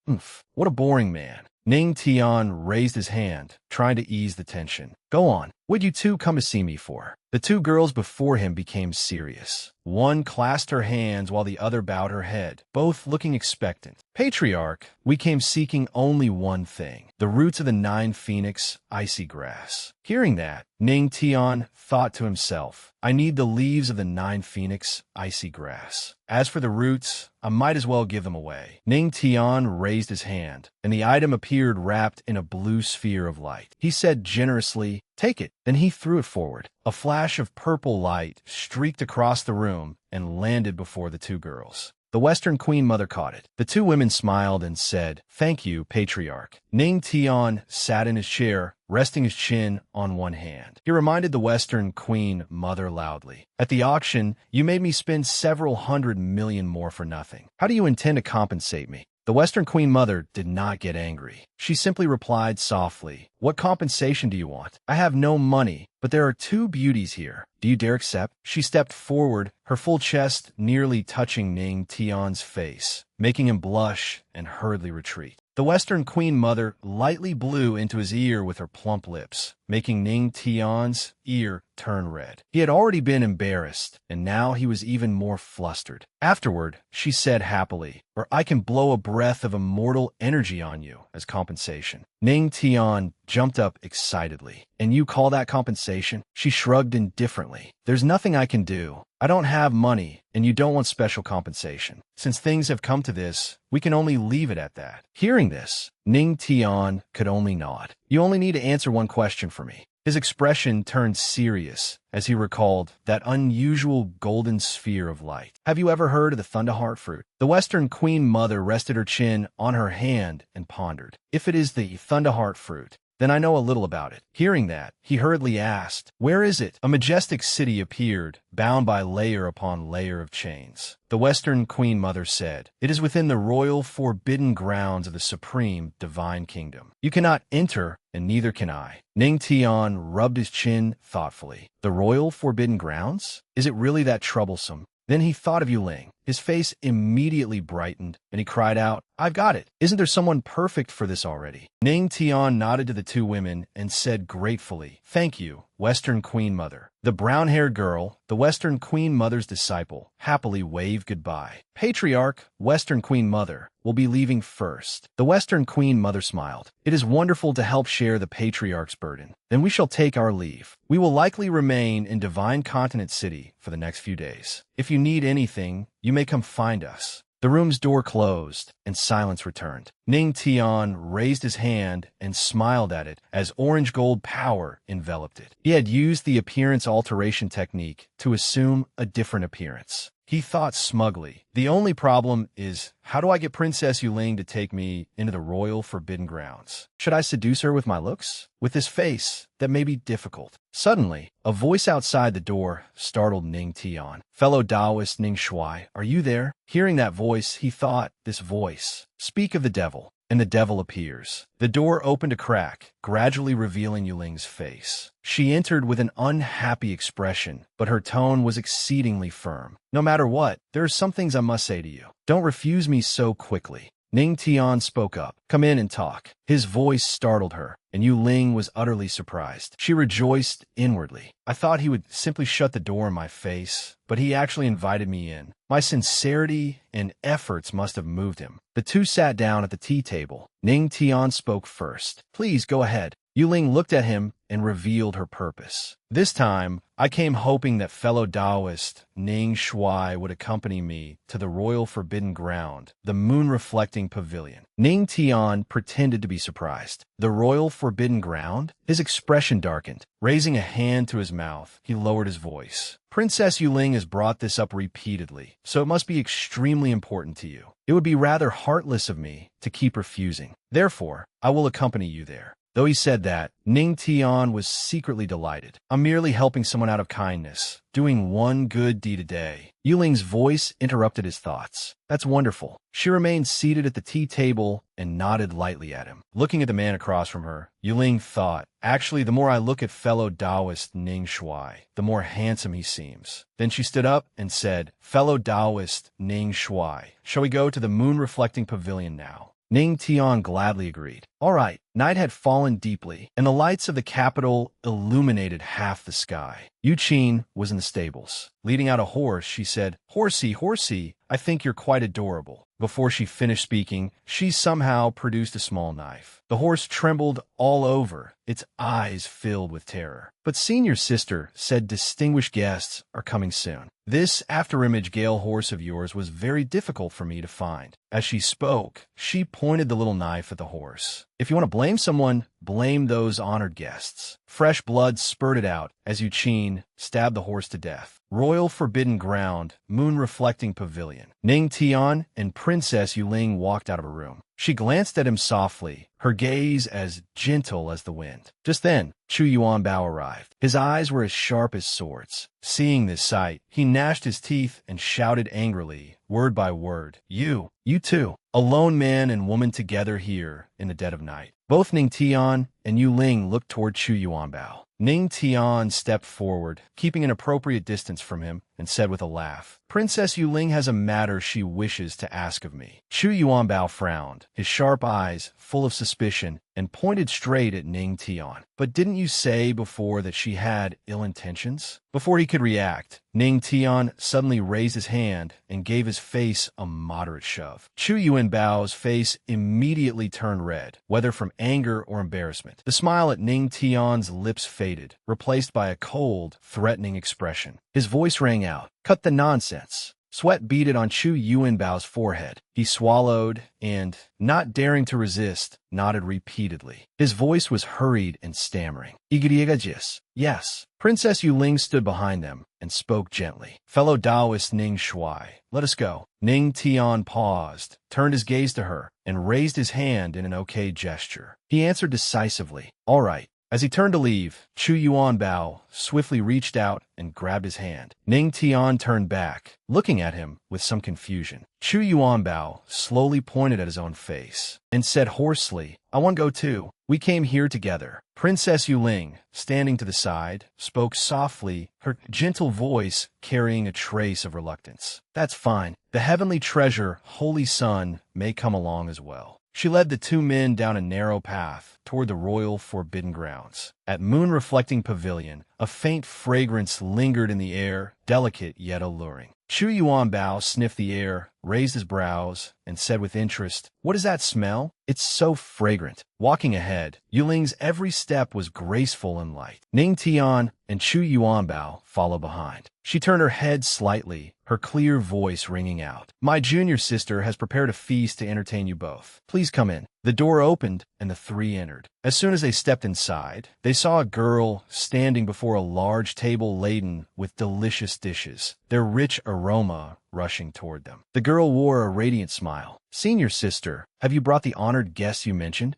[SPEAKER 1] What a boring man." Ning Tian raised his hand, trying to ease the tension. Go on. What'd you two come to see me for? The two girls before him became serious. One clasped her hands while the other bowed her head, both looking expectant. Patriarch, we came seeking only one thing, the roots of the 9 Phoenix icy grass. Hearing that, Ning Tian thought to himself, I need the leaves of the 9 Phoenix icy grass. As for the roots, I might as well give them away. Ning Tian raised his hand, and the item appeared wrapped in a blue sphere of light. He said generously, take it. Then he threw it forward. A flash of purple light streaked across the room and landed before the two girls. The Western Queen Mother caught it. The two women smiled and said, thank you, Patriarch. Ning Tian sat in his chair, resting his chin on one hand. He reminded the Western Queen Mother loudly, at the auction, you made me spend several $100 million more for nothing. How do you intend to compensate me? The Western Queen Mother did not get angry. She simply replied softly, what compensation do you want? I have no money, but there are two beauties here. Do you dare accept? She stepped forward, her full chest nearly touching Ning Tian's face, making him blush and hurriedly retreat. The Western Queen Mother lightly blew into his ear with her plump lips, making Ning Tian's ear turn red. He had already been embarrassed, and now he was even more flustered. Afterward, she said happily, or I can blow a breath of immortal energy on you as compensation. Ning Tian jumped up excitedly. And you call that compensation? She shrugged indifferently. There's nothing I can do. I don't have money, and you don't want special compensation. Since things have come to this, we can only leave it at that. Hearing this, Ning Tian could only nod. You only need to answer one question for me. His expression turned serious as he recalled that unusual golden sphere of light. Have you ever heard of the Thunderheart fruit? The Western Queen Mother rested her chin on her hand and pondered. If it is the Thunderheart fruit, then I know a little about it. Hearing that, he hurriedly asked, where is it? A majestic city appeared, bound by layer upon layer of chains. The Western Queen Mother said, it is within the royal forbidden grounds of the supreme divine kingdom. You cannot enter, and neither can I. Ning Tian rubbed his chin thoughtfully. The royal forbidden grounds? Is it really that troublesome? Then he thought of Yuling. His face immediately brightened, and he cried out, I've got it. Isn't there someone perfect for this already? Ning Tian nodded to the two women and said gratefully, thank you, Western Queen Mother. The brown-haired girl, the Western Queen Mother's disciple, happily waved goodbye. Patriarch, Western Queen Mother, will be leaving first. The Western Queen Mother smiled. It is wonderful to help share the Patriarch's burden. Then we shall take our leave. We will likely remain in Divine Continent City for the next few days. If you need anything, you may come find us. The room's door closed, and silence returned. Ning Tian raised his hand and smiled at it as orange gold power enveloped it. He had used the appearance alteration technique to assume a different appearance. He thought smugly, the only problem is, how do I get Princess Yuling to take me into the royal forbidden grounds? Should I seduce her with my looks? With this face, that may be difficult. Suddenly, a voice outside the door startled Ning Tian. Fellow Taoist Ning Shuai, are you there? Hearing that voice, he thought, this voice. Speak of the devil. And the devil appears. The door opened a crack, gradually revealing Yuling's face. She entered with an unhappy expression, but her tone was exceedingly firm. No matter what, there are some things I must say to you. Don't refuse me so quickly. Ning Tian spoke up. Come in and talk. His voice startled her, and Yuling was utterly surprised. She rejoiced inwardly. I thought he would simply shut the door in my face, but he actually invited me in. My sincerity and efforts must have moved him. The two sat down at the tea table. Ning Tian spoke first. Please go ahead. Yuling looked at him and revealed her purpose. This time, I came hoping that fellow Taoist Ning Shuai would accompany me to the royal forbidden ground, the moon-reflecting pavilion. Ning Tian pretended to be surprised. The royal forbidden ground? His expression darkened. Raising a hand to his mouth, he lowered his voice. Princess Yuling has brought this up repeatedly, so it must be extremely important to you. It would be rather heartless of me to keep refusing. Therefore, I will accompany you there. Though he said that, Ning Tian was secretly delighted. I'm merely helping someone out of kindness, doing one good deed a day. Yuling's voice interrupted his thoughts. That's wonderful. She remained seated at the tea table and nodded lightly at him. Looking at the man across from her, Yuling thought, actually, the more I look at fellow Taoist Ning Shuai, the more handsome he seems. Then she stood up and said, fellow Taoist Ning Shuai, shall we go to the moon-reflecting pavilion now? Ning Tian gladly agreed. All right. Night had fallen deeply, and the lights of the capital illuminated half the sky. Yu Qin was in the stables. Leading out a horse, she said, "Horsey, horsey, I think you're quite adorable." Before she finished speaking, she somehow produced a small knife. The horse trembled all over, its eyes filled with terror. But senior sister said distinguished guests are coming soon. This after-image gale horse of yours was very difficult for me to find. As she spoke, she pointed the little knife at the horse. If you want to blame someone, blame those honored guests. Fresh blood spurted out as Yu Qin stabbed the horse to death. Royal Forbidden Ground, Moon-Reflecting Pavilion. Ning Tian and Princess Yuling walked out of a room. She glanced at him softly, her gaze as gentle as the wind. Just then, Chu Yuanbao arrived. His eyes were as sharp as swords. Seeing this sight, he gnashed his teeth and shouted angrily, word by word, You too, a lone man and woman together here in the dead of night." Both Ning Tian and Yu Ling looked toward Chu Yuanbao. Ning Tian stepped forward, keeping an appropriate distance from him, and said with a laugh, "Princess Yuling has a matter she wishes to ask of me." Chu Yuanbao frowned, his sharp eyes full of suspicion, and pointed straight at Ning Tian. "But didn't you say before that she had ill intentions?" Before he could react, Ning Tian suddenly raised his hand and gave his face a moderate shove. Chu Yuanbao's face immediately turned red, whether from anger or embarrassment. The smile at Ning Tian's lips faded, replaced by a cold, threatening expression. His voice rang out, "Cut the nonsense." Sweat beaded on Chu Yuanbao's forehead. He swallowed and, not daring to resist, nodded repeatedly. His voice was hurried and stammering. "Igriegajis." "Yes." Princess Yuling stood behind them and spoke gently. "Fellow Taoist Ning Shuai, let us go." Ning Tian paused, turned his gaze to her, and raised his hand in an okay gesture. He answered decisively, "All right." As he turned to leave, Chu Yuanbao swiftly reached out and grabbed his hand. Ning Tian turned back, looking at him with some confusion. Chu Yuanbao slowly pointed at his own face and said hoarsely, "I want to go too. We came here together." Princess Yuling, standing to the side, spoke softly, her gentle voice carrying a trace of reluctance. "That's fine. The heavenly treasure, Holy Sun, may come along as well." She led the two men down a narrow path toward the royal Forbidden Grounds. At Moon-Reflecting Pavilion, a faint fragrance lingered in the air, delicate yet alluring. Chu Yuanbao sniffed the air, raised his brows, and said with interest, "What is that smell? It's so fragrant." Walking ahead, Yuling's every step was graceful and light. Ning Tian and Chu Yuanbao followed behind. She turned her head slightly, her clear voice ringing out. "My junior sister has prepared a feast to entertain you both. Please come in." The door opened, and the three entered. As soon as they stepped inside, they saw a girl standing before a large table laden with delicious dishes, their rich aroma rushing toward them. The girl wore a radiant smile. "Senior sister, have you brought the honored guests you mentioned?"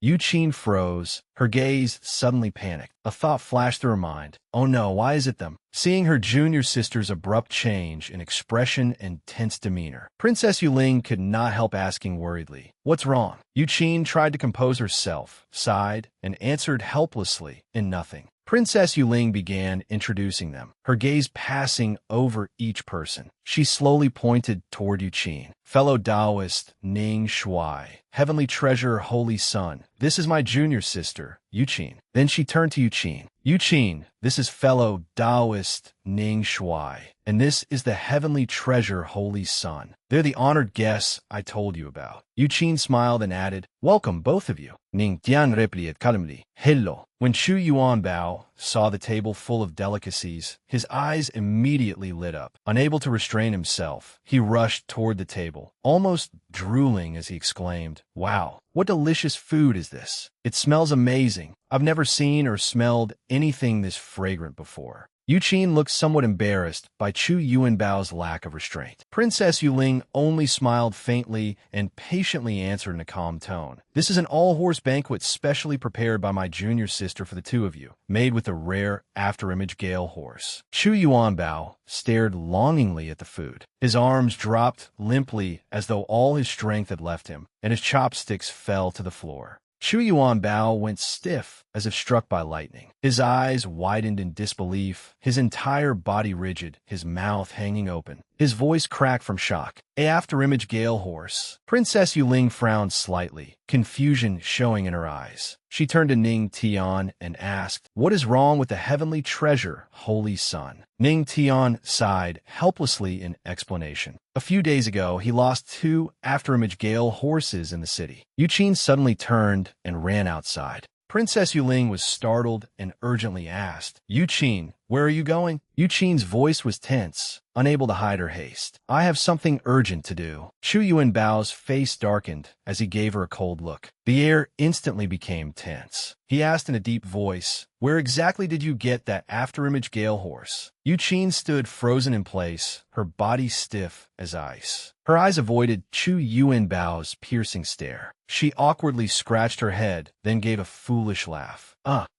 [SPEAKER 1] Yu Qin froze, her gaze suddenly panicked. A thought flashed through her mind. Oh no, why is it them? Seeing her junior sister's abrupt change in expression and tense demeanor, Princess Yuling could not help asking worriedly, "What's wrong?" Yu Qin tried to compose herself, sighed, and answered helplessly in nothing. Princess Yuling began introducing them, her gaze passing over each person. She slowly pointed toward Yu Qin. "Fellow Taoist Ning Shuai, Heavenly Treasure Holy Sun, this is my junior sister, Yu Qin." Then she turned to Yu Qin. "Yu Qin, this is fellow Taoist Ning Shuai, and this is the Heavenly Treasure Holy Sun. They're the honored guests I told you about." Yu Qin smiled and added, "Welcome, both of you." Ning Tian replied calmly, "Hello." When Chu Yuanbao saw the table full of delicacies, his eyes immediately lit up. Unable to restrain himself, he rushed toward the table, almost drooling as he exclaimed, "Wow, what delicious food is this? It smells amazing. I've never seen or smelled anything this fragrant before." Yu Qin looked somewhat embarrassed by Chu Yuanbao's lack of restraint. Princess Yuling only smiled faintly and patiently answered in a calm tone, "This is an all-horse banquet specially prepared by my junior sister for the two of you, made with a rare after-image gale horse." Chu Yuanbao stared longingly at the food. His arms dropped limply as though all his strength had left him, and his chopsticks fell to the floor. Chu Yuanbao went stiff, as if struck by lightning. His eyes widened in disbelief, his entire body rigid, his mouth hanging open. His voice cracked from shock. A afterimage gale horse. Princess Yuling frowned slightly, confusion showing in her eyes. She turned to Ning Tian and asked, "What is wrong with the heavenly treasure, holy son?" Ning Tian sighed helplessly in explanation. A few days ago, he lost 2 afterimage gale horses in the city. Yuqin suddenly turned and ran outside. Princess Yuling was startled and urgently asked, "Yuqin, where are you going?" Yuqin's voice was tense, unable to hide her haste. "I have something urgent to do." Chu Yuanbao's face darkened as he gave her a cold look. The air instantly became tense. He asked in a deep voice, "Where exactly did you get that afterimage gale horse?" Yuqin stood frozen in place, her body stiff as ice. Her eyes avoided Chu Yuanbao's piercing stare. She awkwardly scratched her head, then gave a foolish laugh.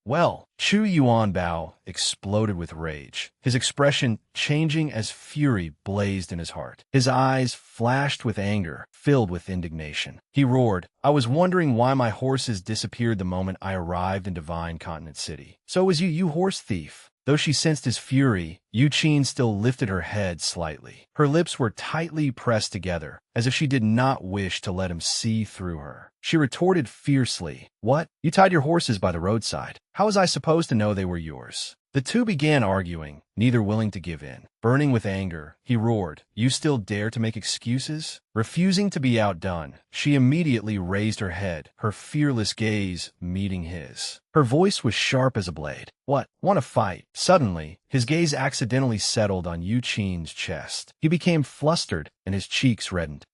[SPEAKER 1] Well, Chu Yuanbao exploded with rage, his expression changing as fury blazed in his heart. His eyes flashed with anger, filled with indignation. He roared, "I was wondering why my horses disappeared the moment I arrived in Divine Continent City. So it was you, you horse thief." Though she sensed his fury, Yuqin still lifted her head slightly. Her lips were tightly pressed together, as if she did not wish to let him see through her. She retorted fiercely, "What? You tied your horses by the roadside. How was I supposed to know they were yours?" The two began arguing, neither willing to give in. Burning with anger, he roared, "You still dare to make excuses?" Refusing to be outdone, she immediately raised her head, her fearless gaze meeting his. Her voice was sharp as a blade. "What? Want to fight?" Suddenly, his gaze accidentally settled on Yuqin's chest. He became flustered, and his cheeks reddened.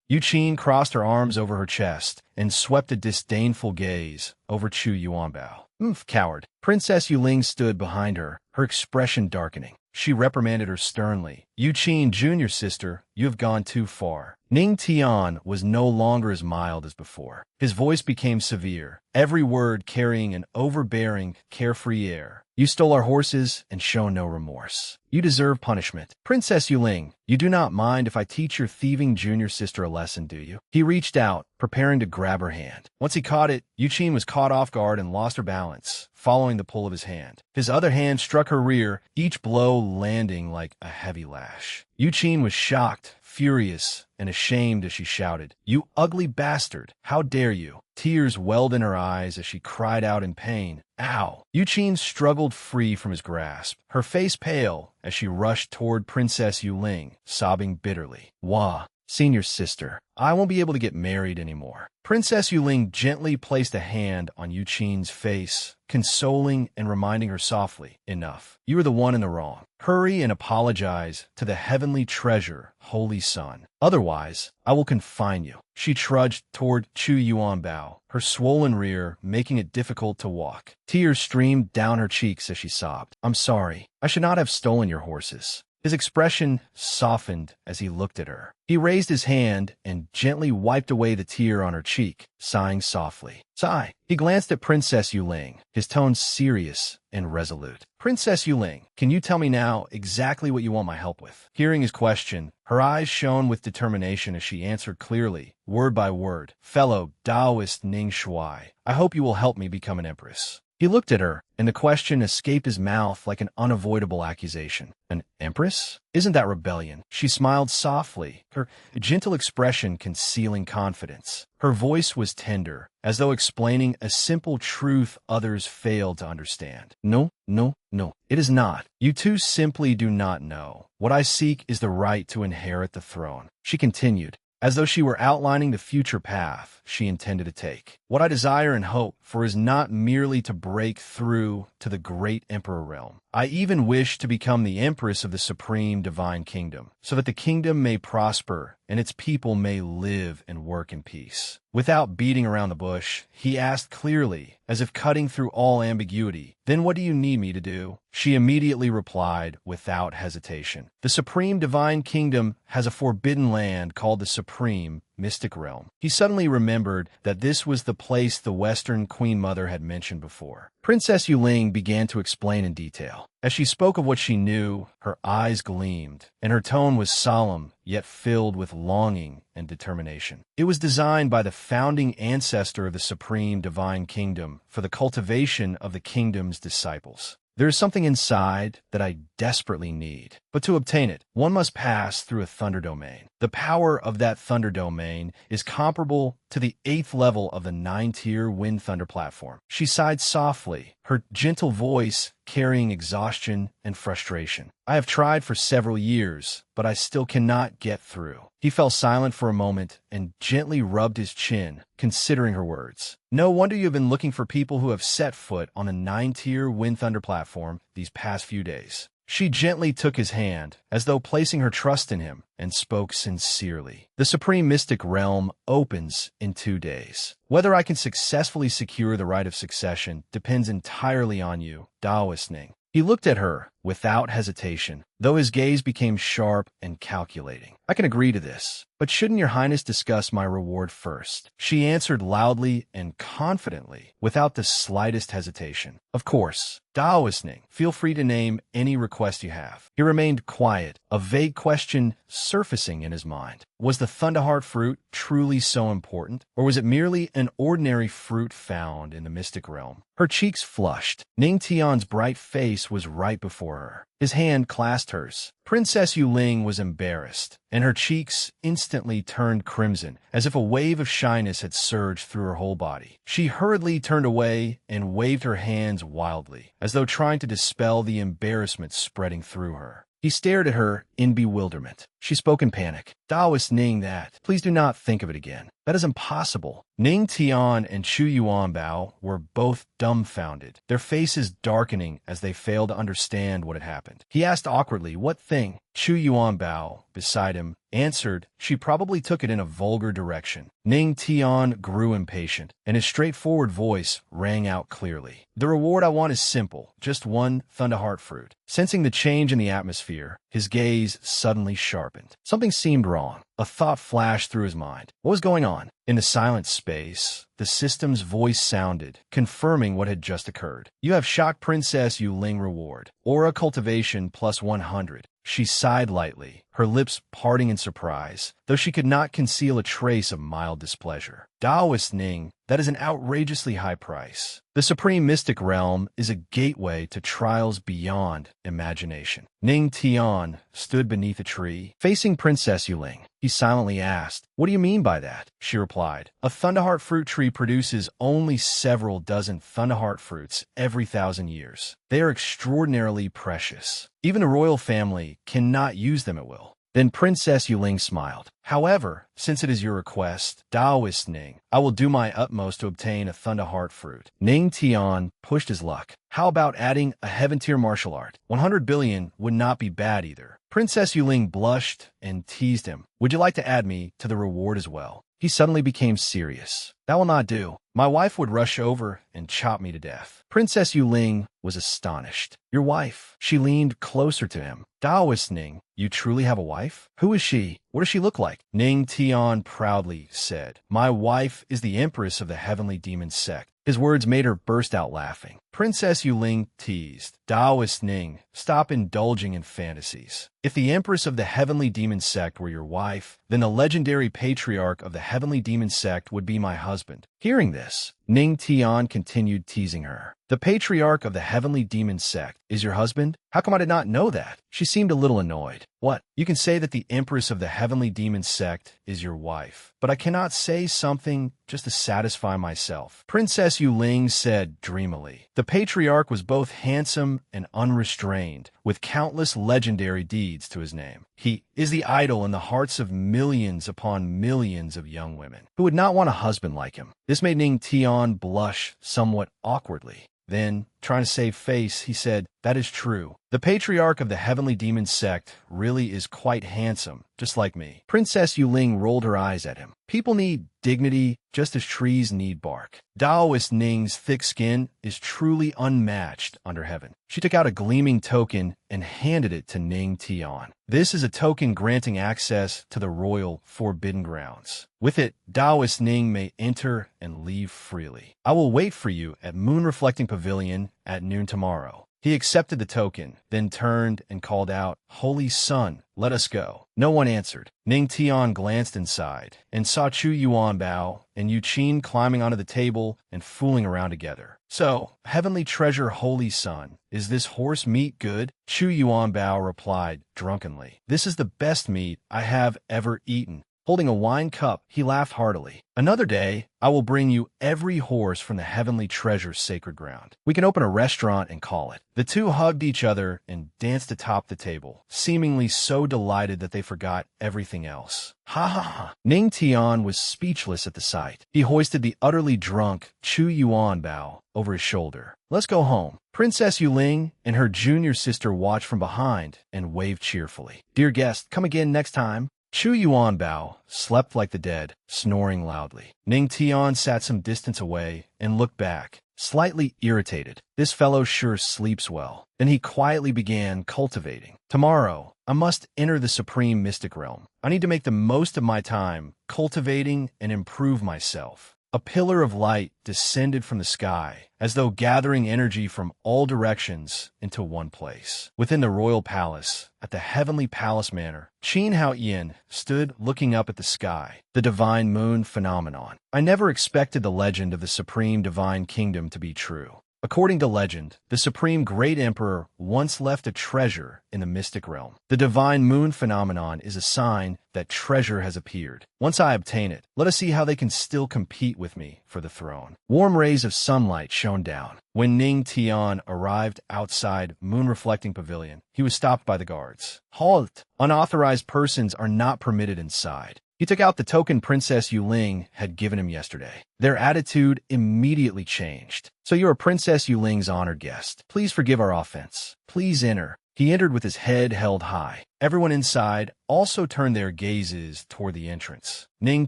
[SPEAKER 1] Yuqin crossed her arms over her chest and swept a disdainful gaze over Chu Yuanbao. Coward." Princess Yuling stood behind her, her expression darkening. She reprimanded her sternly. "Yuqin, junior sister, you have gone too far." Ning Tian was no longer as mild as before. His voice became severe, every word carrying an overbearing, carefree air. "You stole our horses and show no remorse. You deserve punishment." "Princess Yuling, you do not mind if I teach your thieving junior sister a lesson, do you?" He reached out, preparing to grab her hand. Once he caught it, Yuqin was caught off guard and lost her balance, following the pull of his hand. His other hand struck her rear, each blow landing like a heavy lash. Yuqin was shocked, furious, and ashamed as she shouted, "You ugly bastard! How dare you!" Tears welled in her eyes as she cried out in pain, "Ow!" Yuqin struggled free from his grasp, her face pale as she rushed toward Princess Yuling, sobbing bitterly. "Wah, senior sister, I won't be able to get married anymore." Princess Yuling gently placed a hand on Yuqin's face, consoling and reminding her softly, "Enough. You are the one in the wrong. Hurry and apologize to the heavenly treasure, holy son. Otherwise, I will confine you." She trudged toward Chu Yuanbao, her swollen rear making it difficult to walk. Tears streamed down her cheeks as she sobbed. "I'm sorry. I should not have stolen your horses." His expression softened as he looked at her. He raised his hand and gently wiped away the tear on her cheek, sighing softly. Sigh. He glanced at Princess Yuling, his tone serious and resolute. "Princess Yuling, can you tell me now exactly what you want my help with?" Hearing his question, her eyes shone with determination as she answered clearly, word by word. "Fellow Taoist Ning Shuai, I hope you will help me become an empress." He looked at her, and the question escaped his mouth like an unavoidable accusation. "An empress? Isn't that rebellion?" She smiled softly, her gentle expression concealing confidence. Her voice was tender, as though explaining a simple truth others failed to understand. No, it is not. You two simply do not know. What I seek is the right to inherit the throne." She continued, as though she were outlining the future path she intended to take. "What I desire and hope for is not merely to break through to the great emperor realm. I even wish to become the empress of the supreme divine kingdom, so that the kingdom may prosper and its people may live and work in peace." Without beating around the bush, he asked clearly, as if cutting through all ambiguity, "Then what do you need me to do?" She immediately replied without hesitation, "The supreme divine kingdom has a forbidden land called the supreme mystic realm. He suddenly remembered that this was the place the Western Queen Mother had mentioned before. Princess Yuling began to explain in detail. As she spoke of what she knew, her eyes gleamed, and her tone was solemn, yet filled with longing and determination. It was designed by the founding ancestor of the Supreme Divine Kingdom for the cultivation of the kingdom's disciples. There is something inside that I desperately need, but to obtain it, one must pass through a thunder domain. The power of that thunder domain is comparable to the 8th level of the 9-tier wind thunder platform. She sighed softly, her gentle voice carrying exhaustion and frustration. I have tried for several years, but I still cannot get through. He fell silent for a moment and gently rubbed his chin, considering her words. No wonder you have been looking for people who have set foot on a 9-tier wind thunder platform these past few days. She gently took his hand, as though placing her trust in him, and spoke sincerely. The Supreme Mystic Realm opens in 2 days. Whether I can successfully secure the right of succession depends entirely on you, Daoist Ning. He looked at her without hesitation, though his gaze became sharp and calculating. I can agree to this, but shouldn't your highness discuss my reward first? She answered loudly and confidently, without the slightest hesitation. Of course. Daoist Ning, feel free to name any request you have. He remained quiet, a vague question surfacing in his mind. Was the Thunderheart fruit truly so important, or was it merely an ordinary fruit found in the mystic realm? Her cheeks flushed. Ning Tian's bright face was right before her. His hand clasped hers. Princess Yuling was embarrassed, and her cheeks instantly turned crimson, as if a wave of shyness had surged through her whole body. She hurriedly turned away and waved her hands wildly, as though trying to dispel the embarrassment spreading through her. He stared at her in bewilderment. She spoke in panic. Daoist Ning, please do not think of it again. That is impossible. Ning Tian and Chu Yuanbao were both dumbfounded, their faces darkening as they failed to understand what had happened. He asked awkwardly, what thing? Chu Yuanbao, beside him, answered, she probably took it in a vulgar direction. Ning Tian grew impatient, and his straightforward voice rang out clearly. The reward I want is simple, just one Thunderheart fruit. Sensing the change in the atmosphere, his gaze suddenly sharpened. Something seemed wrong. A thought flashed through his mind. What was going on? In the silent space, the system's voice sounded, confirming what had just occurred. You have shocked Princess Yuling reward. Aura cultivation plus 100. She sighed lightly, her lips parting in surprise, though she could not conceal a trace of mild displeasure. Daoist Ning, that is an outrageously high price. The Supreme Mystic Realm is a gateway to trials beyond imagination. Ning Tian stood beneath a tree, facing Princess Yuling. He silently asked, what do you mean by that? She replied, a Thunderheart fruit tree produces only several dozen Thunderheart fruits every 1,000 years. They are extraordinarily precious. Even a royal family cannot use them at will. Then Princess Yuling smiled. However, since it is your request, Daoist Ning, I will do my utmost to obtain a Thunderheart fruit. Ning Tian pushed his luck. How about adding a heaven-tier martial art? 100 billion would not be bad either. Princess Yuling blushed and teased him. Would you like to add me to the reward as well? He suddenly became serious. That will not do. My wife would rush over and chop me to death. Princess Yuling was astonished. Your wife? She leaned closer to him. Daoist Ning, you truly have a wife? Who is she? What does she look like? Ning Tian proudly said, my wife is the Empress of the Heavenly Demon Sect. His words made her burst out laughing. Princess Yuling teased, Daoist Ning, stop indulging in fantasies. If the Empress of the Heavenly Demon Sect were your wife, then the legendary patriarch of the Heavenly Demon Sect would be my husband. Hearing this, Ning Tian continued teasing her. The patriarch of the Heavenly Demon Sect is your husband? How come I did not know that? She seemed a little annoyed. What? You can say that the Empress of the Heavenly Demon Sect is your wife, but I cannot say something just to satisfy myself. Princess Yuling said dreamily. The patriarch was both handsome and unrestrained, with countless legendary deeds to his name. He is the idol in the hearts of millions upon millions of young women who would not want a husband like him. This made Ning Tian blush somewhat awkwardly. Then, Trying to save face, he said, "That is true. The patriarch of the heavenly demon sect really is quite handsome, just like me." Princess Yuling rolled her eyes at him. People need dignity just as trees need bark. Daoist Ning's thick skin is truly unmatched under heaven. She took out a gleaming token and handed it to Ning Tian. This is a token granting access to the royal Forbidden Grounds. With it, Daoist Ning may enter and leave freely. I will wait for you at Moon Reflecting Pavilion at noon tomorrow. He accepted the token, then turned and called out, "Holy Sun, let us go." No one answered. Ning Tian glanced inside and saw Chu Yuanbao and Yu Qin climbing onto the table and fooling around together. "So, heavenly treasure Holy Sun, is this horse meat good?" Chu Yuanbao replied drunkenly, "This is the best meat I have ever eaten." Holding a wine cup, he laughed heartily. "Another day, I will bring you every horse from the heavenly treasure's sacred ground. We can open a restaurant and call it." The two hugged each other and danced atop the table, seemingly so delighted that they forgot everything else. Ha ha ha! Ning Tian was speechless at the sight. He hoisted the utterly drunk Chu Yuanbao over his shoulder. "Let's go home." Princess Yuling and her junior sister watched from behind and waved cheerfully. "Dear guest, come again next time." Chu Yuanbao slept like the dead, snoring loudly. Ning Tian sat some distance away and looked back, slightly irritated. This fellow sure sleeps well. Then he quietly began cultivating. "Tomorrow, I must enter the supreme mystic realm. I need to make the most of my time cultivating and improve myself." A pillar of light descended from the sky, as though gathering energy from all directions into one place. Within the royal palace, at the heavenly palace manor, Qin Haoyan stood looking up at the sky, the divine moon phenomenon. I never expected the legend of the supreme divine kingdom to be true. According to legend, the Supreme Great Emperor once left a treasure in the mystic realm. The divine moon phenomenon is a sign that treasure has appeared. Once I obtain it, let us see how they can still compete with me for the throne. Warm rays of sunlight shone down. When Ning Tian arrived outside Moon Reflecting Pavilion, he was stopped by the guards. "Halt! Unauthorized persons are not permitted inside." He took out the token Princess Yuling had given him yesterday. Their attitude immediately changed. "So you're Princess Yuling's honored guest. Please forgive our offense. Please enter." He entered with his head held high. Everyone inside also turned their gazes toward the entrance. Ning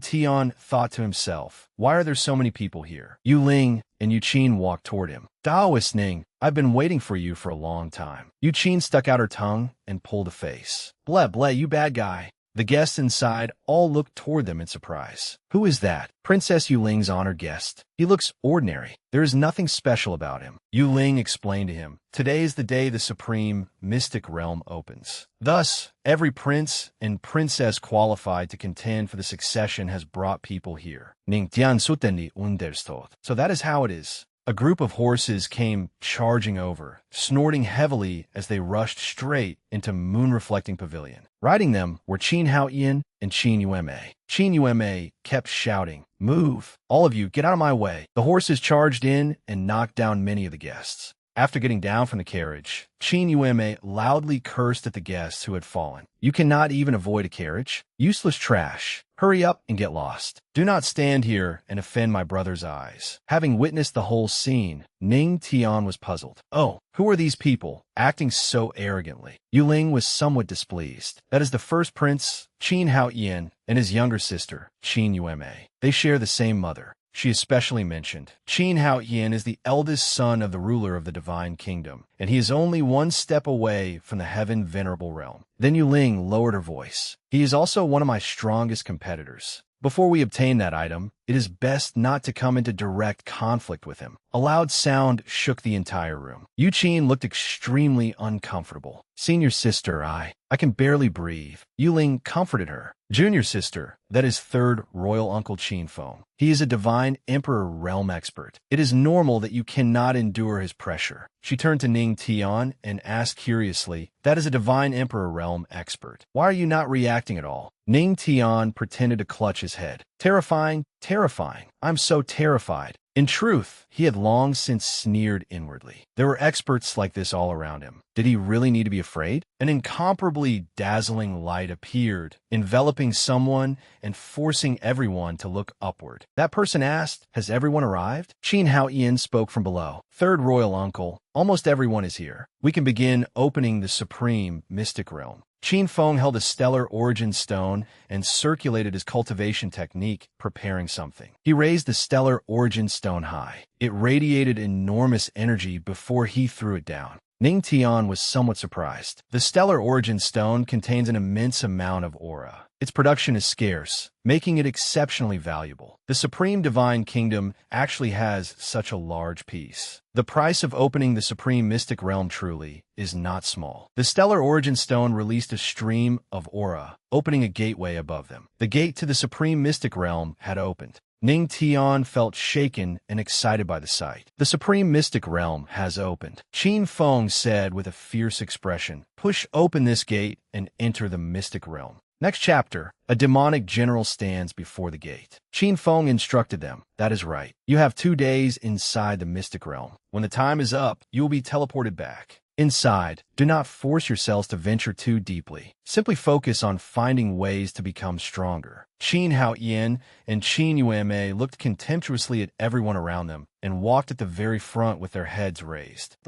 [SPEAKER 1] Tian thought to himself, "Why are there so many people here?" Yuling and Yu Qin walked toward him. "Daoist Ning, I've been waiting for you for a long time." Yu Qin stuck out her tongue and pulled a face. "Bleh, bleh, you bad guy." The guests inside all looked toward them in surprise. "Who is that?" "Princess Yuling's honored guest. He looks ordinary. There is nothing special about him." Yuling explained to him, "Today is the day the supreme mystic realm opens. Thus, every prince and princess qualified to contend for the succession has brought people here. Ning Tian sutendi understod." So that is how it is. A group of horses came charging over, snorting heavily as they rushed straight into Moon Reflecting Pavilion. Riding them were Qin Haoyan and Qin Yueme. Qin Yueme kept shouting, "Move! All of you, get out of my way!" The horses charged in and knocked down many of the guests. After getting down from the carriage, Qin Yueme loudly cursed at the guests who had fallen. "You cannot even avoid a carriage? Useless trash! Hurry up and get lost. Do not stand here and offend my brother's eyes." Having witnessed the whole scene, Ning Tian was puzzled. "Oh, who are these people, acting so arrogantly?" Yuling was somewhat displeased. "That is the first prince, Qin Haoyan, and his younger sister, Qin Yueme. They share the same mother." She especially mentioned, "Qin Haoyan is the eldest son of the ruler of the divine kingdom, and he is only one step away from the heaven venerable realm." Then Yuling lowered her voice. "He is also one of my strongest competitors. Before we obtain that item, it is best not to come into direct conflict with him." A loud sound shook the entire room. Yu Qin looked extremely uncomfortable. "Senior sister, I can barely breathe." Yuling comforted her. "Junior sister, that is third royal uncle Qin Feng. He is a divine emperor realm expert. It is normal that you cannot endure his pressure." She turned to Ning Tian and asked curiously, "That is a divine emperor realm expert. Why are you not reacting at all?" Ning Tian pretended to clutch his head. "Terrifying, terrifying. I'm so terrified." In truth, he had long since sneered inwardly. There were experts like this all around him. Did he really need to be afraid? An incomparably dazzling light appeared, enveloping someone and forcing everyone to look upward. That person asked, "Has everyone arrived?" Qin Hao Ian spoke from below. "Third royal uncle, almost everyone is here. We can begin opening the supreme mystic realm." Qin Feng held a stellar origin stone and circulated his cultivation technique, preparing something. He raised the stellar origin stone high. It radiated enormous energy before he threw it down. Ning Tian was somewhat surprised. The stellar origin stone contains an immense amount of aura. Its production is scarce, making it exceptionally valuable. The Supreme Divine Kingdom actually has such a large piece. The price of opening the Supreme Mystic Realm truly is not small. The Stellar Origin Stone released a stream of aura, opening a gateway above them. The gate to the Supreme Mystic Realm had opened. Ning Tian felt shaken and excited by the sight. The Supreme Mystic Realm has opened. Qin Feng said with a fierce expression, "Push open this gate and enter the Mystic Realm." Next chapter, a demonic general stands before the gate. Qin Feng instructed them, "That is right. You have 2 days inside the Mystic Realm. When the time is up, you will be teleported back. Inside, do not force yourselves to venture too deeply. Simply focus on finding ways to become stronger." Qin Hao Yin and Qin Yueme looked contemptuously at everyone around them and walked at the very front with their heads raised.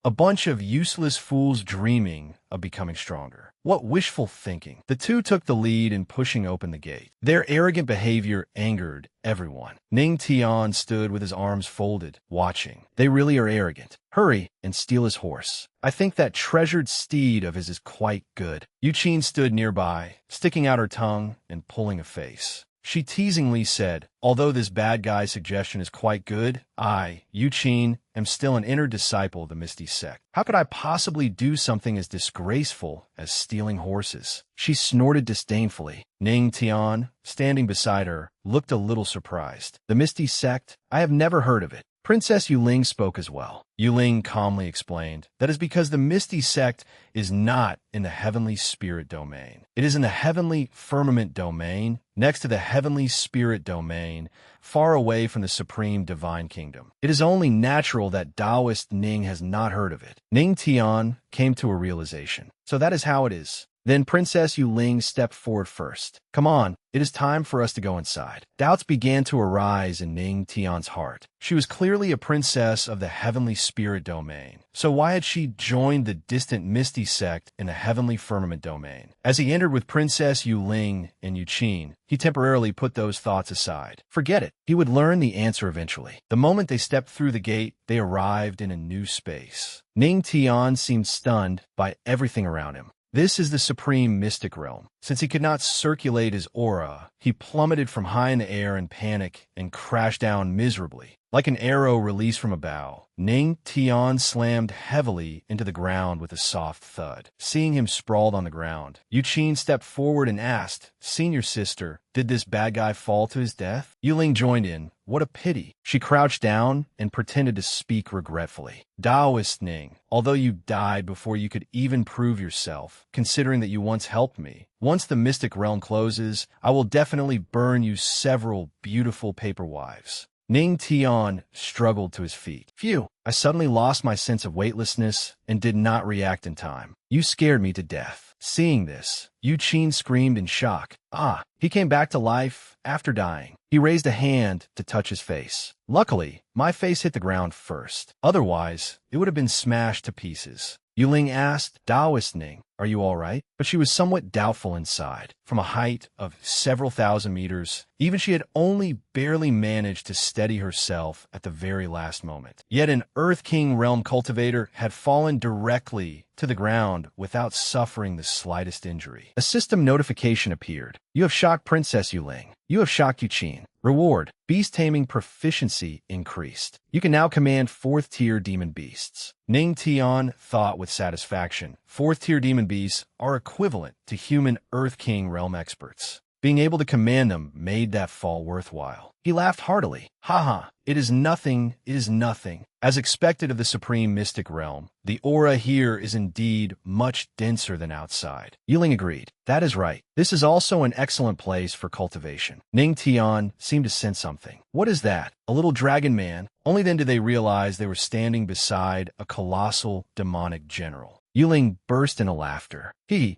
[SPEAKER 1] A bunch of useless fools dreaming of becoming stronger. What wishful thinking. The two took the lead in pushing open the gate. Their arrogant behavior angered everyone. Ning Tian stood with his arms folded, watching. They really are arrogant. Hurry and steal his horse. I think that treasured steed of his is quite good. Yu Qin stood nearby, sticking out her tongue and pulling a face. She teasingly said, "Although this bad guy's suggestion is quite good, I, Yu Qin, am still an inner disciple of the Misty Sect. How could I possibly do something as disgraceful as stealing horses?" She snorted disdainfully. Ning Tian, standing beside her, looked a little surprised. "The Misty Sect? I have never heard of it." Princess Yuling spoke as well. Yuling calmly explained, "That is because the Misty Sect is not in the Heavenly Spirit domain. It is in the Heavenly Firmament domain, next to the Heavenly Spirit domain, far away from the Supreme Divine Kingdom. It is only natural that Taoist Ning has not heard of it." Ning Tian came to a realization. "So that is how it is." Then Princess Yuling stepped forward first. "Come on, it is time for us to go inside." Doubts began to arise in Ning Tian's heart. She was clearly a princess of the Heavenly Spirit domain. So why had she joined the distant Misty Sect in the Heavenly Firmament domain? As he entered with Princess Yuling and Yu Qin, he temporarily put those thoughts aside. Forget it. He would learn the answer eventually. The moment they stepped through the gate, they arrived in a new space. Ning Tian seemed stunned by everything around him. This is the Supreme Mystic Realm. Since he could not circulate his aura, he plummeted from high in the air in panic and crashed down miserably. Like an arrow released from a bow, Ning Tian slammed heavily into the ground with a soft thud. Seeing him sprawled on the ground, Yu Qin stepped forward and asked, "Senior sister, did this bad guy fall to his death?" Yuling joined in. "What a pity." She crouched down and pretended to speak regretfully. "Taoist Ning, although you died before you could even prove yourself, considering that you once helped me, once the Mystic Realm closes, I will definitely burn you several beautiful paper wives." Ning Tian struggled to his feet. "Phew, I suddenly lost my sense of weightlessness and did not react in time. You scared me to death." Seeing this, Yu Qin screamed in shock. "Ah, he came back to life after dying." He raised a hand to touch his face. "Luckily, my face hit the ground first. Otherwise, it would have been smashed to pieces." Yuling asked, "Taoist Ning, are you all right?" But she was somewhat doubtful inside. From a height of several thousand meters, even she had only barely managed to steady herself at the very last moment. Yet an Earth King Realm cultivator had fallen directly to the ground without suffering the slightest injury. A system notification appeared. "You have shocked Princess Yuling. You have shocked Yu Qin. Reward: beast taming proficiency increased. You can now command 4th tier demon beasts." Ning Tian thought with satisfaction. 4th tier demon beasts are equivalent to human Earth King Realm experts. Being able to command them made that fall worthwhile. He laughed heartily. Ha! It is nothing, it is nothing. As expected of the supreme mystic realm, the aura here is indeed much denser than outside. Yiling agreed. That is right. This is also an excellent place for cultivation. Ning Tian seemed to sense something. What is that? A little dragon man? Only then did they realize they were standing beside a colossal demonic general. Yiling burst into laughter.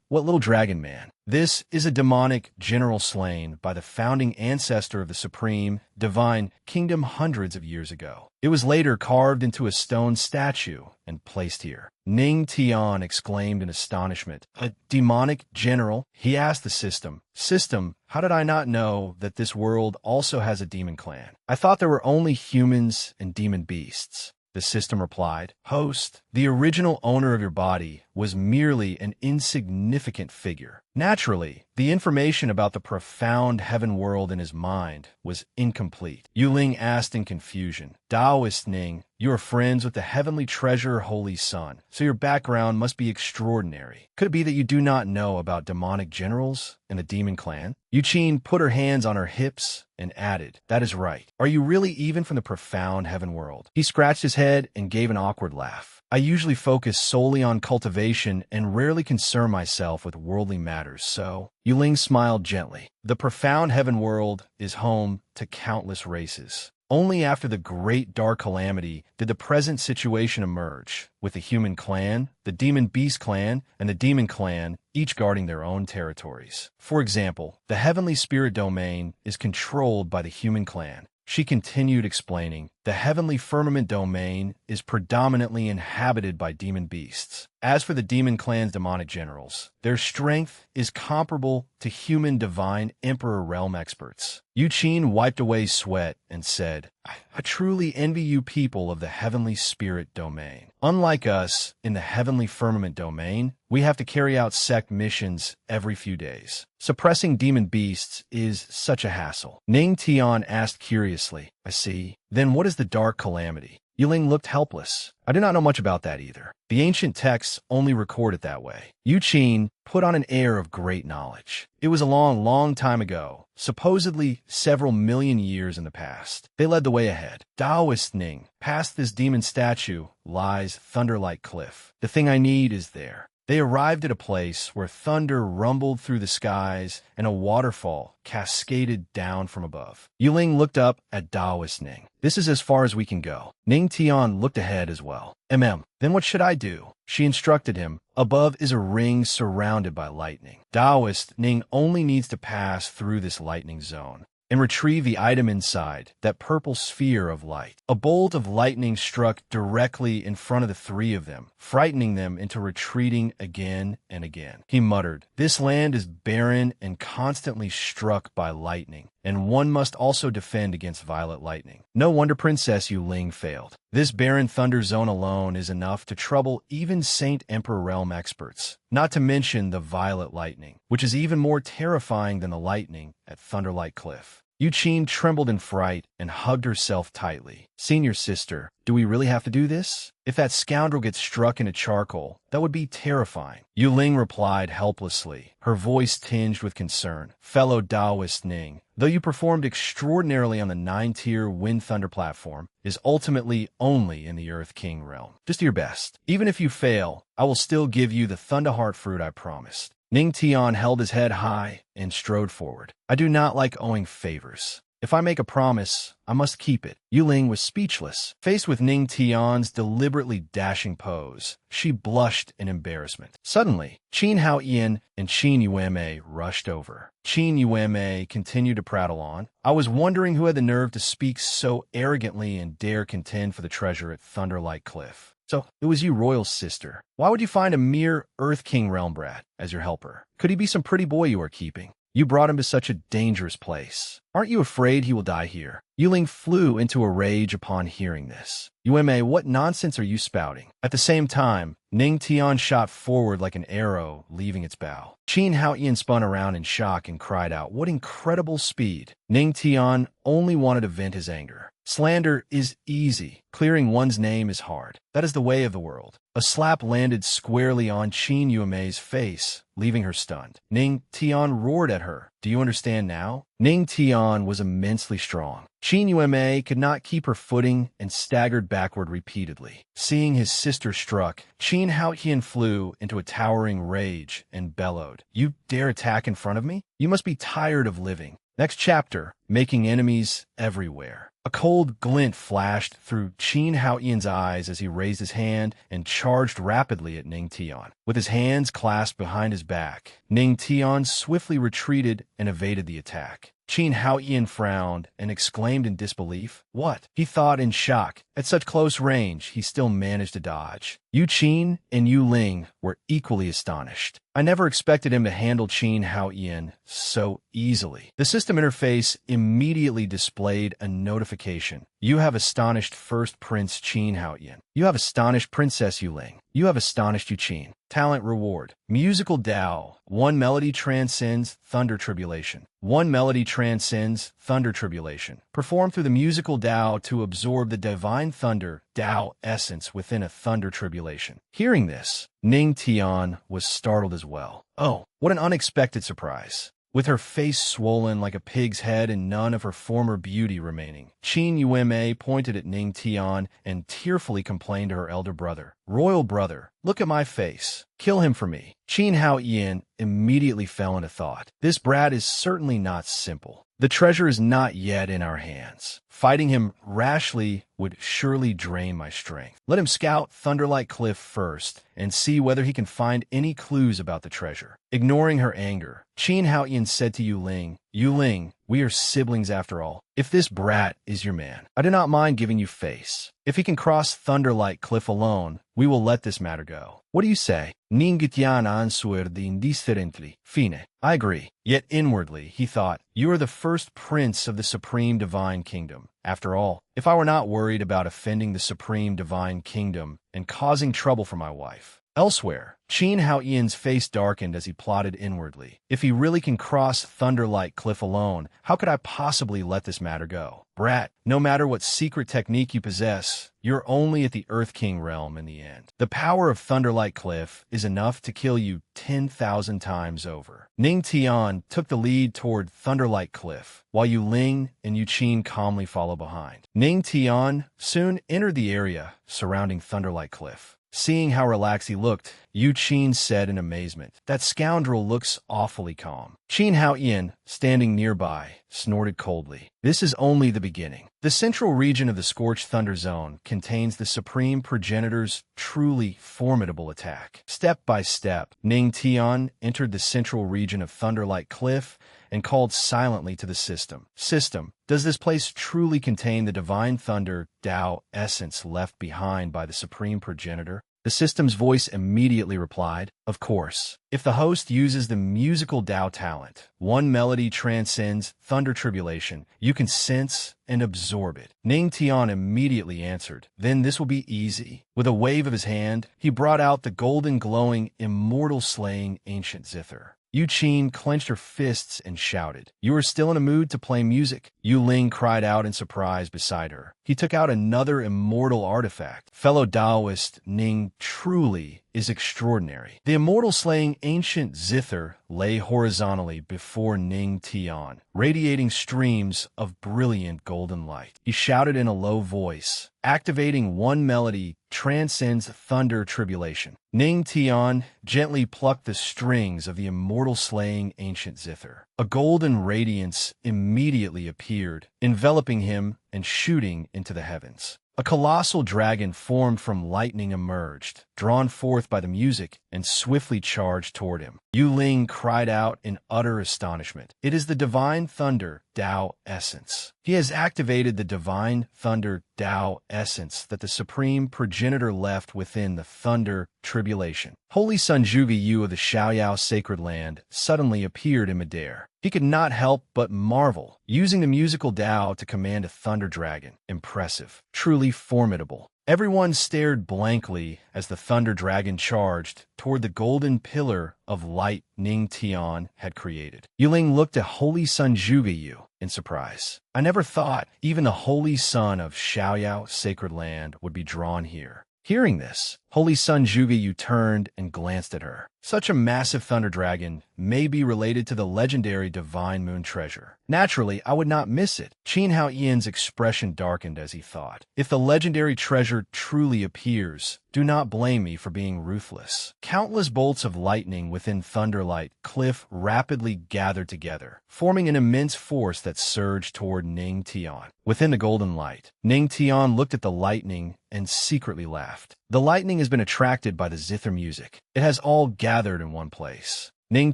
[SPEAKER 1] What little dragon man? This is a demonic general slain by the founding ancestor of the supreme, divine kingdom hundreds of years ago. It was later carved into a stone statue and placed here. Ning Tian exclaimed in astonishment. A demonic general? He asked the system. System, how did I not know that this world also has a demon clan? I thought there were only humans and demon beasts. The system replied, Host, the original owner of your body was merely an insignificant figure. Naturally, the information about the profound heaven world in his mind was incomplete. Yiling asked in confusion, Taoist Ning, you are friends with the heavenly treasure Holy Sun, so your background must be extraordinary. Could it be that you do not know about demonic generals in the demon clan? Yuqin put her hands on her hips and added, That is right. Are you really even from the profound heaven world? He scratched his head and gave an awkward laugh. I usually focus solely on cultivation and rarely concern myself with worldly matters, so... Yiling smiled gently. The profound heaven world is home to countless races. Only after the great dark calamity did the present situation emerge, with the human clan, the demon beast clan, and the demon clan each guarding their own territories. For example, the heavenly spirit domain is controlled by the human clan. She continued explaining, the heavenly firmament domain is predominantly inhabited by demon beasts. As for the demon clan's demonic generals, their strength is comparable to human divine emperor realm experts. Yuqin wiped away sweat and said, I truly envy you people of the heavenly spirit domain. Unlike us, in the heavenly firmament domain, we have to carry out sect missions every few days. Suppressing demon beasts is such a hassle. Ning Tian asked curiously, I see. Then what is the dark calamity? Yiling looked helpless. I do not know much about that either. The ancient texts only record it that way. Yuqin put on an air of great knowledge. It was a long time ago, supposedly several million years in the past. They led the way ahead. Taoist Ning, past this demon statue lies Thunderlight Cliff. The thing I need is there. They arrived at a place where thunder rumbled through the skies and a waterfall cascaded down from above. Yiling looked up at Taoist Ning. This is as far as we can go. Ning Tian looked ahead as well. Then what should I do? She instructed him. Above is a ring surrounded by lightning. Taoist Ning only needs to pass through this lightning zone and retrieve the item inside, that purple sphere of light. A bolt of lightning struck directly in front of the three of them, frightening them into retreating again and again. He muttered, This land is barren and constantly struck by lightning, and one must also defend against violet lightning. No wonder Princess Yiling failed. This barren thunder zone alone is enough to trouble even Saint Emperor Realm experts, not to mention the violet lightning, which is even more terrifying than the lightning at Thunderlight Cliff. Yuqin trembled in fright and hugged herself tightly. Senior sister, do we really have to do this? If that scoundrel gets struck into charcoal, that would be terrifying. Yiling replied helplessly, her voice tinged with concern. Fellow Taoist Ning, though you performed extraordinarily on the 9-tier Wind Thunder platform, is ultimately only in the Earth King realm. Just do your best. Even if you fail, I will still give you the Thunderheart fruit I promised. Ning Tian held his head high and strode forward. I do not like owing favors. If I make a promise, I must keep it. Yiling was speechless. Faced with Ning Tian's deliberately dashing pose, she blushed in embarrassment. Suddenly, Qin Haoyan and Qin Yueme rushed over. Qin Yueme continued to prattle on. I was wondering who had the nerve to speak so arrogantly and dare contend for the treasure at Thunderlight Cliff. So, it was you, royal sister. Why would you find a mere Earth King realm brat as your helper? Could he be some pretty boy you are keeping? You brought him to such a dangerous place. Aren't you afraid he will die here? Yiling flew into a rage upon hearing this. Yueme, what nonsense are you spouting? At the same time, Ning Tian shot forward like an arrow, leaving its bow. Qin Haoyan spun around in shock and cried out, "What incredible speed!" Ning Tian only wanted to vent his anger. Slander is easy. Clearing one's name is hard. That is the way of the world. A slap landed squarely on Qin Yume's face, leaving her stunned. Ning Tian roared at her. "Do you understand now?" Ning Tian was immensely strong. Qin Yume could not keep her footing and staggered backward repeatedly. Seeing his sister struck, Qin Haoyan flew into a towering rage and bellowed, "You dare attack in front of me? You must be tired of living." Next chapter, making enemies everywhere. A cold glint flashed through Qin Haoyan's eyes as he raised his hand and charged rapidly at Ning Tian. With his hands clasped behind his back, Ning Tian swiftly retreated and evaded the attack. Qin Haoyan frowned and exclaimed in disbelief. What? He thought in shock. At such close range, he still managed to dodge. Yu Qin and Yu Ling were equally astonished. I never expected him to handle Qin Haoyan so easily. The system interface immediately displayed a notification. You have astonished First Prince Qin Haoyan. You have astonished Princess Yu Ling. You have astonished Yu Qin. Talent reward. Musical Tao. One melody transcends thunder tribulation. One melody transcends thunder tribulation. Perform through the musical Tao to absorb the divine thunder Tao essence within a thunder tribulation. Hearing this, Ning Tian was startled as well. Oh, what an unexpected surprise. With her face swollen like a pig's head and none of her former beauty remaining, Qin Yume pointed at Ning Tian and tearfully complained to her elder brother, "Royal brother, look at my face. Kill him for me." Qin Haoyan immediately fell into thought. This brat is certainly not simple. The treasure is not yet in our hands. Fighting him rashly would surely drain my strength. Let him scout Thunderlight Cliff first and see whether he can find any clues about the treasure. Ignoring her anger, Qin Haoyan said to Yu Ling, "Yu Ling, we are siblings after all. If this brat is your man, I do not mind giving you face. If he can cross Thunderlight Cliff alone, we will let this matter go. What do you say?" Ning Tian answered indifferently. "Fine. I agree." Yet inwardly, he thought, "You are the first prince of the Supreme Divine Kingdom. After all, if I were not worried about offending the Supreme Divine Kingdom and causing trouble for my wife." Elsewhere, Qin Haoyan's face darkened as he plotted inwardly. If he really can cross Thunderlight Cliff alone, how could I possibly let this matter go? Brat, no matter what secret technique you possess, you're only at the Earth King realm in the end. The power of Thunderlight Cliff is enough to kill you 10,000 times over. Ning Tian took the lead toward Thunderlight Cliff, while Yu Ling and Yu Qin calmly follow behind. Ning Tian soon entered the area surrounding Thunderlight Cliff. Seeing how relaxed he looked, Yu Qin said in amazement, "That scoundrel looks awfully calm." Qin Haoyan, standing nearby, snorted coldly. This is only the beginning. The central region of the Scorched Thunder Zone contains the Supreme Progenitor's truly formidable attack. Step by step, Ning Tian entered the central region of Thunderlight Cliff and called silently to the system. "System, does this place truly contain the divine thunder Tao essence left behind by the Supreme Progenitor?" The system's voice immediately replied, "Of course. If the host uses the musical Tao talent, one melody transcends thunder tribulation, you can sense and absorb it." Ning Tian immediately answered, "Then this will be easy." With a wave of his hand, he brought out the golden glowing, immortal slaying ancient zither. Yu Qin clenched her fists and shouted, "You are still in a mood to play music?" Yu Ling cried out in surprise beside her. He took out another immortal artifact. Fellow Taoist, Ning truly is extraordinary. The immortal slaying ancient zither lay horizontally before Ning Tian, radiating streams of brilliant golden light. He shouted in a low voice, "Activating one melody transcends thunder tribulation." Ning Tian gently plucked the strings of the immortal slaying ancient zither. A golden radiance immediately appeared, enveloping him and shooting into the heavens. A colossal dragon formed from lightning emerged, drawn forth by the music, and swiftly charged toward him. Yu Ling cried out in utter astonishment. "It is the divine thunder Tao essence." He has activated the divine thunder Tao essence that the Supreme Progenitor left within the thunder tribulation. Holy Sun Zhuge Yu of the Xiaoyao sacred land suddenly appeared in midair. He could not help but marvel, using the musical Tao to command a thunder dragon. Impressive, truly formidable. Everyone stared blankly as the thunder dragon charged toward the golden pillar of light Ning Tian had created. Yuling looked at Holy Sun Zhuge in surprise. I never thought even the holy son of Xiaoyao sacred land would be drawn here. Hearing this, Holy Sun Zhuge turned and glanced at her. Such a massive thunder dragon may be related to the legendary divine moon treasure. Naturally, I would not miss it. Qin Hao Yan's expression darkened as he thought. If the legendary treasure truly appears, do not blame me for being ruthless. Countless bolts of lightning within Thunderlight Cliff rapidly gathered together, forming an immense force that surged toward Ning Tian. Within the golden light, Ning Tian looked at the lightning and secretly laughed. The lightning has been attracted by the zither music. It has all gathered in one place. Ning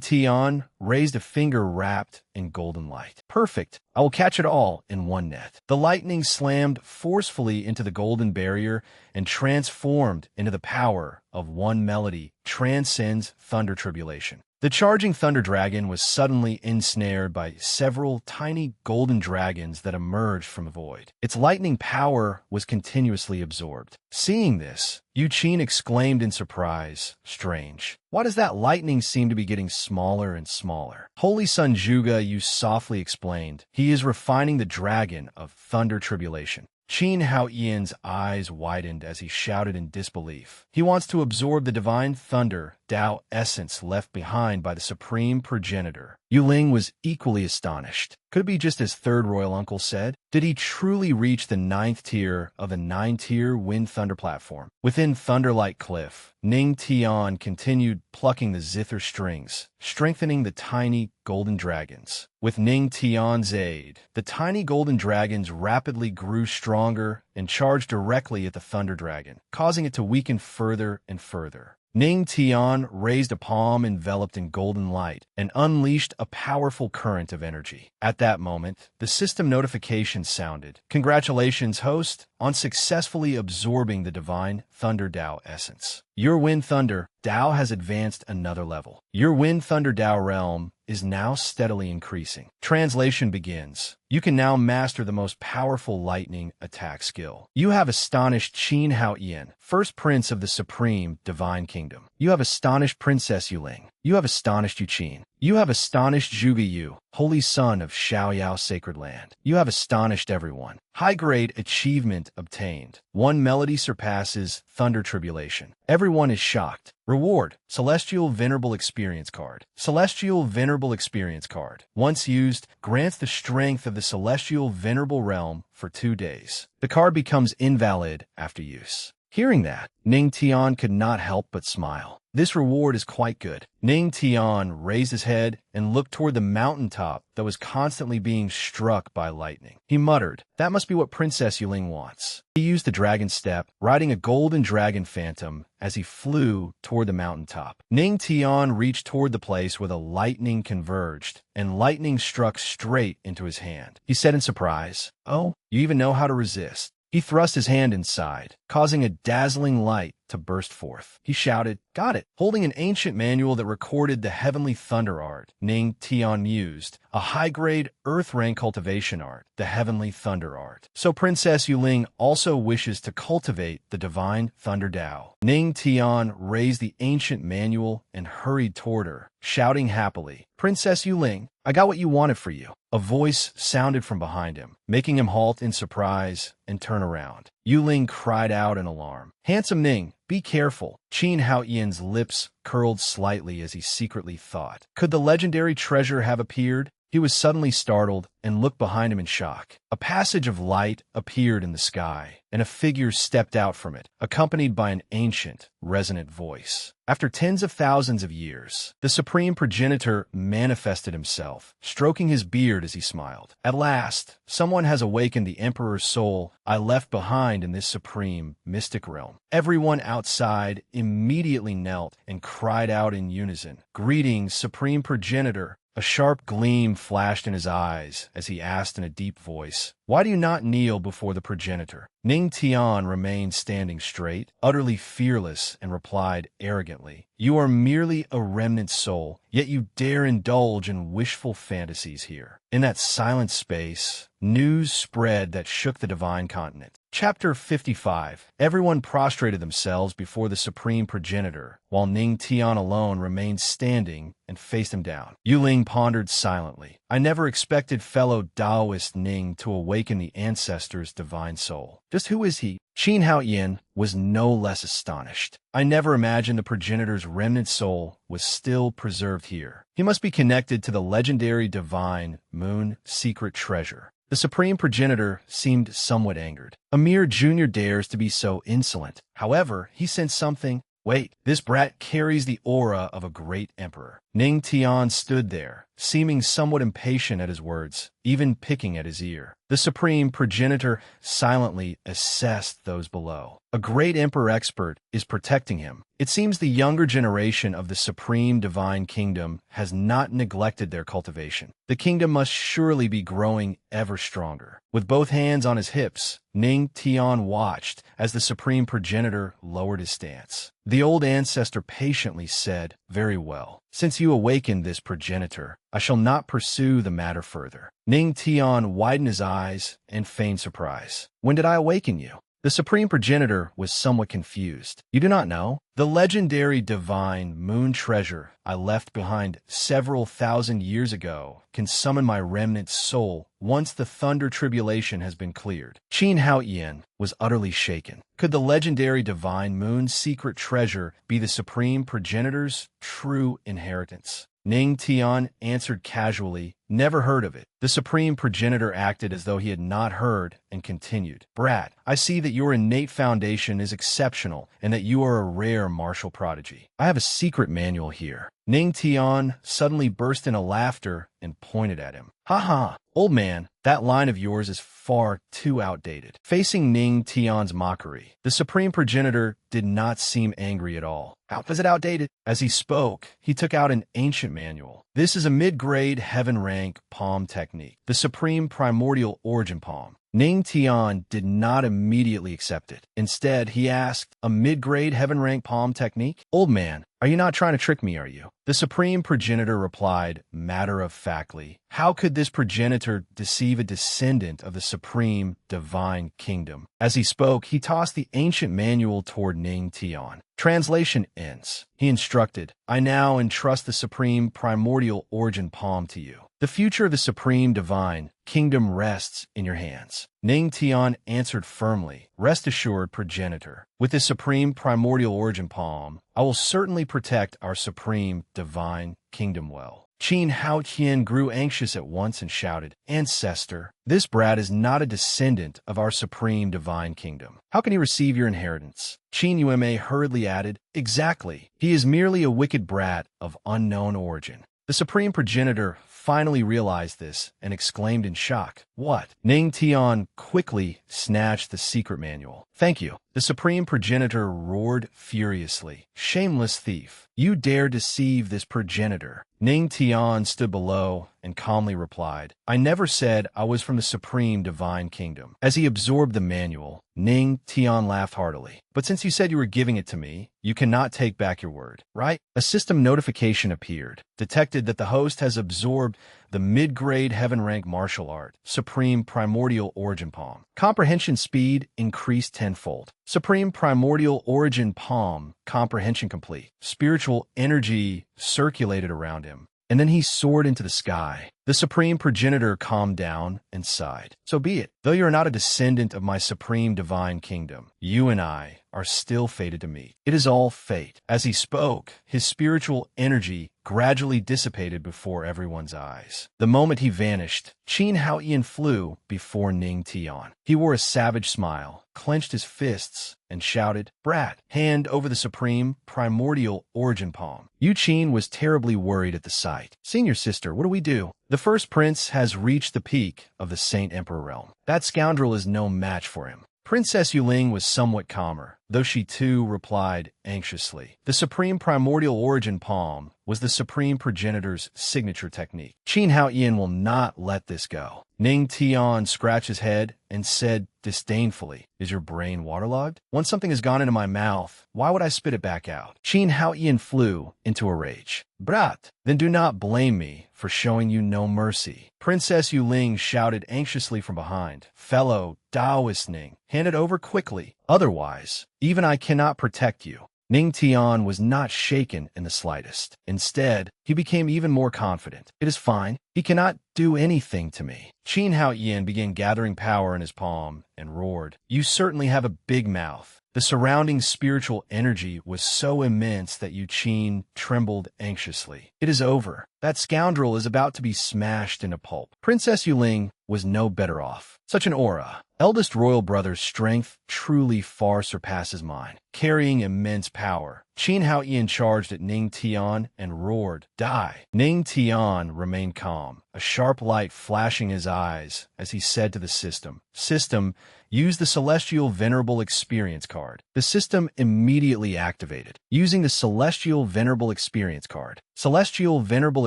[SPEAKER 1] Tian raised a finger wrapped in golden light. Perfect. I will catch it all in one net. The lightning slammed forcefully into the golden barrier and transformed into the power of one melody transcends thunder tribulation. The charging thunder dragon was suddenly ensnared by several tiny golden dragons that emerged from the void. Its lightning power was continuously absorbed. Seeing this, Yu Qin exclaimed in surprise, "Strange. Why does that lightning seem to be getting smaller and smaller?" Holy Sun Zhuge Yu softly explained, "He is refining the dragon of thunder tribulation." Qin Hao Yan's eyes widened as he shouted in disbelief. He wants to absorb the divine thunder, Tao essence left behind by the supreme progenitor. Yu Ling was equally astonished. Could it be just as third royal uncle said? Did he truly reach the 9th tier of the 9-tier wind thunder platform? Within Thunderlight Cliff, Ning Tian continued plucking the zither strings, strengthening the tiny golden dragons. With Ning Tian's aid, the tiny golden dragons rapidly grew stronger and charged directly at the thunder dragon, causing it to weaken further and further. Ning Tian raised a palm enveloped in golden light and unleashed a powerful current of energy. At that moment, the system notification sounded. "Congratulations, host, on successfully absorbing the divine Thunder Tao essence. Your Wind Thunder Tao has advanced another level. Your Wind Thunder Tao realm is now steadily increasing." Translation begins. You can now master the most powerful lightning attack skill. You have astonished Qin Hao Yan, first prince of the supreme divine kingdom. You have astonished Princess Yuling. You have astonished Yu Qin. You have astonished Zhuge Yu, holy son of Xiaoyao sacred land. You have astonished everyone. High-grade achievement obtained. One melody surpasses thunder tribulation. Everyone is shocked. Reward, Celestial Venerable Experience Card. Celestial Venerable Experience Card, once used, grants the strength of the Celestial Venerable Realm for 2 days. The card becomes invalid after use. Hearing that, Ning Tian could not help but smile. This reward is quite good. Ning Tian raised his head and looked toward the mountaintop that was constantly being struck by lightning. He muttered, "That must be what Princess Yuling wants." He used the dragon step, riding a golden dragon phantom as he flew toward the mountaintop. Ning Tian reached toward the place where the lightning converged, and lightning struck straight into his hand. He said in surprise, "Oh, you even know how to resist." He thrust his hand inside, causing a dazzling light to burst forth. He shouted, "Got it!" Holding an ancient manual that recorded the heavenly thunder art, Ning Tian mused, a high-grade earth-rank cultivation art, the heavenly thunder art. So Princess Yuling also wishes to cultivate the divine thunder Tao. Ning Tian raised the ancient manual and hurried toward her, shouting happily, "Princess Yuling, I got what you wanted for you." A voice sounded from behind him, making him halt in surprise and turn around. Yuling cried out in alarm. "Handsome Ning, be careful." Qin Hao Yan's lips curled slightly as he secretly thought. Could the legendary treasure have appeared? He was suddenly startled and looked behind him in shock. A passage of light appeared in the sky, and a figure stepped out from it, accompanied by an ancient, resonant voice. After tens of thousands of years, the supreme progenitor manifested himself, stroking his beard as he smiled. "At last, someone has awakened the Emperor's soul I left behind in this supreme, mystic realm." Everyone outside immediately knelt and cried out in unison, "Greetings, supreme progenitor. A sharp gleam flashed in his eyes as he asked in a deep voice, "Why do you not kneel before the progenitor?" Ning Tian remained standing straight, utterly fearless, and replied arrogantly, "You are merely a remnant soul, yet you dare indulge in wishful fantasies here." In that silent space, news spread that shook the divine continent. Chapter 55. Everyone prostrated themselves before the supreme progenitor, while Ning Tian alone remained standing and faced him down. Yuling pondered silently. "I never expected fellow Taoist Ning to awaken the ancestor's divine soul. Just who is he?" Qin Haoyan was no less astonished. "I never imagined the progenitor's remnant soul was still preserved here. He must be connected to the legendary divine moon secret treasure." The supreme progenitor seemed somewhat angered. A mere junior dares to be so insolent. However, he sensed something. Wait, this brat carries the aura of a great emperor. Ning Tian stood there, seeming somewhat impatient at his words, even picking at his ear. The supreme progenitor silently assessed those below. A great emperor expert is protecting him. It seems the younger generation of the supreme divine kingdom has not neglected their cultivation. The kingdom must surely be growing ever stronger. With both hands on his hips, Ning Tian watched as the supreme progenitor lowered his stance. The old ancestor patiently said, "Very well. Since you awakened this progenitor, I shall not pursue the matter further." Ning Tian widened his eyes and feigned surprise. "When did I awaken you?" The supreme progenitor was somewhat confused. "You do not know? The legendary divine moon treasure I left behind several thousand years ago can summon my remnant soul once the thunder tribulation has been cleared." Qin Haoyan was utterly shaken. Could the legendary divine moon secret treasure be the supreme progenitor's true inheritance? Ning Tian answered casually, "Never heard of it." The supreme progenitor acted as though he had not heard and continued, "Brat, I see that your innate foundation is exceptional and that you are a rare martial prodigy. I have a secret manual here." Ning Tian suddenly burst into laughter and pointed at him. "Ha ha, old man, that line of yours is far too outdated." Facing Ning Tian's mockery, the supreme progenitor did not seem angry at all. "How is it outdated?" As he spoke, he took out an ancient manual. "This is a mid-grade heaven rank palm technique, the supreme primordial origin palm." Ning Tian did not immediately accept it. Instead, he asked, "A mid-grade heaven rank palm technique? Old man, are you not trying to trick me, are you?" The supreme progenitor replied matter-of-factly, "How could this progenitor deceive a descendant of the supreme divine kingdom?" As he spoke, he tossed the ancient manual toward Ning Tian. Translation ends. He instructed, "I now entrust the supreme primordial origin palm to you. The future of the supreme divine kingdom rests in your hands." Ning Tian answered firmly, "Rest assured, progenitor. With this supreme primordial origin palm, I will certainly protect our supreme divine kingdom well." Qin Haoyan grew anxious at once and shouted, "Ancestor, this brat is not a descendant of our supreme divine kingdom. How can he receive your inheritance?" Qin Yume hurriedly added, "Exactly. He is merely a wicked brat of unknown origin." The supreme progenitor finally realized this and exclaimed in shock, "What?" Ning Tian quickly snatched the secret manual. "Thank you." The supreme progenitor roared furiously, "Shameless thief! You dare deceive this progenitor." Ning Tian stood below and calmly replied, "I never said I was from the supreme divine kingdom." As he absorbed the manual, Ning Tian laughed heartily. "But since you said you were giving it to me, you cannot take back your word, right?" A system notification appeared, detected that the host has absorbed the mid-grade heaven rank martial art, Supreme Primordial Origin Palm. Comprehension speed increased tenfold. Supreme Primordial Origin Palm, comprehension complete. Spiritual energy circulated around him, and then he soared into the sky. The supreme progenitor calmed down and sighed. "So be it. Though you are not a descendant of my supreme divine kingdom, you and I are still fated to meet. It is all fate." As he spoke, his spiritual energy gradually dissipated before everyone's eyes. The moment he vanished, Qin Haoyan flew before Ning Tian. He wore a savage smile, clenched his fists, and shouted, "Brat, hand over the supreme primordial origin palm." Yu Qin was terribly worried at the sight. "Senior sister, what do we do? The first prince has reached the peak of the Saint Emperor realm. That scoundrel is no match for him." Princess Yuling was somewhat calmer. though she too replied anxiously. The Supreme Primordial Origin Palm was the Supreme Progenitor's signature technique. Qin Hao Yin will not let this go. Ning Tian scratched his head and said disdainfully, "Is your brain waterlogged? Once something has gone into my mouth, why would I spit it back out?" Qin Hao Yin flew into a rage. "Brat, then do not blame me for showing you no mercy." Princess Yuling shouted anxiously from behind. "Fellow Taoist Ning, hand it over quickly. Otherwise, even I cannot protect you." Ning Tian was not shaken in the slightest. Instead, he became even more confident. "It is fine. He cannot do anything to me." Qin Hao Yin began gathering power in his palm and roared, "You certainly have a big mouth." The surrounding spiritual energy was so immense that Yu Qin trembled anxiously. "It is over. That scoundrel is about to be smashed into pulp." Princess Yuling was no better off. Such an aura. Eldest royal brother's strength truly far surpasses mine, carrying immense power. Qin Hao Yin charged at Ning Tian and roared, "Die!" Ning Tian remained calm, a sharp light flashing his eyes as he said to the system, "System, use the Celestial Venerable Experience card." The system immediately activated, using the Celestial Venerable Experience card. Celestial Venerable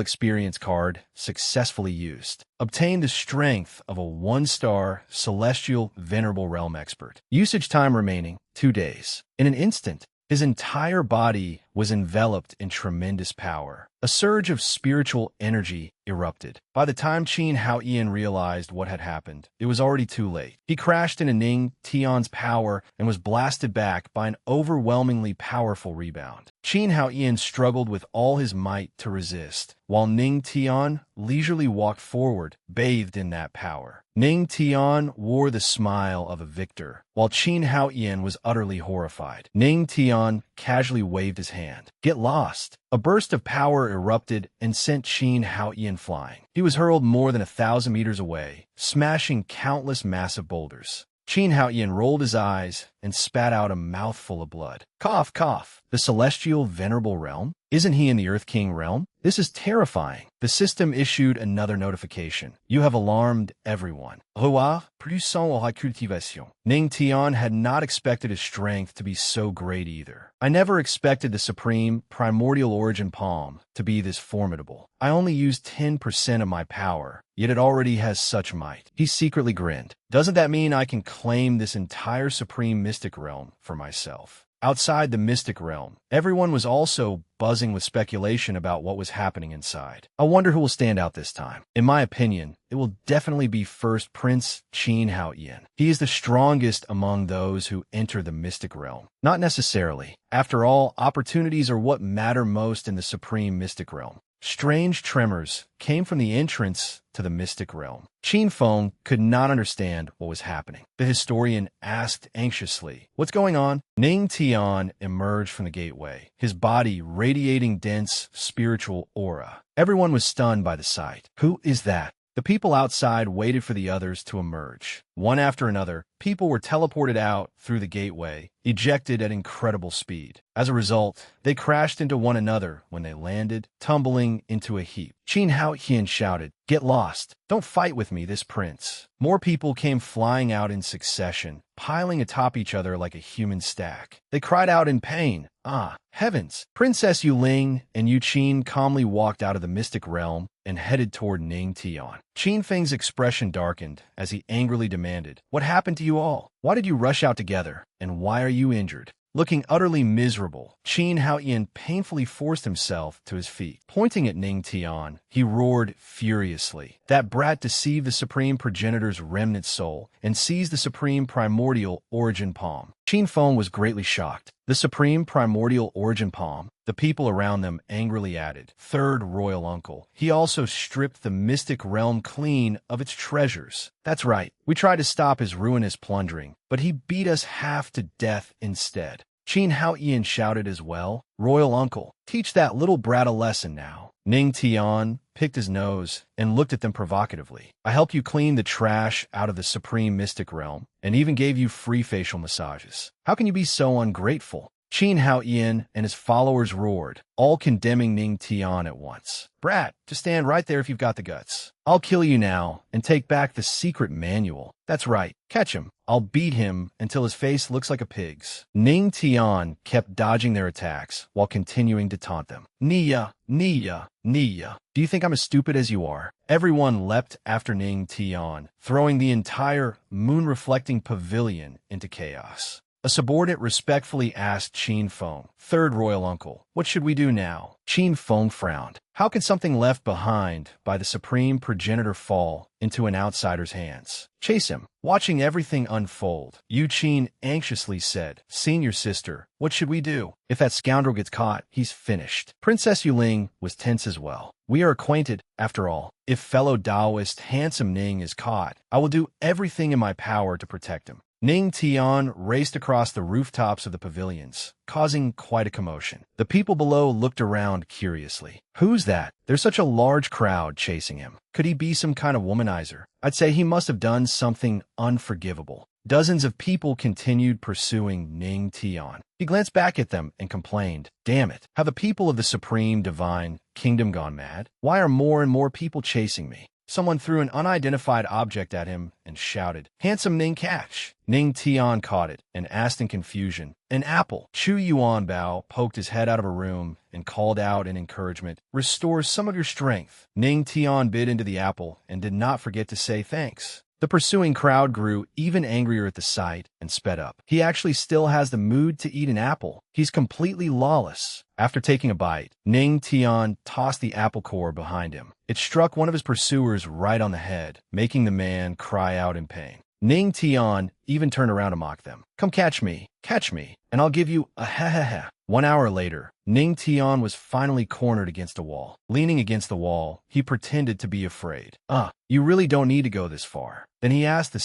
[SPEAKER 1] Experience card successfully used. Obtain the strength of a 1-star Celestial Venerable Realm expert. Usage time remaining 2 days. In an instant, his entire body was enveloped in tremendous power. A surge of spiritual energy erupted. By the time Qin Hao Yin realized what had happened, it was already too late. He crashed into Ning Tian's power and was blasted back by an overwhelmingly powerful rebound. Qin Hao Yin struggled with all his might to resist, while Ning Tian leisurely walked forward, bathed in that power. Ning Tian wore the smile of a victor, while Qin Hao Yin was utterly horrified. Ning Tian casually waved his hand. "Get lost." A burst of power erupted and sent Qin Hao Yin flying. He was hurled more than 1,000 meters away, smashing countless massive boulders. Qin Hao Yin rolled his eyes and spat out a mouthful of blood. "Cough, cough. The Celestial Venerable Realm? Isn't he in the Earth King realm? This is terrifying." The system issued another notification. "You have alarmed everyone. Roi, puissant à la cultivation." Ning Tian had not expected his strength to be so great either. "I never expected the Supreme Primordial Origin Palm to be this formidable. I only used 10% of my power, yet it already has such might." He secretly grinned. "Doesn't that mean I can claim this entire Supreme Mystic Realm for myself?" Outside the Mystic Realm, everyone was also buzzing with speculation about what was happening inside. I wonder who will stand out this time. In my opinion, it will definitely be first Prince Qin Hao Yin. He is the strongest among those who enter the Mystic Realm. Not necessarily. After all, opportunities are what matter most in the Supreme Mystic Realm. Strange tremors came from the entrance to the Mystic Realm. Qin Feng could not understand what was happening. The historian asked anxiously, "What's going on?" Ning Tian emerged from the gateway, his body radiating dense spiritual aura. Everyone was stunned by the sight. "Who is that?" The people outside waited for the others to emerge. One after another, people were teleported out through the gateway, ejected at incredible speed. As a result, they crashed into one another when they landed, tumbling into a heap. Qin Hao Yin shouted, "Get lost! Don't fight with me, this prince." More people came flying out in succession, piling atop each other like a human stack. They cried out in pain. Ah, heavens! Princess Yuling and Yu Qin calmly walked out of the Mystic Realm and headed toward Ning Tian. Qin Feng's expression darkened as he angrily demanded, "What happened to you all? Why did you rush out together? And why are you injured?" Looking utterly miserable, Qin Hao Yin painfully forced himself to his feet. Pointing at Ning Tian, he roared furiously. That brat deceived the Supreme Progenitor's remnant soul and seized the Supreme Primordial Origin Palm. Qin Feng was greatly shocked. The Supreme Primordial Origin Palm, the people around them angrily added, "Third royal uncle." He also stripped the Mystic Realm clean of its treasures. That's right, we tried to stop his ruinous plundering, but he beat us half to death instead. Qin Hao Yin shouted as well, "Royal uncle, teach that little brat a lesson now." Ning Tian picked his nose and looked at them provocatively. "I helped you clean the trash out of the Supreme Mystic Realm, and even gave you free facial massages. How can you be so ungrateful?" Qin Haoyan and his followers roared, all condemning Ning Tian at once. Brat, just stand right there if you've got the guts. I'll kill you now and take back the secret manual. That's right, catch him. I'll beat him until his face looks like a pig's. Ning Tian kept dodging their attacks while continuing to taunt them. Nia, Nia, Nia. Do you think I'm as stupid as you are? Everyone leapt after Ning Tian, throwing the entire moon-reflecting pavilion into chaos. A subordinate respectfully asked Qin Feng, third royal uncle, what should we do now? Qin Feng frowned. How could something left behind by the supreme progenitor fall into an outsider's hands? Chase him. Watching everything unfold, Yu Qin anxiously said, Senior sister, what should we do? If that scoundrel gets caught, he's finished. Princess Yuling was tense as well. We are acquainted, after all. If fellow Taoist handsome Ning is caught, I will do everything in my power to protect him. Ning Tian raced across the rooftops of the pavilions, causing quite a commotion. The people below looked around curiously. Who's that? There's such a large crowd chasing him. Could he be some kind of womanizer? I'd say he must have done something unforgivable. Dozens of people continued pursuing Ning Tian. He glanced back at them and complained, Damn it, have the people of the Supreme Divine Kingdom gone mad? Why are more and more people chasing me? Someone threw an unidentified object at him and shouted, Handsome Ning, catch! Ning Tian caught it and asked in confusion, An apple. Chu Yuan Bao poked his head out of a room and called out in encouragement, Restore some of your strength. Ning Tian bit into the apple and did not forget to say thanks. The pursuing crowd grew even angrier at the sight and sped up. He actually still has the mood to eat an apple. He's completely lawless. After taking a bite, Ning Tian tossed the apple core behind him. It struck one of his pursuers right on the head, making the man cry out in pain. Ning Tian even turned around to mock them. Come catch me, and I'll give you a ha-ha-ha. 1 hour later, Ning Tian was finally cornered against a wall. Leaning against the wall, he pretended to be afraid. You really don't need to go this far. Then he asked the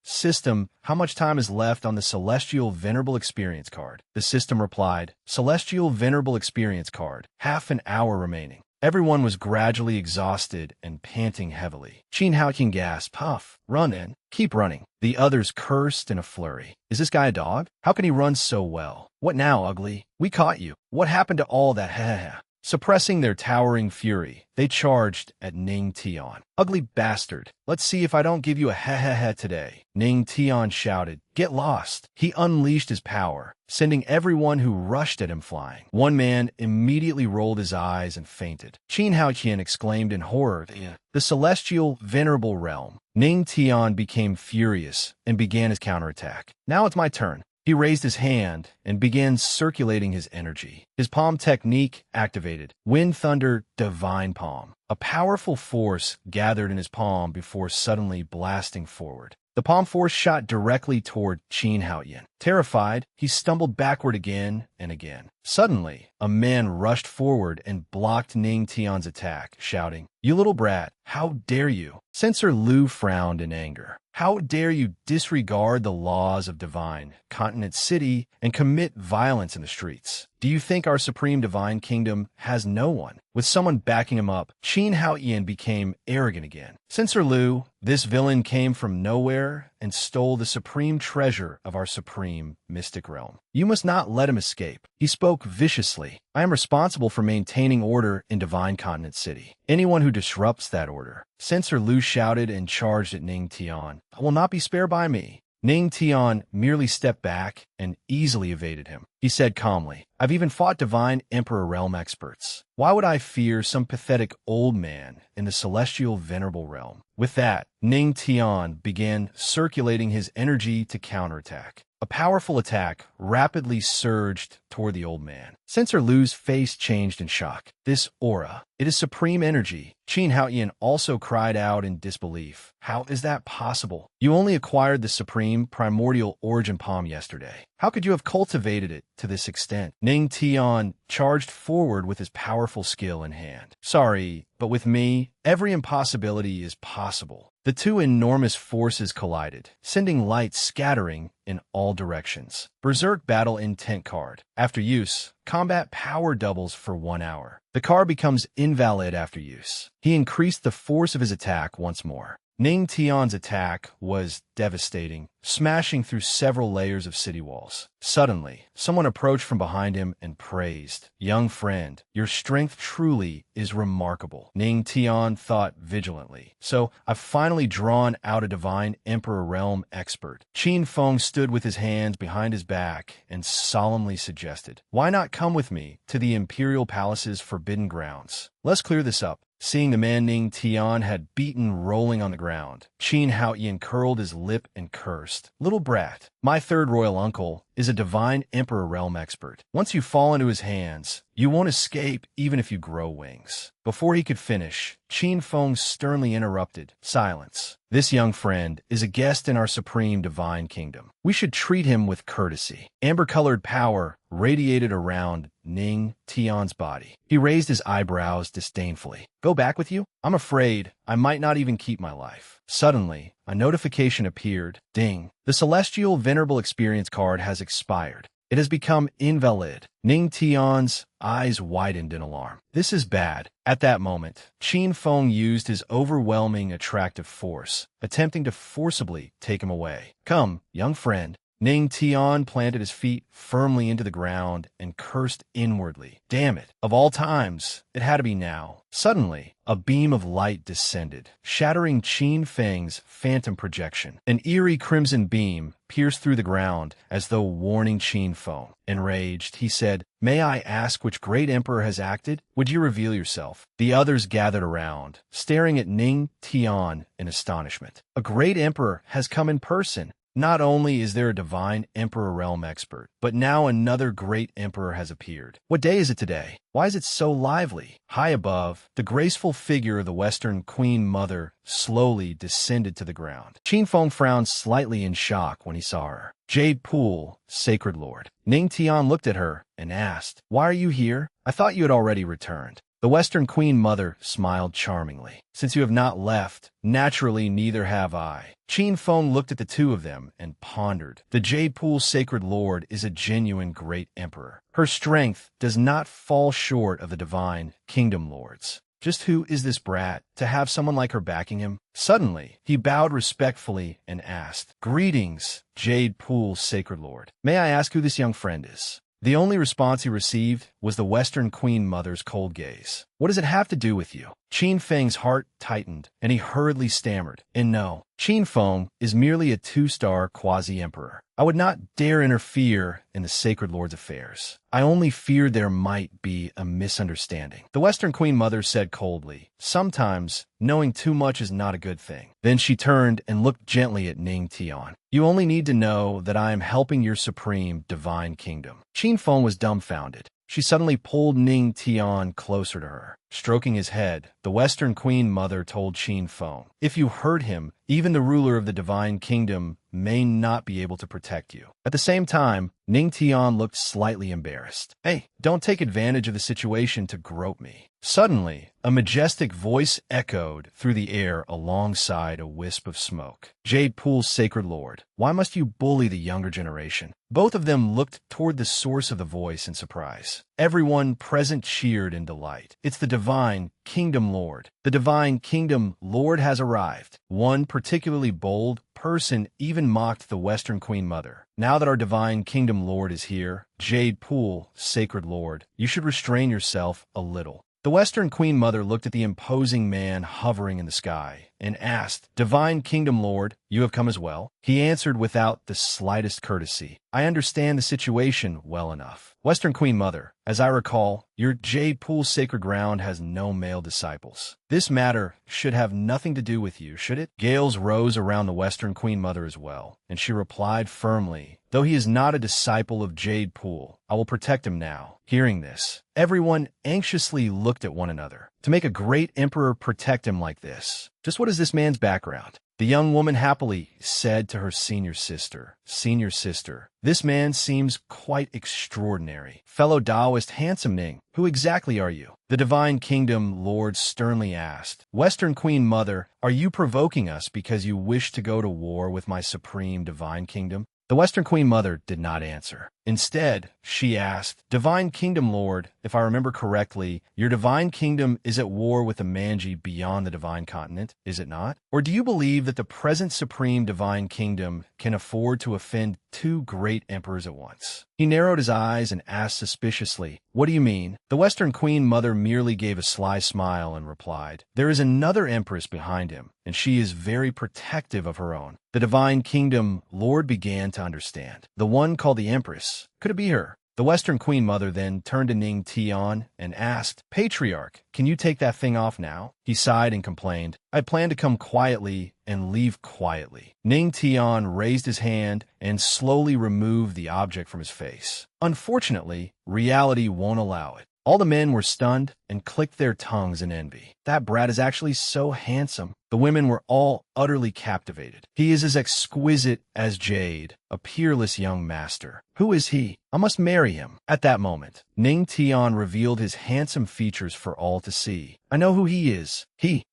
[SPEAKER 1] system, how much time is left on the Celestial Venerable Experience card? The system replied, Celestial Venerable Experience card, half an hour remaining. Everyone was gradually exhausted and panting heavily. Qin Haoyan gasped, Puff, run in. Keep running. The others cursed in a flurry. Is this guy a dog? How can he run so well? What now, ugly? We caught you. What happened to all that ha-ha-ha? Suppressing their towering fury, they charged at Ning Tian. Ugly bastard, let's see if I don't give you a ha-ha-ha today. Ning Tian shouted, Get lost. He unleashed his power, sending everyone who rushed at him flying. One man immediately rolled his eyes and fainted. Qin Haoyan exclaimed in horror, The Celestial Venerable Realm. Ning Tian became furious and began his counterattack. Now it's my turn. He raised his hand and began circulating his energy. His palm technique activated. Wind Thunder Divine Palm. A powerful force gathered in his palm before suddenly blasting forward. The palm force shot directly toward Qin Haoyan. Terrified, he stumbled backward again and again. Suddenly, a man rushed forward and blocked Ning Tian's attack, shouting, You little brat, how dare you? Censor Lu frowned in anger. How dare you disregard the laws of Divine Continent City and commit violence in the streets? Do you think our Supreme Divine Kingdom has no one? With someone backing him up, Qin Haoyan became arrogant again. Censor Lu, this villain came from nowhere and stole the supreme treasure of our supreme mystic realm. You must not let him escape. He spoke viciously. I am responsible for maintaining order in Divine Continent City. Anyone who disrupts that order. Censor Lu shouted and charged at Ning Tian. I will not be spared by me. Ning Tian merely stepped back and easily evaded him. He said calmly, I've even fought Divine Emperor Realm experts. Why would I fear some pathetic old man in the Celestial Venerable Realm? With that, Ning Tian began circulating his energy to counterattack. A powerful attack rapidly surged toward the old man. Censor Lu's face changed in shock. This aura, it is supreme energy. Qin Haoyan also cried out in disbelief. How is that possible? You only acquired the supreme primordial origin palm yesterday. How could you have cultivated it to this extent? Ning Tian charged forward with his powerful skill in hand. Sorry, but with me, every impossibility is possible. The two enormous forces collided, sending light scattering in all directions. Berserk Battle Intent card. After use, combat power doubles for 1 hour. The card becomes invalid after use. He increased the force of his attack once more. Ning Tian's attack was devastating, smashing through several layers of city walls. Suddenly, someone approached from behind him and praised, "Young friend, your strength truly is remarkable." Ning Tian thought vigilantly. "So, I've finally drawn out a divine Emperor realm expert." Qin Feng stood with his hands behind his back and solemnly suggested, "Why not come with me to the Imperial Palace's forbidden grounds? Let's clear this up." Seeing the man Ning Tian had beaten rolling on the ground, Qin Haoyan curled his lip and cursed, "Little brat, my third royal uncle is a divine Emperor realm expert. Once you fall into his hands, you won't escape even if you grow wings." Before he could finish, Qin Feng sternly interrupted, "Silence. This young friend is a guest in our supreme divine kingdom. We should treat him with courtesy." Amber-colored power radiated around Ning Tian's body. He raised his eyebrows disdainfully. "Go back with you? I'm afraid I might not even keep my life." Suddenly, a notification appeared. Ding. The Celestial Venerable Experience card has expired. It has become invalid. Ning Tian's eyes widened in alarm. This is bad. At that moment, Qin Feng used his overwhelming attractive force, attempting to forcibly take him away. "Come, young friend." Ning Tian planted his feet firmly into the ground and cursed inwardly. Damn it. Of all times, it had to be now. Suddenly, a beam of light descended, shattering Qin Feng's phantom projection. An eerie crimson beam pierced through the ground as though warning Qin Feng. Enraged, he said, "May I ask which great emperor has acted? Would you reveal yourself?" The others gathered around, staring at Ning Tian in astonishment. "A great emperor has come in person. Not only is there a divine Emperor realm expert, but now another great emperor has appeared. What day is it today? Why is it so lively?" High above, the graceful figure of the Western Queen Mother slowly descended to the ground. Qin Feng frowned slightly in shock when he saw her. "Jade Pool, Sacred Lord." Ning Tian looked at her and asked, "Why are you here? I thought you had already returned." The Western Queen Mother smiled charmingly. "Since you have not left, naturally neither have I." Qin Feng looked at the two of them and pondered. The Jade Pool Sacred Lord is a genuine great emperor. Her strength does not fall short of the divine Kingdom Lord's. Just who is this brat to have someone like her backing him? Suddenly, he bowed respectfully and asked, "Greetings, Jade Pool Sacred Lord. May I ask who this young friend is?" The only response he received was the Western Queen Mother's cold gaze. "What does it have to do with you?" Qin Feng's heart tightened, and he hurriedly stammered, "And no, Qin Feng is merely a two-star quasi-emperor. I would not dare interfere in the Sacred Lord's affairs. I only feared there might be a misunderstanding." The Western Queen Mother said coldly, "Sometimes, knowing too much is not a good thing." Then she turned and looked gently at Ning Tian. "You only need to know that I am helping your supreme divine kingdom." Qin Feng was dumbfounded. She suddenly pulled Ning Tian closer to her. Stroking his head, the Western Queen Mother told Qin Feng, "If you hurt him, even the ruler of the divine kingdom may not be able to protect you." At the same time, Ning Tian looked slightly embarrassed. "Hey, don't take advantage of the situation to grope me." Suddenly, a majestic voice echoed through the air alongside a wisp of smoke. "Jade Pool's Sacred Lord, why must you bully the younger generation?" Both of them looked toward the source of the voice in surprise. Everyone present cheered in delight. "It's the divine Kingdom Lord. The divine Kingdom Lord has arrived." One particularly bold person even mocked the Western Queen Mother. "Now that our divine Kingdom Lord is here, Jade Pool, Sacred Lord, you should restrain yourself a little." The Western Queen Mother looked at the imposing man hovering in the sky and asked, "Divine Kingdom Lord, you have come as well?" He answered without the slightest courtesy, "I understand the situation well enough." Western Queen Mother, as I recall, your Jade Pool Sacred Ground has no male disciples. This matter should have nothing to do with you, should it? Gales rose around the Western Queen Mother as well, and she replied firmly, "Though he is not a disciple of Jade Pool, I will protect him now." Hearing this, everyone anxiously looked at one another. To make a great emperor protect him like this, just what is this man's background? The young woman happily said to her senior sister, "Senior sister, this man seems quite extraordinary. Fellow Taoist handsome Ning, who exactly are you?" The Divine Kingdom Lord sternly asked, "Western Queen Mother, are you provoking us because you wish to go to war with my supreme divine kingdom?" The Western Queen Mother did not answer. Instead, she asked, Divine Kingdom Lord, if I remember correctly, your Divine Kingdom is at war with the Manji beyond the Divine Continent, is it not? Or do you believe that the present Supreme Divine Kingdom can afford to offend two great emperors at once? He narrowed his eyes and asked suspiciously, What do you mean? The Western Queen Mother merely gave a sly smile and replied, There is another empress behind him, and she is very protective of her own. The Divine Kingdom Lord began to understand. The one called the Empress. Could it be her? The Western Queen Mother then turned to Ning Tian and asked, Patriarch, can you take that thing off now? He sighed and complained, I plan to come quietly and leave quietly. Ning Tian raised his hand and slowly removed the object from his face. Unfortunately, reality won't allow it. All the men were stunned and clicked their tongues in envy. That brat is actually so handsome. The women were all utterly captivated. He is as exquisite as jade, a peerless young master. Who is he? I must marry him. At that moment, Ning Tian revealed his handsome features for all to see. I know who he is. He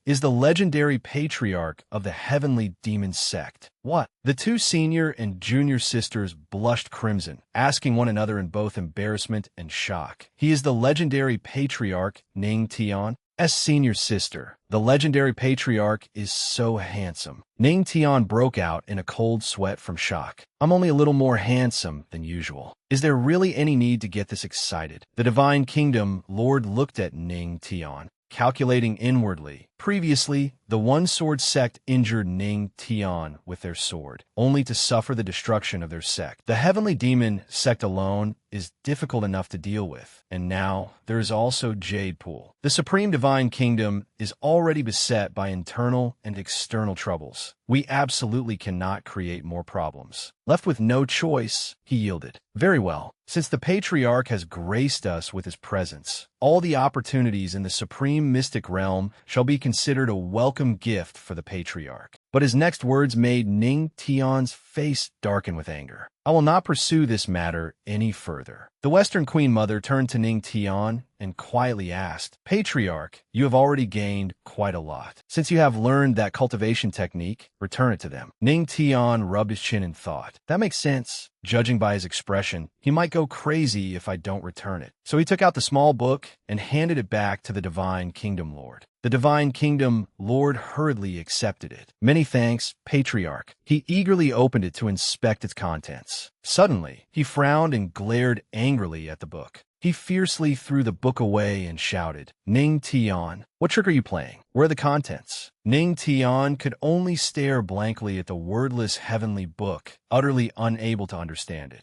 [SPEAKER 1] is the legendary patriarch of the heavenly demon sect. What? The two senior and junior sisters blushed crimson, asking one another in both embarrassment and shock. He is the legendary patriarch, Ning Tian. As senior sister, the legendary patriarch is so handsome. Ning Tian broke out in a cold sweat from shock. I'm only a little more handsome than usual. Is there really any need to get this excited? The Divine Kingdom Lord looked at Ning Tian, calculating inwardly. Previously, the one-sword sect injured Ning Tian with their sword, only to suffer the destruction of their sect. The heavenly demon sect alone is difficult enough to deal with, and now there is also Jade Pool. The Supreme Divine Kingdom is already beset by internal and external troubles. We absolutely cannot create more problems. Left with no choice, he yielded. Very well. Since the Patriarch has graced us with his presence, all the opportunities in the Supreme Mystic Realm shall be considered a welcome gift for the Patriarch. But his next words made Ning Tian's face darken with anger. I will not pursue this matter any further. The Western Queen Mother turned to Ning Tian and quietly asked, Patriarch, you have already gained quite a lot. Since you have learned that cultivation technique, return it to them. Ning Tian rubbed his chin and thought, that makes sense. Judging by his expression, he might go crazy if I don't return it. So he took out the small book and handed it back to the Divine Kingdom Lord. The Divine Kingdom Lord hurriedly accepted it. Many thanks, Patriarch. He eagerly opened it to inspect its contents. Suddenly, he frowned and glared angrily at the book. He fiercely threw the book away and shouted, Ning Tian, what trick are you playing? Where are the contents? Ning Tian could only stare blankly at the wordless heavenly book, utterly unable to understand it.